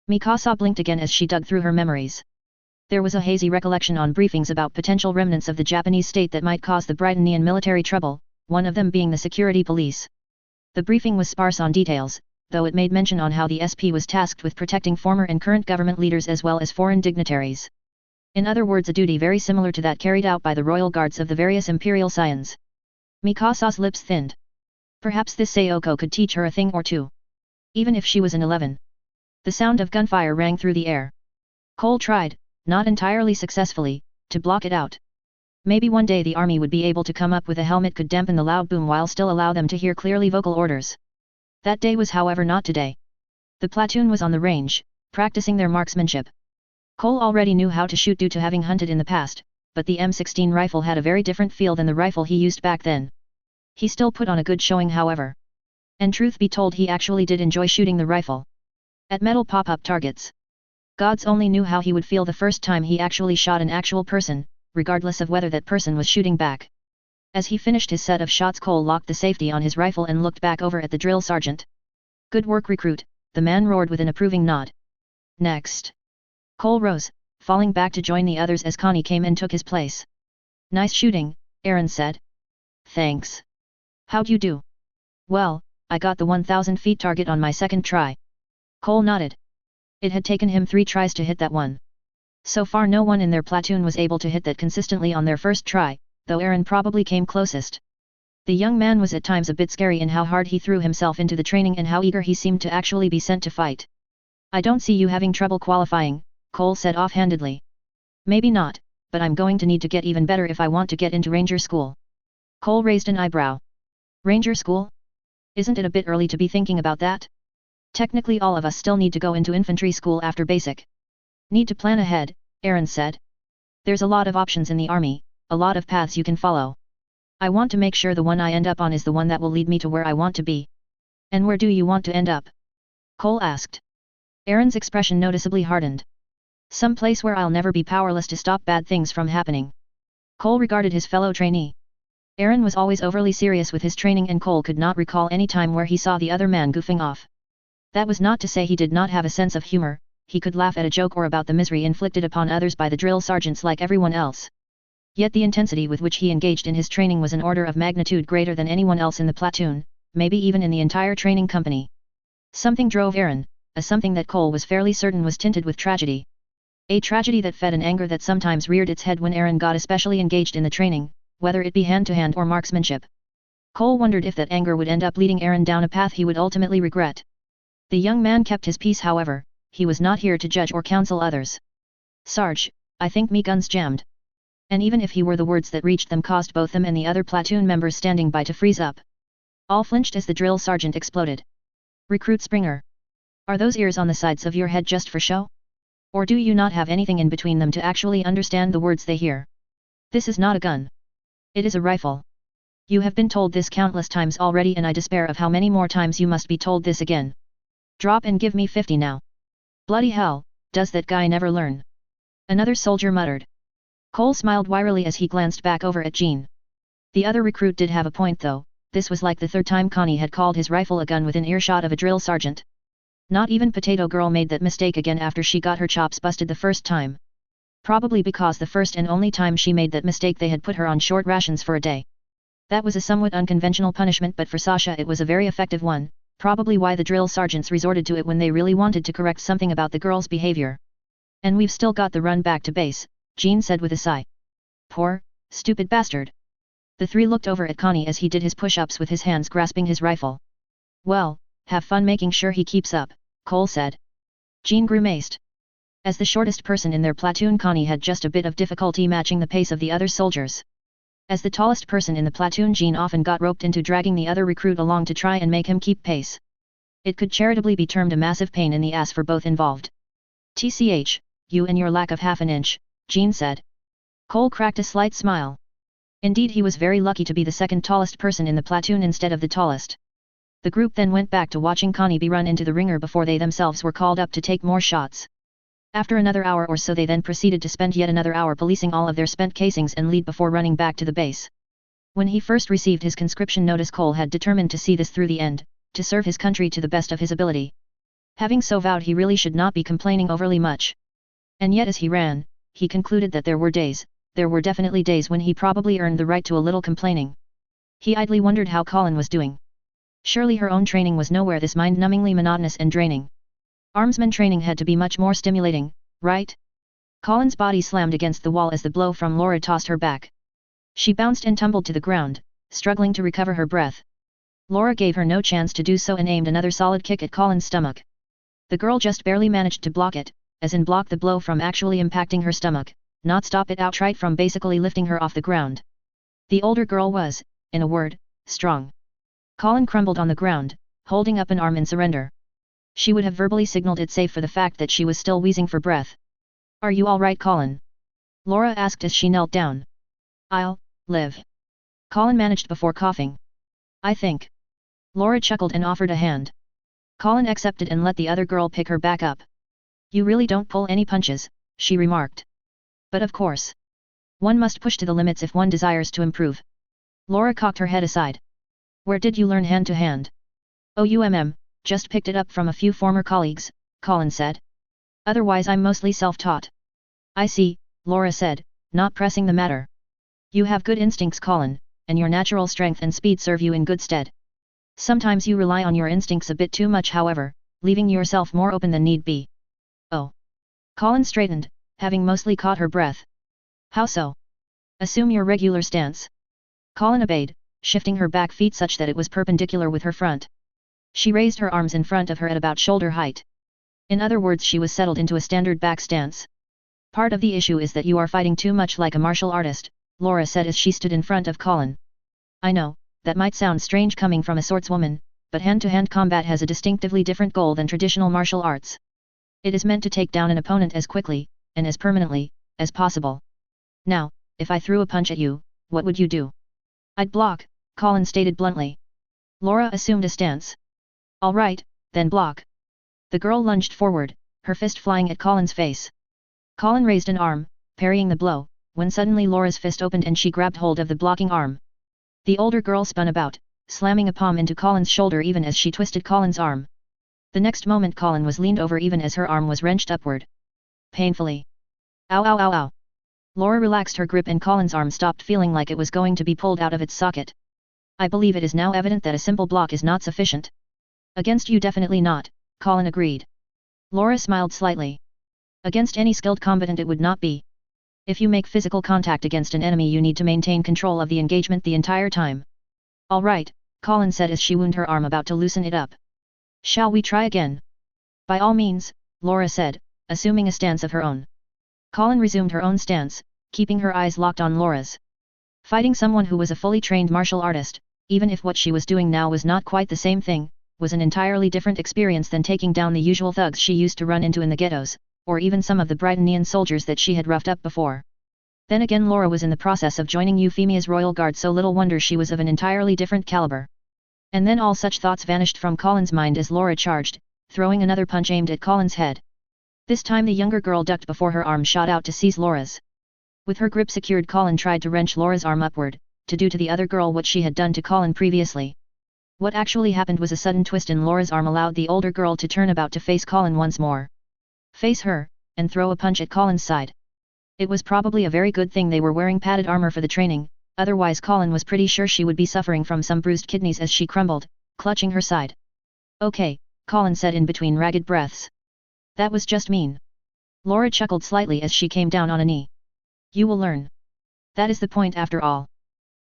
Mikasa blinked again as she dug through her memories. There was a hazy recollection on briefings about potential remnants of the Japanese state that might cause the Britannian military trouble, one of them being the security police. The briefing was sparse on details, though it made mention on how the SP was tasked with protecting former and current government leaders as well as foreign dignitaries. In other words, a duty very similar to that carried out by the royal guards of the various imperial scions. Mikasa's lips thinned. Perhaps this Sayoko could teach her a thing or two. Even if she was an 11. The sound of gunfire rang through the air. Cole tried, not entirely successfully, to block it out. Maybe one day the army would be able to come up with a helmet could dampen the loud boom while still allow them to hear clearly vocal orders. That day was however not today. The platoon was on the range, practicing their marksmanship. Cole already knew how to shoot due to having hunted in the past, but the M16 rifle had a very different feel than the rifle he used back then. He still put on a good showing however. And truth be told, he actually did enjoy shooting the rifle. At metal pop-up targets. Gods only knew how he would feel the first time he actually shot an actual person, regardless of whether that person was shooting back. As he finished his set of shots, Cole locked the safety on his rifle and looked back over at the drill sergeant. Good work, recruit, the man roared with an approving nod. Next. Cole rose, falling back to join the others as Connie came and took his place. Nice shooting, Aaron said. Thanks. How'd you do? Well, I got the 1,000 feet target on my second try. Cole nodded. It had taken him 3 tries to hit that one. So far no one in their platoon was able to hit that consistently on their first try, though Aaron probably came closest. The young man was at times a bit scary in how hard he threw himself into the training and how eager he seemed to actually be sent to fight. I don't see you having trouble qualifying, Cole said offhandedly. Maybe not, but I'm going to need to get even better if I want to get into Ranger School. Cole raised an eyebrow. Ranger School? Isn't it a bit early to be thinking about that? Technically all of us still need to go into infantry school after basic. Need to plan ahead, Aaron said. There's a lot of options in the army, a lot of paths you can follow. I want to make sure the one I end up on is the one that will lead me to where I want to be. And where do you want to end up? Cole asked. Aaron's expression noticeably hardened. Some place where I'll never be powerless to stop bad things from happening. Cole regarded his fellow trainee. Aaron was always overly serious with his training and Cole could not recall any time where he saw the other man goofing off. That was not to say he did not have a sense of humor, he could laugh at a joke or about the misery inflicted upon others by the drill sergeants like everyone else. Yet the intensity with which he engaged in his training was an order of magnitude greater than anyone else in the platoon, maybe even in the entire training company. Something drove Aaron, a something that Cole was fairly certain was tinted with tragedy. A tragedy that fed an anger that sometimes reared its head when Aaron got especially engaged in the training, whether it be hand-to-hand or marksmanship. Cole wondered if that anger would end up leading Aaron down a path he would ultimately regret. The young man kept his peace however, he was not here to judge or counsel others. Sarge, I think me gun's jammed. And even if he were the words that reached them caused both them and the other platoon members standing by to freeze up. All flinched as the drill sergeant exploded. Recruit Springer. Are those ears on the sides of your head just for show? Or do you not have anything in between them to actually understand the words they hear? This is not a gun. It is a rifle. You have been told this countless times already and I despair of how many more times you must be told this again. Drop and give me 50 now. Bloody hell, does that guy never learn? Another soldier muttered. Cole smiled wryly as he glanced back over at Jean. The other recruit did have a point though, this was like the third time Connie had called his rifle a gun within earshot of a drill sergeant. Not even Potato Girl made that mistake again after she got her chops busted the first time. Probably because the first and only time she made that mistake they had put her on short rations for a day. That was a somewhat unconventional punishment but for Sasha it was a very effective one, probably why the drill sergeants resorted to it when they really wanted to correct something about the girl's behavior. And we've still got the run back to base, Jean said with a sigh. Poor, stupid bastard. The three looked over at Connie as he did his push-ups with his hands grasping his rifle. Well, have fun making sure he keeps up, Cole said. Jean grimaced. As the shortest person in their platoon Connie had just a bit of difficulty matching the pace of the other soldiers. As the tallest person in the platoon Jean often got roped into dragging the other recruit along to try and make him keep pace. It could charitably be termed a massive pain in the ass for both involved. TCH, you and your lack of half an inch, Jean said. Cole cracked a slight smile. Indeed he was very lucky to be the second tallest person in the platoon instead of the tallest. The group then went back to watching Connie be run into the ringer before they themselves were called up to take more shots. After another hour or so they then proceeded to spend yet another hour policing all of their spent casings and lead before running back to the base. When he first received his conscription notice Cole had determined to see this through the end, to serve his country to the best of his ability. Having so vowed he really should not be complaining overly much. And yet as he ran, he concluded that there were definitely days when he probably earned the right to a little complaining. He idly wondered how Colin was doing. Surely her own training was nowhere this mind-numbingly monotonous and draining. Armsman training had to be much more stimulating, right? Colin's body slammed against the wall as the blow from Laura tossed her back. She bounced and tumbled to the ground, struggling to recover her breath. Laura gave her no chance to do so and aimed another solid kick at Colin's stomach. The girl just barely managed to block it, as in block the blow from actually impacting her stomach, not stop it outright from basically lifting her off the ground. The older girl was, in a word, strong. Colin crumbled on the ground, holding up an arm in surrender. She would have verbally signaled it save for the fact that she was still wheezing for breath. Are you all right, Colin? Laura asked as she knelt down. I'll live. Colin managed before coughing. I think. Laura chuckled and offered a hand. Colin accepted and let the other girl pick her back up. You really don't pull any punches, she remarked. But of course. One must push to the limits if one desires to improve. Laura cocked her head aside. Where did you learn hand-to-hand? Just picked it up from a few former colleagues, Colin said. Otherwise I'm mostly self-taught. I see, Laura said, not pressing the matter. You have good instincts, Colin, and your natural strength and speed serve you in good stead. Sometimes you rely on your instincts a bit too much however, leaving yourself more open than need be. Oh. Colin straightened, having mostly caught her breath. How so? Assume your regular stance. Colin obeyed, shifting her back feet such that it was perpendicular with her front. She raised her arms in front of her at about shoulder height. In other words, she was settled into a standard back stance. Part of the issue is that you are fighting too much like a martial artist, Laura said as she stood in front of Colin. I know, that might sound strange coming from a swordswoman, but hand-to-hand combat has a distinctively different goal than traditional martial arts. It is meant to take down an opponent as quickly, and as permanently, as possible. Now, if I threw a punch at you, what would you do? I'd block, Colin stated bluntly. Laura assumed a stance. All right, then block. The girl lunged forward, her fist flying at Colin's face. Colin raised an arm, parrying the blow, when suddenly Laura's fist opened and she grabbed hold of the blocking arm. The older girl spun about, slamming a palm into Colin's shoulder even as she twisted Colin's arm. The next moment Colin was leaned over even as her arm was wrenched upward. Painfully. Ow ow ow ow. Laura relaxed her grip and Colin's arm stopped feeling like it was going to be pulled out of its socket. I believe it is now evident that a simple block is not sufficient. Against you definitely not, Colin agreed. Laura smiled slightly. Against any skilled combatant it would not be. If you make physical contact against an enemy you need to maintain control of the engagement the entire time. All right, Colin said as she wound her arm about to loosen it up. Shall we try again? By all means, Laura said, assuming a stance of her own. Colin resumed her own stance, keeping her eyes locked on Laura's. Fighting someone who was a fully trained martial artist, even if what she was doing now was not quite the same thing, was an entirely different experience than taking down the usual thugs she used to run into in the ghettos, or even some of the Brighton soldiers that she had roughed up before. Then again Laura was in the process of joining Euphemia's royal guard, so little wonder she was of an entirely different caliber. And then all such thoughts vanished from Colin's mind as Laura charged, throwing another punch aimed at Colin's head. This time the younger girl ducked before her arm shot out to seize Laura's. With her grip secured, Colin tried to wrench Laura's arm upward, to do to the other girl what she had done to Colin previously. What actually happened was a sudden twist in Laura's arm allowed the older girl to turn about to face Colin once more. Face her, and throw a punch at Colin's side. It was probably a very good thing they were wearing padded armor for the training, otherwise Colin was pretty sure she would be suffering from some bruised kidneys as she crumbled, clutching her side. Okay, Colin said in between ragged breaths. That was just mean. Laura chuckled slightly as she came down on a knee. You will learn. That is the point after all.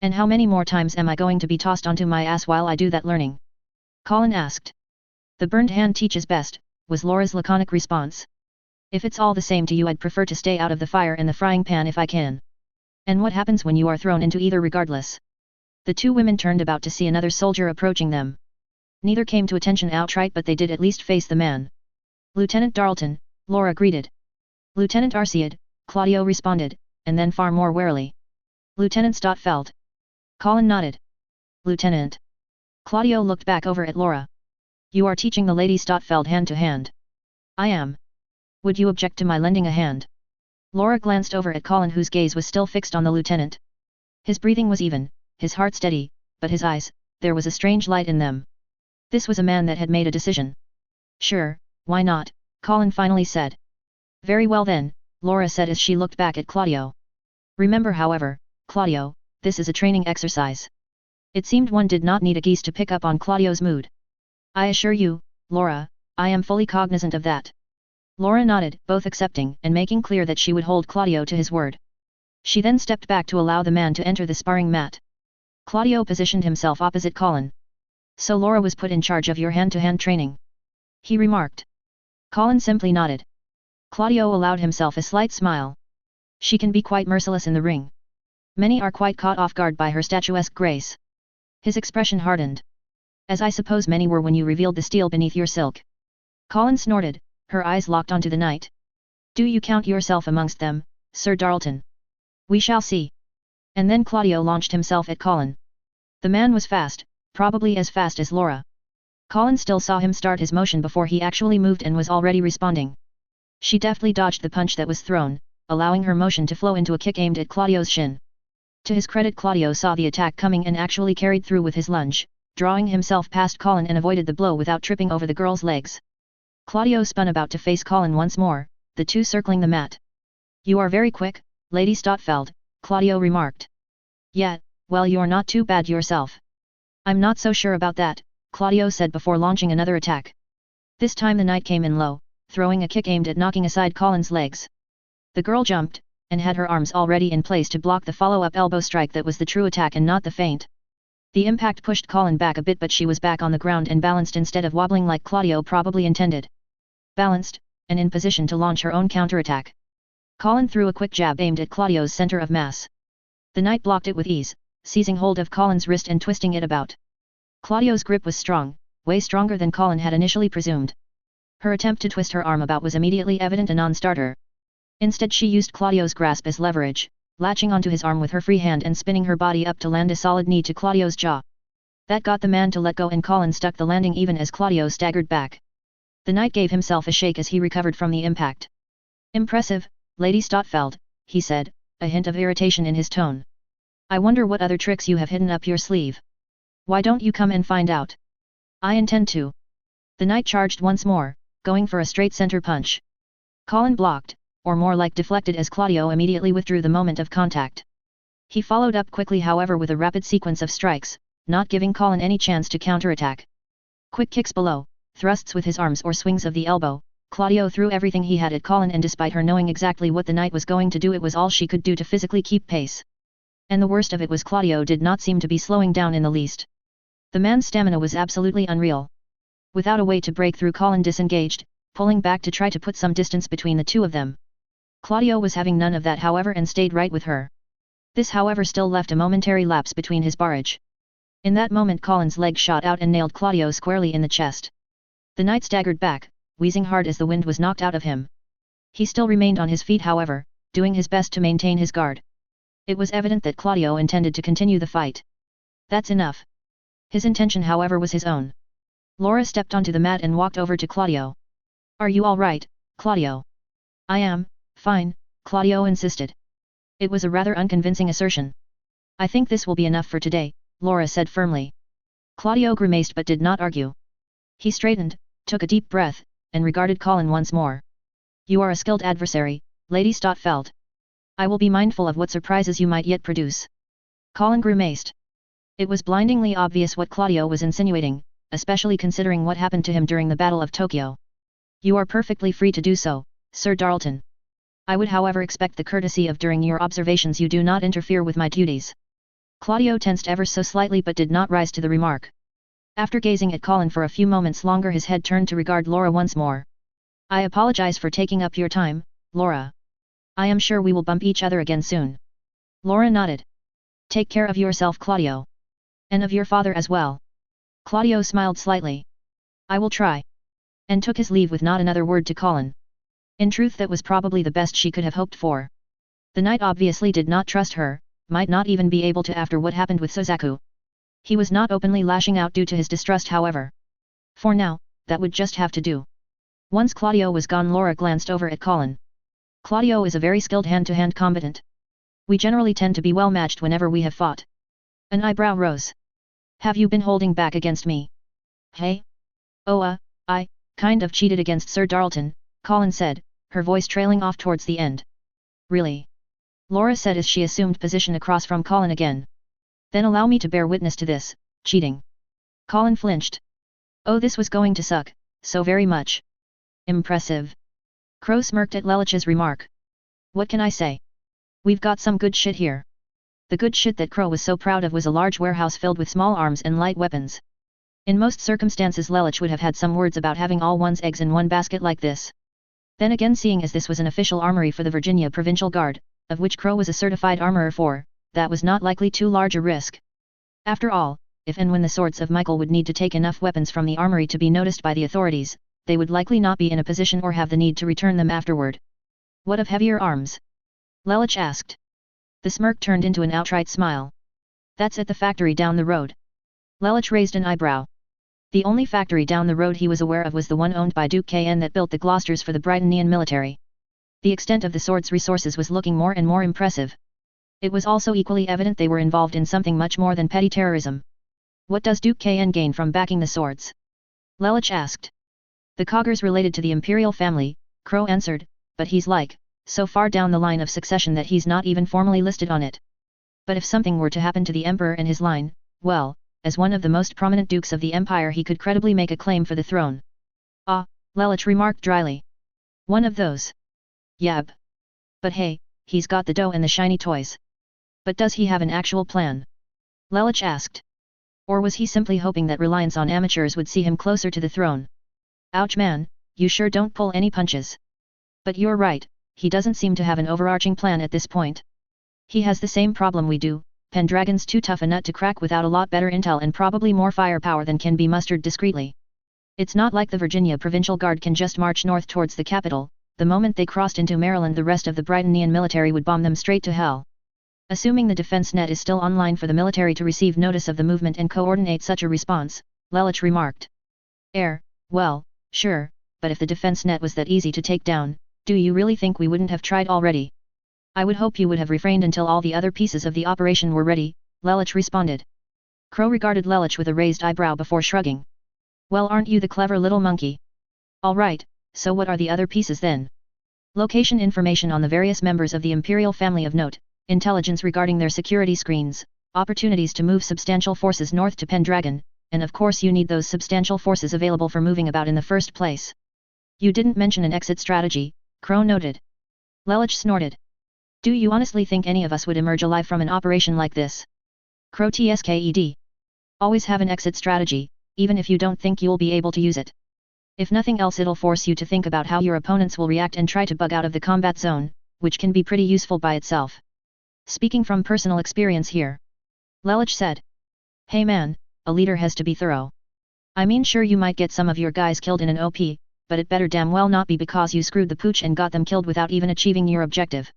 And how many more times am I going to be tossed onto my ass while I do that learning? Colin asked. The burned hand teaches best, was Laura's laconic response. If it's all the same to you, I'd prefer to stay out of the fire and the frying pan if I can. And what happens when you are thrown into either regardless? The two women turned about to see another soldier approaching them. Neither came to attention outright, but they did at least face the man. Lieutenant Darlton, Laura greeted. Lieutenant Arciad, Claudio responded, and then far more warily. Lieutenant Stotfeld. Colin nodded. Lieutenant. Claudio looked back over at Laura. You are teaching the Lady Stotfeld hand to hand. I am. Would you object to my lending a hand? Laura glanced over at Colin, whose gaze was still fixed on the lieutenant. His breathing was even, his heart steady, but his eyes, there was a strange light in them. This was a man that had made a decision. Sure, why not, Colin finally said. Very well then, Laura said as she looked back at Claudio. Remember however, Claudio, this is a training exercise. It seemed one did not need a Geass to pick up on Claudio's mood. I assure you, Laura, I am fully cognizant of that. Laura nodded, both accepting and making clear that she would hold Claudio to his word. She then stepped back to allow the man to enter the sparring mat. Claudio positioned himself opposite Colin. So Laura was put in charge of your hand-to-hand training? He remarked. Colin simply nodded. Claudio allowed himself a slight smile. She can be quite merciless in the ring. Many are quite caught off guard by her statuesque grace. His expression hardened. As I suppose many were when you revealed the steel beneath your silk. Colin snorted, her eyes locked onto the knight. Do you count yourself amongst them, Sir Darlton? We shall see. And then Claudio launched himself at Colin. The man was fast, probably as fast as Laura. Colin still saw him start his motion before he actually moved and was already responding. She deftly dodged the punch that was thrown, allowing her motion to flow into a kick aimed at Claudio's shin. To his credit, Claudio saw the attack coming and actually carried through with his lunge, drawing himself past Colin and avoided the blow without tripping over the girl's legs. Claudio spun about to face Colin once more, the two circling the mat. You are very quick, Lady Stotfeld, Claudio remarked. Yeah, well, you're not too bad yourself. I'm not so sure about that, Claudio said before launching another attack. This time the knight came in low, throwing a kick aimed at knocking aside Colin's legs. The girl jumped, and had her arms already in place to block the follow-up elbow strike that was the true attack and not the feint. The impact pushed Colin back a bit, but she was back on the ground and balanced instead of wobbling like Claudio probably intended. Balanced, and in position to launch her own counterattack. Colin threw a quick jab aimed at Claudio's center of mass. The knight blocked it with ease, seizing hold of Colin's wrist and twisting it about. Claudio's grip was strong, way stronger than Colin had initially presumed. Her attempt to twist her arm about was immediately evident a non-starter. Instead she used Claudio's grasp as leverage, latching onto his arm with her free hand and spinning her body up to land a solid knee to Claudio's jaw. That got the man to let go and Colin stuck the landing even as Claudio staggered back. The knight gave himself a shake as he recovered from the impact. "Impressive, Lady Stotfeld," he said, a hint of irritation in his tone. "I wonder what other tricks you have hidden up your sleeve. Why don't you come and find out?" "I intend to." The knight charged once more, going for a straight center punch. Colin blocked, or more like deflected as Claudio immediately withdrew the moment of contact. He followed up quickly however with a rapid sequence of strikes, not giving Colin any chance to counterattack. Quick kicks below, thrusts with his arms or swings of the elbow, Claudio threw everything he had at Colin and despite her knowing exactly what the knight was going to do it was all she could do to physically keep pace. And the worst of it was Claudio did not seem to be slowing down in the least. The man's stamina was absolutely unreal. Without a way to break through, Colin disengaged, pulling back to try to put some distance between the two of them. Claudio was having none of that however and stayed right with her. This however still left a momentary lapse between his barrage. In that moment Colin's leg shot out and nailed Claudio squarely in the chest. The knight staggered back, wheezing hard as the wind was knocked out of him. He still remained on his feet however, doing his best to maintain his guard. It was evident that Claudio intended to continue the fight. That's enough. His intention however was his own. Laura stepped onto the mat and walked over to Claudio. "Are you all right, Claudio?" "I am, fine," Claudio insisted. It was a rather unconvincing assertion. "I think this will be enough for today," Laura said firmly. Claudio grimaced but did not argue. He straightened, took a deep breath, and regarded Colin once more. "You are a skilled adversary, Lady Stotfeld. I will be mindful of what surprises you might yet produce." Colin grimaced. It was blindingly obvious what Claudio was insinuating, especially considering what happened to him during the Battle of Tokyo. "You are perfectly free to do so, Sir Darlton. I would however expect the courtesy of during your observations you do not interfere with my duties." Claudio tensed ever so slightly but did not rise to the remark. After gazing at Colin for a few moments longer his head turned to regard Laura once more. "I apologize for taking up your time, Laura. I am sure we will bump each other again soon." Laura nodded. "Take care of yourself, Claudio. And of your father as well." Claudio smiled slightly. "I will try." And took his leave with not another word to Colin. In truth that was probably the best she could have hoped for. The knight obviously did not trust her, might not even be able to after what happened with Suzaku. He was not openly lashing out due to his distrust however. For now, that would just have to do. Once Claudio was gone Laura glanced over at Colin. "Claudio is a very skilled hand-to-hand combatant. We generally tend to be well matched whenever we have fought." An eyebrow rose. "Have you been holding back against me?" "Hey? Oh I kind of cheated against Sir Darlton," Colin said, her voice trailing off towards the end. "Really?" Laura said as she assumed position across from Colin again. "Then allow me to bear witness to this, cheating." Colin flinched. Oh, this was going to suck, so very much. "Impressive." Crow smirked at Lelich's remark. "What can I say? We've got some good shit here." The good shit that Crow was so proud of was a large warehouse filled with small arms and light weapons. In most circumstances Lelich would have had some words about having all one's eggs in one basket like this. Then again, seeing as this was an official armory for the Virginia Provincial Guard, of which Crow was a certified armorer for, that was not likely too large a risk. After all, if and when the swords of Michael would need to take enough weapons from the armory to be noticed by the authorities, they would likely not be in a position or have the need to return them afterward. "What of heavier arms?" Lelich asked. The smirk turned into an outright smile. "That's at the factory down the road." Lelich raised an eyebrow. The only factory down the road he was aware of was the one owned by Duke Kn that built the Gloucesters for the Britannian military. The extent of the sword's resources was looking more and more impressive. It was also equally evident they were involved in something much more than petty terrorism. "What does Duke Kn gain from backing the swords?" Lelich asked. "The Coggers related to the imperial family," Crow answered, "but he's so far down the line of succession that he's not even formally listed on it. But if something were to happen to the Emperor and his line, well, as one of the most prominent dukes of the Empire he could credibly make a claim for the throne." "Ah," Lelich remarked dryly. "One of those. Yab. But hey, he's got the dough and the shiny toys. But does he have an actual plan?" Lelich asked. Or was he simply hoping that reliance on amateurs would see him closer to the throne? "Ouch man, you sure don't pull any punches. But you're right, he doesn't seem to have an overarching plan at this point. He has the same problem we do, Pendragon's too tough a nut to crack without a lot better intel and probably more firepower than can be mustered discreetly. It's not like the Virginia Provincial Guard can just march north towards the capital. The moment they crossed into Maryland the rest of the Britannian military would bomb them straight to hell. Assuming the defense net is still online for the military to receive notice of the movement and coordinate such a response, Lelich remarked. Well, sure, but if the defense net was that easy to take down, do you really think we wouldn't have tried already? I would hope you would have refrained until all the other pieces of the operation were ready, Lelich responded. Crow regarded Lelich with a raised eyebrow before shrugging. Well, aren't you the clever little monkey? Alright, so what are the other pieces then? Location information on the various members of the Imperial family of note, intelligence regarding their security screens, opportunities to move substantial forces north to Pendragon, and of course you need those substantial forces available for moving about in the first place. You didn't mention an exit strategy, Crow noted. Lelich snorted. Do you honestly think any of us would emerge alive from an operation like this? Crow tsked. Always have an exit strategy, even if you don't think you'll be able to use it. If nothing else, it'll force you to think about how your opponents will react and try to bug out of the combat zone, which can be pretty useful by itself. Speaking from personal experience here. Lelich said. Hey man, a leader has to be thorough. I mean, sure, you might get some of your guys killed in an OP, but it better damn well not be because you screwed the pooch and got them killed without even achieving your objective.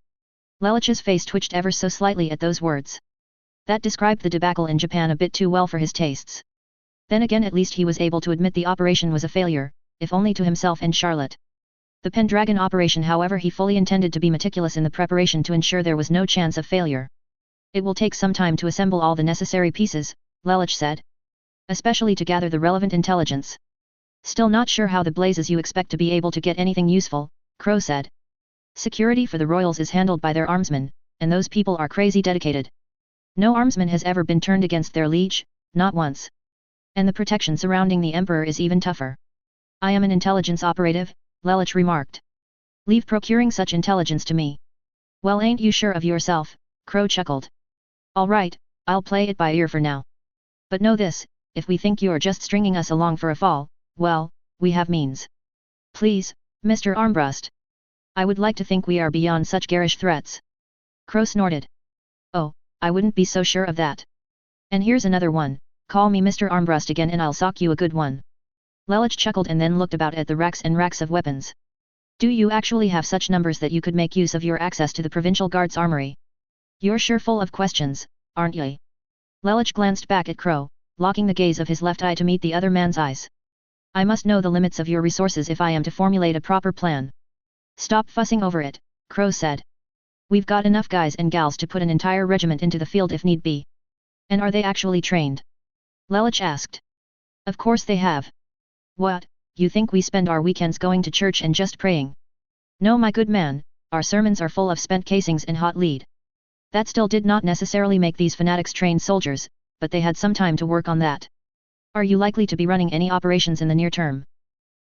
Lelich's face twitched ever so slightly at those words. That described the debacle in Japan a bit too well for his tastes. Then again, at least he was able to admit the operation was a failure, if only to himself and Charlotte. The Pendragon operation, however, he fully intended to be meticulous in the preparation to ensure there was no chance of failure. It will take some time to assemble all the necessary pieces, Lelich said. Especially to gather the relevant intelligence. Still not sure how the blazes you expect to be able to get anything useful, Crow said. Security for the royals is handled by their armsmen, and those people are crazy dedicated. No armsman has ever been turned against their liege, not once. And the protection surrounding the emperor is even tougher. I am an intelligence operative, Lelich remarked. Leave procuring such intelligence to me. Well, ain't you sure of yourself, Crow chuckled. Alright, I'll play it by ear for now. But know this, if we think you're just stringing us along for a fall, well, we have means. Please, Mr. Armbrust. I would like to think we are beyond such garish threats. Crow snorted. Oh, I wouldn't be so sure of that. And here's another one, call me Mr. Armbrust again and I'll sock you a good one. Lelich chuckled and then looked about at the racks and racks of weapons. Do you actually have such numbers that you could make use of your access to the Provincial Guard's armory? You're sure full of questions, aren't you? Lelich glanced back at Crow, locking the gaze of his left eye to meet the other man's eyes. I must know the limits of your resources if I am to formulate a proper plan. Stop fussing over it, Crow said. We've got enough guys and gals to put an entire regiment into the field if need be. And are they actually trained? Lelich asked. Of course they have. What, you think we spend our weekends going to church and just praying? No, my good man, our sermons are full of spent casings and hot lead. That still did not necessarily make these fanatics trained soldiers, but they had some time to work on that. Are you likely to be running any operations in the near term?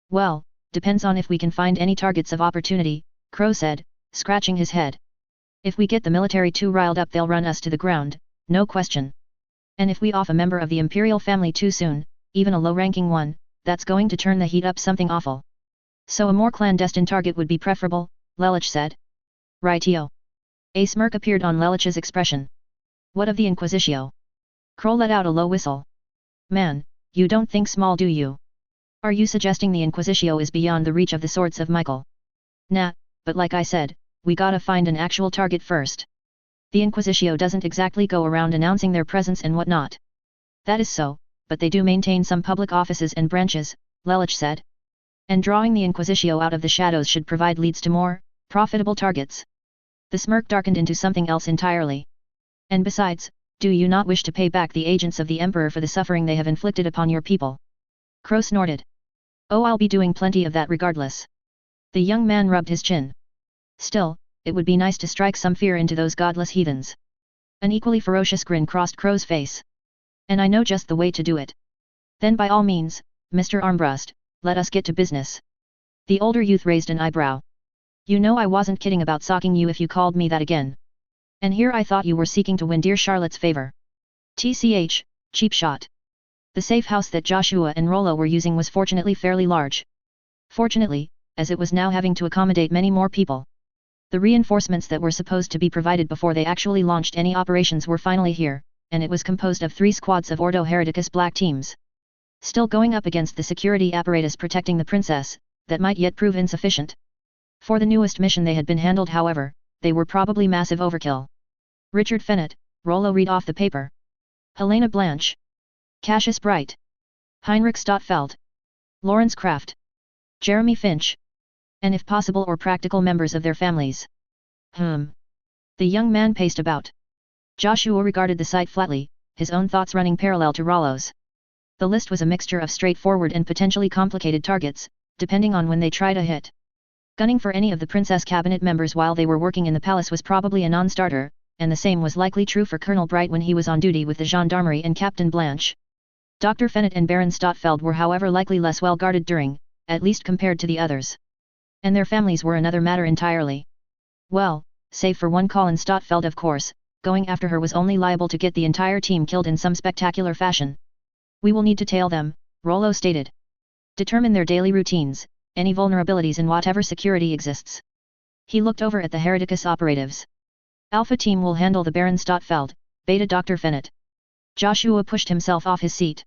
Well, depends on if we can find any targets of opportunity, Crow said, scratching his head. If we get the military too riled up, they'll run us to the ground, no question. And if we off a member of the Imperial family too soon, even a low-ranking one, that's going to turn the heat up something awful. So a more clandestine target would be preferable, Lelich said. Rightio. A smirk appeared on Lelich's expression. What of the Inquisitio? Crow let out a low whistle. Man, you don't think small, do you? Are you suggesting the Inquisitio is beyond the reach of the swords of Michael? Nah, but like I said, we gotta find an actual target first. The Inquisitio doesn't exactly go around announcing their presence and whatnot. That is so, but they do maintain some public offices and branches, Lelich said. And drawing the Inquisitio out of the shadows should provide leads to more profitable targets. The smirk darkened into something else entirely. And besides, do you not wish to pay back the agents of the Emperor for the suffering they have inflicted upon your people? Crow snorted. Oh, I'll be doing plenty of that regardless. The young man rubbed his chin. Still, it would be nice to strike some fear into those godless heathens. An equally ferocious grin crossed Crow's face. And I know just the way to do it. Then by all means, Mr. Armbrust, let us get to business. The older youth raised an eyebrow. You know I wasn't kidding about socking you if you called me that again. And here I thought you were seeking to win dear Charlotte's favor. TCH, cheap shot. The safe house that Joshua and Rollo were using was fortunately fairly large. Fortunately, as it was now having to accommodate many more people. The reinforcements that were supposed to be provided before they actually launched any operations were finally here, and it was composed of 3 squads of Ordo Hereticus black teams. Still going up against the security apparatus protecting the princess, that might yet prove insufficient. For the newest mission they had been handled, however, they were probably massive overkill. Richard Fennett, Rollo read off the paper. Helena Blanche. Cassius Bright. Heinrich Stottfeld. Lawrence Kraft. Jeremy Finch. And if possible or practical members of their families. The young man paced about. Joshua regarded the sight flatly, his own thoughts running parallel to Rollo's. The list was a mixture of straightforward and potentially complicated targets, depending on when they tried a hit. Gunning for any of the Princess Cabinet members while they were working in the palace was probably a non-starter, and the same was likely true for Colonel Bright when he was on duty with the gendarmerie and Captain Blanche. Dr. Fennett and Baron Stottfeld were however likely less well guarded during, at least compared to the others. And their families were another matter entirely. Well, save for one Colin Stottfeld of course, going after her was only liable to get the entire team killed in some spectacular fashion. We will need to tail them, Rollo stated. Determine their daily routines, any vulnerabilities in whatever security exists. He looked over at the Hereticus operatives. Alpha team will handle the Baron Stottfeld, Beta Dr. Fennett. Joshua pushed himself off his seat.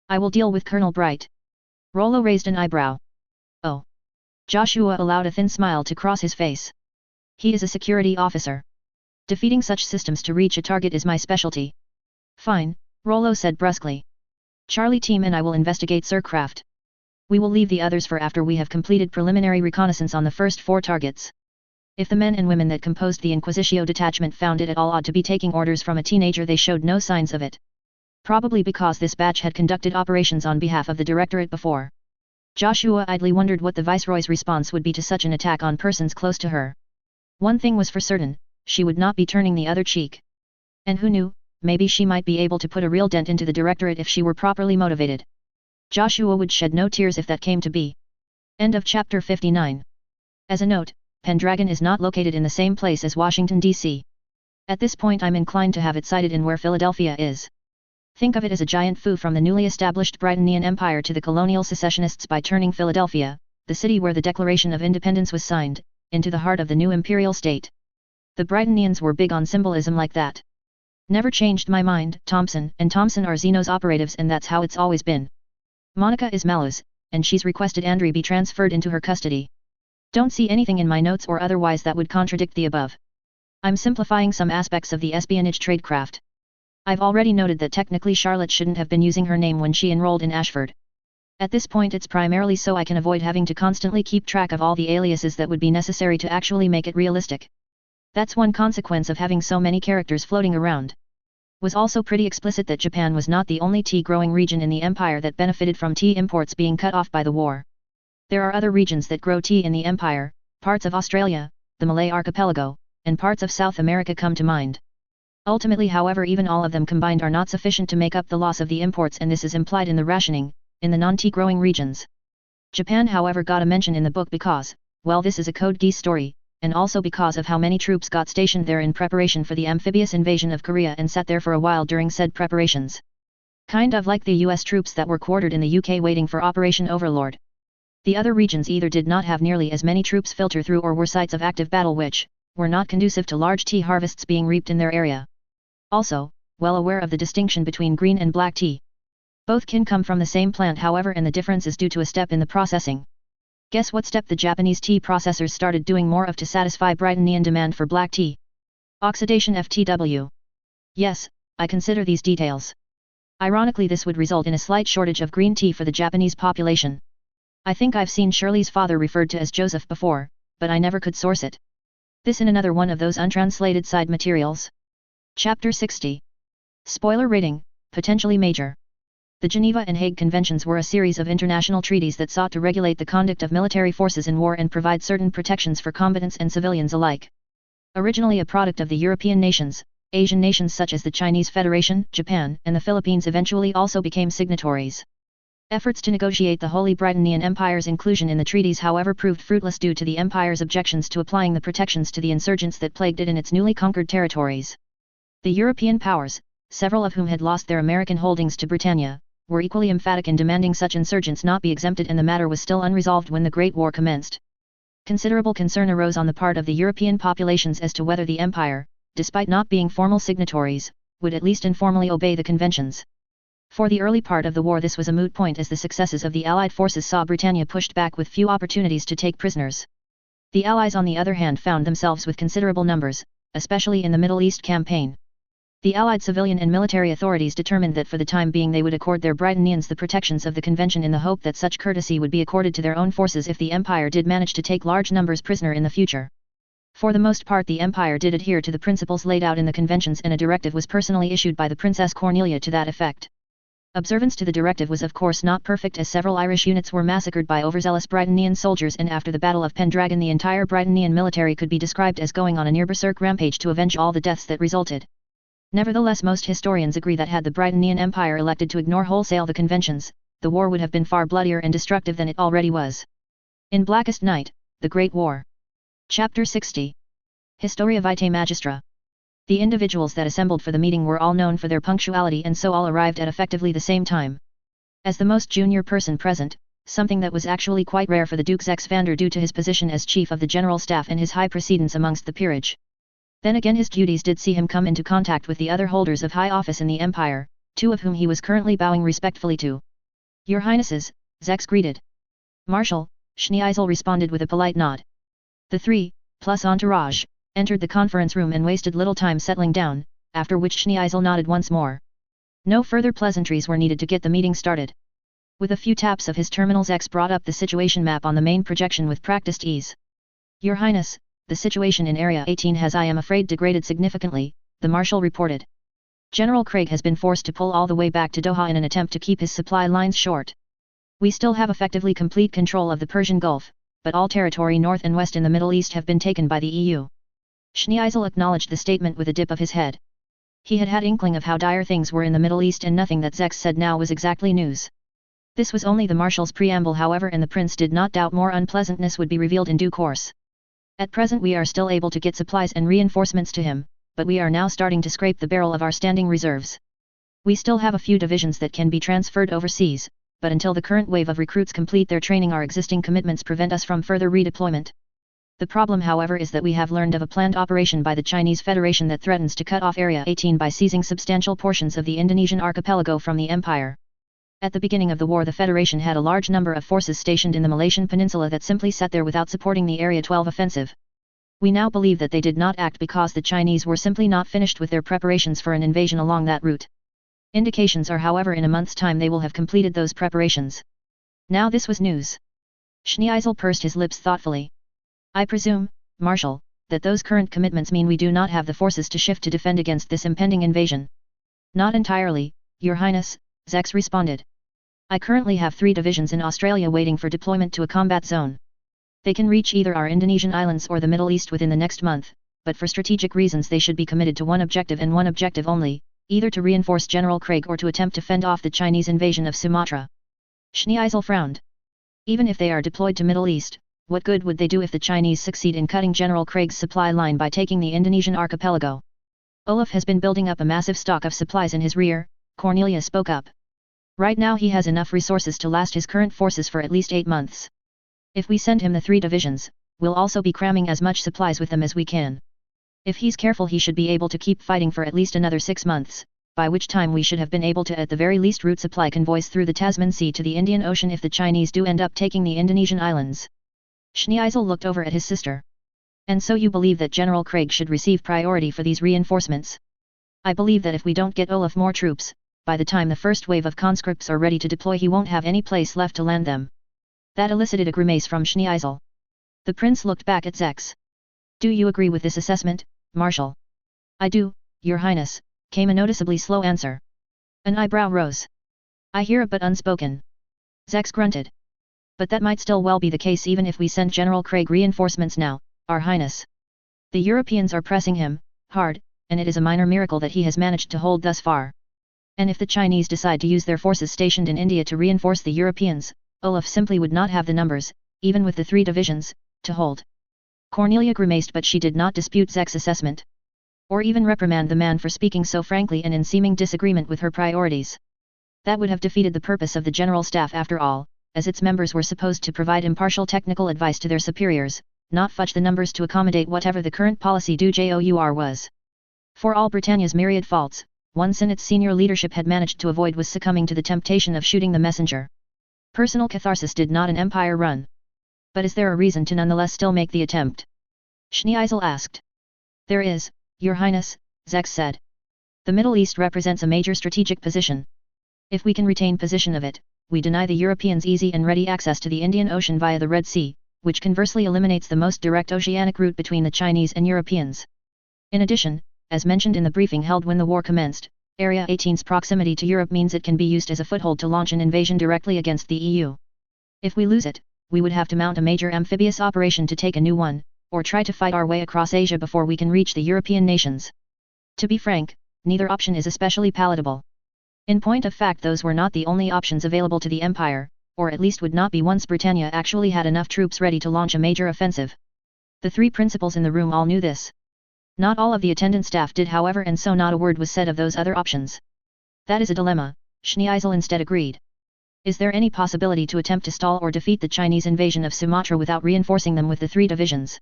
I will deal with Colonel Bright. Rollo raised an eyebrow. Oh. Joshua allowed a thin smile to cross his face. He is a security officer. Defeating such systems to reach a target is my specialty. Fine, Rollo said brusquely. Charlie team and I will investigate Sir Kraft. We will leave the others for after we have completed preliminary reconnaissance on the first 4 targets. If the men and women that composed the Inquisitio detachment found it at all odd to be taking orders from a teenager, they showed no signs of it. Probably because this batch had conducted operations on behalf of the Directorate before. Joshua idly wondered what the Viceroy's response would be to such an attack on persons close to her. One thing was for certain, she would not be turning the other cheek. And who knew, maybe she might be able to put a real dent into the Directorate if she were properly motivated. Joshua would shed no tears if that came to be. End of chapter 59. As a note, Pendragon is not located in the same place as Washington, D.C. At this point I'm inclined to have it sited in where Philadelphia is. Think of it as a giant foo from the newly established Britannian Empire to the colonial secessionists by turning Philadelphia, the city where the Declaration of Independence was signed, into the heart of the new imperial state. The Britannians were big on symbolism like that. Never changed my mind. Thompson and Thompson are Zeno's operatives and that's how it's always been. Monica is Mallows, and she's requested Andre be transferred into her custody. Don't see anything in my notes or otherwise that would contradict the above. I'm simplifying some aspects of the espionage tradecraft. I've already noted that technically Charlotte shouldn't have been using her name when she enrolled in Ashford. At this point it's primarily so I can avoid having to constantly keep track of all the aliases that would be necessary to actually make it realistic. That's one consequence of having so many characters floating around. Was also pretty explicit that Japan was not the only tea-growing region in the empire that benefited from tea imports being cut off by the war. There are other regions that grow tea in the empire, parts of Australia, the Malay archipelago, and parts of South America come to mind. Ultimately, however, even all of them combined are not sufficient to make up the loss of the imports, and this is implied in the rationing, in the non-tea-growing regions. Japan however got a mention in the book because, well, this is a Code Geass story, and also because of how many troops got stationed there in preparation for the amphibious invasion of Korea and sat there for a while during said preparations. Kind of like the US troops that were quartered in the UK waiting for Operation Overlord. The other regions either did not have nearly as many troops filter through or were sites of active battle which were not conducive to large tea harvests being reaped in their area. Also, well aware of the distinction between green and black tea. Both can come from the same plant however, and the difference is due to a step in the processing. Guess what step the Japanese tea processors started doing more of to satisfy Britannian demand for black tea? Oxidation FTW. Yes, I consider these details. Ironically, this would result in a slight shortage of green tea for the Japanese population. I think I've seen Shirley's father referred to as Joseph before, but I never could source it. This in another one of those untranslated side materials. Chapter 60. Spoiler rating, potentially major. The Geneva and Hague Conventions were a series of international treaties that sought to regulate the conduct of military forces in war and provide certain protections for combatants and civilians alike. Originally a product of the European nations, Asian nations such as the Chinese Federation, Japan, and the Philippines eventually also became signatories. Efforts to negotiate the Holy Britannian Empire's inclusion in the treaties however proved fruitless due to the empire's objections to applying the protections to the insurgents that plagued it in its newly conquered territories. The European powers, several of whom had lost their American holdings to Britannia, were equally emphatic in demanding such insurgents not be exempted, and the matter was still unresolved when the Great War commenced. Considerable concern arose on the part of the European populations as to whether the Empire, despite not being formal signatories, would at least informally obey the conventions. For the early part of the war this was a moot point, as the successes of the Allied forces saw Britannia pushed back with few opportunities to take prisoners. The Allies on the other hand found themselves with considerable numbers, especially in the Middle East campaign. The Allied civilian and military authorities determined that for the time being they would accord their Britannians the protections of the convention in the hope that such courtesy would be accorded to their own forces if the Empire did manage to take large numbers prisoner in the future. For the most part the Empire did adhere to the principles laid out in the conventions, and a directive was personally issued by the Princess Cornelia to that effect. Observance to the directive was of course not perfect, as several Irish units were massacred by overzealous Britannian soldiers, and after the Battle of Pendragon the entire Britannian military could be described as going on a near berserk rampage to avenge all the deaths that resulted. Nevertheless, most historians agree that had the Britannian Empire elected to ignore wholesale the conventions, the war would have been far bloodier and destructive than it already was. In Blackest Night, the Great War. Chapter 60. Historia Vitae Magistra. The individuals that assembled for the meeting were all known for their punctuality, and so all arrived at effectively the same time. As the most junior person present, something that was actually quite rare for the Duke Zex van der due to his position as Chief of the General Staff and his high precedence amongst the peerage. Then again his duties did see him come into contact with the other holders of high office in the Empire, two of whom he was currently bowing respectfully to. "Your Highnesses," Zex greeted. "Marshal," Schneeisel responded with a polite nod. The three, plus entourage, entered the conference room and wasted little time settling down, after which Schneeisel nodded once more. No further pleasantries were needed to get the meeting started. With a few taps of his terminal, Zex brought up the situation map on the main projection with practiced ease. "Your Highness, the situation in Area 18 has, I am afraid, degraded significantly," the Marshal reported. "General Craig has been forced to pull all the way back to Doha in an attempt to keep his supply lines short. We still have effectively complete control of the Persian Gulf, but all territory north and west in the Middle East have been taken by the EU." Schneeisel acknowledged the statement with a dip of his head. He had had inkling of how dire things were in the Middle East, and nothing that Zex said now was exactly news. This was only the Marshal's preamble, however, and the Prince did not doubt more unpleasantness would be revealed in due course. "At present we are still able to get supplies and reinforcements to him, but we are now starting to scrape the barrel of our standing reserves. We still have a few divisions that can be transferred overseas, but until the current wave of recruits complete their training our existing commitments prevent us from further redeployment. The problem, however, is that we have learned of a planned operation by the Chinese Federation that threatens to cut off Area 18 by seizing substantial portions of the Indonesian archipelago from the Empire. At the beginning of the war the Federation had a large number of forces stationed in the Malaysian peninsula that simply sat there without supporting the Area 12 offensive. We now believe that they did not act because the Chinese were simply not finished with their preparations for an invasion along that route. Indications are, however, in a month's time they will have completed those preparations." Now this was news. Schneeisel pursed his lips thoughtfully. "I presume, Marshal, that those current commitments mean we do not have the forces to shift to defend against this impending invasion." "Not entirely, Your Highness," Zex responded. "I currently have 3 divisions in Australia waiting for deployment to a combat zone. They can reach either our Indonesian islands or the Middle East within the next month, but for strategic reasons they should be committed to one objective and one objective only, either to reinforce General Craig or to attempt to fend off the Chinese invasion of Sumatra." Schneeisel frowned. "Even if they are deployed to Middle East, what good would they do if the Chinese succeed in cutting General Craig's supply line by taking the Indonesian archipelago?" "Olaf has been building up a massive stock of supplies in his rear," Cornelia spoke up. "Right now he has enough resources to last his current forces for at least 8 months. If we send him the 3 divisions, we'll also be cramming as much supplies with them as we can. If he's careful he should be able to keep fighting for at least another 6 months, by which time we should have been able to at the very least route supply convoys through the Tasman Sea to the Indian Ocean if the Chinese do end up taking the Indonesian islands." Schneeisel looked over at his sister. "And so you believe that General Craig should receive priority for these reinforcements?" "I believe that if we don't get Olaf more troops, by the time the first wave of conscripts are ready to deploy he won't have any place left to land them." That elicited a grimace from Schneeisel. The Prince looked back at Zex. "Do you agree with this assessment, Marshal?" "I do, Your Highness," came a noticeably slow answer. An eyebrow rose. "I hear it but unspoken." Zex grunted. "But that might still well be the case even if we send General Craig reinforcements now, Our Highness. The Europeans are pressing him, hard, and it is a minor miracle that he has managed to hold thus far. And if the Chinese decide to use their forces stationed in India to reinforce the Europeans, Olaf simply would not have the numbers, even with the 3 divisions, to hold." Cornelia grimaced, but she did not dispute Zex's assessment. Or even reprimand the man for speaking so frankly and in seeming disagreement with her priorities. That would have defeated the purpose of the General Staff after all, as its members were supposed to provide impartial technical advice to their superiors, not fudge the numbers to accommodate whatever the current policy du jour was. For all Britannia's myriad faults, one sin its senior leadership had managed to avoid was succumbing to the temptation of shooting the messenger. Personal catharsis did not an empire run. "But is there a reason to nonetheless still make the attempt?" Schneeisel asked. "There is, Your Highness, Geass said. The Middle East represents a major strategic position. If we can retain possession of it, we deny the Europeans easy and ready access to the Indian Ocean via the Red Sea, which conversely eliminates the most direct oceanic route between the Chinese and Europeans. In addition, as mentioned in the briefing held when the war commenced, Area 18's proximity to Europe means it can be used as a foothold to launch an invasion directly against the EU. If we lose it, we would have to mount a major amphibious operation to take a new one, or try to fight our way across Asia before we can reach the European nations. To be frank, neither option is especially palatable. In point of fact, those were not the only options available to the Empire, or at least would not be once Britannia actually had enough troops ready to launch a major offensive. The three principals in the room all knew this. Not all of the attendant staff did, however, and so not a word was said of those other options. That is a dilemma, Schneeisel instead agreed. Is there any possibility to attempt to stall or defeat the Chinese invasion of Sumatra without reinforcing them with the three divisions?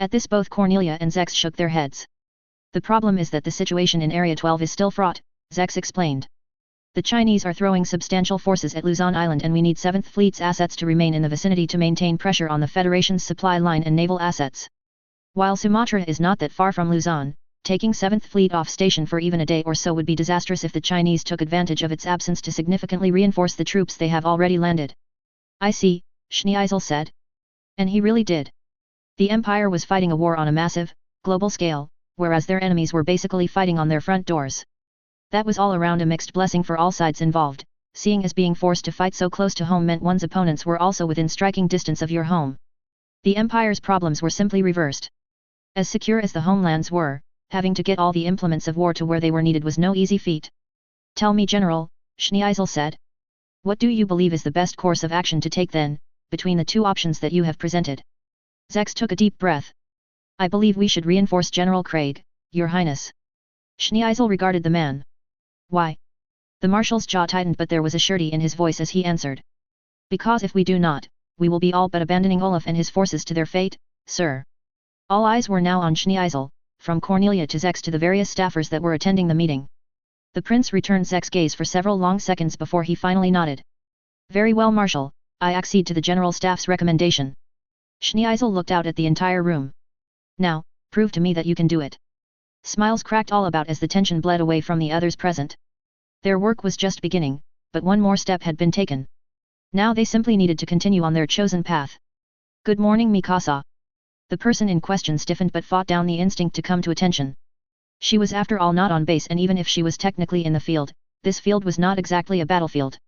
At this both Cornelia and Geass shook their heads. The problem is that the situation in Area 12 is still fraught, Geass explained. The Chinese are throwing substantial forces at Luzon Island and we need 7th Fleet's assets to remain in the vicinity to maintain pressure on the Federation's supply line and naval assets. While Sumatra is not that far from Luzon, taking 7th Fleet off station for even a day or so would be disastrous if the Chinese took advantage of its absence to significantly reinforce the troops they have already landed. I see, Schneeisel said. And he really did. The Empire was fighting a war on a massive, global scale, whereas their enemies were basically fighting on their front doors. That was all around a mixed blessing for all sides involved, seeing as being forced to fight so close to home meant one's opponents were also within striking distance of your home. The Empire's problems were simply reversed. As secure as the homelands were, having to get all the implements of war to where they were needed was no easy feat. Tell me, General, Schneeisel said. What do you believe is the best course of action to take then, between the two options that you have presented? Geass took a deep breath. I believe we should reinforce General Craig, Your Highness. Schneeisel regarded the man. Why? The Marshal's jaw tightened, but there was a surety in his voice as he answered. Because if we do not, we will be all but abandoning Olaf and his forces to their fate, sir. All eyes were now on Schneeisel, from Cornelia to Geass to the various staffers that were attending the meeting. The prince returned Geass' gaze for several long seconds before he finally nodded. Very well, Marshal, I accede to the General Staff's recommendation. Schneeisel looked out at the entire room. Now, prove to me that you can do it. Smiles cracked all about as the tension bled away from the others present. Their work was just beginning, but one more step had been taken. Now they simply needed to continue on their chosen path. Good morning, Mikasa. The person in question stiffened but fought down the instinct to come to attention. She was after all not on base, and even if she was technically in the field, this field was not exactly a battlefield.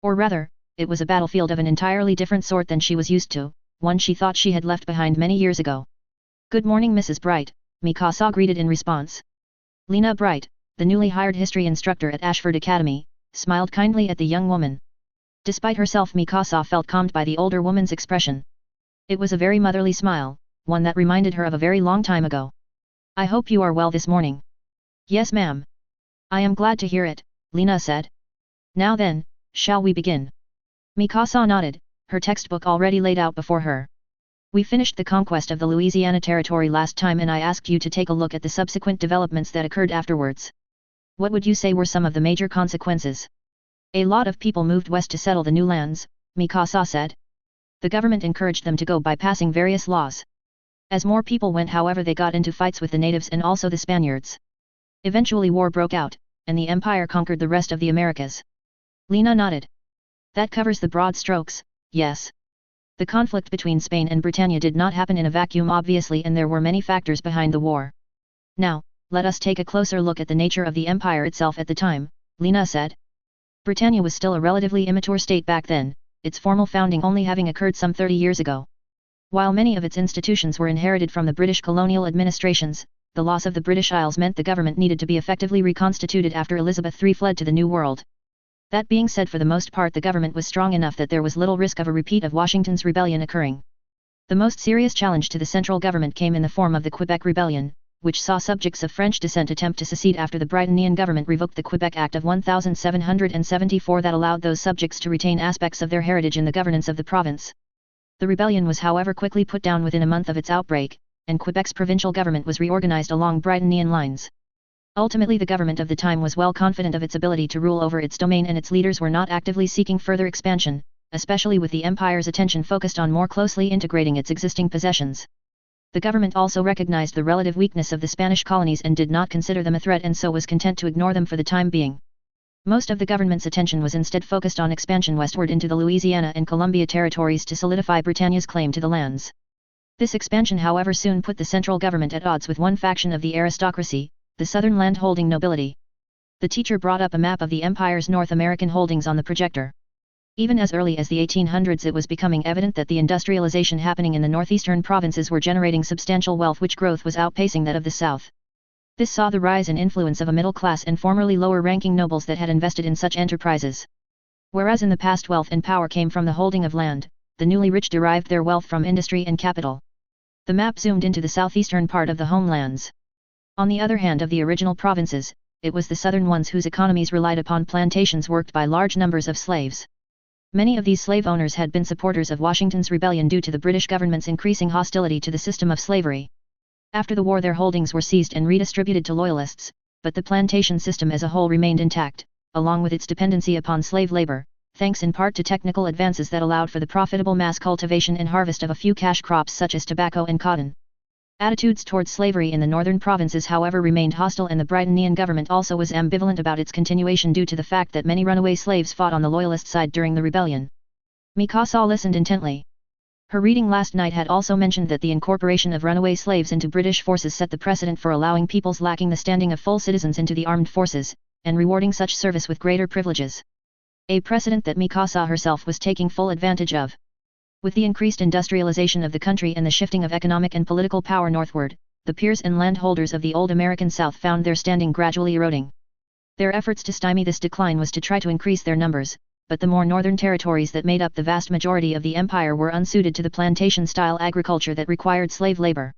Or rather, it was a battlefield of an entirely different sort than she was used to, one she thought she had left behind many years ago. Good morning, Mrs. Bright, Mikasa greeted in response. Lena Bright, the newly hired history instructor at Ashford Academy, smiled kindly at the young woman. Despite herself, Mikasa felt calmed by the older woman's expression. It was a very motherly smile, one that reminded her of a very long time ago. I hope you are well this morning. Yes, ma'am. I am glad to hear it, Lena said. Now then, shall we begin? Mikasa nodded, her textbook already laid out before her. We finished the conquest of the Louisiana Territory last time, and I asked you to take a look at the subsequent developments that occurred afterwards. What would you say were some of the major consequences? A lot of people moved west to settle the new lands, Mikasa said. The government encouraged them to go by passing various laws. As more people went, however, they got into fights with the natives and also the Spaniards. Eventually war broke out, and the Empire conquered the rest of the Americas. Lena nodded. That covers the broad strokes, yes. The conflict between Spain and Britannia did not happen in a vacuum, obviously, and there were many factors behind the war. Now, let us take a closer look at the nature of the empire itself at the time, Lena said. Britannia was still a relatively immature state back then, its formal founding only having occurred some 30 years ago. While many of its institutions were inherited from the British colonial administrations, the loss of the British Isles meant the government needed to be effectively reconstituted after Elizabeth III fled to the New World. That being said, for the most part the government was strong enough that there was little risk of a repeat of Washington's rebellion occurring. The most serious challenge to the central government came in the form of the Quebec Rebellion, which saw subjects of French descent attempt to secede after the Britannian government revoked the Quebec Act of 1774 that allowed those subjects to retain aspects of their heritage in the governance of the province. The rebellion was however quickly put down within a month of its outbreak, and Quebec's provincial government was reorganized along Britannian lines. Ultimately, the government of the time was well confident of its ability to rule over its domain, and its leaders were not actively seeking further expansion, especially with the empire's attention focused on more closely integrating its existing possessions. The government also recognized the relative weakness of the Spanish colonies and did not consider them a threat, and so was content to ignore them for the time being. Most of the government's attention was instead focused on expansion westward into the Louisiana and Columbia territories to solidify Britannia's claim to the lands. This expansion, however, soon put the central government at odds with one faction of the aristocracy, the southern land-holding nobility. The teacher brought up a map of the empire's North American holdings on the projector. Even as early as the 1800s, it was becoming evident that the industrialization happening in the northeastern provinces were generating substantial wealth, which growth was outpacing that of the south. This saw the rise and influence of a middle class and formerly lower-ranking nobles that had invested in such enterprises. Whereas in the past wealth and power came from the holding of land, the newly rich derived their wealth from industry and capital. The map zoomed into the southeastern part of the homelands. On the other hand of the original provinces, it was the southern ones whose economies relied upon plantations worked by large numbers of slaves. Many of these slave owners had been supporters of Washington's rebellion due to the British government's increasing hostility to the system of slavery. After the war, their holdings were seized and redistributed to loyalists, but the plantation system as a whole remained intact, along with its dependency upon slave labor, thanks in part to technical advances that allowed for the profitable mass cultivation and harvest of a few cash crops such as tobacco and cotton. Attitudes towards slavery in the northern provinces, however, remained hostile, and the Britannian government also was ambivalent about its continuation due to the fact that many runaway slaves fought on the loyalist side during the rebellion. Mikasa listened intently. Her reading last night had also mentioned that the incorporation of runaway slaves into British forces set the precedent for allowing peoples lacking the standing of full citizens into the armed forces, and rewarding such service with greater privileges. A precedent that Mikasa herself was taking full advantage of. With the increased industrialization of the country and the shifting of economic and political power northward, the peers and landholders of the old American South found their standing gradually eroding. Their efforts to stymie this decline was to try to increase their numbers, but the more northern territories that made up the vast majority of the empire were unsuited to the plantation-style agriculture that required slave labor.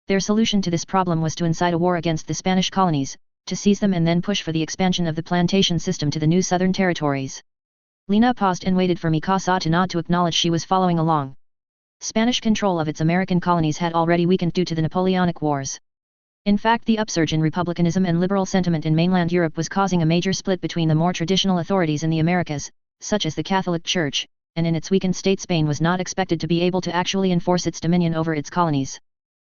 Their solution to this problem was to incite a war against the Spanish colonies, to seize them and then push for the expansion of the plantation system to the new southern territories. Lena paused and waited for Mikasa to nod to acknowledge she was following along. Spanish control of its American colonies had already weakened due to the Napoleonic Wars. In fact, the upsurge in republicanism and liberal sentiment in mainland Europe was causing a major split between the more traditional authorities in the Americas, such as the Catholic Church, and in its weakened state Spain was not expected to be able to actually enforce its dominion over its colonies.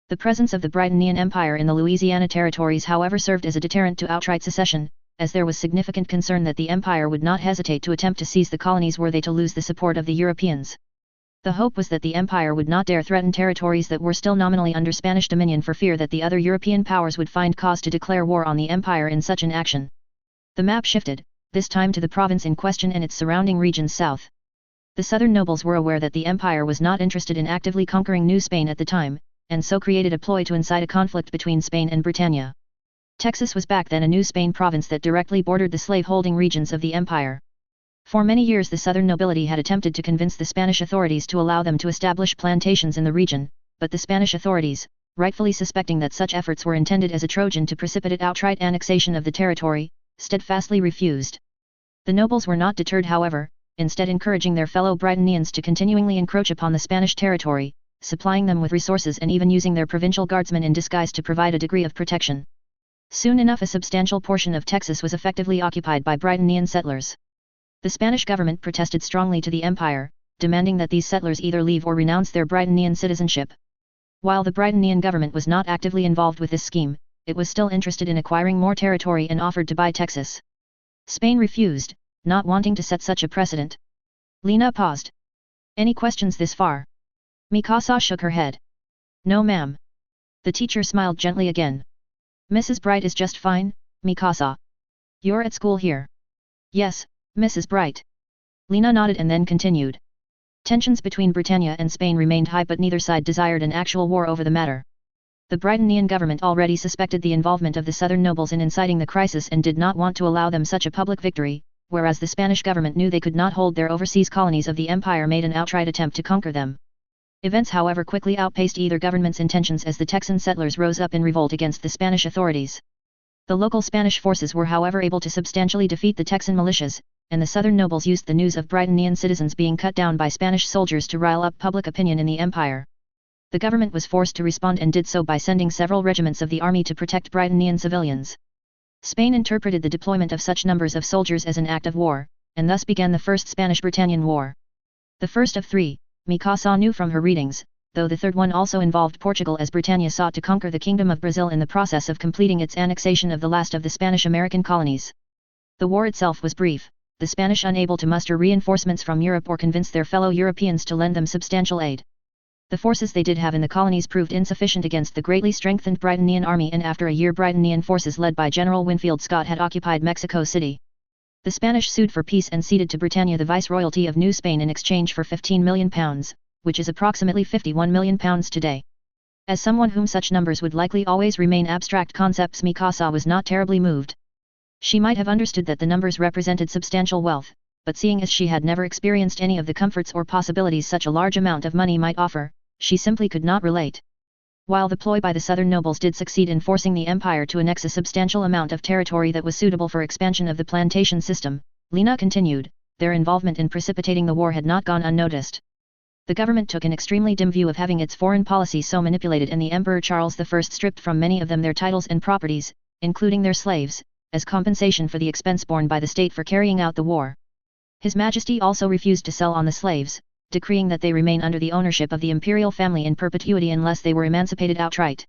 The presence of the Britannian Empire in the Louisiana territories, however, served as a deterrent to outright secession, as there was significant concern that the empire would not hesitate to attempt to seize the colonies were they to lose the support of the Europeans. The hope was that the empire would not dare threaten territories that were still nominally under Spanish dominion for fear that the other European powers would find cause to declare war on the empire in such an action. The map shifted, this time to the province in question and its surrounding regions south. The southern nobles were aware that the empire was not interested in actively conquering New Spain at the time, and so created a ploy to incite a conflict between Spain and Britannia. Texas was back then a New Spain province that directly bordered the slave-holding regions of the empire. For many years the southern nobility had attempted to convince the Spanish authorities to allow them to establish plantations in the region, but the Spanish authorities, rightfully suspecting that such efforts were intended as a Trojan to precipitate outright annexation of the territory, steadfastly refused. The nobles were not deterred, however, instead encouraging their fellow Britannians to continually encroach upon the Spanish territory, supplying them with resources and even using their provincial guardsmen in disguise to provide a degree of protection. Soon enough a substantial portion of Texas was effectively occupied by Britannian settlers. The Spanish government protested strongly to the empire, demanding that these settlers either leave or renounce their Britannian citizenship. While the Britannian government was not actively involved with this scheme, it was still interested in acquiring more territory and offered to buy Texas. Spain refused, not wanting to set such a precedent. Lena paused. Any questions this far? Mikasa shook her head. No, ma'am. The teacher smiled gently again. Mrs. Bright is just fine, Mikasa. You're at school here? Yes, Mrs. Bright. Lena nodded and then continued. Tensions between Britannia and Spain remained high, but neither side desired an actual war over the matter. The Britannian government already suspected the involvement of the southern nobles in inciting the crisis and did not want to allow them such a public victory, whereas the Spanish government knew they could not hold their overseas colonies if the empire made an outright attempt to conquer them. Events, however, quickly outpaced either government's intentions as the Texan settlers rose up in revolt against the Spanish authorities. The local Spanish forces were, however, able to substantially defeat the Texan militias, and the southern nobles used the news of Britannian citizens being cut down by Spanish soldiers to rile up public opinion in the empire. The government was forced to respond and did so by sending several regiments of the army to protect Britannian civilians. Spain interpreted the deployment of such numbers of soldiers as an act of war, and thus began the First Spanish-Britannian War. The first of three, Mikasa knew from her readings, though the third one also involved Portugal, as Britannia sought to conquer the Kingdom of Brazil in the process of completing its annexation of the last of the Spanish-American colonies. The war itself was brief, the Spanish unable to muster reinforcements from Europe or convince their fellow Europeans to lend them substantial aid. The forces they did have in the colonies proved insufficient against the greatly strengthened Britannian army, and after a year Britannian forces led by General Winfield Scott had occupied Mexico City. The Spanish sued for peace and ceded to Britannia the viceroyalty of New Spain in exchange for £15 million, which is approximately £51 million today. As someone whom such numbers would likely always remain abstract concepts, Mikasa was not terribly moved. She might have understood that the numbers represented substantial wealth, but seeing as she had never experienced any of the comforts or possibilities such a large amount of money might offer, she simply could not relate. While the ploy by the southern nobles did succeed in forcing the empire to annex a substantial amount of territory that was suitable for expansion of the plantation system, Lena continued, their involvement in precipitating the war had not gone unnoticed. The government took an extremely dim view of having its foreign policy so manipulated, and the Emperor Charles I stripped from many of them their titles and properties, including their slaves, as compensation for the expense borne by the state for carrying out the war. His Majesty also refused to sell on the slaves, decreeing that they remain under the ownership of the imperial family in perpetuity unless they were emancipated outright.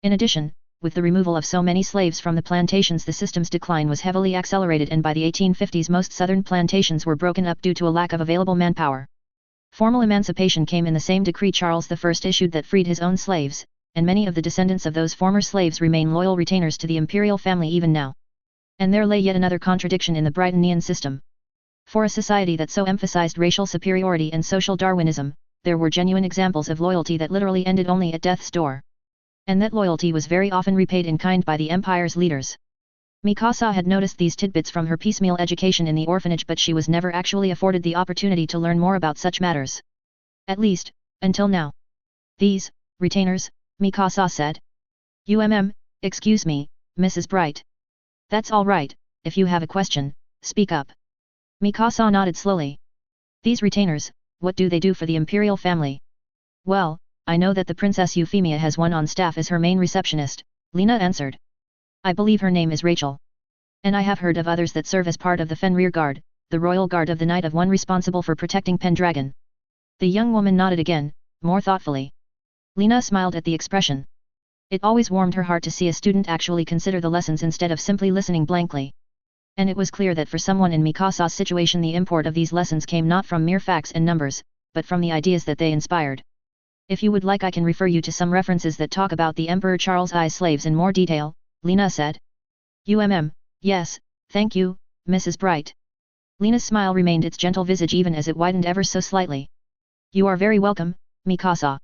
In addition, with the removal of so many slaves from the plantations, the system's decline was heavily accelerated, and by the 1850s most southern plantations were broken up due to a lack of available manpower. Formal emancipation came in the same decree Charles I issued that freed his own slaves, and many of the descendants of those former slaves remain loyal retainers to the imperial family even now. And there lay yet another contradiction in the Britannian system. For a society that so emphasized racial superiority and social Darwinism, there were genuine examples of loyalty that literally ended only at death's door. And that loyalty was very often repaid in kind by the empire's leaders. Mikasa had noticed these tidbits from her piecemeal education in the orphanage, but she was never actually afforded the opportunity to learn more about such matters. At least, until now. These, retainers, Mikasa said. Excuse me, Mrs. Bright. That's all right, if you have a question, speak up. Mikasa nodded slowly. These retainers, what do they do for the imperial family? Well, I know that the Princess Euphemia has one on staff as her main receptionist, Lena answered. I believe her name is Rachel. And I have heard of others that serve as part of the Fenrir Guard, the royal guard of the Knight of One responsible for protecting Pendragon. The young woman nodded again, more thoughtfully. Lena smiled at the expression. It always warmed her heart to see a student actually consider the lessons instead of simply listening blankly. And it was clear that for someone in Mikasa's situation the import of these lessons came not from mere facts and numbers, but from the ideas that they inspired. If you would like, I can refer you to some references that talk about the Emperor Charles I's slaves in more detail, Lena said. Yes, thank you, Mrs. Bright. Lena's smile remained its gentle visage even as it widened ever so slightly. You are very welcome, Mikasa.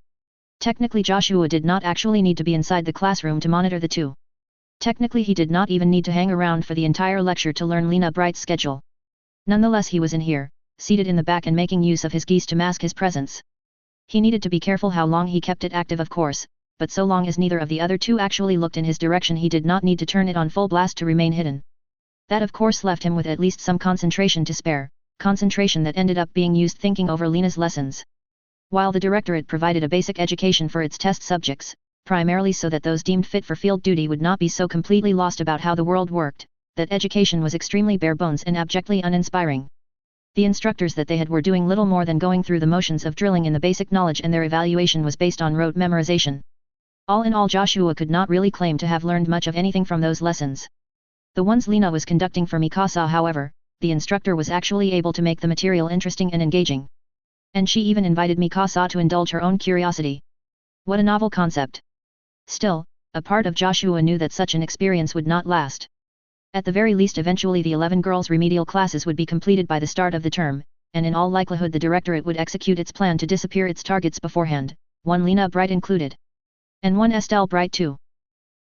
Technically Joshua did not actually need to be inside the classroom to monitor the two. Technically he did not even need to hang around for the entire lecture to learn Lena Bright's schedule. Nonetheless he was in here, seated in the back and making use of his geass to mask his presence. He needed to be careful how long he kept it active, of course, but so long as neither of the other two actually looked in his direction he did not need to turn it on full blast to remain hidden. That of course left him with at least some concentration to spare, concentration that ended up being used thinking over Lena's lessons. While the directorate provided a basic education for its test subjects, primarily so that those deemed fit for field duty would not be so completely lost about how the world worked, that education was extremely bare bones and abjectly uninspiring. The instructors that they had were doing little more than going through the motions of drilling in the basic knowledge, and their evaluation was based on rote memorization. All in all, Joshua could not really claim to have learned much of anything from those lessons. The ones Lena was conducting for Mikasa, however, the instructor was actually able to make the material interesting and engaging. And she even invited Mikasa to indulge her own curiosity. What a novel concept. Still, a part of Joshua knew that such an experience would not last. At the very least eventually the 11 girls' remedial classes would be completed by the start of the term, and in all likelihood the directorate would execute its plan to disappear its targets beforehand, one Lena Bright included. And one Estelle Bright too.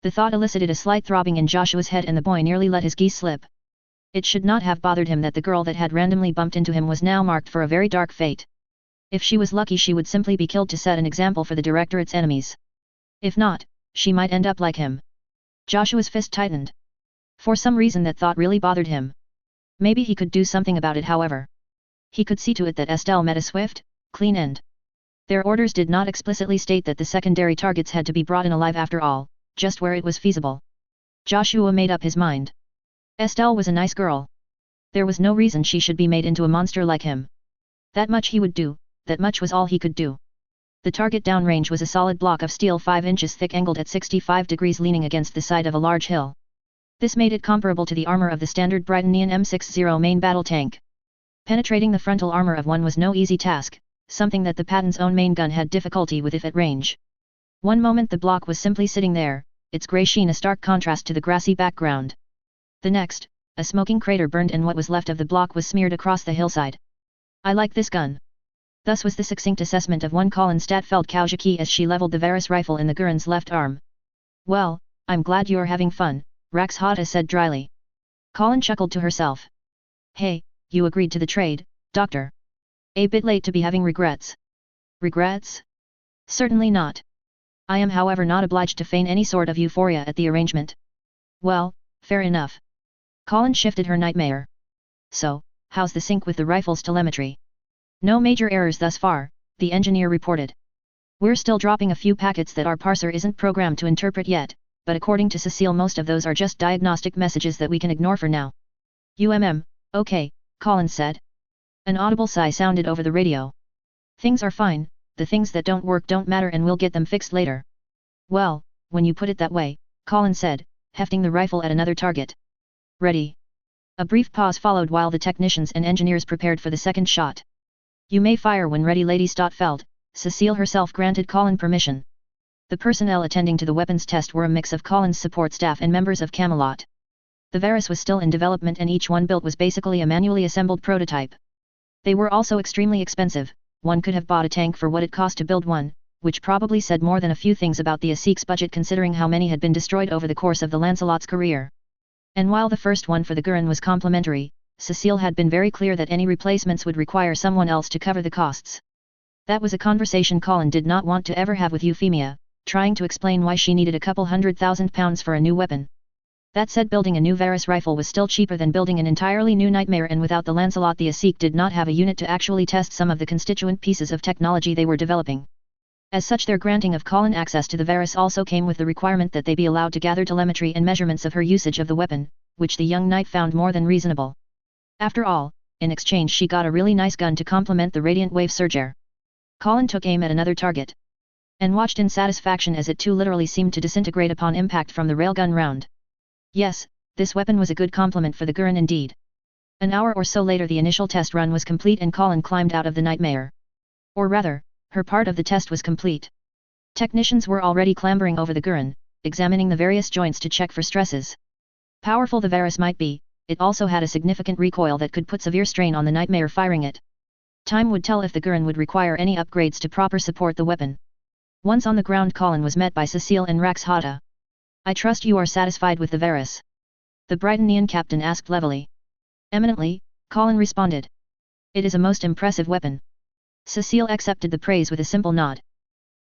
The thought elicited a slight throbbing in Joshua's head and the boy nearly let his geass slip. It should not have bothered him that the girl that had randomly bumped into him was now marked for a very dark fate. If she was lucky she would simply be killed to set an example for the directorate's enemies. If not, she might end up like him. Joshua's fist tightened. For some reason that thought really bothered him. Maybe he could do something about it, however. He could see to it that Estelle met a swift, clean end. Their orders did not explicitly state that the secondary targets had to be brought in alive after all, just where it was feasible. Joshua made up his mind. Estelle was a nice girl. There was no reason she should be made into a monster like him. That much he would do, that much was all he could do. The target downrange was a solid block of steel 5 inches thick angled at 65 degrees leaning against the side of a large hill. This made it comparable to the armor of the standard Britannian M60 main battle tank. Penetrating the frontal armor of one was no easy task, something that the Patton's own main gun had difficulty with if at range. One moment the block was simply sitting there, its grey sheen a stark contrast to the grassy background. The next, a smoking crater burned and what was left of the block was smeared across the hillside. "I like this gun." Thus was the succinct assessment of one Colin Statfeld Kaujaki as she leveled the Varus rifle in the Gurren's left arm. "Well, I'm glad you're having fun," Raxhata said dryly. Colin chuckled to herself. "Hey, you agreed to the trade, Doctor. A bit late to be having regrets." "Regrets? Certainly not. I am however not obliged to feign any sort of euphoria at the arrangement." "Well, fair enough." Colin shifted her nightmare. "So, how's the sync with the rifle's telemetry?" "No major errors thus far," the engineer reported. "We're still dropping a few packets that our parser isn't programmed to interpret yet, but according to Cecile most of those are just diagnostic messages that we can ignore for now." Okay, Colin said. An audible sigh sounded over the radio. "Things are fine, the things that don't work don't matter and we'll get them fixed later." "Well, when you put it that way," Colin said, hefting the rifle at another target. "Ready." A brief pause followed while the technicians and engineers prepared for the second shot. "You may fire when ready, Lady Stotfeld," Cecile herself granted Colin permission. The personnel attending to the weapons test were a mix of Colin's support staff and members of Camelot. The Varus was still in development and each one built was basically a manually assembled prototype. They were also extremely expensive, one could have bought a tank for what it cost to build one, which probably said more than a few things about the Asik's budget considering how many had been destroyed over the course of the Lancelot's career. And while the first one for the Gurren was complimentary, Cecile had been very clear that any replacements would require someone else to cover the costs. That was a conversation Colin did not want to ever have with Euphemia, trying to explain why she needed a couple £100,000 for a new weapon. That said, building a new Varus rifle was still cheaper than building an entirely new Nightmare, and without the Lancelot the Asik did not have a unit to actually test some of the constituent pieces of technology they were developing. As such, their granting of Colin access to the Varus also came with the requirement that they be allowed to gather telemetry and measurements of her usage of the weapon, which the young knight found more than reasonable. After all, in exchange she got a really nice gun to complement the Radiant Wave Surger. Colin took aim at another target. And watched in satisfaction as it too literally seemed to disintegrate upon impact from the railgun round. Yes, this weapon was a good complement for the Gurren indeed. An hour or so later the initial test run was complete and Colin climbed out of the Nightmare. Or rather, her part of the test was complete. Technicians were already clambering over the Gurren, examining the various joints to check for stresses. Powerful the Varus might be, it also had a significant recoil that could put severe strain on the Nightmare firing it. Time would tell if the Gurren would require any upgrades to proper support the weapon. Once on the ground, Colin was met by Cecile and Raxhata. "I trust you are satisfied with the Varus?" the Britannian captain asked levelly. "Eminently," Colin responded. "It is a most impressive weapon." Cecile accepted the praise with a simple nod.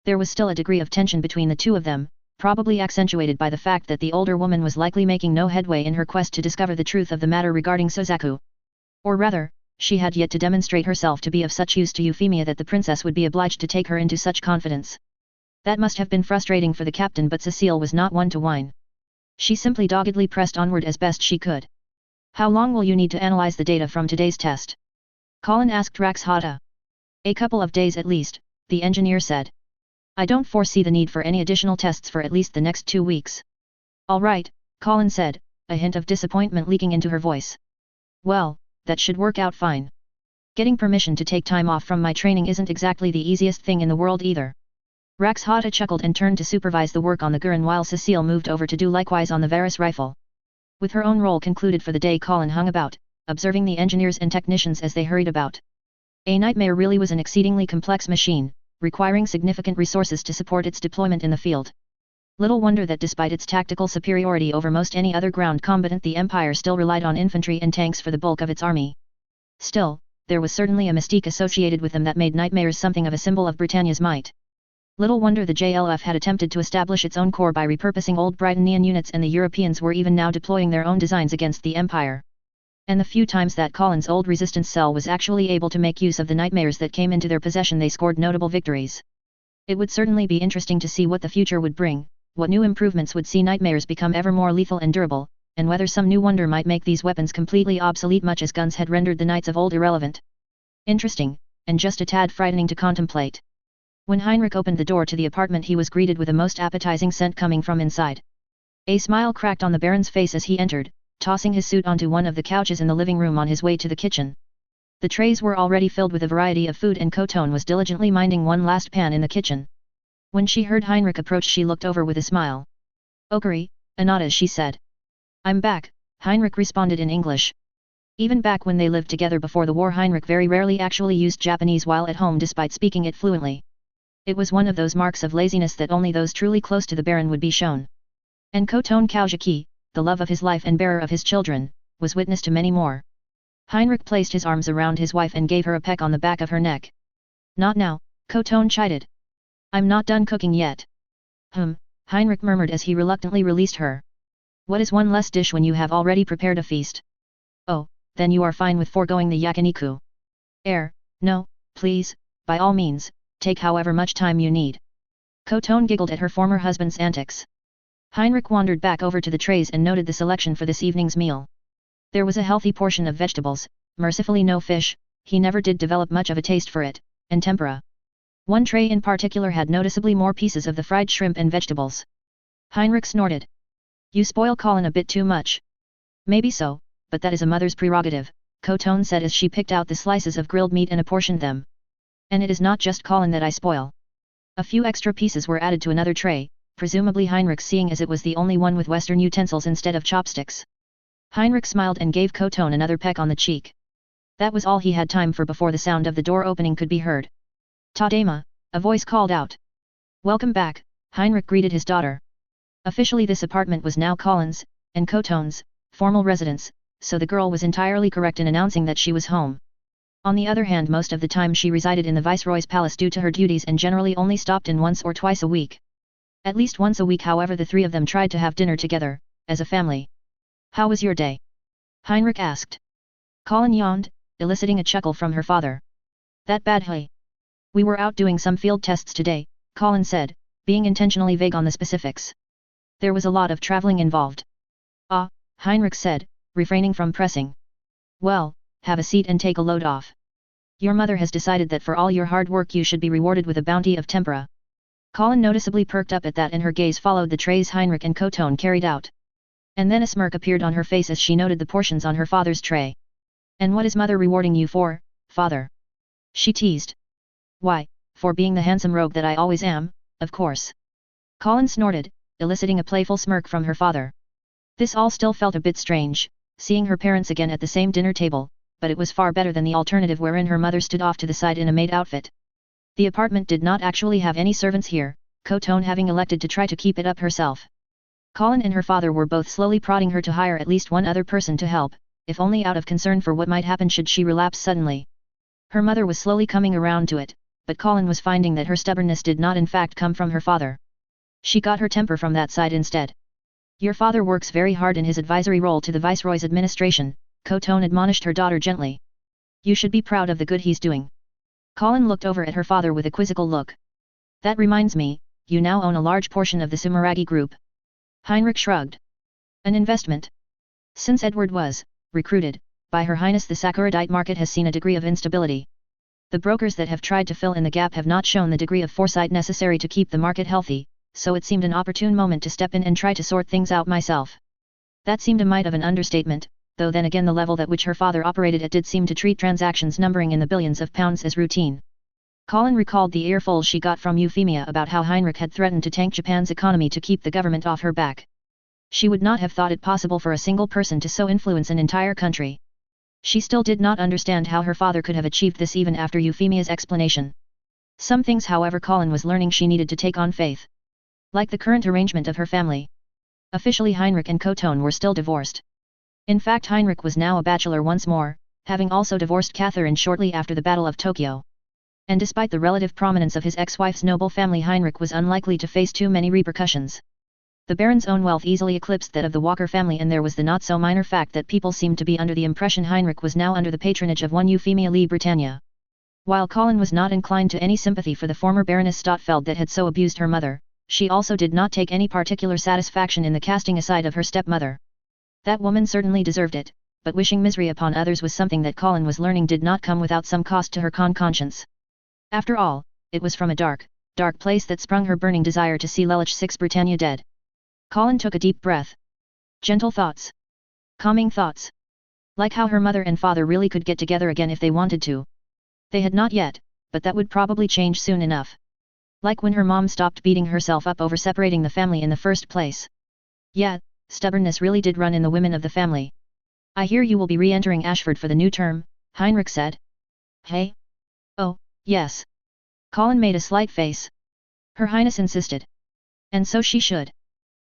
There was still a degree of tension between the two of them, probably accentuated by the fact that the older woman was likely making no headway in her quest to discover the truth of the matter regarding Suzaku. Or rather, she had yet to demonstrate herself to be of such use to Euphemia that the princess would be obliged to take her into such confidence. That must have been frustrating for the captain, but Cecile was not one to whine. She simply doggedly pressed onward as best she could. "How long will you need to analyze the data from today's test?" Colin asked Raxhata. "A couple of days at least," the engineer said. "I don't foresee the need for any additional tests for at least the next 2 weeks." "All right," Colin said, a hint of disappointment leaking into her voice. "Well, that should work out fine. Getting permission to take time off from my training isn't exactly the easiest thing in the world either." Raxhata chuckled and turned to supervise the work on the Gurren while Cecile moved over to do likewise on the Varus rifle. With her own role concluded for the day, Colin hung about, observing the engineers and technicians as they hurried about. A Nightmare really was an exceedingly complex machine, requiring significant resources to support its deployment in the field. Little wonder that despite its tactical superiority over most any other ground combatant, the Empire still relied on infantry and tanks for the bulk of its army. Still, there was certainly a mystique associated with them that made Nightmares something of a symbol of Britannia's might. Little wonder the JLF had attempted to establish its own corps by repurposing old Britannian units, and the Europeans were even now deploying their own designs against the Empire. And the few times that Colin's old resistance cell was actually able to make use of the Nightmares that came into their possession, they scored notable victories. It would certainly be interesting to see what the future would bring, what new improvements would see Nightmares become ever more lethal and durable, and whether some new wonder might make these weapons completely obsolete, much as guns had rendered the knights of old irrelevant. Interesting, and just a tad frightening to contemplate. When Heinrich opened the door to the apartment, he was greeted with a most appetizing scent coming from inside. A smile cracked on the Baron's face as he entered, tossing his suit onto one of the couches in the living room on his way to the kitchen. The trays were already filled with a variety of food and Koton was diligently minding one last pan in the kitchen. When she heard Heinrich approach, she looked over with a smile. "Okari, Anata," she said. "I'm back," Heinrich responded in English. Even back when they lived together before the war, Heinrich very rarely actually used Japanese while at home despite speaking it fluently. It was one of those marks of laziness that only those truly close to the Baron would be shown. And Koton Kaujiki, the love of his life and bearer of his children, was witness to many more. Heinrich placed his arms around his wife and gave her a peck on the back of her neck. "Not now," Koton chided. "I'm not done cooking yet." Heinrich murmured as he reluctantly released her. "What is one less dish when you have already prepared a feast?" "Oh, then you are fine with foregoing the yakiniku." No, please, by all means, take however much time you need." Koton giggled at her former husband's antics. Heinrich wandered back over to the trays and noted the selection for this evening's meal. There was a healthy portion of vegetables, mercifully no fish, he never did develop much of a taste for it, and tempura. One tray in particular had noticeably more pieces of the fried shrimp and vegetables. Heinrich snorted. "You spoil Colin a bit too much." "Maybe so, but that is a mother's prerogative," Koton said as she picked out the slices of grilled meat and apportioned them. "And it is not just Colin that I spoil." A few extra pieces were added to another tray, presumably Heinrich seeing as it was the only one with Western utensils instead of chopsticks. Heinrich smiled and gave Koton another peck on the cheek. That was all he had time for before the sound of the door opening could be heard. "Tadema," a voice called out. "Welcome back," Heinrich greeted his daughter. Officially this apartment was now Colin's, and Koton's, formal residence, so the girl was entirely correct in announcing that she was home. On the other hand, most of the time she resided in the Viceroy's palace due to her duties and generally only stopped in once or twice a week. At least once a week, however, the three of them tried to have dinner together, as a family. "How was your day?" Heinrich asked. Colin yawned, eliciting a chuckle from her father. "That bad, hey?" "We were out doing some field tests today," Colin said, being intentionally vague on the specifics. "There was a lot of traveling involved." "Ah," Heinrich said, refraining from pressing. "Well, have a seat and take a load off. Your mother has decided that for all your hard work you should be rewarded with a bounty of tempura." Colin noticeably perked up at that and her gaze followed the trays Heinrich and Koton carried out. And then a smirk appeared on her face as she noted the portions on her father's tray. "And what is mother rewarding you for, father?" she teased. "Why, for being the handsome rogue that I always am, of course." Colin snorted, eliciting a playful smirk from her father. This all still felt a bit strange, seeing her parents again at the same dinner table, but it was far better than the alternative wherein her mother stood off to the side in a maid outfit. The apartment did not actually have any servants here, Koton having elected to try to keep it up herself. Colin and her father were both slowly prodding her to hire at least one other person to help, if only out of concern for what might happen should she relapse suddenly. Her mother was slowly coming around to it, but Colin was finding that her stubbornness did not in fact come from her father. She got her temper from that side instead. "Your father works very hard in his advisory role to the Viceroy's administration," Koton admonished her daughter gently. "You should be proud of the good he's doing." Colin looked over at her father with a quizzical look. "That reminds me, you now own a large portion of the Sumeragi Group." Heinrich shrugged. "An investment?" Since Edward was recruited by Her Highness, the Sakuradite market has seen a degree of instability. The brokers that have tried to fill in the gap have not shown the degree of foresight necessary to keep the market healthy, so it seemed an opportune moment to step in and try to sort things out myself. That seemed a mite of an understatement, though then again the level at which her father operated at did seem to treat transactions numbering in the billions of pounds as routine. Colin recalled the earfuls she got from Euphemia about how Heinrich had threatened to tank Japan's economy to keep the government off her back. She would not have thought it possible for a single person to so influence an entire country. She still did not understand how her father could have achieved this even after Euphemia's explanation. Some things, however, Colin was learning she needed to take on faith. Like the current arrangement of her family. Officially Heinrich and Koton were still divorced. In fact, Heinrich was now a bachelor once more, having also divorced Catherine shortly after the Battle of Tokyo. And despite the relative prominence of his ex-wife's noble family, Heinrich was unlikely to face too many repercussions. The Baron's own wealth easily eclipsed that of the Walker family, and there was the not-so-minor fact that people seemed to be under the impression Heinrich was now under the patronage of one Euphemia Lee Britannia. While Colin was not inclined to any sympathy for the former Baroness Stotfeld that had so abused her mother, she also did not take any particular satisfaction in the casting aside of her stepmother. That woman certainly deserved it, but wishing misery upon others was something that Colin was learning did not come without some cost to her conscience. After all, it was from a dark, dark place that sprung her burning desire to see Lelich 6 Britannia dead. Colin took a deep breath. Gentle thoughts. Calming thoughts. Like how her mother and father really could get together again if they wanted to. They had not yet, but that would probably change soon enough. Like when her mom stopped beating herself up over separating the family in the first place. Yeah, stubbornness really did run in the women of the family. I hear you will be re-entering Ashford for the new term, Heinrich said. Hey? Oh, yes. Colin made a slight face. Her Highness insisted. And so she should.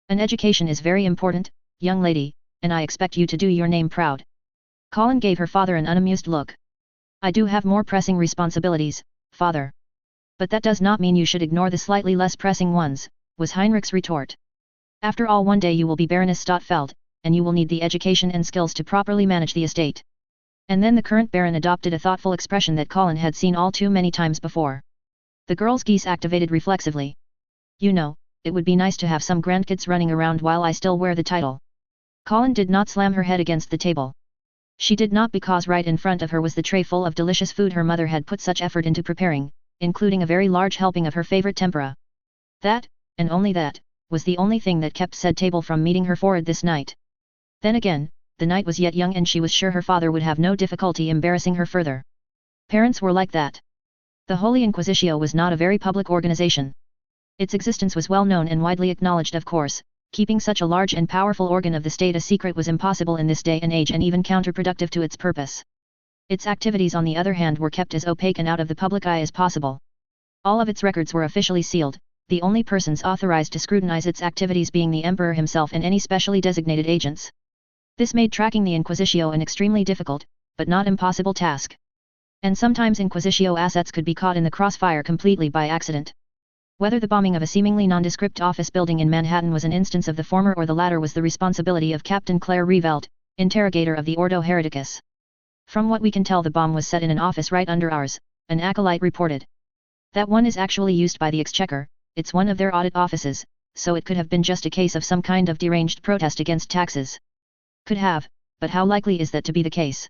An education is very important, young lady, and I expect you to do your name proud. Colin gave her father an unamused look. I do have more pressing responsibilities, father. But that does not mean you should ignore the slightly less pressing ones, was Heinrich's retort. After all, one day you will be Baroness Stottfeld, and you will need the education and skills to properly manage the estate. And then the current Baron adopted a thoughtful expression that Colin had seen all too many times before. The girl's geese activated reflexively. You know, it would be nice to have some grandkids running around while I still wear the title. Colin did not slam her head against the table. She did not, because right in front of her was the tray full of delicious food her mother had put such effort into preparing, including a very large helping of her favorite tempura. That, and only that, was the only thing that kept said table from meeting her forehead this night. Then again, the night was yet young and she was sure her father would have no difficulty embarrassing her further. Parents were like that. The Holy Inquisitio was not a very public organization. Its existence was well known and widely acknowledged, of course. Keeping such a large and powerful organ of the state a secret was impossible in this day and age and even counterproductive to its purpose. Its activities, on the other hand, were kept as opaque and out of the public eye as possible. All of its records were officially sealed, the only persons authorized to scrutinize its activities being the Emperor himself and any specially designated agents. This made tracking the Inquisitio an extremely difficult, but not impossible task. And sometimes Inquisitio assets could be caught in the crossfire completely by accident. Whether the bombing of a seemingly nondescript office building in Manhattan was an instance of the former or the latter was the responsibility of Captain Claire Revelt, interrogator of the Ordo Hereticus. From what we can tell, the bomb was set in an office right under ours, an acolyte reported. That one is actually used by the Exchequer, it's one of their audit offices, so it could have been just a case of some kind of deranged protest against taxes. Could have, but how likely is that to be the case?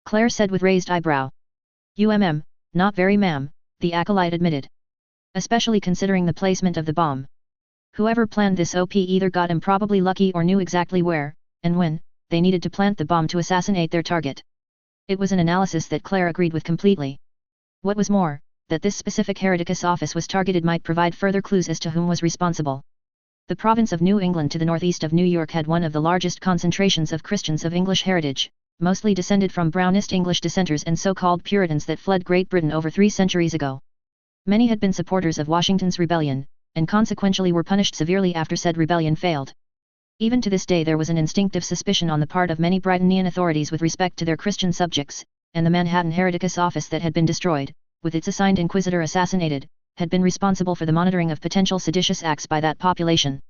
Claire said with raised eyebrow. Not very, ma'am, the acolyte admitted. Especially considering the placement of the bomb. Whoever planned this OP either got improbably lucky or knew exactly where, and when, they needed to plant the bomb to assassinate their target. It was an analysis that Claire agreed with completely. What was more, that this specific Hereticus office was targeted might provide further clues as to whom was responsible. The province of New England to the northeast of New York had one of the largest concentrations of Christians of English heritage, mostly descended from Brownist English dissenters and so-called Puritans that fled Great Britain over 3 centuries ago. Many had been supporters of Washington's rebellion, and consequentially were punished severely after said rebellion failed. Even to this day there was an instinctive suspicion on the part of many Brightonian authorities with respect to their Christian subjects, and the Manhattan Hereticus office that had been destroyed, with its assigned inquisitor assassinated, had been responsible for the monitoring of potential seditious acts by that population.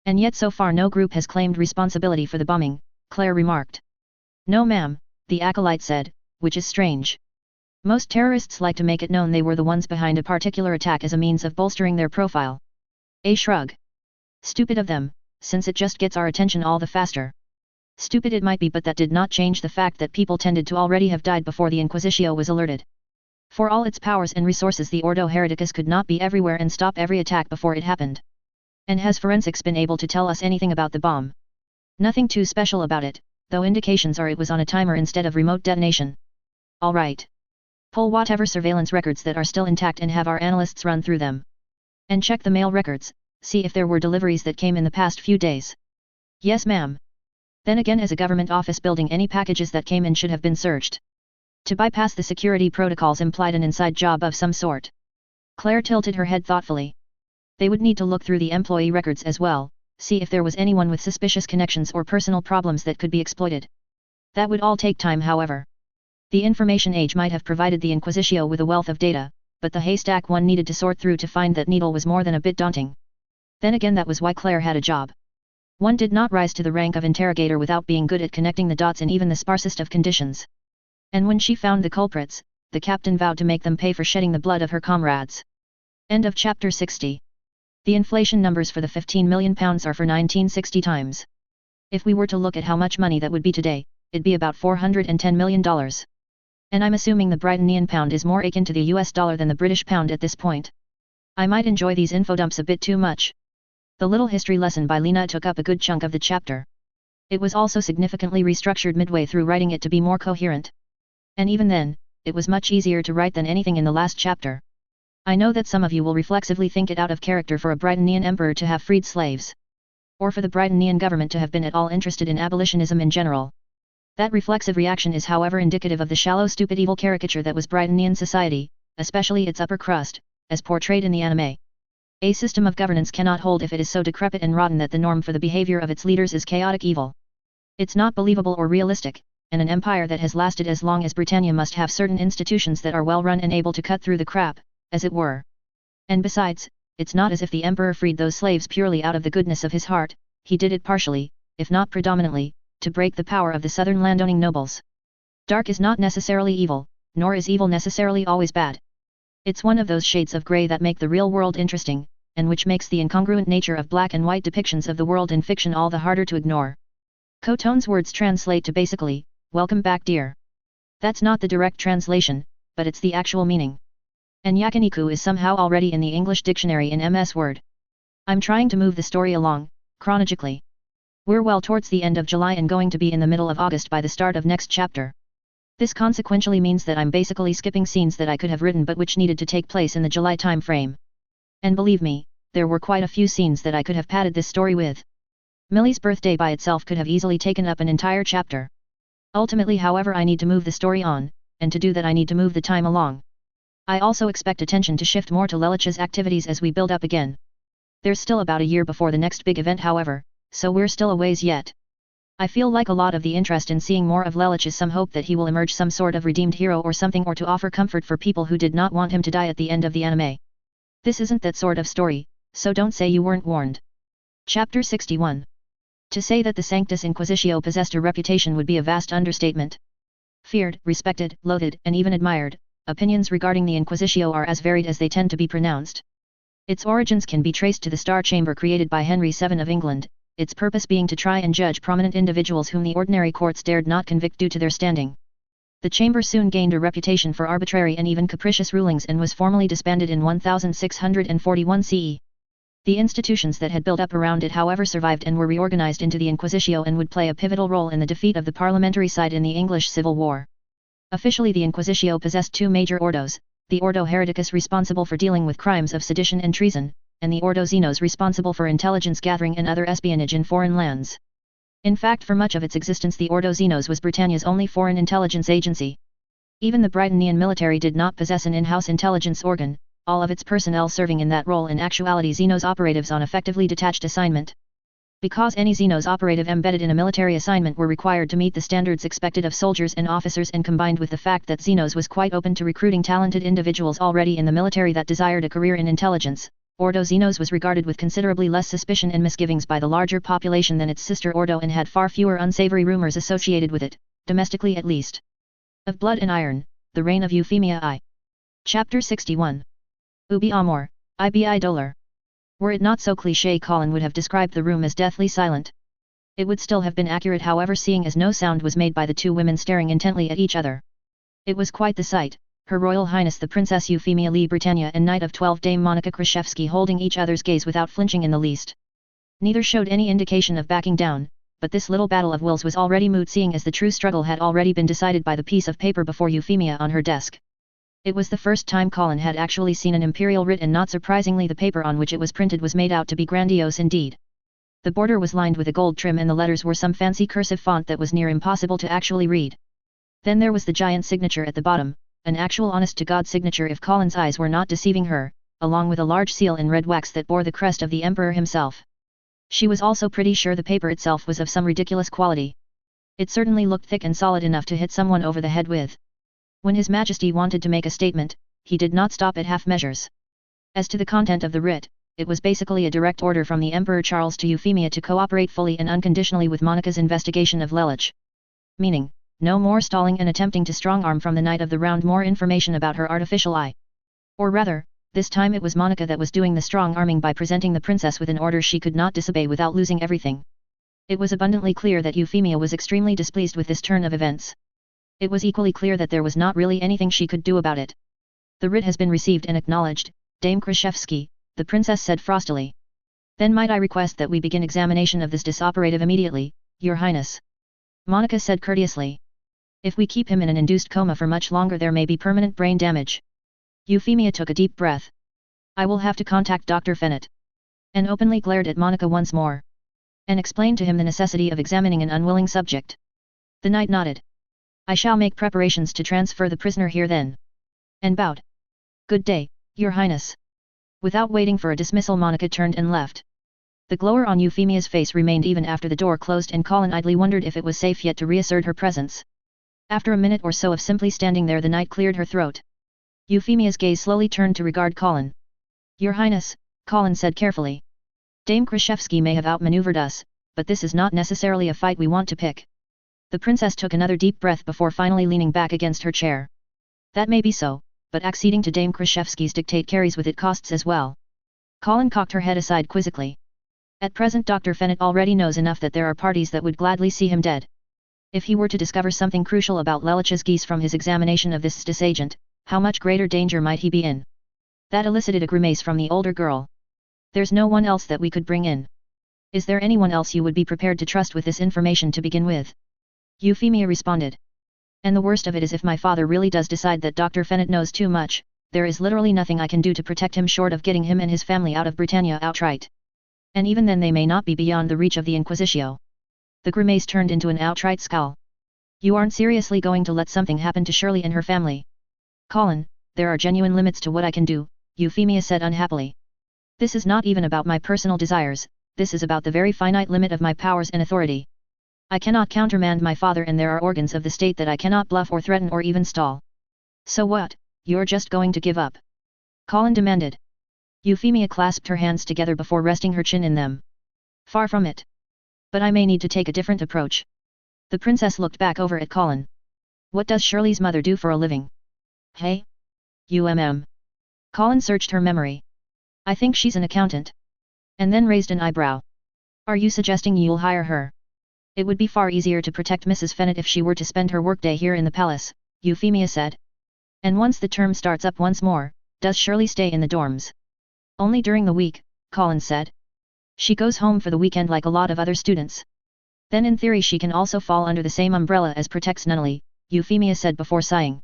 And yet so far no group has claimed responsibility for the bombing, Claire remarked. No ma'am, the acolyte said, which is strange. Most terrorists like to make it known they were the ones behind a particular attack as a means of bolstering their profile. A shrug. Stupid of them, since it just gets our attention all the faster. Stupid it might be, but that did not change the fact that people tended to already have died before the Inquisitio was alerted. For all its powers and resources, the Ordo Hereticus could not be everywhere and stop every attack before it happened. And has forensics been able to tell us anything about the bomb? Nothing too special about it, though indications are it was on a timer instead of remote detonation. All right. Pull whatever surveillance records that are still intact and have our analysts run through them. And check the mail records, see if there were deliveries that came in the past few days. Yes ma'am. Then again, as a government office building, any packages that came in should have been searched. To bypass the security protocols implied an inside job of some sort. Claire tilted her head thoughtfully. They would need to look through the employee records as well, see if there was anyone with suspicious connections or personal problems that could be exploited. That would all take time, however. The information age might have provided the Inquisitio with a wealth of data, but the haystack one needed to sort through to find that needle was more than a bit daunting. Then again, that was why Claire had a job. One did not rise to the rank of interrogator without being good at connecting the dots in even the sparsest of conditions. And when she found the culprits, the captain vowed to make them pay for shedding the blood of her comrades. End of chapter 60. The inflation numbers for the £15 million are for 1960 times. If we were to look at how much money that would be today, it'd be about $410 million. And I'm assuming the Brightonian pound is more akin to the US dollar than the British pound at this point. I might enjoy these infodumps a bit too much. The little history lesson by Lena took up a good chunk of the chapter. It was also significantly restructured midway through writing it to be more coherent. And even then, it was much easier to write than anything in the last chapter. I know that some of you will reflexively think it out of character for a Britannian emperor to have freed slaves. Or for the Britannian government to have been at all interested in abolitionism in general. That reflexive reaction is however indicative of the shallow stupid evil caricature that was Britannian society, especially its upper crust, as portrayed in the anime. A system of governance cannot hold if it is so decrepit and rotten that the norm for the behavior of its leaders is chaotic evil. It's not believable or realistic, and an empire that has lasted as long as Britannia must have certain institutions that are well run and able to cut through the crap, as it were. And besides, it's not as if the emperor freed those slaves purely out of the goodness of his heart, he did it partially, if not predominantly, to break the power of the southern landowning nobles. Dark is not necessarily evil, nor is evil necessarily always bad. It's one of those shades of grey that make the real world interesting, and which makes the incongruent nature of black and white depictions of the world in fiction all the harder to ignore. Kotone's words translate to basically, "Welcome back, dear." That's not the direct translation, but it's the actual meaning. And yakiniku is somehow already in the English dictionary in MS Word. I'm trying to move the story along, chronologically. We're well towards the end of July and going to be in the middle of August by the start of next chapter. This consequentially means that I'm basically skipping scenes that I could have written but which needed to take place in the July time frame. And believe me, there were quite a few scenes that I could have padded this story with. Millie's birthday by itself could have easily taken up an entire chapter. Ultimately, however, I need to move the story on, and to do that I need to move the time along. I also expect attention to shift more to Lelich's activities as we build up again. There's still about a year before the next big event, however, so we're still a ways yet. I feel like a lot of the interest in seeing more of Lelich is some hope that he will emerge some sort of redeemed hero or something, or to offer comfort for people who did not want him to die at the end of the anime. This isn't that sort of story, so don't say you weren't warned. Chapter 61. To say that the Sanctus Inquisitio possessed a reputation would be a vast understatement. Feared, respected, loathed, and even admired, opinions regarding the Inquisitio are as varied as they tend to be pronounced. Its origins can be traced to the Star Chamber created by Henry VII of England, its purpose being to try and judge prominent individuals whom the ordinary courts dared not convict due to their standing. The chamber soon gained a reputation for arbitrary and even capricious rulings and was formally disbanded in 1641 CE. The institutions that had built up around it, however, survived and were reorganized into the Inquisitio and would play a pivotal role in the defeat of the parliamentary side in the English Civil War. Officially, the Inquisitio possessed two major ordos, the Ordo Hereticus responsible for dealing with crimes of sedition and treason, and the Ordo Xenos responsible for intelligence gathering and other espionage in foreign lands. In fact, for much of its existence the Ordo Xenos was Britannia's only foreign intelligence agency. Even the Britannian military did not possess an in-house intelligence organ, all of its personnel serving in that role in actuality Xenos operatives on effectively detached assignment. Because any Xenos operative embedded in a military assignment were required to meet the standards expected of soldiers and officers, and combined with the fact that Xenos was quite open to recruiting talented individuals already in the military that desired a career in intelligence, Ordo Xenos was regarded with considerably less suspicion and misgivings by the larger population than its sister Ordo, and had far fewer unsavory rumors associated with it, domestically at least. Of Blood and Iron, The Reign of Euphemia I. Chapter 61. Ubi amor, ibi dolor. Were it not so cliché, Colin would have described the room as deathly silent. It would still have been accurate, however, seeing as no sound was made by the two women staring intently at each other. It was quite the sight, Her Royal Highness the Princess Euphemia Lee Britannia and Knight of 12 Dame Monica Kraszewski holding each other's gaze without flinching in the least. Neither showed any indication of backing down, but this little battle of wills was already moot, seeing as the true struggle had already been decided by the piece of paper before Euphemia on her desk. It was the first time Colin had actually seen an imperial writ, and not surprisingly the paper on which it was printed was made out to be grandiose indeed. The border was lined with a gold trim and the letters were some fancy cursive font that was near impossible to actually read. Then there was the giant signature at the bottom, an actual honest-to-God signature if Colin's eyes were not deceiving her, along with a large seal in red wax that bore the crest of the Emperor himself. She was also pretty sure the paper itself was of some ridiculous quality. It certainly looked thick and solid enough to hit someone over the head with. When His Majesty wanted to make a statement, he did not stop at half measures. As to the content of the writ, it was basically a direct order from the Emperor Charles to Euphemia to cooperate fully and unconditionally with Monica's investigation of Lelich. Meaning, no more stalling and attempting to strong-arm from the Knight of the Round more information about her artificial eye. Or rather, this time it was Monica that was doing the strong-arming by presenting the princess with an order she could not disobey without losing everything. It was abundantly clear that Euphemia was extremely displeased with this turn of events. It was equally clear that there was not really anything she could do about it. The writ has been received and acknowledged, Dame Krashevsky, the princess said frostily. Then might I request that we begin examination of this disoperative immediately, Your Highness? Monica said courteously. If we keep him in an induced coma for much longer there may be permanent brain damage. Euphemia took a deep breath. I will have to contact Dr. Fennett. And openly glared at Monica once more. And explained to him the necessity of examining an unwilling subject. The knight nodded. I shall make preparations to transfer the prisoner here then. And bowed. Good day, Your Highness. Without waiting for a dismissal Monica turned and left. The glower on Euphemia's face remained even after the door closed and Colin idly wondered if it was safe yet to reassert her presence. After a minute or so of simply standing there the knight cleared her throat. Euphemia's gaze slowly turned to regard Colin. Your Highness, Colin said carefully. Dame Krashevsky may have outmaneuvered us, but this is not necessarily a fight we want to pick. The princess took another deep breath before finally leaning back against her chair. That may be so, but acceding to Dame Krashevsky's dictate carries with it costs as well. Colin cocked her head aside quizzically. At present Dr. Fennett already knows enough that there are parties that would gladly see him dead. If he were to discover something crucial about Lelich's Geass from his examination of this STIS agent, how much greater danger might he be in? That elicited a grimace from the older girl. There's no one else that we could bring in. Is there anyone else you would be prepared to trust with this information to begin with? Euphemia responded. And the worst of it is if my father really does decide that Dr. Fennett knows too much, there is literally nothing I can do to protect him short of getting him and his family out of Britannia outright. And even then they may not be beyond the reach of the Inquisitio. The grimace turned into an outright scowl. You aren't seriously going to let something happen to Shirley and her family? Colin, there are genuine limits to what I can do, Euphemia said unhappily. This is not even about my personal desires, this is about the very finite limit of my powers and authority. I cannot countermand my father and there are organs of the state that I cannot bluff or threaten or even stall. So what, you're just going to give up? Colin demanded. Euphemia clasped her hands together before resting her chin in them. Far from it. But I may need to take a different approach. The princess looked back over at Colin. What does Shirley's mother do for a living? Hey? Colin searched her memory. I think she's an accountant. And then raised an eyebrow. Are you suggesting you'll hire her? It would be far easier to protect Mrs. Fennett if she were to spend her workday here in the palace, Euphemia said. And once the term starts up once more, does Shirley stay in the dorms? Only during the week, Colin said. She goes home for the weekend like a lot of other students. Then in theory she can also fall under the same umbrella as protects Nunnally, Euphemia said before sighing.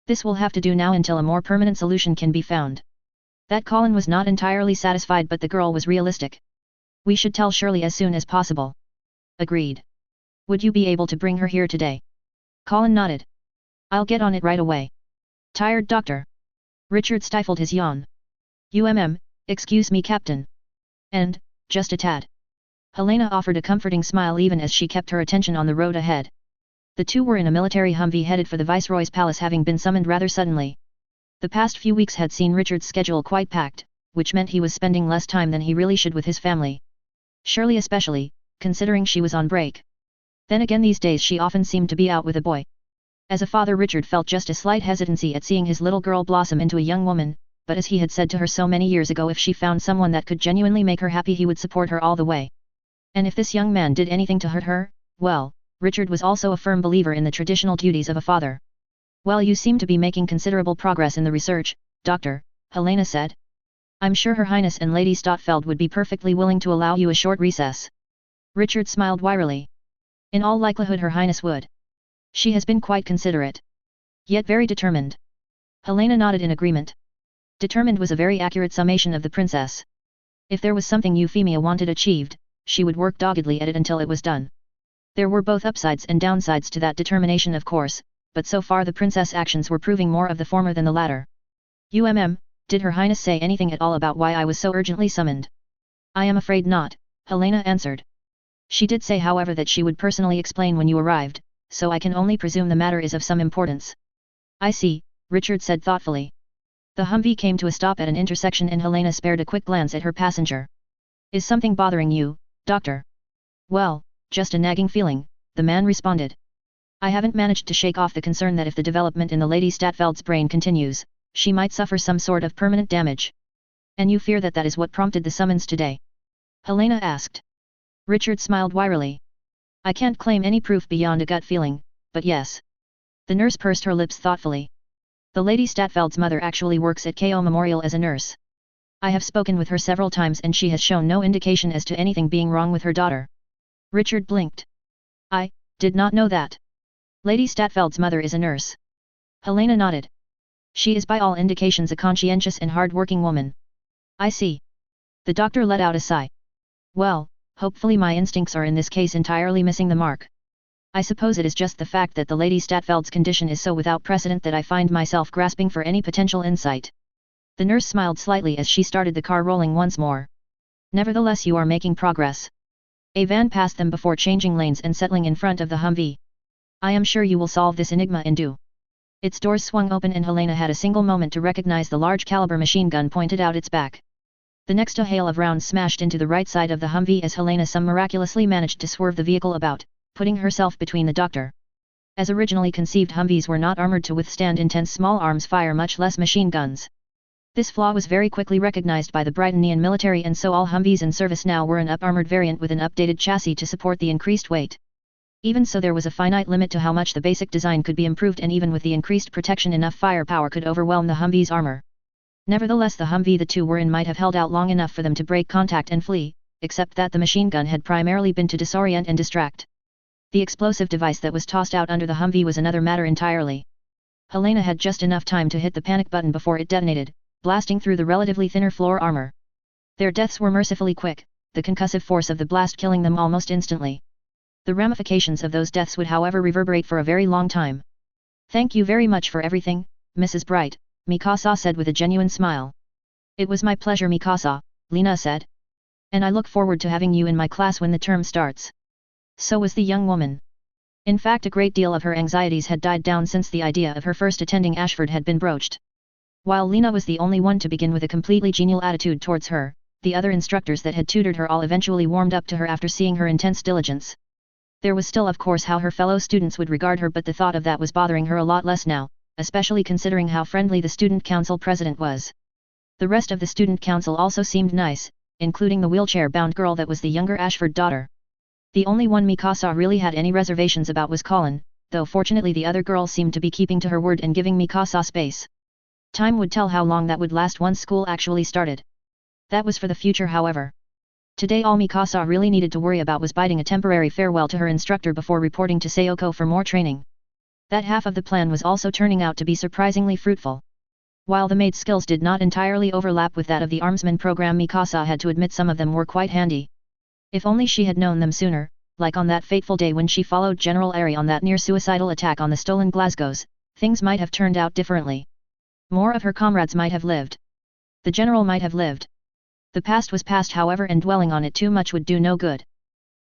This will have to do now until a more permanent solution can be found. That Colin was not entirely satisfied but the girl was realistic. We should tell Shirley as soon as possible. Agreed. Would you be able to bring her here today? Colin nodded. I'll get on it right away. Tired doctor. Richard stifled his yawn. Excuse me Captain. And, just a tad. Helena offered a comforting smile even as she kept her attention on the road ahead. The two were in a military Humvee headed for the Viceroy's palace having been summoned rather suddenly. The past few weeks had seen Richard's schedule quite packed, which meant he was spending less time than he really should with his family. Shirley especially, considering she was on break. Then again these days she often seemed to be out with a boy. As a father Richard felt just a slight hesitancy at seeing his little girl blossom into a young woman, but as he had said to her so many years ago if she found someone that could genuinely make her happy he would support her all the way. And if this young man did anything to hurt her, well, Richard was also a firm believer in the traditional duties of a father. Well, you seem to be making considerable progress in the research, Doctor, Helena said. I'm sure Her Highness and Lady Stotfeld would be perfectly willing to allow you a short recess. Richard smiled wearily. In all likelihood Her Highness would. She has been quite considerate. Yet very determined. Helena nodded in agreement. Determined was a very accurate summation of the princess. If there was something Euphemia wanted achieved, she would work doggedly at it until it was done. There were both upsides and downsides to that determination of course, but so far the princess' actions were proving more of the former than the latter. Did Her Highness say anything at all about why I was so urgently summoned? I am afraid not, Helena answered. She did say however that she would personally explain when you arrived, so I can only presume the matter is of some importance. I see, Richard said thoughtfully. The Humvee came to a stop at an intersection and Helena spared a quick glance at her passenger. Is something bothering you, Doctor? Well, just a nagging feeling, the man responded. I haven't managed to shake off the concern that if the development in the Lady Statfeld's brain continues, she might suffer some sort of permanent damage. And you fear that that is what prompted the summons today? Helena asked. Richard smiled wearily. I can't claim any proof beyond a gut feeling, but yes. The nurse pursed her lips thoughtfully. The Lady Statfeld's mother actually works at KO Memorial as a nurse. I have spoken with her several times and she has shown no indication as to anything being wrong with her daughter. Richard blinked. I did not know that. Lady Statfeld's mother is a nurse. Helena nodded. She is by all indications a conscientious and hard-working woman. I see. The doctor let out a sigh. Well, hopefully my instincts are in this case entirely missing the mark. I suppose it is just the fact that the Lady Statfeld's condition is so without precedent that I find myself grasping for any potential insight. The nurse smiled slightly as she started the car rolling once more. Nevertheless, you are making progress. A van passed them before changing lanes and settling in front of the Humvee. I am sure you will solve this enigma in due. Its doors swung open and Helena had a single moment to recognize the large caliber machine gun pointed out its back. The next a hail of rounds smashed into the right side of the Humvee as Helena some miraculously managed to swerve the vehicle about, putting herself between the doctor. As originally conceived, Humvees were not armored to withstand intense small arms fire, much less machine guns. This flaw was very quickly recognized by the Britannian military, and so all Humvees in service now were an up-armored variant with an updated chassis to support the increased weight. Even so, there was a finite limit to how much the basic design could be improved, and even with the increased protection, enough firepower could overwhelm the Humvee's armor. Nevertheless, the Humvee the two were in might have held out long enough for them to break contact and flee, except that the machine gun had primarily been to disorient and distract. The explosive device that was tossed out under the Humvee was another matter entirely. Helena had just enough time to hit the panic button before it detonated, blasting through the relatively thinner floor armor. Their deaths were mercifully quick, the concussive force of the blast killing them almost instantly. The ramifications of those deaths would, however, reverberate for a very long time. Thank you very much for everything, Mrs. Bright, Mikasa said with a genuine smile. It was my pleasure, Mikasa, Lena said. And I look forward to having you in my class when the term starts. So was the young woman. In fact, a great deal of her anxieties had died down since the idea of her first attending Ashford had been broached. While Lena was the only one to begin with a completely genial attitude towards her, the other instructors that had tutored her all eventually warmed up to her after seeing her intense diligence. There was still, of course, how her fellow students would regard her, but the thought of that was bothering her a lot less now, especially considering how friendly the student council president was. The rest of the student council also seemed nice, including the wheelchair-bound girl that was the younger Ashford daughter. The only one Mikasa really had any reservations about was Colin, though fortunately the other girl seemed to be keeping to her word and giving Mikasa space. Time would tell how long that would last once school actually started. That was for the future, however. Today all Mikasa really needed to worry about was biting a temporary farewell to her instructor before reporting to Sayoko for more training. That half of the plan was also turning out to be surprisingly fruitful. While the maid's skills did not entirely overlap with that of the armsman program, Mikasa had to admit some of them were quite handy. If only she had known them sooner, like on that fateful day when she followed General Airy on that near-suicidal attack on the stolen Glasgows, things might have turned out differently. More of her comrades might have lived. The general might have lived. The past was past, however, and dwelling on it too much would do no good.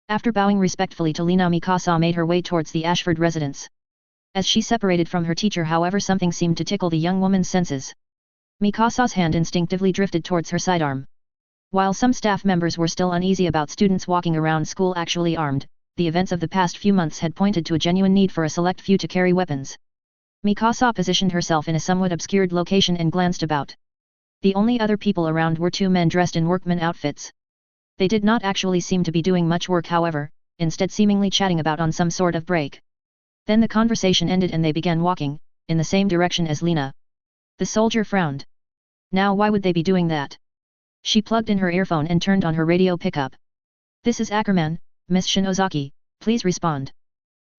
After bowing respectfully to Lena, Mikasa made her way towards the Ashford residence. As she separated from her teacher, however, something seemed to tickle the young woman's senses. Mikasa's hand instinctively drifted towards her sidearm. While some staff members were still uneasy about students walking around school actually armed, the events of the past few months had pointed to a genuine need for a select few to carry weapons. Mikasa positioned herself in a somewhat obscured location and glanced about. The only other people around were two men dressed in workman outfits. They did not actually seem to be doing much work, however, instead seemingly chatting about on some sort of break. Then the conversation ended and they began walking, in the same direction as Lena. The soldier frowned. Now why would they be doing that? She plugged in her earphone and turned on her radio pickup. This is Ackerman, Miss Shinozaki, please respond.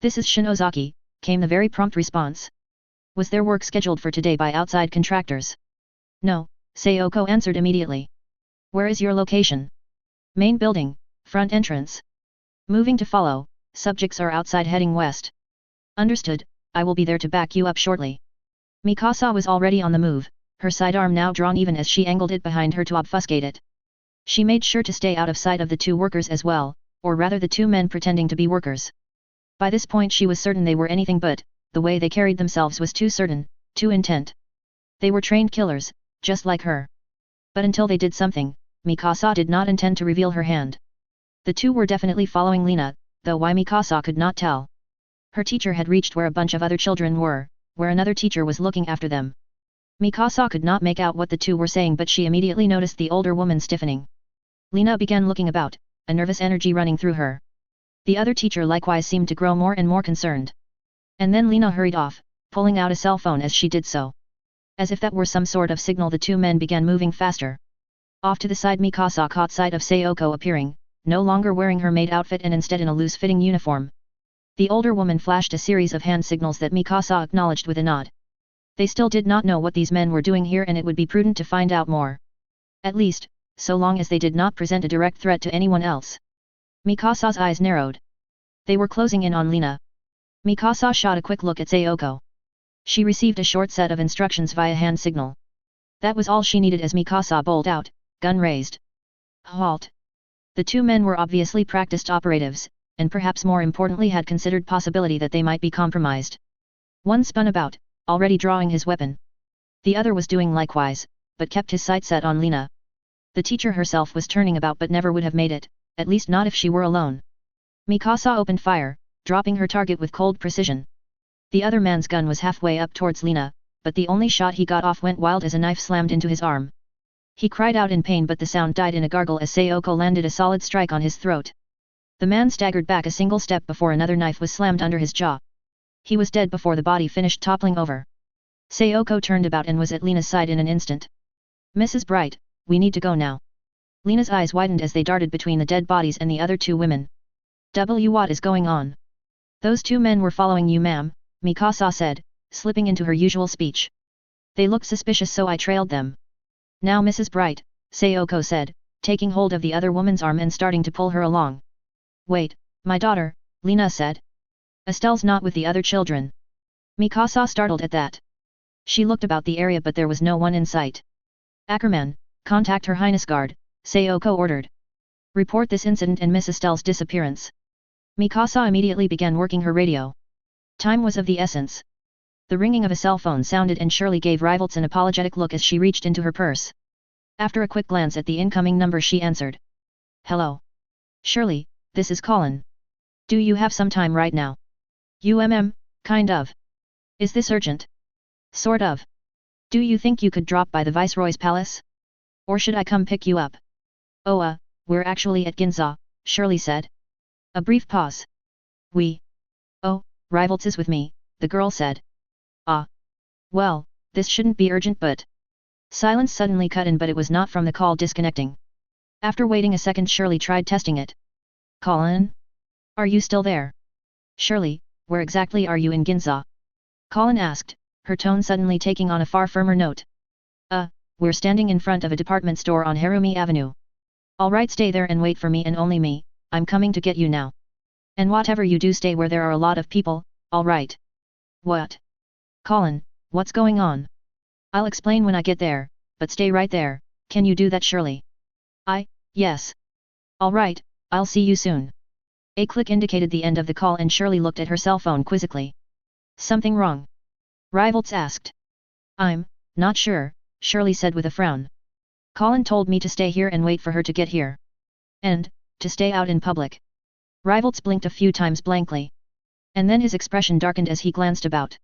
This is Shinozaki, came the very prompt response. Was there work scheduled for today by outside contractors? No, Sayoko answered immediately. Where is your location? Main building, front entrance. Moving to follow, subjects are outside heading west. Understood, I will be there to back you up shortly. Mikasa was already on the move, her sidearm now drawn even as she angled it behind her to obfuscate it. She made sure to stay out of sight of the two workers as well, or rather the two men pretending to be workers. By this point she was certain they were anything but, the way they carried themselves was too certain, too intent. They were trained killers, just like her. But until they did something, Mikasa did not intend to reveal her hand. The two were definitely following Lena, though why Mikasa could not tell. Her teacher had reached where a bunch of other children were, where another teacher was looking after them. Mikasa could not make out what the two were saying, but she immediately noticed the older woman stiffening. Lena began looking about, a nervous energy running through her. The other teacher likewise seemed to grow more and more concerned. And then Lena hurried off, pulling out a cell phone as she did so. As if that were some sort of signal, the two men began moving faster. Off to the side, Mikasa caught sight of Sayoko appearing, no longer wearing her maid outfit and instead in a loose-fitting uniform. The older woman flashed a series of hand signals that Mikasa acknowledged with a nod. They still did not know what these men were doing here, and it would be prudent to find out more. At least, so long as they did not present a direct threat to anyone else. Mikasa's eyes narrowed. They were closing in on Lena. Mikasa shot a quick look at Sayoko. She received a short set of instructions via hand signal. That was all she needed as Mikasa bowled out, gun raised. Halt! The two men were obviously practiced operatives, and perhaps more importantly had considered possibility that they might be compromised. One spun about, already drawing his weapon. The other was doing likewise, but kept his sight set on Lena. The teacher herself was turning about but never would have made it, at least not if she were alone. Mikasa opened fire, dropping her target with cold precision. The other man's gun was halfway up towards Lena, but the only shot he got off went wild as a knife slammed into his arm. He cried out in pain, but the sound died in a gargle as Sayoko landed a solid strike on his throat. The man staggered back a single step before another knife was slammed under his jaw. He was dead before the body finished toppling over. Sayoko turned about and was at Lena's side in an instant. "Mrs. Bright, we need to go now." Lena's eyes widened as they darted between the dead bodies and the other two women. What is going on?" "Those two men were following you, ma'am," Mikasa said, slipping into her usual speech. "They looked suspicious, so I trailed them." "Now Mrs. Bright," Sayoko said, taking hold of the other woman's arm and starting to pull her along. "Wait, my daughter," Lena said. "Estelle's not with the other children." Mikasa startled at that. She looked about the area but there was no one in sight. "Ackerman, contact Her Highness Guard," Sayoko ordered. "Report this incident and Miss Estelle's disappearance." Mikasa immediately began working her radio. Time was of the essence. The ringing of a cell phone sounded and Shirley gave Rivalts an apologetic look as she reached into her purse. After a quick glance at the incoming number she answered. "Hello. Shirley, this is Colin. Do you have some time right now?" Kind of. Is this urgent?" "Sort of. Do you think you could drop by the Viceroy's palace? Or should I come pick you up?" "Oh, we're actually at Ginza," Shirley said. A brief pause. "Oh, Rivalts is with me," the girl said. "Ah. Well, this shouldn't be urgent but..." Silence suddenly cut in, but it was not from the call disconnecting. After waiting a second, Shirley tried testing it. "Colin? Are you still there?" "Shirley, where exactly are you in Ginza?" Colin asked, her tone suddenly taking on a far firmer note. We're standing in front of a department store on Harumi Avenue." "All right, stay there and wait for me and only me, I'm coming to get you now. And whatever you do, stay where there are a lot of people, all right?" "What? Colin, what's going on?" "I'll explain when I get there, but stay right there, can you do that, Shirley?" Yes. "All right, I'll see you soon." A click indicated the end of the call and Shirley looked at her cell phone quizzically. "Something wrong?" Rivalts asked. "I'm not sure," Shirley said with a frown. "Colin told me to stay here and wait for her to get here. And, to stay out in public." Rivalts blinked a few times blankly. And then his expression darkened as he glanced about.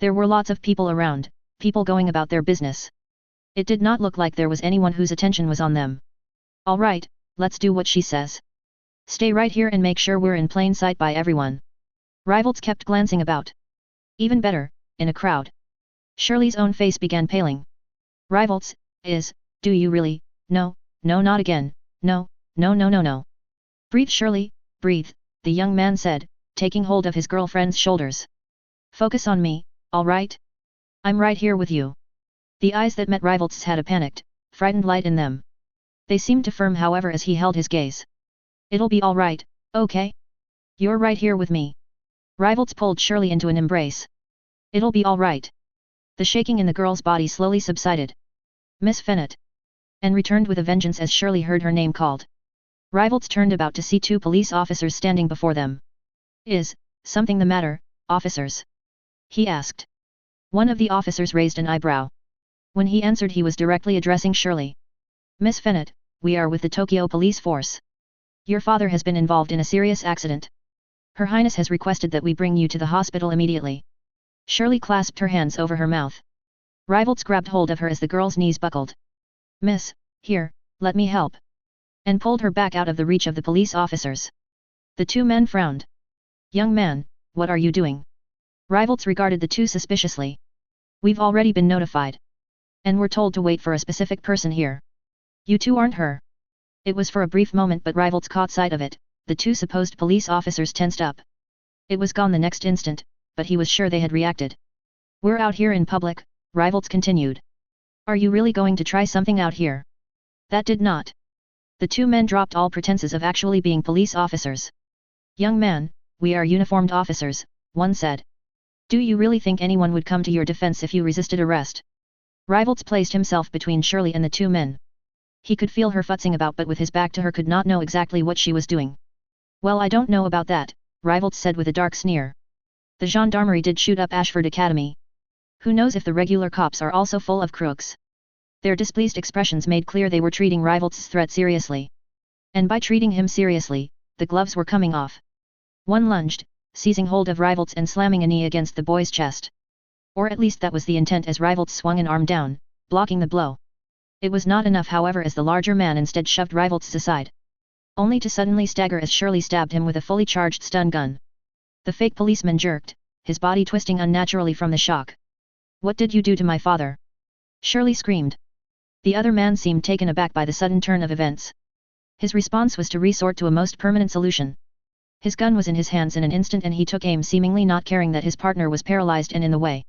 There were lots of people around, people going about their business. It did not look like there was anyone whose attention was on them. "All right, let's do what she says. Stay right here and make sure we're in plain sight by everyone." Rivalts kept glancing about. Even better, in a crowd. Shirley's own face began paling. "Rivalts, do you really, no, not again, no. Breathe, Shirley, breathe," the young man said, taking hold of his girlfriend's shoulders. "Focus on me, all right? I'm right here with you." The eyes that met Rivalts had a panicked, frightened light in them. They seemed to firm, however, as he held his gaze. "It'll be all right, okay? You're right here with me." Rivalts pulled Shirley into an embrace. "It'll be all right." The shaking in the girl's body slowly subsided. "Miss Fennett," and returned with a vengeance as Shirley heard her name called. Rivalts turned about to see two police officers standing before them. "Is something the matter, officers?" he asked. One of the officers raised an eyebrow. When he answered, he was directly addressing Shirley. "Miss Fennett, we are with the Tokyo Police Force. Your father has been involved in a serious accident. Her Highness has requested that we bring you to the hospital immediately." Shirley clasped her hands over her mouth. Rivalts grabbed hold of her as the girl's knees buckled. "Miss, here, let me help," and pulled her back out of the reach of the police officers. The two men frowned. "Young man, what are you doing?" Rivalts regarded the two suspiciously. "We've already been notified. And we're told to wait for a specific person here." You two aren't her. It was for a brief moment, but rivals caught sight of it. The two supposed police officers tensed up. It was gone the next instant, but he was sure they had reacted. We're out here in public, rivals continued. Are you really going to try something out here? That did not. The two men dropped all pretenses of actually being police officers. Young man, we are uniformed officers, one said. Do you really think anyone would come to your defense if you resisted arrest? Rivals placed himself between Shirley and the two men. He could feel her futzing about, but with his back to her could not know exactly what she was doing. Well, I don't know about that, Rivals said with a dark sneer. The gendarmerie did shoot up Ashford Academy. Who knows if the regular cops are also full of crooks? Their displeased expressions made clear they were treating Rivals' threat seriously. And by treating him seriously, the gloves were coming off. One lunged, seizing hold of Rivals and slamming a knee against the boy's chest. Or at least that was the intent as Rivals swung an arm down, blocking the blow. It was not enough, however, as the larger man instead shoved Rivals aside. Only to suddenly stagger as Shirley stabbed him with a fully charged stun gun. The fake policeman jerked, his body twisting unnaturally from the shock. What did you do to my father? Shirley screamed. The other man seemed taken aback by the sudden turn of events. His response was to resort to a most permanent solution. His gun was in his hands in an instant and he took aim, seemingly not caring that his partner was paralyzed and in the way.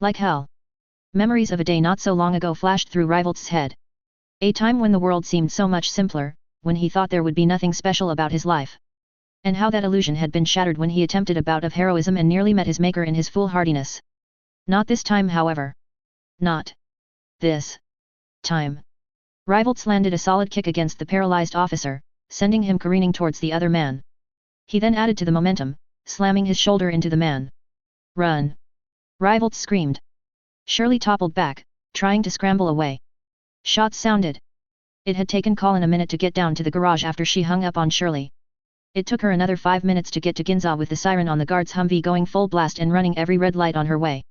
Like hell. Memories of a day not so long ago flashed through Rivals' head. A time when the world seemed so much simpler, when he thought there would be nothing special about his life. And how that illusion had been shattered when he attempted a bout of heroism and nearly met his maker in his foolhardiness. Not this time, however. Not this time. Rivals landed a solid kick against the paralyzed officer, sending him careening towards the other man. He then added to the momentum, slamming his shoulder into the man. Run! Rivals screamed. Shirley toppled back, trying to scramble away. Shots sounded. It had taken Colin a minute to get down to the garage after she hung up on Shirley. It took her another 5 minutes to get to Ginza with the siren on the guard's Humvee going full blast and running every red light on her way.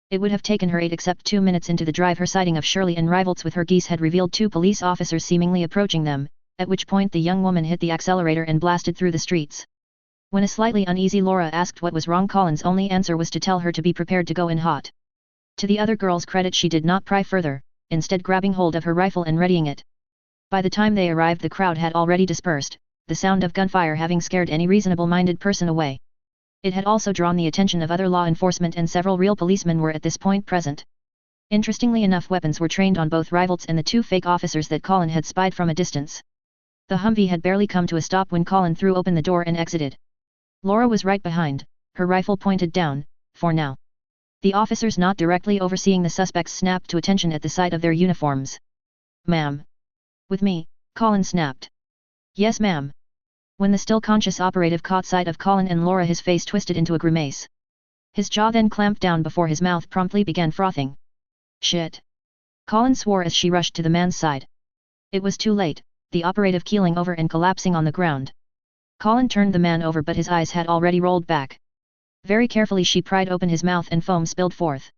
It would have taken her 8 except 2 minutes into the drive her sighting of Shirley and Rivals with her Geass had revealed 2 police officers seemingly approaching them, at which point the young woman hit the accelerator and blasted through the streets. When a slightly uneasy Laura asked what was wrong, Colin's only answer was to tell her to be prepared to go in hot. To the other girl's credit, she did not pry further, instead grabbing hold of her rifle and readying it. By the time they arrived, the crowd had already dispersed, the sound of gunfire having scared any reasonable-minded person away. It had also drawn the attention of other law enforcement, and several real policemen were at this point present. Interestingly enough, weapons were trained on both Rivals and the 2 fake officers that Colin had spied from a distance. The Humvee had barely come to a stop when Colin threw open the door and exited. Laura was right behind, her rifle pointed down, for now. The officers not directly overseeing the suspects snapped to attention at the sight of their uniforms. Ma'am. With me, Colin snapped. Yes, ma'am. When the still conscious operative caught sight of Colin and Laura, his face twisted into a grimace. His jaw then clamped down before his mouth promptly began frothing. Shit. Colin swore as she rushed to the man's side. It was too late, the operative keeling over and collapsing on the ground. Colin turned the man over, but his eyes had already rolled back. Very carefully she pried open his mouth and foam spilled forth.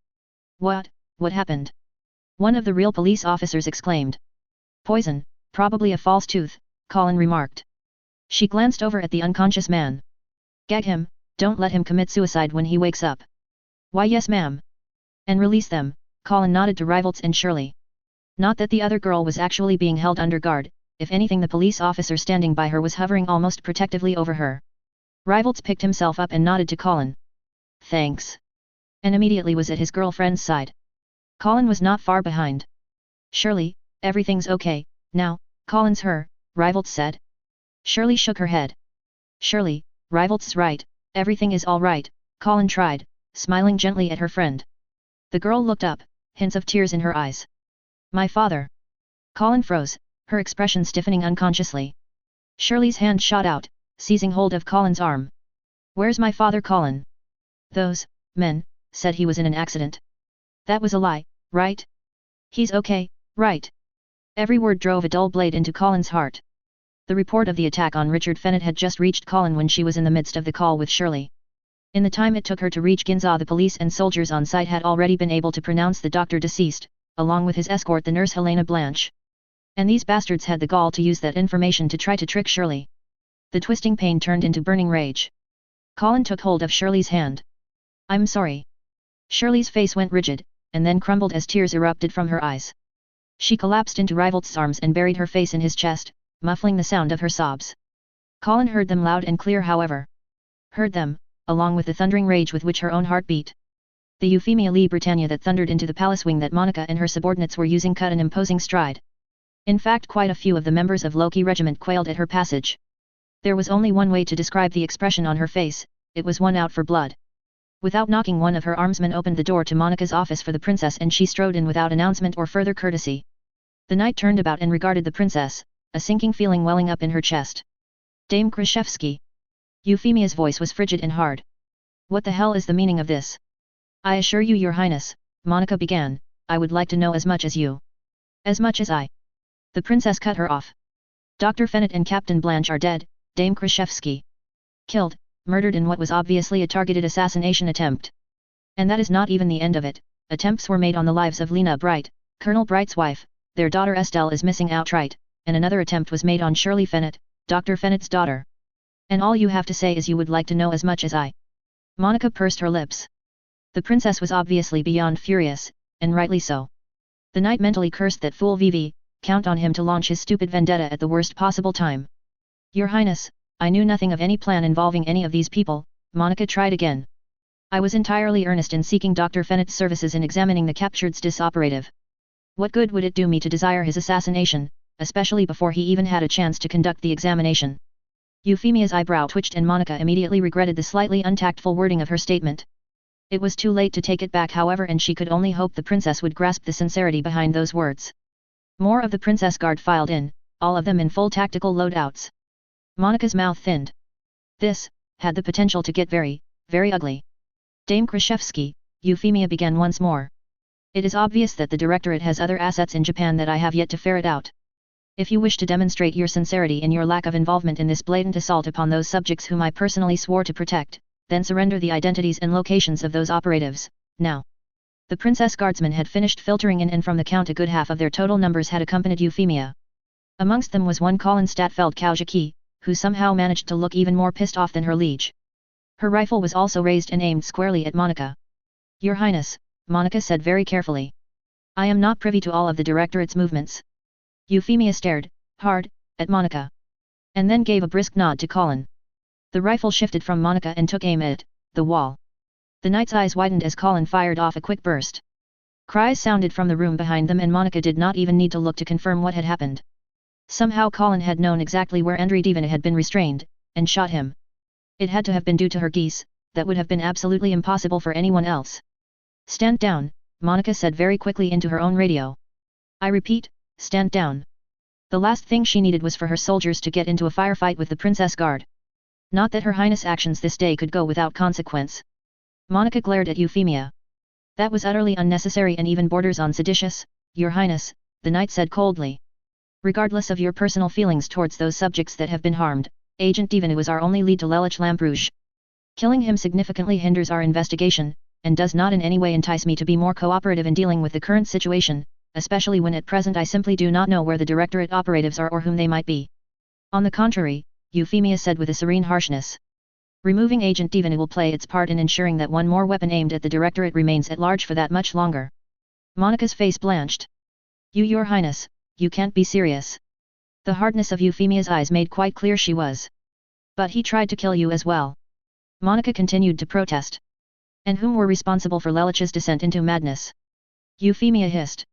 What happened? One of the real police officers exclaimed. Poison, probably a false tooth, Colin remarked. She glanced over at the unconscious man. Gag him, don't let him commit suicide when he wakes up. Why, yes, ma'am. And release them, Colin nodded to Rivals and Shirley. Not that the other girl was actually being held under guard, if anything the police officer standing by her was hovering almost protectively over her. Rivals picked himself up and nodded to Colin. Thanks. And immediately was at his girlfriend's side. Colin was not far behind. Shirley, everything's okay, now, Colin's her, Rivals said. Shirley shook her head. Shirley, Rivals' right, everything is all right, Colin tried, smiling gently at her friend. The girl looked up, hints of tears in her eyes. My father. Colin froze, her expression stiffening unconsciously. Shirley's hand shot out, seizing hold of Colin's arm. Where's my father, Colin? Those men said he was in an accident. That was a lie, right? He's okay, right? Every word drove a dull blade into Colin's heart. The report of the attack on Richard Fennett had just reached Colin when she was in the midst of the call with Shirley. In the time it took her to reach Ginza, the police and soldiers on site had already been able to pronounce the doctor deceased, along with his escort, the nurse Helena Blanche. And these bastards had the gall to use that information to try to trick Shirley. The twisting pain turned into burning rage. Colin took hold of Shirley's hand. I'm sorry. Shirley's face went rigid, and then crumbled as tears erupted from her eyes. She collapsed into Rivalt's arms and buried her face in his chest, muffling the sound of her sobs. Colin heard them loud and clear however. Heard them, along with the thundering rage with which her own heart beat. The Euphemia Lee Britannia that thundered into the palace wing that Monica and her subordinates were using cut an imposing stride. In fact, quite a few of the members of Loki Regiment quailed at her passage. There was only one way to describe the expression on her face, it was one out for blood. Without knocking, one of her armsmen opened the door to Monica's office for the princess and she strode in without announcement or further courtesy. The knight turned about and regarded the princess, a sinking feeling welling up in her chest. Dame Krashevsky. Euphemia's voice was frigid and hard. What the hell is the meaning of this? I assure you, your highness, Monica began, I would like to know as much as you. As much as I. The princess cut her off. Dr. Fennet and Captain Blanche are dead, Dame Krashevsky. Killed, murdered in what was obviously a targeted assassination attempt. And that is not even the end of it. Attempts were made on the lives of Lena Bright, Colonel Bright's wife, their daughter Estelle is missing outright, and another attempt was made on Shirley Fennet, Dr. Fennet's daughter. And all you have to say is you would like to know as much as I. Monica pursed her lips. The princess was obviously beyond furious, and rightly so. The knight mentally cursed that fool Vivi, count on him to launch his stupid vendetta at the worst possible time. Your highness, I knew nothing of any plan involving any of these people, Monica tried again. I was entirely earnest in seeking Dr. Fennet's services in examining the captured STIS operative. What good would it do me to desire his assassination, especially before he even had a chance to conduct the examination? Euphemia's eyebrow twitched and Monica immediately regretted the slightly untactful wording of her statement. It was too late to take it back however, and she could only hope the princess would grasp the sincerity behind those words. More of the princess guard filed in, all of them in full tactical loadouts. Monica's mouth thinned. This had the potential to get very, very ugly. Dame Krashevsky, Euphemia began once more. It is obvious that the Directorate has other assets in Japan that I have yet to ferret out. If you wish to demonstrate your sincerity in your lack of involvement in this blatant assault upon those subjects whom I personally swore to protect, then surrender the identities and locations of those operatives, now. The Princess Guardsmen had finished filtering in and from the count a good half of their total numbers had accompanied Euphemia. Amongst them was one Colin Statfeld Kaujaki, who somehow managed to look even more pissed off than her liege. Her rifle was also raised and aimed squarely at Monica. Your Highness, Monica said very carefully. I am not privy to all of the Directorate's movements. Euphemia stared, hard, at Monica. And then gave a brisk nod to Colin. The rifle shifted from Monica and took aim at the wall. The knight's eyes widened as Colin fired off a quick burst. Cries sounded from the room behind them and Monica did not even need to look to confirm what had happened. Somehow Colin had known exactly where Andrei Divina had been restrained, and shot him. It had to have been due to her Geass, that would have been absolutely impossible for anyone else. Stand down, Monica said very quickly into her own radio. I repeat, stand down. The last thing she needed was for her soldiers to get into a firefight with the Princess Guard. Not that her Highness' actions this day could go without consequence. Monica glared at Euphemia. That was utterly unnecessary and even borders on seditious, Your Highness, the knight said coldly. Regardless of your personal feelings towards those subjects that have been harmed, Agent Divina was our only lead to Lelich Lamperouge. Killing him significantly hinders our investigation, and does not in any way entice me to be more cooperative in dealing with the current situation, especially when at present I simply do not know where the Directorate operatives are or whom they might be. On the contrary, Euphemia said with a serene harshness. Removing Agent Divina will play its part in ensuring that one more weapon aimed at the Directorate remains at large for that much longer. Monica's face blanched. Your Highness, you can't be serious. The hardness of Euphemia's eyes made quite clear she was. But he tried to kill you as well. Monica continued to protest. And whom were responsible for Lelich's descent into madness? Euphemia hissed.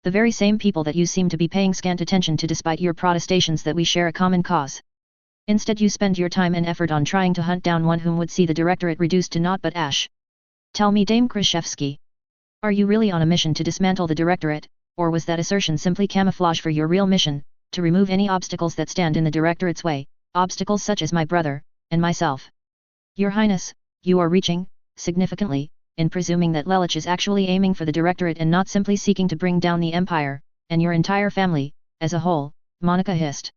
The very same people that you seem to be paying scant attention to despite your protestations that we share a common cause. Instead you spend your time and effort on trying to hunt down one whom would see the Directorate reduced to naught but ash. Tell me, Dame Krashevsky. Are you really on a mission to dismantle the Directorate, or was that assertion simply camouflage for your real mission, to remove any obstacles that stand in the Directorate's way, obstacles such as my brother, and myself? Your Highness, you are reaching, significantly, in presuming that Lelich is actually aiming for the Directorate and not simply seeking to bring down the Empire, and your entire family, as a whole, Monica hissed.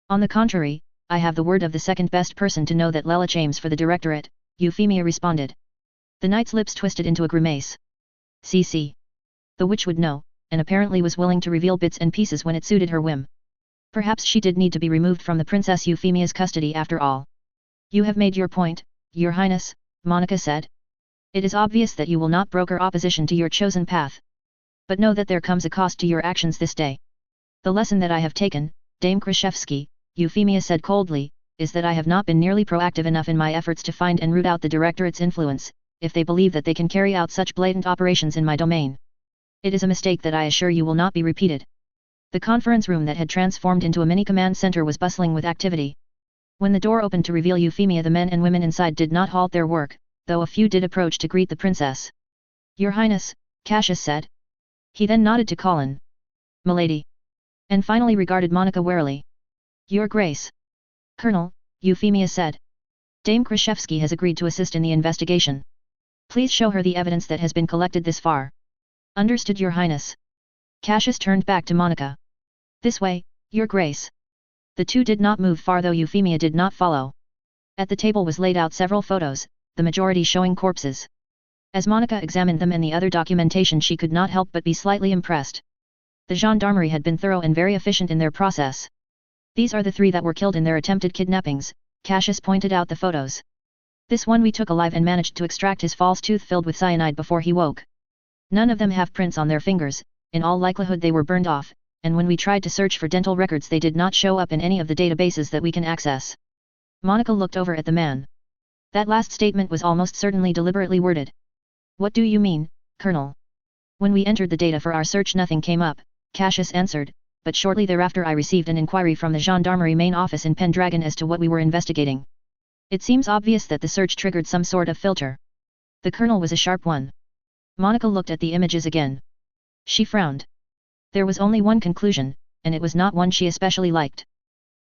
On the contrary, I have the word of the second best person to know that Lelich aims for the Directorate, Euphemia responded. The knight's lips twisted into a grimace. CC. The witch would know, and apparently was willing to reveal bits and pieces when it suited her whim. Perhaps she did need to be removed from the Princess Euphemia's custody after all. You have made your point, Your Highness, Monica said. It is obvious that you will not broker opposition to your chosen path. But know that there comes a cost to your actions this day. The lesson that I have taken, Dame Krashevsky, Euphemia said coldly, is that I have not been nearly proactive enough in my efforts to find and root out the Directorate's influence, if they believe that they can carry out such blatant operations in my domain. It is a mistake that I assure you will not be repeated. The conference room that had transformed into a mini command center was bustling with activity. When the door opened to reveal Euphemia, the men and women inside did not halt their work, though a few did approach to greet the princess. Your Highness, Cassius said. He then nodded to Colin. Milady. And finally regarded Monica warily. Your Grace. Colonel, Euphemia said. Dame Krashevsky has agreed to assist in the investigation. Please show her the evidence that has been collected this far. Understood, Your Highness. Cassius turned back to Monica. This way, Your Grace. The two did not move far, though Euphemia did not follow. At the table was laid out several photos, the majority showing corpses. As Monica examined them and the other documentation, she could not help but be slightly impressed. The gendarmerie had been thorough and very efficient in their process. These are the three that were killed in their attempted kidnappings, Cassius pointed out the photos. This one we took alive and managed to extract his false tooth filled with cyanide before he woke. None of them have prints on their fingers, in all likelihood they were burned off, and when we tried to search for dental records they did not show up in any of the databases that we can access. Monica looked over at the man. That last statement was almost certainly deliberately worded. What do you mean, Colonel? When we entered the data for our search nothing came up, Cassius answered, but shortly thereafter I received an inquiry from the gendarmerie main office in Pendragon as to what we were investigating. It seems obvious that the search triggered some sort of filter. The Colonel was a sharp one. Monica looked at the images again. She frowned. There was only one conclusion, and it was not one she especially liked.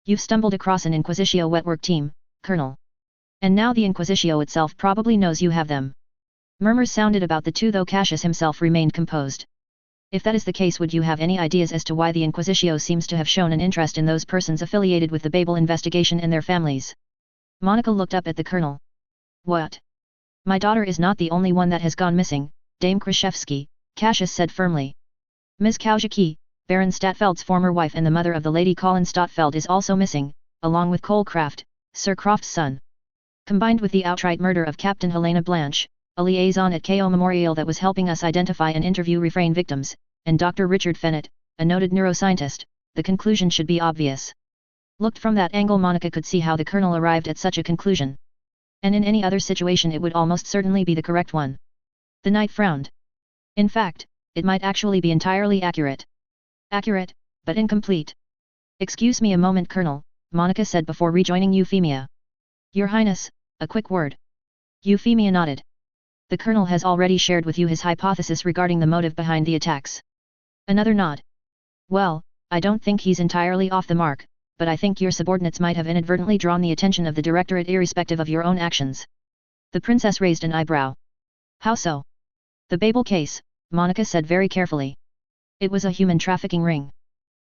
You've stumbled across an Inquisitio wetwork team, Colonel. And now the Inquisitio itself probably knows you have them. Murmurs sounded about the two, though Cassius himself remained composed. If that is the case, would you have any ideas as to why the Inquisitio seems to have shown an interest in those persons affiliated with the Babel investigation and their families? Monica looked up at the Colonel. What? My daughter is not the only one that has gone missing, Dame Krashevsky, Cassius said firmly. Ms. Kaujaki, Baron Statfeld's former wife and the mother of the Lady Colin Statfeld, is also missing, along with Colecraft, Sir Croft's son. Combined with the outright murder of Captain Helena Blanche, a liaison at KO Memorial that was helping us identify and interview refrain victims, and Dr. Richard Fennett, a noted neuroscientist, the conclusion should be obvious. Looked from that angle, Monica could see how the Colonel arrived at such a conclusion. And in any other situation it would almost certainly be the correct one. The knight frowned. In fact, it might actually be entirely accurate. Accurate, but incomplete. Excuse me a moment, Colonel, Monica said before rejoining Euphemia. Your Highness, a quick word. Euphemia nodded. The Colonel has already shared with you his hypothesis regarding the motive behind the attacks. Another nod. Well, I don't think he's entirely off the mark, but I think your subordinates might have inadvertently drawn the attention of the Directorate irrespective of your own actions. The princess raised an eyebrow. How so? The Babel case, Monica said very carefully. It was a human trafficking ring.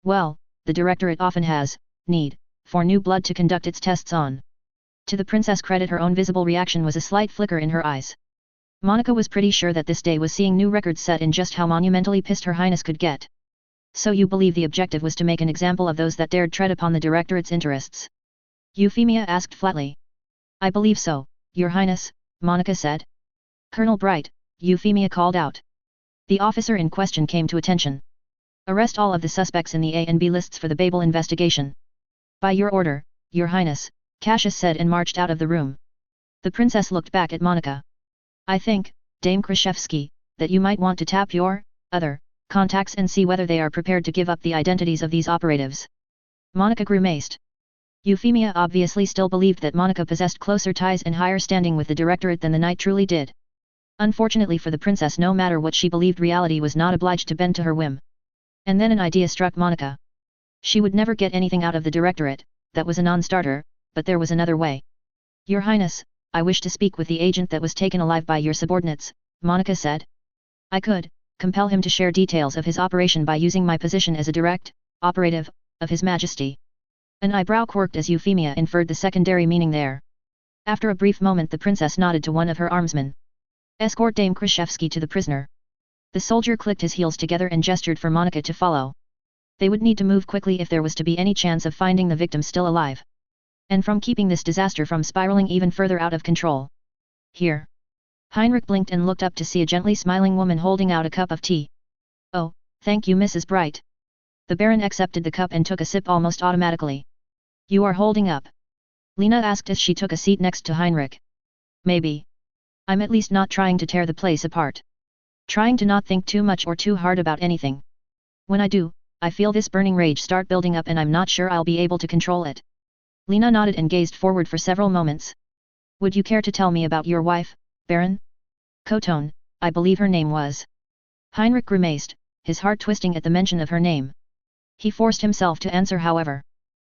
Well, the Directorate often has need for new blood to conduct its tests on. To the princess' credit, her own visible reaction was a slight flicker in her eyes. Monica was pretty sure that this day was seeing new records set in just how monumentally pissed Her Highness could get. So you believe the objective was to make an example of those that dared tread upon the Directorate's interests? Euphemia asked flatly. I believe so, Your Highness, Monica said. Colonel Bright, Euphemia called out. The officer in question came to attention. Arrest all of the suspects in the A and B lists for the Babel investigation. By your order, Your Highness, Cassius said and marched out of the room. The princess looked back at Monica. I think, Dame Krashevsky, that you might want to tap your other contacts and see whether they are prepared to give up the identities of these operatives. Monica grew maced. Euphemia obviously still believed that Monica possessed closer ties and higher standing with the Directorate than the knight truly did. Unfortunately for the princess, no matter what she believed, reality was not obliged to bend to her whim. And then an idea struck Monica. She would never get anything out of the Directorate, that was a non-starter, but there was another way. Your Highness, I wish to speak with the agent that was taken alive by your subordinates, Monica said. I could compel him to share details of his operation by using my position as a direct operative of His Majesty. An eyebrow quirked as Euphemia inferred the secondary meaning there. After a brief moment the princess nodded to one of her armsmen. Escort Dame Krashevsky to the prisoner. The soldier clicked his heels together and gestured for Monica to follow. They would need to move quickly if there was to be any chance of finding the victim still alive. And from keeping this disaster from spiraling even further out of control. Here. Heinrich blinked and looked up to see a gently smiling woman holding out a cup of tea. Oh, Thank you, Mrs. Bright. The Baron accepted the cup and took a sip almost automatically. You are holding up? Lena asked as she took a seat next to Heinrich. Maybe. I'm at least not trying to tear the place apart. Trying to not think too much or too hard about anything. When I do, I feel this burning rage start building up and I'm not sure I'll be able to control it. Lena nodded and gazed forward for several moments. Would you care to tell me about your wife, Baron? Koton, I believe her name was. Heinrich grimaced, his heart twisting at the mention of her name. He forced himself to answer however.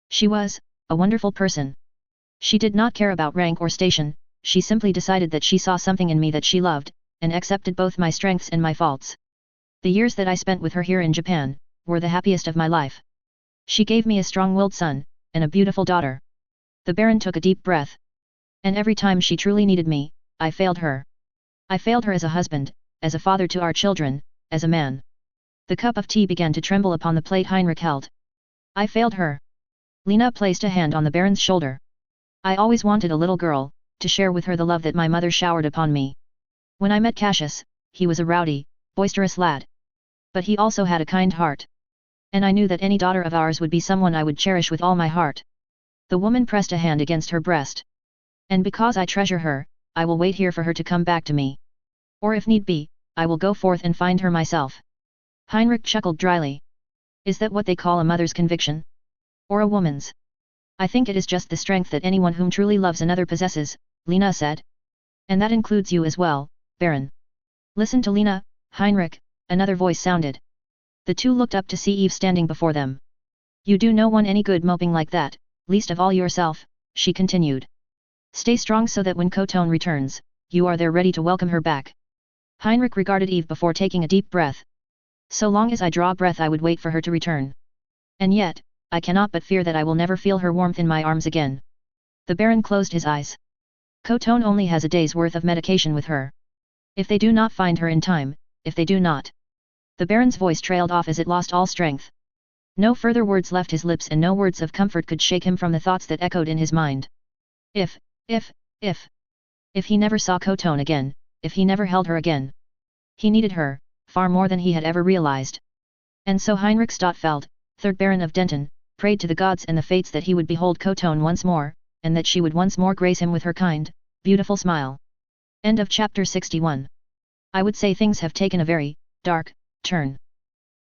She was, a wonderful person. She did not care about rank or station, she simply decided that she saw something in me that she loved, and accepted both my strengths and my faults. The years that I spent with her here in Japan, were the happiest of my life. She gave me a strong-willed son, and a beautiful daughter. The Baron took a deep breath. And every time she truly needed me, I failed her. I failed her as a husband, as a father to our children, as a man. The cup of tea began to tremble upon the plate Heinrich held. I failed her. Lena placed a hand on the Baron's shoulder. I always wanted a little girl, to share with her the love that my mother showered upon me. When I met Cassius, he was a rowdy, boisterous lad. But he also had a kind heart. And I knew that any daughter of ours would be someone I would cherish with all my heart. The woman pressed a hand against her breast. And because I treasure her, I will wait here for her to come back to me. Or if need be, I will go forth and find her myself. Heinrich chuckled dryly. Is that what they call a mother's conviction? Or a woman's? I think it is just the strength that anyone whom truly loves another possesses, Lena said. And that includes you as well, Baron. Listen to Lena, Heinrich, another voice sounded. The two looked up to see Eve standing before them. You do no one any good moping like that, least of all yourself, she continued. Stay strong so that when Koton returns, you are there ready to welcome her back. Heinrich regarded Eve before taking a deep breath. So long as I draw breath I would wait for her to return. And yet, I cannot but fear that I will never feel her warmth in my arms again. The Baron closed his eyes. Koton only has a day's worth of medication with her. If they do not find her in time, if they do not. The Baron's voice trailed off as it lost all strength. No further words left his lips and no words of comfort could shake him from the thoughts that echoed in his mind. If he never saw Koton again, if he never held her again. He needed her, far more than he had ever realized. And so Heinrich Stottfeld, 3rd Baron of Denton, prayed to the gods and the fates that he would behold Koton once more, and that she would once more grace him with her kind, beautiful smile. End of chapter 61. I would say things have taken a very dark turn.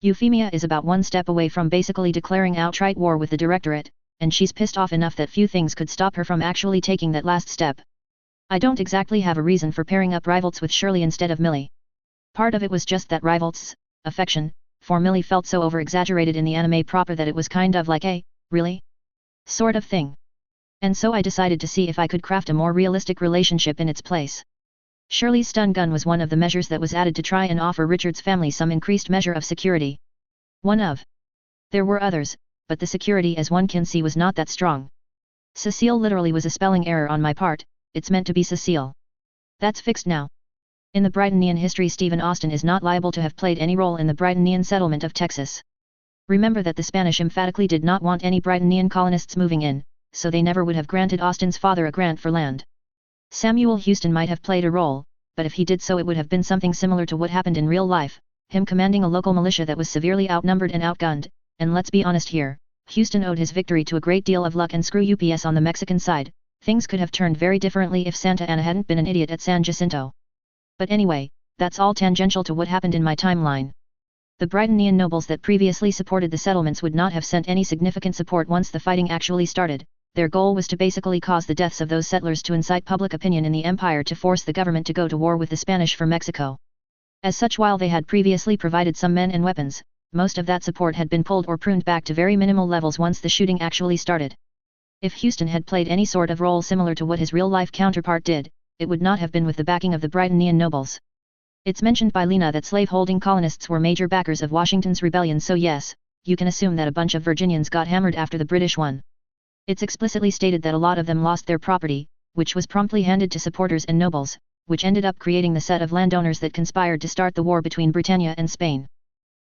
Euphemia is about one step away from basically declaring outright war with the Directorate, and she's pissed off enough that few things could stop her from actually taking that last step. I don't exactly have a reason for pairing up Rivoltz with Shirley instead of Millie. Part of it was just that Rivoltz's affection for Millie felt so over-exaggerated in the anime proper that it was kind of like a, really? Sort of thing. And so I decided to see if I could craft a more realistic relationship in its place. Shirley's stun gun was one of the measures that was added to try and offer Richard's family some increased measure of security. One of. There were others, but the security as one can see was not that strong. Cecile literally was a spelling error on my part, it's meant to be Cecile. That's fixed now. In the Brightonian history Stephen Austin is not liable to have played any role in the Brightonian settlement of Texas. Remember that the Spanish emphatically did not want any Brightonian colonists moving in, so they never would have granted Austin's father a grant for land. Samuel Houston might have played a role, but if he did so it would have been something similar to what happened in real life, him commanding a local militia that was severely outnumbered and outgunned, and let's be honest here, Houston owed his victory to a great deal of luck and screw UPS on the Mexican side. Things could have turned very differently if Santa Anna hadn't been an idiot at San Jacinto. But anyway, that's all tangential to what happened in my timeline. The Brightonian nobles that previously supported the settlements would not have sent any significant support once the fighting actually started. Their goal was to basically cause the deaths of those settlers to incite public opinion in the empire to force the government to go to war with the Spanish for Mexico. As such, while they had previously provided some men and weapons, most of that support had been pulled or pruned back to very minimal levels once the shooting actually started. If Houston had played any sort of role similar to what his real-life counterpart did, it would not have been with the backing of the Brightonian nobles. It's mentioned by Lena that slave-holding colonists were major backers of Washington's rebellion, so yes, you can assume that a bunch of Virginians got hammered after the British won. It's explicitly stated that a lot of them lost their property, which was promptly handed to supporters and nobles, which ended up creating the set of landowners that conspired to start the war between Britannia and Spain.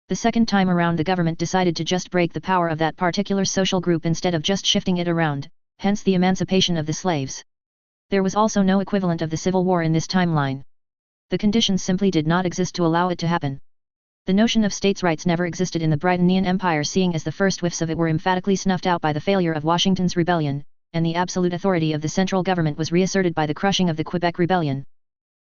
The second time around the government decided to just break the power of that particular social group instead of just shifting it around, hence the emancipation of the slaves. There was also no equivalent of the Civil War in this timeline. The conditions simply did not exist to allow it to happen. The notion of states' rights never existed in the Britannian Empire, seeing as the first whiffs of it were emphatically snuffed out by the failure of Washington's rebellion, and the absolute authority of the central government was reasserted by the crushing of the Quebec Rebellion.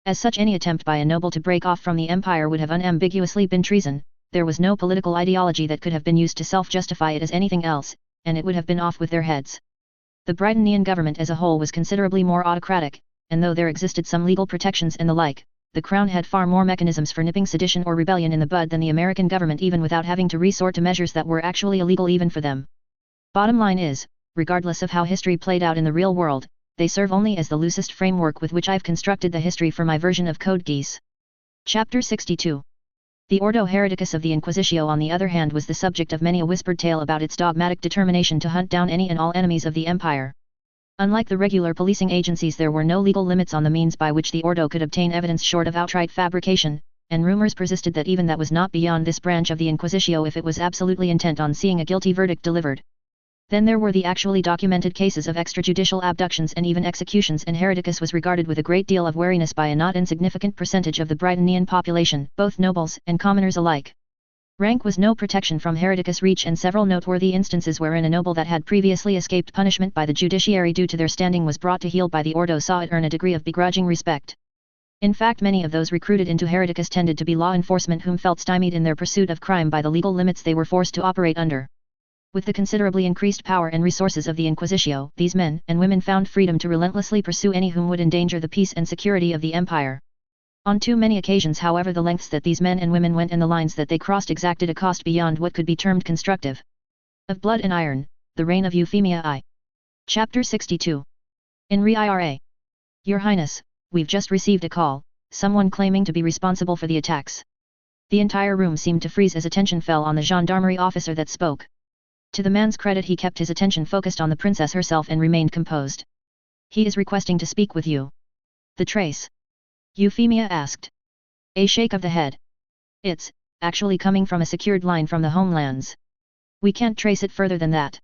As such, any attempt by a noble to break off from the empire would have unambiguously been treason. There was no political ideology that could have been used to self-justify it as anything else, and it would have been off with their heads. The Britannian government as a whole was considerably more autocratic, and though there existed some legal protections and the like, the Crown had far more mechanisms for nipping sedition or rebellion in the bud than the American government, even without having to resort to measures that were actually illegal even for them. Bottom line is, regardless of how history played out in the real world, they serve only as the loosest framework with which I've constructed the history for my version of Code Geass. Chapter 62. The Ordo Hereticus of the Inquisitio, on the other hand, was the subject of many a whispered tale about its dogmatic determination to hunt down any and all enemies of the empire. Unlike the regular policing agencies, there were no legal limits on the means by which the Ordo could obtain evidence short of outright fabrication, and rumors persisted that even that was not beyond this branch of the Inquisitio if it was absolutely intent on seeing a guilty verdict delivered. Then there were the actually documented cases of extrajudicial abductions and even executions, and Hereticus was regarded with a great deal of wariness by a not insignificant percentage of the Britannian population, both nobles and commoners alike. Rank was no protection from Hereticus' reach, and several noteworthy instances wherein a noble that had previously escaped punishment by the judiciary due to their standing was brought to heel by the Ordo saw it earn a degree of begrudging respect. In fact, many of those recruited into Hereticus tended to be law enforcement whom felt stymied in their pursuit of crime by the legal limits they were forced to operate under. With the considerably increased power and resources of the Inquisitio, these men and women found freedom to relentlessly pursue any whom would endanger the peace and security of the empire. On too many occasions, however, the lengths that these men and women went and the lines that they crossed exacted a cost beyond what could be termed constructive. Of Blood and Iron, the Reign of Euphemia I. Chapter 62. In Re IRA. Your Highness, we've just received a call, someone claiming to be responsible for the attacks. The entire room seemed to freeze as attention fell on the gendarmerie officer that spoke. To the man's credit, he kept his attention focused on the princess herself and remained composed. He is requesting to speak with you. The trace? Euphemia asked. A shake of the head. It's actually coming from a secured line from the homelands. We can't trace it further than that.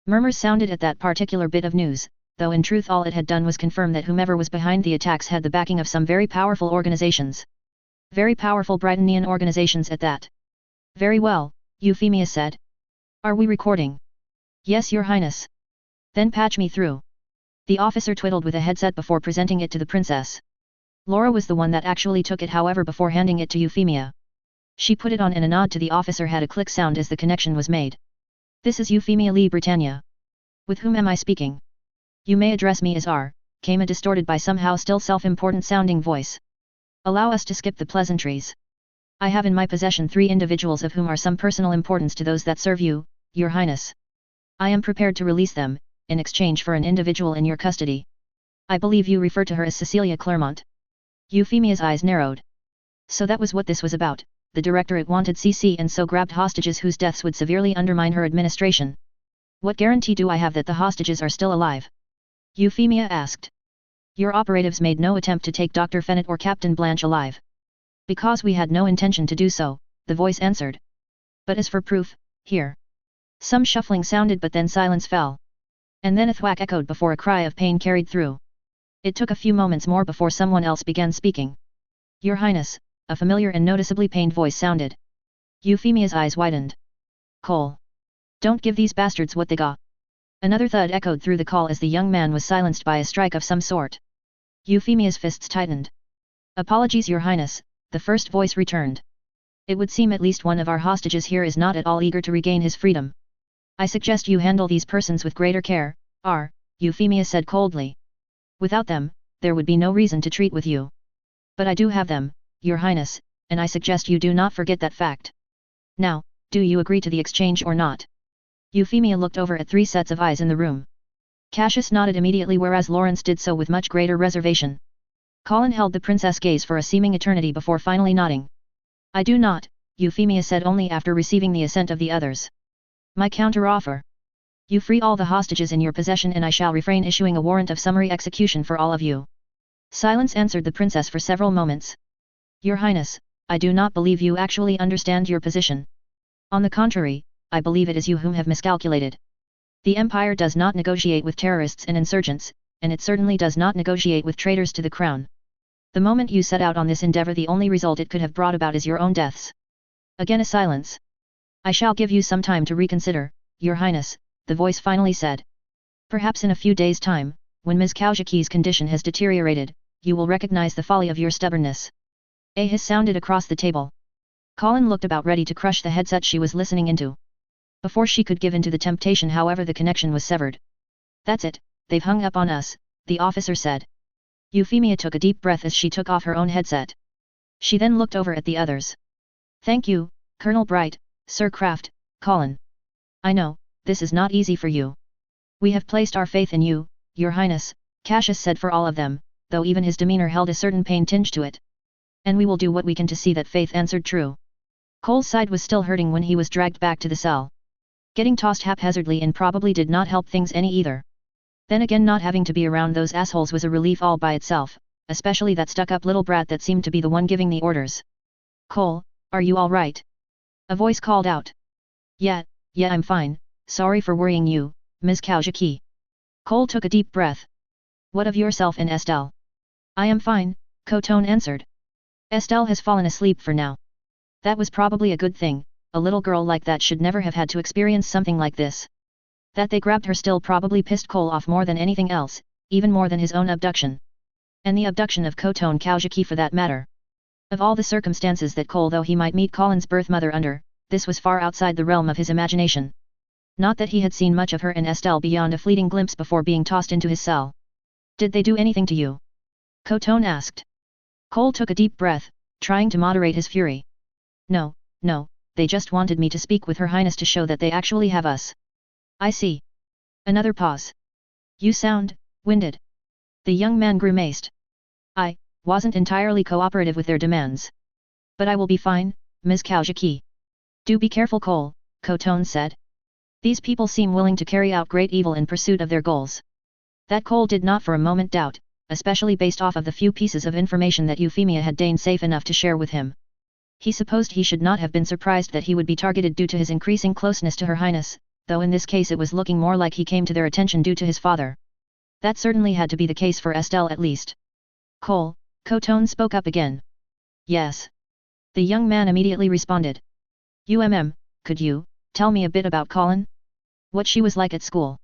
Murmurs sounded at that particular bit of news, though in truth all it had done was confirm that whomever was behind the attacks had the backing of some very powerful organizations. Very powerful Britannian organizations at that. Very well, Euphemia said. Are we recording? Yes, Your Highness. Then patch me through. The officer twiddled with a headset before presenting it to the princess. Laura was the one that actually took it, however, before handing it to Euphemia. She put it on, and a nod to the officer had a click sound as the connection was made. This is Euphemia Lee Britannia. With whom am I speaking? You may address me as R, came a distorted by somehow still self-important sounding voice. Allow us to skip the pleasantries. I have in my possession 3 individuals of whom are some personal importance to those that serve you, Your Highness. I am prepared to release them, in exchange for an individual in your custody. I believe you refer to her as Cecilia Claremont. Euphemia's eyes narrowed. So that was what this was about. The Directorate wanted CC and so grabbed hostages whose deaths would severely undermine her administration. What guarantee do I have that the hostages are still alive? Euphemia asked. Your operatives made no attempt to take Dr. Fennett or Captain Blanche alive. Because we had no intention to do so, the voice answered. But as for proof, here. Some shuffling sounded, but then silence fell. And then a thwack echoed before a cry of pain carried through. It took a few moments more before someone else began speaking. Your Highness, a familiar and noticeably pained voice sounded. Euphemia's eyes widened. Cole. Don't give these bastards what they got. Another thud echoed through the call as the young man was silenced by a strike of some sort. Euphemia's fists tightened. Apologies, Your Highness, the first voice returned. It would seem at least one of our hostages here is not at all eager to regain his freedom. I suggest you handle these persons with greater care, R, Euphemia said coldly. Without them, there would be no reason to treat with you. But I do have them, Your Highness, and I suggest you do not forget that fact. Now, do you agree to the exchange or not? Euphemia looked over at 3 sets of eyes in the room. Cassius nodded immediately, whereas Lawrence did so with much greater reservation. Colin held the princess' gaze for a seeming eternity before finally nodding. I do not, Euphemia said only after receiving the assent of the others. My counter-offer. You free all the hostages in your possession and I shall refrain issuing a warrant of summary execution for all of you. Silence answered the princess for several moments. Your Highness, I do not believe you actually understand your position. On the contrary, I believe it is you whom have miscalculated. The Empire does not negotiate with terrorists and insurgents, and it certainly does not negotiate with traitors to the crown. The moment you set out on this endeavor, the only result it could have brought about is your own deaths. Again a silence. I shall give you some time to reconsider, Your Highness, the voice finally said. Perhaps in a few days' time, when Ms. Kaujiki's condition has deteriorated, you will recognize the folly of your stubbornness. A hiss sounded across the table. Colin looked about ready to crush the headset she was listening into. Before she could give in to the temptation, however, the connection was severed. That's it, they've hung up on us, the officer said. Euphemia took a deep breath as she took off her own headset. She then looked over at the others. Thank you, Colonel Bright, Sir Kraft, Colin. I know, this is not easy for you. We have placed our faith in you, Your Highness, Cassius said for all of them, though even his demeanor held a certain pain tinge to it. And we will do what we can to see that faith answered true. Cole's side was still hurting when he was dragged back to the cell. Getting tossed haphazardly in probably did not help things any either. Then again, not having to be around those assholes was a relief all by itself, especially that stuck-up little brat that seemed to be the one giving the orders. Cole, are you all right? A voice called out. Yeah, I'm fine, sorry for worrying you, Ms. Kaujiki. Cole took a deep breath. What of yourself and Estelle? I am fine, Koton answered. Estelle has fallen asleep for now. That was probably a good thing, a little girl like that should never have had to experience something like this. That they grabbed her still probably pissed Cole off more than anything else, even more than his own abduction. And the abduction of Koton Kaujiki for that matter. Of all the circumstances that Cole, though he might meet Colin's birth mother under, this was far outside the realm of his imagination. Not that he had seen much of her and Estelle beyond a fleeting glimpse before being tossed into his cell. Did they do anything to you? Koton asked. Cole took a deep breath, trying to moderate his fury. No, they just wanted me to speak with Her Highness to show that they actually have us. I see. Another pause. You sound winded. The young man grimaced. I wasn't entirely cooperative with their demands. But I will be fine, Ms. Kaujiki. Do be careful, Cole, Koton said. These people seem willing to carry out great evil in pursuit of their goals. That Cole did not for a moment doubt, especially based off of the few pieces of information that Euphemia had deigned safe enough to share with him. He supposed he should not have been surprised that he would be targeted due to his increasing closeness to Her Highness, though in this case it was looking more like he came to their attention due to his father. That certainly had to be the case for Estelle at least. Cole, Koton spoke up again. Yes. The young man immediately responded. Could you tell me a bit about Colin? What she was like at school?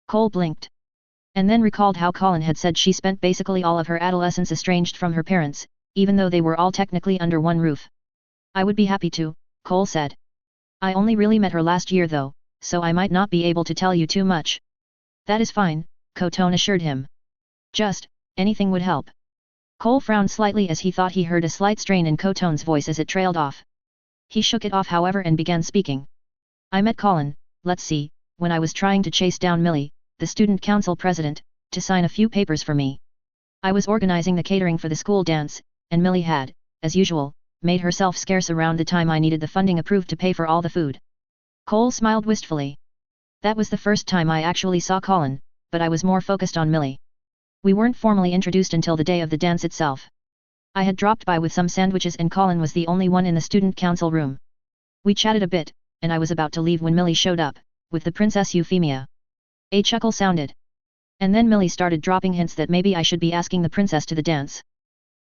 Cole blinked. And then recalled how Colin had said she spent basically all of her adolescence estranged from her parents, even though they were all technically under one roof. I would be happy to, Cole said. I only really met her last year though, so I might not be able to tell you too much. That is fine, Koton assured him. Just, anything would help. Cole frowned slightly as he thought he heard a slight strain in Koton's voice as it trailed off. He shook it off however and began speaking. I met Colin, let's see, when I was trying to chase down Millie, the student council president, to sign a few papers for me. I was organizing the catering for the school dance, and Millie had, as usual, made herself scarce around the time I needed the funding approved to pay for all the food. Cole smiled wistfully. That was the first time I actually saw Colin, but I was more focused on Millie. We weren't formally introduced until the day of the dance itself. I had dropped by with some sandwiches and Colin was the only one in the student council room. We chatted a bit, and I was about to leave when Millie showed up, with the Princess Euphemia. A chuckle sounded. And then Millie started dropping hints that maybe I should be asking the princess to the dance.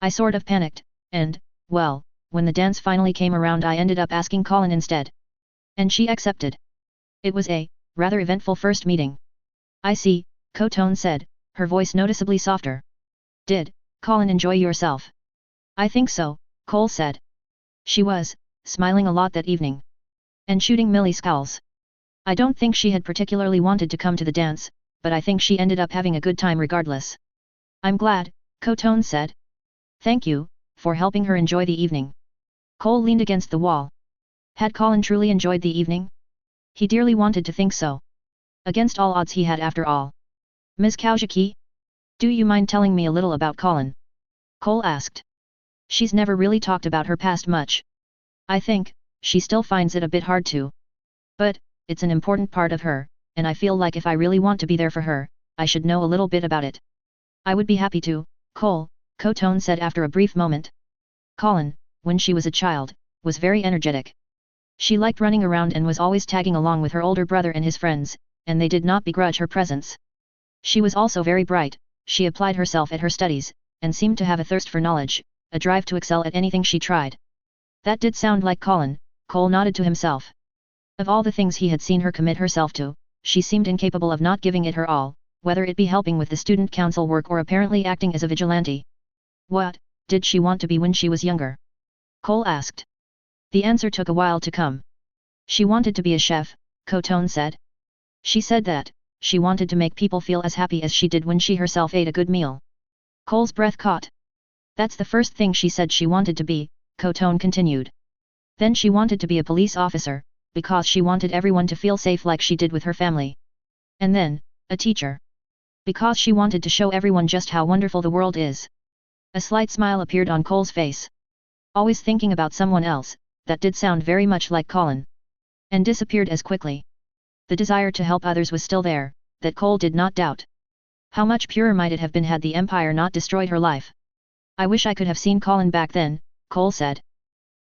I sort of panicked, and, well, when the dance finally came around I ended up asking Colin instead. And she accepted. It was a rather eventful first meeting. I see, Koton said, her voice noticeably softer. Did Colin enjoy yourself? I think so, Cole said. She was smiling a lot that evening. And shooting Millie scowls. I don't think she had particularly wanted to come to the dance, but I think she ended up having a good time regardless. I'm glad, Koton said. Thank you, for helping her enjoy the evening. Cole leaned against the wall. Had Colin truly enjoyed the evening? He dearly wanted to think so. Against all odds he had after all. Ms. Kaujiki? Do you mind telling me a little about Colin? Cole asked. She's never really talked about her past much. I think, she still finds it a bit hard to. But, it's an important part of her, and I feel like if I really want to be there for her, I should know a little bit about it. I would be happy to, Cole, Koton said after a brief moment. Colin, when she was a child, was very energetic. She liked running around and was always tagging along with her older brother and his friends, and they did not begrudge her presence. She was also very bright, she applied herself at her studies, and seemed to have a thirst for knowledge, a drive to excel at anything she tried. That did sound like Colin, Cole nodded to himself. Of all the things he had seen her commit herself to, she seemed incapable of not giving it her all, whether it be helping with the student council work or apparently acting as a vigilante. What did she want to be when she was younger? Cole asked. The answer took a while to come. She wanted to be a chef, Cotone said. She said that she wanted to make people feel as happy as she did when she herself ate a good meal. Cole's breath caught. That's the first thing she said she wanted to be, Cotone continued. Then she wanted to be a police officer, because she wanted everyone to feel safe like she did with her family. And then, a teacher. Because she wanted to show everyone just how wonderful the world is. A slight smile appeared on Cole's face. Always thinking about someone else, that did sound very much like Colin. And disappeared as quickly. The desire to help others was still there, that Cole did not doubt. How much purer might it have been had the Empire not destroyed her life? I wish I could have seen Colin back then, Cole said.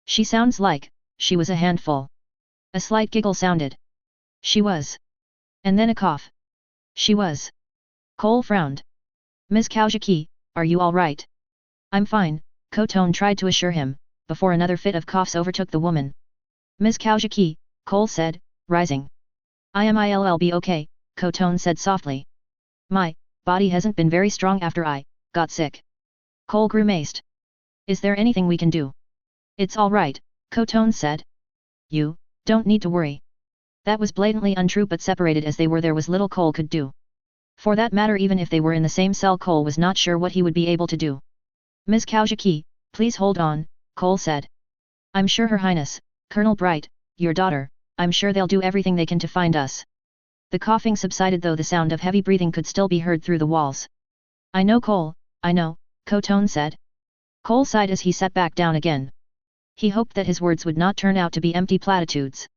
She sounds like she was a handful. A slight giggle sounded. She was. And then a cough. She was. Cole frowned. Ms. Kaujiki, are you all right? I'm fine, Cotone tried to assure him, before another fit of coughs overtook the woman. Ms. Kaujiki, Cole said, rising. I'll be okay, Cotone said softly. My body hasn't been very strong after I got sick. Cole grimaced. Is there anything we can do? It's all right, Cotone said. You don't need to worry. That was blatantly untrue, but separated as they were there was little Cole could do. For that matter, even if they were in the same cell, Cole was not sure what he would be able to do. Ms. Kaujiki, please hold on, Cole said. I'm sure Her Highness, Colonel Bright, your daughter, I'm sure they'll do everything they can to find us. The coughing subsided, though the sound of heavy breathing could still be heard through the walls. I know, Cole, I know, Cotone said. Cole sighed as he sat back down again. He hoped that his words would not turn out to be empty platitudes.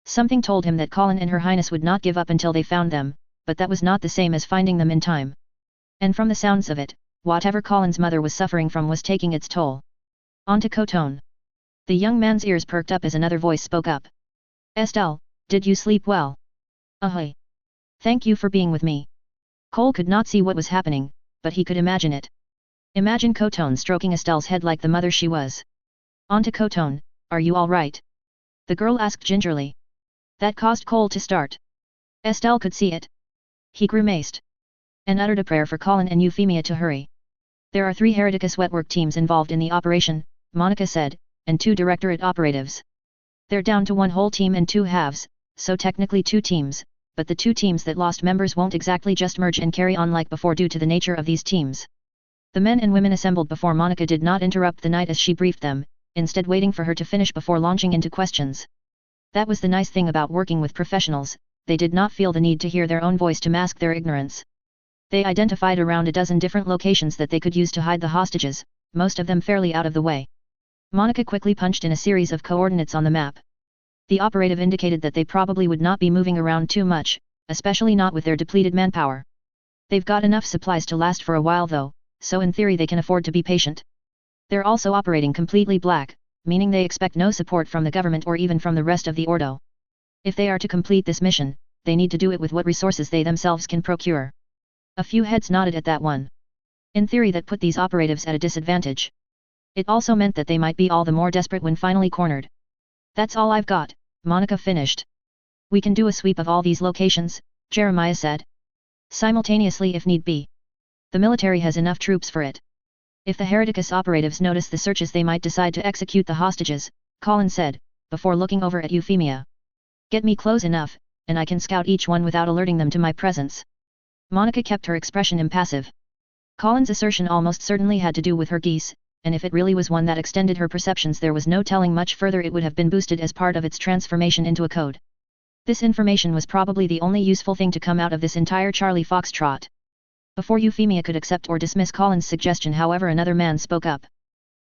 Something told him that Colin and Her Highness would not give up until they found them, but that was not the same as finding them in time. And from the sounds of it, whatever Colin's mother was suffering from was taking its toll. On to Cotone. The young man's ears perked up as another voice spoke up. Estelle, did you sleep well? Ahoy! Thank you for being with me. Cole could not see what was happening, but he could imagine it. Imagine Cotone stroking Estelle's head like the mother she was. On to Cotone, are you all right? The girl asked gingerly. That caused Cole to start. Estelle could see it. He grimaced. And uttered a prayer for Colin and Euphemia to hurry. There are 3 Hereticus Wetwork teams involved in the operation, Monica said, and 2 Directorate operatives. They're down to 1 whole team and 2 halves, so technically 2 teams, but the 2 teams that lost members won't exactly just merge and carry on like before due to the nature of these teams. The men and women assembled before Monica did not interrupt the night as she briefed them, instead waiting for her to finish before launching into questions. That was the nice thing about working with professionals, they did not feel the need to hear their own voice to mask their ignorance. They identified around a dozen different locations that they could use to hide the hostages, most of them fairly out of the way. Monica quickly punched in a series of coordinates on the map. The operative indicated that they probably would not be moving around too much, especially not with their depleted manpower. They've got enough supplies to last for a while though, so in theory they can afford to be patient. They're also operating completely black, meaning they expect no support from the government or even from the rest of the Ordo. If they are to complete this mission, they need to do it with what resources they themselves can procure. A few heads nodded at that one. In theory that put these operatives at a disadvantage. It also meant that they might be all the more desperate when finally cornered. That's all I've got, Monica finished. We can do a sweep of all these locations, Jeremiah said. Simultaneously if need be. The military has enough troops for it. If the Hereticus operatives notice the searches they might decide to execute the hostages, Colin said, before looking over at Euphemia. Get me close enough, and I can scout each one without alerting them to my presence. Monica kept her expression impassive. Colin's assertion almost certainly had to do with her Geass, and if it really was one that extended her perceptions there was no telling much further it would have been boosted as part of its transformation into a code. This information was probably the only useful thing to come out of this entire Charlie Foxtrot. Before Euphemia could accept or dismiss Colin's suggestion, however, another man spoke up.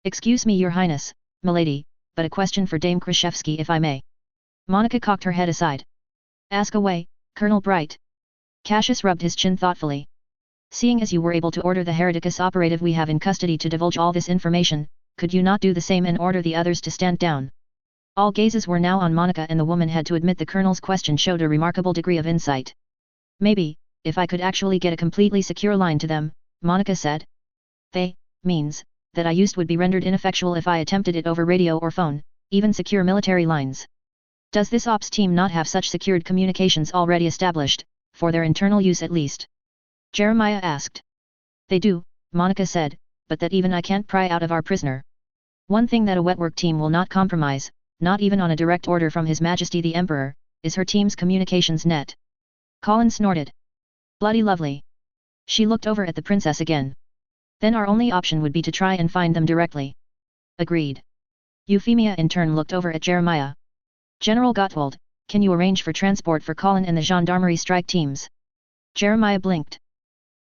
Excuse me, Your Highness, milady, but a question for Dame Krashevsky if I may. Monica cocked her head aside. Ask away, Colonel Bright. Cassius rubbed his chin thoughtfully. Seeing as you were able to order the Hereticus operative we have in custody to divulge all this information, could you not do the same and order the others to stand down? All gazes were now on Monica, and the woman had to admit the Colonel's question showed a remarkable degree of insight. Maybe, if I could actually get a completely secure line to them, Monica said. They, means, that I used would be rendered ineffectual if I attempted it over radio or phone, even secure military lines. Does this ops team not have such secured communications already established, for their internal use at least? Jeremiah asked. They do, Monica said, but that even I can't pry out of our prisoner. One thing that a wetwork team will not compromise, not even on a direct order from His Majesty the Emperor, is her team's communications net. Colin snorted. Bloody lovely. She looked over at the princess again. Then our only option would be to try and find them directly. Agreed. Euphemia in turn looked over at Jeremiah. General Gottwald, can you arrange for transport for Colin and the gendarmerie strike teams? Jeremiah blinked.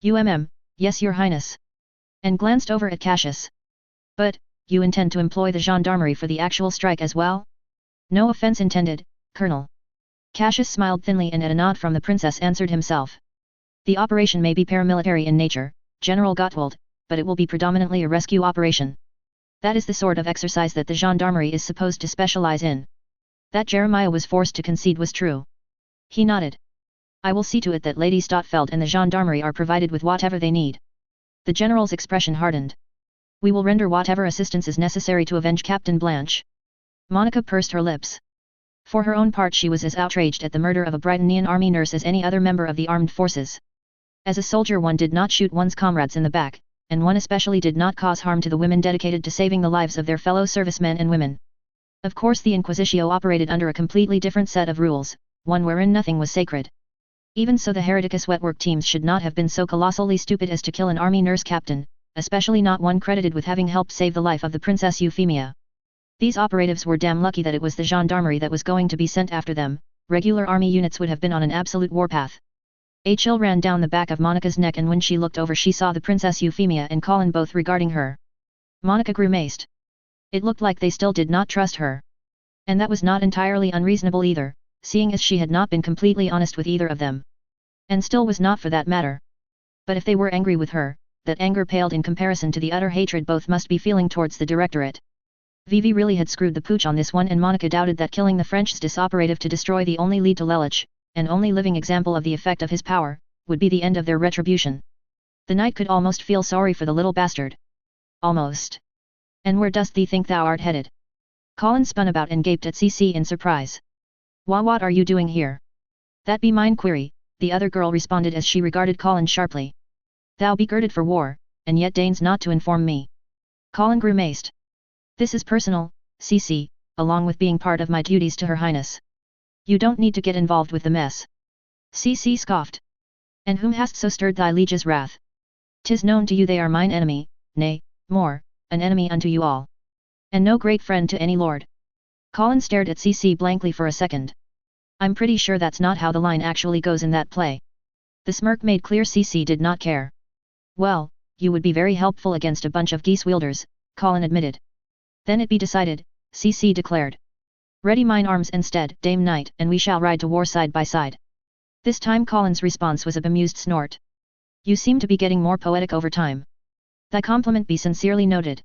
Yes, Your Highness. And glanced over at Cassius. But, you intend to employ the gendarmerie for the actual strike as well? No offense intended, Colonel. Cassius smiled thinly and at a nod from the princess answered himself. The operation may be paramilitary in nature, General Gottwald, but it will be predominantly a rescue operation. That is the sort of exercise that the gendarmerie is supposed to specialize in. That Jeremiah was forced to concede was true. He nodded. I will see to it that Lady Stotfeld and the gendarmerie are provided with whatever they need. The general's expression hardened. We will render whatever assistance is necessary to avenge Captain Blanche. Monica pursed her lips. For her own part she was as outraged at the murder of a Britonian army nurse as any other member of the armed forces. As a soldier one did not shoot one's comrades in the back, and one especially did not cause harm to the women dedicated to saving the lives of their fellow servicemen and women. Of course the Inquisitio operated under a completely different set of rules, one wherein nothing was sacred. Even so the Hereticus wetwork teams should not have been so colossally stupid as to kill an army nurse captain, especially not one credited with having helped save the life of the Princess Euphemia. These operatives were damn lucky that it was the gendarmerie that was going to be sent after them, regular army units would have been on an absolute warpath. A chill ran down the back of Monica's neck and when she looked over she saw the Princess Euphemia and Colin both regarding her. Monica grimaced. It looked like they still did not trust her. And that was not entirely unreasonable either, seeing as she had not been completely honest with either of them. And still was not for that matter. But if they were angry with her, that anger paled in comparison to the utter hatred both must be feeling towards the Directorate. Vivi really had screwed the pooch on this one and Monica doubted that killing the French SDIS operative to destroy the only lead to Lelich, and only living example of the effect of his power, would be the end of their retribution. The knight could almost feel sorry for the little bastard. Almost. And where dost thee think thou art headed? Colin spun about and gaped at CC in surprise. What are you doing here? That be mine query, the other girl responded as she regarded Colin sharply. Thou be girded for war, and yet deigns not to inform me. Colin grimaced. This is personal, CC, along with being part of my duties to Her Highness. You don't need to get involved with the mess. CC scoffed. And whom hast so stirred thy liege's wrath? 'Tis known to you they are mine enemy, nay, more, an enemy unto you all. And no great friend to any lord. Colin stared at CC blankly for a second. I'm pretty sure that's not how the line actually goes in that play. The smirk made clear CC did not care. Well, you would be very helpful against a bunch of geese wielders, Colin admitted. Then it be decided, CC declared. Ready mine arms instead, Dame Knight, and we shall ride to war side by side. This time Colin's response was a bemused snort. You seem to be getting more poetic over time. Thy compliment be sincerely noted.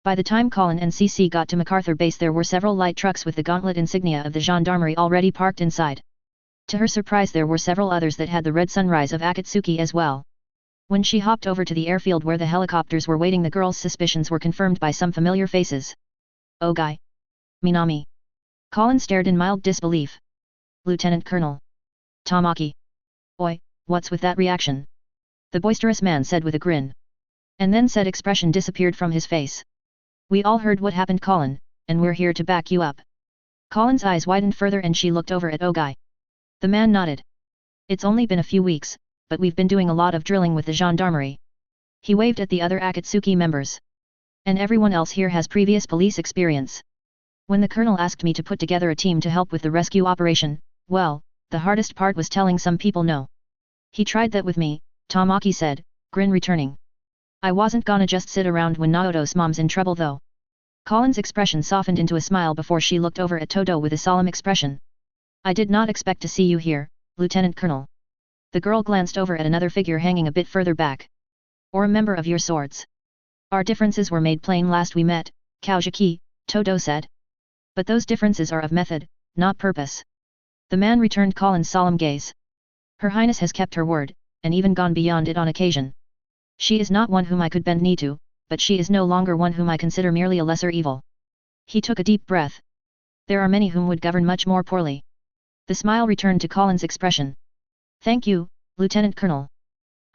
By the time Colin and CC got to MacArthur Base there were several light trucks with the gauntlet insignia of the gendarmerie already parked inside. To her surprise there were several others that had the red sunrise of Akatsuki as well. When she hopped over to the airfield where the helicopters were waiting the girl's suspicions were confirmed by some familiar faces. Oh guy. Minami. Colin stared in mild disbelief. Lieutenant Colonel. Tamaki. Oi, what's with that reaction? The boisterous man said with a grin. And then said expression disappeared from his face. We all heard what happened Colin, and we're here to back you up. Colin's eyes widened further and she looked over at Ogai. The man nodded. It's only been a few weeks, but we've been doing a lot of drilling with the gendarmerie. He waved at the other Akatsuki members. And everyone else here has previous police experience. When the colonel asked me to put together a team to help with the rescue operation, well, the hardest part was telling some people no. He tried that with me, Tamaki said, grin returning. I wasn't gonna just sit around when Naoto's mom's in trouble though. Colin's expression softened into a smile before she looked over at Todo with a solemn expression. I did not expect to see you here, Lieutenant Colonel. The girl glanced over at another figure hanging a bit further back. Or a member of your swords. Our differences were made plain last we met, Kaujiki, Todo said. But those differences are of method, not purpose. The man returned Colin's solemn gaze. Her Highness has kept her word, and even gone beyond it on occasion. She is not one whom I could bend knee to, but she is no longer one whom I consider merely a lesser evil. He took a deep breath, There are many whom would govern much more poorly. The smile returned to Colin's expression. Thank you, Lieutenant Colonel.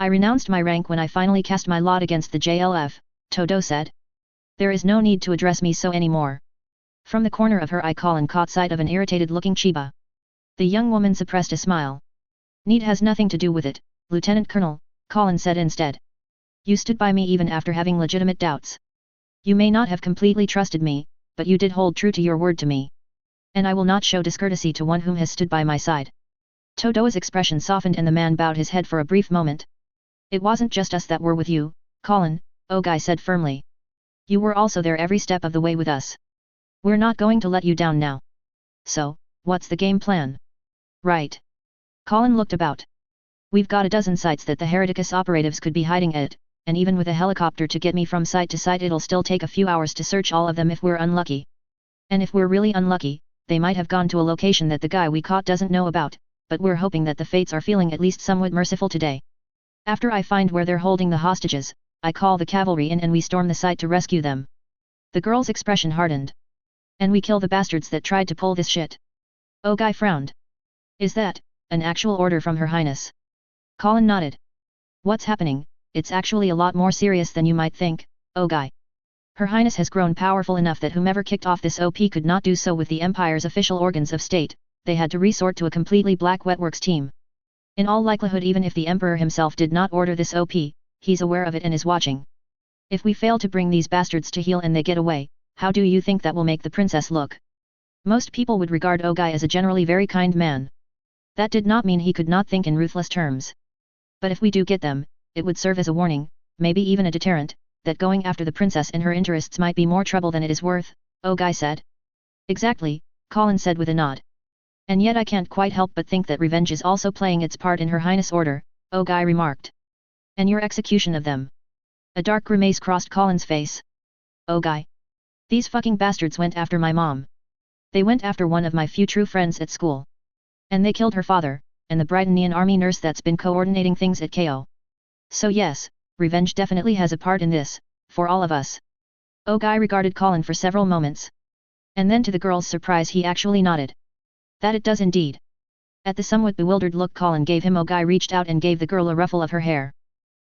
I renounced my rank when I finally cast my lot against the JLF, Todo said. There is no need to address me so anymore. From the corner of her eye Colin caught sight of an irritated-looking Chiba. The young woman suppressed a smile. Need has nothing to do with it, Lieutenant Colonel, Colin said instead. You stood by me even after having legitimate doubts. You may not have completely trusted me, but you did hold true to your word to me. And I will not show discourtesy to one whom has stood by my side. Todo's expression softened and the man bowed his head for a brief moment. It wasn't just us that were with you, Colin, Ogai said firmly. You were also there every step of the way with us. We're not going to let you down now. So, what's the game plan? Right. Colin looked about. We've got a dozen sites that the Hereticus operatives could be hiding at, and even with a helicopter to get me from site to site it'll still take a few hours to search all of them if we're unlucky. And if we're really unlucky, they might have gone to a location that the guy we caught doesn't know about, but we're hoping that the fates are feeling at least somewhat merciful today. After I find where they're holding the hostages, I call the cavalry in and we storm the site to rescue them. The girl's expression hardened. And we kill the bastards that tried to pull this shit. Ogai frowned. Is that an actual order from Her Highness? Colin nodded. What's happening? It's actually a lot more serious than you might think, Ogai. Her Highness has grown powerful enough that whomever kicked off this OP could not do so with the Empire's official organs of state, they had to resort to a completely black Wetworks team. In all likelihood even if the Emperor himself did not order this OP, he's aware of it and is watching. If we fail to bring these bastards to heel and they get away, how do you think that will make the princess look? Most people would regard Ogai as a generally very kind man. That did not mean he could not think in ruthless terms. But if we do get them, it would serve as a warning, maybe even a deterrent, that going after the princess and her interests might be more trouble than it is worth, Ogai said. Exactly, Colin said with a nod. And yet I can't quite help but think that revenge is also playing its part in Her Highness' order, Ogai remarked. And your execution of them. A dark grimace crossed Colin's face. Ogai. These fucking bastards went after my mom. They went after one of my few true friends at school. And they killed her father, and the Brightonian army nurse that's been coordinating things at KO. So yes, revenge definitely has a part in this, for all of us. Ogai regarded Colin for several moments. And then to the girl's surprise he actually nodded. That it does indeed. At the somewhat bewildered look Colin gave him Ogai reached out and gave the girl a ruffle of her hair.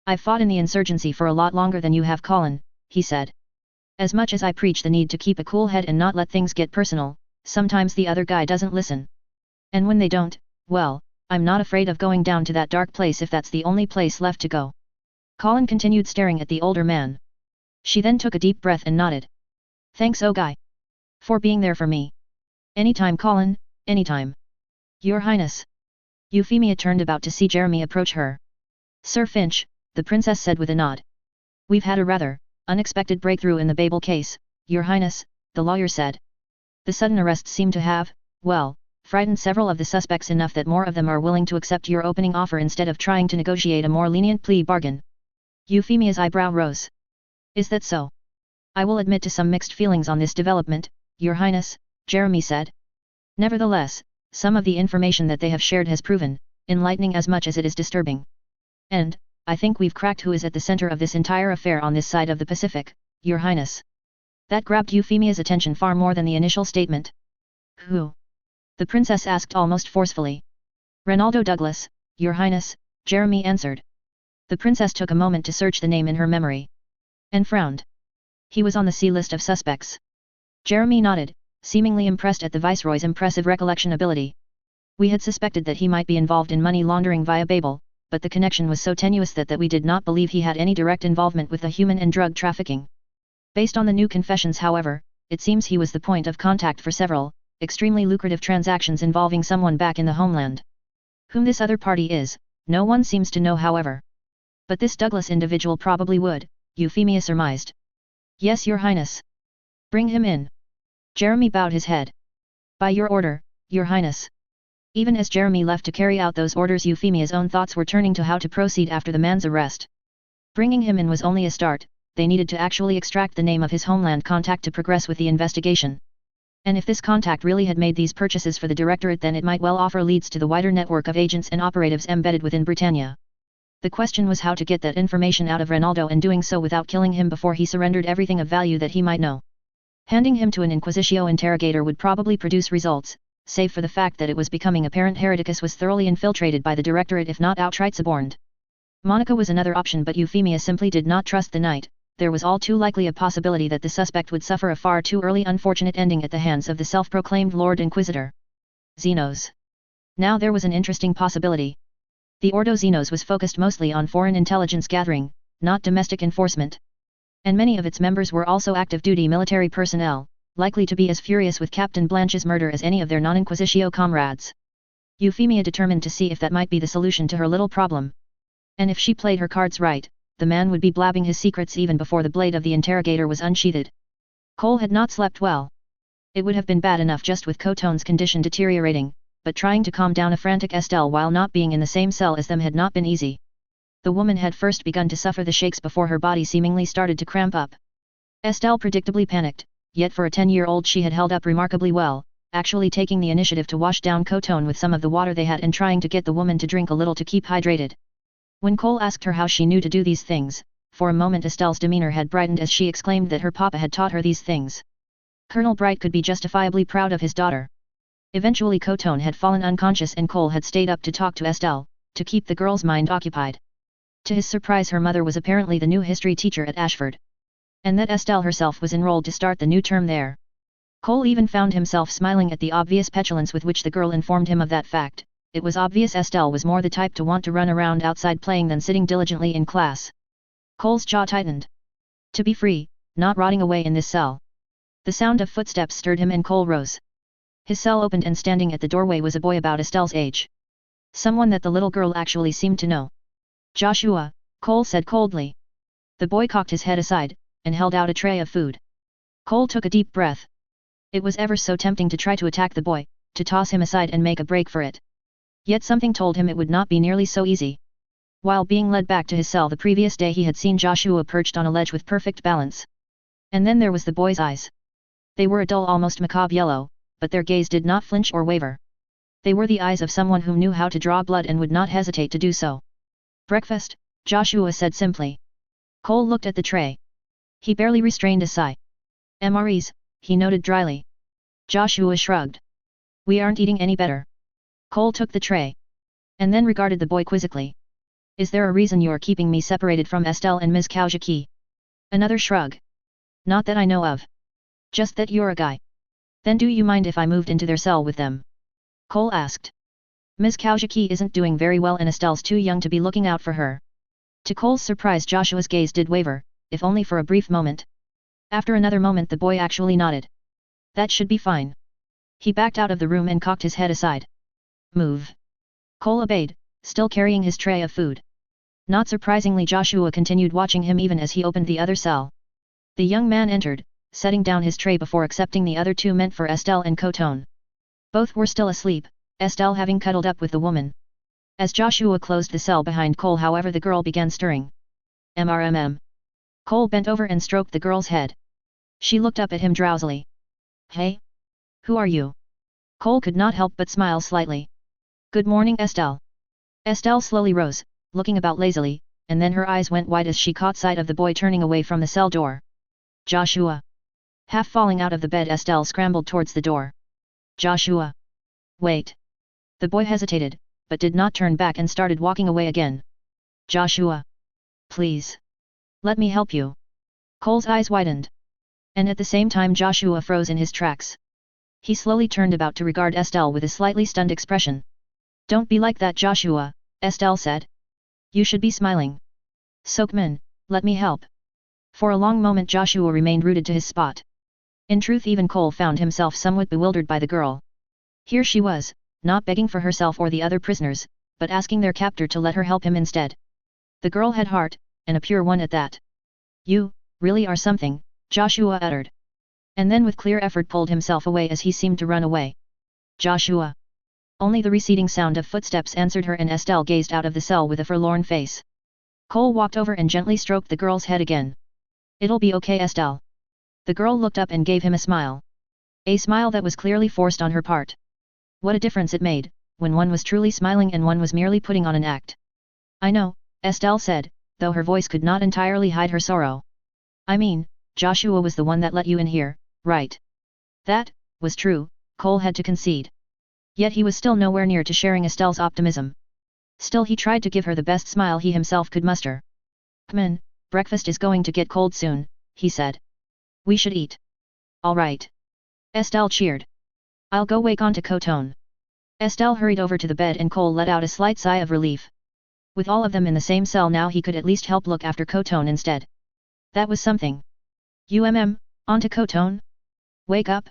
I've fought in the insurgency for a lot longer than you have Colin, he said. As much as I preach the need to keep a cool head and not let things get personal, sometimes the other guy doesn't listen. And when they don't, well, I'm not afraid of going down to that dark place if that's the only place left to go. Colin continued staring at the older man. She then took a deep breath and nodded. Thanks Ogai. For being there for me. Anytime Colin, anytime. Your Highness. Euphemia turned about to see Jeremy approach her. Sir Finch, the princess said with a nod. We've had a rather unexpected breakthrough in the Babel case, Your Highness, the lawyer said. The sudden arrest seemed to have, well, frightened several of the suspects enough that more of them are willing to accept your opening offer instead of trying to negotiate a more lenient plea bargain. Euphemia's eyebrow rose. Is that so? I will admit to some mixed feelings on this development, Your Highness, Jeremy said. Nevertheless, some of the information that they have shared has proven enlightening as much as it is disturbing. And, I think we've cracked who is at the center of this entire affair on this side of the Pacific, Your Highness. That grabbed Euphemia's attention far more than the initial statement. Who? The princess asked almost forcefully. Ronaldo Douglas, Your Highness, Jeremy answered. The princess took a moment to search the name in her memory. And frowned. He was on the C list of suspects. Jeremy nodded, seemingly impressed at the Viceroy's impressive recollection ability. We had suspected that he might be involved in money laundering via Babel, but the connection was so tenuous that we did not believe he had any direct involvement with the human and drug trafficking. Based on the new confessions however, it seems he was the point of contact for several, extremely lucrative transactions involving someone back in the homeland. Whom this other party is, no one seems to know however. But this Douglas individual probably would, Euphemia surmised. Yes Your Highness. Bring him in. Jeremy bowed his head. By your order, Your Highness. Even as Jeremy left to carry out those orders Euphemia's own thoughts were turning to how to proceed after the man's arrest. Bringing him in was only a start, they needed to actually extract the name of his homeland contact to progress with the investigation. And if this contact really had made these purchases for the Directorate then it might well offer leads to the wider network of agents and operatives embedded within Britannia. The question was how to get that information out of Ronaldo and doing so without killing him before he surrendered everything of value that he might know. Handing him to an Inquisitio interrogator would probably produce results, save for the fact that it was becoming apparent Hereticus was thoroughly infiltrated by the Directorate if not outright suborned. Monica was another option, but Euphemia simply did not trust the knight. There was all too likely a possibility that the suspect would suffer a far too early unfortunate ending at the hands of the self-proclaimed Lord Inquisitor. Xenos. Now there was an interesting possibility. The Ordo Xenos was focused mostly on foreign intelligence gathering, not domestic enforcement. And many of its members were also active-duty military personnel, likely to be as furious with Captain Blanche's murder as any of their non-Inquisitio comrades. Euphemia determined to see if that might be the solution to her little problem. And if she played her cards right, the man would be blabbing his secrets even before the blade of the interrogator was unsheathed. Cole had not slept well. It would have been bad enough just with Cotone's condition deteriorating, but trying to calm down a frantic Estelle while not being in the same cell as them had not been easy. The woman had first begun to suffer the shakes before her body seemingly started to cramp up. Estelle predictably panicked, yet for a 10-year-old she had held up remarkably well, actually taking the initiative to wash down Cotone with some of the water they had and trying to get the woman to drink a little to keep hydrated. When Cole asked her how she knew to do these things, for a moment Estelle's demeanor had brightened as she exclaimed that her papa had taught her these things. Colonel Bright could be justifiably proud of his daughter. Eventually Cotone had fallen unconscious and Cole had stayed up to talk to Estelle, to keep the girl's mind occupied. To his surprise her mother was apparently the new history teacher at Ashford. And that Estelle herself was enrolled to start the new term there. Cole even found himself smiling at the obvious petulance with which the girl informed him of that fact. It was obvious Estelle was more the type to want to run around outside playing than sitting diligently in class. Cole's jaw tightened. To be free, not rotting away in this cell. The sound of footsteps stirred him and Cole rose. His cell opened and standing at the doorway was a boy about Estelle's age. Someone that the little girl actually seemed to know. Joshua, Cole said coldly. The boy cocked his head aside, and held out a tray of food. Cole took a deep breath. It was ever so tempting to try to attack the boy, to toss him aside and make a break for it. Yet something told him it would not be nearly so easy. While being led back to his cell the previous day he had seen Joshua perched on a ledge with perfect balance. And then there was the boy's eyes. They were a dull almost macabre yellow, but their gaze did not flinch or waver. They were the eyes of someone who knew how to draw blood and would not hesitate to do so. Breakfast, Joshua said simply. Cole looked at the tray. He barely restrained a sigh. MREs, he noted dryly. Joshua shrugged. We aren't eating any better. Cole took the tray. And then regarded the boy quizzically. Is there a reason you are keeping me separated from Estelle and Ms. Kaujaki? Another shrug. Not that I know of. Just that you're a guy. Then do you mind if I moved into their cell with them? Cole asked. Ms. Kaujaki isn't doing very well and Estelle's too young to be looking out for her. To Cole's surprise Joshua's gaze did waver, if only for a brief moment. After another moment the boy actually nodded. That should be fine. He backed out of the room and cocked his head aside. Move. Cole obeyed, still carrying his tray of food. Not surprisingly Joshua continued watching him even as he opened the other cell. The young man entered, setting down his tray before accepting the other two meant for Estelle and Cotone. Both were still asleep, Estelle having cuddled up with the woman. As Joshua closed the cell behind Cole however the girl began stirring. MRMM. Cole bent over and stroked the girl's head. She looked up at him drowsily. Hey? Who are you? Cole could not help but smile slightly. Good morning Estelle. Estelle slowly rose, looking about lazily, and then her eyes went wide as she caught sight of the boy turning away from the cell door. Joshua. Half falling out of the bed Estelle scrambled towards the door. Joshua. Wait. The boy hesitated, but did not turn back and started walking away again. Joshua. Please. Let me help you. Cole's eyes widened. And at the same time Joshua froze in his tracks. He slowly turned about to regard Estelle with a slightly stunned expression. Don't be like that Joshua, Estelle said. You should be smiling. Soakman, let me help. For a long moment Joshua remained rooted to his spot. In truth even Cole found himself somewhat bewildered by the girl. Here she was, not begging for herself or the other prisoners, but asking their captor to let her help him instead. The girl had heart, and a pure one at that. You, really are something, Joshua uttered. And then with clear effort pulled himself away as he seemed to run away. Joshua. Only the receding sound of footsteps answered her and Estelle gazed out of the cell with a forlorn face. Cole walked over and gently stroked the girl's head again. It'll be okay Estelle. The girl looked up and gave him a smile. A smile that was clearly forced on her part. What a difference it made, when one was truly smiling and one was merely putting on an act. I know, Estelle said, though her voice could not entirely hide her sorrow. I mean, Joshua was the one that let you in here, right. That was true, Cole had to concede. Yet he was still nowhere near to sharing Estelle's optimism. Still he tried to give her the best smile he himself could muster. "Come in, breakfast is going to get cold soon," he said. "We should eat." "All right." Estelle cheered. "I'll go wake Auntie Coton." Estelle hurried over to the bed and Cole let out a slight sigh of relief. With all of them in the same cell now he could at least help look after Coton instead. That was something. Auntie Coton? Wake up.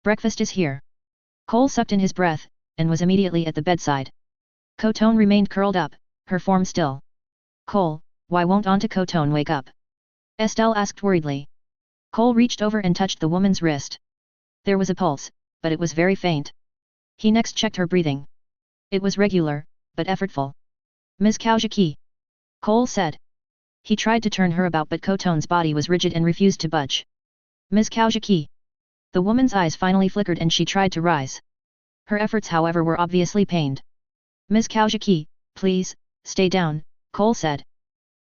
Breakfast is here." Cole sucked in his breath, and was immediately at the bedside. Coton remained curled up, her form still. "Cole, why won't Auntie Coton wake up?" Estelle asked worriedly. Cole reached over and touched the woman's wrist. There was a pulse, but it was very faint. He next checked her breathing. It was regular, but effortful. "Ms. Kaujiki," Cole said. He tried to turn her about but Coton's body was rigid and refused to budge. "Ms. Kaujiki." The woman's eyes finally flickered and she tried to rise. Her efforts however were obviously pained. "Ms. Kaujiki, please, stay down," Cole said.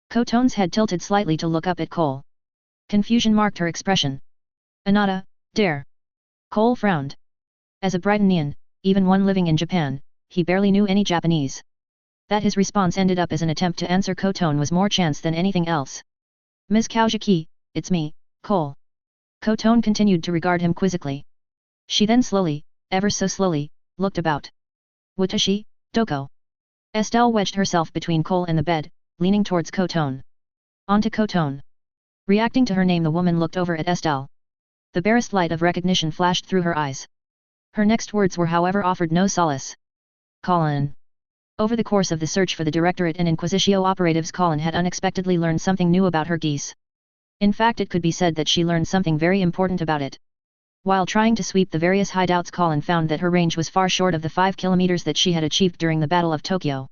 Coton's head tilted slightly to look up at Cole. Confusion marked her expression. "Anata, dare." Cole frowned. As a Britonian, even one living in Japan, he barely knew any Japanese. That his response ended up as an attempt to answer Coton was more chance than anything else. "Ms. Kaujiki, it's me, Cole." Coton continued to regard him quizzically. She then slowly, ever so slowly, looked about. "Watashi, Doko." Estelle wedged herself between Cole and the bed, leaning towards Coton. "Auntie Coton." Reacting to her name the woman looked over at Estelle. The barest light of recognition flashed through her eyes. Her next words were however offered no solace. "Colin." Over the course of the search for the Directorate and Inquisitio operatives Colin had unexpectedly learned something new about her Geass. In fact it could be said that she learned something very important about it. While trying to sweep the various hideouts Colin found that her range was far short of the 5 kilometers that she had achieved during the Battle of Tokyo.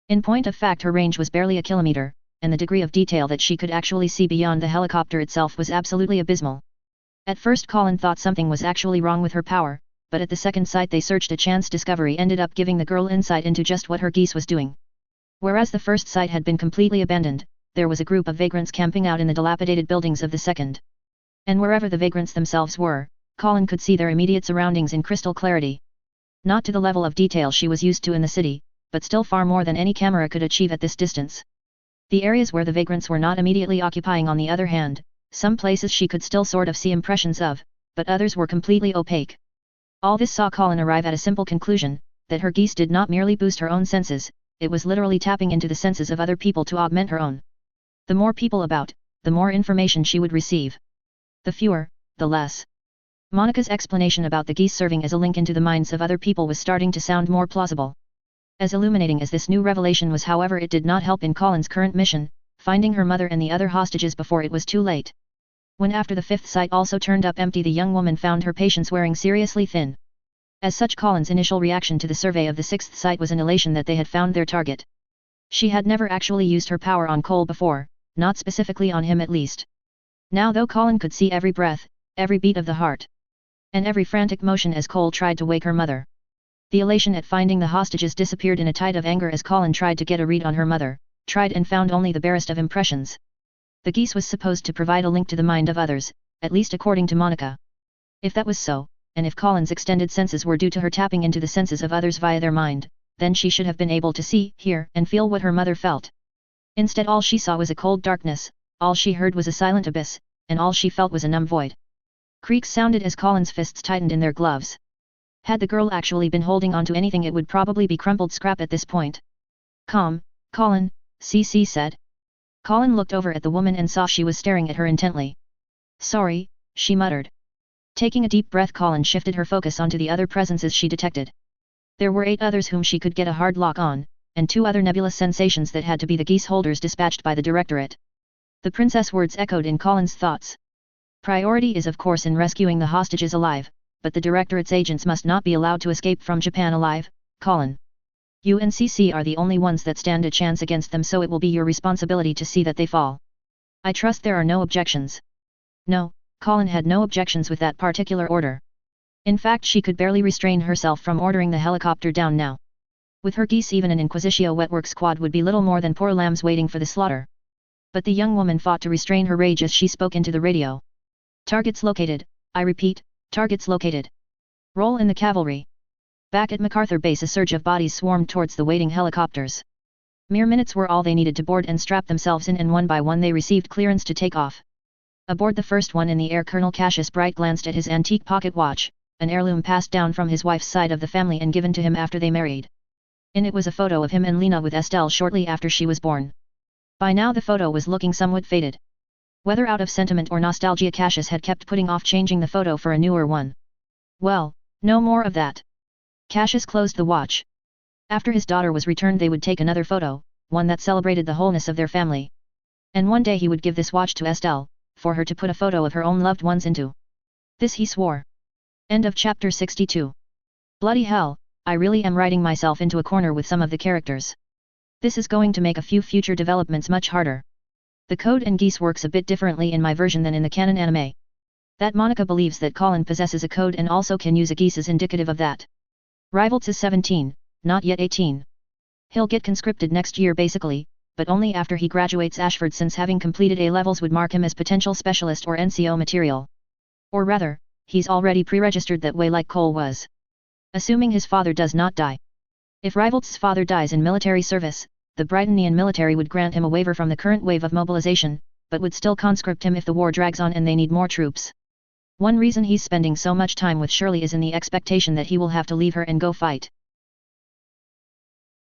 In point of fact her range was barely a kilometer, and the degree of detail that she could actually see beyond the helicopter itself was absolutely abysmal. At first Colin thought something was actually wrong with her power, but at the second sight they searched a chance discovery ended up giving the girl insight into just what her Geass was doing. Whereas the first site had been completely abandoned, there was a group of vagrants camping out in the dilapidated buildings of the second. And wherever the vagrants themselves were, Colin could see their immediate surroundings in crystal clarity. Not to the level of detail she was used to in the city, but still far more than any camera could achieve at this distance. The areas where the vagrants were not immediately occupying on the other hand, some places she could still sort of see impressions of, but others were completely opaque. All this saw Colin arrive at a simple conclusion, that her Geass did not merely boost her own senses, it was literally tapping into the senses of other people to augment her own. The more people about, the more information she would receive. The fewer, the less. Monika's explanation about the Geass serving as a link into the minds of other people was starting to sound more plausible. As illuminating as this new revelation was however it did not help in Colin's current mission, finding her mother and the other hostages before it was too late. When after the fifth site also turned up empty the young woman found her patients wearing seriously thin. As such Colin's initial reaction to the survey of the sixth site was an elation that they had found their target. She had never actually used her power on Cole before, not specifically on him at least. Now though Colin could see every breath, every beat of the heart, and every frantic motion as Cole tried to wake her mother. The elation at finding the hostages disappeared in a tide of anger as Colin tried to get a read on her mother, tried and found only the barest of impressions. The Geass was supposed to provide a link to the mind of others, at least according to Monika. If that was so, and if Colin's extended senses were due to her tapping into the senses of others via their mind, then she should have been able to see, hear and feel what her mother felt. Instead all she saw was a cold darkness, all she heard was a silent abyss, and all she felt was a numb void. Creaks sounded as Colin's fists tightened in their gloves. Had the girl actually been holding onto anything it would probably be crumpled scrap at this point. "Calm, Colin," CC said. Colin looked over at the woman and saw she was staring at her intently. "Sorry," she muttered. Taking a deep breath Colin shifted her focus onto the other presences she detected. There were 8 others whom she could get a hard lock on, and 2 other nebulous sensations that had to be the Geass holders dispatched by the Directorate. The princess words echoed in Colin's thoughts. Priority is of course in rescuing the hostages alive, but the Directorate's agents must not be allowed to escape from Japan alive, Colin. You and CC are the only ones that stand a chance against them, so it will be your responsibility to see that they fall. I trust there are no objections." No, Colin had no objections with that particular order. In fact she could barely restrain herself from ordering the helicopter down now. With her Geass even an Inquisitio wetwork squad would be little more than poor lambs waiting for the slaughter. But the young woman fought to restrain her rage as she spoke into the radio. "Targets located, I repeat, targets located. Roll in the cavalry. Back at MacArthur Base, a surge of bodies swarmed towards the waiting helicopters. Mere minutes were all they needed to board and strap themselves in, and one by one they received clearance to take off. Aboard the first one in the air, Colonel Cassius Bright glanced at his antique pocket watch, an heirloom passed down from his wife's side of the family and given to him after they married. In it was a photo of him and Lena with Estelle shortly after she was born. By now the photo was looking somewhat faded. Whether out of sentiment or nostalgia, Cassius had kept putting off changing the photo for a newer one. Well, no more of that. Cassius closed the watch. After his daughter was returned, they would take another photo, one that celebrated the wholeness of their family. And one day he would give this watch to Estelle, for her to put a photo of her own loved ones into. This he swore. End of chapter 62. Bloody hell, I really am writing myself into a corner with some of the characters. This is going to make a few future developments much harder. The code in Geass works a bit differently in my version than in the canon anime. That Monica believes that Colin possesses a code and also can use a Geass is indicative of that. Rivals is 17, not yet 18. He'll get conscripted next year basically, but only after he graduates Ashford, since having completed A-levels would mark him as potential specialist or NCO material. Or rather, he's already pre-registered that way like Cole was. Assuming his father does not die. If Rivalt's father dies in military service, the Brightonian military would grant him a waiver from the current wave of mobilization, but would still conscript him if the war drags on and they need more troops. One reason he's spending so much time with Shirley is in the expectation that he will have to leave her and go fight.